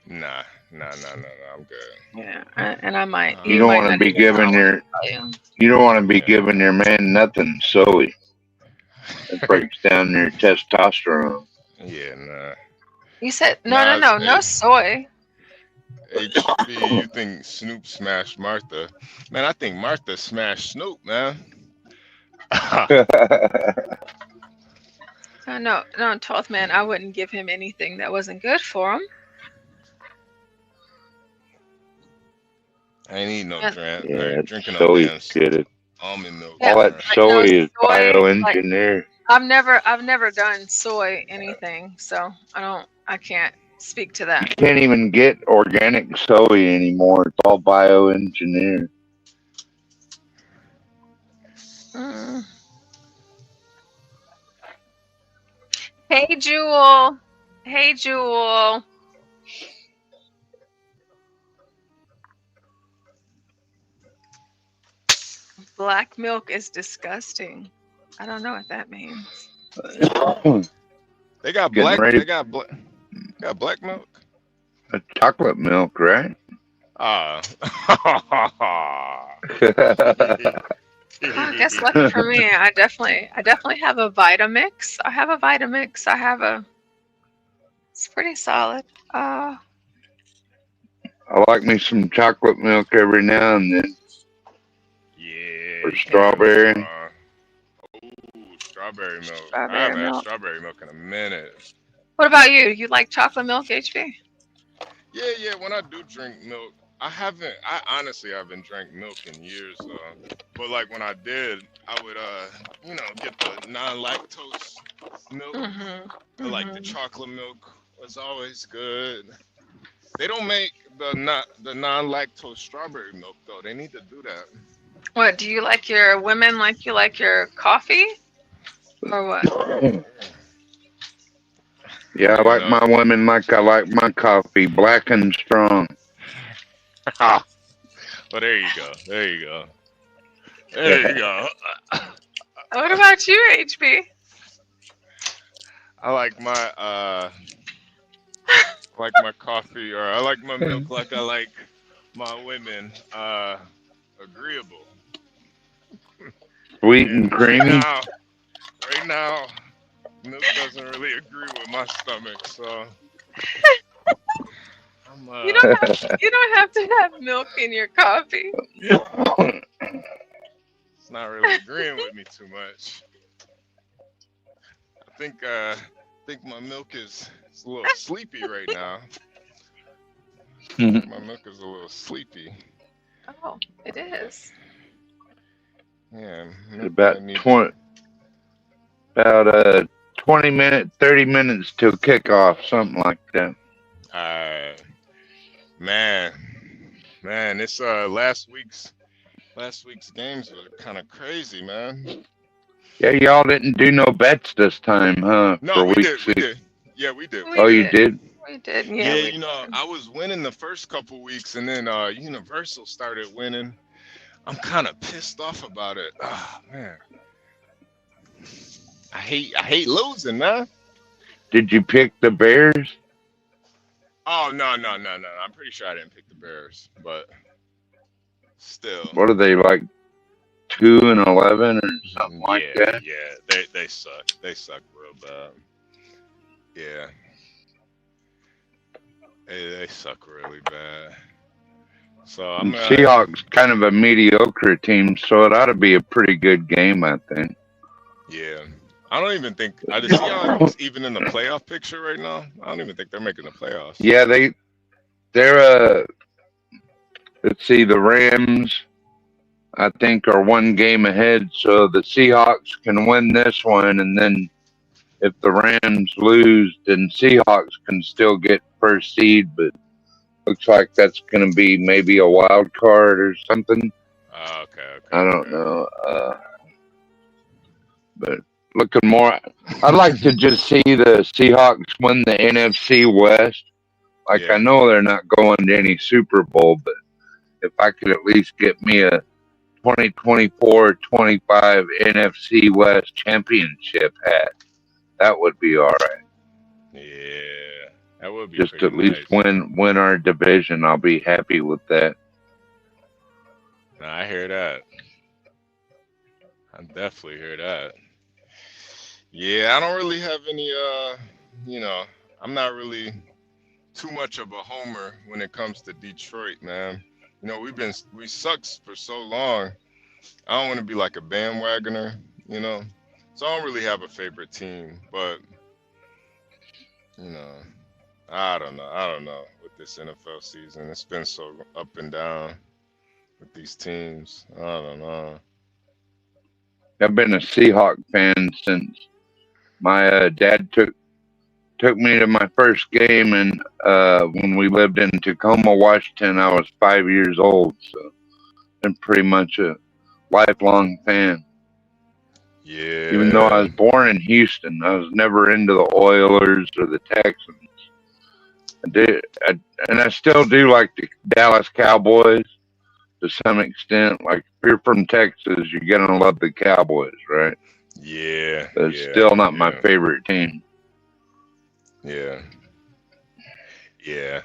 Nah, I'm good. Yeah, and I might. You You don't might want to not be even know giving what your to tell you. you don't want to be giving your man nothing soy. It breaks down your testosterone. Yeah, nah. You said Nah, no soy. HB, you think Snoop smashed Martha? Man, I think Martha smashed Snoop, man. No, 12th man. I wouldn't give him anything that wasn't good for him. I ain't eating no Yeah. drink. Yeah, Drinking no soy damn is good. almond milk. Yeah, All that like, soy no is soy, bioengineered. I've never done soy anything, so I can't speak to that. Can't even get organic soy anymore. It's all bioengineered. Mm. Hey Jewel. Hey Jewel. Black milk is disgusting. I don't know what that means. They got Getting black. ready. They got black milk. A chocolate milk, right? Oh, I guess lucky for me, I definitely have a Vitamix. It's pretty solid. I like me some chocolate milk every now and then. Yeah. Or strawberry. Ooh, strawberry milk. I Strawberry haven't had milk. strawberry milk in a minute. What about you? You like chocolate milk, HB? Yeah. When I do drink milk, I honestly haven't drank milk in years. But like when I did, I would get the non-lactose milk. I like the chocolate milk was always good. They don't make the non-lactose strawberry milk though. They need to do that. What do you like your women like? You like your coffee, or what? Yeah, I like my women like I like my coffee, black and strong. Well, there you go. There you go. What about you, HB? I like my coffee, or I like my milk like I like my women agreeable. Sweet and creamy. Right now, milk doesn't really agree with my stomach, so I'm, You don't have to have milk in your coffee. It's not really agreeing with me too much. I think my milk is a little sleepy right now. My milk is a little sleepy. Oh, it is. Yeah. About 20 minutes, 30 minutes till kickoff, something like that. Man, this last week's games were kind of crazy, man. Yeah, y'all didn't do no bets this time, huh? No, for we week did. 6. We did. Yeah, we did. Oh, you did? We did. Yeah, Yeah. I was winning the first couple weeks, and then Universal started winning. I'm kind of pissed off about it. Oh, man. I hate losing, man. Did you pick the Bears? Oh, no. I'm pretty sure I didn't pick the Bears, but still. What are they, like 2-11 or something like that? Yeah, they suck. They suck real bad. Yeah. They suck really bad. So I'm Seahawks kind of a mediocre team, so it ought to be a pretty good game, I think. Yeah. I don't even think the Seahawks even in the playoff picture right now. I don't even think they're making the playoffs. Yeah, they're let's see, the Rams I think are one game ahead, so the Seahawks can win this one, and then if the Rams lose, then Seahawks can still get first seed, but looks like that's going to be maybe a wild card or something. Okay. I don't know. But looking more, I'd like to just see the Seahawks win the NFC West. Like, I know they're not going to any Super Bowl, but if I could at least get me a 2024-25 NFC West championship hat, that would be all right. Yeah, that would be Just pretty at least nice. win our division. I'll be happy with that. Nah, I hear that. I definitely hear that. Yeah, I don't really have any. I'm not really too much of a homer when it comes to Detroit, man. We sucks for so long. I don't want to be like a bandwagoner, So I don't really have a favorite team, but I don't know with this NFL season. It's been so up and down with these teams. I don't know. I've been a Seahawk fan since my dad took me to my first game, and when we lived in Tacoma, Washington, I was 5 years old, so I'm pretty much a lifelong fan. Yeah. Even though I was born in Houston, I was never into the Oilers or the Texans. I still do like the Dallas Cowboys to some extent. Like, if you're from Texas, you're gonna love the Cowboys, right? Yeah. But it's still not my favorite team. Yeah. Yeah.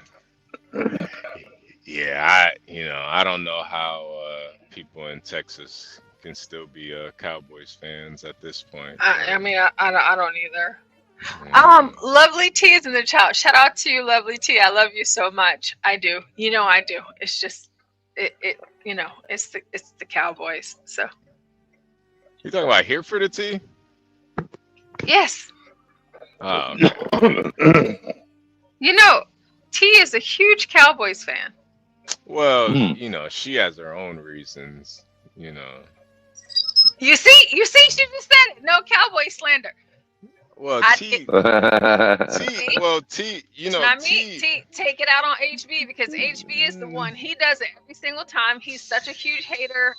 Yeah, I don't know how people in Texas can still be Cowboys fans at this point. I don't either. Lovely T is in the chat. Shout out to you, Lovely T. I love you so much. I do. I do. It's just it's the Cowboys. So You talking about here for the T? yes. Oh. T is a huge Cowboys fan. Well, she has her own reasons, You see, she just said it. No Cowboy slander. Well, T, Not me. T, take it out on HB because HB is the one. He does it every single time. He's such a huge hater.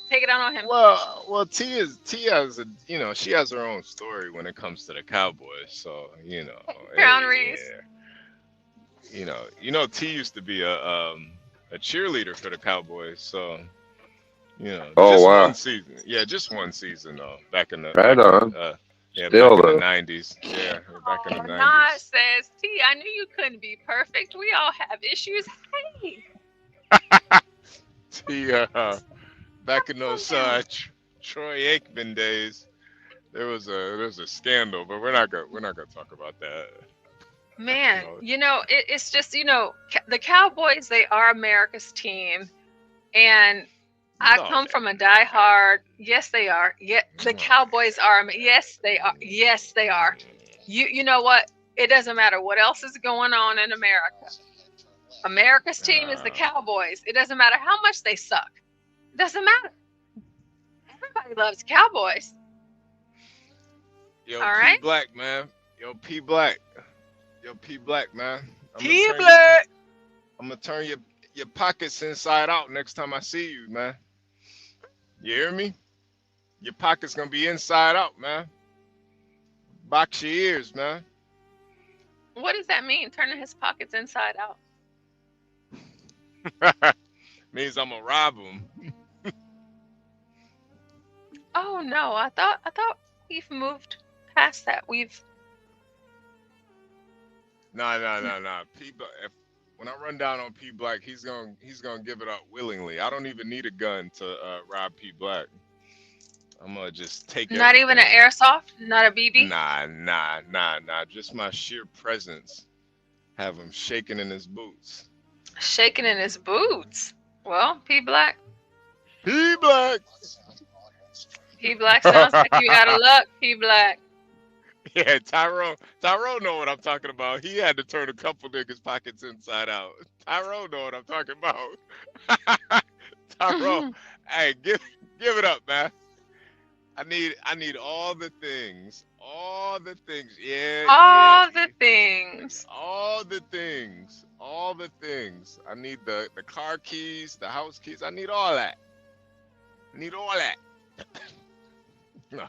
Take it out on him. Well, T has she has her own story when it comes to the Cowboys. So Boundaries. T used to be a cheerleader for the Cowboys. So wow. One season. Yeah, just one season though. Back in the right on. Back Still, in the 90s. Yeah, back in the 90s. Nas says, T, I knew you couldn't be perfect. We all have issues. Hey. T, back in those Troy Aikman days, there was a scandal, but we're not gonna talk about that. Man, it's just the Cowboys. They are America's team, and I come from a diehard. Yes, they are. Yeah, the Cowboys are. Yes, they are. Yes, they are. You know what? It doesn't matter what else is going on in America. America's team is the Cowboys. It doesn't matter how much they suck. It doesn't matter. Everybody loves Cowboys. Yo, all P right. Black, man. Yo, P Black, man. P Black. I'm gonna turn your pockets inside out next time I see you, man. You hear me? Your pocket's gonna be inside out, man. Box your ears, man. What does that mean? Turning his pockets inside out. Means I'm gonna rob him. Oh no! I thought we've moved past that. Nah. P Black. When I run down on P Black, he's gonna give it up willingly. I don't even need a gun to rob P Black. I'm gonna just take it. Not even an airsoft, not a BB. Nah. Just my sheer presence have him shaking in his boots. Shaking in his boots. Well, P Black. P Black. P Black sounds like you out of luck. P Black. Yeah, Tyrone know what I'm talking about. He had to turn a couple niggas' pockets inside out. Tyrone know what I'm talking about. Tyrone, hey, give it up, man. I need all the things all the things. Yeah, All yeah. the things. All the things. All the things. I need the car keys, the house keys. I need all that. I need all that.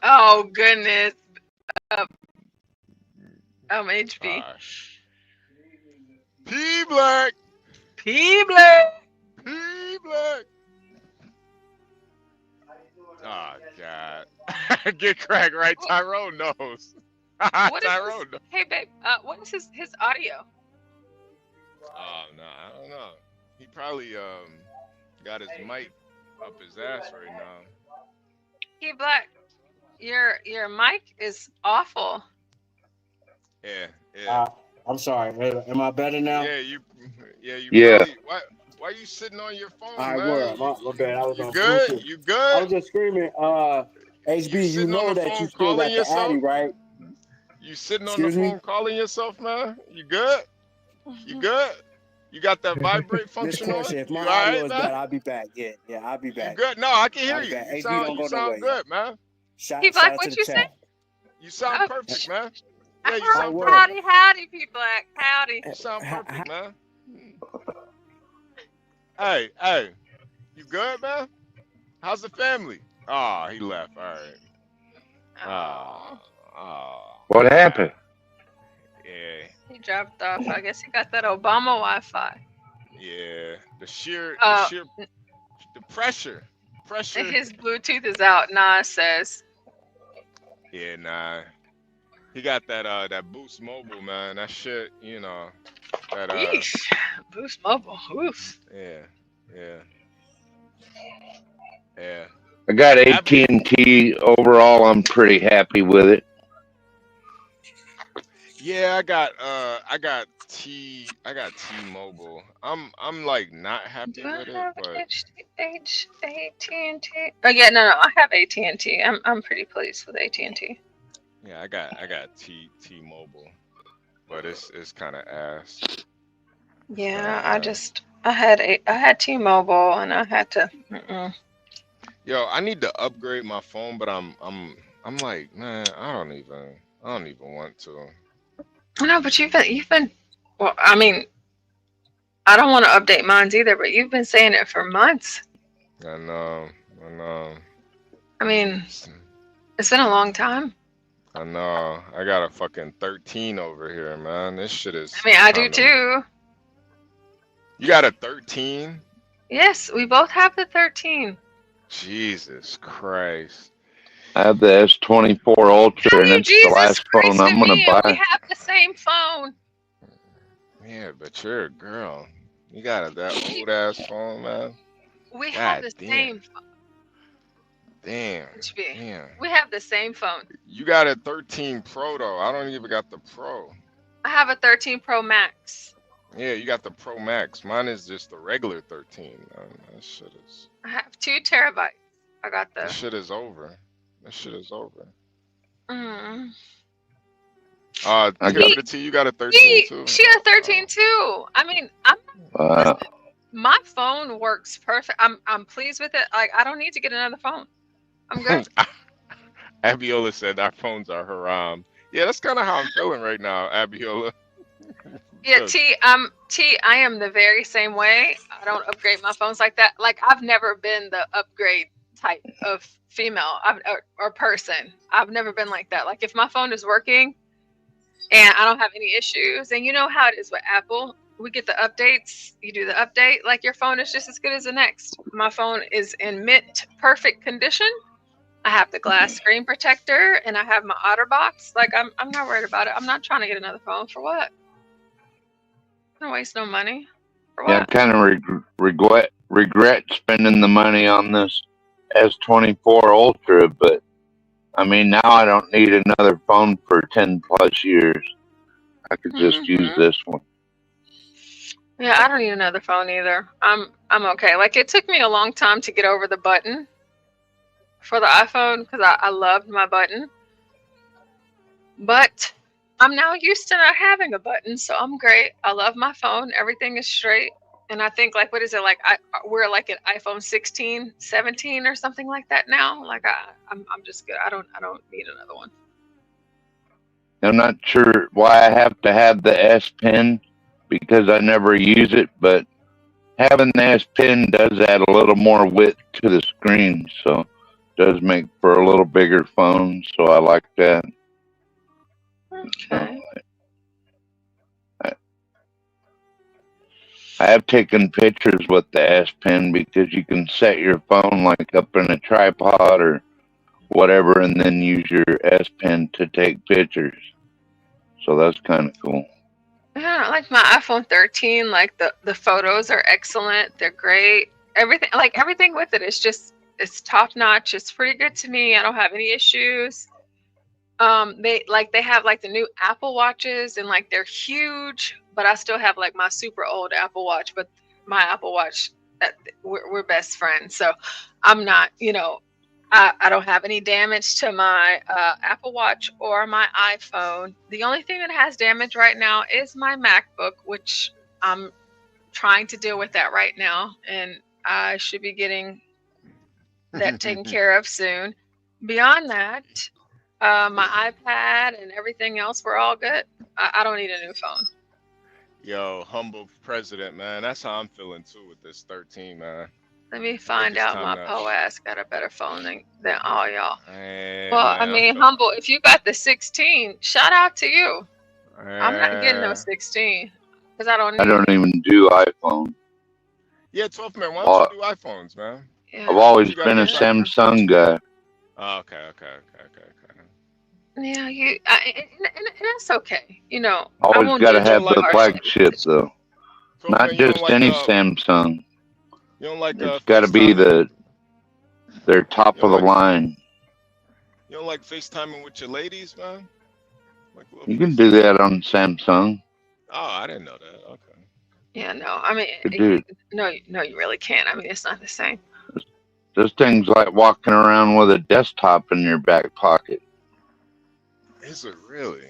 Oh goodness. HB. P Black. P Black. P Black. Oh God. Get cracked right. Tyrone knows. What is Tyrone his, knows. hey babe, what is his audio? Oh no, I don't know. He probably got his mic up his ass right now. P Black, your mic is awful. Yeah. I'm sorry. Am I better now? You Yeah. probably why you sitting on your phone, All right, man? word. My bad. I was You on good? Bluetooth. You I good? was just screaming, HB, you sitting on know the that phone you still calling got the yourself? Addy, right? You sitting on the Excuse me? phone calling yourself, man? You good? You good? You got that vibrate This function on? question, if my You audio alright, is man? bad, I'll be back. Yeah, I'll be You back. good? No, I can hear I'll be you. back. You HB, sound don't go sound nowhere. good, man. P Shout Black, out to what the you say? chat. You sound perfect, man. Yeah, you Oh, sound word. perfect. howdy, P Black. Howdy. You sound perfect, man. Hey, you good, man? How's the family? Oh, he left. All right. What happened? Yeah, He dropped off. I guess he got that Obama Wi-Fi. yeah. The pressure. His Bluetooth is out. Nas says. Yeah, nah. He got that Boost Mobile, man. That shit, you know. That Yeesh. Boost Mobile. Oof. Yeah. I got AT&T. Overall, I'm pretty happy with it. Yeah, I got T-Mobile. I'm like not happy Do I with it, have but AT&T? Oh yeah, no, I have AT&T. I'm pretty pleased with AT&T. yeah, I got T-Mobile, but it's kind of ass. Yeah, I had T-Mobile and I had to. Yo, I need to upgrade my phone, but I'm like, man, I don't even want to. No, but you've been. Well, I mean, I don't want to update mine either, but you've been saying it for months. I know. I mean, it's been a long time. I know. I got a fucking 13 over here, man. This shit is. I mean, I do too. You got a 13? Yes, we both have the 13. Jesus Christ. I have the S24 Ultra, and it's the last phone I'm gonna We buy. have the same phone. Yeah, but you're a girl. You got that old ass phone, man. We have the same phone. Damn. We have the same phone. You got a 13 Pro though. I don't even got the Pro. I have a 13 Pro Max. Yeah, you got the Pro Max. Mine is just the regular 13. That shit is. I have 2 terabytes. I got the. That shit is over. Mm. Deputy T, you got a 13 too? She had 13 too. I mean, my phone works perfect. I'm pleased with it. Like, I don't need to get another phone. I'm good. Abiola said our phones are haram. Yeah, that's kind of how I'm feeling right now, Abiola. Yeah, I am the very same way. I don't upgrade my phones like that. Like, I've never been the upgrade type of female or person. I've never been like that. Like, if my phone is working and I don't have any issues, and you know how it is with Apple, we get the updates, you do the update, like your phone is just as good as the next. My phone is in mint perfect condition. I have the glass screen protector and I have my OtterBox. Like, I'm not worried about it. I'm not trying to get another phone for what? I don't waste no money. For what? Yeah, I kind of regret spending the money on this S24 Ultra, but I mean, now I don't need another phone for 10 plus years. I could just use this one. Yeah, I don't need another phone either. I'm okay. Like, it took me a long time to get over the button for the iPhone because I loved my button. But I'm now used to not having a button, so I'm great. I love my phone. Everything is straight. And I think, like, what is it? Like, we're like an iPhone 16, 17 or something like that now. Like, I'm just good. I don't need another one. I'm not sure why I have to have the S Pen because I never use it, but having the S Pen does add a little more width to the screen, so it does make for a little bigger phone. So I like that. Okay. I have taken pictures with the S Pen because you can set your phone like up in a tripod or whatever, and then use your S Pen to take pictures. So that's kind of cool. Yeah, like my iPhone 13, like the photos are excellent. They're great. Everything with it is just it's top notch. It's pretty good to me. I don't have any issues. They have like the new Apple Watches and like they're huge, but I still have like my super old Apple Watch, but my Apple Watch we're best friends. So I'm not, I don't have any damage to my Apple Watch or my iPhone. The only thing that has damage right now is my MacBook, which I'm trying to deal with that right now, and I should be getting that taken care of soon. Beyond that, my iPad and everything else, we're all good. I don't need a new phone. Yo, humble president, man. That's how I'm feeling too with this 13, man. Let me find out my POAS got a better phone than all y'all. Man, Well, I mean, humble, if you got the 16, shout out to you. I'm not getting no 16 because I don't even do iPhone. Yeah, 12 man. Why don't you do iPhones, man? Yeah. I've always been a Samsung guy. Oh, okay. Yeah, and that's okay. Always got to have the flagship though, not just any Samsung. You don't like It's got to be their top of the line. You don't like FaceTiming with your ladies, man? You can do that on Samsung. Oh, I didn't know that. Okay. Yeah, no, I mean, Dude, no, you really can't. I mean, it's not the same. this thing's like walking around with a desktop in your back pocket. Is it really?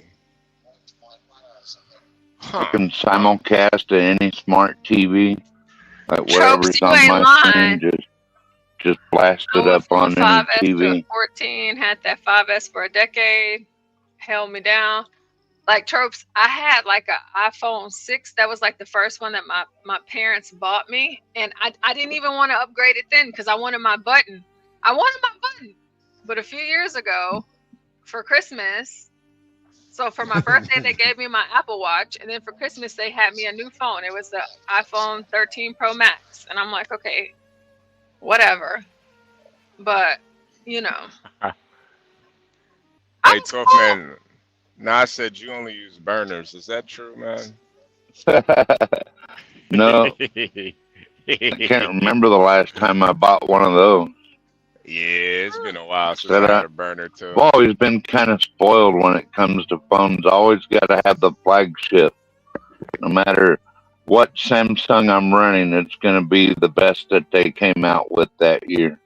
You can simulcast to any smart TV, like whatever's on my screen, just blast it up on any 5S TV. to 14, had that 5S for a decade, held me down. Like Tropes, I had like an iPhone 6. That was like the first one that my parents bought me. And I didn't even want to upgrade it then because I wanted my button. But a few years ago for Christmas, so for my birthday, they gave me my Apple Watch. And then for Christmas, they had me a new phone. It was the iPhone 13 Pro Max. And I'm like, okay, whatever. But, Hey, 12 man. Now I said you only use burners. Is that true, man? No. I can't remember the last time I bought one of those. Yeah, it's been a while since I had a burner too. I've always been kind of spoiled when it comes to phones. I always got to have the flagship. No matter what Samsung I'm running, it's going to be the best that they came out with that year.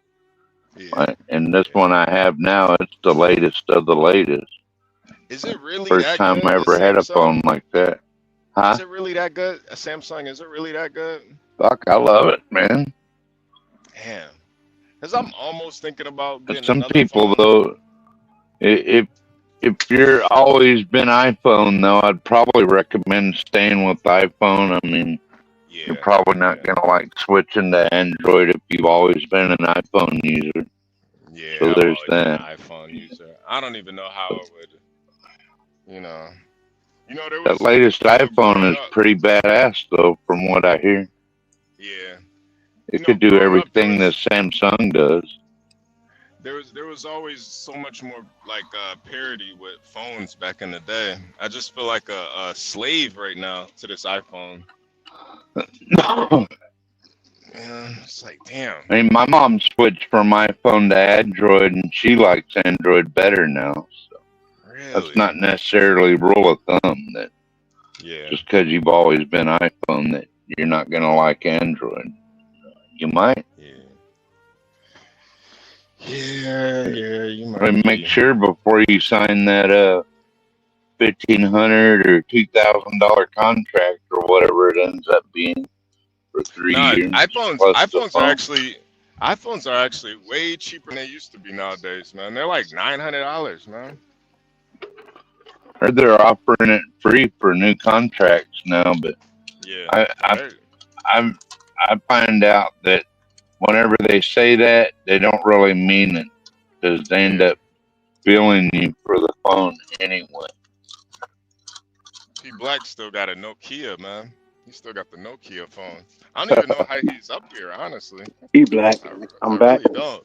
Yeah. And this one I have now, it's the latest of the latest. Is it really First that time good, I ever had a phone like that. Huh? Is it really that good? A Samsung, is it really that good? Fuck, I love it, man. Damn. Because I'm almost thinking about getting Some another people, phone. though, if you're always been iPhone, though, I'd probably recommend staying with iPhone. I mean, you're probably not going to like switching to Android if you've always been an iPhone user. Yeah, so I've there's always been that. an iPhone user. I don't even know how it would, there was That latest iPhone is pretty badass, though, from what I hear. Yeah. It could do everything that Samsung does. There was always so much more like parity with phones back in the day. I just feel like a slave right now to this iPhone. Yeah, it's like, damn. I mean, my mom switched from iPhone to Android, and she likes Android better now. So that's not necessarily rule of thumb that just because you've always been iPhone that you're not going to like Android. You might. Yeah, you might. I mean, make sure before you sign that $1,500 or $2,000 contract or whatever it ends up being for 3 years. iPhones are actually way cheaper than they used to be nowadays, man. They're like $900, man. Heard they're offering it free for new contracts now, but Yeah. I find out that whenever they say that, they don't really mean it because they end up billing you for the phone anyway. P Black still got a Nokia, man. He still got the Nokia phone. I don't even know how he's up here, honestly. P Black, I'm I back. really don't.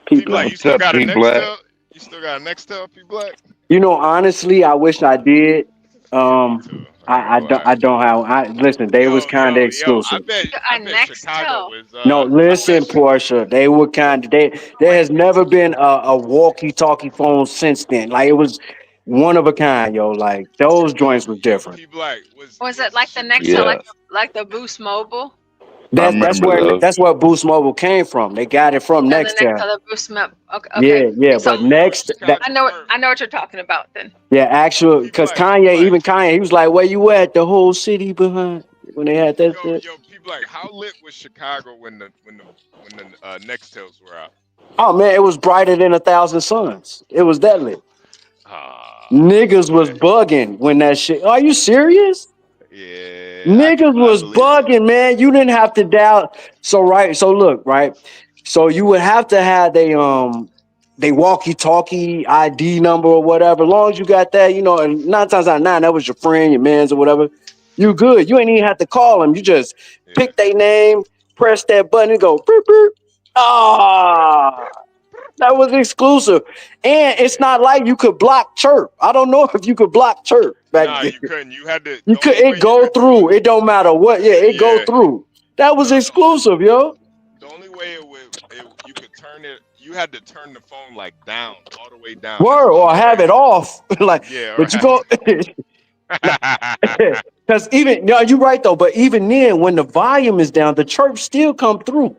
P P Black, Black. you still got a P Black? Nextel? You still got a Nextel, P Black? You know, honestly, I wish I did. I don't have. Listen, they was kind of exclusive. I bet Chicago was. No, listen, Portia, they were kind of. There has never been a walkie-talkie phone since then. Like it was one of a kind, yo. Like those joints was different. P Black Was it like the Nextel, Yeah. like the Boost Mobile? That's where Boost Mobile came from. They got it from And the Nextel. Nextel, the Boost Mobile. Okay. Yeah, but next, I know what you're talking about then. because even Kanye, he was like, "Where you at?" The whole city behind when they had that shit. Yo, P Black, how lit was Chicago when the Nextels were out? Oh man, it was brighter than 1,000 suns. It was that lit. Niggas was bugging when that shit. Are you serious? Yeah. Niggas was bugging, man. You didn't have to dial. So look, right. So you would have to have they walkie-talkie ID number or whatever. As long as you got that, you know, and 9 times out of 9, that was your friend, your man's or whatever. You good. You ain't even have to call them. You just pick their name, press that button, and go beep, beep. That was exclusive. And it's not like you could block chirp. I don't know if you could block chirp back then. You couldn't. You had to. It go through. It don't matter what. Yeah, it go through. That was exclusive, yo. The only way you could turn it, you had to turn the phone like down, all the way down. Word, or have it off. Like, but you go. Because you're right though. But even then, when the volume is down, the chirp still come through.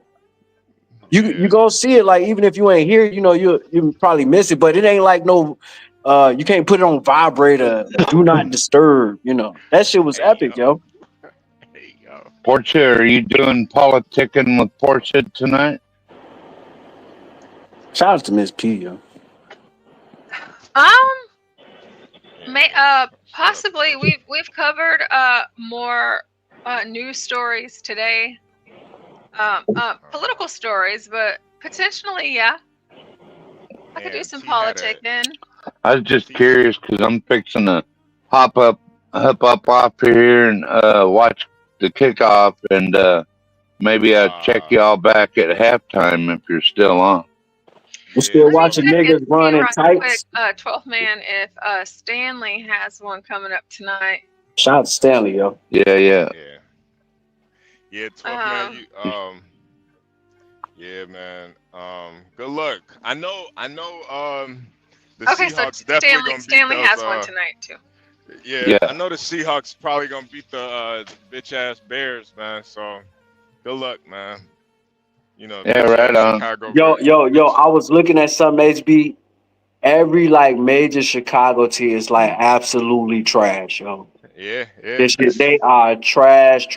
You gonna see it, like even if you ain't here, you know you probably miss it, but it ain't like no you can't put it on vibrator, do not disturb, you know. That shit was epic, yo. Portia, are you doing politicking with Portia tonight? Shout out to Miss P, yo. Possibly we've covered more news stories today. Political stories, but potentially, yeah. I could do some politicking. I was just curious because I'm fixing to hop up off here and watch the kickoff, and maybe I'll check y'all back at halftime if you're still on. We're still watching niggas run in tights. 12th man, if Stanley has one coming up tonight. Shout out to Stanley, yo. Yeah. Yeah, 12 man. Yeah, man. Good luck. I know. The Seahawks definitely gonna beat Stanley those, has one tonight too. Yeah, I know the Seahawks probably gonna beat the bitch ass Bears, man. So, good luck, man. You know. Yeah, right on. Yo. I was looking at some HB. Every like major Chicago team is like absolutely trash, yo. Yeah. They are trash.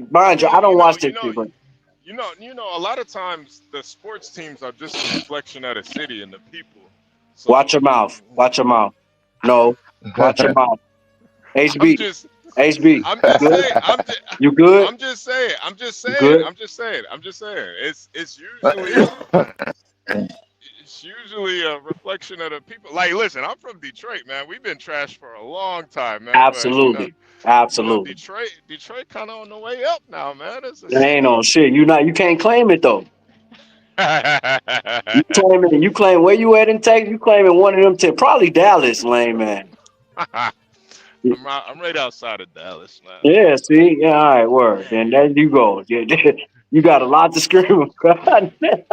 Mind you, I don't watch this shit, but you know, a lot of times the sports teams are just a reflection of the city and the people. So, watch your mouth. No, watch your mouth. HB. You good? I'm just saying. It's usually a reflection of the people. Like, listen, I'm from Detroit, man. We've been trash for a long time, man. Absolutely. Detroit kind of on the way up now, man. It ain't on shit. You can't claim it though. You claim where you at in Texas. You claiming one of them probably Dallas, lame man. I'm right outside of Dallas, man. Yeah, see? Yeah, all right, word. Then there you go. You got a lot to scream about. Man,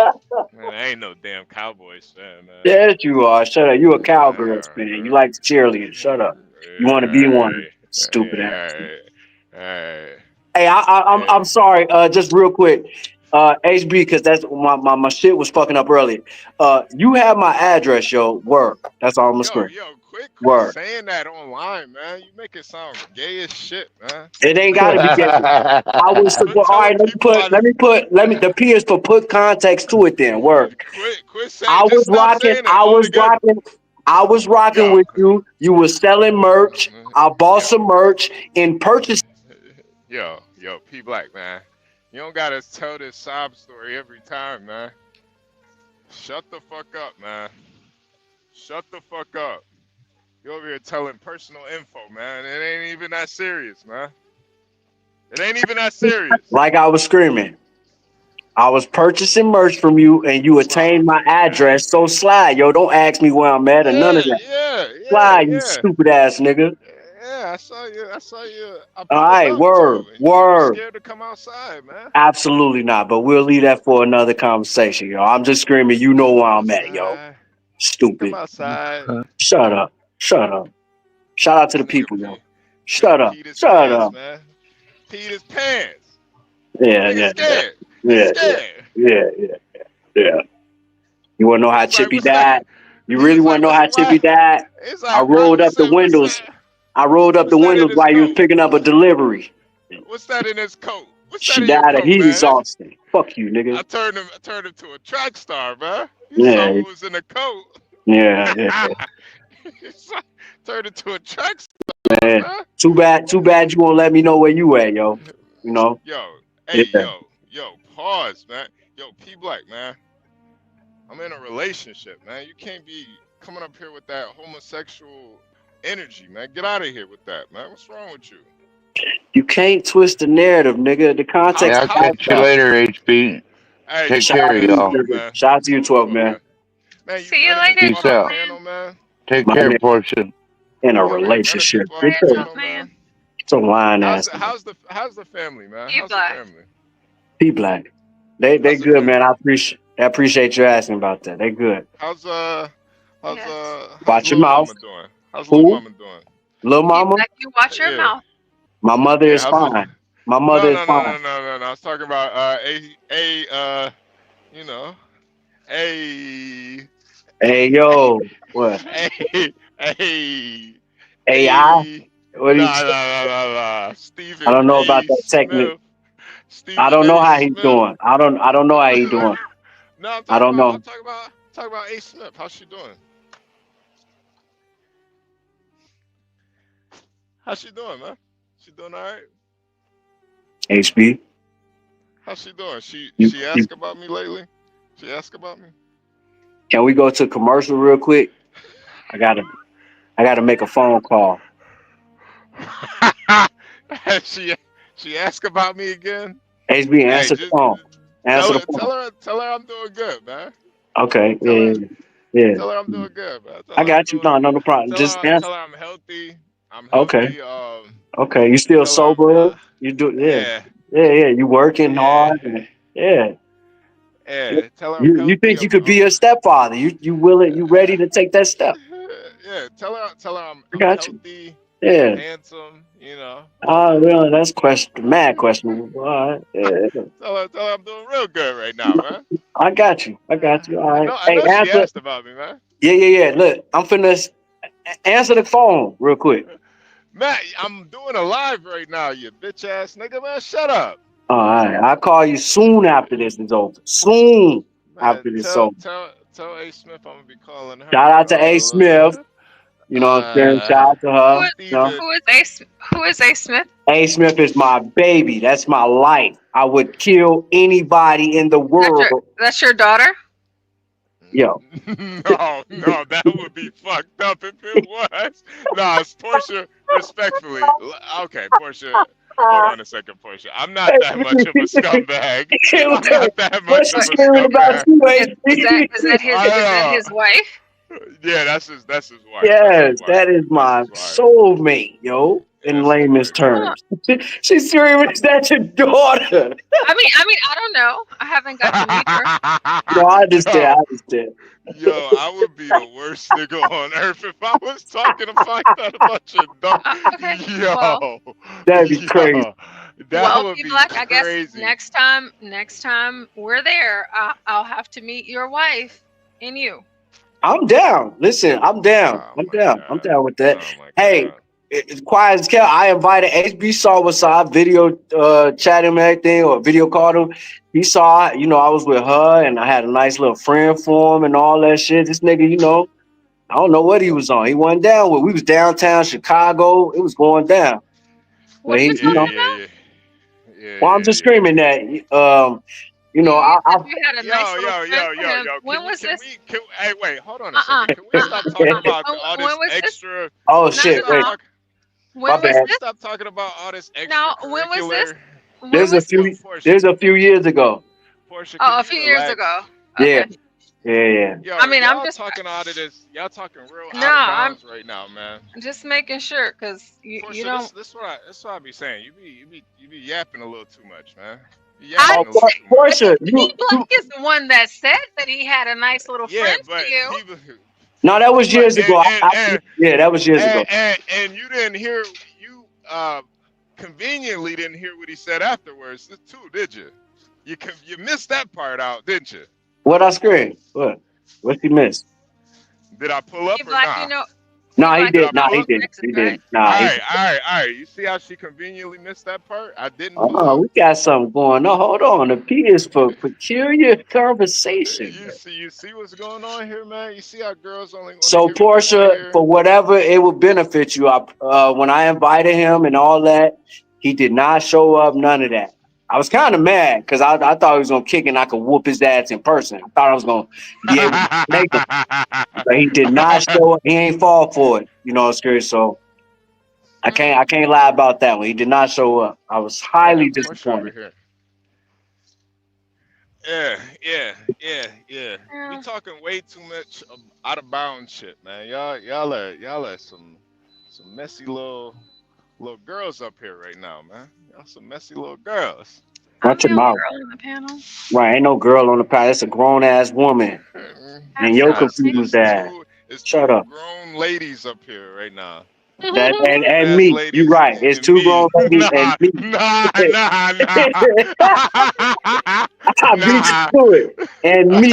I ain't no damn Cowboys fan, man. Yes, you are. Shut up. You a Cowgirls fan. You like the cheerleaders. Shut up. You want to be one. Stupid ass. Hey, I'm sorry. Just real quick. HB, because that's my shit was fucking up earlier. You have my address, yo. Word. That's all I'm gonna scream. Quit saying that online, man. You make it sound gay as shit, man. It ain't gotta be gay. I was support. All right, let me put the P is for put context to it then. Word. Quit saying. I was rocking. I was rocking with you. You were selling merch. I bought some merch and purchased. Yo, P Black, man. You don't gotta tell this sob story every time, man. Shut the fuck up, man. Shut the fuck up. You over here telling personal info, man. It ain't even that serious, man. It ain't even that serious. Like I was screaming. I was purchasing merch from you, and you attained my address. So slide, yo. Don't ask me where I'm at or none of that. Slide, you stupid ass nigga. Yeah, I saw you. I All right, word. You were scared to come outside, man. Absolutely not. But we'll leave that for another conversation, yo. I'm just screaming. You know where I'm at, yo. Stupid. Come outside. Shut up. Shut up. Shout out to the people, yo. Shut up. Peed his Shut pants, up. man. Peed his pants. Yeah. You want to know how Chippy died? You really want to know how Chippy died? I rolled up the windows. I rolled up the windows while you was picking up a delivery. What's that in his coat? She died of heat exhaustion. Fuck you, nigga. I turned him to a track star, man. Yeah. He was in a coat. Yeah. Turned into a track star, Man, man. too bad you won't let me know where you at, yo. You know? Yo, pause, man. Yo, P Black, man. I'm in a relationship, man. You can't be coming up here with that homosexual energy, man. Get out of here with that, man. What's wrong with you? You can't twist the narrative, nigga. The context. I'll catch you later, HB. Hey, Take care, y'all. Shout out to you, 12, man. See you later, Peace out. Take care, Portia. In a relationship. So lying ass. How's the family, man? P How's the Black. family? P Black. They good, man. I appreciate you asking about that. They good. How's Watch your little mouth. mama doing? How's Who? little mama doing? Little mama? Like you watch your mouth. My mother is how's fine. My mother is fine. No. I was talking about Hey, yo. What? AI? What are you Nah. Stephen I don't know about that technique. I don't know how he's doing. I don't know how he's doing. No, I don't know. I'm talking about A. Smith. How's she doing? How's she doing, man? She doing all right? HB. How's she doing? She You- asked about me lately? She asked about me? Can we go to commercial real quick? I gotta make a phone call. She asked about me again? HB, answer the phone. Answer the phone. Tell her I'm doing good, man. Okay. Yeah. Tell her I'm doing good, man. I got you. No problem. Just answer. Tell her I'm healthy. Okay. Okay. You still sober? You do? Yeah. You working hard? Yeah. Tell her I'm healthy. You think you could be a stepfather? You willing? You ready to take that step? Yeah. Tell her I'm got you. healthy. Yeah. Handsome. You know. Oh, really? That's mad question. All right. Yeah. Tell her I'm doing real good right now, man. I got you. All right. I know she answer. asked about me, man. Yeah. Look, I'm finna answer the phone real quick. Matt, I'm doing a live right now, you bitch ass nigga, man. Shut up. All right. I'll call you soon after this is over. Soon after this is over. Tell A. Smith I'm gonna be calling her. Shout out to A. Smith. You know what I'm saying? Shout out to her. Who is A. Smith? A. Smith is my baby. That's my life. I would kill anybody in the world. That's your daughter? Yo. No, that would be fucked up if it was. No, it's Portia, respectfully. Okay, Portia. Hold on a second, Portia. I'm not that much of a scumbag. I'm not that much of a scumbag. Is that his wife? Yeah, that's his wife. Yes, that is my soulmate, yo. In layman's terms. She's screaming, is that your daughter? I mean, I don't know. I haven't got to meet her. No, I understand. Yo, I would be the worst nigga on earth if I was talking about that about your daughter. Yo, that'd be crazy. That would be Black, crazy. I guess next time we're there, I'll have to meet your wife and you. I'm down. Listen, I'm down. I'm down with that. Hey, it's quiet as hell. I invited HB saw what's up, video chat him and everything, or video called him. He saw, I was with her and I had a nice little friend for him and all that shit. This nigga, I don't know what he was on. He wasn't down with. We was downtown Chicago. It was going down. What But are you he, you know, talking about? well, I'm just screaming that. You know, You I said you had a nice little friend for him. When was this? Hey, wait, hold on a second. Can we stop talking about all this When was this? extra? Oh Not shit! at Wait, all. my When was bad. Can we this? stop talking about all this No, when was this? extracurricular? When There's a was few. this? There's a few years ago. Portia, Oh, can a you few years relax? ago. Yeah, Okay. yeah. Yo, I mean, I'm y'all just talking out of this. Y'all talking real no, out of I'm bounds right now, man. just making sure because you Portia, don't. this what I be saying. You be yapping a little too much, man. You I Oh, yapping a little too much. Portia, P you. Black is the one that said that he had a nice little Yeah, friend for but you. people, No, that was years ago. and Yeah, that was years ago. and you didn't hear conveniently didn't hear what he said afterwards too, did you? You missed that part out, didn't you? What I screamed? What? What he missed? Did I pull up P or Black, nah? you know, No, he Black, Did I did. No, pull he up? didn't. Texas, He right? didn't. Nah, he. All right. You see how she conveniently missed that part? I didn't pull Oh, up. we got something going on. Hold on. The P is for peculiar conversation. You see what's going on here, man? You see how girls only want to So hear what they want to Portia, hear? for whatever it would benefit you, when I invited him and all that, he did not show up. None of that. I was kind of mad because I thought he was gonna kick and I could whoop his ass in person. I thought I was gonna be able to make him, but he did not show up. He ain't fall for it. You know, scary. So I can't lie about that one. He did not show up. I was highly Portia over disappointed. here. Yeah. We talking way too much out of bounds shit, man. Y'all are some messy little girls up here right now, man. Y'all some messy little girls. Watch your mouth. Girl in the panel. Right, ain't no girl on the panel. It's a grown ass woman. And you're confused that. Shut up. Grown ladies up here right now. That and Grown-ass me. ladies You're right. It's and two me. grown ladies and me. Nah. I beat you to it. And me.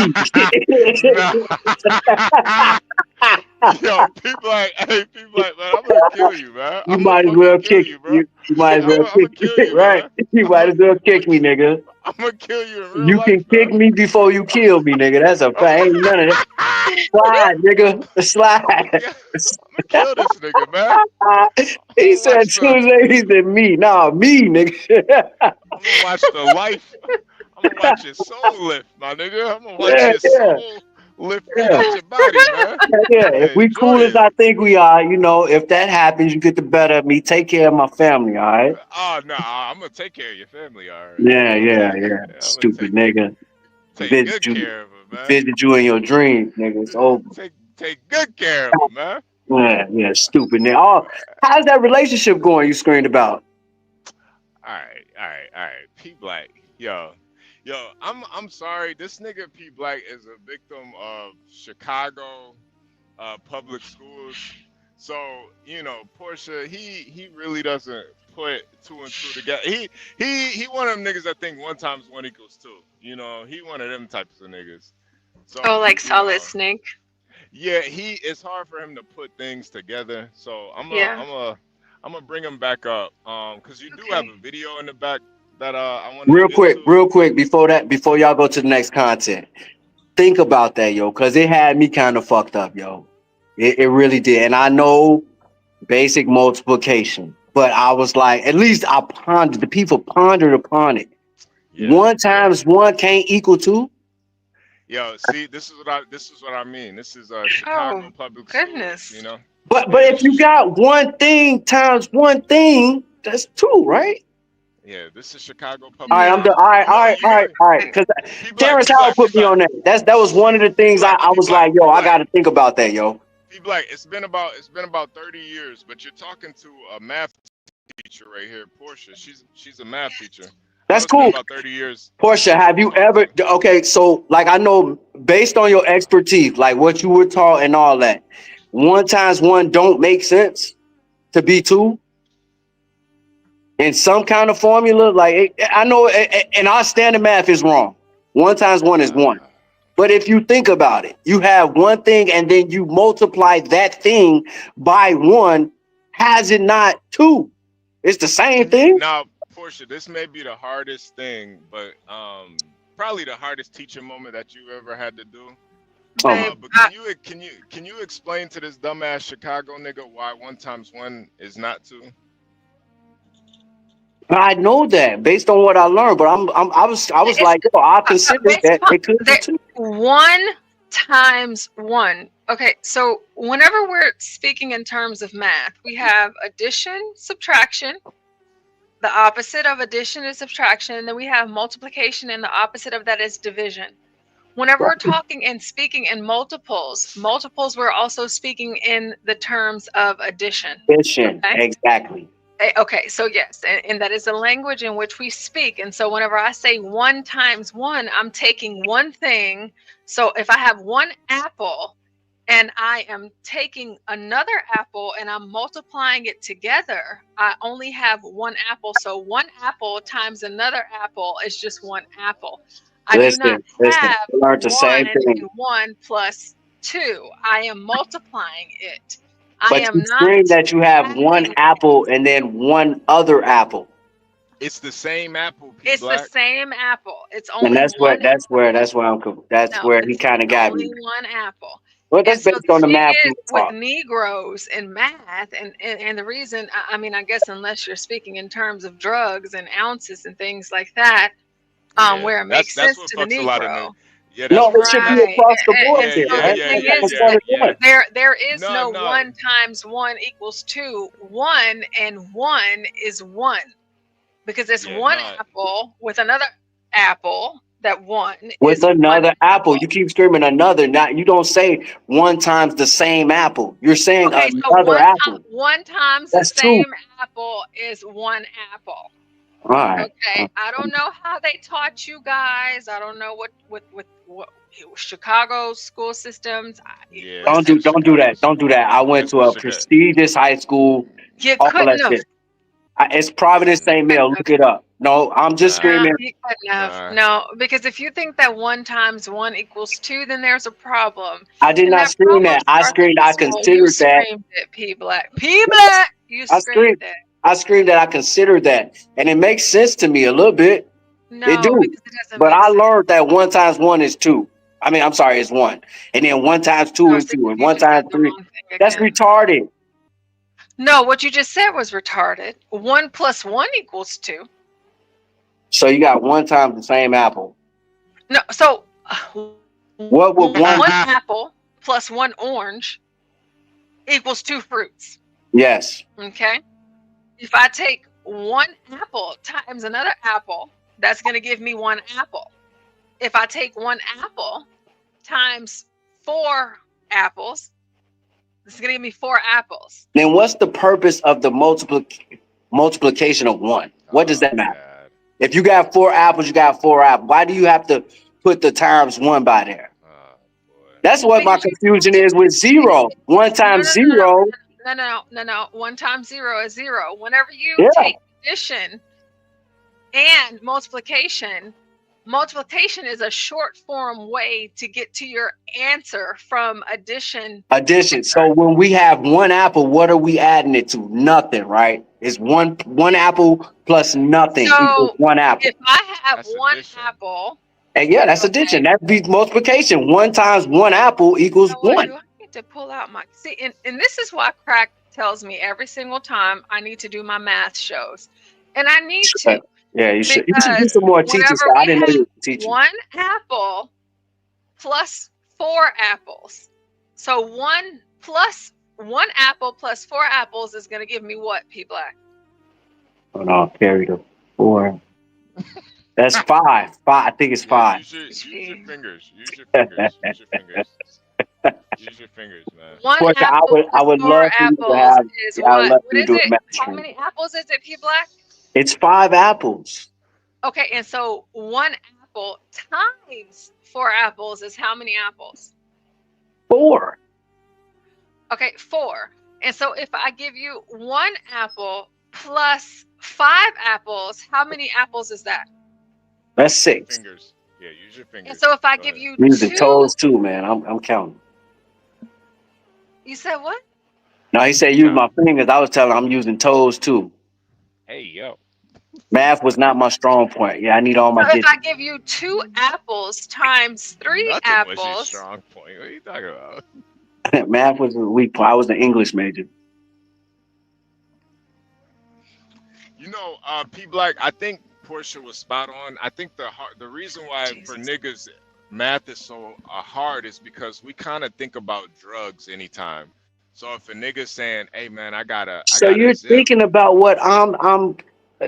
Yo, people like, man, I'm gonna kill you, man. You I'm gonna might as fucking well kill kick you, bro. you. You might as well I'm gonna kick kill me, you, right? man. You might as well kick me, nigga. I'm gonna kill you in real You life, can kick man. me before you kill me, nigga. That's a fact. Ain't none of that. Slide, nigga. Slide. I'm gonna kill this nigga, man. He said two ladies and me. Nah, me, nigga. I'm gonna watch the life. I'm gonna watch your soul lift, my nigga. I'm gonna watch Yeah, your soul lift right yeah. out your body, man. Yeah, if we Enjoy cool as it. I think we are, you know, if that happens, you get the better of me. Take care of my family, all right? Oh no, I'm gonna take care of your family, all right. Yeah, You know what I'm yeah, saying? yeah. I'm gonna Stupid nigga. take Visit good you, care of him, man. visit you in your dreams, nigga. It's over. Take good care of him, man. Yeah, stupid nigga. Oh, how's that relationship going you screamed about? All right. P Black, yo, I'm sorry. This nigga P Black is a victim of Chicago public schools. So you know, Portia, he really doesn't put two and two together. He one of them niggas that think 1 × 1 = 2. You know, he one of them types of niggas. So Oh, like you Solid know, Snake. yeah, it's hard for him to put things together. So I'm gonna bring him back up. Cause you do have a video in the back that I want to Real get quick, before y'all go to the next content. Think about that, yo, because it had me kind of fucked up, yo. It really did. And I know basic multiplication, but I was like, at least I pondered, the people pondered upon it. 1 × 1 can't equal 2. Yo, see, this is what I mean. This is Chicago public goodness. schools, you know. But if you got one thing times one thing, that's 2, right? Yeah, this is Chicago public. All right, I'm done. All right. Because Terrence Howard put me on that. That was one of the things I was like, yo, I got to think about that, yo. P Black, it's been about 30 years, but you're talking to a math teacher right here, Portia. She's a math teacher. That's It's been cool. about 30 years. Portia, have you ever? Okay, so like I know, based on your expertise, like what you were taught and all that, 1 × 1 don't make sense to be 2 in some kind of formula. Like I know, and our standard math is wrong. 1 × 1 is 1. But if you think about it, you have one thing and then you multiply that thing by 1. Has it not 2? It's the same thing. Now, Portia, this may be the hardest thing, but probably the hardest teaching moment that you ever had to do. Babe, But can you explain to this dumbass Chicago nigga why 1 times 1 is not 2? I know that based on what I learned, but I was like, yo, I consider based that upon it could be 2. 1 times 1. Okay, so whenever we're speaking in terms of math, we have addition, subtraction. The opposite of addition is subtraction, and then we have multiplication, and the opposite of that is division. Whenever we're talking and speaking in multiples, we're also speaking in the terms of addition. Addition, okay? exactly. Okay, so yes, and that is the language in which we speak. And so whenever I say 1 times 1, I'm taking one thing. So if I have 1 apple and I am taking another apple and I'm multiplying it together, I only have 1 apple. So 1 apple times another apple is just 1 apple. I do not have We learned the 1 same thing. and 1 plus 2. I am multiplying it. I But am you not scream that you have 1 apple and then 1 other apple. It's the same apple, P It's Black. the same apple. It's And only that's one. where I'm that's No, where he it's kind of got only me. 1 apple. Well, that's And so based the on the thing math is, we with taught. Negroes in math, and the reason, I mean, I guess unless you're speaking in terms of drugs and ounces and things like that, where it makes That's sense what to the fucks a lot of Negro. Yeah, No, that's it should be Right. across the board And there, so right? the thing That's is one that and one. there is No, no 1 times 1 equals 2. 1 and 1 is 1. Because it's 1 apple with another apple. That 1 With is 1 another apple. You keep screaming another. Not you don't say 1 times the same apple. You're saying Okay, so another apple. 1 times the That's 2. same apple is 1 apple. All right. Okay, I don't know how they taught you guys. I don't know what Chicago school systems. Don't do that. Don't do that. I went to a prestigious high school. You All couldn't that have. shit. It's Providence St. Mail. Look it up. No, I'm just screaming. You couldn't have. No, because if you think that 1 times 1 equals 2, then there's a problem. I did not scream that. I screamed. I You considered that. screamed it, P Black. P Black. You screamed it. I screamed that I considered that, and it makes sense to me a little bit. No, it do. because it doesn't But make I sense. learned that 1 times 1 is 2. I mean, I'm sorry, it's 1, and then 1 times 2 is 2, and 1 times 3. That's retarded. No, what you just said was retarded. 1 plus 1 equals 2. So you got 1 times the same apple. No, so What would 1? 1 apple plus 1 orange equals 2 fruits. Yes. Okay. If I take 1 apple times another apple, that's going to give me 1 apple. If I take 1 apple times 4 apples, this is going to give me 4 apples. Then what's the purpose of the multiplication of 1? What does that matter? If you got 4 apples, you got 4 apples. Why do you have to put the times 1 by there? That's what my confusion is with 0. 1 times 0. No. 1 times 0 is 0. Whenever you take addition and multiplication is a short form way to get to your answer from addition. So when we have 1 apple, what are we adding it to? Nothing, right? It's one apple plus nothing equals 1 apple. If I have 1 apple. And yeah, that's addition. That be multiplication. 1 times 1 apple equals 1. I need to pull out my and this is why Crack tells me every single time I need to do my math shows. And I need to. Yeah, you should do some more teaching. So I didn't know you were teaching. 1 apple plus 4 apples. So 1 apple plus 4 apples is going to give me what, P Black? Hold on, carry the 4. That's 5. I think it's 5. Use your fingers. Use your fingers. Use your fingers, man. 1 apple I would love for you to have. Is Yeah, I would love what for you is to do it? a math How stream. many apples is it, P Black? It's 5 apples. Okay, and so 1 apple times 4 apples is how many apples? 4. Okay, 4. And so if I give you 1 apple plus 5 apples, how many apples is that? That's 6. Fingers. Yeah, use your fingers. And so if I give you I'm using 2, toes too, man. I'm counting. you said what? No, he said use my fingers. I was telling him I'm using toes too. Hey, yo. Math was not my strong point. Yeah, I need all my So if digits. I give you 2 apples times 3 Nothing was your apples, strong point. What are you talking about? Math was a weak point. I was an English major. You know, P Black, I think Portia was spot on. I think the reason why for niggas math is so hard is because we kind of think about drugs anytime. So if a nigga's saying, "Hey man, I got So a you're zip," thinking about what I'm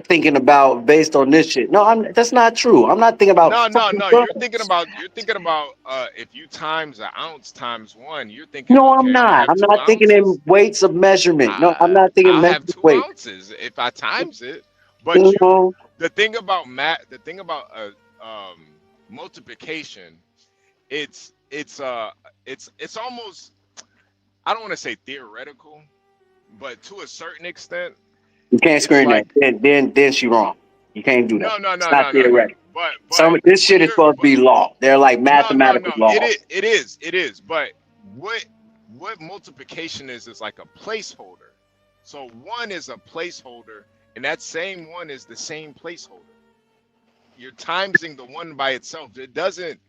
thinking about based on this shit. No, that's not true. I'm not thinking about fucking no, drugs. you're thinking about if you times an ounce times 1, you're thinking, No, I'm okay, I'm gonna not. have I'm 2 not thinking ounces. in weights of measurement. No, I'm not thinking I'll have measuring 2 weight. ounces if I times it. But No. the thing about math, the thing about multiplication, it's almost, I don't want to say theoretical, but to a certain extent, You can't it's screen that. like Then she wrong. You can't do that. It's not no. theoretical. But This shit is supposed to be law. They're like mathematical no. laws. It is. But what multiplication is like a placeholder. So 1 is a placeholder, and that same 1 is the same placeholder. You're timesing the 1 by itself. It doesn't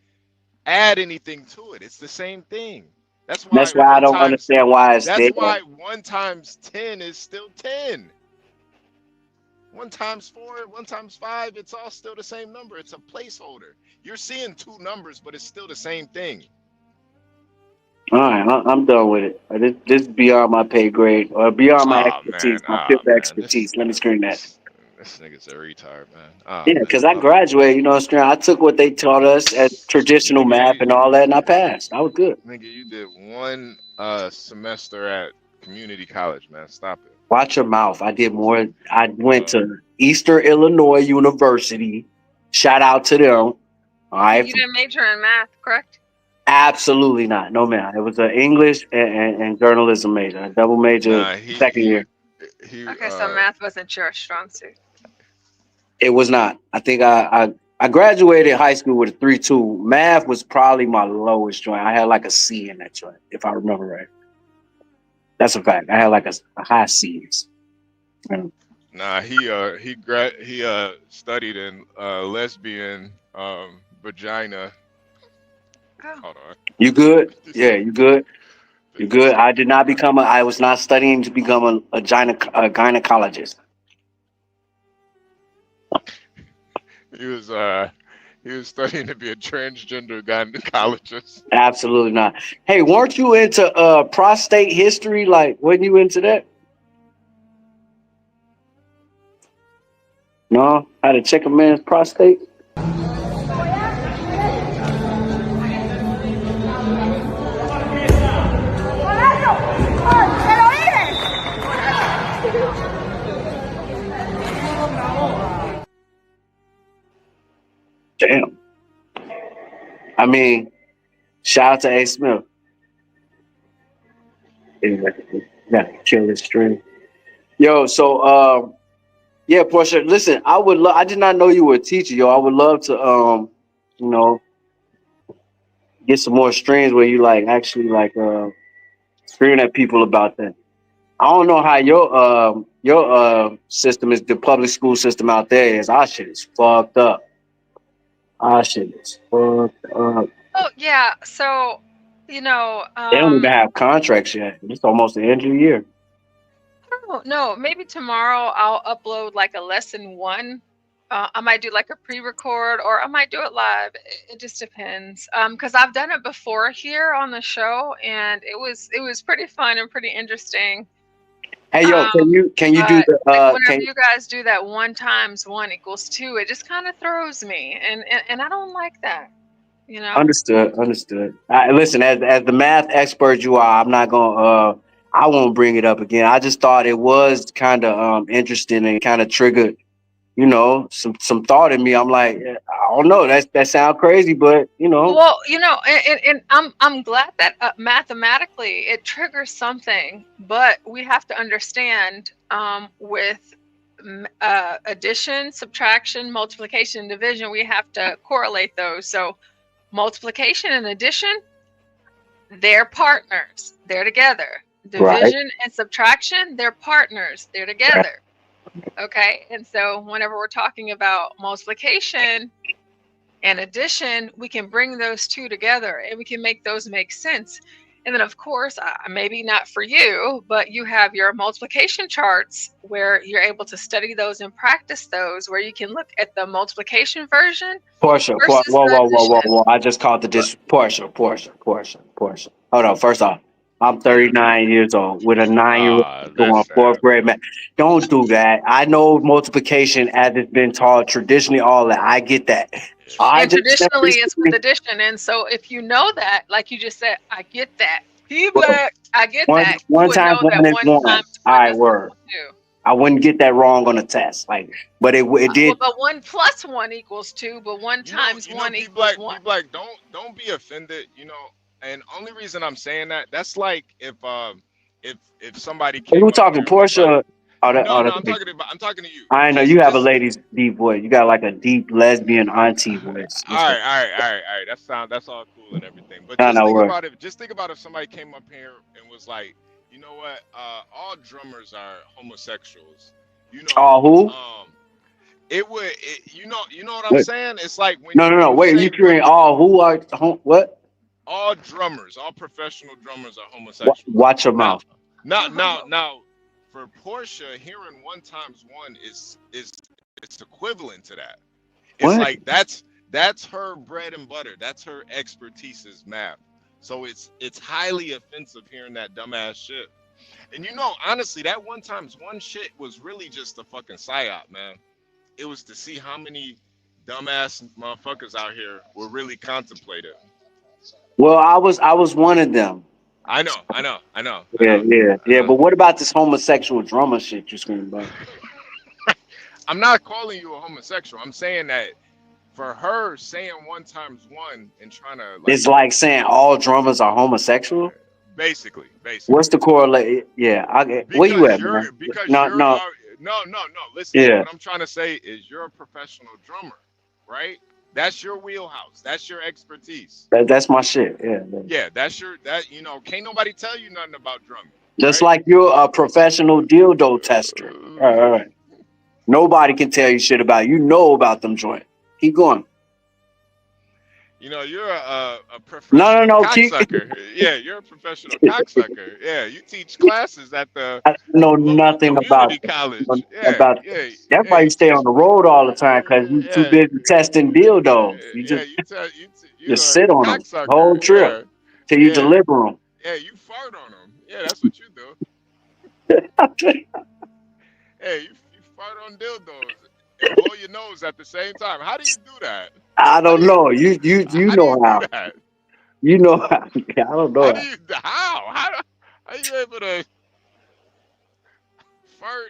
add anything to it. It's the same thing. That's why I don't understand why it's there. That's why 1 times 10 is still 10. 1 times 4, 1 times 5, it's all still the same number. It's a placeholder. You're seeing 2 numbers, but it's still the same thing. All right, I'm done with it. This is beyond my pay grade or beyond my expertise, my field expertise. Let me screen that. This nigga's a retard, man. Yeah, because I graduated, you know, I took what they taught us at traditional math and all that, and I passed. I was good. Nigga, you did 1 semester at community college, man. Stop it. Watch your mouth. I did more. I went to Eastern Illinois University. Shout out to them. All right. you didn't major in math, correct? Absolutely not. No, man. It was an English and journalism major, a double major, second year. Okay, so math wasn't your strong suit. It was not. I think I graduated high school with a 3.2. Math was probably my lowest joint. I had like a C in that joint, if I remember right. That's a fact. I had like a high C's. Nah, he studied in lesbian vagina. Hold on. You good? Yeah, you good? You good? I did not become I was not studying to become a gynecologist. He was studying to be a transgender gynecologist. Absolutely not. Hey, weren't you into prostate history? Like, weren't you into that? No? How to check a man's prostate? Damn. I mean, shout out to A. Smith. Gotta kill this stream. Yo, so yeah, Portia, listen, I did not know you were a teacher, yo. I would love to you know, get some more streams where you like actually like screaming at people about that. I don't know how your system is, the public school system out there is. Our shit is fucked up. Our shit is fucked up. Oh yeah, so you know, They don't even have contracts yet. It's almost the end of the year. no, maybe tomorrow I'll upload like a lesson 1. I might do like a pre-record, or I might do it live. It just depends. Because I've done it before here on the show, and it was pretty fun and pretty interesting. Hey yo, can you do the like whenever you guys do that 1 times 1 equals 2, it just kind of throws me, and I don't like that. You know. Understood. Listen, as the math expert you are, I'm not gonna I won't bring it up again. I just thought it was kind of interesting and kind of triggered, you know, some thought in me. I'm like, I don't know, that sounds crazy, but you know. Well, you know, and I'm glad that mathematically it triggers something, but we have to understand with addition, subtraction, multiplication, and division, we have to correlate those. So multiplication and addition, they're partners. They're together. Division and subtraction, they're partners. They're together. Okay, and so whenever we're talking about multiplication and addition, we can bring those two together and we can make those make sense. And then, of course, maybe not for you, but you have your multiplication charts where you're able to study those and practice those, where you can look at the multiplication version Portia, versus whoa, the whoa, whoa, whoa, addition. whoa. I just called the Portia. Hold on. First off, I'm 39 years old with a 9-year-old going fourth grade. Man, don't do that. I know multiplication as it's been taught traditionally, all that. I get that. I And just traditionally, it's with addition. And so, if you know that, like you just said, I get that. He black, I get one that. You one would times know one that is one one. times All one right, doesn't word. equal 2. I wouldn't get that wrong on a test, like, but it Well, did. but 1 plus 1 equals 2, but 1 times 1 equals 1. Be like, don't be offended, you know. And only reason I'm saying that's like if somebody Are came you up talking here and was like, Portia? no, I'm talking to you. I know you have a lady's deep voice. You got like a deep lesbian auntie voice. All right. That's all cool and everything. But No, just no, think word. about it. Just think about if somebody came up here and was like, you know what? All drummers are homosexuals. You know. Oh, who? You know what I'm saying? It's like when No. you Wait, say you hearing all who are what? all drummers, all professional drummers are homosexuals. Watch your mouth. Now, for Portia, hearing 1 times 1 is it's equivalent to that. It's What? like that's her bread and butter. That's her expertise is math. So it's highly offensive hearing that dumbass shit. And you know, honestly, that 1 times 1 shit was really just a fucking psyop, man. It was to see how many dumbass motherfuckers out here were really contemplative. Well, I was one of them. I know. Yeah. But what about this homosexual drummer shit you screaming about? I'm not calling you a homosexual. I'm saying that for her saying 1 times 1 and trying to like, It's like saying all drummers are homosexual. Basically. What's the correlation? Yeah, where you at, man? No. Listen, Yeah. what I'm trying to say is you're a professional drummer, right? That's your wheelhouse. That's your expertise. That's my shit. Yeah. Yeah, can't nobody tell you nothing about drumming. Just like you're a professional dildo tester. All right. Nobody can tell you shit about it. You know about them joints. Keep going. You know, you're a professional cocksucker. Yeah, you're a professional cocksucker. Yeah, you teach classes at the I know nothing about college. That's why you stay on the road all the time, because you're too busy testing dildos. You just sit on them the whole trip till you deliver them. Yeah, you fart on them. Yeah, that's what you do. Hey, you fart on dildos and blow your nose at the same time. How do you do that? I don't know. You know how. You know how. I don't know. How are you able to fart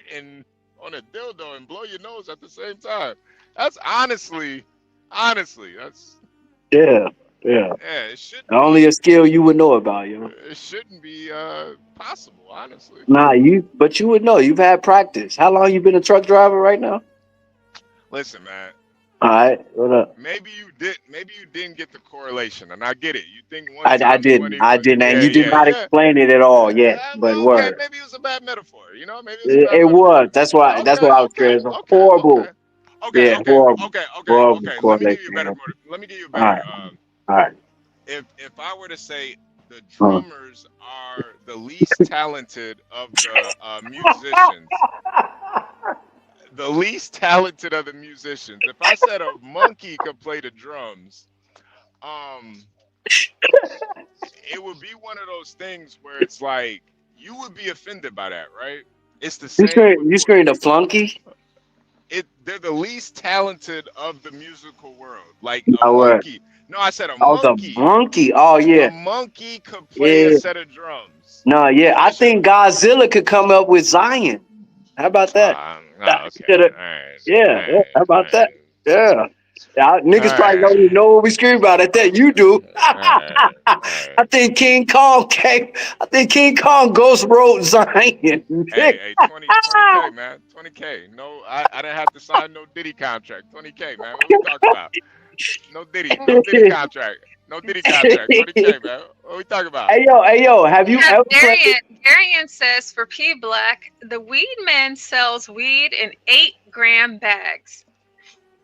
on a dildo and blow your nose at the same time? That's honestly, that's yeah. It shouldn't only a skill you would know about, you know. It shouldn't be possible, honestly. Nah, but you would know. You've had practice. How long you been a truck driver right now? Listen, man. All right, what up? Maybe you didn't get the correlation, and I get it. You think I didn't, and you did not explain it at all yet. But word. Maybe it was a bad metaphor. You know, maybe it was. That's why. That's what I was curious. Horrible. Okay. Let me give you a better. All right. If I were to say the drummers are the least talented of the musicians. The least talented of the musicians. If I said a monkey could play the drums, it would be one of those things where it's like you would be offended by that, right? It's the same. You screamed a flunky? They're the least talented of the musical world. Like a monkey. No, I said a monkey. The monkey. Oh yeah. A monkey could play a set of drums. No, yeah. I think Godzilla could come up with Zion. How about that? Yeah. How about that? Yeah. Niggas probably don't even know what we scream about at that. You do. I think King Kong Ghost wrote Zion. Hey, 20K, man. 20K. No, I didn't have to sign no Diddy contract. 20K, man. What we talking about? No Diddy contract. No Diddy contract. What do you check, man? What we talking about? Hey yo, have you ever played? Darian says for P Black, the weed man sells weed in 8-gram bags.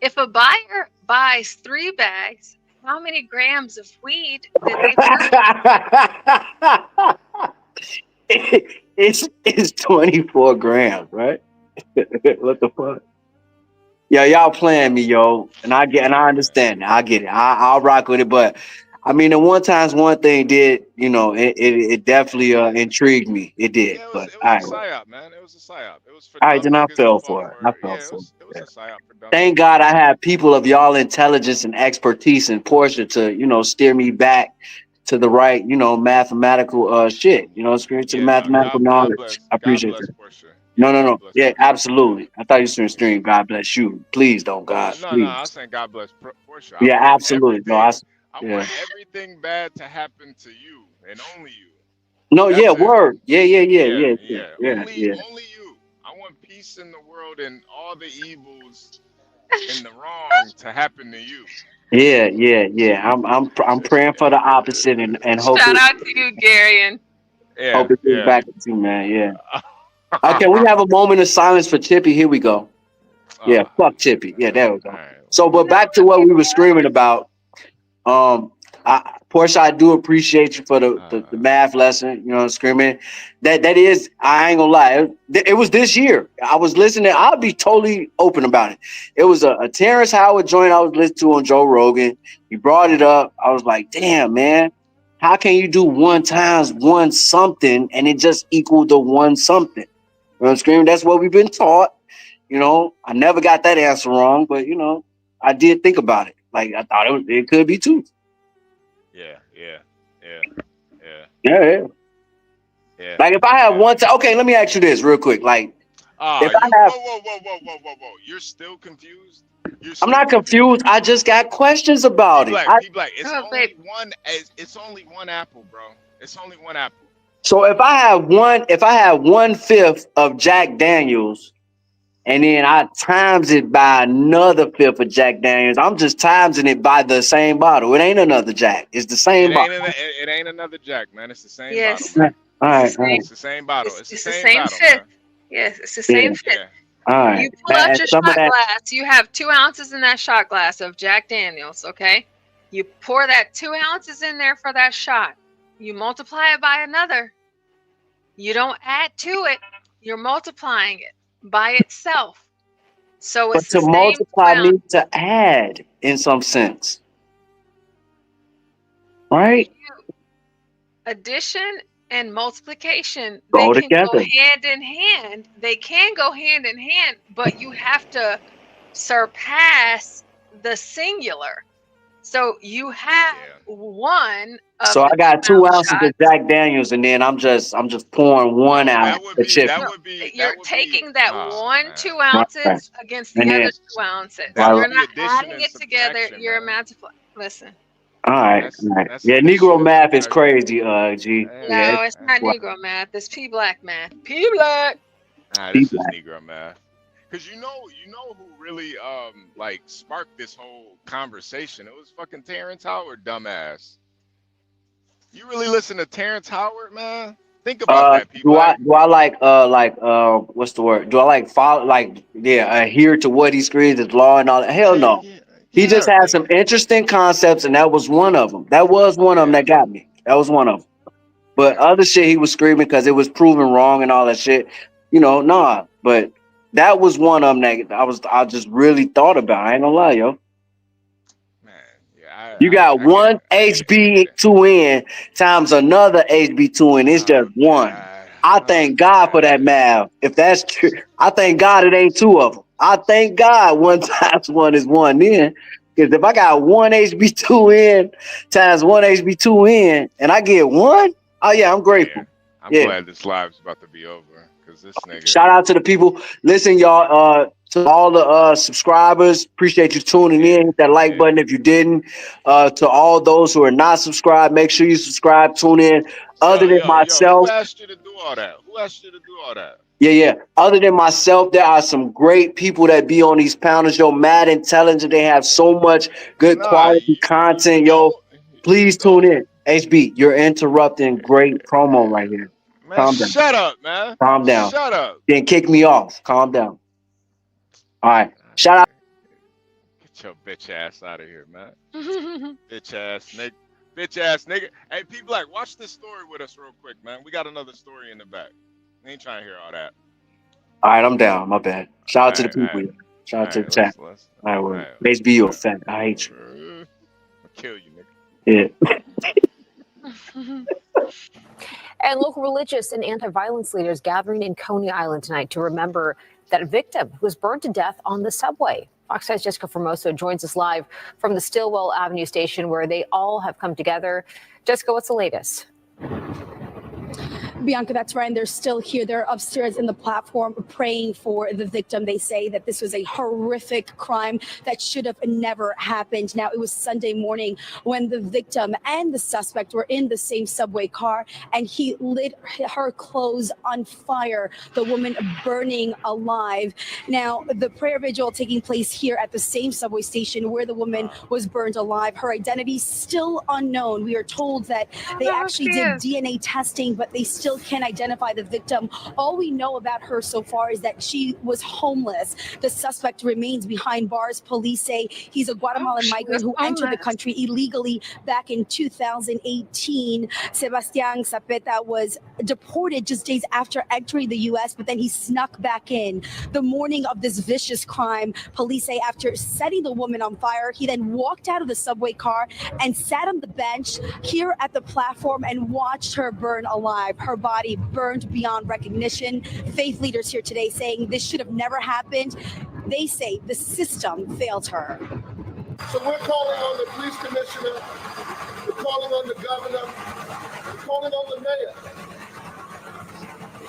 If a buyer buys 3 bags, how many grams of weed did they buy? It's 24 grams, right? What the fuck? Yeah, y'all playing me, yo, and I understand. I get it. I'll rock with it, but I mean, the one thing did, it definitely intrigued me. It did, but It all right, was a psyop, man. It was a psyop. It was for all right, dumb then I niggas fell to fall for it. for I it. fell Yeah, for it. it was a psyop for dumb Thank God I have people of y'all intelligence and expertise and Portia to, steer me back to the right, mathematical shit. Spirit to the mathematical knowledge. I appreciate that. No. Yeah, absolutely. I thought you were stream. God bless you. Please don't, God. No, Please. I'm saying God bless Portia. Yeah, absolutely. No, I yeah. want everything bad to happen to you and only you. No, That's yeah, it. word. Yeah. Only you. I want peace in the world and all the evils and the wrong to happen to you. Yeah. I'm praying for the opposite and hope Shout out to you, Garion. hope it gets back at you, man. Yeah. Okay, we have a moment of silence for Chippy. Here we go. Yeah, fuck Chippy. Yeah, there we go. So, but back to what we were screaming about. Portia, I do appreciate you for the math lesson. Screaming. That is, I ain't gonna lie. It was this year. I was listening. I'll be totally open about it. It was a Terrence Howard joint I was listening to on Joe Rogan. He brought it up. I was like, damn, man. How can you do 1 times 1 something and it just equal the 1 something? You know what I'm screaming? That's what we've been taught. I never got that answer wrong, but I did think about it. Like I thought it could be 2. Yeah. Like if I have 1 time, okay, let me ask you this real quick. Like if I have, whoa. You're still confused? I'm not confused. I just got questions about it. P-Black, it's only one apple, bro. It's only one apple. So if I have 1/5 of Jack Daniels, and then I times it by another 5th of Jack Daniels, I'm just timesing it by the same bottle. It ain't another Jack. It's the same bottle. It ain't another Jack, man. It's the same Yes. bottle, man. All right. It's the same bottle. It's the same bottle, fifth. man. Yes, it's the same fifth. All right. You pull out your shot glass. You have 2 ounces in that shot glass of Jack Daniels, okay? You pour that 2 ounces in there for that shot. You multiply it by another. You don't add to it. You're multiplying it by itself. So it's But to the same multiply amount. means to add in some sense. Right? Addition and multiplication, Go they can go together. hand in hand. They can go hand in hand, but you have to surpass the singular. So you have one of So I the got 2 ounces shots. of Jack Daniels, and then I'm just pouring 1 out. You're taking that 2 ounces against the And then- other 2 ounces. That would You're be not addition adding and it together. subtraction, You're man. multiplying. Listen. All right. Yeah, Negro math is crazy, G. No, it's not Negro math. It's P Black math. P Black. This is Negro math. Cause you know who really like sparked this whole conversation? It was fucking Terrence Howard, dumbass. You really listen to Terrence Howard, man? Think about that, people. Do I like what's the word? Do I like follow adhere to what he screams as law and all that? Hell no. He just had some interesting concepts, and that was one of them. That was one of them that got me. That was one of them. But other shit he was screaming because it was proven wrong and all that shit. Nah. But that was one of them that I just really thought about. I ain't gonna lie, yo. You got one HB2N times another HB2N. It's just one. I thank God for that math. If that's true, I thank God it ain't 2 of them. I thank God 1 times 1 is 1 then. Because if I got 1 HB2N times 1 HB2N and I get 1, oh yeah, I'm grateful. I'm glad this live's about to be over. Cause this nigga. Shout out to the people. Listen, y'all, to all the subscribers, appreciate you tuning in. Hit that like button if you didn't. To all those who are not subscribed, make sure you subscribe, tune in. Other than myself. Who asked you to do all that? Yeah. Other than myself, there are some great people that be on these panels, yo, mad intelligent. They have so much good quality content, yo. Please tune in. HB, you're interrupting great promo right here. Man, Calm down. shut up, man. Calm down. Shut up. Then kick me off. Calm down. All right. Shout out. Get your bitch ass out of here, man. Bitch ass nigga. Bitch ass nigga. Hey, P Black, watch this story with us real quick, man. We got another story in the back. We ain't trying to hear all that. All right, I'm down. My bad. Shout out to the All people. right. Shout out to the Let's- chat. let's- All right, well, all right. HB, you a fat. I hate you. I'll kill you, nigga. Yeah. And local religious and anti-violence leaders gathering in Coney Island tonight to remember that victim who was burned to death on the subway. Fox 5's Jessica Formoso joins us live from the Stillwell Avenue station where they all have come together. Jessica, what's the latest? Bianca, that's right. And they're still here. They're upstairs in the platform praying for the victim. They say that this was a horrific crime that should have never happened. Now, it was Sunday morning when the victim and the suspect were in the same subway car, and he lit her clothes on fire, the woman burning alive. Now, the prayer vigil taking place here at the same subway station where the woman was burned alive. Her identity still unknown. We are told that they actually did DNA testing, but they still can't identify the victim. All we know about her so far is that she was homeless. The suspect remains behind bars. Police say he's a Guatemalan migrant who entered the country illegally back in 2018. Sebastian Zapeta was deported just days after entering the U.S., but then he snuck back in. The morning of this vicious crime, police say after setting the woman on fire, he then walked out of the subway car and sat on the bench here at the platform and watched her burn alive. Her body burned beyond recognition. Faith leaders here today saying this should have never happened. They say the system failed her. So we're calling on the police commissioner, we're calling on the governor, we're calling on the mayor.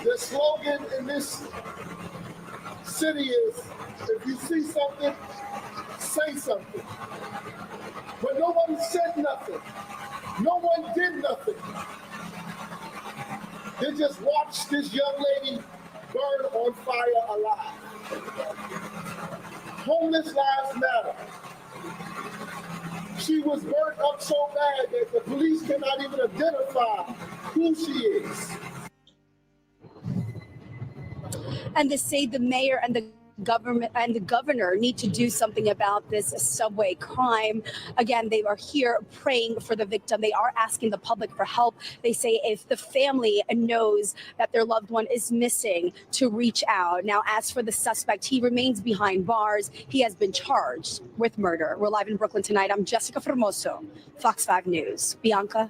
The slogan in this city is, if you see something, say something. But no one said nothing. No one did nothing. They just watched this young lady burn on fire alive. Homeless lives matter. She was burnt up so bad that the police cannot even identify who she is. And they say the mayor and the government and the governor need to do something about this subway crime. Again, they are here praying for the victim. They are asking the public for help. They say if the family knows that their loved one is missing, to reach out. Now, as for the suspect, he remains behind bars. He has been charged with murder. We're live in Brooklyn tonight. I'm Jessica Formoso, Fox 5 News. Bianca.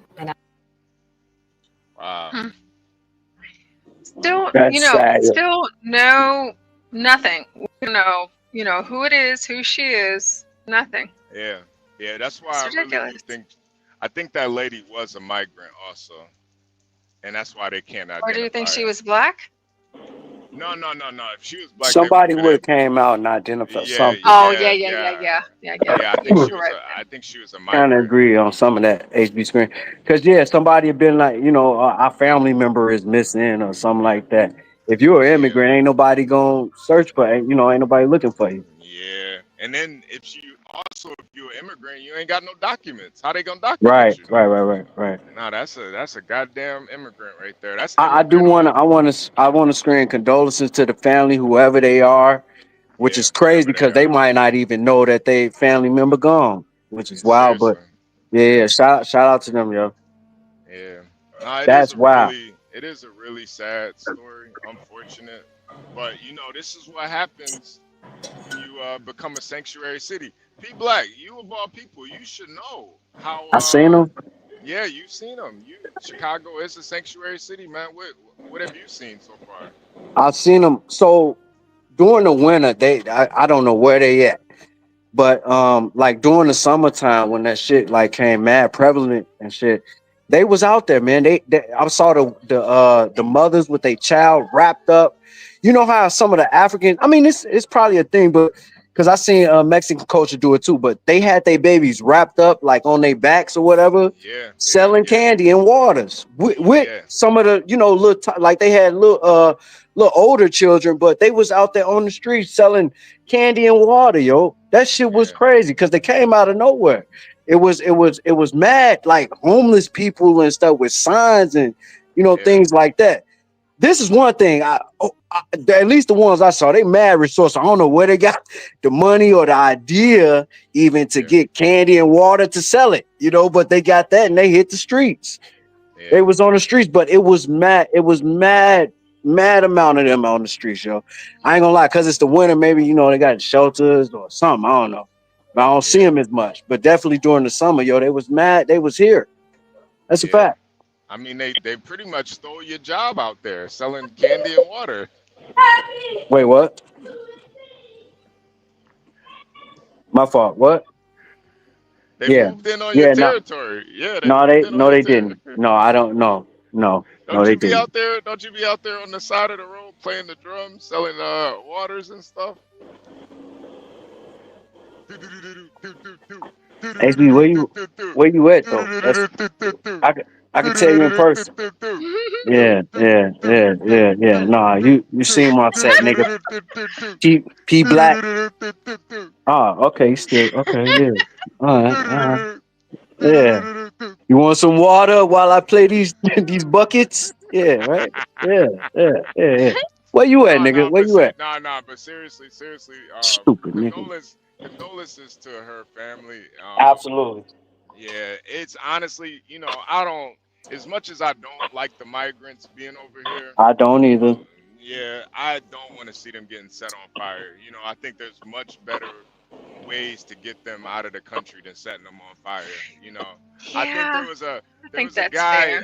Wow. Still, That's sad. still nothing. We don't know, who it is, who she is, nothing. Yeah, that's why It's I really ridiculous. think that lady was a migrant also, and that's why they can't identify. Or do you think she her. was black? No. If she was black, Somebody would have came out and identified something. Oh, yeah. yeah. I think she was a Kind migrant. of agree on some of that HB screen. Because, somebody had been like, our family member is missing or something like that. If you're an immigrant, ain't nobody going to search for it. Ain't nobody looking for you. Yeah, and then if you're an immigrant, you ain't got no documents. How they gonna document you? Right. No, that's a goddamn immigrant right there. That's I want to screen condolences to the family, whoever they are, which is crazy because they might not even know that they family member gone, which is wild. But shout out to them, yo. Yeah, no, That's wild. It is a really sad story, unfortunate. But this is what happens when you become a sanctuary city. P Black, you of all people, you should know how. I seen them. Yeah, you've seen them. Chicago is a sanctuary city, man. What have you seen so far? I've seen them. So during the winter, I don't know where they at, but like during the summertime when that shit like came mad prevalent and shit, they was out there, man. I saw the mothers with their child wrapped up. You know how some of the African, I mean, it's probably a thing, but because I seen Mexican culture do it too, but they had their babies wrapped up like on their backs or whatever, selling candy and waters with some of the, like they had little older children, but they was out there on the street selling candy and water, yo. That shit was crazy because they came out of nowhere. It was mad, like homeless people and stuff with signs and things like that. This is one thing. At least the ones I saw, they mad resourceful. I don't know where they got the money or the idea even to get candy and water to sell it, but they got that and they hit the streets. They was on the streets, but it was mad. It was mad amount of them on the streets, yo. I ain't gonna lie, cause it's the winter. Maybe they got shelters or something. I don't know. But I don't see them as much. But definitely during the summer, yo, they was mad. They was here. That's a fact. I mean, they pretty much stole your job out there selling candy and water. Wait, what? My fault. What? They moved in on your territory. They didn't. No, I don't know. No, they didn't. Don't you be out there on the side of the road playing the drums, selling waters and stuff? HB, where you at though? I can tell you in person. Yeah. Nah, you seen my set, nigga. P Black. Okay, still okay. Yeah. All right. Yeah. You want some water while I play these buckets? Yeah. Right. Yeah. Where you at, nigga? Where you at? Nah. But seriously. Stupid nigga. Condolences to her family. Absolutely. Yeah, it's honestly, I don't. As much as I don't like the migrants being over here, I don't either. Yeah, I don't want to see them getting set on fire. I think there's much better ways to get them out of the country than setting them on fire. I think there was a guy.